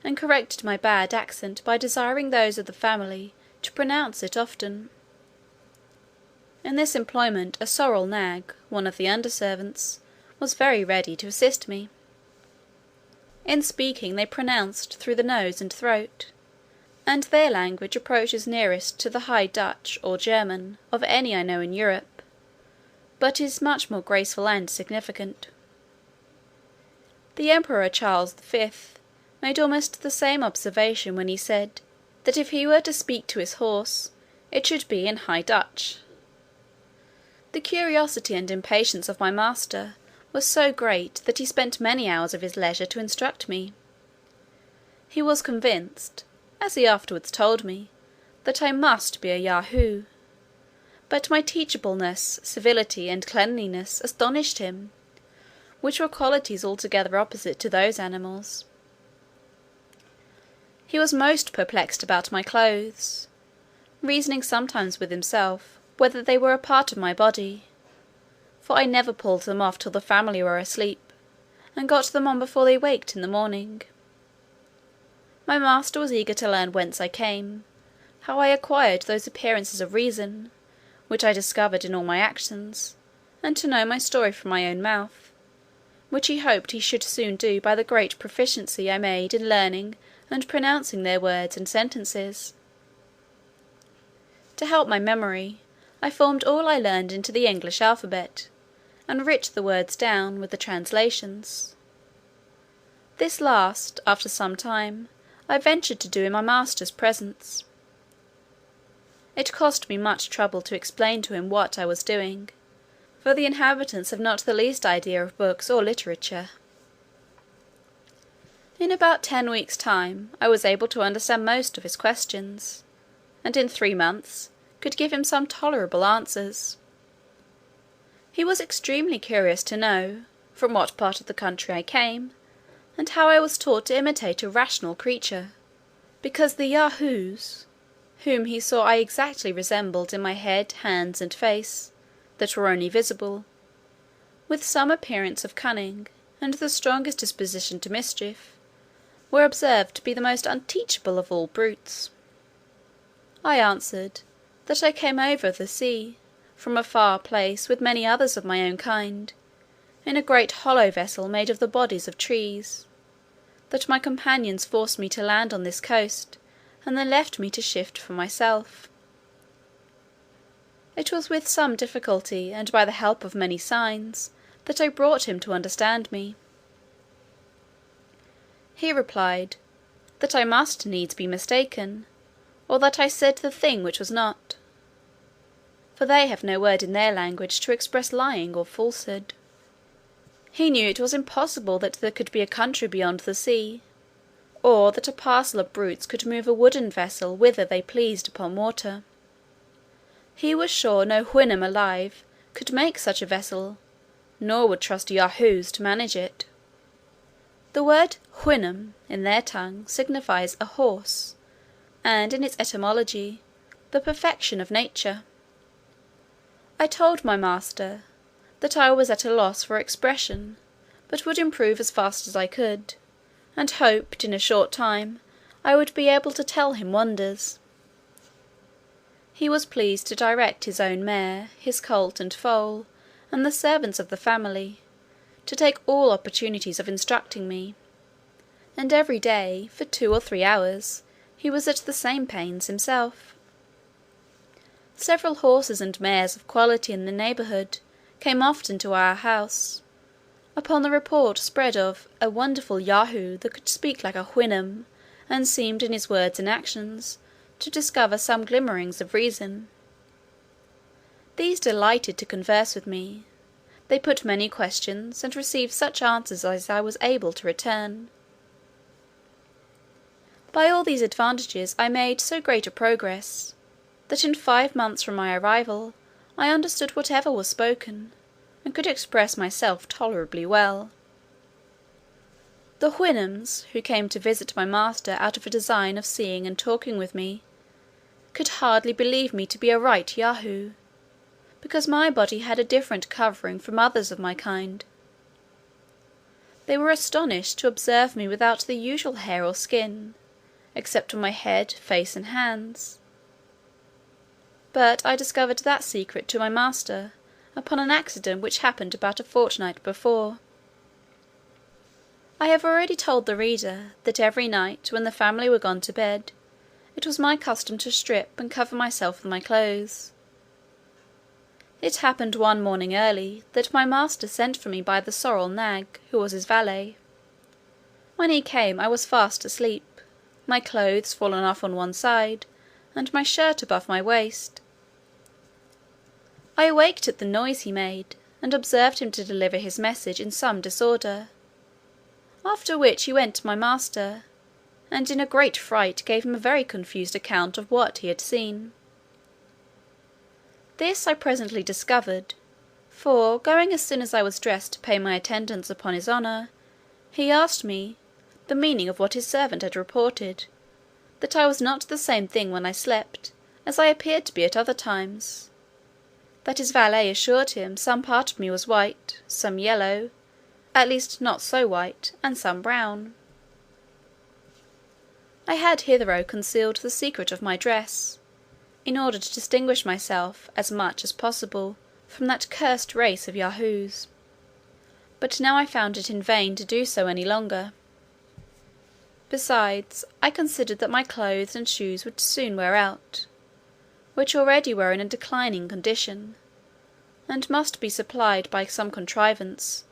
and corrected my bad accent by desiring those of the family to pronounce it often. In this employment a sorrel nag, one of the under servants, was very ready to assist me. In speaking they pronounced through the nose and throat, and their language approaches nearest to the High Dutch or German of any I know in Europe, but is much more graceful and significant. The Emperor Charles V. made almost the same observation when he said, that if he were to speak to his horse, it should be in High Dutch. The curiosity and impatience of my master was so great that he spent many hours of his leisure to instruct me. He was convinced, as he afterwards told me, that I must be a Yahoo; but my teachableness, civility, and cleanliness astonished him, which were qualities altogether opposite to those animals. He was most perplexed about my clothes, reasoning sometimes with himself whether they were a part of my body, for I never pulled them off till the family were asleep, and got them on before they waked in the morning. My master was eager to learn whence I came, how I acquired those appearances of reason, which I discovered in all my actions, and to know my story from my own mouth, which he hoped he should soon do by the great proficiency I made in learning and pronouncing their words and sentences. To help my memory, I formed all I learned into the English alphabet, and writ the words down, with the translations. This last, after some time, I ventured to do in my master's presence. It cost me much trouble to explain to him what I was doing, for the inhabitants have not the least idea of books or literature. In about 10 weeks' time, I was able to understand most of his questions, and in 3 months could give him some tolerable answers. He was extremely curious to know from what part of the country I came, and how I was taught to imitate a rational creature, because the Yahoos, whom he saw I exactly resembled in my head, hands, and face, that were only visible, with some appearance of cunning, and the strongest disposition to mischief, were observed to be the most unteachable of all brutes. I answered, that I came over the sea, from a far place, with many others of my own kind, in a great hollow vessel made of the bodies of trees; that my companions forced me to land on this coast, and then left me to shift for myself. It was with some difficulty, and by the help of many signs, that I brought him to understand me. He replied, that I must needs be mistaken, or that I said the thing which was not; for they have no word in their language to express lying or falsehood. He knew it was impossible that there could be a country beyond the sea, or that a parcel of brutes could move a wooden vessel whither they pleased upon water. He was sure no Houyhnhnm alive could make such a vessel, nor would trust Yahoos to manage it. The word Houyhnhnm in their tongue signifies a horse, and in its etymology, the perfection of nature. I told my master, that I was at a loss for expression, but would improve as fast as I could, and hoped in a short time I would be able to tell him wonders. He was pleased to direct his own mare, his colt and foal, and the servants of the family, to take all opportunities of instructing me; and every day, for 2 or 3 hours, he was at the same pains himself. Several horses and mares of quality in the neighbourhood came often to our house, upon the report spread of a wonderful Yahoo that could speak like a Houyhnhnm, and seemed in his words and actions to discover some glimmerings of reason. These delighted to converse with me. They put many questions, and received such answers as I was able to return. By all these advantages I made so great a progress, that in 5 months from my arrival I understood whatever was spoken, and could express myself tolerably well. The Houyhnhnms, who came to visit my master out of a design of seeing and talking with me, could hardly believe me to be a right Yahoo, because my body had a different covering from others of my kind. They were astonished to observe me without the usual hair or skin, except on my head, face, and hands. But I discovered that secret to my master upon an accident which happened about a fortnight before. I have already told the reader, that every night, when the family were gone to bed, it was my custom to strip and cover myself with my clothes. It happened one morning early, that my master sent for me by the sorrel nag, who was his valet. When he came I was fast asleep, my clothes fallen off on one side, and my shirt above my waist. I awaked at the noise he made, and observed him to deliver his message in some disorder; after which he went to my master, and in a great fright gave him a very confused account of what he had seen. This I presently discovered; for, going as soon as I was dressed to pay my attendance upon his honour, he asked me the meaning of what his servant had reported, that I was not the same thing when I slept, as I appeared to be at other times; that his valet assured him some part of me was white, some yellow, at least not so white, and some brown. I had hitherto concealed the secret of my dress, in order to distinguish myself, as much as possible, from that cursed race of Yahoos; but now I found it in vain to do so any longer. Besides, I considered that my clothes and shoes would soon wear out, which already were in a declining condition, and must be supplied by some contrivance,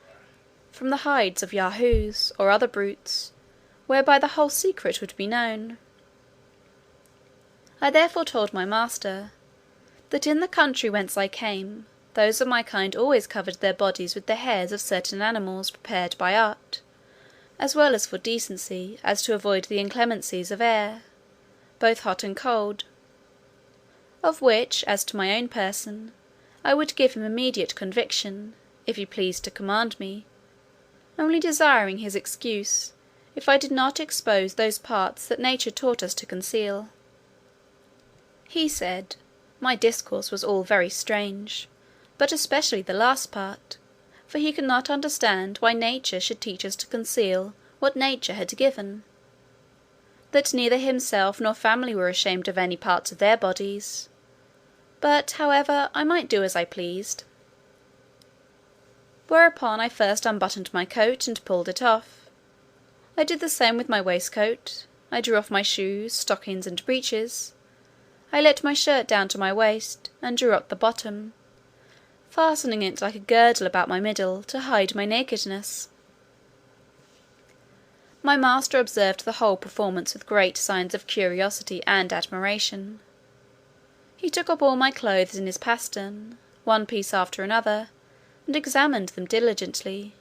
from the hides of Yahoos, or other brutes, whereby the whole secret would be known. I therefore told my master, that in the country whence I came, those of my kind always covered their bodies with the hairs of certain animals prepared by art, as well for decency as to avoid the inclemencies of air, both hot and cold; of which, as to my own person, I would give him immediate conviction, if he pleased to command me, only desiring his excuse, if I did not expose those parts that nature taught us to conceal. He said, my discourse was all very strange, but especially the last part; for he could not understand why nature should teach us to conceal what nature had given; that neither himself nor family were ashamed of any parts of their bodies; but, however, I might do as I pleased. Whereupon I first unbuttoned my coat, and pulled it off. I did the same with my waistcoat. I drew off my shoes, stockings, and breeches. I let my shirt down to my waist, and drew up the bottom, fastening it like a girdle about my middle, to hide my nakedness. My master observed the whole performance with great signs of curiosity and admiration. He took up all my clothes in his pastern, one piece after another, and examined them diligently.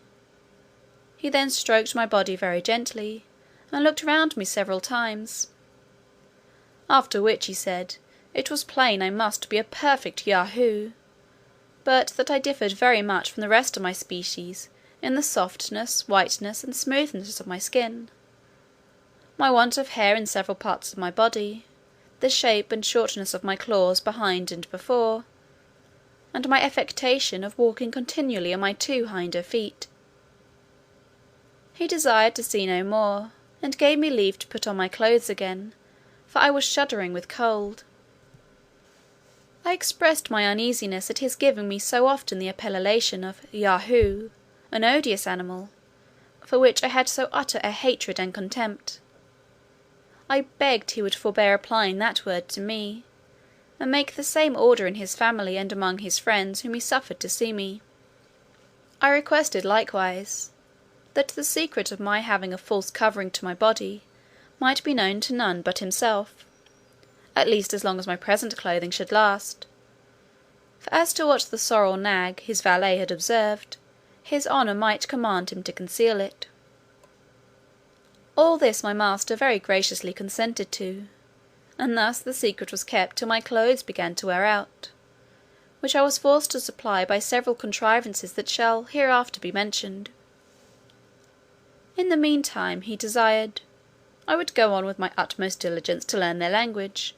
He then stroked my body very gently, and looked round me several times. After which he said, it was plain I must be a perfect Yahoo, but that I differed very much from the rest of my species in the softness, whiteness, and smoothness of my skin, my want of hair in several parts of my body, the shape and shortness of my claws behind and before, and my affectation of walking continually on my two hinder feet. He desired to see no more, and gave me leave to put on my clothes again, for I was shuddering with cold. I expressed my uneasiness at his giving me so often the appellation of Yahoo, an odious animal, for which I had so utter a hatred and contempt. I begged he would forbear applying that word to me, and make the same order in his family and among his friends whom he suffered to see me. I requested likewise, that the secret of my having a false covering to my body might be known to none but himself, at least as long as my present clothing should last; for as to what the sorrel nag, his valet, had observed, his honour might command him to conceal it. All this my master very graciously consented to, and thus the secret was kept till my clothes began to wear out, which I was forced to supply by several contrivances that shall hereafter be mentioned. In the meantime he desired I would go on with my utmost diligence to learn their language,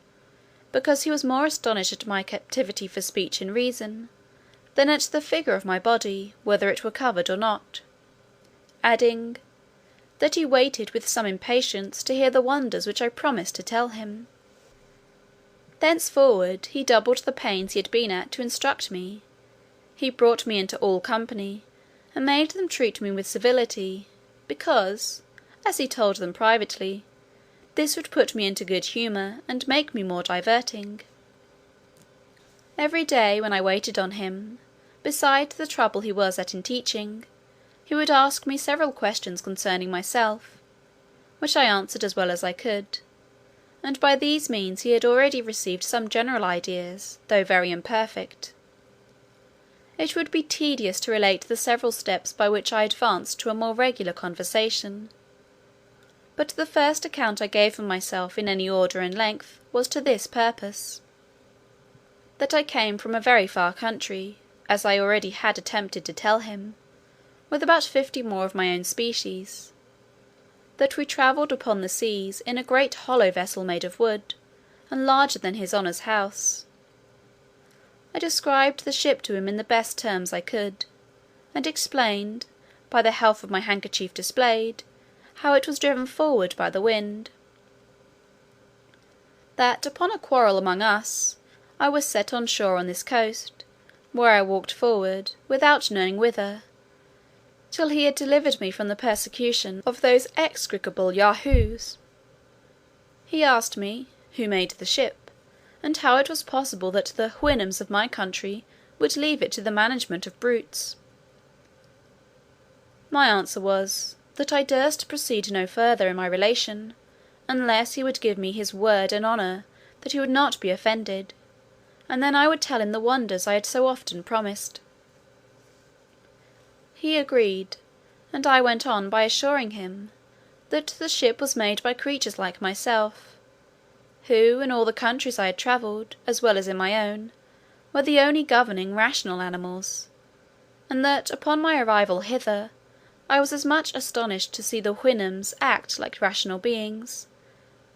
because he was more astonished at my capacity for speech and reason, than at the figure of my body, whether it were covered or not; adding, that he waited with some impatience to hear the wonders which I promised to tell him. Thenceforward he doubled the pains he had been at to instruct me. He brought me into all company, and made them treat me with civility, because, as he told them privately, this would put me into good humour, and make me more diverting. Every day when I waited on him, beside the trouble he was at in teaching, he would ask me several questions concerning myself, which I answered as well as I could, and by these means he had already received some general ideas, though very imperfect. It would be tedious to relate the several steps by which I advanced to a more regular conversation; but the first account I gave of myself in any order and length was to this purpose: that I came from a very far country, as I already had attempted to tell him, with about 50 more of my own species; that we travelled upon the seas in a great hollow vessel made of wood, and larger than his honour's house. I described the ship to him in the best terms I could, and explained, by the help of my handkerchief displayed, how it was driven forward by the wind. That upon a quarrel among us, I was set on shore on this coast, where I walked forward, without knowing whither, till he had delivered me from the persecution of those execrable Yahoos. He asked me, who made the ship, and how it was possible that the Houyhnhnms of my country would leave it to the management of brutes. My answer was, that I durst proceed no further in my relation, unless he would give me his word and honour that he would not be offended, and then I would tell him the wonders I had so often promised. He agreed, and I went on by assuring him that the ship was made by creatures like myself, who, in all the countries I had travelled, as well as in my own, were the only governing rational animals, and that upon my arrival hither I was as much astonished to see the Houyhnhnms act like rational beings,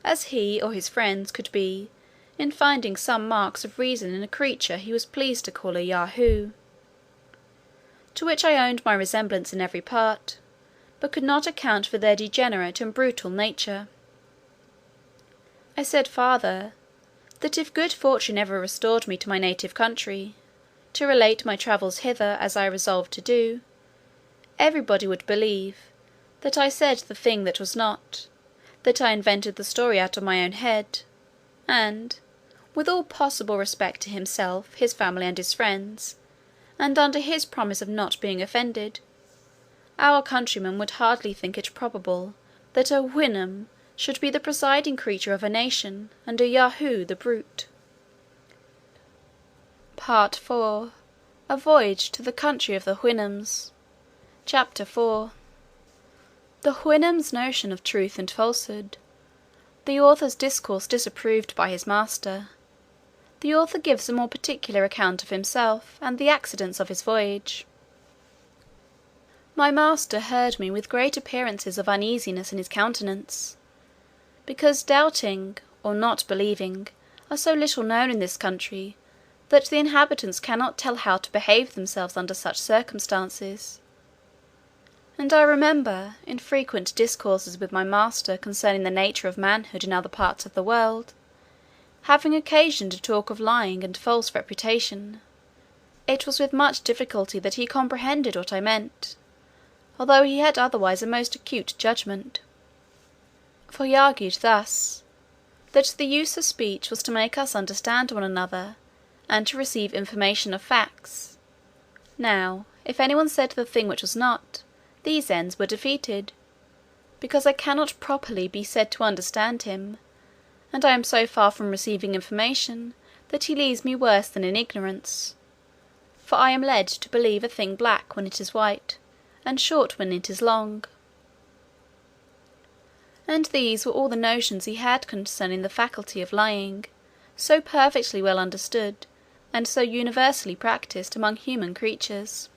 as he or his friends could be in finding some marks of reason in a creature he was pleased to call a Yahoo, to which I owned my resemblance in every part, but could not account for their degenerate and brutal nature. I said farther, that if good fortune ever restored me to my native country, to relate my travels hither as I resolved to do, everybody would believe that I said the thing that was not, that I invented the story out of my own head, and, with all possible respect to himself, his family, and his friends, and under his promise of not being offended, our countrymen would hardly think it probable that a Houyhnhnm should be the presiding creature of a nation, and a Yahoo the brute. Part IV. A voyage to the country of the Houyhnhnms. Chapter 4. The Houyhnhnms' notion of truth and falsehood. The author's discourse disapproved by his master. The author gives a more particular account of himself, and the accidents of his voyage. My master heard me with great appearances of uneasiness in his countenance, because doubting, or not believing, are so little known in this country, that the inhabitants cannot tell how to behave themselves under such circumstances. And I remember, in frequent discourses with my master concerning the nature of manhood in other parts of the world, having occasion to talk of lying and false reputation, it was with much difficulty that he comprehended what I meant, although he had otherwise a most acute judgment. For he argued thus, that the use of speech was to make us understand one another, and to receive information of facts. Now, if any one said the thing which was not, these ends were defeated, because I cannot properly be said to understand him, and I am so far from receiving information, that he leaves me worse than in ignorance, for I am led to believe a thing black when it is white, and short when it is long. And these were all the notions he had concerning the faculty of lying, so perfectly well understood, and so universally practised among human creatures.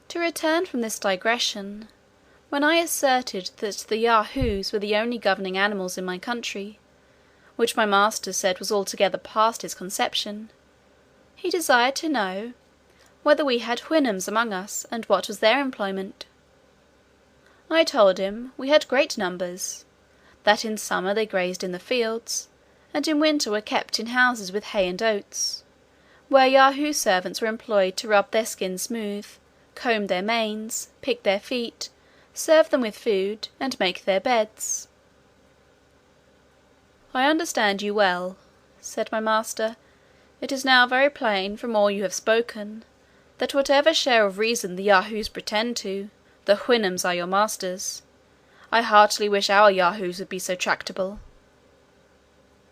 To return from this digression, when I asserted that the Yahoos were the only governing animals in my country, which my master said was altogether past his conception, he desired to know, whether we had Houyhnhnms among us, and what was their employment. I told him, we had great numbers; that in summer they grazed in the fields, and in winter were kept in houses with hay and oats, where Yahoo servants were employed to rub their skins smooth, comb their manes, pick their feet, serve them with food, and make their beds. I understand you well, said my master. It is now very plain, from all you have spoken, that whatever share of reason the Yahoos pretend to, the Houyhnhnms are your masters. I heartily wish our Yahoos would be so tractable.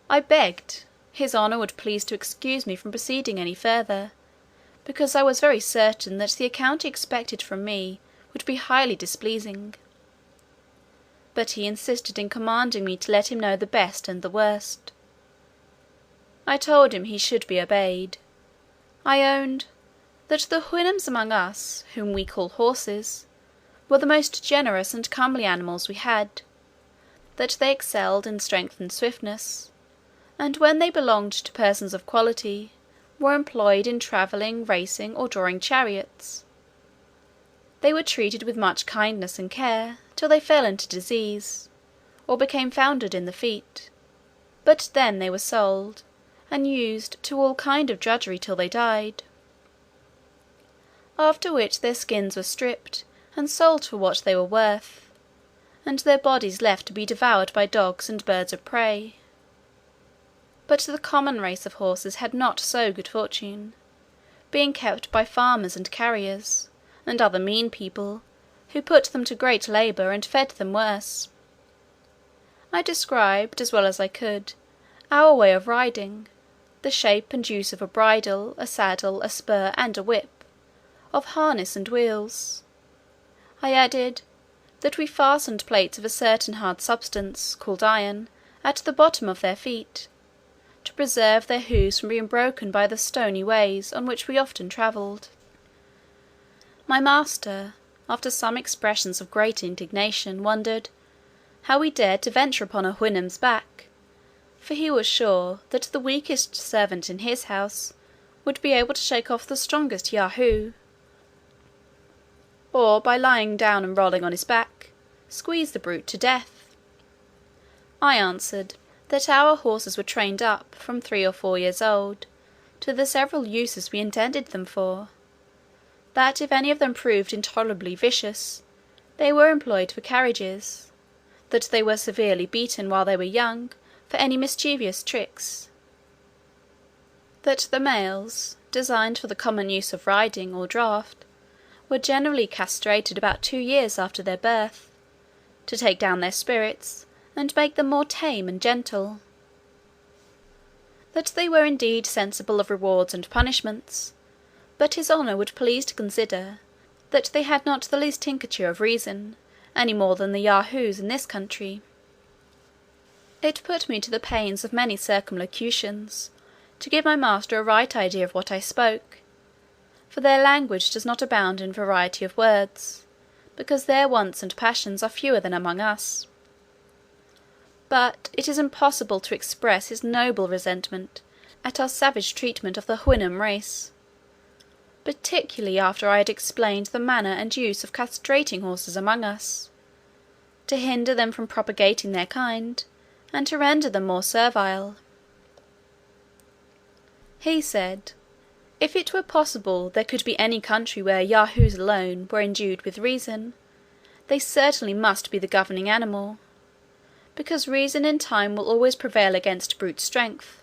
I begged his honour would please to excuse me from proceeding any further, because I was very certain that the account he expected from me would be highly displeasing. But he insisted in commanding me to let him know the best and the worst. I told him he should be obeyed. I owned that the Houyhnhnms among us, whom we call horses, were the most generous and comely animals we had, that they excelled in strength and swiftness, and when they belonged to persons of quality, were employed in travelling, racing, or drawing chariots. They were treated with much kindness and care, till they fell into disease, or became foundered in the feet, but then they were sold, and used to all kind of drudgery till they died. After which their skins were stripped, and sold for what they were worth, and their bodies left to be devoured by dogs and birds of prey. But the common race of horses had not so good fortune, being kept by farmers and carriers, and other mean people, who put them to great labour, and fed them worse. I described, as well as I could, our way of riding, the shape and use of a bridle, a saddle, a spur, and a whip, of harness and wheels. I added, that we fastened plates of a certain hard substance, called iron, at the bottom of their feet, to preserve their hoofs from being broken by the stony ways on which we often travelled. My master, after some expressions of great indignation, wondered how we dared to venture upon a Houyhnhnm's back, for he was sure that the weakest servant in his house would be able to shake off the strongest Yahoo, or by lying down and rolling on his back, squeeze the brute to death. I answered, that our horses were trained up, from 3 or 4 years old, to the several uses we intended them for; that if any of them proved intolerably vicious, they were employed for carriages; that they were severely beaten while they were young, for any mischievous tricks; that the males, designed for the common use of riding or draught, were generally castrated about 2 years after their birth, to take down their spirits, and make them more tame and gentle; that they were indeed sensible of rewards and punishments, but his honour would please to consider, that they had not the least tincture of reason, any more than the Yahoos in this country. It put me to the pains of many circumlocutions, to give my master a right idea of what I spoke; for their language does not abound in variety of words, because their wants and passions are fewer than among us. But it is impossible to express his noble resentment at our savage treatment of the Houyhnhnm race, particularly after I had explained the manner and use of castrating horses among us, to hinder them from propagating their kind, and to render them more servile. He said, if it were possible there could be any country where Yahoos alone were endued with reason, they certainly must be the governing animal, because reason in time will always prevail against brute strength.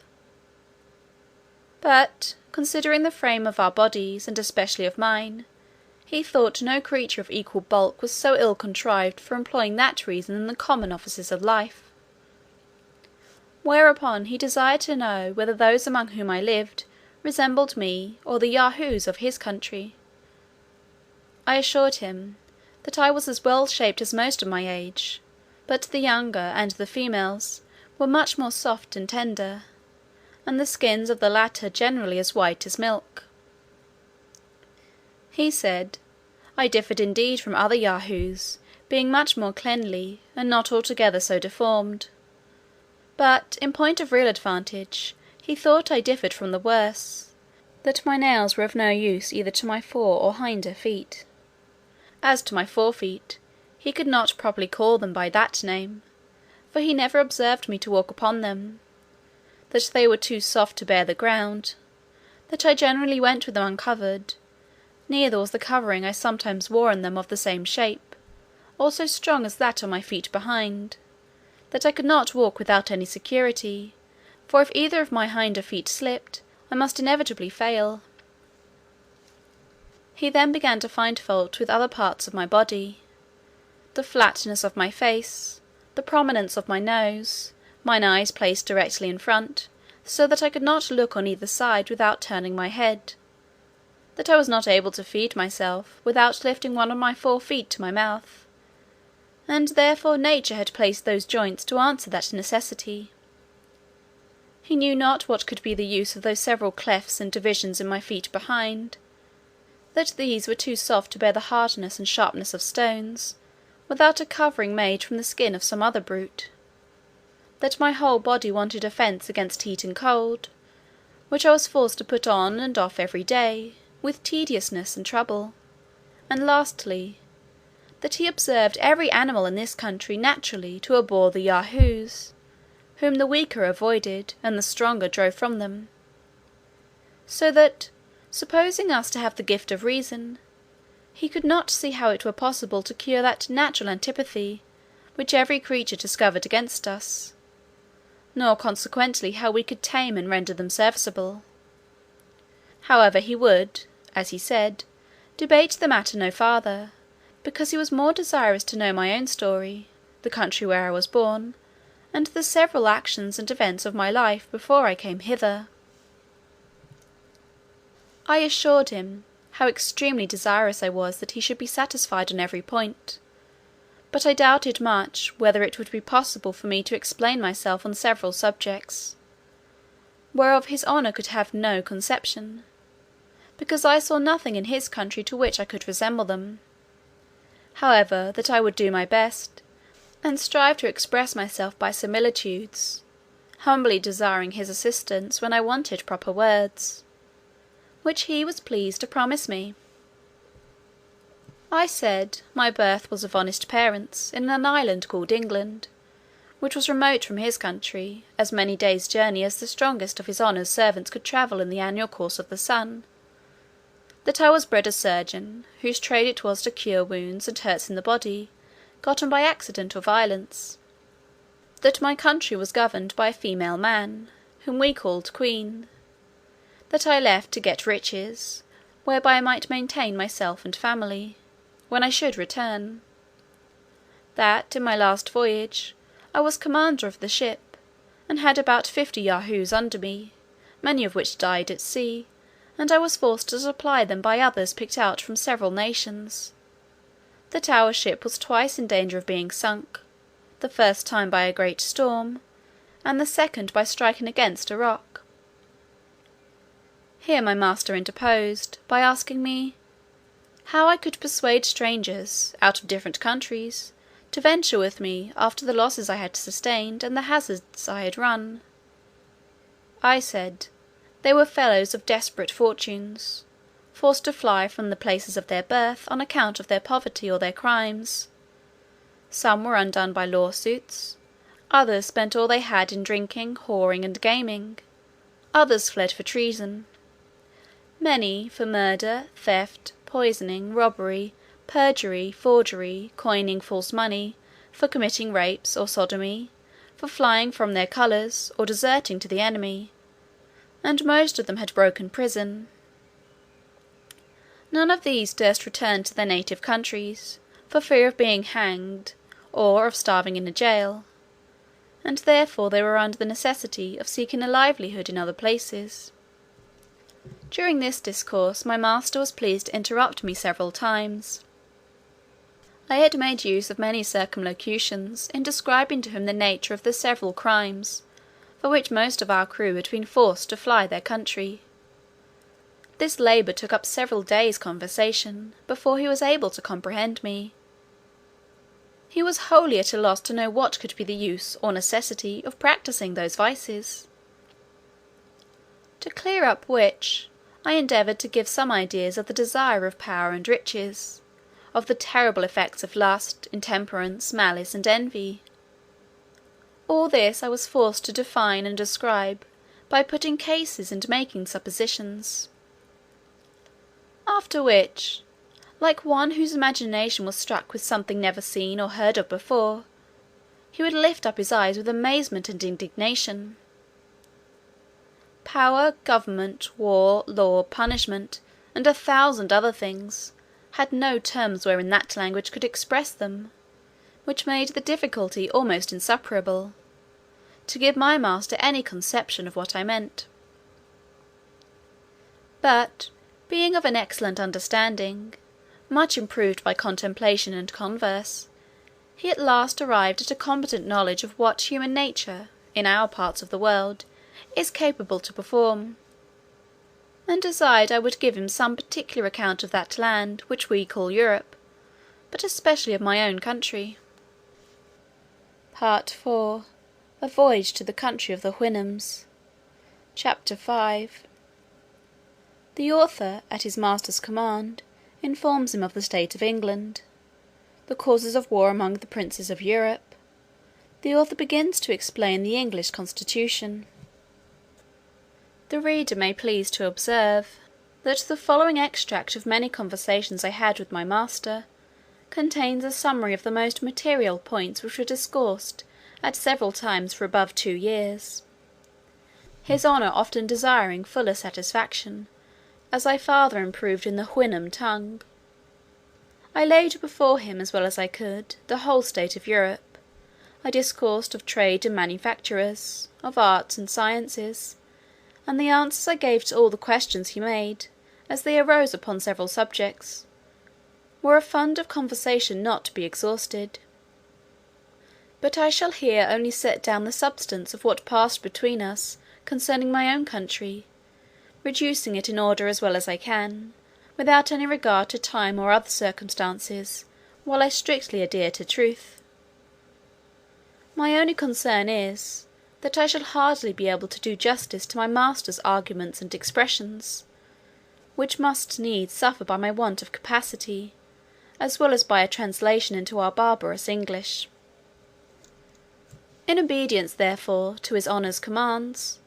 But, considering the frame of our bodies, and especially of mine, he thought no creature of equal bulk was so ill contrived for employing that reason in the common offices of life. Whereupon he desired to know whether those among whom I lived resembled me, or the Yahoos of his country. I assured him, that I was as well shaped as most of my age, but the younger and the females were much more soft and tender, and the skins of the latter generally as white as milk. He said, I differed indeed from other Yahoos, being much more cleanly, and not altogether so deformed; but, in point of real advantage, he thought I differed from the worse, that my nails were of no use either to my fore or hinder feet. As to my forefeet, he could not properly call them by that name, for he never observed me to walk upon them; that they were too soft to bear the ground; that I generally went with them uncovered; neither was the covering I sometimes wore on them of the same shape, or so strong as that on my feet behind; that I could not walk without any security, for if either of my hinder feet slipped, I must inevitably fail. He then began to find fault with other parts of my body: the flatness of my face, the prominence of my nose, mine eyes placed directly in front, so that I could not look on either side without turning my head; that I was not able to feed myself without lifting one of my 4 feet to my mouth, and therefore nature had placed those joints to answer that necessity. He knew not what could be the use of those several clefts and divisions in my feet behind; that these were too soft to bear the hardness and sharpness of stones, without a covering made from the skin of some other brute; that my whole body wanted a fence against heat and cold, which I was forced to put on and off every day, with tediousness and trouble; and lastly, that he observed every animal in this country naturally to abhor the Yahoos, whom the weaker avoided, and the stronger drove from them; so that, supposing us to have the gift of reason, he could not see how it were possible to cure that natural antipathy which every creature discovered against us, nor consequently how we could tame and render them serviceable. However, he would, as he said, debate the matter no farther, because he was more desirous to know my own story, the country where I was born, and the several actions and events of my life before I came hither. I assured him, how extremely desirous I was that he should be satisfied on every point; but I doubted much whether it would be possible for me to explain myself on several subjects, whereof his honour could have no conception, because I saw nothing in his country to which I could resemble them. However, that I would do my best, and strive to express myself by similitudes, humbly desiring his assistance when I wanted proper words, which he was pleased to promise me. I said, my birth was of honest parents, in an island called England, which was remote from his country, as many days' journey as the strongest of his honour's servants could travel in the annual course of the sun; that I was bred a surgeon, whose trade it was to cure wounds and hurts in the body, gotten by accident or violence; that my country was governed by a female man, whom we called queen; that I left to get riches, whereby I might maintain myself and family, when I should return; that in my last voyage I was commander of the ship, and had about 50 Yahoos under me, many of which died at sea, and I was forced to supply them by others picked out from several nations; that our ship was twice in danger of being sunk, the first time by a great storm, and the second by striking against a rock. Here my master interposed, by asking me, "How I could persuade strangers, out of different countries, to venture with me, after the losses I had sustained, and the hazards I had run?" I said, they were fellows of desperate fortunes, forced to fly from the places of their birth on account of their poverty or their crimes. Some were undone by lawsuits; others spent all they had in drinking, whoring, and gaming; others fled for treason; many for murder, theft, poisoning, robbery, perjury, forgery, coining false money, for committing rapes, or sodomy, for flying from their colours, or deserting to the enemy; and most of them had broken prison. None of these durst return to their native countries, for fear of being hanged, or of starving in a jail; and therefore they were under the necessity of seeking a livelihood in other places. During this discourse my master was pleased to interrupt me several times. I had made use of many circumlocutions in describing to him the nature of the several crimes, for which most of our crew had been forced to fly their country. This labour took up several days' conversation, before he was able to comprehend me. He was wholly at a loss to know what could be the use or necessity of practising those vices. To clear up which, I endeavoured to give some ideas of the desire of power and riches, of the terrible effects of lust, intemperance, malice, and envy. All this I was forced to define and describe, by putting cases and making suppositions. After which, like one whose imagination was struck with something never seen or heard of before, he would lift up his eyes with amazement and indignation. Power, government, war, law, punishment, and 1,000 other things, had no terms wherein that language could express them, which made the difficulty almost insuperable, to give my master any conception of what I meant. But, being of an excellent understanding, much improved by contemplation and converse, he at last arrived at a competent knowledge of what human nature, in our parts of the world, is capable to perform, and desired I would give him some particular account of that land which we call Europe, but especially of my own country. Part IV. A voyage to the country of the Houyhnhnms. Chapter V. The author, at his master's command, informs him of the state of England, the causes of war among the princes of Europe. The author begins to explain the English constitution. The reader may please to observe, that the following extract of many conversations I had with my master, contains a summary of the most material points which were discoursed at several times for above 2 years; his honour often desiring fuller satisfaction, as I farther improved in the Houyhnhnm tongue. I laid before him, as well as I could, the whole state of Europe, I discoursed of trade and manufactures, of arts and sciences, and the answers I gave to all the questions he made, as they arose upon several subjects, were a fund of conversation not to be exhausted. But I shall here only set down the substance of what passed between us concerning my own country, reducing it in order as well as I can, without any regard to time or other circumstances, while I strictly adhere to truth. My only concern is, that I shall hardly be able to do justice to my master's arguments and expressions, which must needs suffer by my want of capacity, as well as by a translation into our barbarous English. In obedience, therefore, to his honour's commands,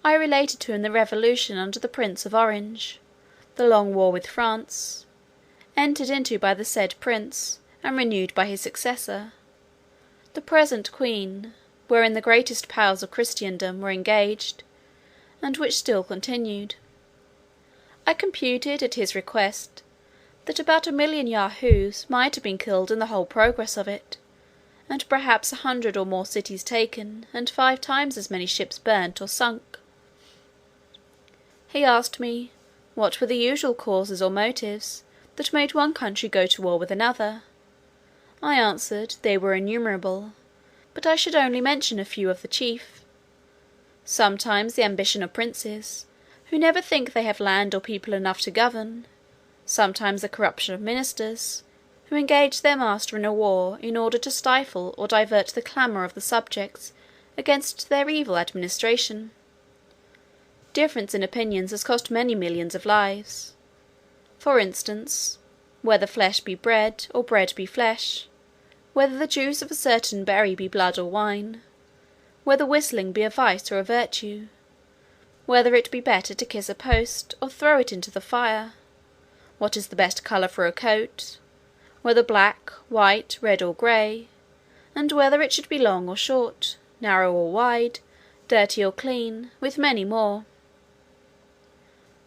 I related to him the revolution under the Prince of Orange, the long war with France, entered into by the said prince, and renewed by his successor, the present queen, wherein the greatest powers of Christendom were engaged, and which still continued. I computed, at his request, that about 1,000,000 Yahoos might have been killed in the whole progress of it, and perhaps 100 or more cities taken, and 5 times as many ships burnt or sunk. He asked me, what were the usual causes or motives that made one country go to war with another? I answered, they were innumerable, but I should only mention a few of the chief. Sometimes the ambition of princes, who never think they have land or people enough to govern; sometimes the corruption of ministers, who engage their master in a war in order to stifle or divert the clamour of the subjects against their evil administration. Difference in opinions has cost many millions of lives. For instance, whether flesh be bread, or bread be flesh; whether the juice of a certain berry be blood or wine; whether whistling be a vice or a virtue; whether it be better to kiss a post, or throw it into the fire; what is the best colour for a coat; whether black, white, red, or grey; and whether it should be long or short, narrow or wide, dirty or clean; with many more.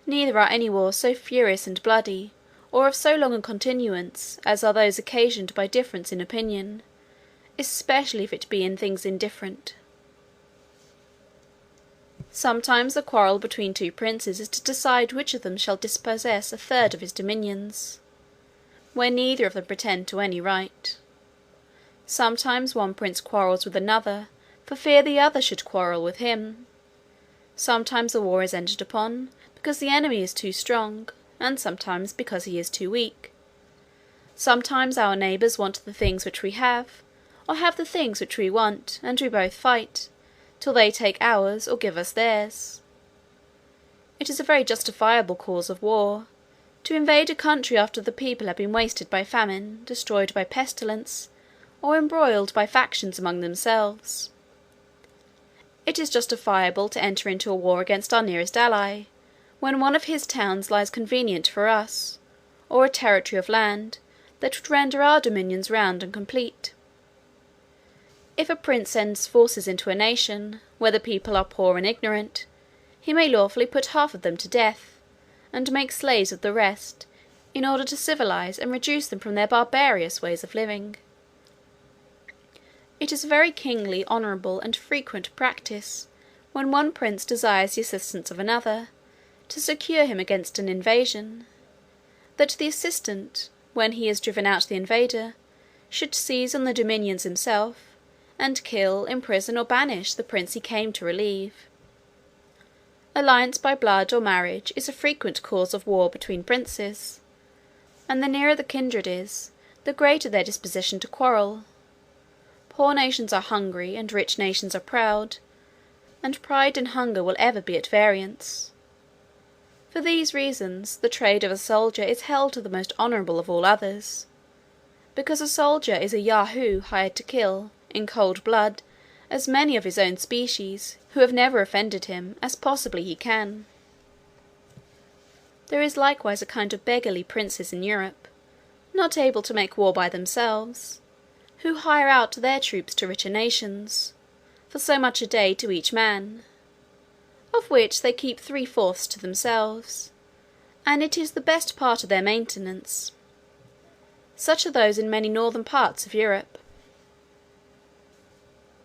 Neither are any wars so furious and bloody, or of so long a continuance, as are those occasioned by difference in opinion, especially if it be in things indifferent. Sometimes the quarrel between two princes is to decide which of them shall dispossess a third of his dominions, where neither of them pretend to any right. Sometimes one prince quarrels with another, for fear the other should quarrel with him. Sometimes a war is entered upon, because the enemy is too strong, and sometimes because he is too weak. Sometimes our neighbours want the things which we have, or have the things which we want, and we both fight, till they take ours, or give us theirs. It is a very justifiable cause of war, to invade a country after the people have been wasted by famine, destroyed by pestilence, or embroiled by factions among themselves. It is justifiable to enter into a war against our nearest ally, when one of his towns lies convenient for us, or a territory of land that would render our dominions round and complete. If a prince sends forces into a nation, where the people are poor and ignorant, he may lawfully put half of them to death, and make slaves of the rest, in order to civilize and reduce them from their barbarous ways of living. It is a very kingly, honourable, and frequent practice, when one prince desires the assistance of another, to secure him against an invasion, that the assistant, when he has driven out the invader, should seize on the dominions himself, and kill, imprison, or banish the prince he came to relieve. Alliance by blood or marriage is a frequent cause of war between princes, and the nearer the kindred is, the greater their disposition to quarrel. Poor nations are hungry, and rich nations are proud, and pride and hunger will ever be at variance. For these reasons, the trade of a soldier is held to the most honourable of all others, because a soldier is a Yahoo hired to kill, in cold blood, as many of his own species, who have never offended him, as possibly he can. There is likewise a kind of beggarly princes in Europe, not able to make war by themselves, who hire out their troops to richer nations, for so much a day to each man, of which they keep 3/4 to themselves, and it is the best part of their maintenance. Such are those in many northern parts of Europe.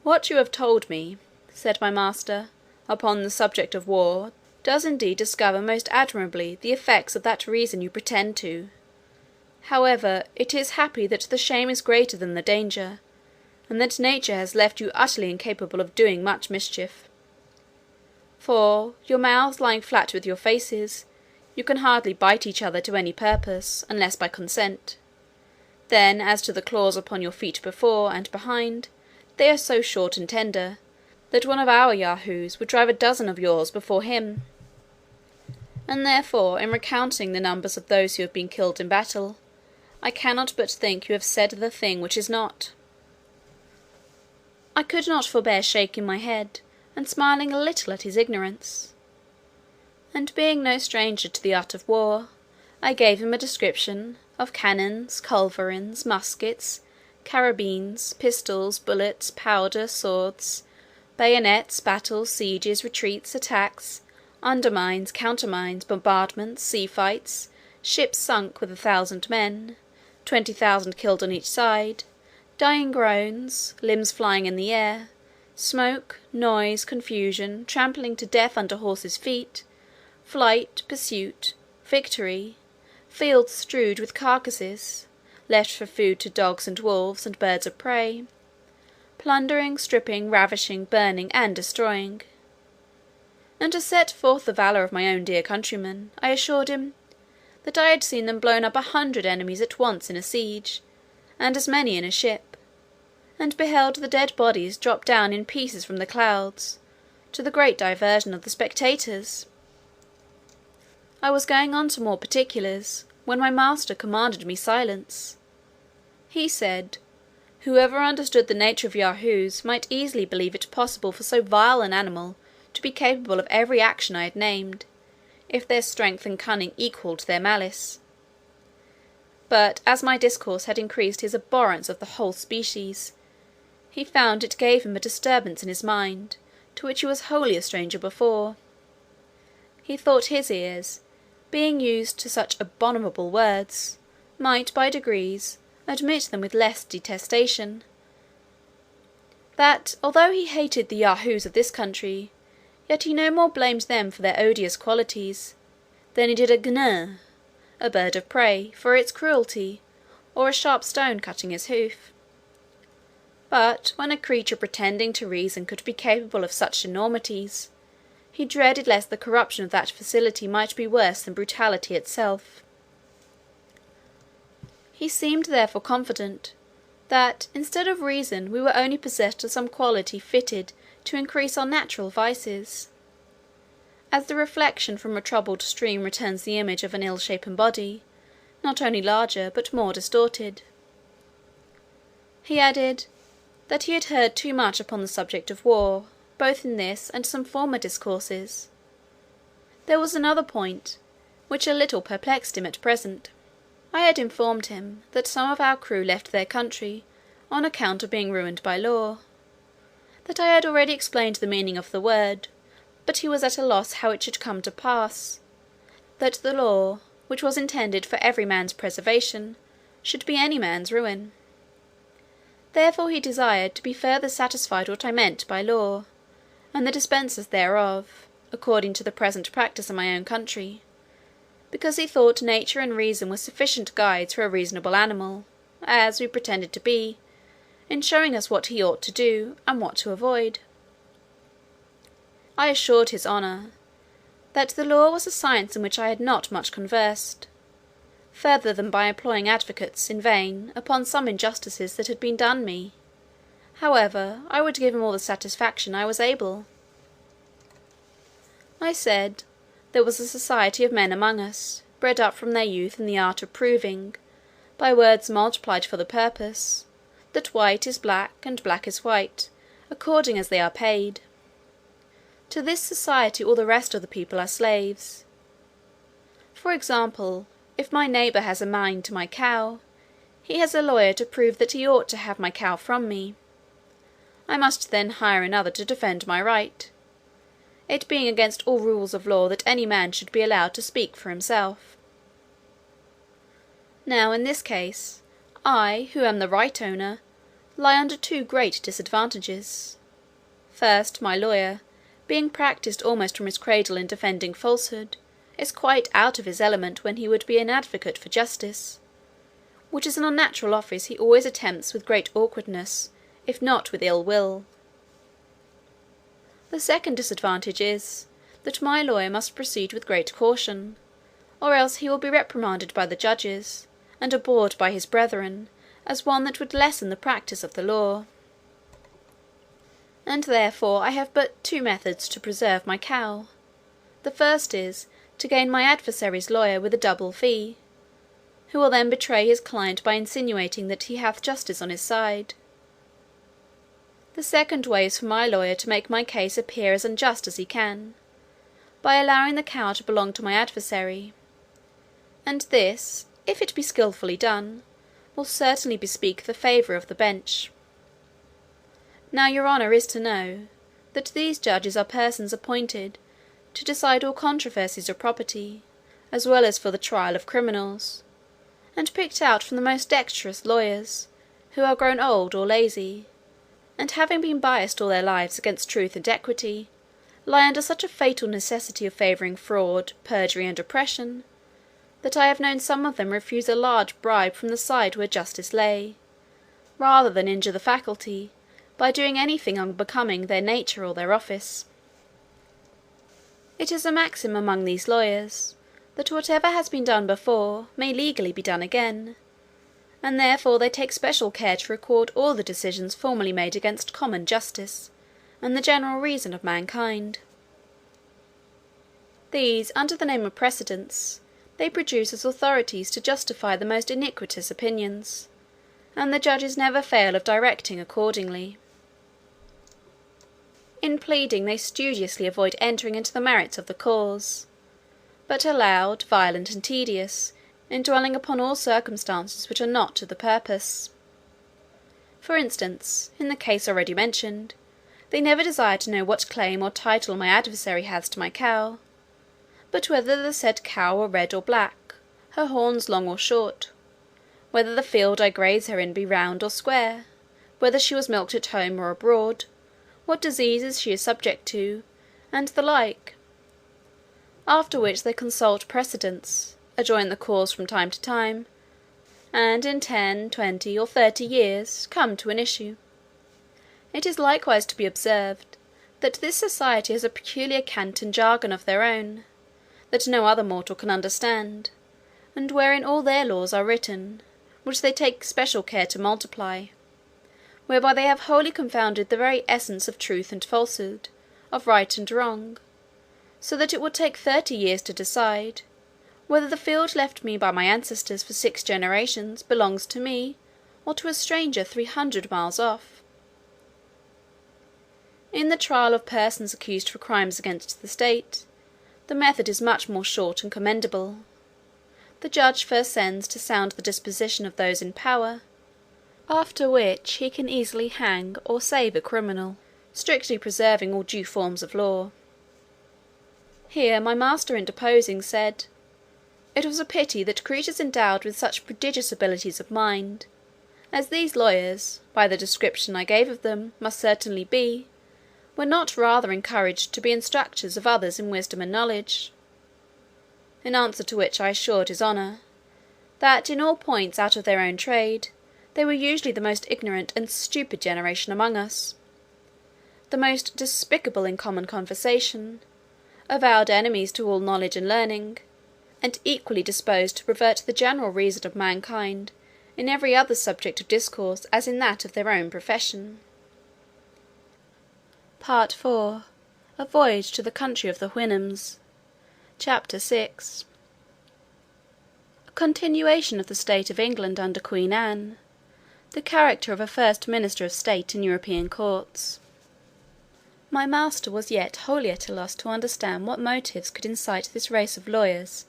"What you have told me," said my master, "upon the subject of war, does indeed discover most admirably the effects of that reason you pretend to. However, it is happy that the shame is greater than the danger, and that nature has left you utterly incapable of doing much mischief. For, your mouths lying flat with your faces, you can hardly bite each other to any purpose, unless by consent. Then as to the claws upon your feet before and behind, they are so short and tender, that one of our Yahoos would drive a dozen of yours before him. And therefore, in recounting the numbers of those who have been killed in battle, I cannot but think you have said the thing which is not." I could not forbear shaking my head, and smiling a little at his ignorance; and being no stranger to the art of war, I gave him a description of cannons, culverins, muskets, carabines, pistols, bullets, powder, swords, bayonets, battles, sieges, retreats, attacks, undermines, countermines, bombardments, sea fights, ships sunk with 1,000 men, 20,000 killed on each side, dying groans, limbs flying in the air, smoke, noise, confusion, trampling to death under horses' feet, flight, pursuit, victory, fields strewed with carcasses, left for food to dogs and wolves and birds of prey, plundering, stripping, ravishing, burning, and destroying. And to set forth the valour of my own dear countrymen, I assured him, that I had seen them blown up 100 enemies at once in a siege, and as many in a ship, and beheld the dead bodies drop down in pieces from the clouds, to the great diversion of the spectators. I was going on to more particulars, when my master commanded me silence. He said, whoever understood the nature of Yahoos might easily believe it possible for so vile an animal to be capable of every action I had named, if their strength and cunning equalled their malice. But as my discourse had increased his abhorrence of the whole species, he found it gave him a disturbance in his mind, to which he was wholly a stranger before. He thought his ears, being used to such abominable words, might by degrees admit them with less detestation; that, although he hated the Yahoos of this country, yet he no more blamed them for their odious qualities, than he did a gnat, a bird of prey, for its cruelty, or a sharp stone cutting his hoof. But when a creature pretending to reason could be capable of such enormities, he dreaded lest the corruption of that facility might be worse than brutality itself. He seemed therefore confident, that, instead of reason, we were only possessed of some quality fitted to increase our natural vices, as the reflection from a troubled stream returns the image of an ill-shapen body, not only larger, but more distorted. He added, that he had heard too much upon the subject of war, both in this and some former discourses. There was another point, which a little perplexed him at present. I had informed him, that some of our crew left their country, on account of being ruined by law; that I had already explained the meaning of the word, but he was at a loss how it should come to pass, that the law, which was intended for every man's preservation, should be any man's ruin. Therefore he desired to be further satisfied what I meant by law, and the dispensers thereof, according to the present practice in my own country, because he thought nature and reason were sufficient guides for a reasonable animal, as we pretended to be, in showing us what he ought to do, and what to avoid. I assured his honour, that the law was a science in which I had not much conversed, further than by employing advocates, in vain, upon some injustices that had been done me. However, I would give him all the satisfaction I was able. I said, there was a society of men among us, bred up from their youth in the art of proving, by words multiplied for the purpose, that white is black, and black is white, according as they are paid. To this society all the rest of the people are slaves. For example, if my neighbour has a mind to my cow, he has a lawyer to prove that he ought to have my cow from me. I must then hire another to defend my right, it being against all rules of law that any man should be allowed to speak for himself. Now in this case, I, who am the right owner, lie under two great disadvantages. First, my lawyer, being practised almost from his cradle in defending falsehood, is quite out of his element when he would be an advocate for justice, which is an unnatural office he always attempts with great awkwardness, if not with ill will. The second disadvantage is, that my lawyer must proceed with great caution, or else he will be reprimanded by the judges, and abhorred by his brethren, as one that would lessen the practice of the law. And therefore I have but two methods to preserve my cow. The first is, to gain my adversary's lawyer with a double fee, who will then betray his client by insinuating that he hath justice on his side. The second way is for my lawyer to make my case appear as unjust as he can, by allowing the cow to belong to my adversary, and this, if it be skilfully done, will certainly bespeak the favour of the bench. Now your honour is to know, that these judges are persons appointed to decide all controversies of property, as well as for the trial of criminals, and picked out from the most dexterous lawyers, who are grown old or lazy, and having been biassed all their lives against truth and equity, lie under such a fatal necessity of favouring fraud, perjury, and oppression, that I have known some of them refuse a large bribe from the side where justice lay, rather than injure the faculty, by doing anything unbecoming their nature or their office. It is a maxim among these lawyers, that whatever has been done before may legally be done again, and therefore they take special care to record all the decisions formerly made against common justice, and the general reason of mankind. These, under the name of precedents, they produce as authorities to justify the most iniquitous opinions, and the judges never fail of directing accordingly. In pleading they studiously avoid entering into the merits of the cause, but are loud, violent, and tedious in dwelling upon all circumstances which are not to the purpose. For instance, in the case already mentioned, they never desire to know what claim or title my adversary has to my cow, but whether the said cow were red or black, her horns long or short, whether the field I graze her in be round or square, whether she was milked at home or abroad, what diseases she is subject to, and the like. After which they consult precedents, adjourn the cause from time to time, and in 10, 20, or 30 years come to an issue. It is likewise to be observed, that this society has a peculiar cant and jargon of their own, that no other mortal can understand, and wherein all their laws are written, which they take special care to multiply, whereby they have wholly confounded the very essence of truth and falsehood, of right and wrong, so that it will take 30 years to decide, whether the field left me by my ancestors for 6 generations belongs to me, or to a stranger 300 miles off. In the trial of persons accused for crimes against the state, the method is much more short and commendable. The judge first sends to sound the disposition of those in power, after which he can easily hang or save a criminal, strictly preserving all due forms of law. Here my master interposing said, it was a pity that creatures endowed with such prodigious abilities of mind, as these lawyers, by the description I gave of them, must certainly be, were not rather encouraged to be instructors of others in wisdom and knowledge. In answer to which I assured his honour, that in all points out of their own trade, they were usually the most ignorant and stupid generation among us, the most despicable in common conversation, avowed enemies to all knowledge and learning, and equally disposed to pervert the general reason of mankind in every other subject of discourse as in that of their own profession. Part IV. A Voyage to the Country of the Houyhnhnms. Chapter 6. A continuation of the state of England under Queen Anne. The character of a first minister of state in European courts. My master was yet wholly at a loss to understand what motives could incite this race of lawyers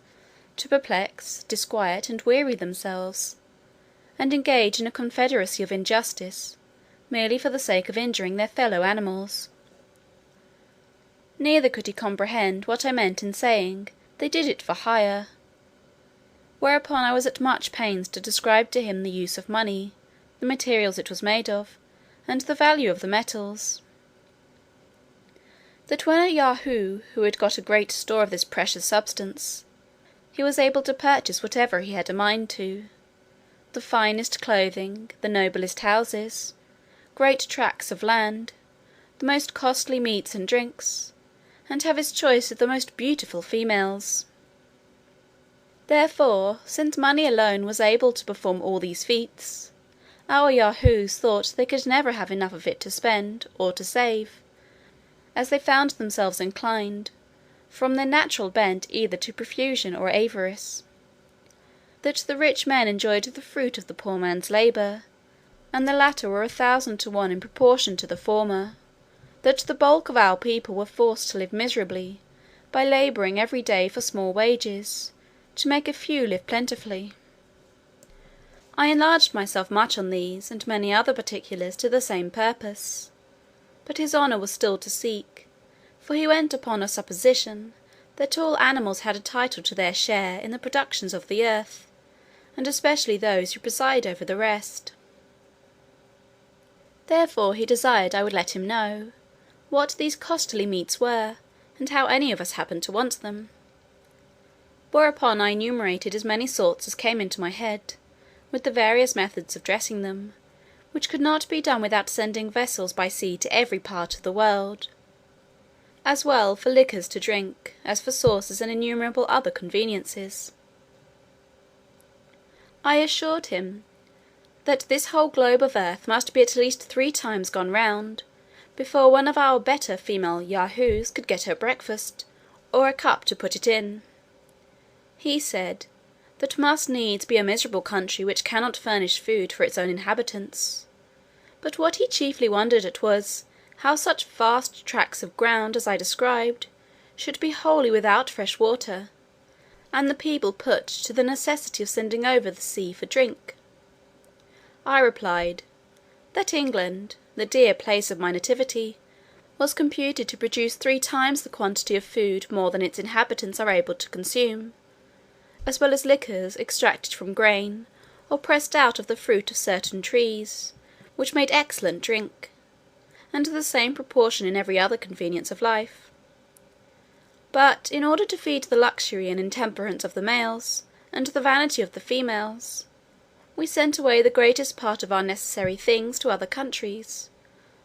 to perplex, disquiet, and weary themselves, and engage in a confederacy of injustice, merely for the sake of injuring their fellow animals. Neither could he comprehend what I meant in saying they did it for hire. Whereupon I was at much pains to describe to him the use of money, the materials it was made of, and the value of the metals. That when a Yahoo who had got a great store of this precious substance, he was able to purchase whatever he had a mind to, the finest clothing, the noblest houses, great tracts of land, the most costly meats and drinks, and have his choice of the most beautiful females. Therefore, since money alone was able to perform all these feats, our Yahoos thought they could never have enough of it to spend or to save, as they found themselves inclined, from their natural bent either to profusion or avarice, that the rich men enjoyed the fruit of the poor man's labour, and the latter were 1,000 to 1 in proportion to the former, that the bulk of our people were forced to live miserably, by labouring every day for small wages, to make a few live plentifully. I enlarged myself much on these and many other particulars to the same purpose, but his honour was still to seek, for he went upon a supposition that all animals had a title to their share in the productions of the earth, and especially those who preside over the rest. Therefore he desired I would let him know what these costly meats were, and how any of us happened to want them. Whereupon I enumerated as many sorts as came into my head, with the various methods of dressing them, which could not be done without sending vessels by sea to every part of the world, as well for liquors to drink, as for sauces and innumerable other conveniences. I assured him, that this whole globe of earth must be at least 3 times gone round, before one of our better female Yahoos could get her breakfast, or a cup to put it in. He said, that must needs be a miserable country which cannot furnish food for its own inhabitants. But what he chiefly wondered at was, how such vast tracts of ground as I described should be wholly without fresh water, and the people put to the necessity of sending over the sea for drink. I replied, that England, the dear place of my nativity, was computed to produce 3 times the quantity of food more than its inhabitants are able to consume, as well as liquors extracted from grain, or pressed out of the fruit of certain trees, which made excellent drink, and the same proportion in every other convenience of life. But in order to feed the luxury and intemperance of the males, and the vanity of the females, we sent away the greatest part of our necessary things to other countries,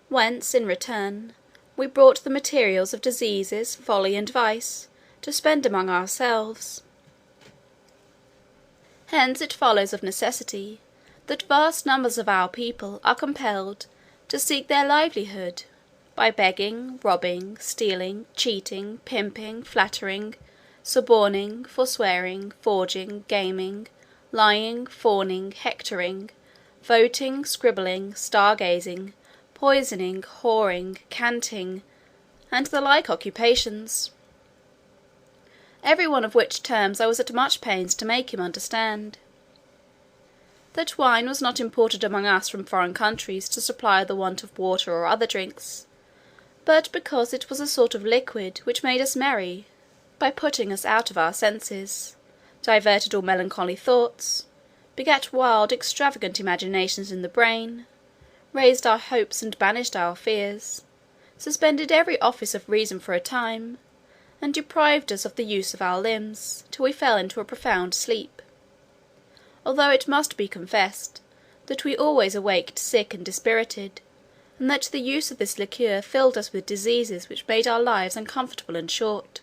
whence, in return, we brought the materials of diseases, folly, and vice, to spend among ourselves. Hence it follows of necessity, that vast numbers of our people are compelled to seek their livelihood, by begging, robbing, stealing, cheating, pimping, flattering, suborning, forswearing, forging, gaming, lying, fawning, hectoring, voting, scribbling, star-gazing, poisoning, whoring, canting, and the like occupations, every one of which terms I was at much pains to make him understand. That wine was not imported among us from foreign countries to supply the want of water or other drinks, but because it was a sort of liquid which made us merry, by putting us out of our senses, diverted all melancholy thoughts, begat wild extravagant imaginations in the brain, raised our hopes and banished our fears, suspended every office of reason for a time, and deprived us of the use of our limbs, till we fell into a profound sleep. Although it must be confessed, that we always awaked sick and dispirited, and that the use of this liqueur filled us with diseases which made our lives uncomfortable and short.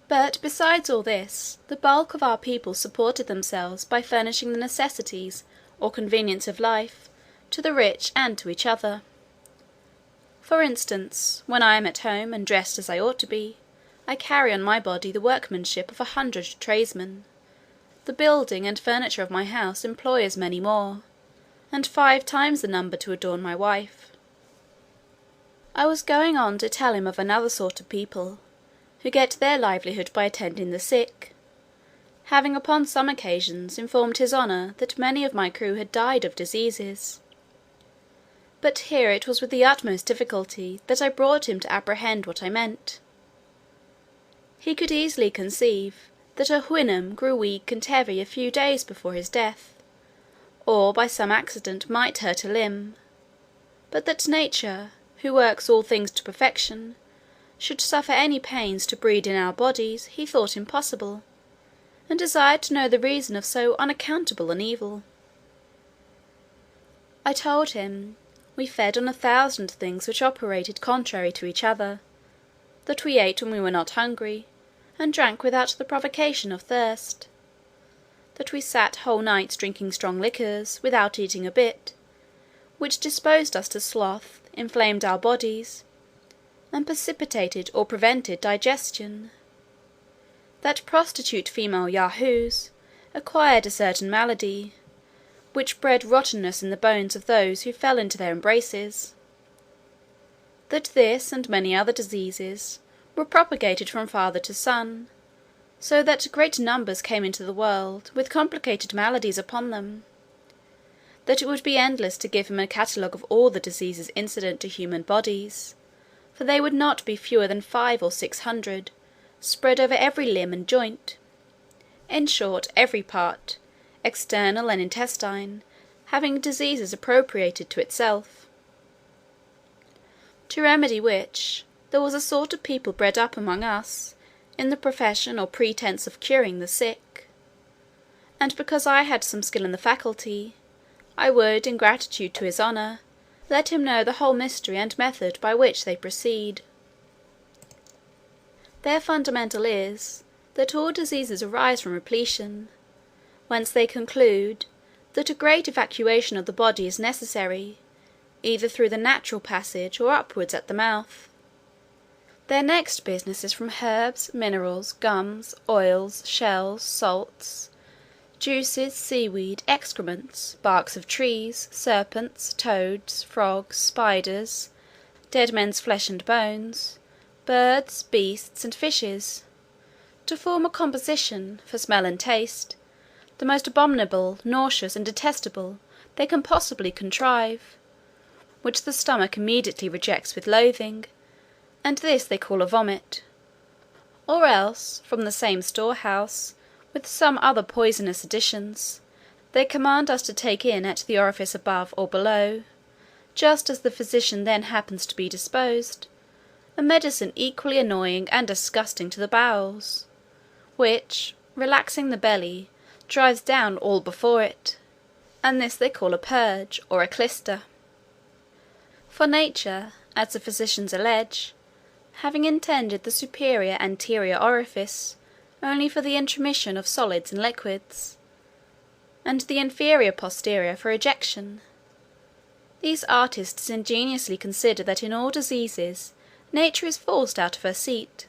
But besides all this, the bulk of our people supported themselves by furnishing the necessities or convenience of life to the rich and to each other. For instance, when I am at home, and dressed as I ought to be, I carry on my body the workmanship of 100 tradesmen. The building and furniture of my house employ as many more, and 5 times the number to adorn my wife. I was going on to tell him of another sort of people, who get their livelihood by attending the sick, having upon some occasions informed his honour that many of my crew had died of diseases. But here it was with the utmost difficulty that I brought him to apprehend what I meant. He could easily conceive that a Houyhnhnm grew weak and heavy a few days before his death, or by some accident might hurt a limb, but that nature, who works all things to perfection, should suffer any pains to breed in our bodies, he thought impossible, and desired to know the reason of so unaccountable an evil. I told him, we fed on 1,000 things which operated contrary to each other; that we ate when we were not hungry, and drank without the provocation of thirst; that we sat whole nights drinking strong liquors, without eating a bit, which disposed us to sloth, inflamed our bodies, and precipitated or prevented digestion; that prostitute female Yahoos acquired a certain malady, which bred rottenness in the bones of those who fell into their embraces; that this and many other diseases were propagated from father to son, so that great numbers came into the world with complicated maladies upon them; that it would be endless to give him a catalogue of all the diseases incident to human bodies, for they would not be fewer than 500 or 600, spread over every limb and joint; in short, every part, external and intestine, having diseases appropriated to itself; to remedy which, there was a sort of people bred up among us in the profession or pretence of curing the sick; and because I had some skill in the faculty, I would, in gratitude to his honour, let him know the whole mystery and method by which they proceed. Their fundamental is, that all diseases arise from repletion, whence they conclude, that a great evacuation of the body is necessary, either through the natural passage or upwards at the mouth. Their next business is from herbs, minerals, gums, oils, shells, salts, juices, seaweed, excrements, barks of trees, serpents, toads, frogs, spiders, dead men's flesh and bones, birds, beasts, and fishes, to form a composition, for smell and taste, the most abominable, nauseous, and detestable they can possibly contrive, which the stomach immediately rejects with loathing, and this they call a vomit; or else, from the same storehouse, with some other poisonous additions, they command us to take in at the orifice above or below, just as the physician then happens to be disposed, a medicine equally annoying and disgusting to the bowels, which, relaxing the belly, drives down all before it, and this they call a purge, or a clyster. For nature, as the physicians allege, having intended the superior anterior orifice only for the intromission of solids and liquids, and the inferior posterior for ejection, these artists ingeniously consider that in all diseases nature is forced out of her seat.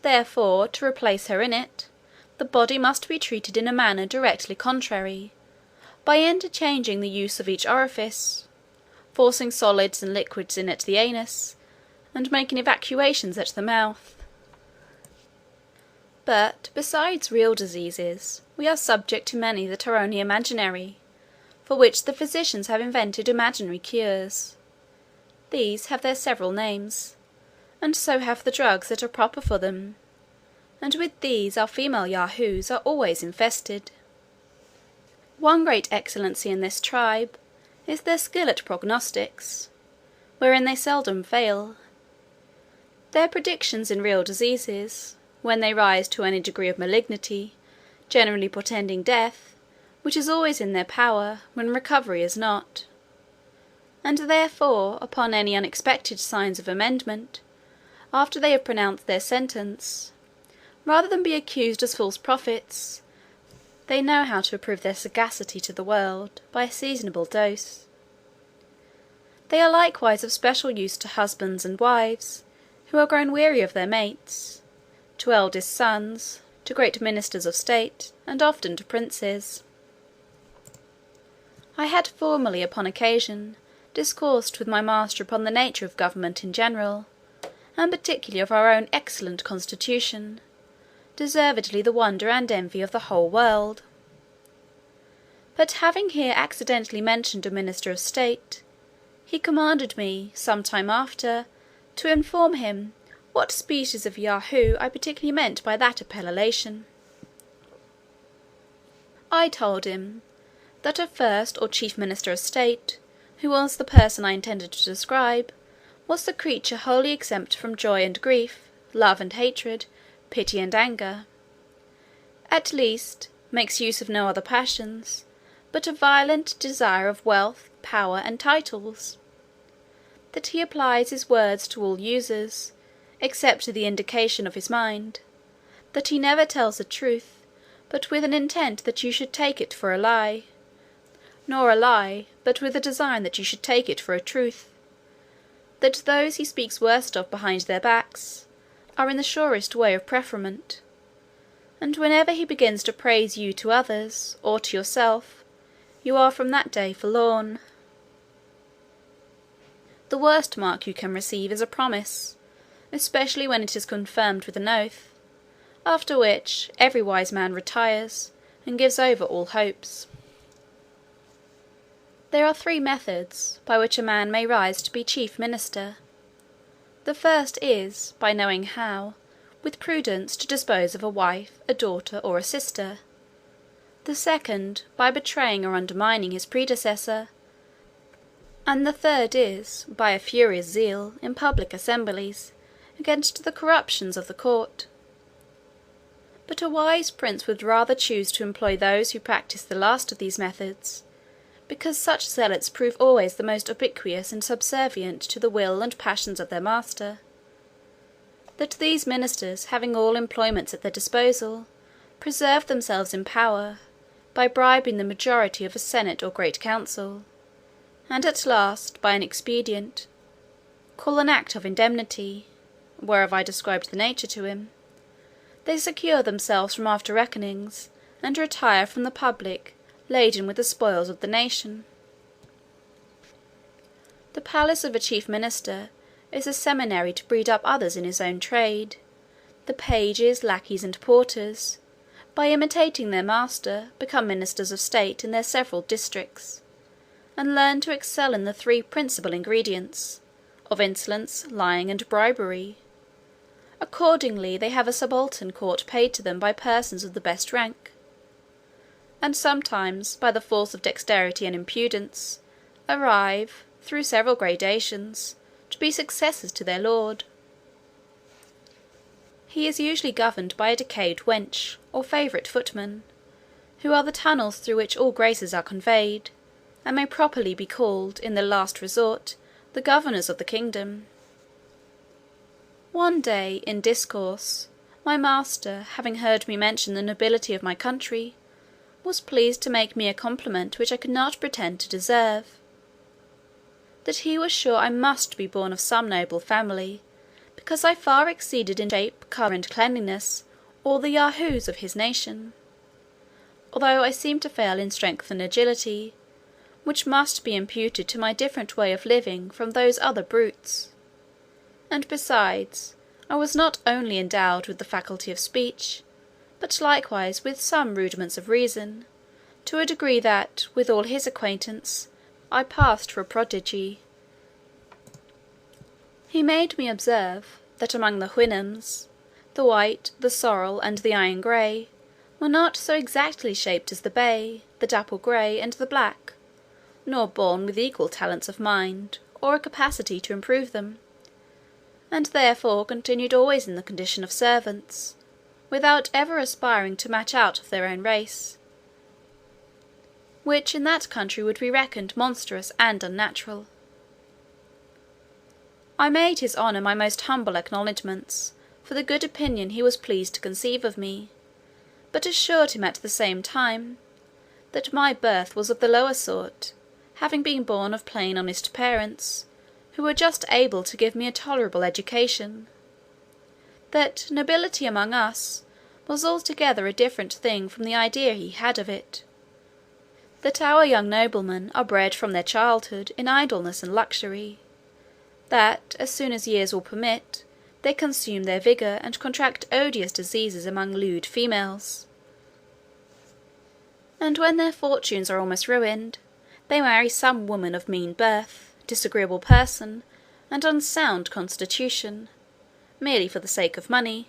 Therefore, to replace her in it, the body must be treated in a manner directly contrary, by interchanging the use of each orifice, forcing solids and liquids in at the anus, and making evacuations at the mouth. But, besides real diseases, we are subject to many that are only imaginary, for which the physicians have invented imaginary cures. These have their several names, and so have the drugs that are proper for them, and with these our female Yahoos are always infested. One great excellency in this tribe is their skill at prognostics, wherein they seldom fail. Their predictions in real diseases, when they rise to any degree of malignity, generally portending death, which is always in their power, when recovery is not; and therefore, upon any unexpected signs of amendment, after they have pronounced their sentence, rather than be accused as false prophets, they know how to approve their sagacity to the world, by a seasonable dose. They are likewise of special use to husbands and wives, who are grown weary of their mates, to eldest sons, to great ministers of state, and often to princes. I had formerly, upon occasion, discoursed with my master upon the nature of government in general, and particularly of our own excellent constitution, deservedly the wonder and envy of the whole world. But having here accidentally mentioned a minister of state, he commanded me, some time after, to inform him what species of Yahoo I particularly meant by that appellation. I told him, that a first or chief minister of state, who was the person I intended to describe, was the creature wholly exempt from joy and grief, love and hatred, pity and anger; at least, makes use of no other passions, but a violent desire of wealth, power, and titles; that he applies his words to all uses, except to the indication of his mind; that he never tells the truth, but with an intent that you should take it for a lie, nor a lie, but with a design that you should take it for a truth; that those he speaks worst of behind their backs, are in the surest way of preferment; and whenever he begins to praise you to others, or to yourself, you are from that day forlorn. The worst mark you can receive is a promise, especially when it is confirmed with an oath, after which every wise man retires, and gives over all hopes. There are 3 methods by which a man may rise to be chief minister. The first is, by knowing how, with prudence, to dispose of a wife, a daughter, or a sister. The second, by betraying or undermining his predecessor. And the third is, by a furious zeal, in public assemblies, against the corruptions of the court. But a wise prince would rather choose to employ those who practise the last of these methods, because such zealots prove always the most obsequious and subservient to the will and passions of their master; that these ministers, having all employments at their disposal, preserve themselves in power, by bribing the majority of a senate or great council, and at last, by an expedient, called an act of indemnity, whereof I described the nature to him, they secure themselves from after reckonings, and retire from the public laden with the spoils of the nation. The palace of a chief minister is a seminary to breed up others in his own trade; the pages, lackeys, and porters, by imitating their master, become ministers of state in their several districts, and learn to excel in the 3 principal ingredients, of insolence, lying, and bribery. Accordingly, they have a subaltern court paid to them by persons of the best rank, and sometimes, by the force of dexterity and impudence, arrive, through several gradations, to be successors to their lord. He is usually governed by a decayed wench, or favourite footman, who are the tunnels through which all graces are conveyed, and may properly be called, in the last resort, the governors of the kingdom. One day, in discourse, my master, having heard me mention the nobility of my country, was pleased to make me a compliment which I could not pretend to deserve; that he was sure I must be born of some noble family, because I far exceeded in shape, colour, and cleanliness all the Yahoos of his nation, although I seemed to fail in strength and agility, which must be imputed to my different way of living from those other brutes; and besides, I was not only endowed with the faculty of speech, but likewise with some rudiments of reason, to a degree that, with all his acquaintance, I passed for a prodigy. He made me observe, that among the Houyhnhnms, the white, the sorrel, and the iron grey, were not so exactly shaped as the bay, the dapple grey, and the black, nor born with equal talents of mind, or a capacity to improve them, and therefore continued always in the condition of servants, without ever aspiring to match out of their own race, which in that country would be reckoned monstrous and unnatural. I made his honour my most humble acknowledgments for the good opinion he was pleased to conceive of me, but assured him at the same time, that my birth was of the lower sort, having been born of plain honest parents, who were just able to give me a tolerable education; that nobility among us was altogether a different thing from the idea he had of it; that our young noblemen are bred from their childhood in idleness and luxury; that, as soon as years will permit, they consume their vigour, and contract odious diseases among lewd females; and when their fortunes are almost ruined, they marry some woman of mean birth, disagreeable person, and unsound constitution, merely for the sake of money,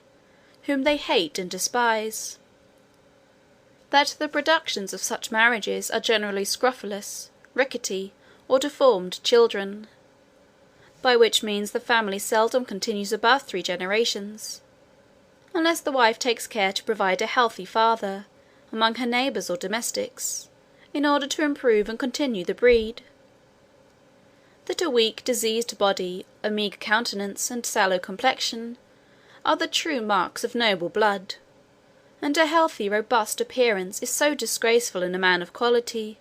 whom they hate and despise. that the productions of such marriages are generally scrofulous, rickety, or deformed children, by which means the family seldom continues above 3 generations, unless the wife takes care to provide a healthy father among her neighbours or domestics, in order to improve and continue the breed. That a weak diseased body, a meagre countenance, and sallow complexion, are the true marks of noble blood, and a healthy robust appearance is so disgraceful in a man of quality,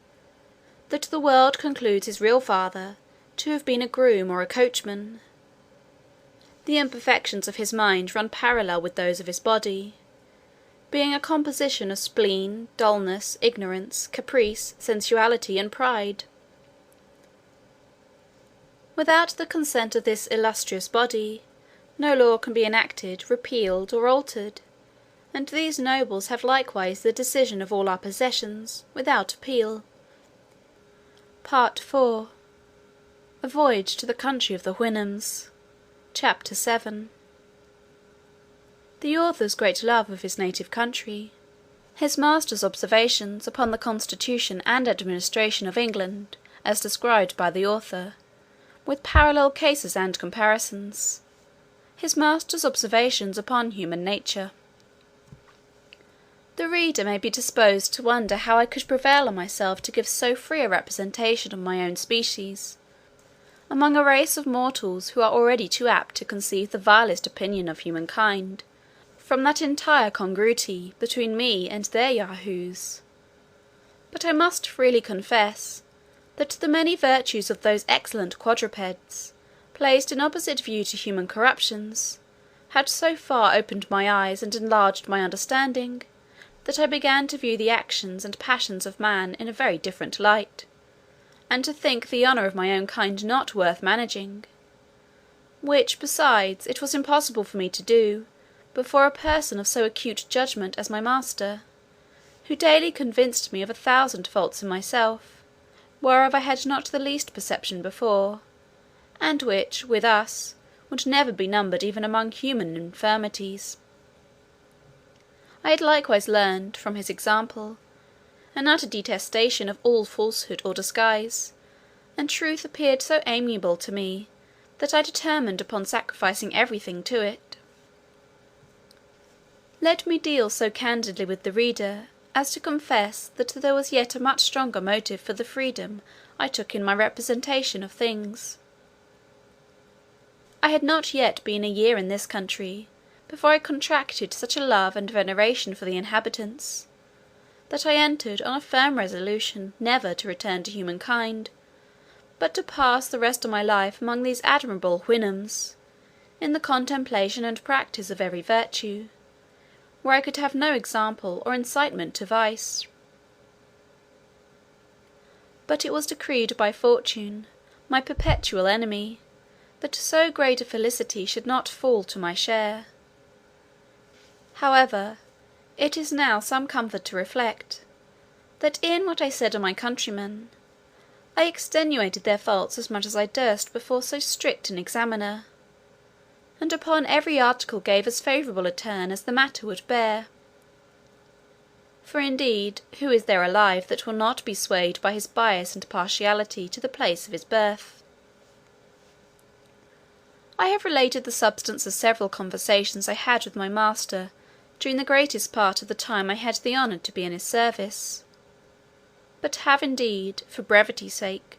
that the world concludes his real father to have been a groom or a coachman. The imperfections of his mind run parallel with those of his body, being a composition of spleen, dullness, ignorance, caprice, sensuality, and pride. Without the consent of this illustrious body, no law can be enacted, repealed, or altered, and these nobles have likewise the decision of all our possessions, without appeal. Part IV. A Voyage to the Country of the Houyhnhnms. Chapter 7. The author's great love of his native country, his master's observations upon the constitution and administration of England, as described by the author, with parallel cases and comparisons, his master's observations upon human nature. The reader may be disposed to wonder how I could prevail on myself to give so free a representation of my own species, among a race of mortals who are already too apt to conceive the vilest opinion of humankind, from that entire congruity between me and their Yahoos. But I must freely confess, that the many virtues of those excellent quadrupeds, placed in opposite view to human corruptions, had so far opened my eyes and enlarged my understanding, that I began to view the actions and passions of man in a very different light, and to think the honour of my own kind not worth managing, which, besides, it was impossible for me to do, before a person of so acute judgment as my master, who daily convinced me of 1,000 faults in myself, whereof I had not the least perception before, and which, with us, would never be numbered even among human infirmities. I had likewise learned, from his example, an utter detestation of all falsehood or disguise, and truth appeared so amiable to me, that I determined upon sacrificing everything to it. Let me deal so candidly with the reader, as to confess that there was yet a much stronger motive for the freedom I took in my representation of things. I had not yet been a year in this country, before I contracted such a love and veneration for the inhabitants, that I entered on a firm resolution never to return to humankind, but to pass the rest of my life among these admirable Houyhnhnms, in the contemplation and practice of every virtue, where I could have no example or incitement to vice. But it was decreed by fortune, my perpetual enemy, that so great a felicity should not fall to my share. However, it is now some comfort to reflect, that in what I said of my countrymen, I extenuated their faults as much as I durst before so strict an examiner, and upon every article gave as favourable a turn as the matter would bear. For indeed, who is there alive that will not be swayed by his bias and partiality to the place of his birth? I have related the substance of several conversations I had with my master during the greatest part of the time I had the honour to be in his service, but have indeed, for brevity's sake,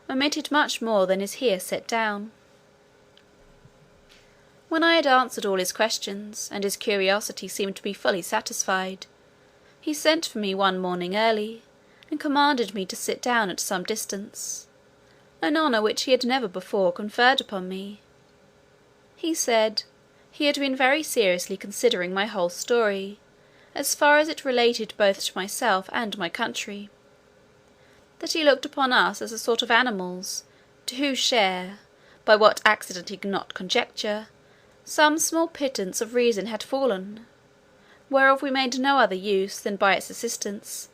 omitted much more than is here set down. When I had answered all his questions, and his curiosity seemed to be fully satisfied, he sent for me one morning early, and commanded me to sit down at some distance, an honour which he had never before conferred upon me. He said, he had been very seriously considering my whole story, as far as it related both to myself and my country; that he looked upon us as a sort of animals, to whose share, by what accident he could not conjecture, some small pittance of reason had fallen, whereof we made no other use than by its assistance,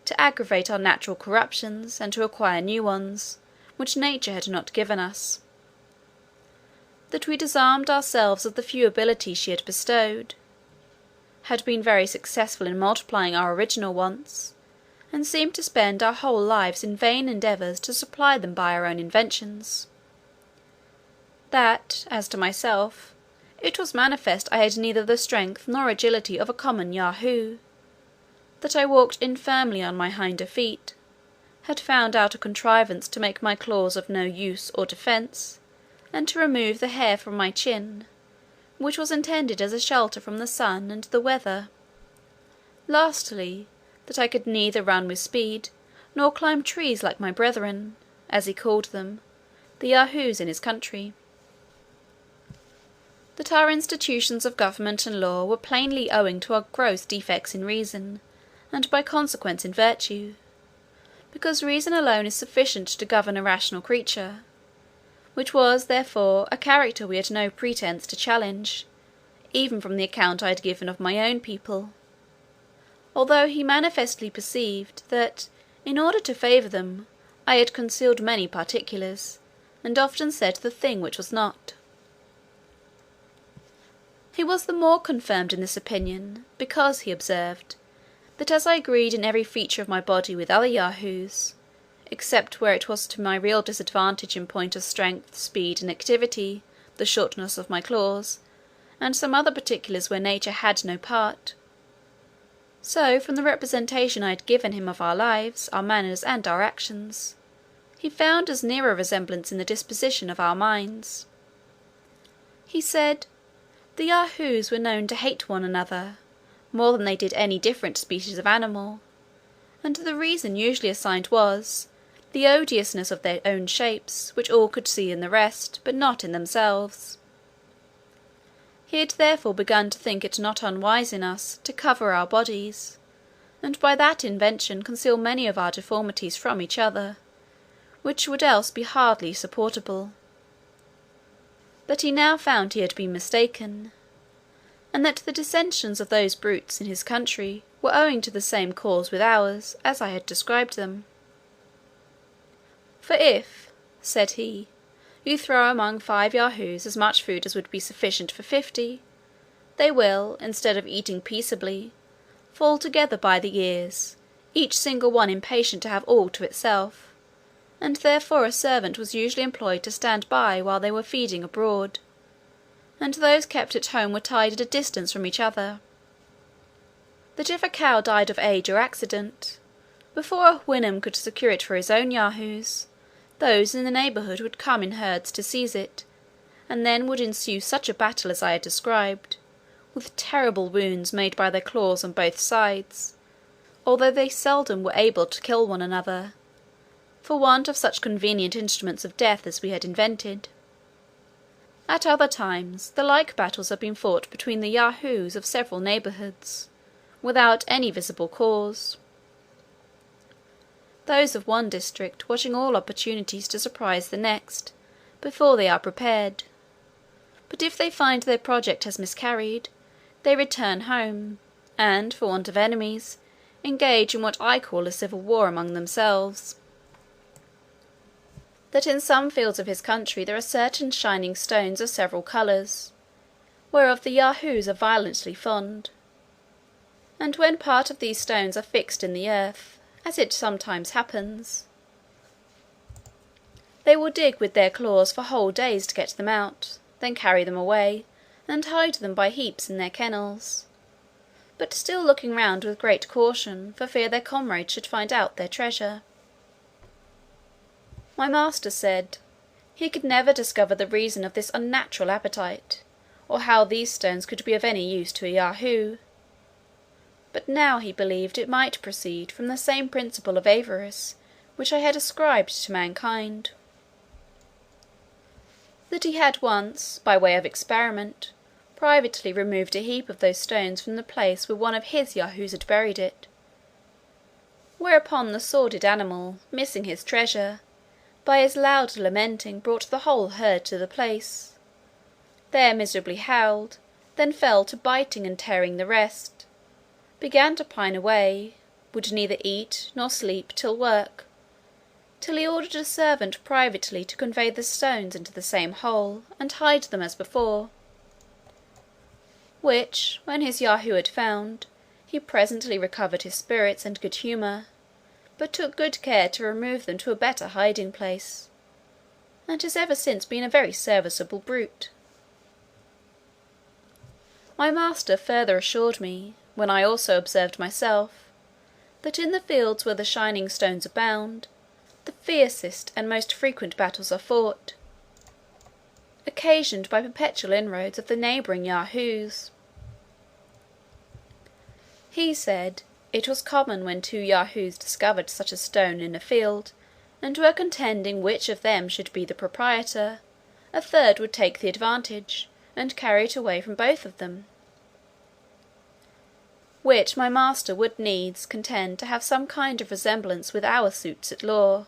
to aggravate our natural corruptions, and to acquire new ones, which nature had not given us; that we disarmed ourselves of the few abilities she had bestowed; had been very successful in multiplying our original wants, and seemed to spend our whole lives in vain endeavours to supply them by our own inventions. That, as to myself, it was manifest I had neither the strength nor agility of a common Yahoo; that I walked infirmly on my hinder feet, had found out a contrivance to make my claws of no use or defence, and to remove the hair from my chin, which was intended as a shelter from the sun and the weather. Lastly, that I could neither run with speed, nor climb trees like my brethren, as he called them, the Yahoos in his country. That our institutions of government and law were plainly owing to our gross defects in reason, and by consequence in virtue, because reason alone is sufficient to govern a rational creature, which was therefore a character we had no pretence to challenge, even from the account I had given of my own people, although he manifestly perceived, that, in order to favour them, I had concealed many particulars, and often said the thing which was not. He was the more confirmed in this opinion, because he observed, that as I agreed in every feature of my body with other Yahoos, except where it was to my real disadvantage in point of strength, speed, and activity, the shortness of my claws, and some other particulars where nature had no part, so from the representation I had given him of our lives, our manners, and our actions, he found as near a resemblance in the disposition of our minds. He said, the Yahoos were known to hate one another, more than they did any different species of animal, and the reason usually assigned was, the odiousness of their own shapes, which all could see in the rest, but not in themselves. He had therefore begun to think it not unwise in us to cover our bodies, and by that invention conceal many of our deformities from each other, which would else be hardly supportable. But he now found he had been mistaken, and that the dissensions of those brutes in his country were owing to the same cause with ours, as I had described them. For if, said he, you throw among 5 Yahoos as much food as would be sufficient for 50, they will, instead of eating peaceably, fall together by the ears, each single one impatient to have all to itself, and therefore a servant was usually employed to stand by while they were feeding abroad, and those kept at home were tied at a distance from each other, that if a cow died of age or accident, before a Houyhnhnm could secure it for his own Yahoos, those in the neighbourhood would come in herds to seize it, and then would ensue such a battle as I had described, with terrible wounds made by their claws on both sides, although they seldom were able to kill one another, for want of such convenient instruments of death as we had invented. At other times, the like battles have been fought between the Yahoos of several neighbourhoods, without any visible cause. Those of one district watching all opportunities to surprise the next, before they are prepared; but if they find their project has miscarried, they return home, and, for want of enemies, engage in what I call a civil war among themselves. That in some fields of his country there are certain shining stones of several colours, whereof the Yahoos are violently fond, and when part of these stones are fixed in the earth, as it sometimes happens, they will dig with their claws for whole days to get them out, then carry them away, and hide them by heaps in their kennels, but still looking round with great caution, for fear their comrades should find out their treasure. My master said, he could never discover the reason of this unnatural appetite, or how these stones could be of any use to a Yahoo; but now he believed it might proceed from the same principle of avarice which I had ascribed to mankind. That he had once, by way of experiment, privately removed a heap of those stones from the place where one of his Yahoos had buried it, whereupon the sordid animal, missing his treasure, by his loud lamenting brought the whole herd to the place, there miserably howled, then fell to biting and tearing the rest, began to pine away, would neither eat nor sleep till work, till he ordered a servant privately to convey the stones into the same hole, and hide them as before, which, when his Yahoo had found, he presently recovered his spirits and good humour, but took good care to remove them to a better hiding place, and has ever since been a very serviceable brute. My master further assured me, when I also observed myself, that in the fields where the shining stones abound, the fiercest and most frequent battles are fought, occasioned by perpetual inroads of the neighbouring Yahoos. He said, it was common when two Yahoos discovered such a stone in a field, and were contending which of them should be the proprietor, a third would take the advantage, and carry it away from both of them; which my master would needs contend to have some kind of resemblance with our suits at law,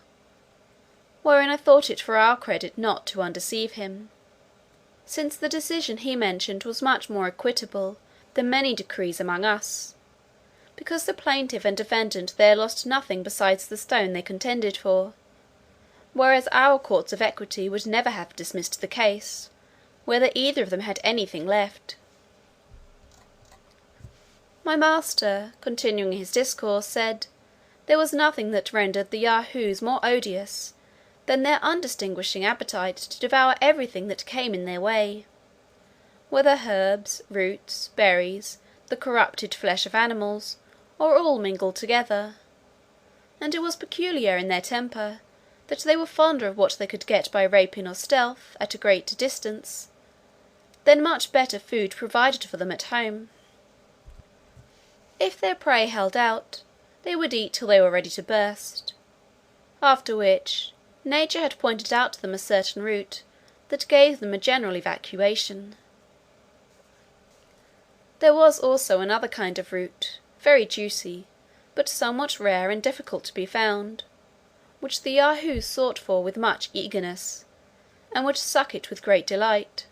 wherein I thought it for our credit not to undeceive him, since the decision he mentioned was much more equitable than many decrees among us, because the plaintiff and defendant there lost nothing besides the stone they contended for, whereas our courts of equity would never have dismissed the case, whether either of them had anything left. My master, continuing his discourse, said, there was nothing that rendered the Yahoos more odious than their undistinguishing appetite to devour everything that came in their way, whether herbs, roots, berries, the corrupted flesh of animals, or all mingled together; and it was peculiar in their temper, that they were fonder of what they could get by rapine or stealth, at a great distance, than much better food provided for them at home. If their prey held out, they would eat till they were ready to burst; after which, nature had pointed out to them a certain root that gave them a general evacuation. There was also another kind of root, very juicy, but somewhat rare and difficult to be found, which the Yahoos sought for with much eagerness, and would suck it with great delight.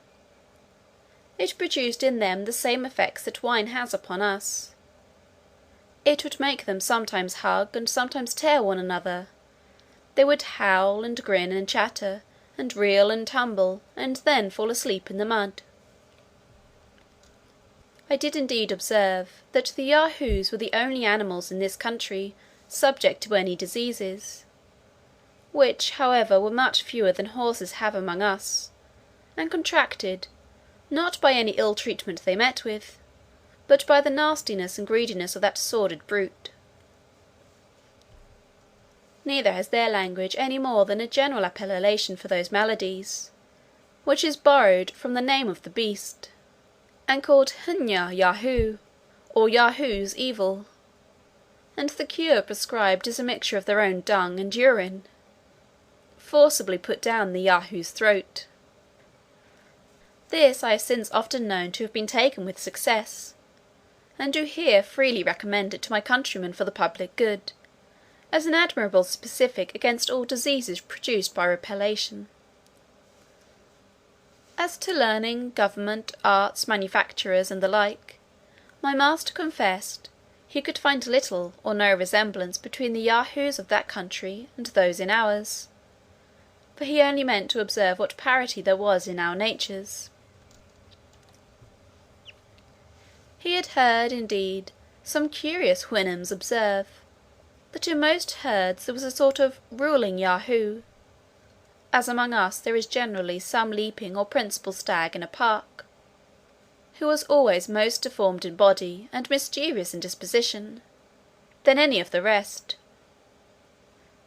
It produced in them the same effects that wine has upon us. It would make them sometimes hug and sometimes tear one another. They would howl and grin and chatter, and reel and tumble, and then fall asleep in the mud. I did indeed observe that the Yahoos were the only animals in this country subject to any diseases, which, however, were much fewer than horses have among us, and contracted, not by any ill treatment they met with, but by the nastiness and greediness of that sordid brute. Neither has their language any more than a general appellation for those maladies, which is borrowed from the name of the beast, and called Hnya Yahoo, or Yahoo's evil, and the cure prescribed is a mixture of their own dung and urine, forcibly put down the Yahoo's throat. This I have since often known to have been taken with success, and do here freely recommend it to my countrymen for the public good, as an admirable specific against all diseases produced by repellation. As to learning, government, arts, manufactures, and the like, my master confessed he could find little or no resemblance between the Yahoos of that country and those in ours, for he only meant to observe what parity there was in our natures. He had heard, indeed, some curious Houyhnhnms observe, that in most herds there was a sort of ruling Yahoo, as among us there is generally some leaping or principal stag in a park, who was always most deformed in body and mischievous in disposition, than any of the rest;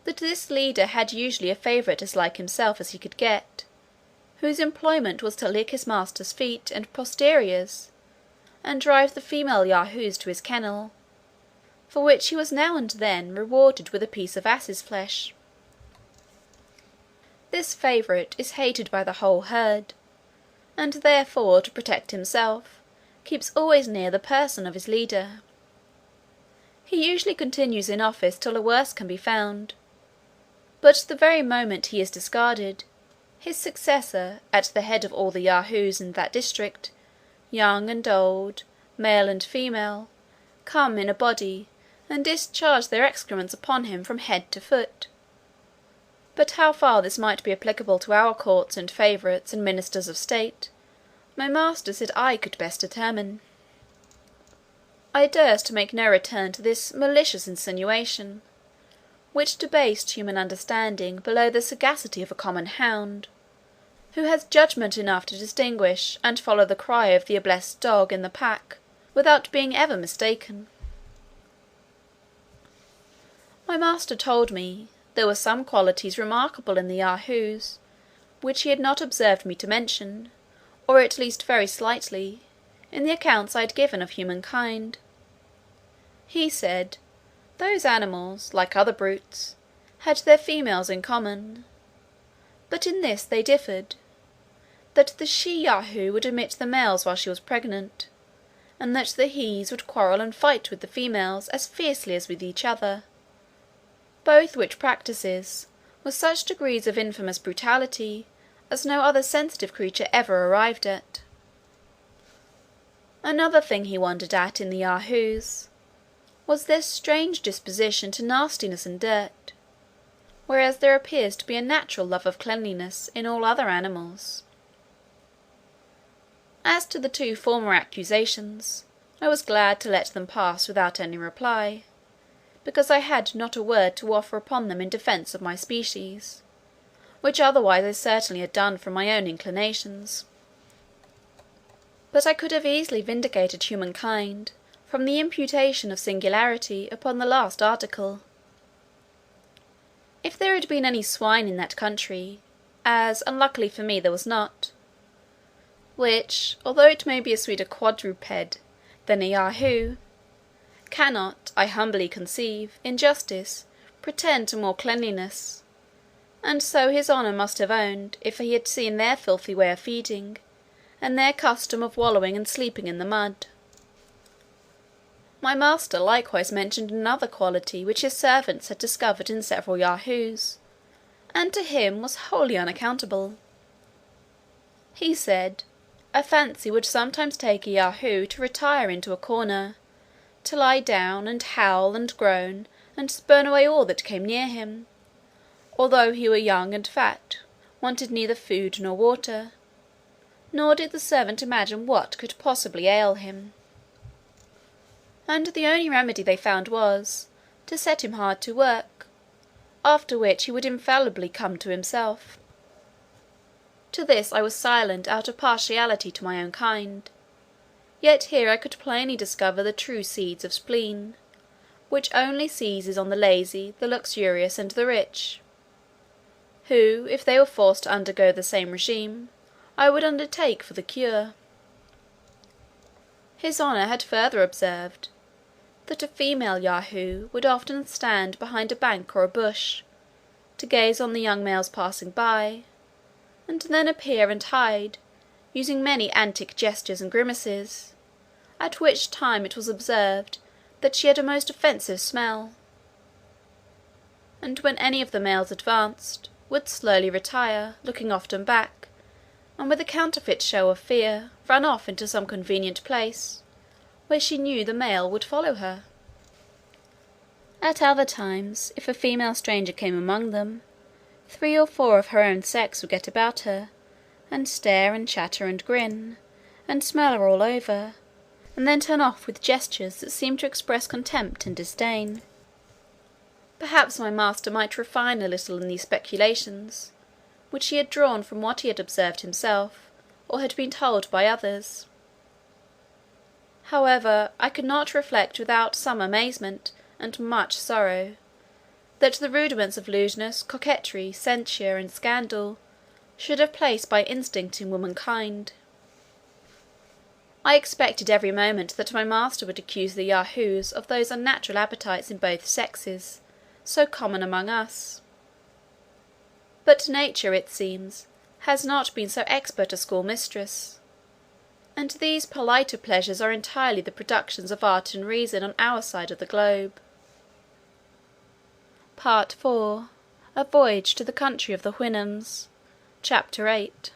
that this leader had usually a favourite as like himself as he could get, whose employment was to lick his master's feet and posteriors, and drive the female Yahoos to his kennel, for which he was now and then rewarded with a piece of ass's flesh. This favourite is hated by the whole herd, and therefore, to protect himself, keeps always near the person of his leader. He usually continues in office till a worse can be found, but the very moment he is discarded, his successor, at the head of all the Yahoos in that district, young and old, male and female, come in a body, and discharge their excrements upon him from head to foot. But how far this might be applicable to our courts and favourites and ministers of state, my master said I could best determine. I durst make no return to this malicious insinuation, which debased human understanding below the sagacity of a common hound, who has judgment enough to distinguish and follow the cry of the ablest dog in the pack, without being ever mistaken. My master told me, there were some qualities remarkable in the Yahoos, which he had not observed me to mention, or at least very slightly, in the accounts I had given of humankind. He said, those animals, like other brutes, had their females in common, but in this they differed, that the she Yahoo would omit the males while she was pregnant, and that the hes would quarrel and fight with the females as fiercely as with each other, both which practices were such degrees of infamous brutality as no other sensitive creature ever arrived at. Another thing he wondered at in the Yahoos was their strange disposition to nastiness and dirt, whereas there appears to be a natural love of cleanliness in all other animals. As to the two former accusations, I was glad to let them pass without any reply, because I had not a word to offer upon them in defence of my species, which otherwise I certainly had done from my own inclinations. But I could have easily vindicated humankind from the imputation of singularity upon the last article. If there had been any swine in that country, as unluckily for me there was not, which, although it may be a sweeter quadruped than a Yahoo, cannot, I humbly conceive, in justice, pretend to more cleanliness, and so his honour must have owned, if he had seen their filthy way of feeding, and their custom of wallowing and sleeping in the mud. My master likewise mentioned another quality which his servants had discovered in several Yahoos, and to him was wholly unaccountable. He said, a fancy would sometimes take a Yahoo to retire into a corner, to lie down, and howl, and groan, and spurn away all that came near him, although he were young and fat, wanted neither food nor water, nor did the servant imagine what could possibly ail him. And the only remedy they found was, to set him hard to work, after which he would infallibly come to himself. To this I was silent out of partiality to my own kind, yet here I could plainly discover the true seeds of spleen, which only seizes on the lazy, the luxurious, and the rich, who, if they were forced to undergo the same regime, I would undertake for the cure. His honour had further observed, that a female Yahoo would often stand behind a bank or a bush, to gaze on the young males passing by, and then appear and hide, using many antic gestures and grimaces, at which time it was observed that she had a most offensive smell, and when any of the males advanced, would slowly retire, looking often back, and with a counterfeit show of fear run off into some convenient place, where she knew the male would follow her. At other times, if a female stranger came among them, 3 or 4 of her own sex would get about her, and stare and chatter and grin, and smell her all over, and then turn off with gestures that seemed to express contempt and disdain. Perhaps my master might refine a little in these speculations, which he had drawn from what he had observed himself, or had been told by others. However, I could not reflect without some amazement, and much sorrow, that the rudiments of lewdness, coquetry, censure, and scandal should have place by instinct in womankind. I expected every moment that my master would accuse the Yahoos of those unnatural appetites in both sexes, so common among us. But nature, it seems, has not been so expert a schoolmistress, and these politer pleasures are entirely the productions of art and reason on our side of the globe. Part IV. A Voyage to the Country of the Houyhnhnms. Chapter 8.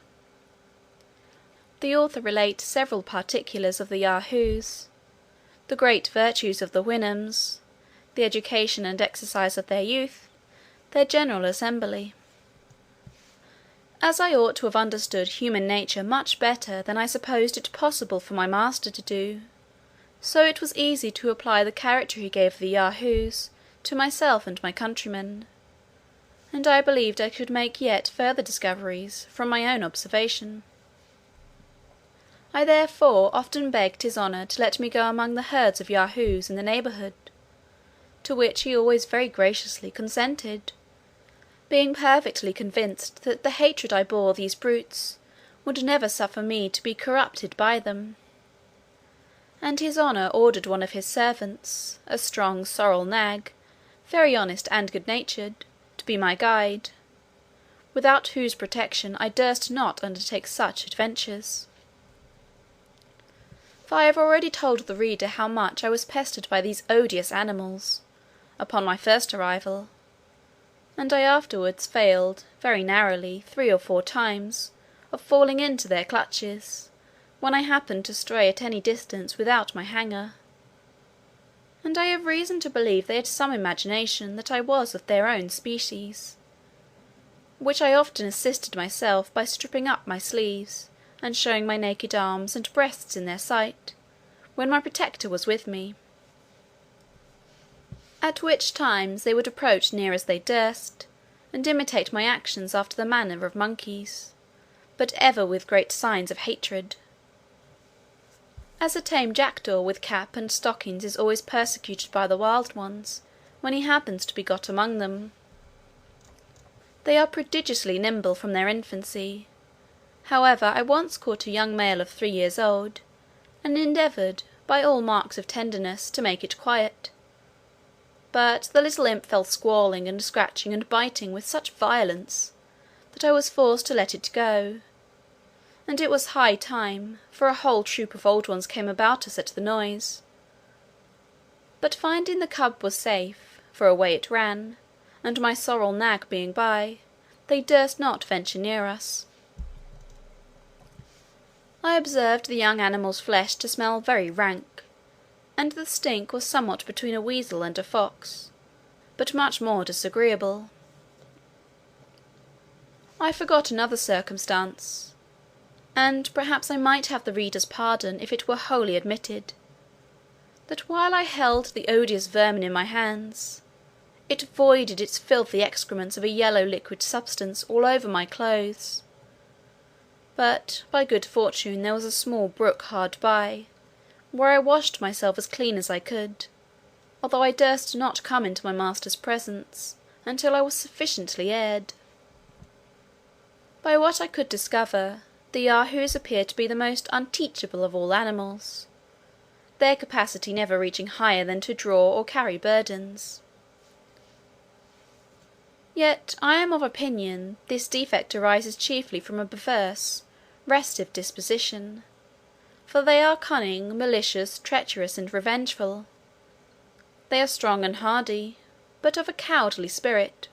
The author relates several particulars of the Yahoos, the great virtues of the Houyhnhnms, the education and exercise of their youth, their general assembly. As I ought to have understood human nature much better than I supposed it possible for my master to do, so it was easy to apply the character he gave the Yahoos to myself and my countrymen, and I believed I could make yet further discoveries from my own observation. I therefore often begged his honour to let me go among the herds of Yahoos in the neighbourhood, to which he always very graciously consented, being perfectly convinced that the hatred I bore these brutes would never suffer me to be corrupted by them. And his honour ordered one of his servants, a strong sorrel nag, very honest and good natured, to be my guide, without whose protection I durst not undertake such adventures. For I have already told the reader how much I was pestered by these odious animals, upon my first arrival, and I afterwards failed very narrowly 3 or 4 times of falling into their clutches, when I happened to stray at any distance without my hanger; and I have reason to believe they had some imagination that I was of their own species, which I often assisted myself by stripping up my sleeves, and showing my naked arms and breasts in their sight, when my protector was with me; at which times they would approach near as they durst, and imitate my actions after the manner of monkeys, but ever with great signs of hatred, as a tame jackdaw with cap and stockings is always persecuted by the wild ones, when he happens to be got among them. They are prodigiously nimble from their infancy. However, I once caught a young male of 3 years old, and endeavoured, by all marks of tenderness, to make it quiet; but the little imp fell squalling and scratching and biting with such violence, that I was forced to let it go; and it was high time, for a whole troop of old ones came about us at the noise; but finding the cub was safe, for away it ran, and my sorrel nag being by, they durst not venture near us. I observed the young animal's flesh to smell very rank, and the stink was somewhat between a weasel and a fox, but much more disagreeable. I forgot another circumstance, and perhaps I might have the reader's pardon if it were wholly admitted, that while I held the odious vermin in my hands, it voided its filthy excrements of a yellow liquid substance all over my clothes; but by good fortune there was a small brook hard by, where I washed myself as clean as I could, although I durst not come into my master's presence until I was sufficiently aired. By what I could discover, the Yahoos appeared to be the most unteachable of all animals, their capacity never reaching higher than to draw or carry burdens. Yet I am of opinion this defect arises chiefly from a perverse, restive disposition; for they are cunning, malicious, treacherous, and revengeful. They are strong and hardy, but of a cowardly spirit,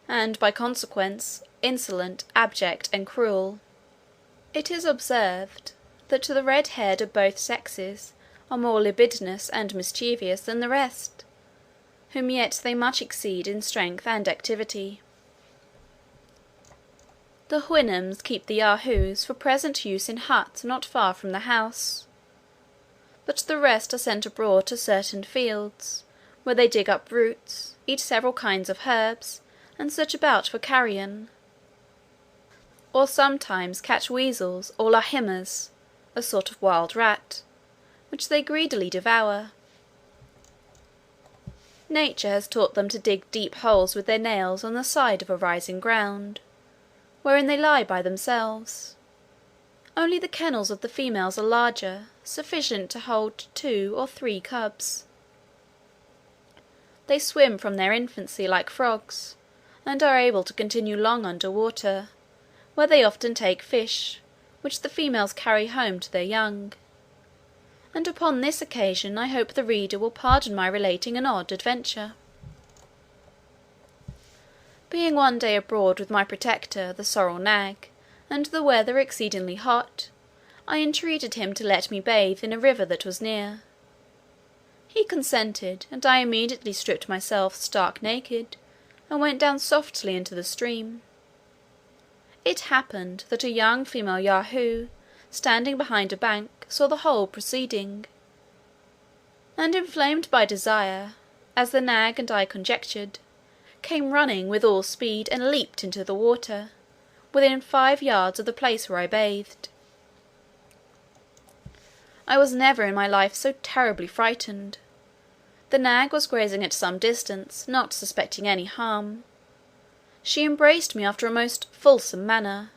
and by consequence insolent, abject, and cruel. It is observed, that the red-haired of both sexes are more libidinous and mischievous than the rest, whom yet they much exceed in strength and activity. The Houyhnhnms keep the Yahoos for present use in huts not far from the house, but the rest are sent abroad to certain fields, where they dig up roots, eat several kinds of herbs, and search about for carrion, or sometimes catch weasels or lahimas, a sort of wild rat, which they greedily devour. Nature has taught them to dig deep holes with their nails on the side of a rising ground, wherein they lie by themselves; only the kennels of the females are larger, sufficient to hold 2 or 3 cubs. They swim from their infancy like frogs, and are able to continue long under water, where they often take fish, which the females carry home to their young; and upon this occasion I hope the reader will pardon my relating an odd adventure. Being one day abroad with my protector, the sorrel nag, and the weather exceedingly hot, I entreated him to let me bathe in a river that was near. He consented, and I immediately stripped myself stark naked, and went down softly into the stream. It happened that a young female Yahoo, standing behind a bank, saw the whole proceeding, and inflamed by desire, as the nag and I conjectured, came running with all speed and leaped into the water, within 5 yards of the place where I bathed. I was never in my life so terribly frightened. The nag was grazing at some distance, not suspecting any harm. She embraced me after a most fulsome manner.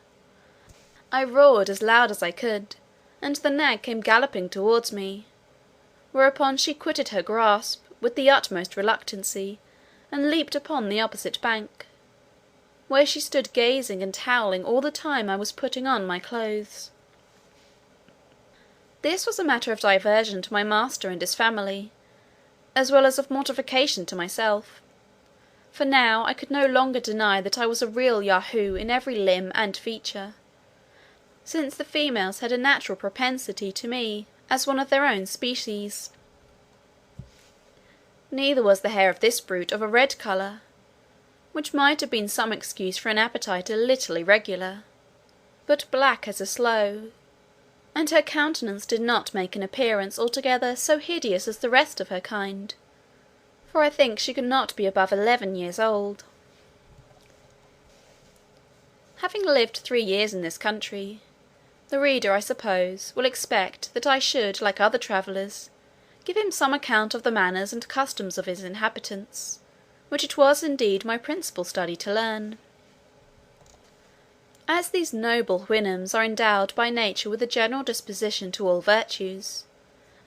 I roared as loud as I could, and the nag came galloping towards me, whereupon she quitted her grasp with the utmost reluctancy, and leaped upon the opposite bank, where she stood gazing and howling all the time I was putting on my clothes. This was a matter of diversion to my master and his family, as well as of mortification to myself; for now I could no longer deny that I was a real Yahoo in every limb and feature, since the females had a natural propensity to me as one of their own species. Neither was the hair of this brute of a red colour, which might have been some excuse for an appetite a little irregular, but black as a sloe, and her countenance did not make an appearance altogether so hideous as the rest of her kind, for I think she could not be above 11 years old. Having lived 3 years in this country, the reader, I suppose, will expect that I should, like other travellers, give him some account of the manners and customs of his inhabitants, which it was indeed my principal study to learn. As these noble Houyhnhnms are endowed by nature with a general disposition to all virtues,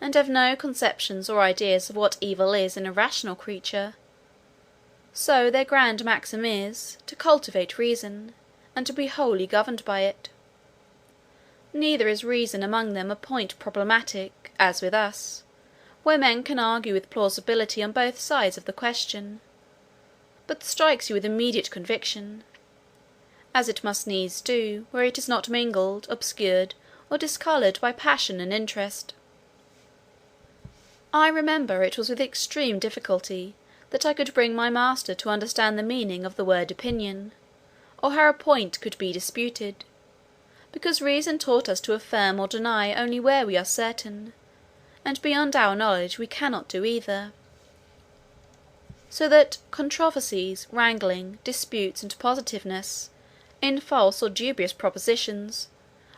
and have no conceptions or ideas of what evil is in a rational creature, so their grand maxim is, to cultivate reason, and to be wholly governed by it. Neither is reason among them a point problematic, as with us, where men can argue with plausibility on both sides of the question, but strikes you with immediate conviction, as it must needs do where it is not mingled, obscured, or discoloured by passion and interest. I remember it was with extreme difficulty that I could bring my master to understand the meaning of the word opinion, or how a point could be disputed, because reason taught us to affirm or deny only where we are certain, and beyond our knowledge we cannot do either. So that controversies, wrangling, disputes, and positiveness, in false or dubious propositions,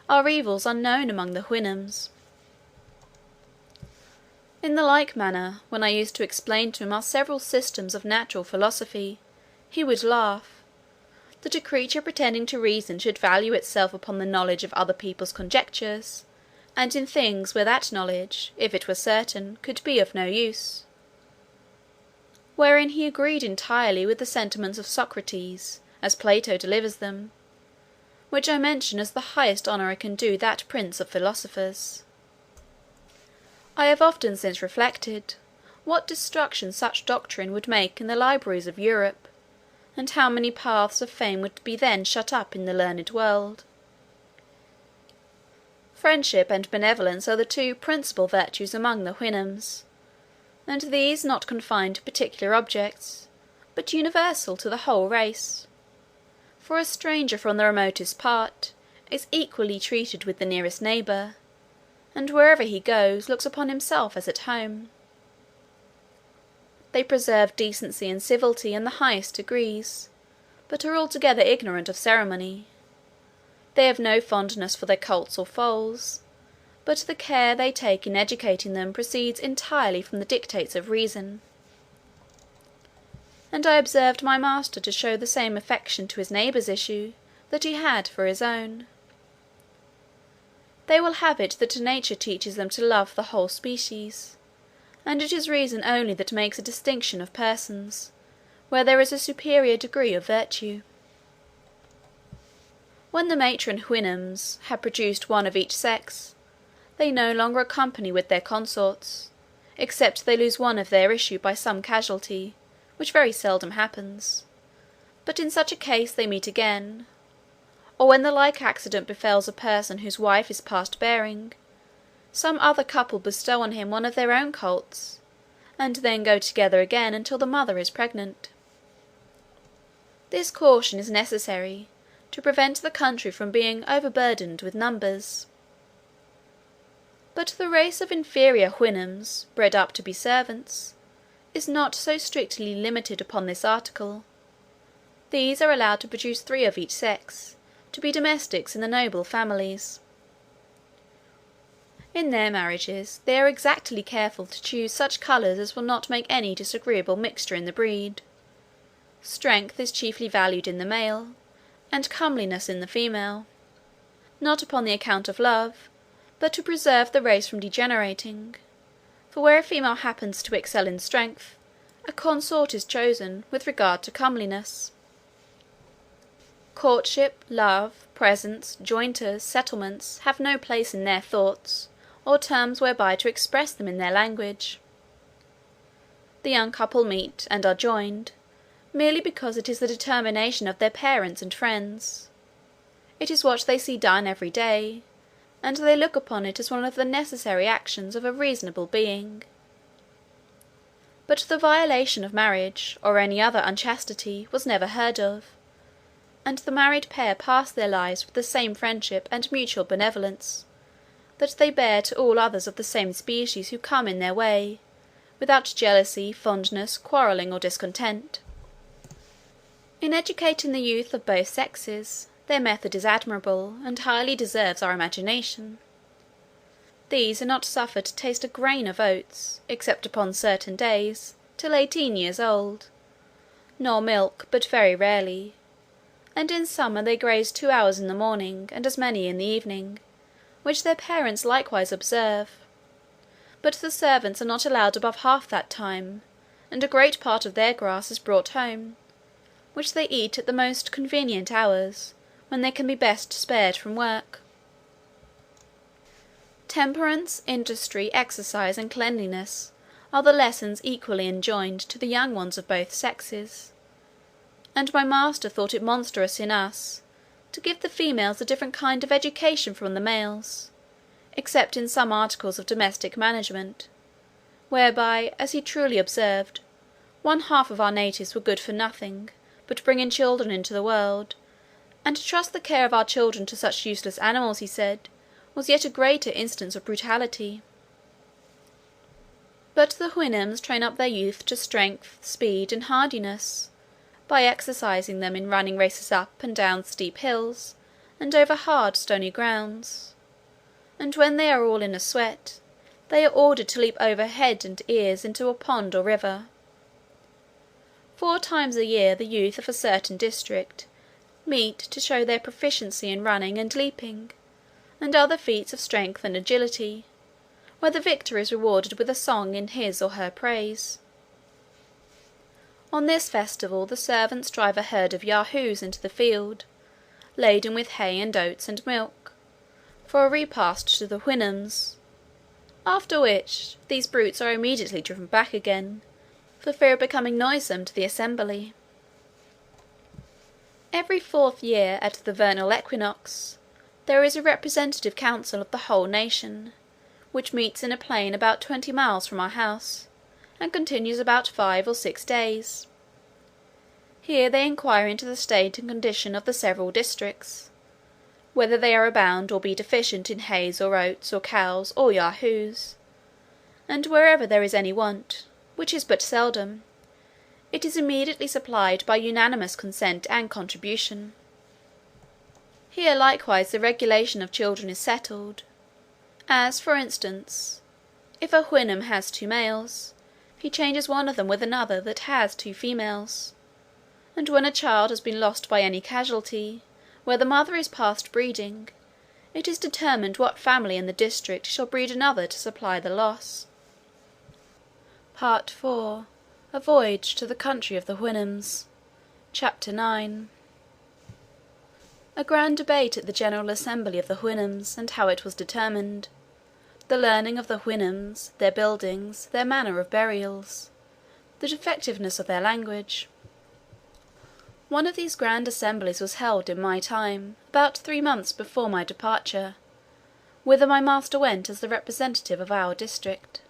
are evils unknown among the Houyhnhnms. In the like manner, when I used to explain to him our several systems of natural philosophy, he would laugh, that a creature pretending to reason should value itself upon the knowledge of other people's conjectures, and in things where that knowledge, if it were certain, could be of no use. Wherein he agreed entirely with the sentiments of Socrates, as Plato delivers them, which I mention as the highest honour I can do that prince of philosophers. I have often since reflected, what destruction such doctrine would make in the libraries of Europe, and how many paths of fame would be then shut up in the learned world. Friendship and benevolence are the 2 principal virtues among the Houyhnhnms, and these not confined to particular objects, but universal to the whole race; for a stranger from the remotest part is equally treated with the nearest neighbour, and wherever he goes looks upon himself as at home. They preserve decency and civility in the highest degrees, but are altogether ignorant of ceremony. They have no fondness for their colts or foals, but the care they take in educating them proceeds entirely from the dictates of reason. And I observed my master to show the same affection to his neighbour's issue that he had for his own. They will have it that nature teaches them to love the whole species, and it is reason only that makes a distinction of persons, where there is a superior degree of virtue. When the matron Houyhnhnms have produced one of each sex, they no longer accompany with their consorts, except they lose one of their issue by some casualty, which very seldom happens, but in such a case they meet again; or when the like accident befalls a person whose wife is past bearing, some other couple bestow on him one of their own colts, and then go together again until the mother is pregnant. This caution is necessary to prevent the country from being overburdened with numbers. But the race of inferior Houyhnhnms, bred up to be servants, is not so strictly limited upon this article. These are allowed to produce 3 of each sex, to be domestics in the noble families. In their marriages, they are exactly careful to choose such colours as will not make any disagreeable mixture in the breed. Strength is chiefly valued in the male, and comeliness in the female, not upon the account of love, but to preserve the race from degenerating; for where a female happens to excel in strength, a consort is chosen with regard to comeliness. Courtship, love, presents, jointers, settlements, have no place in their thoughts, or terms whereby to express them in their language. The young couple meet, and are joined, merely because it is the determination of their parents and friends. It is what they see done every day, and they look upon it as one of the necessary actions of a reasonable being. But the violation of marriage, or any other unchastity, was never heard of, and the married pair pass their lives with the same friendship and mutual benevolence that they bear to all others of the same species who come in their way, without jealousy, fondness, quarrelling, or discontent. In educating the youth of both sexes, their method is admirable, and highly deserves our imagination. These are not suffered to taste a grain of oats, except upon certain days, till 18 years old, nor milk but very rarely, and in summer they graze 2 hours in the morning, and as many in the evening, which their parents likewise observe; but the servants are not allowed above half that time, and a great part of their grass is brought home, which they eat at the most convenient hours, when they can be best spared from work. Temperance, industry, exercise, and cleanliness are the lessons equally enjoined to the young ones of both sexes, and my master thought it monstrous in us to give the females a different kind of education from the males, except in some articles of domestic management, whereby, as he truly observed, 1/2 of our natives were good for nothing but bringing children into the world, and to trust the care of our children to such useless animals, he said, was yet a greater instance of brutality. But the Houyhnhnms train up their youth to strength, speed, and hardiness, by exercising them in running races up and down steep hills, and over hard stony grounds; and when they are all in a sweat, they are ordered to leap over head and ears into a pond or river. 4 times a year the youth of a certain district meet to show their proficiency in running and leaping, and other feats of strength and agility, where the victor is rewarded with a song in his or her praise. On this festival the servants drive a herd of Yahoos into the field, laden with hay and oats and milk, for a repast to the Houyhnhnms, after which these brutes are immediately driven back again, for fear of becoming noisome to the assembly. Every 4th year, at the vernal equinox, there is a representative council of the whole nation, which meets in a plain about 20 miles from our house, and continues about 5 or 6 days. Here they inquire into the state and condition of the several districts, whether they are abound or be deficient in hays or oats or cows or Yahoos, and wherever there is any want, which is but seldom, it is immediately supplied by unanimous consent and contribution. Here likewise the regulation of children is settled, as for instance, if a Houyhnhnm has 2 males, he changes one of them with another that has 2 females, and when a child has been lost by any casualty, where the mother is past breeding, it is determined what family in the district shall breed another to supply the loss. Part IV. A Voyage to the Country of the Houyhnhnms. Chapter 9. A grand debate at the General Assembly of the Houyhnhnms, and how it was determined. The learning of the Houyhnhnms, their buildings, their manner of burials, the defectiveness of their language. One of these grand assemblies was held in my time, about 3 months before my departure, whither my master went as the representative of our district.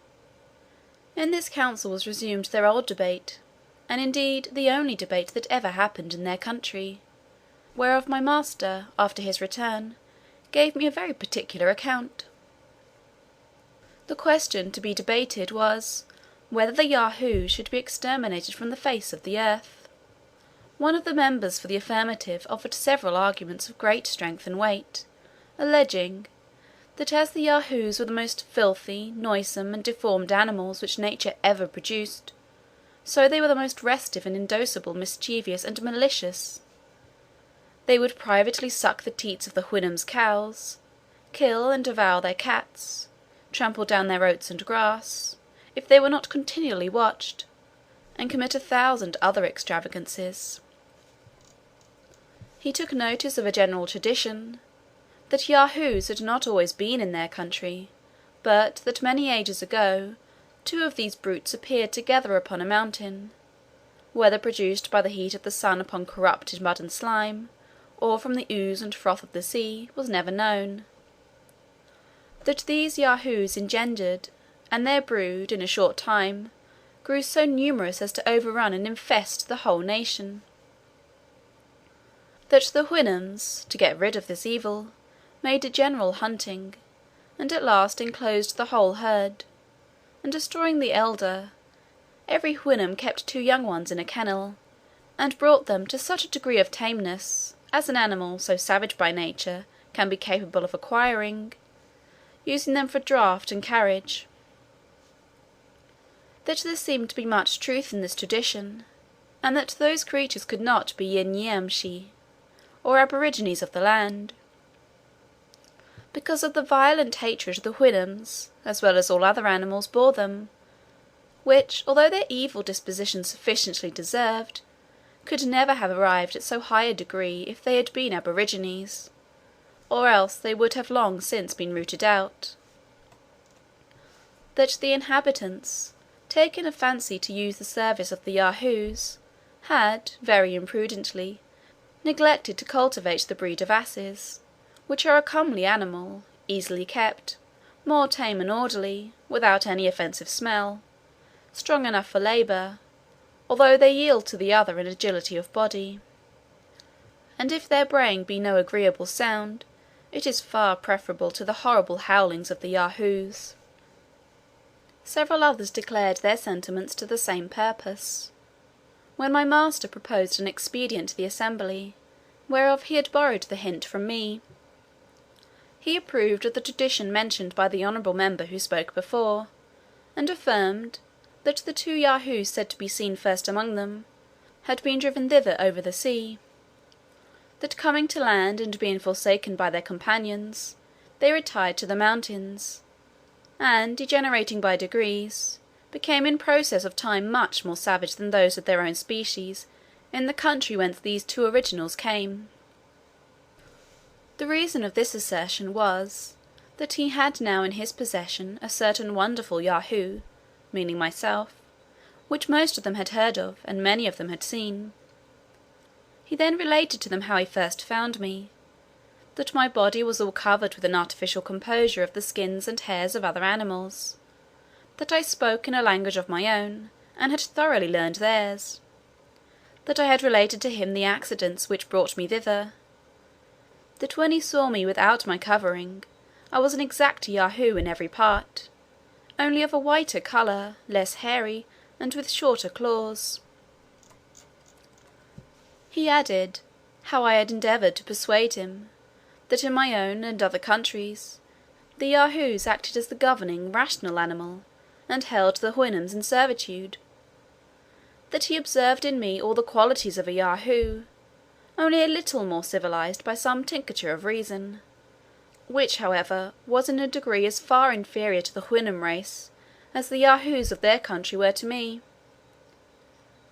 In this council was resumed their old debate, and indeed the only debate that ever happened in their country, whereof my master, after his return, gave me a very particular account. The question to be debated was, whether the Yahoos should be exterminated from the face of the earth. One of the members for the affirmative offered several arguments of great strength and weight, alleging, that as the Yahoos were the most filthy, noisome, and deformed animals which nature ever produced, so they were the most restive and indocible, mischievous, and malicious. They would privately suck the teats of the Houyhnhnms' cows, kill and devour their cats, trample down their oats and grass, if they were not continually watched, and commit 1,000 other extravagances. He took notice of a general tradition, that Yahoos had not always been in their country, but that many ages ago 2 of these brutes appeared together upon a mountain, whether produced by the heat of the sun upon corrupted mud and slime, or from the ooze and froth of the sea, was never known. That these Yahoos engendered, and their brood, in a short time, grew so numerous as to overrun and infest the whole nation. That the Houyhnhnms, to get rid of this evil, made a general hunting, and at last enclosed the whole herd, and destroying the elder, every Houyhnhnm kept 2 young ones in a kennel, and brought them to such a degree of tameness as an animal so savage by nature can be capable of acquiring, using them for draught and carriage. That there seemed to be much truth in this tradition, and that those creatures could not be Yinnyamshi, or aborigines of the land, because of the violent hatred the Houyhnhnms, as well as all other animals, bore them, which, although their evil disposition sufficiently deserved, could never have arrived at so high a degree if they had been aborigines, or else they would have long since been rooted out. That the inhabitants, taking a fancy to use the service of the Yahoos, had, very imprudently, neglected to cultivate the breed of asses, which are a comely animal, easily kept, more tame and orderly, without any offensive smell, strong enough for labour, although they yield to the other in agility of body. And if their braying be no agreeable sound, it is far preferable to the horrible howlings of the Yahoos. Several others declared their sentiments to the same purpose, when my master proposed an expedient to the assembly, whereof he had borrowed the hint from me. He approved of the tradition mentioned by the honourable member who spoke before, and affirmed, that the 2 Yahoos said to be seen first among them, had been driven thither over the sea; that coming to land and being forsaken by their companions, they retired to the mountains, and, degenerating by degrees, became in process of time much more savage than those of their own species in the country whence these 2 originals came. The reason of this assertion was, that he had now in his possession a certain wonderful Yahoo, meaning myself, which most of them had heard of, and many of them had seen. He then related to them how he first found me, that my body was all covered with an artificial composure of the skins and hairs of other animals, that I spoke in a language of my own, and had thoroughly learned theirs, that I had related to him the accidents which brought me thither, that when he saw me without my covering, I was an exact Yahoo in every part, only of a whiter colour, less hairy, and with shorter claws. He added, how I had endeavoured to persuade him, that in my own and other countries, the Yahoos acted as the governing rational animal, and held the Houyhnhnms in servitude; that he observed in me all the qualities of a Yahoo, only a little more civilized by some tincture of reason, which, however, was in a degree as far inferior to the Houyhnhnm race as the Yahoos of their country were to me;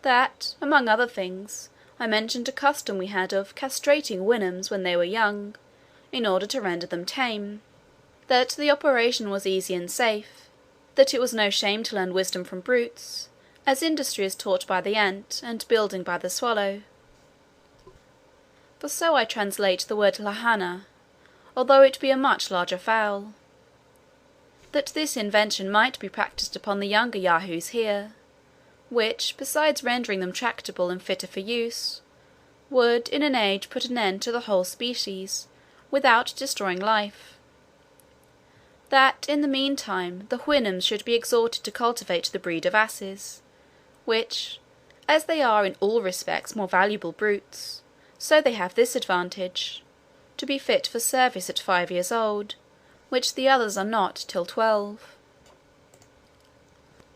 that, among other things, I mentioned a custom we had of castrating Houyhnhnms when they were young, in order to render them tame; that the operation was easy and safe; that it was no shame to learn wisdom from brutes, as industry is taught by the ant, and building by the swallow; for so I translate the word lahana, although it be a much larger fowl; that this invention might be practised upon the younger Yahoos here, which, besides rendering them tractable and fitter for use, would in an age put an end to the whole species, without destroying life; that in the meantime the Houyhnhnms should be exhorted to cultivate the breed of asses, which, as they are in all respects more valuable brutes, so they have this advantage, to be fit for service at 5 years old, which the others are not till 12.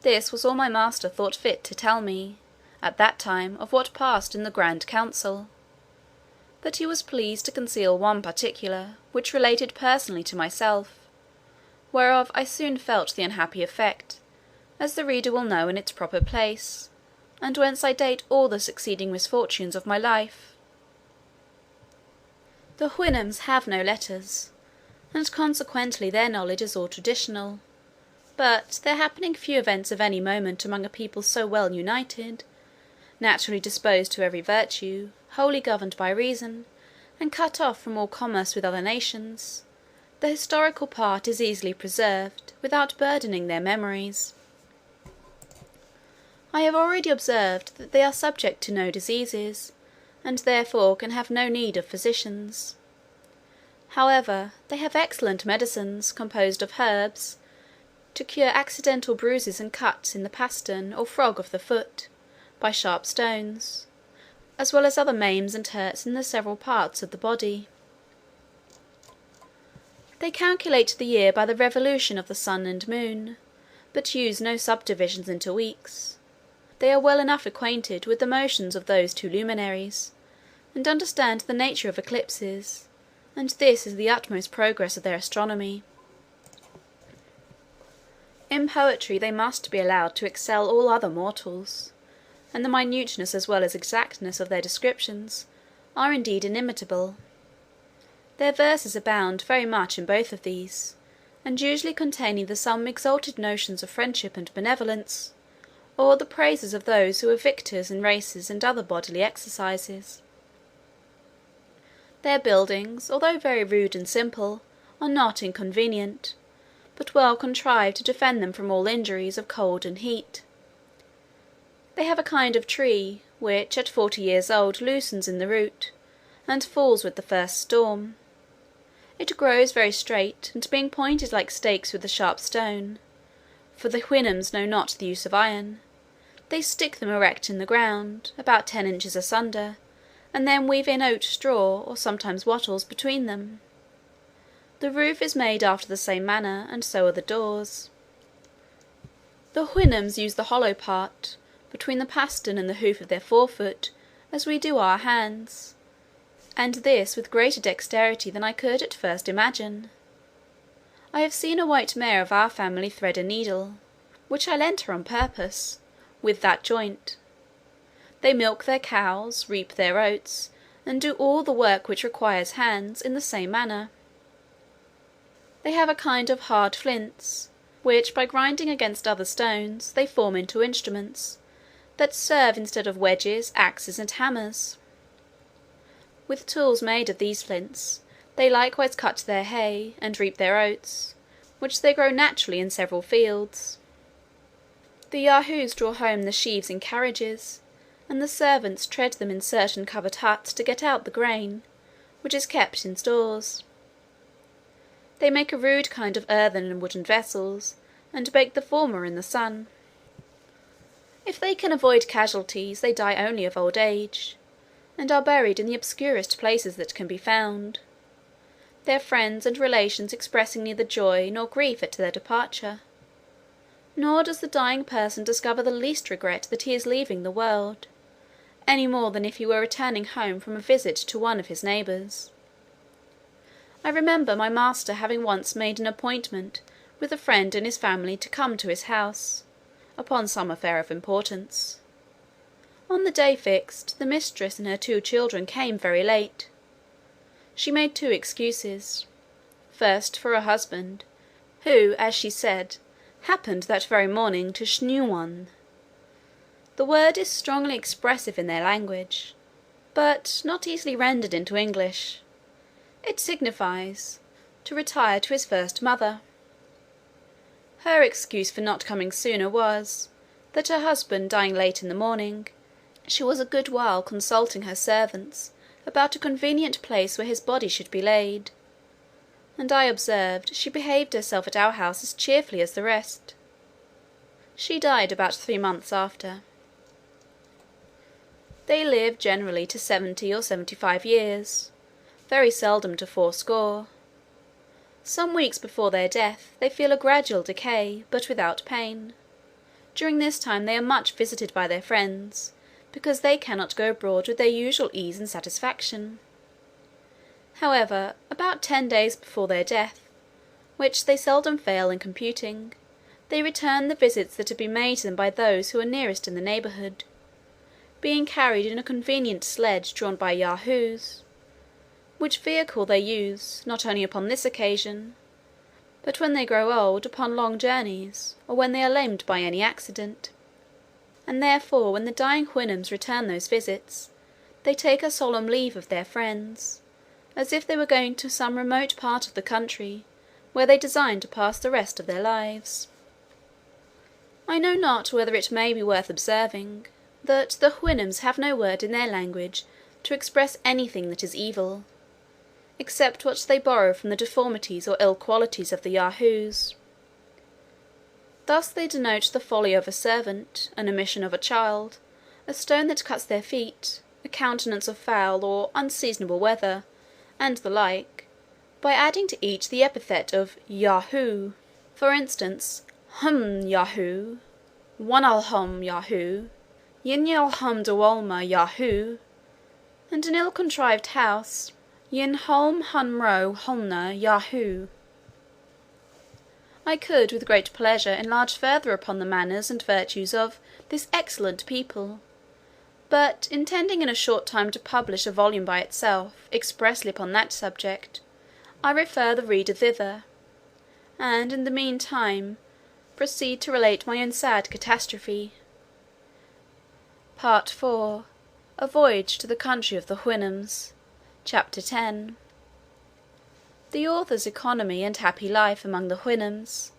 This was all my master thought fit to tell me, at that time, of what passed in the grand council; but he was pleased to conceal one particular, which related personally to myself, whereof I soon felt the unhappy effect, as the reader will know in its proper place, and whence I date all the succeeding misfortunes of my life. The Houyhnhnms have no letters, and consequently their knowledge is all traditional; but there happening few events of any moment among a people so well united, naturally disposed to every virtue, wholly governed by reason, and cut off from all commerce with other nations, the historical part is easily preserved, without burdening their memories. I have already observed that they are subject to no diseases, and therefore can have no need of physicians. However, they have excellent medicines, composed of herbs, to cure accidental bruises and cuts in the pastern or frog of the foot, by sharp stones, as well as other maims and hurts in the several parts of the body. They calculate the year by the revolution of the sun and moon, but use no subdivisions into weeks. They are well enough acquainted with the motions of those two luminaries, and understand the nature of eclipses, and this is the utmost progress of their astronomy. In poetry they must be allowed to excel all other mortals, and the minuteness as well as exactness of their descriptions are indeed inimitable. Their verses abound very much in both of these, and usually containing the some exalted notions of friendship and benevolence, or the praises of those who are victors in races and other bodily exercises. Their buildings, although very rude and simple, are not inconvenient, but well contrived to defend them from all injuries of cold and heat. They have a kind of tree, which at 40 years old loosens in the root, and falls with the first storm. It grows very straight, and being pointed like stakes with a sharp stone, for the Houyhnhnms know not the use of iron, they stick them erect in the ground, about 10 inches asunder, and then weave in oat straw, or sometimes wattles, between them. The roof is made after the same manner, and so are the doors. The Houyhnhnms use the hollow part, between the pastern and the hoof of their forefoot, as we do our hands, and this with greater dexterity than I could at first imagine. I have seen a white mare of our family thread a needle, which I lent her on purpose, with that joint. They milk their cows, reap their oats, and do all the work which requires hands, in the same manner. They have a kind of hard flints, which by grinding against other stones, they form into instruments, that serve instead of wedges, axes, and hammers. With tools made of these flints, they likewise cut their hay, and reap their oats, which they grow naturally in several fields. The Yahoos draw home the sheaves in carriages, and the servants tread them in certain covered huts to get out the grain, which is kept in stores. They make a rude kind of earthen and wooden vessels, and bake the former in the sun. If they can avoid casualties, they die only of old age, and are buried in the obscurest places that can be found, their friends and relations expressing neither joy nor grief at their departure. Nor does the dying person discover the least regret that he is leaving the world, any more than if he were returning home from a visit to one of his neighbours. I remember my master having once made an appointment with a friend and his family to come to his house, upon some affair of importance. On the day fixed, the mistress and her 2 children came very late. She made 2 excuses. First, for her husband, who, as she said, happened that very morning to schneeuwen. The word is strongly expressive in their language, but not easily rendered into English. It signifies, to retire to his first mother. Her excuse for not coming sooner was, that her husband dying late in the morning, she was a good while consulting her servants about a convenient place where his body should be laid, and I observed she behaved herself at our house as cheerfully as the rest. She died about 3 months after. They live generally to 70 or 75 years, very seldom to 80. Some weeks before their death they feel a gradual decay, but without pain. During this time they are much visited by their friends, because they cannot go abroad with their usual ease and satisfaction. However, about 10 days before their death, which they seldom fail in computing, they return the visits that have been made them by those who are nearest in the neighbourhood, being carried in a convenient sledge drawn by Yahoos, which vehicle they use, not only upon this occasion, but when they grow old, upon long journeys, or when they are lamed by any accident. And therefore when the dying Houyhnhnms return those visits, they take a solemn leave of their friends, as if they were going to some remote part of the country, where they design to pass the rest of their lives. I know not whether it may be worth observing, that the Houyhnhnms have no word in their language to express anything that is evil, except what they borrow from the deformities or ill qualities of the Yahoos. Thus they denote the folly of a servant, an omission of a child, a stone that cuts their feet, a countenance of foul or unseasonable weather, and the like, by adding to each the epithet of Yahoo. For instance, Yahoo, Wanalhum Yahoo, Yinyalhum de Walma Yahoo, and an ill-contrived house, Yinholm Hunro Holna Yahoo. I could with great pleasure enlarge further upon the manners and virtues of this excellent people, but intending in a short time to publish a volume by itself, expressly upon that subject, I refer the reader thither, and in the mean time proceed to relate my own sad catastrophe. Part IV. A Voyage to the Country of the Houyhnhnms. Chapter 10. The author's economy and happy life among the Houyhnhnms,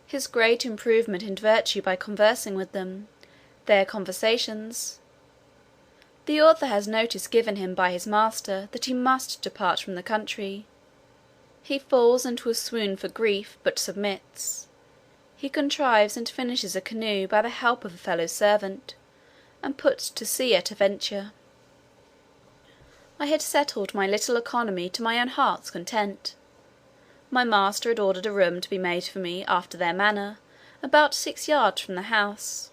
his great improvement in virtue by conversing with them, their conversations. The author has notice given him by his master that he must depart from the country. He falls into a swoon for grief, but submits. He contrives and finishes a canoe by the help of a fellow servant, and puts to sea at a venture. I had settled my little economy to my own heart's content. My master had ordered a room to be made for me after their manner, about 6 yards from the house,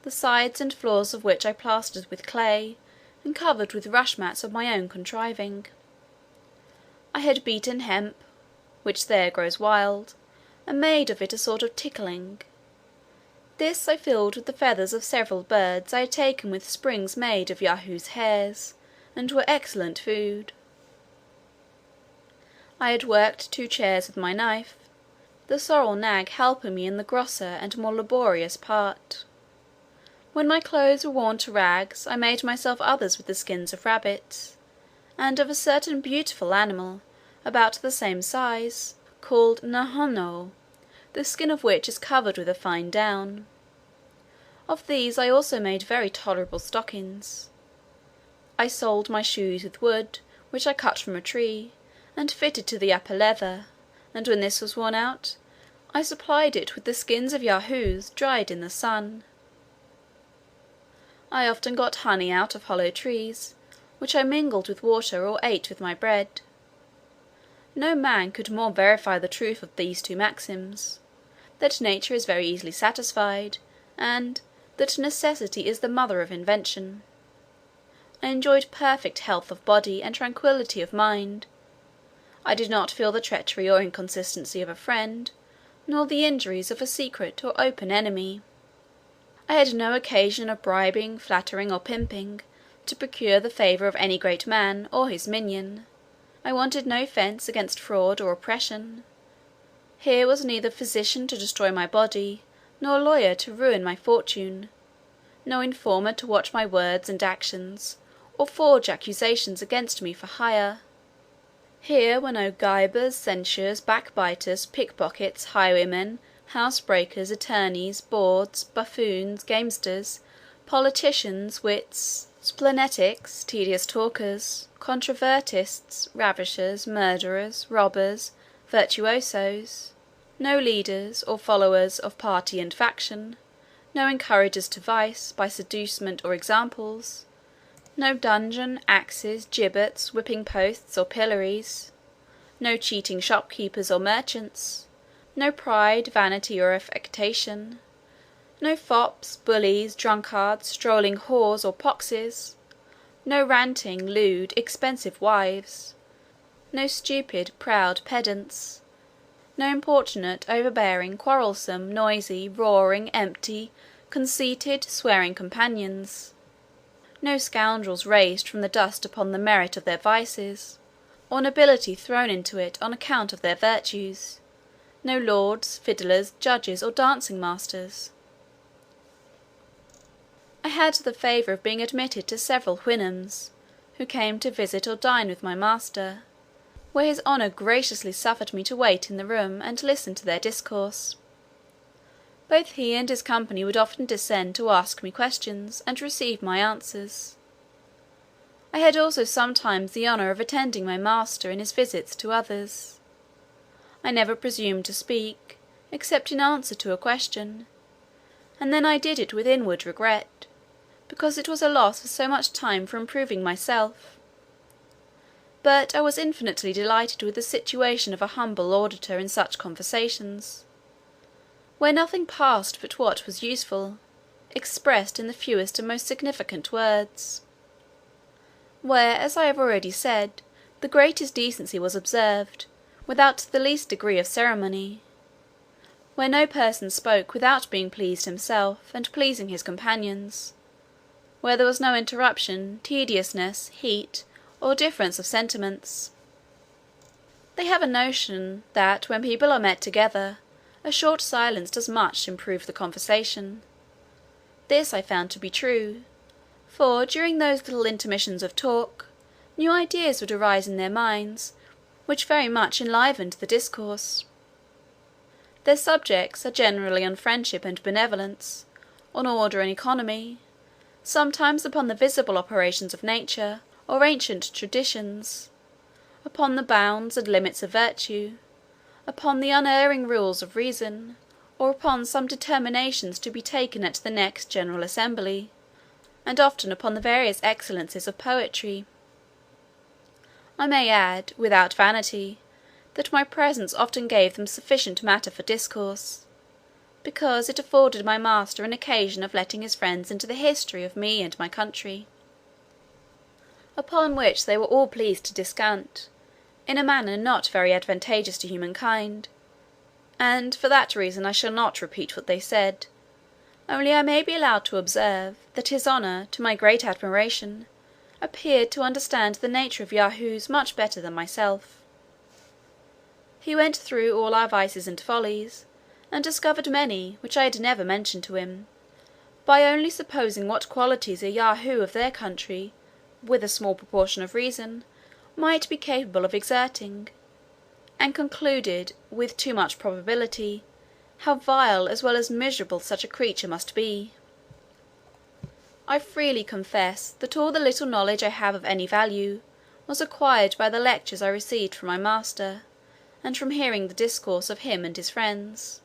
the sides and floors of which I plastered with clay, and covered with rush mats of my own contriving. I had beaten hemp, which there grows wild, and made of it a sort of tickling. This I filled with the feathers of several birds I had taken with springs made of Yahoos' hairs, and were excellent food. I had worked 2 chairs with my knife, the sorrel nag helping me in the grosser and more laborious part. When my clothes were worn to rags, I made myself others with the skins of rabbits, and of a certain beautiful animal, about the same size, called Nahono, the skin of which is covered with a fine down. Of these I also made very tolerable stockings. I soled my shoes with wood, which I cut from a tree, and fitted to the upper leather, and when this was worn out, I supplied it with the skins of Yahoos dried in the sun. I often got honey out of hollow trees, which I mingled with water or ate with my bread. No man could more verify the truth of these 2 maxims, that nature is very easily satisfied, and that necessity is the mother of invention. I enjoyed perfect health of body and tranquillity of mind. I did not feel the treachery or inconstancy of a friend, nor the injuries of a secret or open enemy. I had no occasion of bribing, flattering, or pimping, to procure the favour of any great man, or his minion. I wanted no fence against fraud or oppression. Here was neither physician to destroy my body, nor lawyer to ruin my fortune, no informer to watch my words and actions, or forge accusations against me for hire. Here were no gibers, censures, backbiters, pickpockets, highwaymen, housebreakers, attorneys, bawds, buffoons, gamesters, politicians, wits, splenetics, tedious talkers, controvertists, ravishers, murderers, robbers, virtuosos, no leaders or followers of party and faction, no encouragers to vice, by seducement or examples, no dungeon, axes, gibbets, whipping posts, or pillories, no cheating shopkeepers or merchants, no pride, vanity, or affectation, no fops, bullies, drunkards, strolling whores, or poxes, no ranting, lewd, expensive wives, no stupid, proud pedants, no importunate, overbearing, quarrelsome, noisy, roaring, empty, conceited, swearing companions, no scoundrels raised from the dust upon the merit of their vices, or nobility thrown into it on account of their virtues, no lords, fiddlers, judges, or dancing masters. I had the favour of being admitted to several Houyhnhnms, who came to visit or dine with my master, where his honour graciously suffered me to wait in the room and listen to their discourse. Both he and his company would often descend to ask me questions, and receive my answers. I had also sometimes the honour of attending my master in his visits to others. I never presumed to speak, except in answer to a question, and then I did it with inward regret, because it was a loss of so much time for improving myself. But I was infinitely delighted with the situation of a humble auditor in such conversations, where nothing passed but what was useful, expressed in the fewest and most significant words; where, as I have already said, the greatest decency was observed, without the least degree of ceremony; where no person spoke without being pleased himself, and pleasing his companions; where there was no interruption, tediousness, heat, or difference of sentiments. They have a notion, that when people are met together, a short silence does much to improve the conversation. This I found to be true; for, during those little intermissions of talk, new ideas would arise in their minds, which very much enlivened the discourse. Their subjects are generally on friendship and benevolence, on order and economy, sometimes upon the visible operations of nature, or ancient traditions, upon the bounds and limits of virtue, upon the unerring rules of reason, or upon some determinations to be taken at the next general assembly, and often upon the various excellencies of poetry. I may add, without vanity, that my presence often gave them sufficient matter for discourse, because it afforded my master an occasion of letting his friends into the history of me and my country, upon which they were all pleased to descant, in a manner not very advantageous to humankind; and for that reason I shall not repeat what they said, only I may be allowed to observe, that his honour, to my great admiration, appeared to understand the nature of Yahoos much better than myself. He went through all our vices and follies, and discovered many, which I had never mentioned to him, by only supposing what qualities a Yahoo of their country, with a small proportion of reason, might be capable of exerting; and concluded, with too much probability, how vile as well as miserable such a creature must be. I freely confess, that all the little knowledge I have of any value, was acquired by the lectures I received from my master, and from hearing the discourse of him and his friends;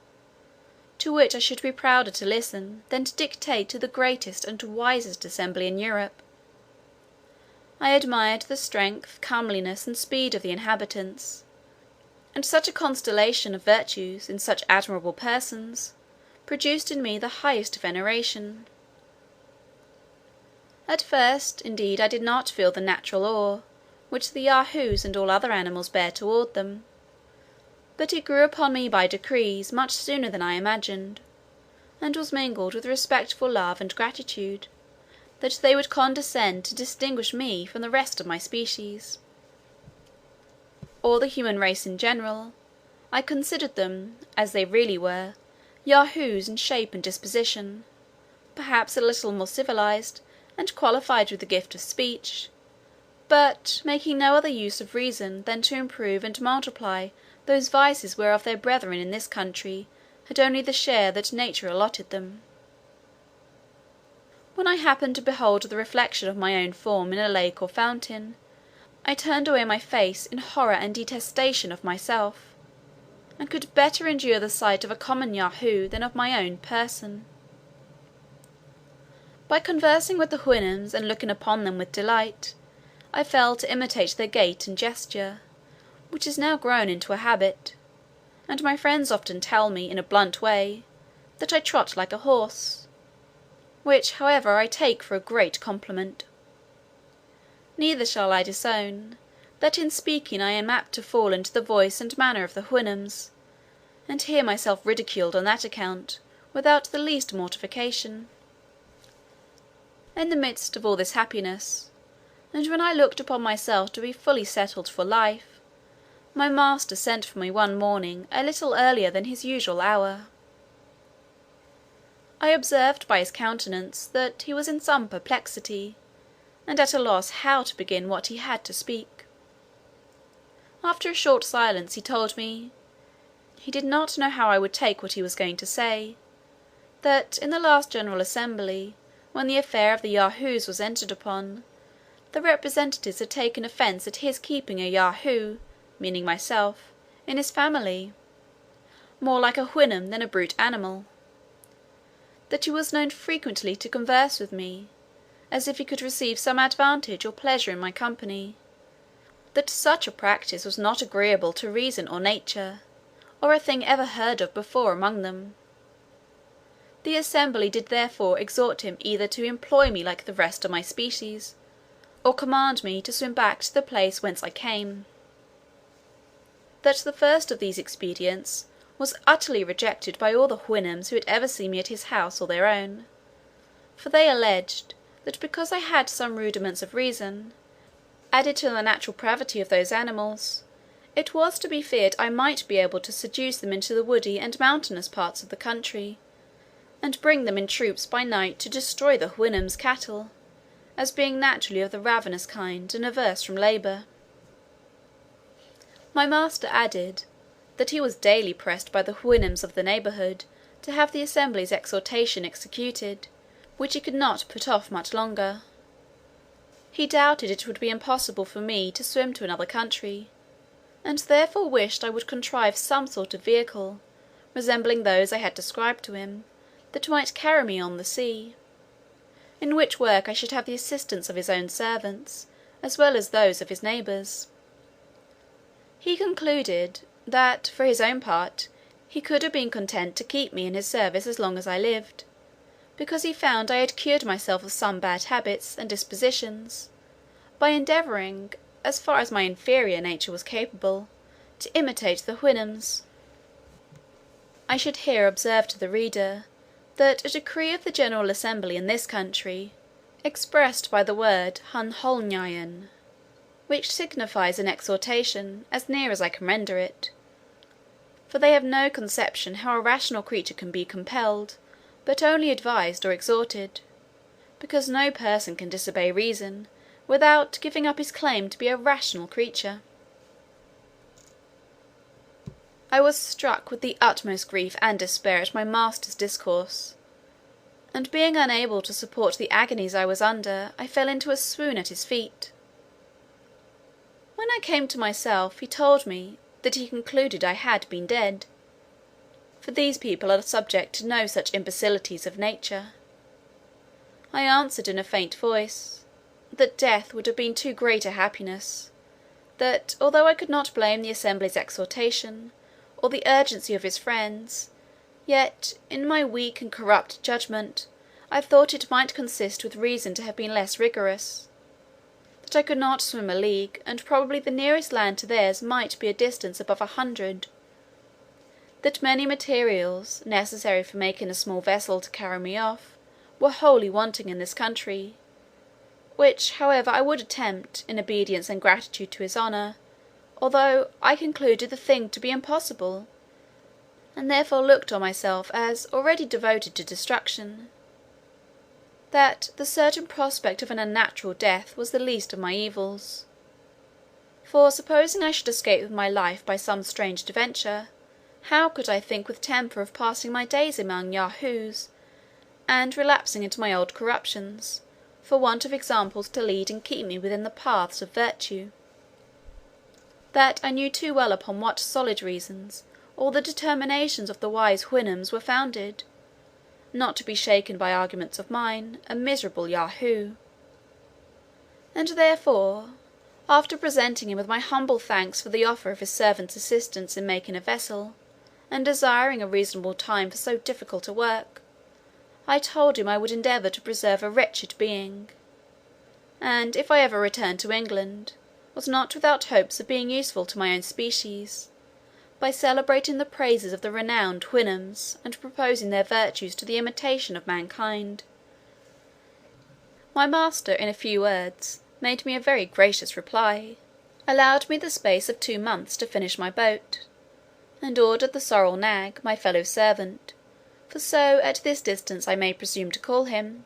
to which I should be prouder to listen, than to dictate to the greatest and wisest assembly in Europe. I admired the strength, comeliness, and speed of the inhabitants; and such a constellation of virtues, in such admirable persons, produced in me the highest veneration. At first, indeed, I did not feel the natural awe, which the Yahoos and all other animals bear toward them; but it grew upon me by degrees much sooner than I imagined, and was mingled with respectful love and gratitude, that they would condescend to distinguish me from the rest of my species, or the human race in general. I considered them, as they really were, Yahoos in shape and disposition, perhaps a little more civilized, and qualified with the gift of speech, but making no other use of reason than to improve and multiply those vices whereof their brethren in this country had only the share that nature allotted them. When I happened to behold the reflection of my own form in a lake or fountain, I turned away my face in horror and detestation of myself, and could better endure the sight of a common Yahoo than of my own person. By conversing with the Houyhnhnms and looking upon them with delight, I fell to imitate their gait and gesture, which is now grown into a habit; and my friends often tell me, in a blunt way, that I trot like a horse, which however I take for a great compliment. Neither shall I disown, that in speaking I am apt to fall into the voice and manner of the Houyhnhnms, and hear myself ridiculed on that account, without the least mortification. In the midst of all this happiness, and when I looked upon myself to be fully settled for life, my master sent for me one morning a little earlier than his usual hour. I observed by his countenance that he was in some perplexity, and at a loss how to begin what he had to speak. After a short silence, he told me, "he did not know how I would take what he was going to say; that in the last general assembly, when the affair of the Yahoos was entered upon, the representatives had taken offence at his keeping a Yahoo, meaning myself, in his family, more like a Houyhnhnm than a brute animal; that he was known frequently to converse with me, as if he could receive some advantage or pleasure in my company; that such a practice was not agreeable to reason or nature, or a thing ever heard of before among them. The assembly did therefore exhort him either to employ me like the rest of my species, or command me to swim back to the place whence I came; that the first of these expedients was utterly rejected by all the Houyhnhnms who had ever seen me at his house or their own; for they alleged, that because I had some rudiments of reason, added to the natural pravity of those animals, it was to be feared I might be able to seduce them into the woody and mountainous parts of the country, and bring them in troops by night to destroy the Houyhnhnms' cattle, as being naturally of the ravenous kind, and averse from labour. My master added, that he was daily pressed by the Houyhnhnms of the neighbourhood to have the assembly's exhortation executed, which he could not put off much longer. He doubted it would be impossible for me to swim to another country, and therefore wished I would contrive some sort of vehicle, resembling those I had described to him, that might carry me on the sea; in which work I should have the assistance of his own servants, as well as those of his neighbours. He concluded, that, for his own part, he could have been content to keep me in his service as long as I lived, because he found I had cured myself of some bad habits and dispositions, by endeavouring, as far as my inferior nature was capable, to imitate the Houyhnhnms. I should here observe to the reader, that a decree of the General Assembly in this country, expressed by the word Hunholnyayen, which signifies an exhortation, as near as I can render it; for they have no conception how a rational creature can be compelled, but only advised or exhorted, because no person can disobey reason, without giving up his claim to be a rational creature. I was struck with the utmost grief and despair at my master's discourse, and being unable to support the agonies I was under, I fell into a swoon at his feet. When I came to myself, he told me, that he concluded I had been dead; for these people are subject to no such imbecilities of nature. I answered in a faint voice, that death would have been too great a happiness; that although I could not blame the assembly's exhortation, or the urgency of his friends, yet, in my weak and corrupt judgment, I thought it might consist with reason to have been less rigorous; that I could not swim a league, and probably the nearest land to theirs might be a distance above 100; that many materials, necessary for making a small vessel to carry me off, were wholly wanting in this country, which however I would attempt, in obedience and gratitude to his honour, although I concluded the thing to be impossible, and therefore looked on myself as already devoted to destruction; that the certain prospect of an unnatural death was the least of my evils; for supposing I should escape with my life by some strange adventure, how could I think with temper of passing my days among Yahoos, and relapsing into my old corruptions, for want of examples to lead and keep me within the paths of virtue; that I knew too well upon what solid reasons all the determinations of the wise Houyhnhnms were founded, not to be shaken by arguments of mine, a miserable Yahoo. And therefore, after presenting him with my humble thanks for the offer of his servant's assistance in making a vessel, and desiring a reasonable time for so difficult a work, I told him I would endeavour to preserve a wretched being; and if I ever returned to England, was not without hopes of being useful to my own species, by celebrating the praises of the renowned Houyhnhnms, and proposing their virtues to the imitation of mankind. My master, in a few words, made me a very gracious reply, allowed me the space of 2 months to finish my boat, and ordered the sorrel nag, my fellow servant, for so at this distance I may presume to call him,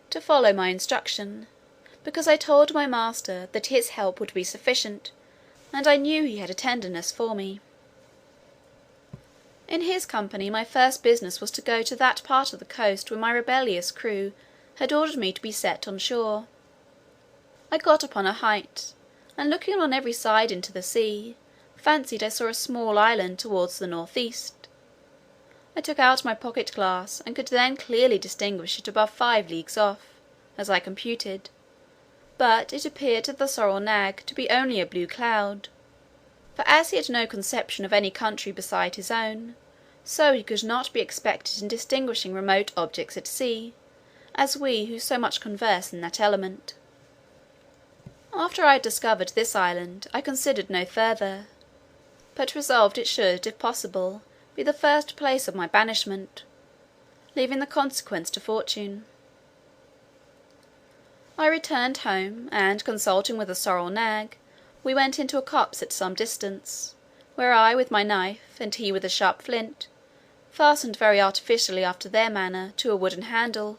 to follow my instruction, because I told my master that his help would be sufficient, and I knew he had a tenderness for me. In his company my first business was to go to that part of the coast where my rebellious crew had ordered me to be set on shore. I got upon a height, and looking on every side into the sea, fancied I saw a small island towards the north east. I took out my pocket glass, and could then clearly distinguish it above 5 leagues off, as I computed; but it appeared to the sorrel nag to be only a blue cloud; for as he had no conception of any country beside his own, so he could not be expected in distinguishing remote objects at sea, as we who so much converse in that element. After I had discovered this island, I considered no further, but resolved it should, if possible, be the first place of my banishment, leaving the consequence to fortune. I returned home, and consulting with the sorrel nag, we went into a copse at some distance, where I with my knife, and he with a sharp flint, fastened very artificially after their manner to a wooden handle,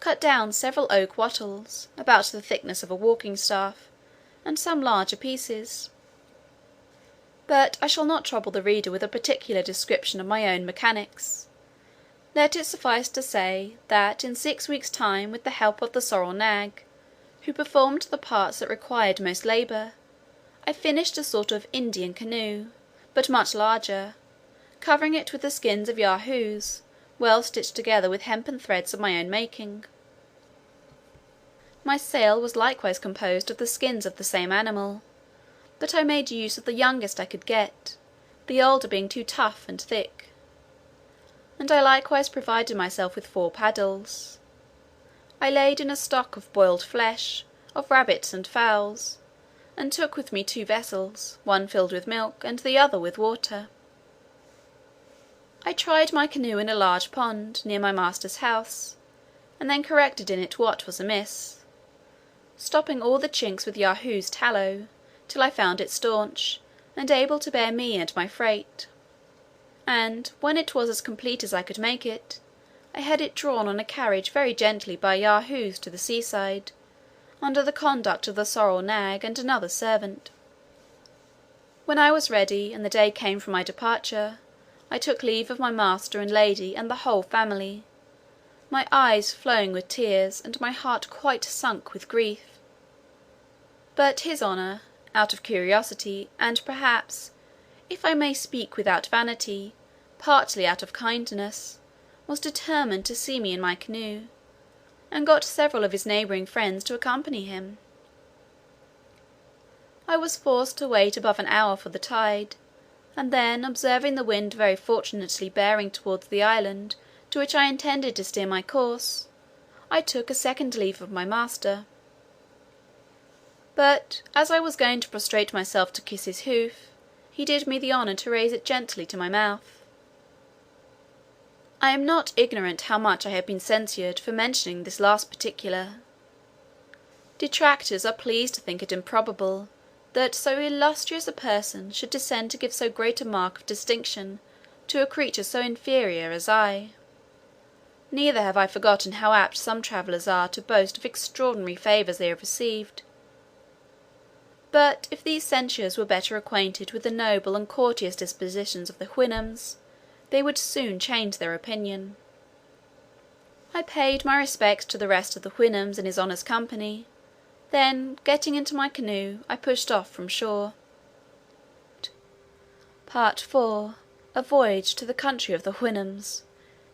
cut down several oak wattles, about the thickness of a walking staff, and some larger pieces. But I shall not trouble the reader with a particular description of my own mechanics. Let it suffice to say, that in 6 weeks' time, with the help of the sorrel nag, who performed the parts that required most labour, I finished a sort of Indian canoe, but much larger, covering it with the skins of Yahoos, well stitched together with hempen threads of my own making. My sail was likewise composed of the skins of the same animal, but I made use of the youngest I could get, the older being too tough and thick; and I likewise provided myself with 4 paddles. I laid in a stock of boiled flesh, of rabbits and fowls, and took with me 2 vessels, one filled with milk, and the other with water. I tried my canoe in a large pond, near my master's house, and then corrected in it what was amiss, stopping all the chinks with Yahoo's tallow, till I found it staunch, and able to bear me and my freight; and when it was as complete as I could make it, I had it drawn on a carriage very gently by Yahoos to the sea side, under the conduct of the sorrel nag and another servant. When I was ready, and the day came for my departure, I took leave of my master and lady and the whole family, my eyes flowing with tears, and my heart quite sunk with grief. But his honour, out of curiosity, and perhaps, if I may speak without vanity, partly out of kindness, was determined to see me in my canoe, and got several of his neighbouring friends to accompany him. I was forced to wait above an hour for the tide, and then observing the wind very fortunately bearing towards the island to which I intended to steer my course, I took a second leave of my master. But as I was going to prostrate myself to kiss his hoof, he did me the honour to raise it gently to my mouth. I am not ignorant how much I have been censured for mentioning this last particular. Detractors are pleased to think it improbable that so illustrious a person should descend to give so great a mark of distinction to a creature so inferior as I. Neither have I forgotten how apt some travellers are to boast of extraordinary favours they have received. But if these censures were better acquainted with the noble and courteous dispositions of the Houyhnhnms, they would soon change their opinion. I paid my respects to the rest of the Houyhnhnms in his honour's company; then, getting into my canoe, I pushed off from shore. Part IV. A Voyage to the Country of the Houyhnhnms.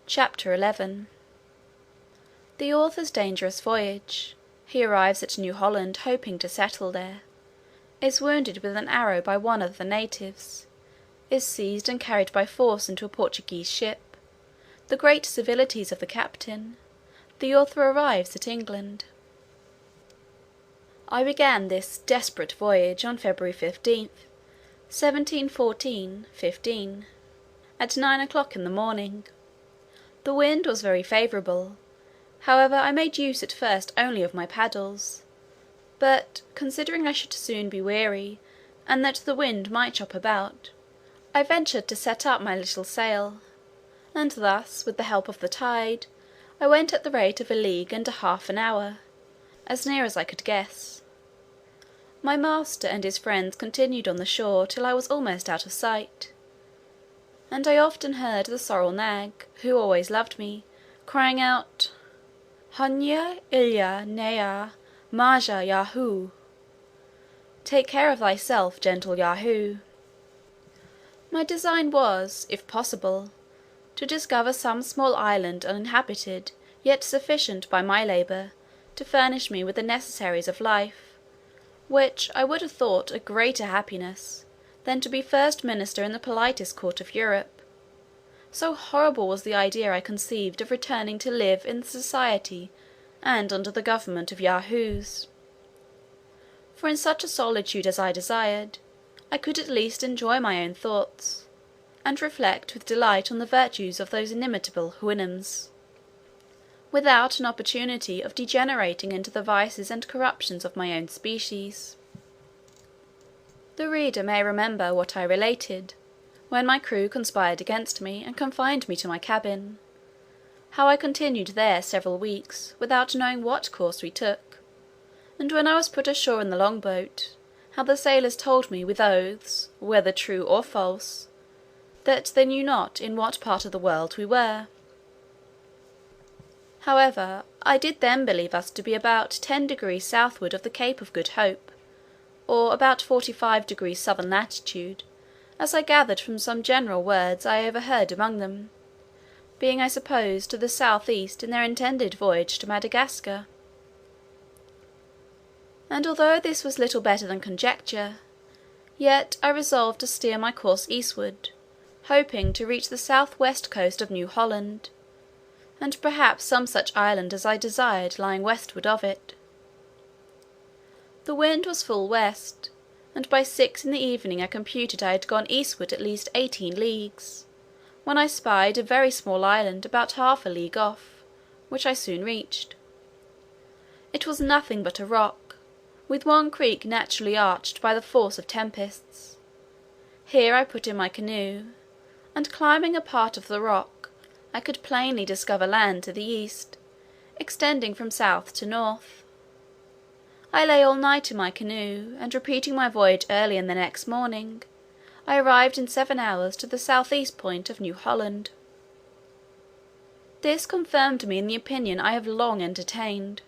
Chapter 11. The author's dangerous voyage. He arrives at New Holland, hoping to settle there. Is wounded with an arrow by one of the natives. Is seized and carried by force into a Portuguese ship. The great civilities of the captain. The author arrives at England. I began this desperate voyage on February 15th, 1714-15, at 9 o'clock in the morning. The wind was very favourable. However, I made use at first only of my paddles; but, considering I should soon be weary, and that the wind might chop about, I ventured to set up my little sail, and thus, with the help of the tide, I went at the rate of 1.5 leagues an hour, as near as I could guess. My master and his friends continued on the shore till I was almost out of sight, and I often heard the sorrel nag, who always loved me, crying out, "Honya ilya nea maja Yahoo!" Take care of thyself, gentle Yahoo. My design was, if possible, to discover some small island uninhabited, yet sufficient by my labour to furnish me with the necessaries of life, which I would have thought a greater happiness than to be first minister in the politest court of Europe. So horrible was the idea I conceived of returning to live in the society and under the government of Yahoos. For in such a solitude as I desired, I could at least enjoy my own thoughts, and reflect with delight on the virtues of those inimitable Houyhnhnms, without an opportunity of degenerating into the vices and corruptions of my own species. The reader may remember what I related, when my crew conspired against me, and confined me to my cabin; how I continued there several weeks, without knowing what course we took; and when I was put ashore in the long boat, how the sailors told me with oaths, whether true or false, that they knew not in what part of the world we were. However, I did then believe us to be about 10 degrees southward of the Cape of Good Hope, or about 45 degrees southern latitude, as I gathered from some general words I overheard among them, being I suppose to the south east in their intended voyage to Madagascar. And although this was little better than conjecture, yet I resolved to steer my course eastward, hoping to reach the south-west coast of New Holland, and perhaps some such island as I desired lying westward of it. The wind was full west, and by 6 in the evening I computed I had gone eastward at least 18 leagues, when I spied a very small island about half a league off, which I soon reached. It was nothing but a rock, with one creek naturally arched by the force of tempests. Here I put in my canoe, and climbing a part of the rock, I could plainly discover land to the east, extending from south to north. I lay all night in my canoe, and repeating my voyage early in the next morning, I arrived in 7 hours to the south-east point of New Holland. This confirmed me in the opinion I have long entertained,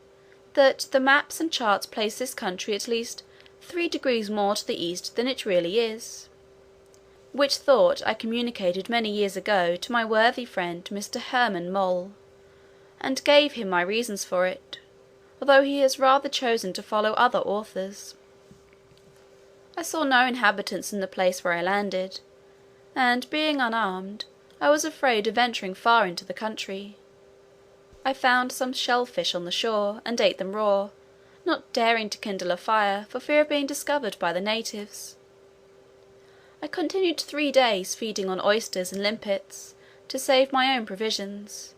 that the maps and charts place this country at least 3 degrees more to the east than it really is, which thought I communicated many years ago to my worthy friend Mr. Herman Moll, and gave him my reasons for it, although he has rather chosen to follow other authors. I saw no inhabitants in the place where I landed, and being unarmed, I was afraid of venturing far into the country. I found some shellfish on the shore, and ate them raw, not daring to kindle a fire for fear of being discovered by the natives. I continued 3 days feeding on oysters and limpets, to save my own provisions,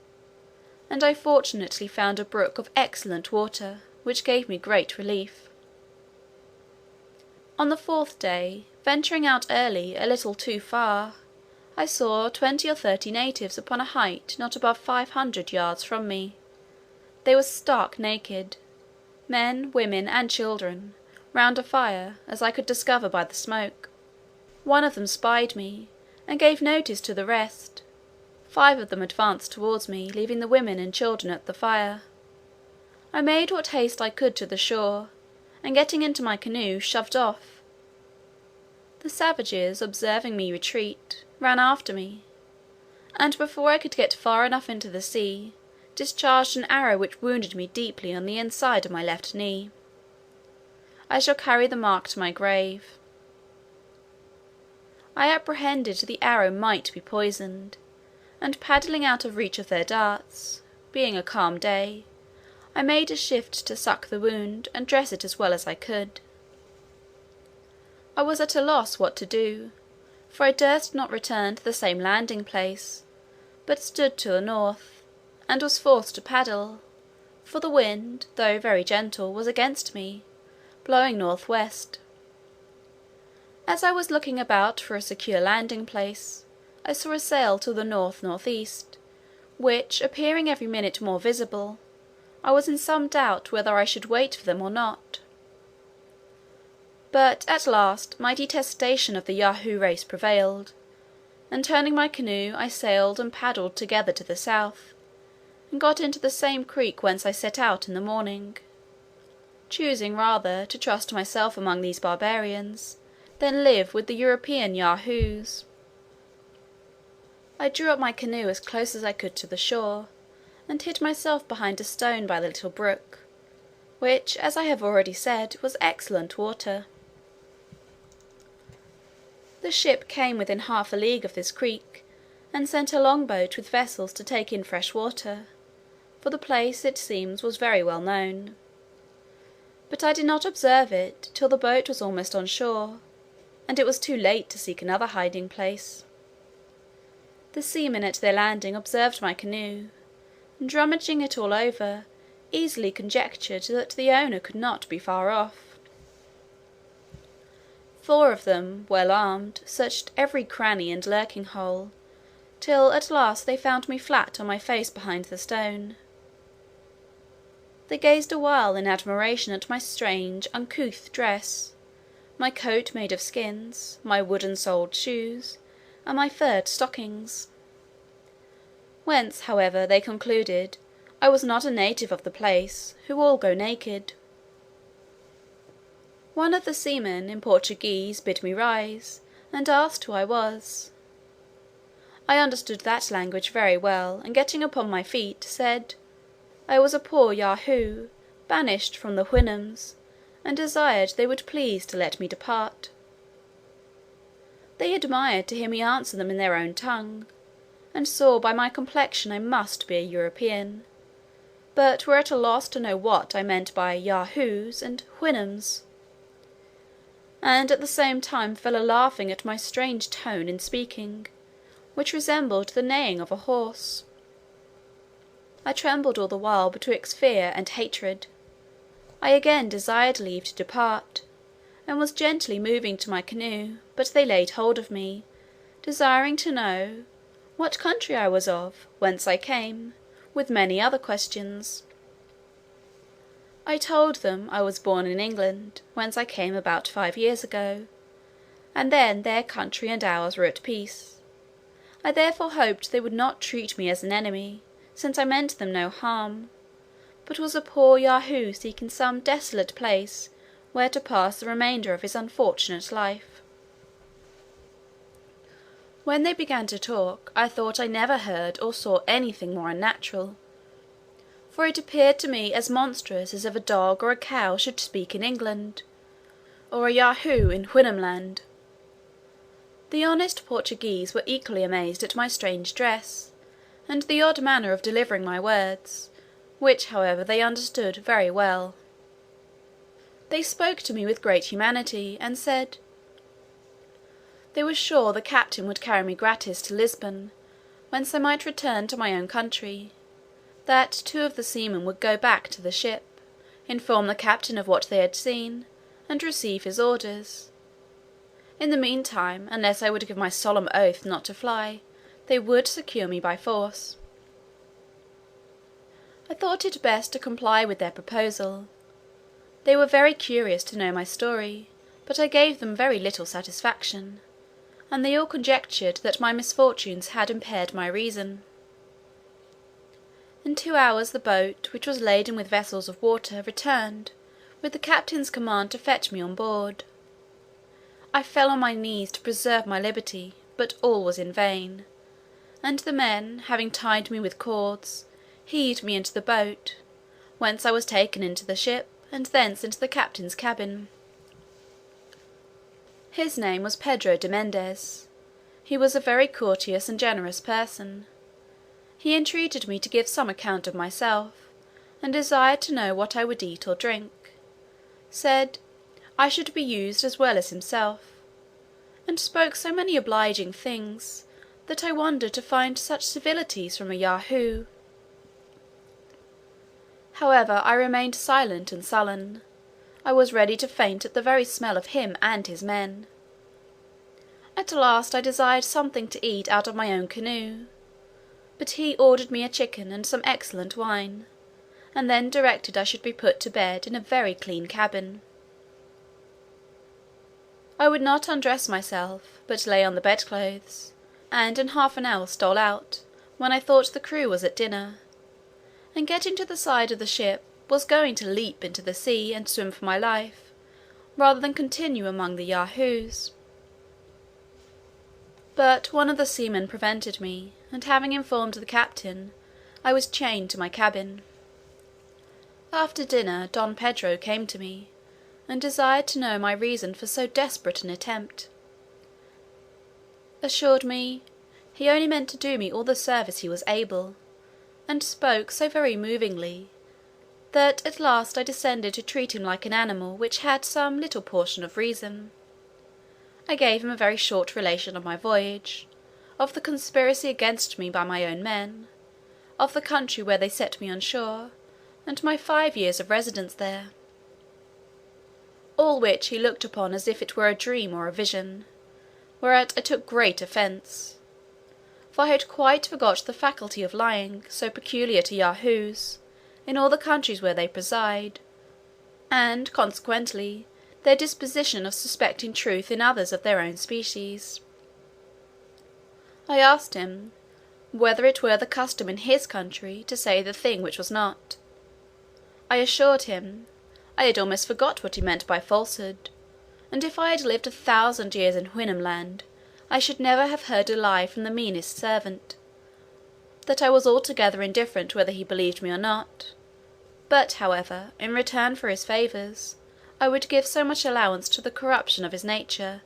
and I fortunately found a brook of excellent water, which gave me great relief. On the 4th day, venturing out early, a little too far, I saw 20 or 30 natives upon a height not above 500 yards from me. They were stark naked, men, women, and children, round a fire, as I could discover by the smoke. One of them spied me, and gave notice to the rest, 5 of them advanced towards me, leaving the women and children at the fire. I made what haste I could to the shore, and getting into my canoe, shoved off. The savages, observing me retreat, ran after me, and before I could get far enough into the sea, discharged an arrow which wounded me deeply on the inside of my left knee. I shall carry the mark to my grave. I apprehended the arrow might be poisoned, and paddling out of reach of their darts, being a calm day, I made a shift to suck the wound and dress it as well as I could. I was at a loss what to do, for I durst not return to the same landing place, but stood to the north, and was forced to paddle, for the wind, though very gentle, was against me, blowing north west. As I was looking about for a secure landing place, I saw a sail to the north-north-east, which appearing every minute more visible, I was in some doubt whether I should wait for them or not. But at last my detestation of the Yahoo race prevailed, and turning my canoe, I sailed and paddled together to the south, and got into the same creek whence I set out in the morning, choosing rather to trust myself among these barbarians than live with the European Yahoos. I drew up my canoe as close as I could to the shore, and hid myself behind a stone by the little brook, which, as I have already said, was excellent water. The ship came within half a league of this creek, and sent a long boat with vessels to take in fresh water, for the place, it seems, was very well known. But I did not observe it till the boat was almost on shore, and it was too late to seek another hiding place. The seamen at their landing observed my canoe, and rummaging it all over, easily conjectured that the owner could not be far off. 4 of them, well armed, searched every cranny and lurking hole, till at last they found me flat on my face behind the stone. They gazed a while in admiration at my strange uncouth dress, my coat made of skins, my wooden-soled shoes, and my furred stockings. Whence, however, they concluded I was not a native of the place, who all go naked. One of the seamen, in Portuguese, bid me rise, and asked who I was. I understood that language very well, and getting upon my feet, said, I was a poor Yahoo, banished from the Houyhnhnms, and desired they would please to let me depart. They admired to hear me answer them in their own tongue, and saw by my complexion I must be a European, but were at a loss to know what I meant by Yahoos and Houyhnhnms, and at the same time fell a laughing at my strange tone in speaking, which resembled the neighing of a horse. I trembled all the while betwixt fear and hatred. I again desired leave to depart, and was gently moving to my canoe, but they laid hold of me, desiring to know what country I was of, whence I came, with many other questions. I told them I was born in England, whence I came about 5 years ago, and then their country and ours were at peace. I therefore hoped they would not treat me as an enemy, since I meant them no harm, but was a poor Yahoo seeking some desolate place where to pass the remainder of his unfortunate life. When they began to talk, I thought I never heard or saw anything more unnatural, for it appeared to me as monstrous as if a dog or a cow should speak in England, or a Yahoo in Houyhnhnmland. The honest Portuguese were equally amazed at my strange dress, and the odd manner of delivering my words, which, however, they understood very well. They spoke to me with great humanity, and said, they were sure the captain would carry me gratis to Lisbon, whence I might return to my own country; that 2 of the seamen would go back to the ship, inform the captain of what they had seen, and receive his orders. In the meantime, unless I would give my solemn oath not to fly, they would secure me by force. I thought it best to comply with their proposal. They were very curious to know my story, but I gave them very little satisfaction, and they all conjectured that my misfortunes had impaired my reason. In 2 hours the boat, which was laden with vessels of water, returned, with the captain's command to fetch me on board. I fell on my knees to preserve my liberty, but all was in vain; and the men, having tied me with cords, heaved me into the boat, whence I was taken into the ship, and thence into the captain's cabin. His name was Pedro de Mendez. He was a very courteous and generous person. He entreated me to give some account of myself, and desired to know what I would eat or drink; said, "I should be used as well as himself," and spoke so many obliging things, that I wondered to find such civilities from a Yahoo. However, I remained silent and sullen. I was ready to faint at the very smell of him and his men. At last I desired something to eat out of my own canoe; but he ordered me a chicken and some excellent wine, and then directed I should be put to bed in a very clean cabin. I would not undress myself, but lay on the bedclothes, and in half an hour stole out, when I thought the crew was at dinner, and getting to the side of the ship, was going to leap into the sea, and swim for my life, rather than continue among the Yahoos. But one of the seamen prevented me, and having informed the captain, I was chained to my cabin. After dinner Don Pedro came to me, and desired to know my reason for so desperate an attempt. Assured me, he only meant to do me all the service he was able, and spoke so very movingly, that at last I descended to treat him like an animal which had some little portion of reason. I gave him a very short relation of my voyage, of the conspiracy against me by my own men, of the country where they set me on shore, and my 5 years of residence there. All which he looked upon as if it were a dream or a vision, whereat I took great offence; for I had quite forgot the faculty of lying, so peculiar to Yahoos, in all the countries where they preside, and, consequently, their disposition of suspecting truth in others of their own species. I asked him, whether it were the custom in his country to say the thing which was not. I assured him, I had almost forgot what he meant by falsehood, and if I had lived 1,000 years in Houyhnhnmland, I should never have heard a lie from the meanest servant; that I was altogether indifferent whether he believed me or not; but, however, in return for his favours, I would give so much allowance to the corruption of his nature,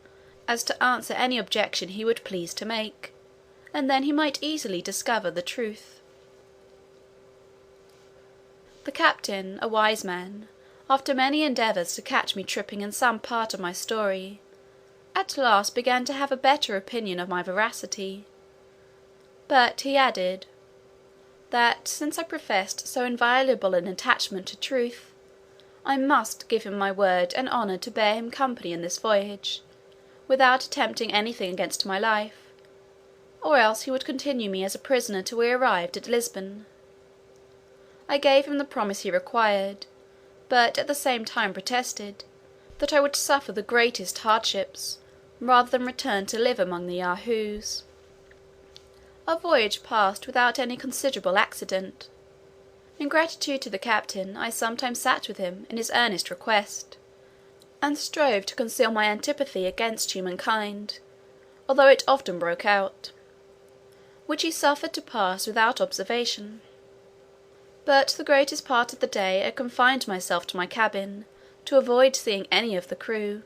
as to answer any objection he would please to make, and then he might easily discover the truth. The captain, a wise man, after many endeavours to catch me tripping in some part of my story, at last began to have a better opinion of my veracity; but he added, that since I professed so inviolable an attachment to truth, I must give him my word and honour to bear him company in this voyage, without attempting anything against my life, or else he would continue me as a prisoner till we arrived at Lisbon. I gave him the promise he required, but at the same time protested, that I would suffer the greatest hardships, rather than return to live among the Yahoos. Our voyage passed without any considerable accident. In gratitude to the captain, I sometimes sat with him in his earnest request, and strove to conceal my antipathy against humankind, although it often broke out, which he suffered to pass without observation. But the greatest part of the day I confined myself to my cabin, to avoid seeing any of the crew.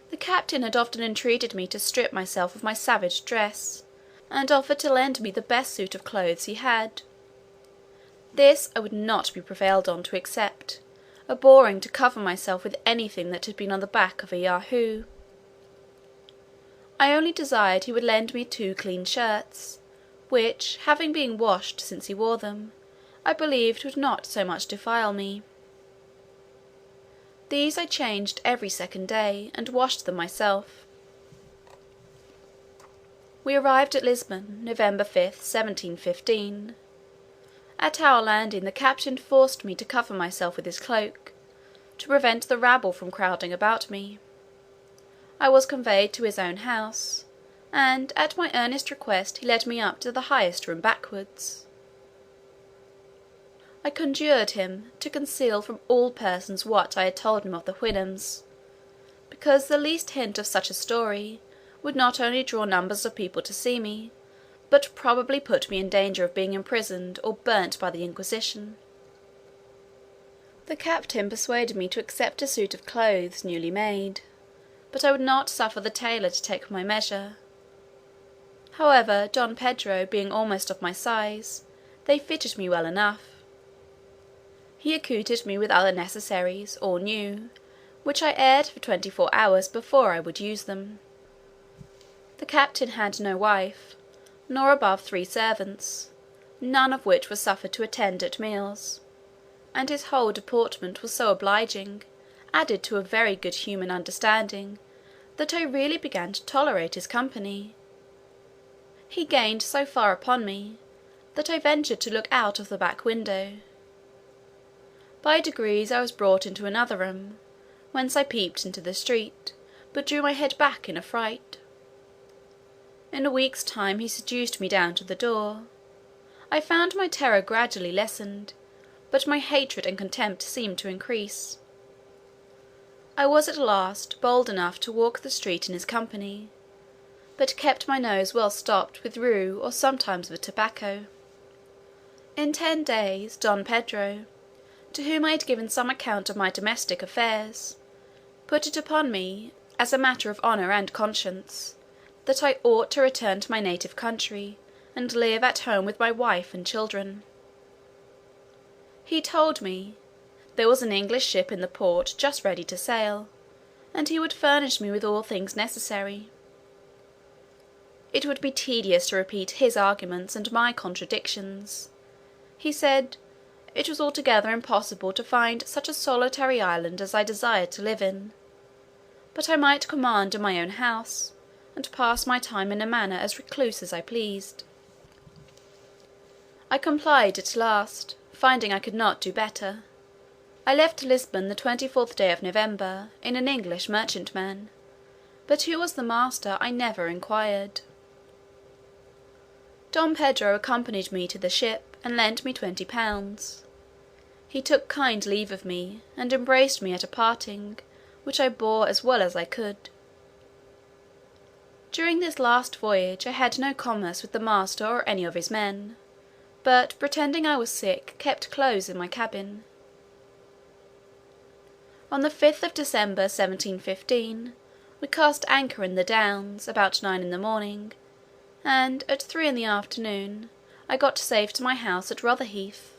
The captain had often entreated me to strip myself of my savage dress, and offered to lend me the best suit of clothes he had. This I would not be prevailed on to accept, abhorring to cover myself with anything that had been on the back of a Yahoo. I only desired he would lend me 2 clean shirts, which, having been washed since he wore them, I believed would not so much defile me. These I changed every 2nd day, and washed them myself. We arrived at Lisbon, November 5th, 1715. At our landing the captain forced me to cover myself with his cloak, to prevent the rabble from crowding about me. I was conveyed to his own house, and at my earnest request he led me up to the highest room backwards. I conjured him to conceal from all persons what I had told him of the Houyhnhnms, because the least hint of such a story would not only draw numbers of people to see me, but probably put me in danger of being imprisoned or burnt by the Inquisition. The captain persuaded me to accept a suit of clothes newly made, but I would not suffer the tailor to take my measure. However, Don Pedro being almost of my size, they fitted me well enough. He accoutred me with other necessaries, all new, which I aired for 24 hours before I would use them. The captain had no wife, nor above 3 servants, none of which were suffered to attend at meals, and his whole deportment was so obliging, added to a very good human understanding, that I really began to tolerate his company. He gained so far upon me, that I ventured to look out of the back window. By degrees I was brought into another room, whence I peeped into the street, but drew my head back in a fright. In a week's time he seduced me down to the door. I found my terror gradually lessened, but my hatred and contempt seemed to increase. I was at last bold enough to walk the street in his company, but kept my nose well stopped with rue or sometimes with tobacco. In 10 days, Don Pedro, to whom I had given some account of my domestic affairs, put it upon me, as a matter of honour and conscience, that I ought to return to my native country, and live at home with my wife and children. He told me, there was an English ship in the port just ready to sail, and he would furnish me with all things necessary. It would be tedious to repeat his arguments and my contradictions. He said, it was altogether impossible to find such a solitary island as I desired to live in, but I might command in my own house, and pass my time in a manner as recluse as I pleased. I complied at last, finding I could not do better. I left Lisbon the 24th day of November, in an English merchantman, but who was the master I never inquired. Don Pedro accompanied me to the ship, and lent me £20. He took kind leave of me, and embraced me at a parting, which I bore as well as I could. During this last voyage I had no commerce with the master or any of his men, but pretending I was sick, kept close in my cabin. On the 5th of December 1715, we cast anchor in the Downs, about 9 in the morning, and at 3 in the afternoon I got safe to my house at Rotherheath.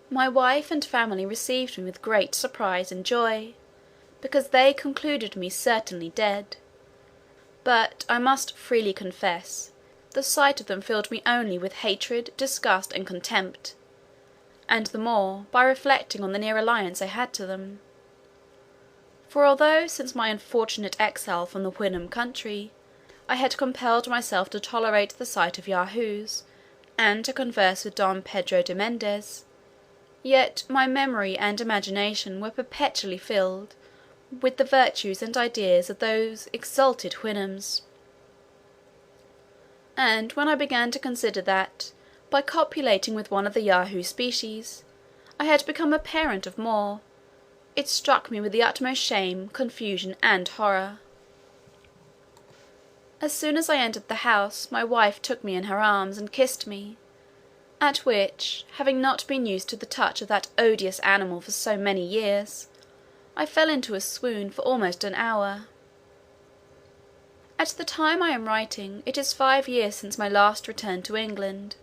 My wife and family received me with great surprise and joy, because they concluded me certainly dead; but I must freely confess, the sight of them filled me only with hatred, disgust, and contempt, and the more by reflecting on the near alliance I had to them. For although since my unfortunate exile from the Houyhnhnm country, I had compelled myself to tolerate the sight of Yahoos, and to converse with Don Pedro de Mendez, yet my memory and imagination were perpetually filled with the virtues and ideas of those exalted Houyhnhnms. And when I began to consider that, by copulating with one of the Yahoo species, I had become a parent of more, it struck me with the utmost shame, confusion, and horror. As soon as I entered the house, my wife took me in her arms, and kissed me, at which, having not been used to the touch of that odious animal for so many years, I fell into a swoon for almost an hour. At the time I am writing, it is 5 years since my last return to England.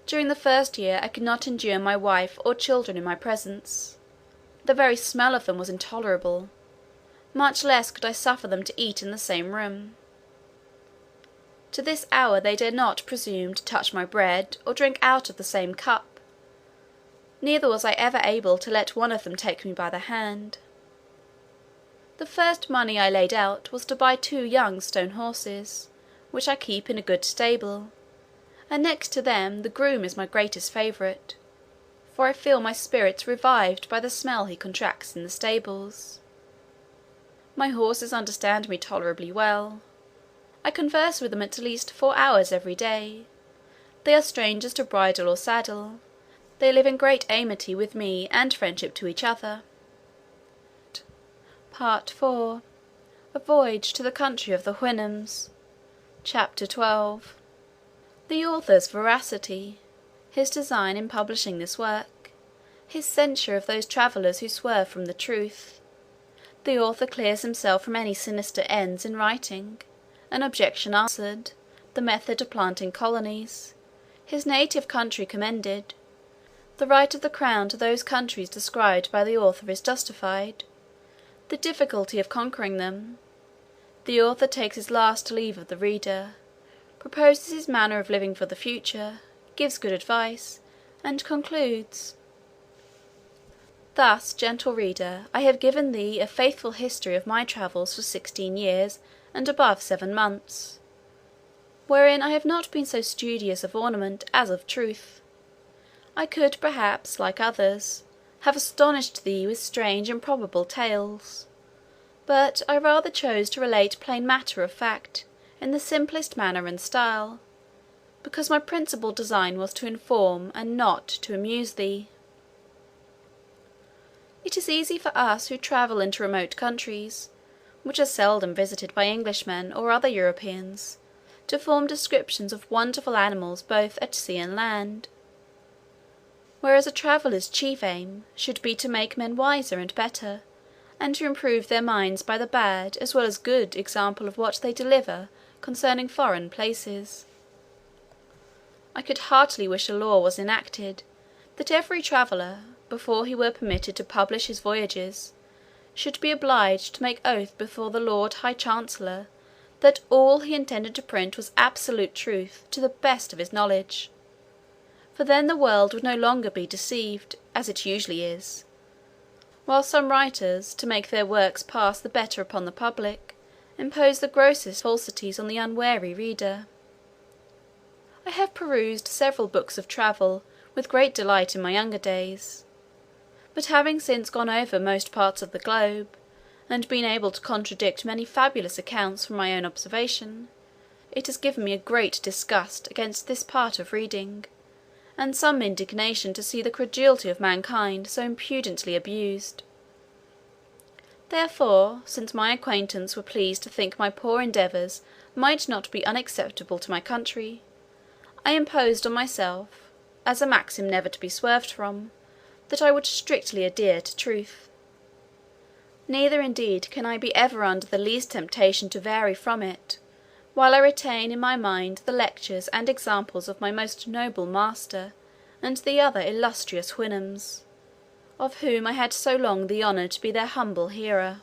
During the first year I could not endure my wife or children in my presence. The very smell of them was intolerable; much less could I suffer them to eat in the same room. To this hour they dare not presume to touch my bread, or drink out of the same cup; neither was I ever able to let one of them take me by the hand. The first money I laid out was to buy 2 young stone horses, which I keep in a good stable, and next to them the groom is my greatest favourite, for I feel my spirits revived by the smell he contracts in the stables. My horses understand me tolerably well. I converse with them at least 4 hours every day. They are strangers to bridle or saddle. They live in great amity with me and friendship to each other. Part IV. A Voyage to the Country of the Houyhnhnms. Chapter 12. The author's veracity. His design in publishing this work. His censure of those travellers who swerve from the truth. The author clears himself from any sinister ends in writing. An objection answered. The method of planting colonies. His native country commended. The right of the crown to those countries described by the author is justified. The difficulty of conquering them. The author takes his last leave of the reader, proposes his manner of living for the future, gives good advice, and concludes. Thus, gentle reader, I have given thee a faithful history of my travels for 16 years and above 7 months, wherein I have not been so studious of ornament as of truth. I could perhaps, like others, have astonished thee with strange improbable tales, but I rather chose to relate plain matter of fact, in the simplest manner and style, because my principal design was to inform and not to amuse thee. It is easy for us who travel into remote countries, which are seldom visited by Englishmen or other Europeans, to form descriptions of wonderful animals both at sea and land, whereas a traveller's chief aim should be to make men wiser and better, and to improve their minds by the bad as well as good example of what they deliver concerning foreign places. I could heartily wish a law was enacted, that every traveller, before he were permitted to publish his voyages, should be obliged to make oath before the Lord High Chancellor, that all he intended to print was absolute truth to the best of his knowledge, for then the world would no longer be deceived, as it usually is, while some writers, to make their works pass the better upon the public, impose the grossest falsities on the unwary reader. I have perused several books of travel with great delight in my younger days, but having since gone over most parts of the globe, and been able to contradict many fabulous accounts from my own observation, it has given me a great disgust against this part of reading, and some indignation to see the credulity of mankind so impudently abused. Therefore, since my acquaintance were pleased to think my poor endeavours might not be unacceptable to my country, I imposed on myself, as a maxim never to be swerved from, that I would strictly adhere to truth. Neither indeed can I be ever under the least temptation to vary from it, while I retain in my mind the lectures and examples of my most noble master, and the other illustrious Houyhnhnms, of whom I had so long the honour to be their humble hearer.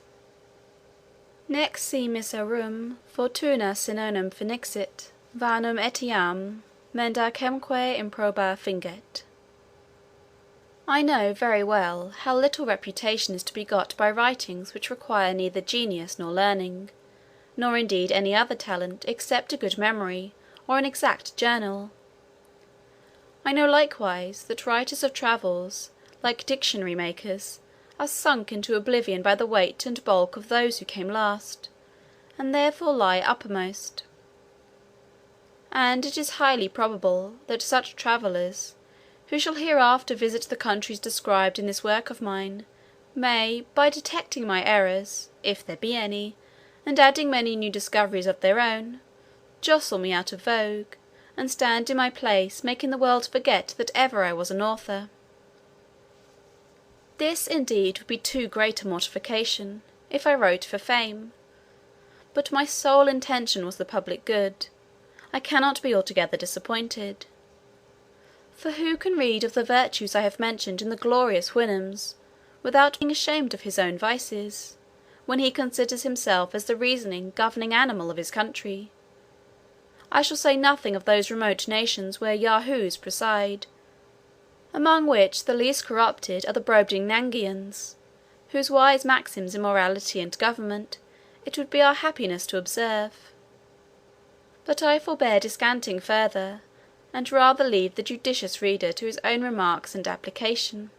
Nec si miserum fortuna sinonum finixit, vanum etiam, mendacemque improba finget. I know very well how little reputation is to be got by writings which require neither genius nor learning, nor indeed any other talent except a good memory or an exact journal. I know likewise that writers of travels, like dictionary makers, are sunk into oblivion by the weight and bulk of those who came last, and therefore lie uppermost. And it is highly probable that such travellers, who shall hereafter visit the countries described in this work of mine, may, by detecting my errors, if there be any, and adding many new discoveries of their own, jostle me out of vogue, and stand in my place, making the world forget that ever I was an author. This indeed would be too great a mortification, if I wrote for fame, but my sole intention was the public good. I cannot be altogether disappointed. For who can read of the virtues I have mentioned in the glorious Houyhnhnms, without being ashamed of his own vices, when he considers himself as the reasoning governing animal of his country? I shall say nothing of those remote nations where Yahoos preside, among which the least corrupted are the Brobdingnagians, whose wise maxims in morality and government it would be our happiness to observe. But I forbear descanting further, and rather leave the judicious reader to his own remarks and application.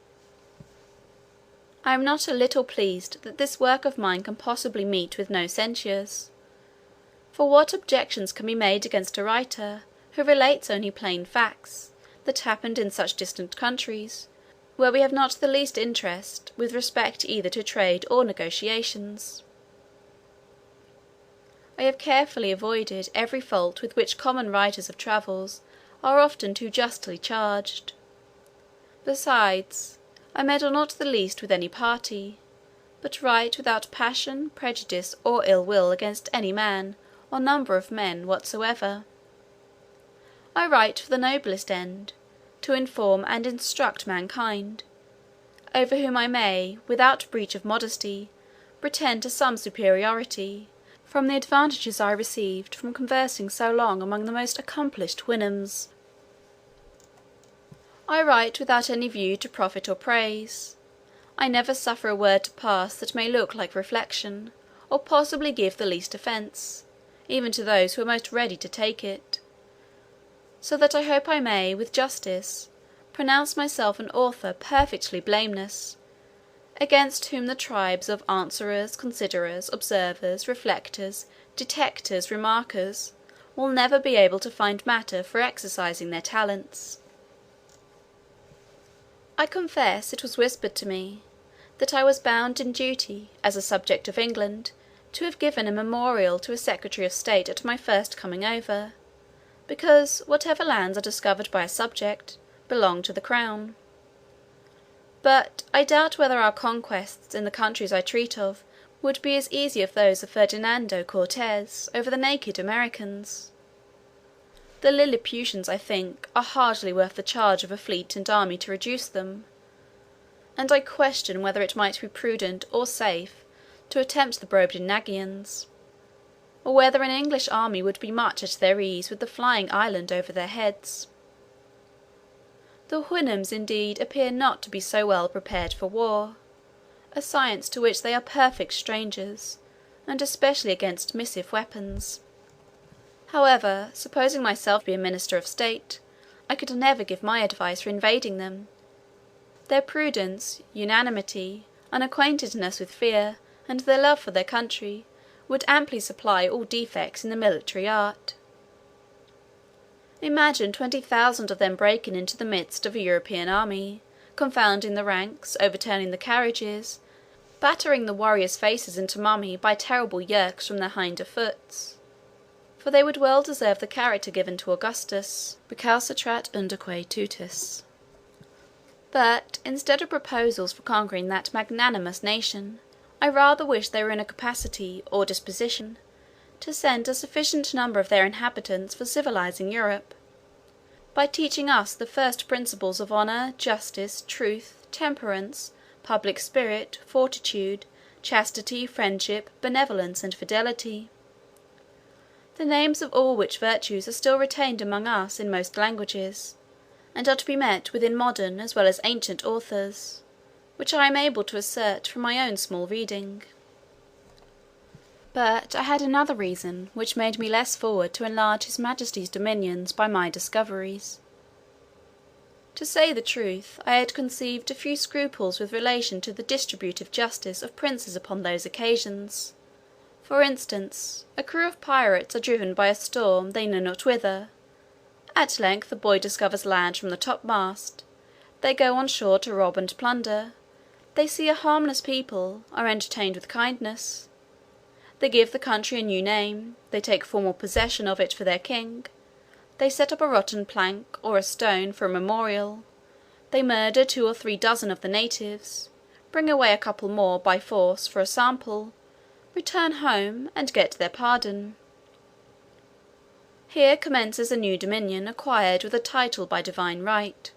I am not a little pleased that this work of mine can possibly meet with no censures. For what objections can be made against a writer who relates only plain facts, that happened in such distant countries, where we have not the least interest, with respect either to trade or negotiations? I have carefully avoided every fault with which common writers of travels are often too justly charged. Besides, I meddle not the least with any party, but write without passion, prejudice, or ill will against any man, or number of men, whatsoever. I write for the noblest end, to inform and instruct mankind, over whom I may, without breach of modesty, pretend to some superiority, from the advantages I received from conversing so long among the most accomplished Houyhnhnms. I write without any view to profit or praise. I never suffer a word to pass that may look like reflection, or possibly give the least offence, even to those who are most ready to take it. So that I hope I may, with justice, pronounce myself an author perfectly blameless, against whom the tribes of answerers, considerers, observers, reflectors, detectors, remarkers, will never be able to find matter for exercising their talents. I confess it was whispered to me, that I was bound in duty, as a subject of England, to have given a memorial to a secretary of state at my first coming over, because whatever lands are discovered by a subject, belong to the crown. But I doubt whether our conquests in the countries I treat of would be as easy as those of Ferdinando Cortez over the naked Americans. The Lilliputians, I think, are hardly worth the charge of a fleet and army to reduce them; and I question whether it might be prudent or safe to attempt the Brobdingnagians, or whether an English army would be much at their ease with the flying island over their heads. The Houyhnhnms indeed appear not to be so well prepared for war, a science to which they are perfect strangers, and especially against missive weapons. However, supposing myself to be a minister of state, I could never give my advice for invading them. Their prudence, unanimity, unacquaintedness with fear, and their love for their country, would amply supply all defects in the military art. Imagine 20,000 of them breaking into the midst of a European army, confounding the ranks, overturning the carriages, battering the warriors' faces into mummy by terrible yerks from their hinder foots; for they would well deserve the character given to Augustus, recalcitrat undoque tutus. But, instead of proposals for conquering that magnanimous nation, I rather wish they were in a capacity, or disposition, to send a sufficient number of their inhabitants for civilizing Europe, by teaching us the first principles of honour, justice, truth, temperance, public spirit, fortitude, chastity, friendship, benevolence, and fidelity; the names of all which virtues are still retained among us in most languages, and are to be met with in modern as well as ancient authors, which I am able to assert from my own small reading. But I had another reason, which made me less forward to enlarge his majesty's dominions by my discoveries. To say the truth, I had conceived a few scruples with relation to the distributive justice of princes upon those occasions. For instance, a crew of pirates are driven by a storm they know not whither. At length the boy discovers land from the topmast. They go on shore to rob and plunder. They see a harmless people, are entertained with kindness. They give the country a new name, they take formal possession of it for their king, they set up a rotten plank, or a stone, for a memorial, they murder 2 or 3 dozen of the natives, bring away a couple more by force for a sample, return home, and get their pardon. Here commences a new dominion acquired with a title by divine right.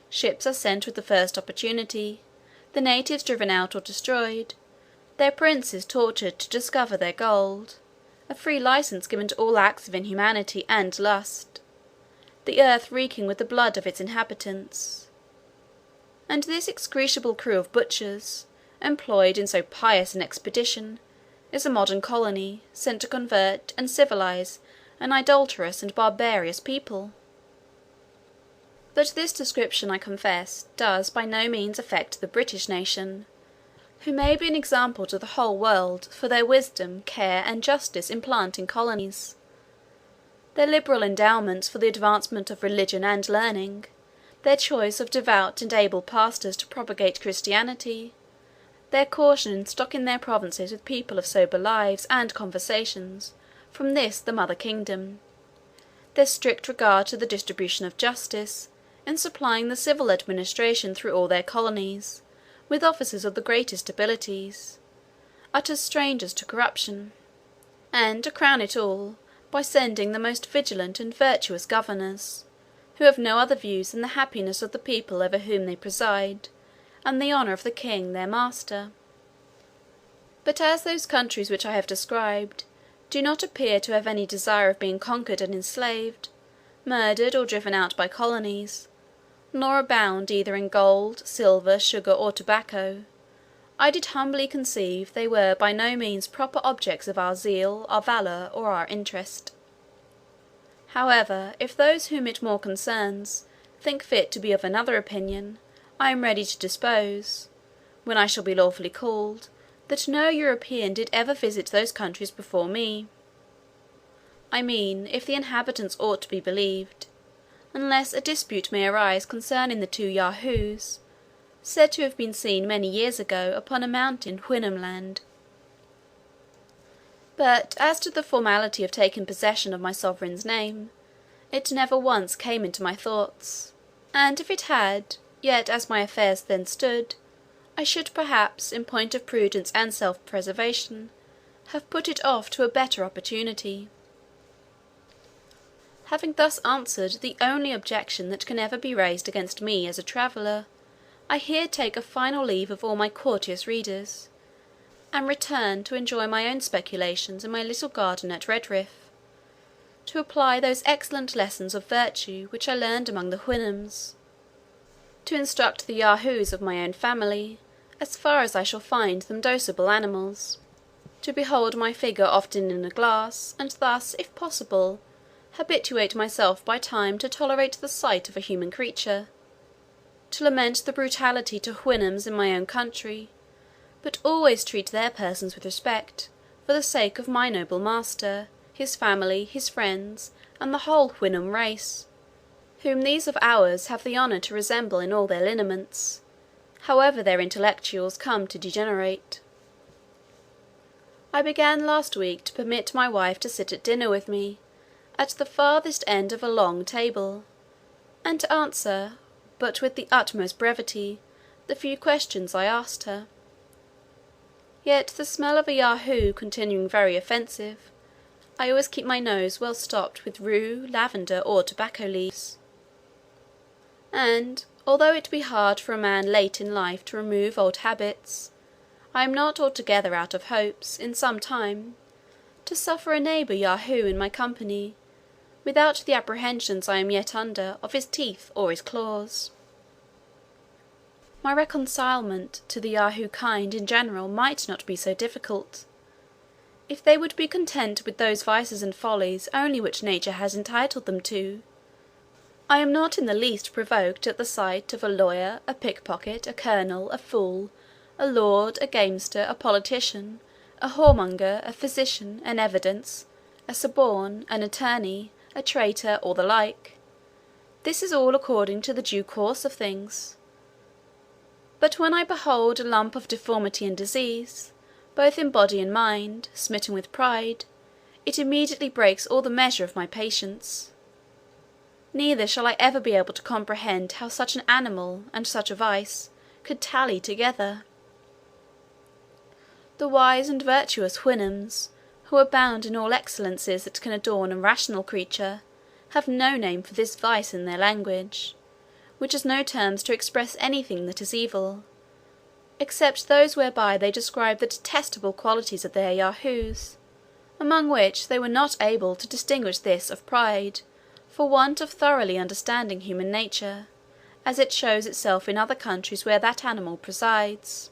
Ships are sent with the first opportunity, the natives driven out or destroyed, their princes tortured to discover their gold, a free license given to all acts of inhumanity and lust, the earth reeking with the blood of its inhabitants. And this execrable crew of butchers, employed in so pious an expedition, is a modern colony, sent to convert and civilize an idolatrous and barbarous people. But this description, I confess, does by no means affect the British nation, who may be an example to the whole world for their wisdom, care, and justice in planting colonies. Their liberal endowments for the advancement of religion and learning, their choice of devout and able pastors to propagate Christianity, their caution in stocking their provinces with people of sober lives and conversations from this the mother kingdom, their strict regard to the distribution of justice, in supplying the civil administration through all their colonies with officers of the greatest abilities, utter strangers to corruption, and, to crown it all, by sending the most vigilant and virtuous governors, who have no other views than the happiness of the people over whom they preside, and the honour of the king their master. But as those countries which I have described do not appear to have any desire of being conquered and enslaved, murdered, or driven out by colonies, nor abound either in gold, silver, sugar, or tobacco, I did humbly conceive they were by no means proper objects of our zeal, our valour, or our interest. However, if those whom it more concerns think fit to be of another opinion, I am ready to dispose, when I shall be lawfully called, that no European did ever visit those countries before me. I mean, if the inhabitants ought to be believed, unless a dispute may arise concerning the two Yahoos, said to have been seen many years ago upon a mountain Houyhnhnmland. But as to the formality of taking possession of my sovereign's name, it never once came into my thoughts, and if it had, yet as my affairs then stood, I should perhaps, in point of prudence and self-preservation, have put it off to a better opportunity. Having thus answered the only objection that can ever be raised against me as a traveller, I here take a final leave of all my courteous readers, and return to enjoy my own speculations in my little garden at Redriff, to apply those excellent lessons of virtue which I learned among the Houyhnhnms, to instruct the Yahoos of my own family, as far as I shall find them docible animals, to behold my figure often in a glass, and thus, if possible, habituate myself by time to tolerate the sight of a human creature, to lament the brutality to Houyhnhnms in my own country, but always treat their persons with respect, for the sake of my noble master, his family, his friends, and the whole Houyhnhnm race, whom these of ours have the honour to resemble in all their lineaments, however their intellectuals come to degenerate. I began last week to permit my wife to sit at dinner with me, at the farthest end of a long table, and to answer, but with the utmost brevity, the few questions I asked her. Yet the smell of a Yahoo continuing very offensive, I always keep my nose well stopped with rue, lavender, or tobacco leaves. And, although it be hard for a man late in life to remove old habits, I am not altogether out of hopes, in some time, to suffer a neighbour Yahoo in my company, without the apprehensions I am yet under of his teeth or his claws. My reconcilement to the Yahoo kind in general might not be so difficult, if they would be content with those vices and follies only which nature has entitled them to. I am not in the least provoked at the sight of a lawyer, a pickpocket, a colonel, a fool, a lord, a gamester, a politician, a whoremonger, a physician, an evidence, a suborn, an attorney, a traitor, or the like. This is all according to the due course of things. But when I behold a lump of deformity and disease, both in body and mind, smitten with pride, it immediately breaks all the measure of my patience. Neither shall I ever be able to comprehend how such an animal and such a vice could tally together. The wise and virtuous Houyhnhnms, who abound in all excellencies that can adorn a rational creature, have no name for this vice in their language, which has no terms to express anything that is evil, except those whereby they describe the detestable qualities of their Yahoos, among which they were not able to distinguish this of pride, for want of thoroughly understanding human nature, as it shows itself in other countries where that animal presides.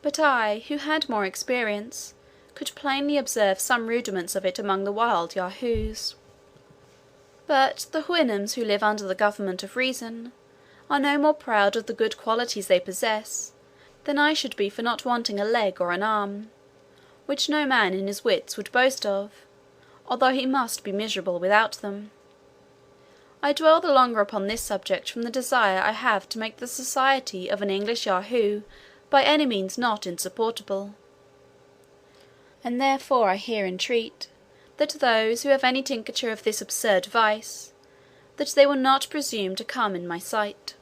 But I, who had more experience, could plainly observe some rudiments of it among the wild Yahoos. But the Houyhnhnms who live under the government of reason are no more proud of the good qualities they possess than I should be for not wanting a leg or an arm, which no man in his wits would boast of, although he must be miserable without them. I dwell the longer upon this subject from the desire I have to make the society of an English Yahoo by any means not insupportable; and therefore I here entreat, that those who have any tincture of this absurd vice, that they will not presume to come in my sight.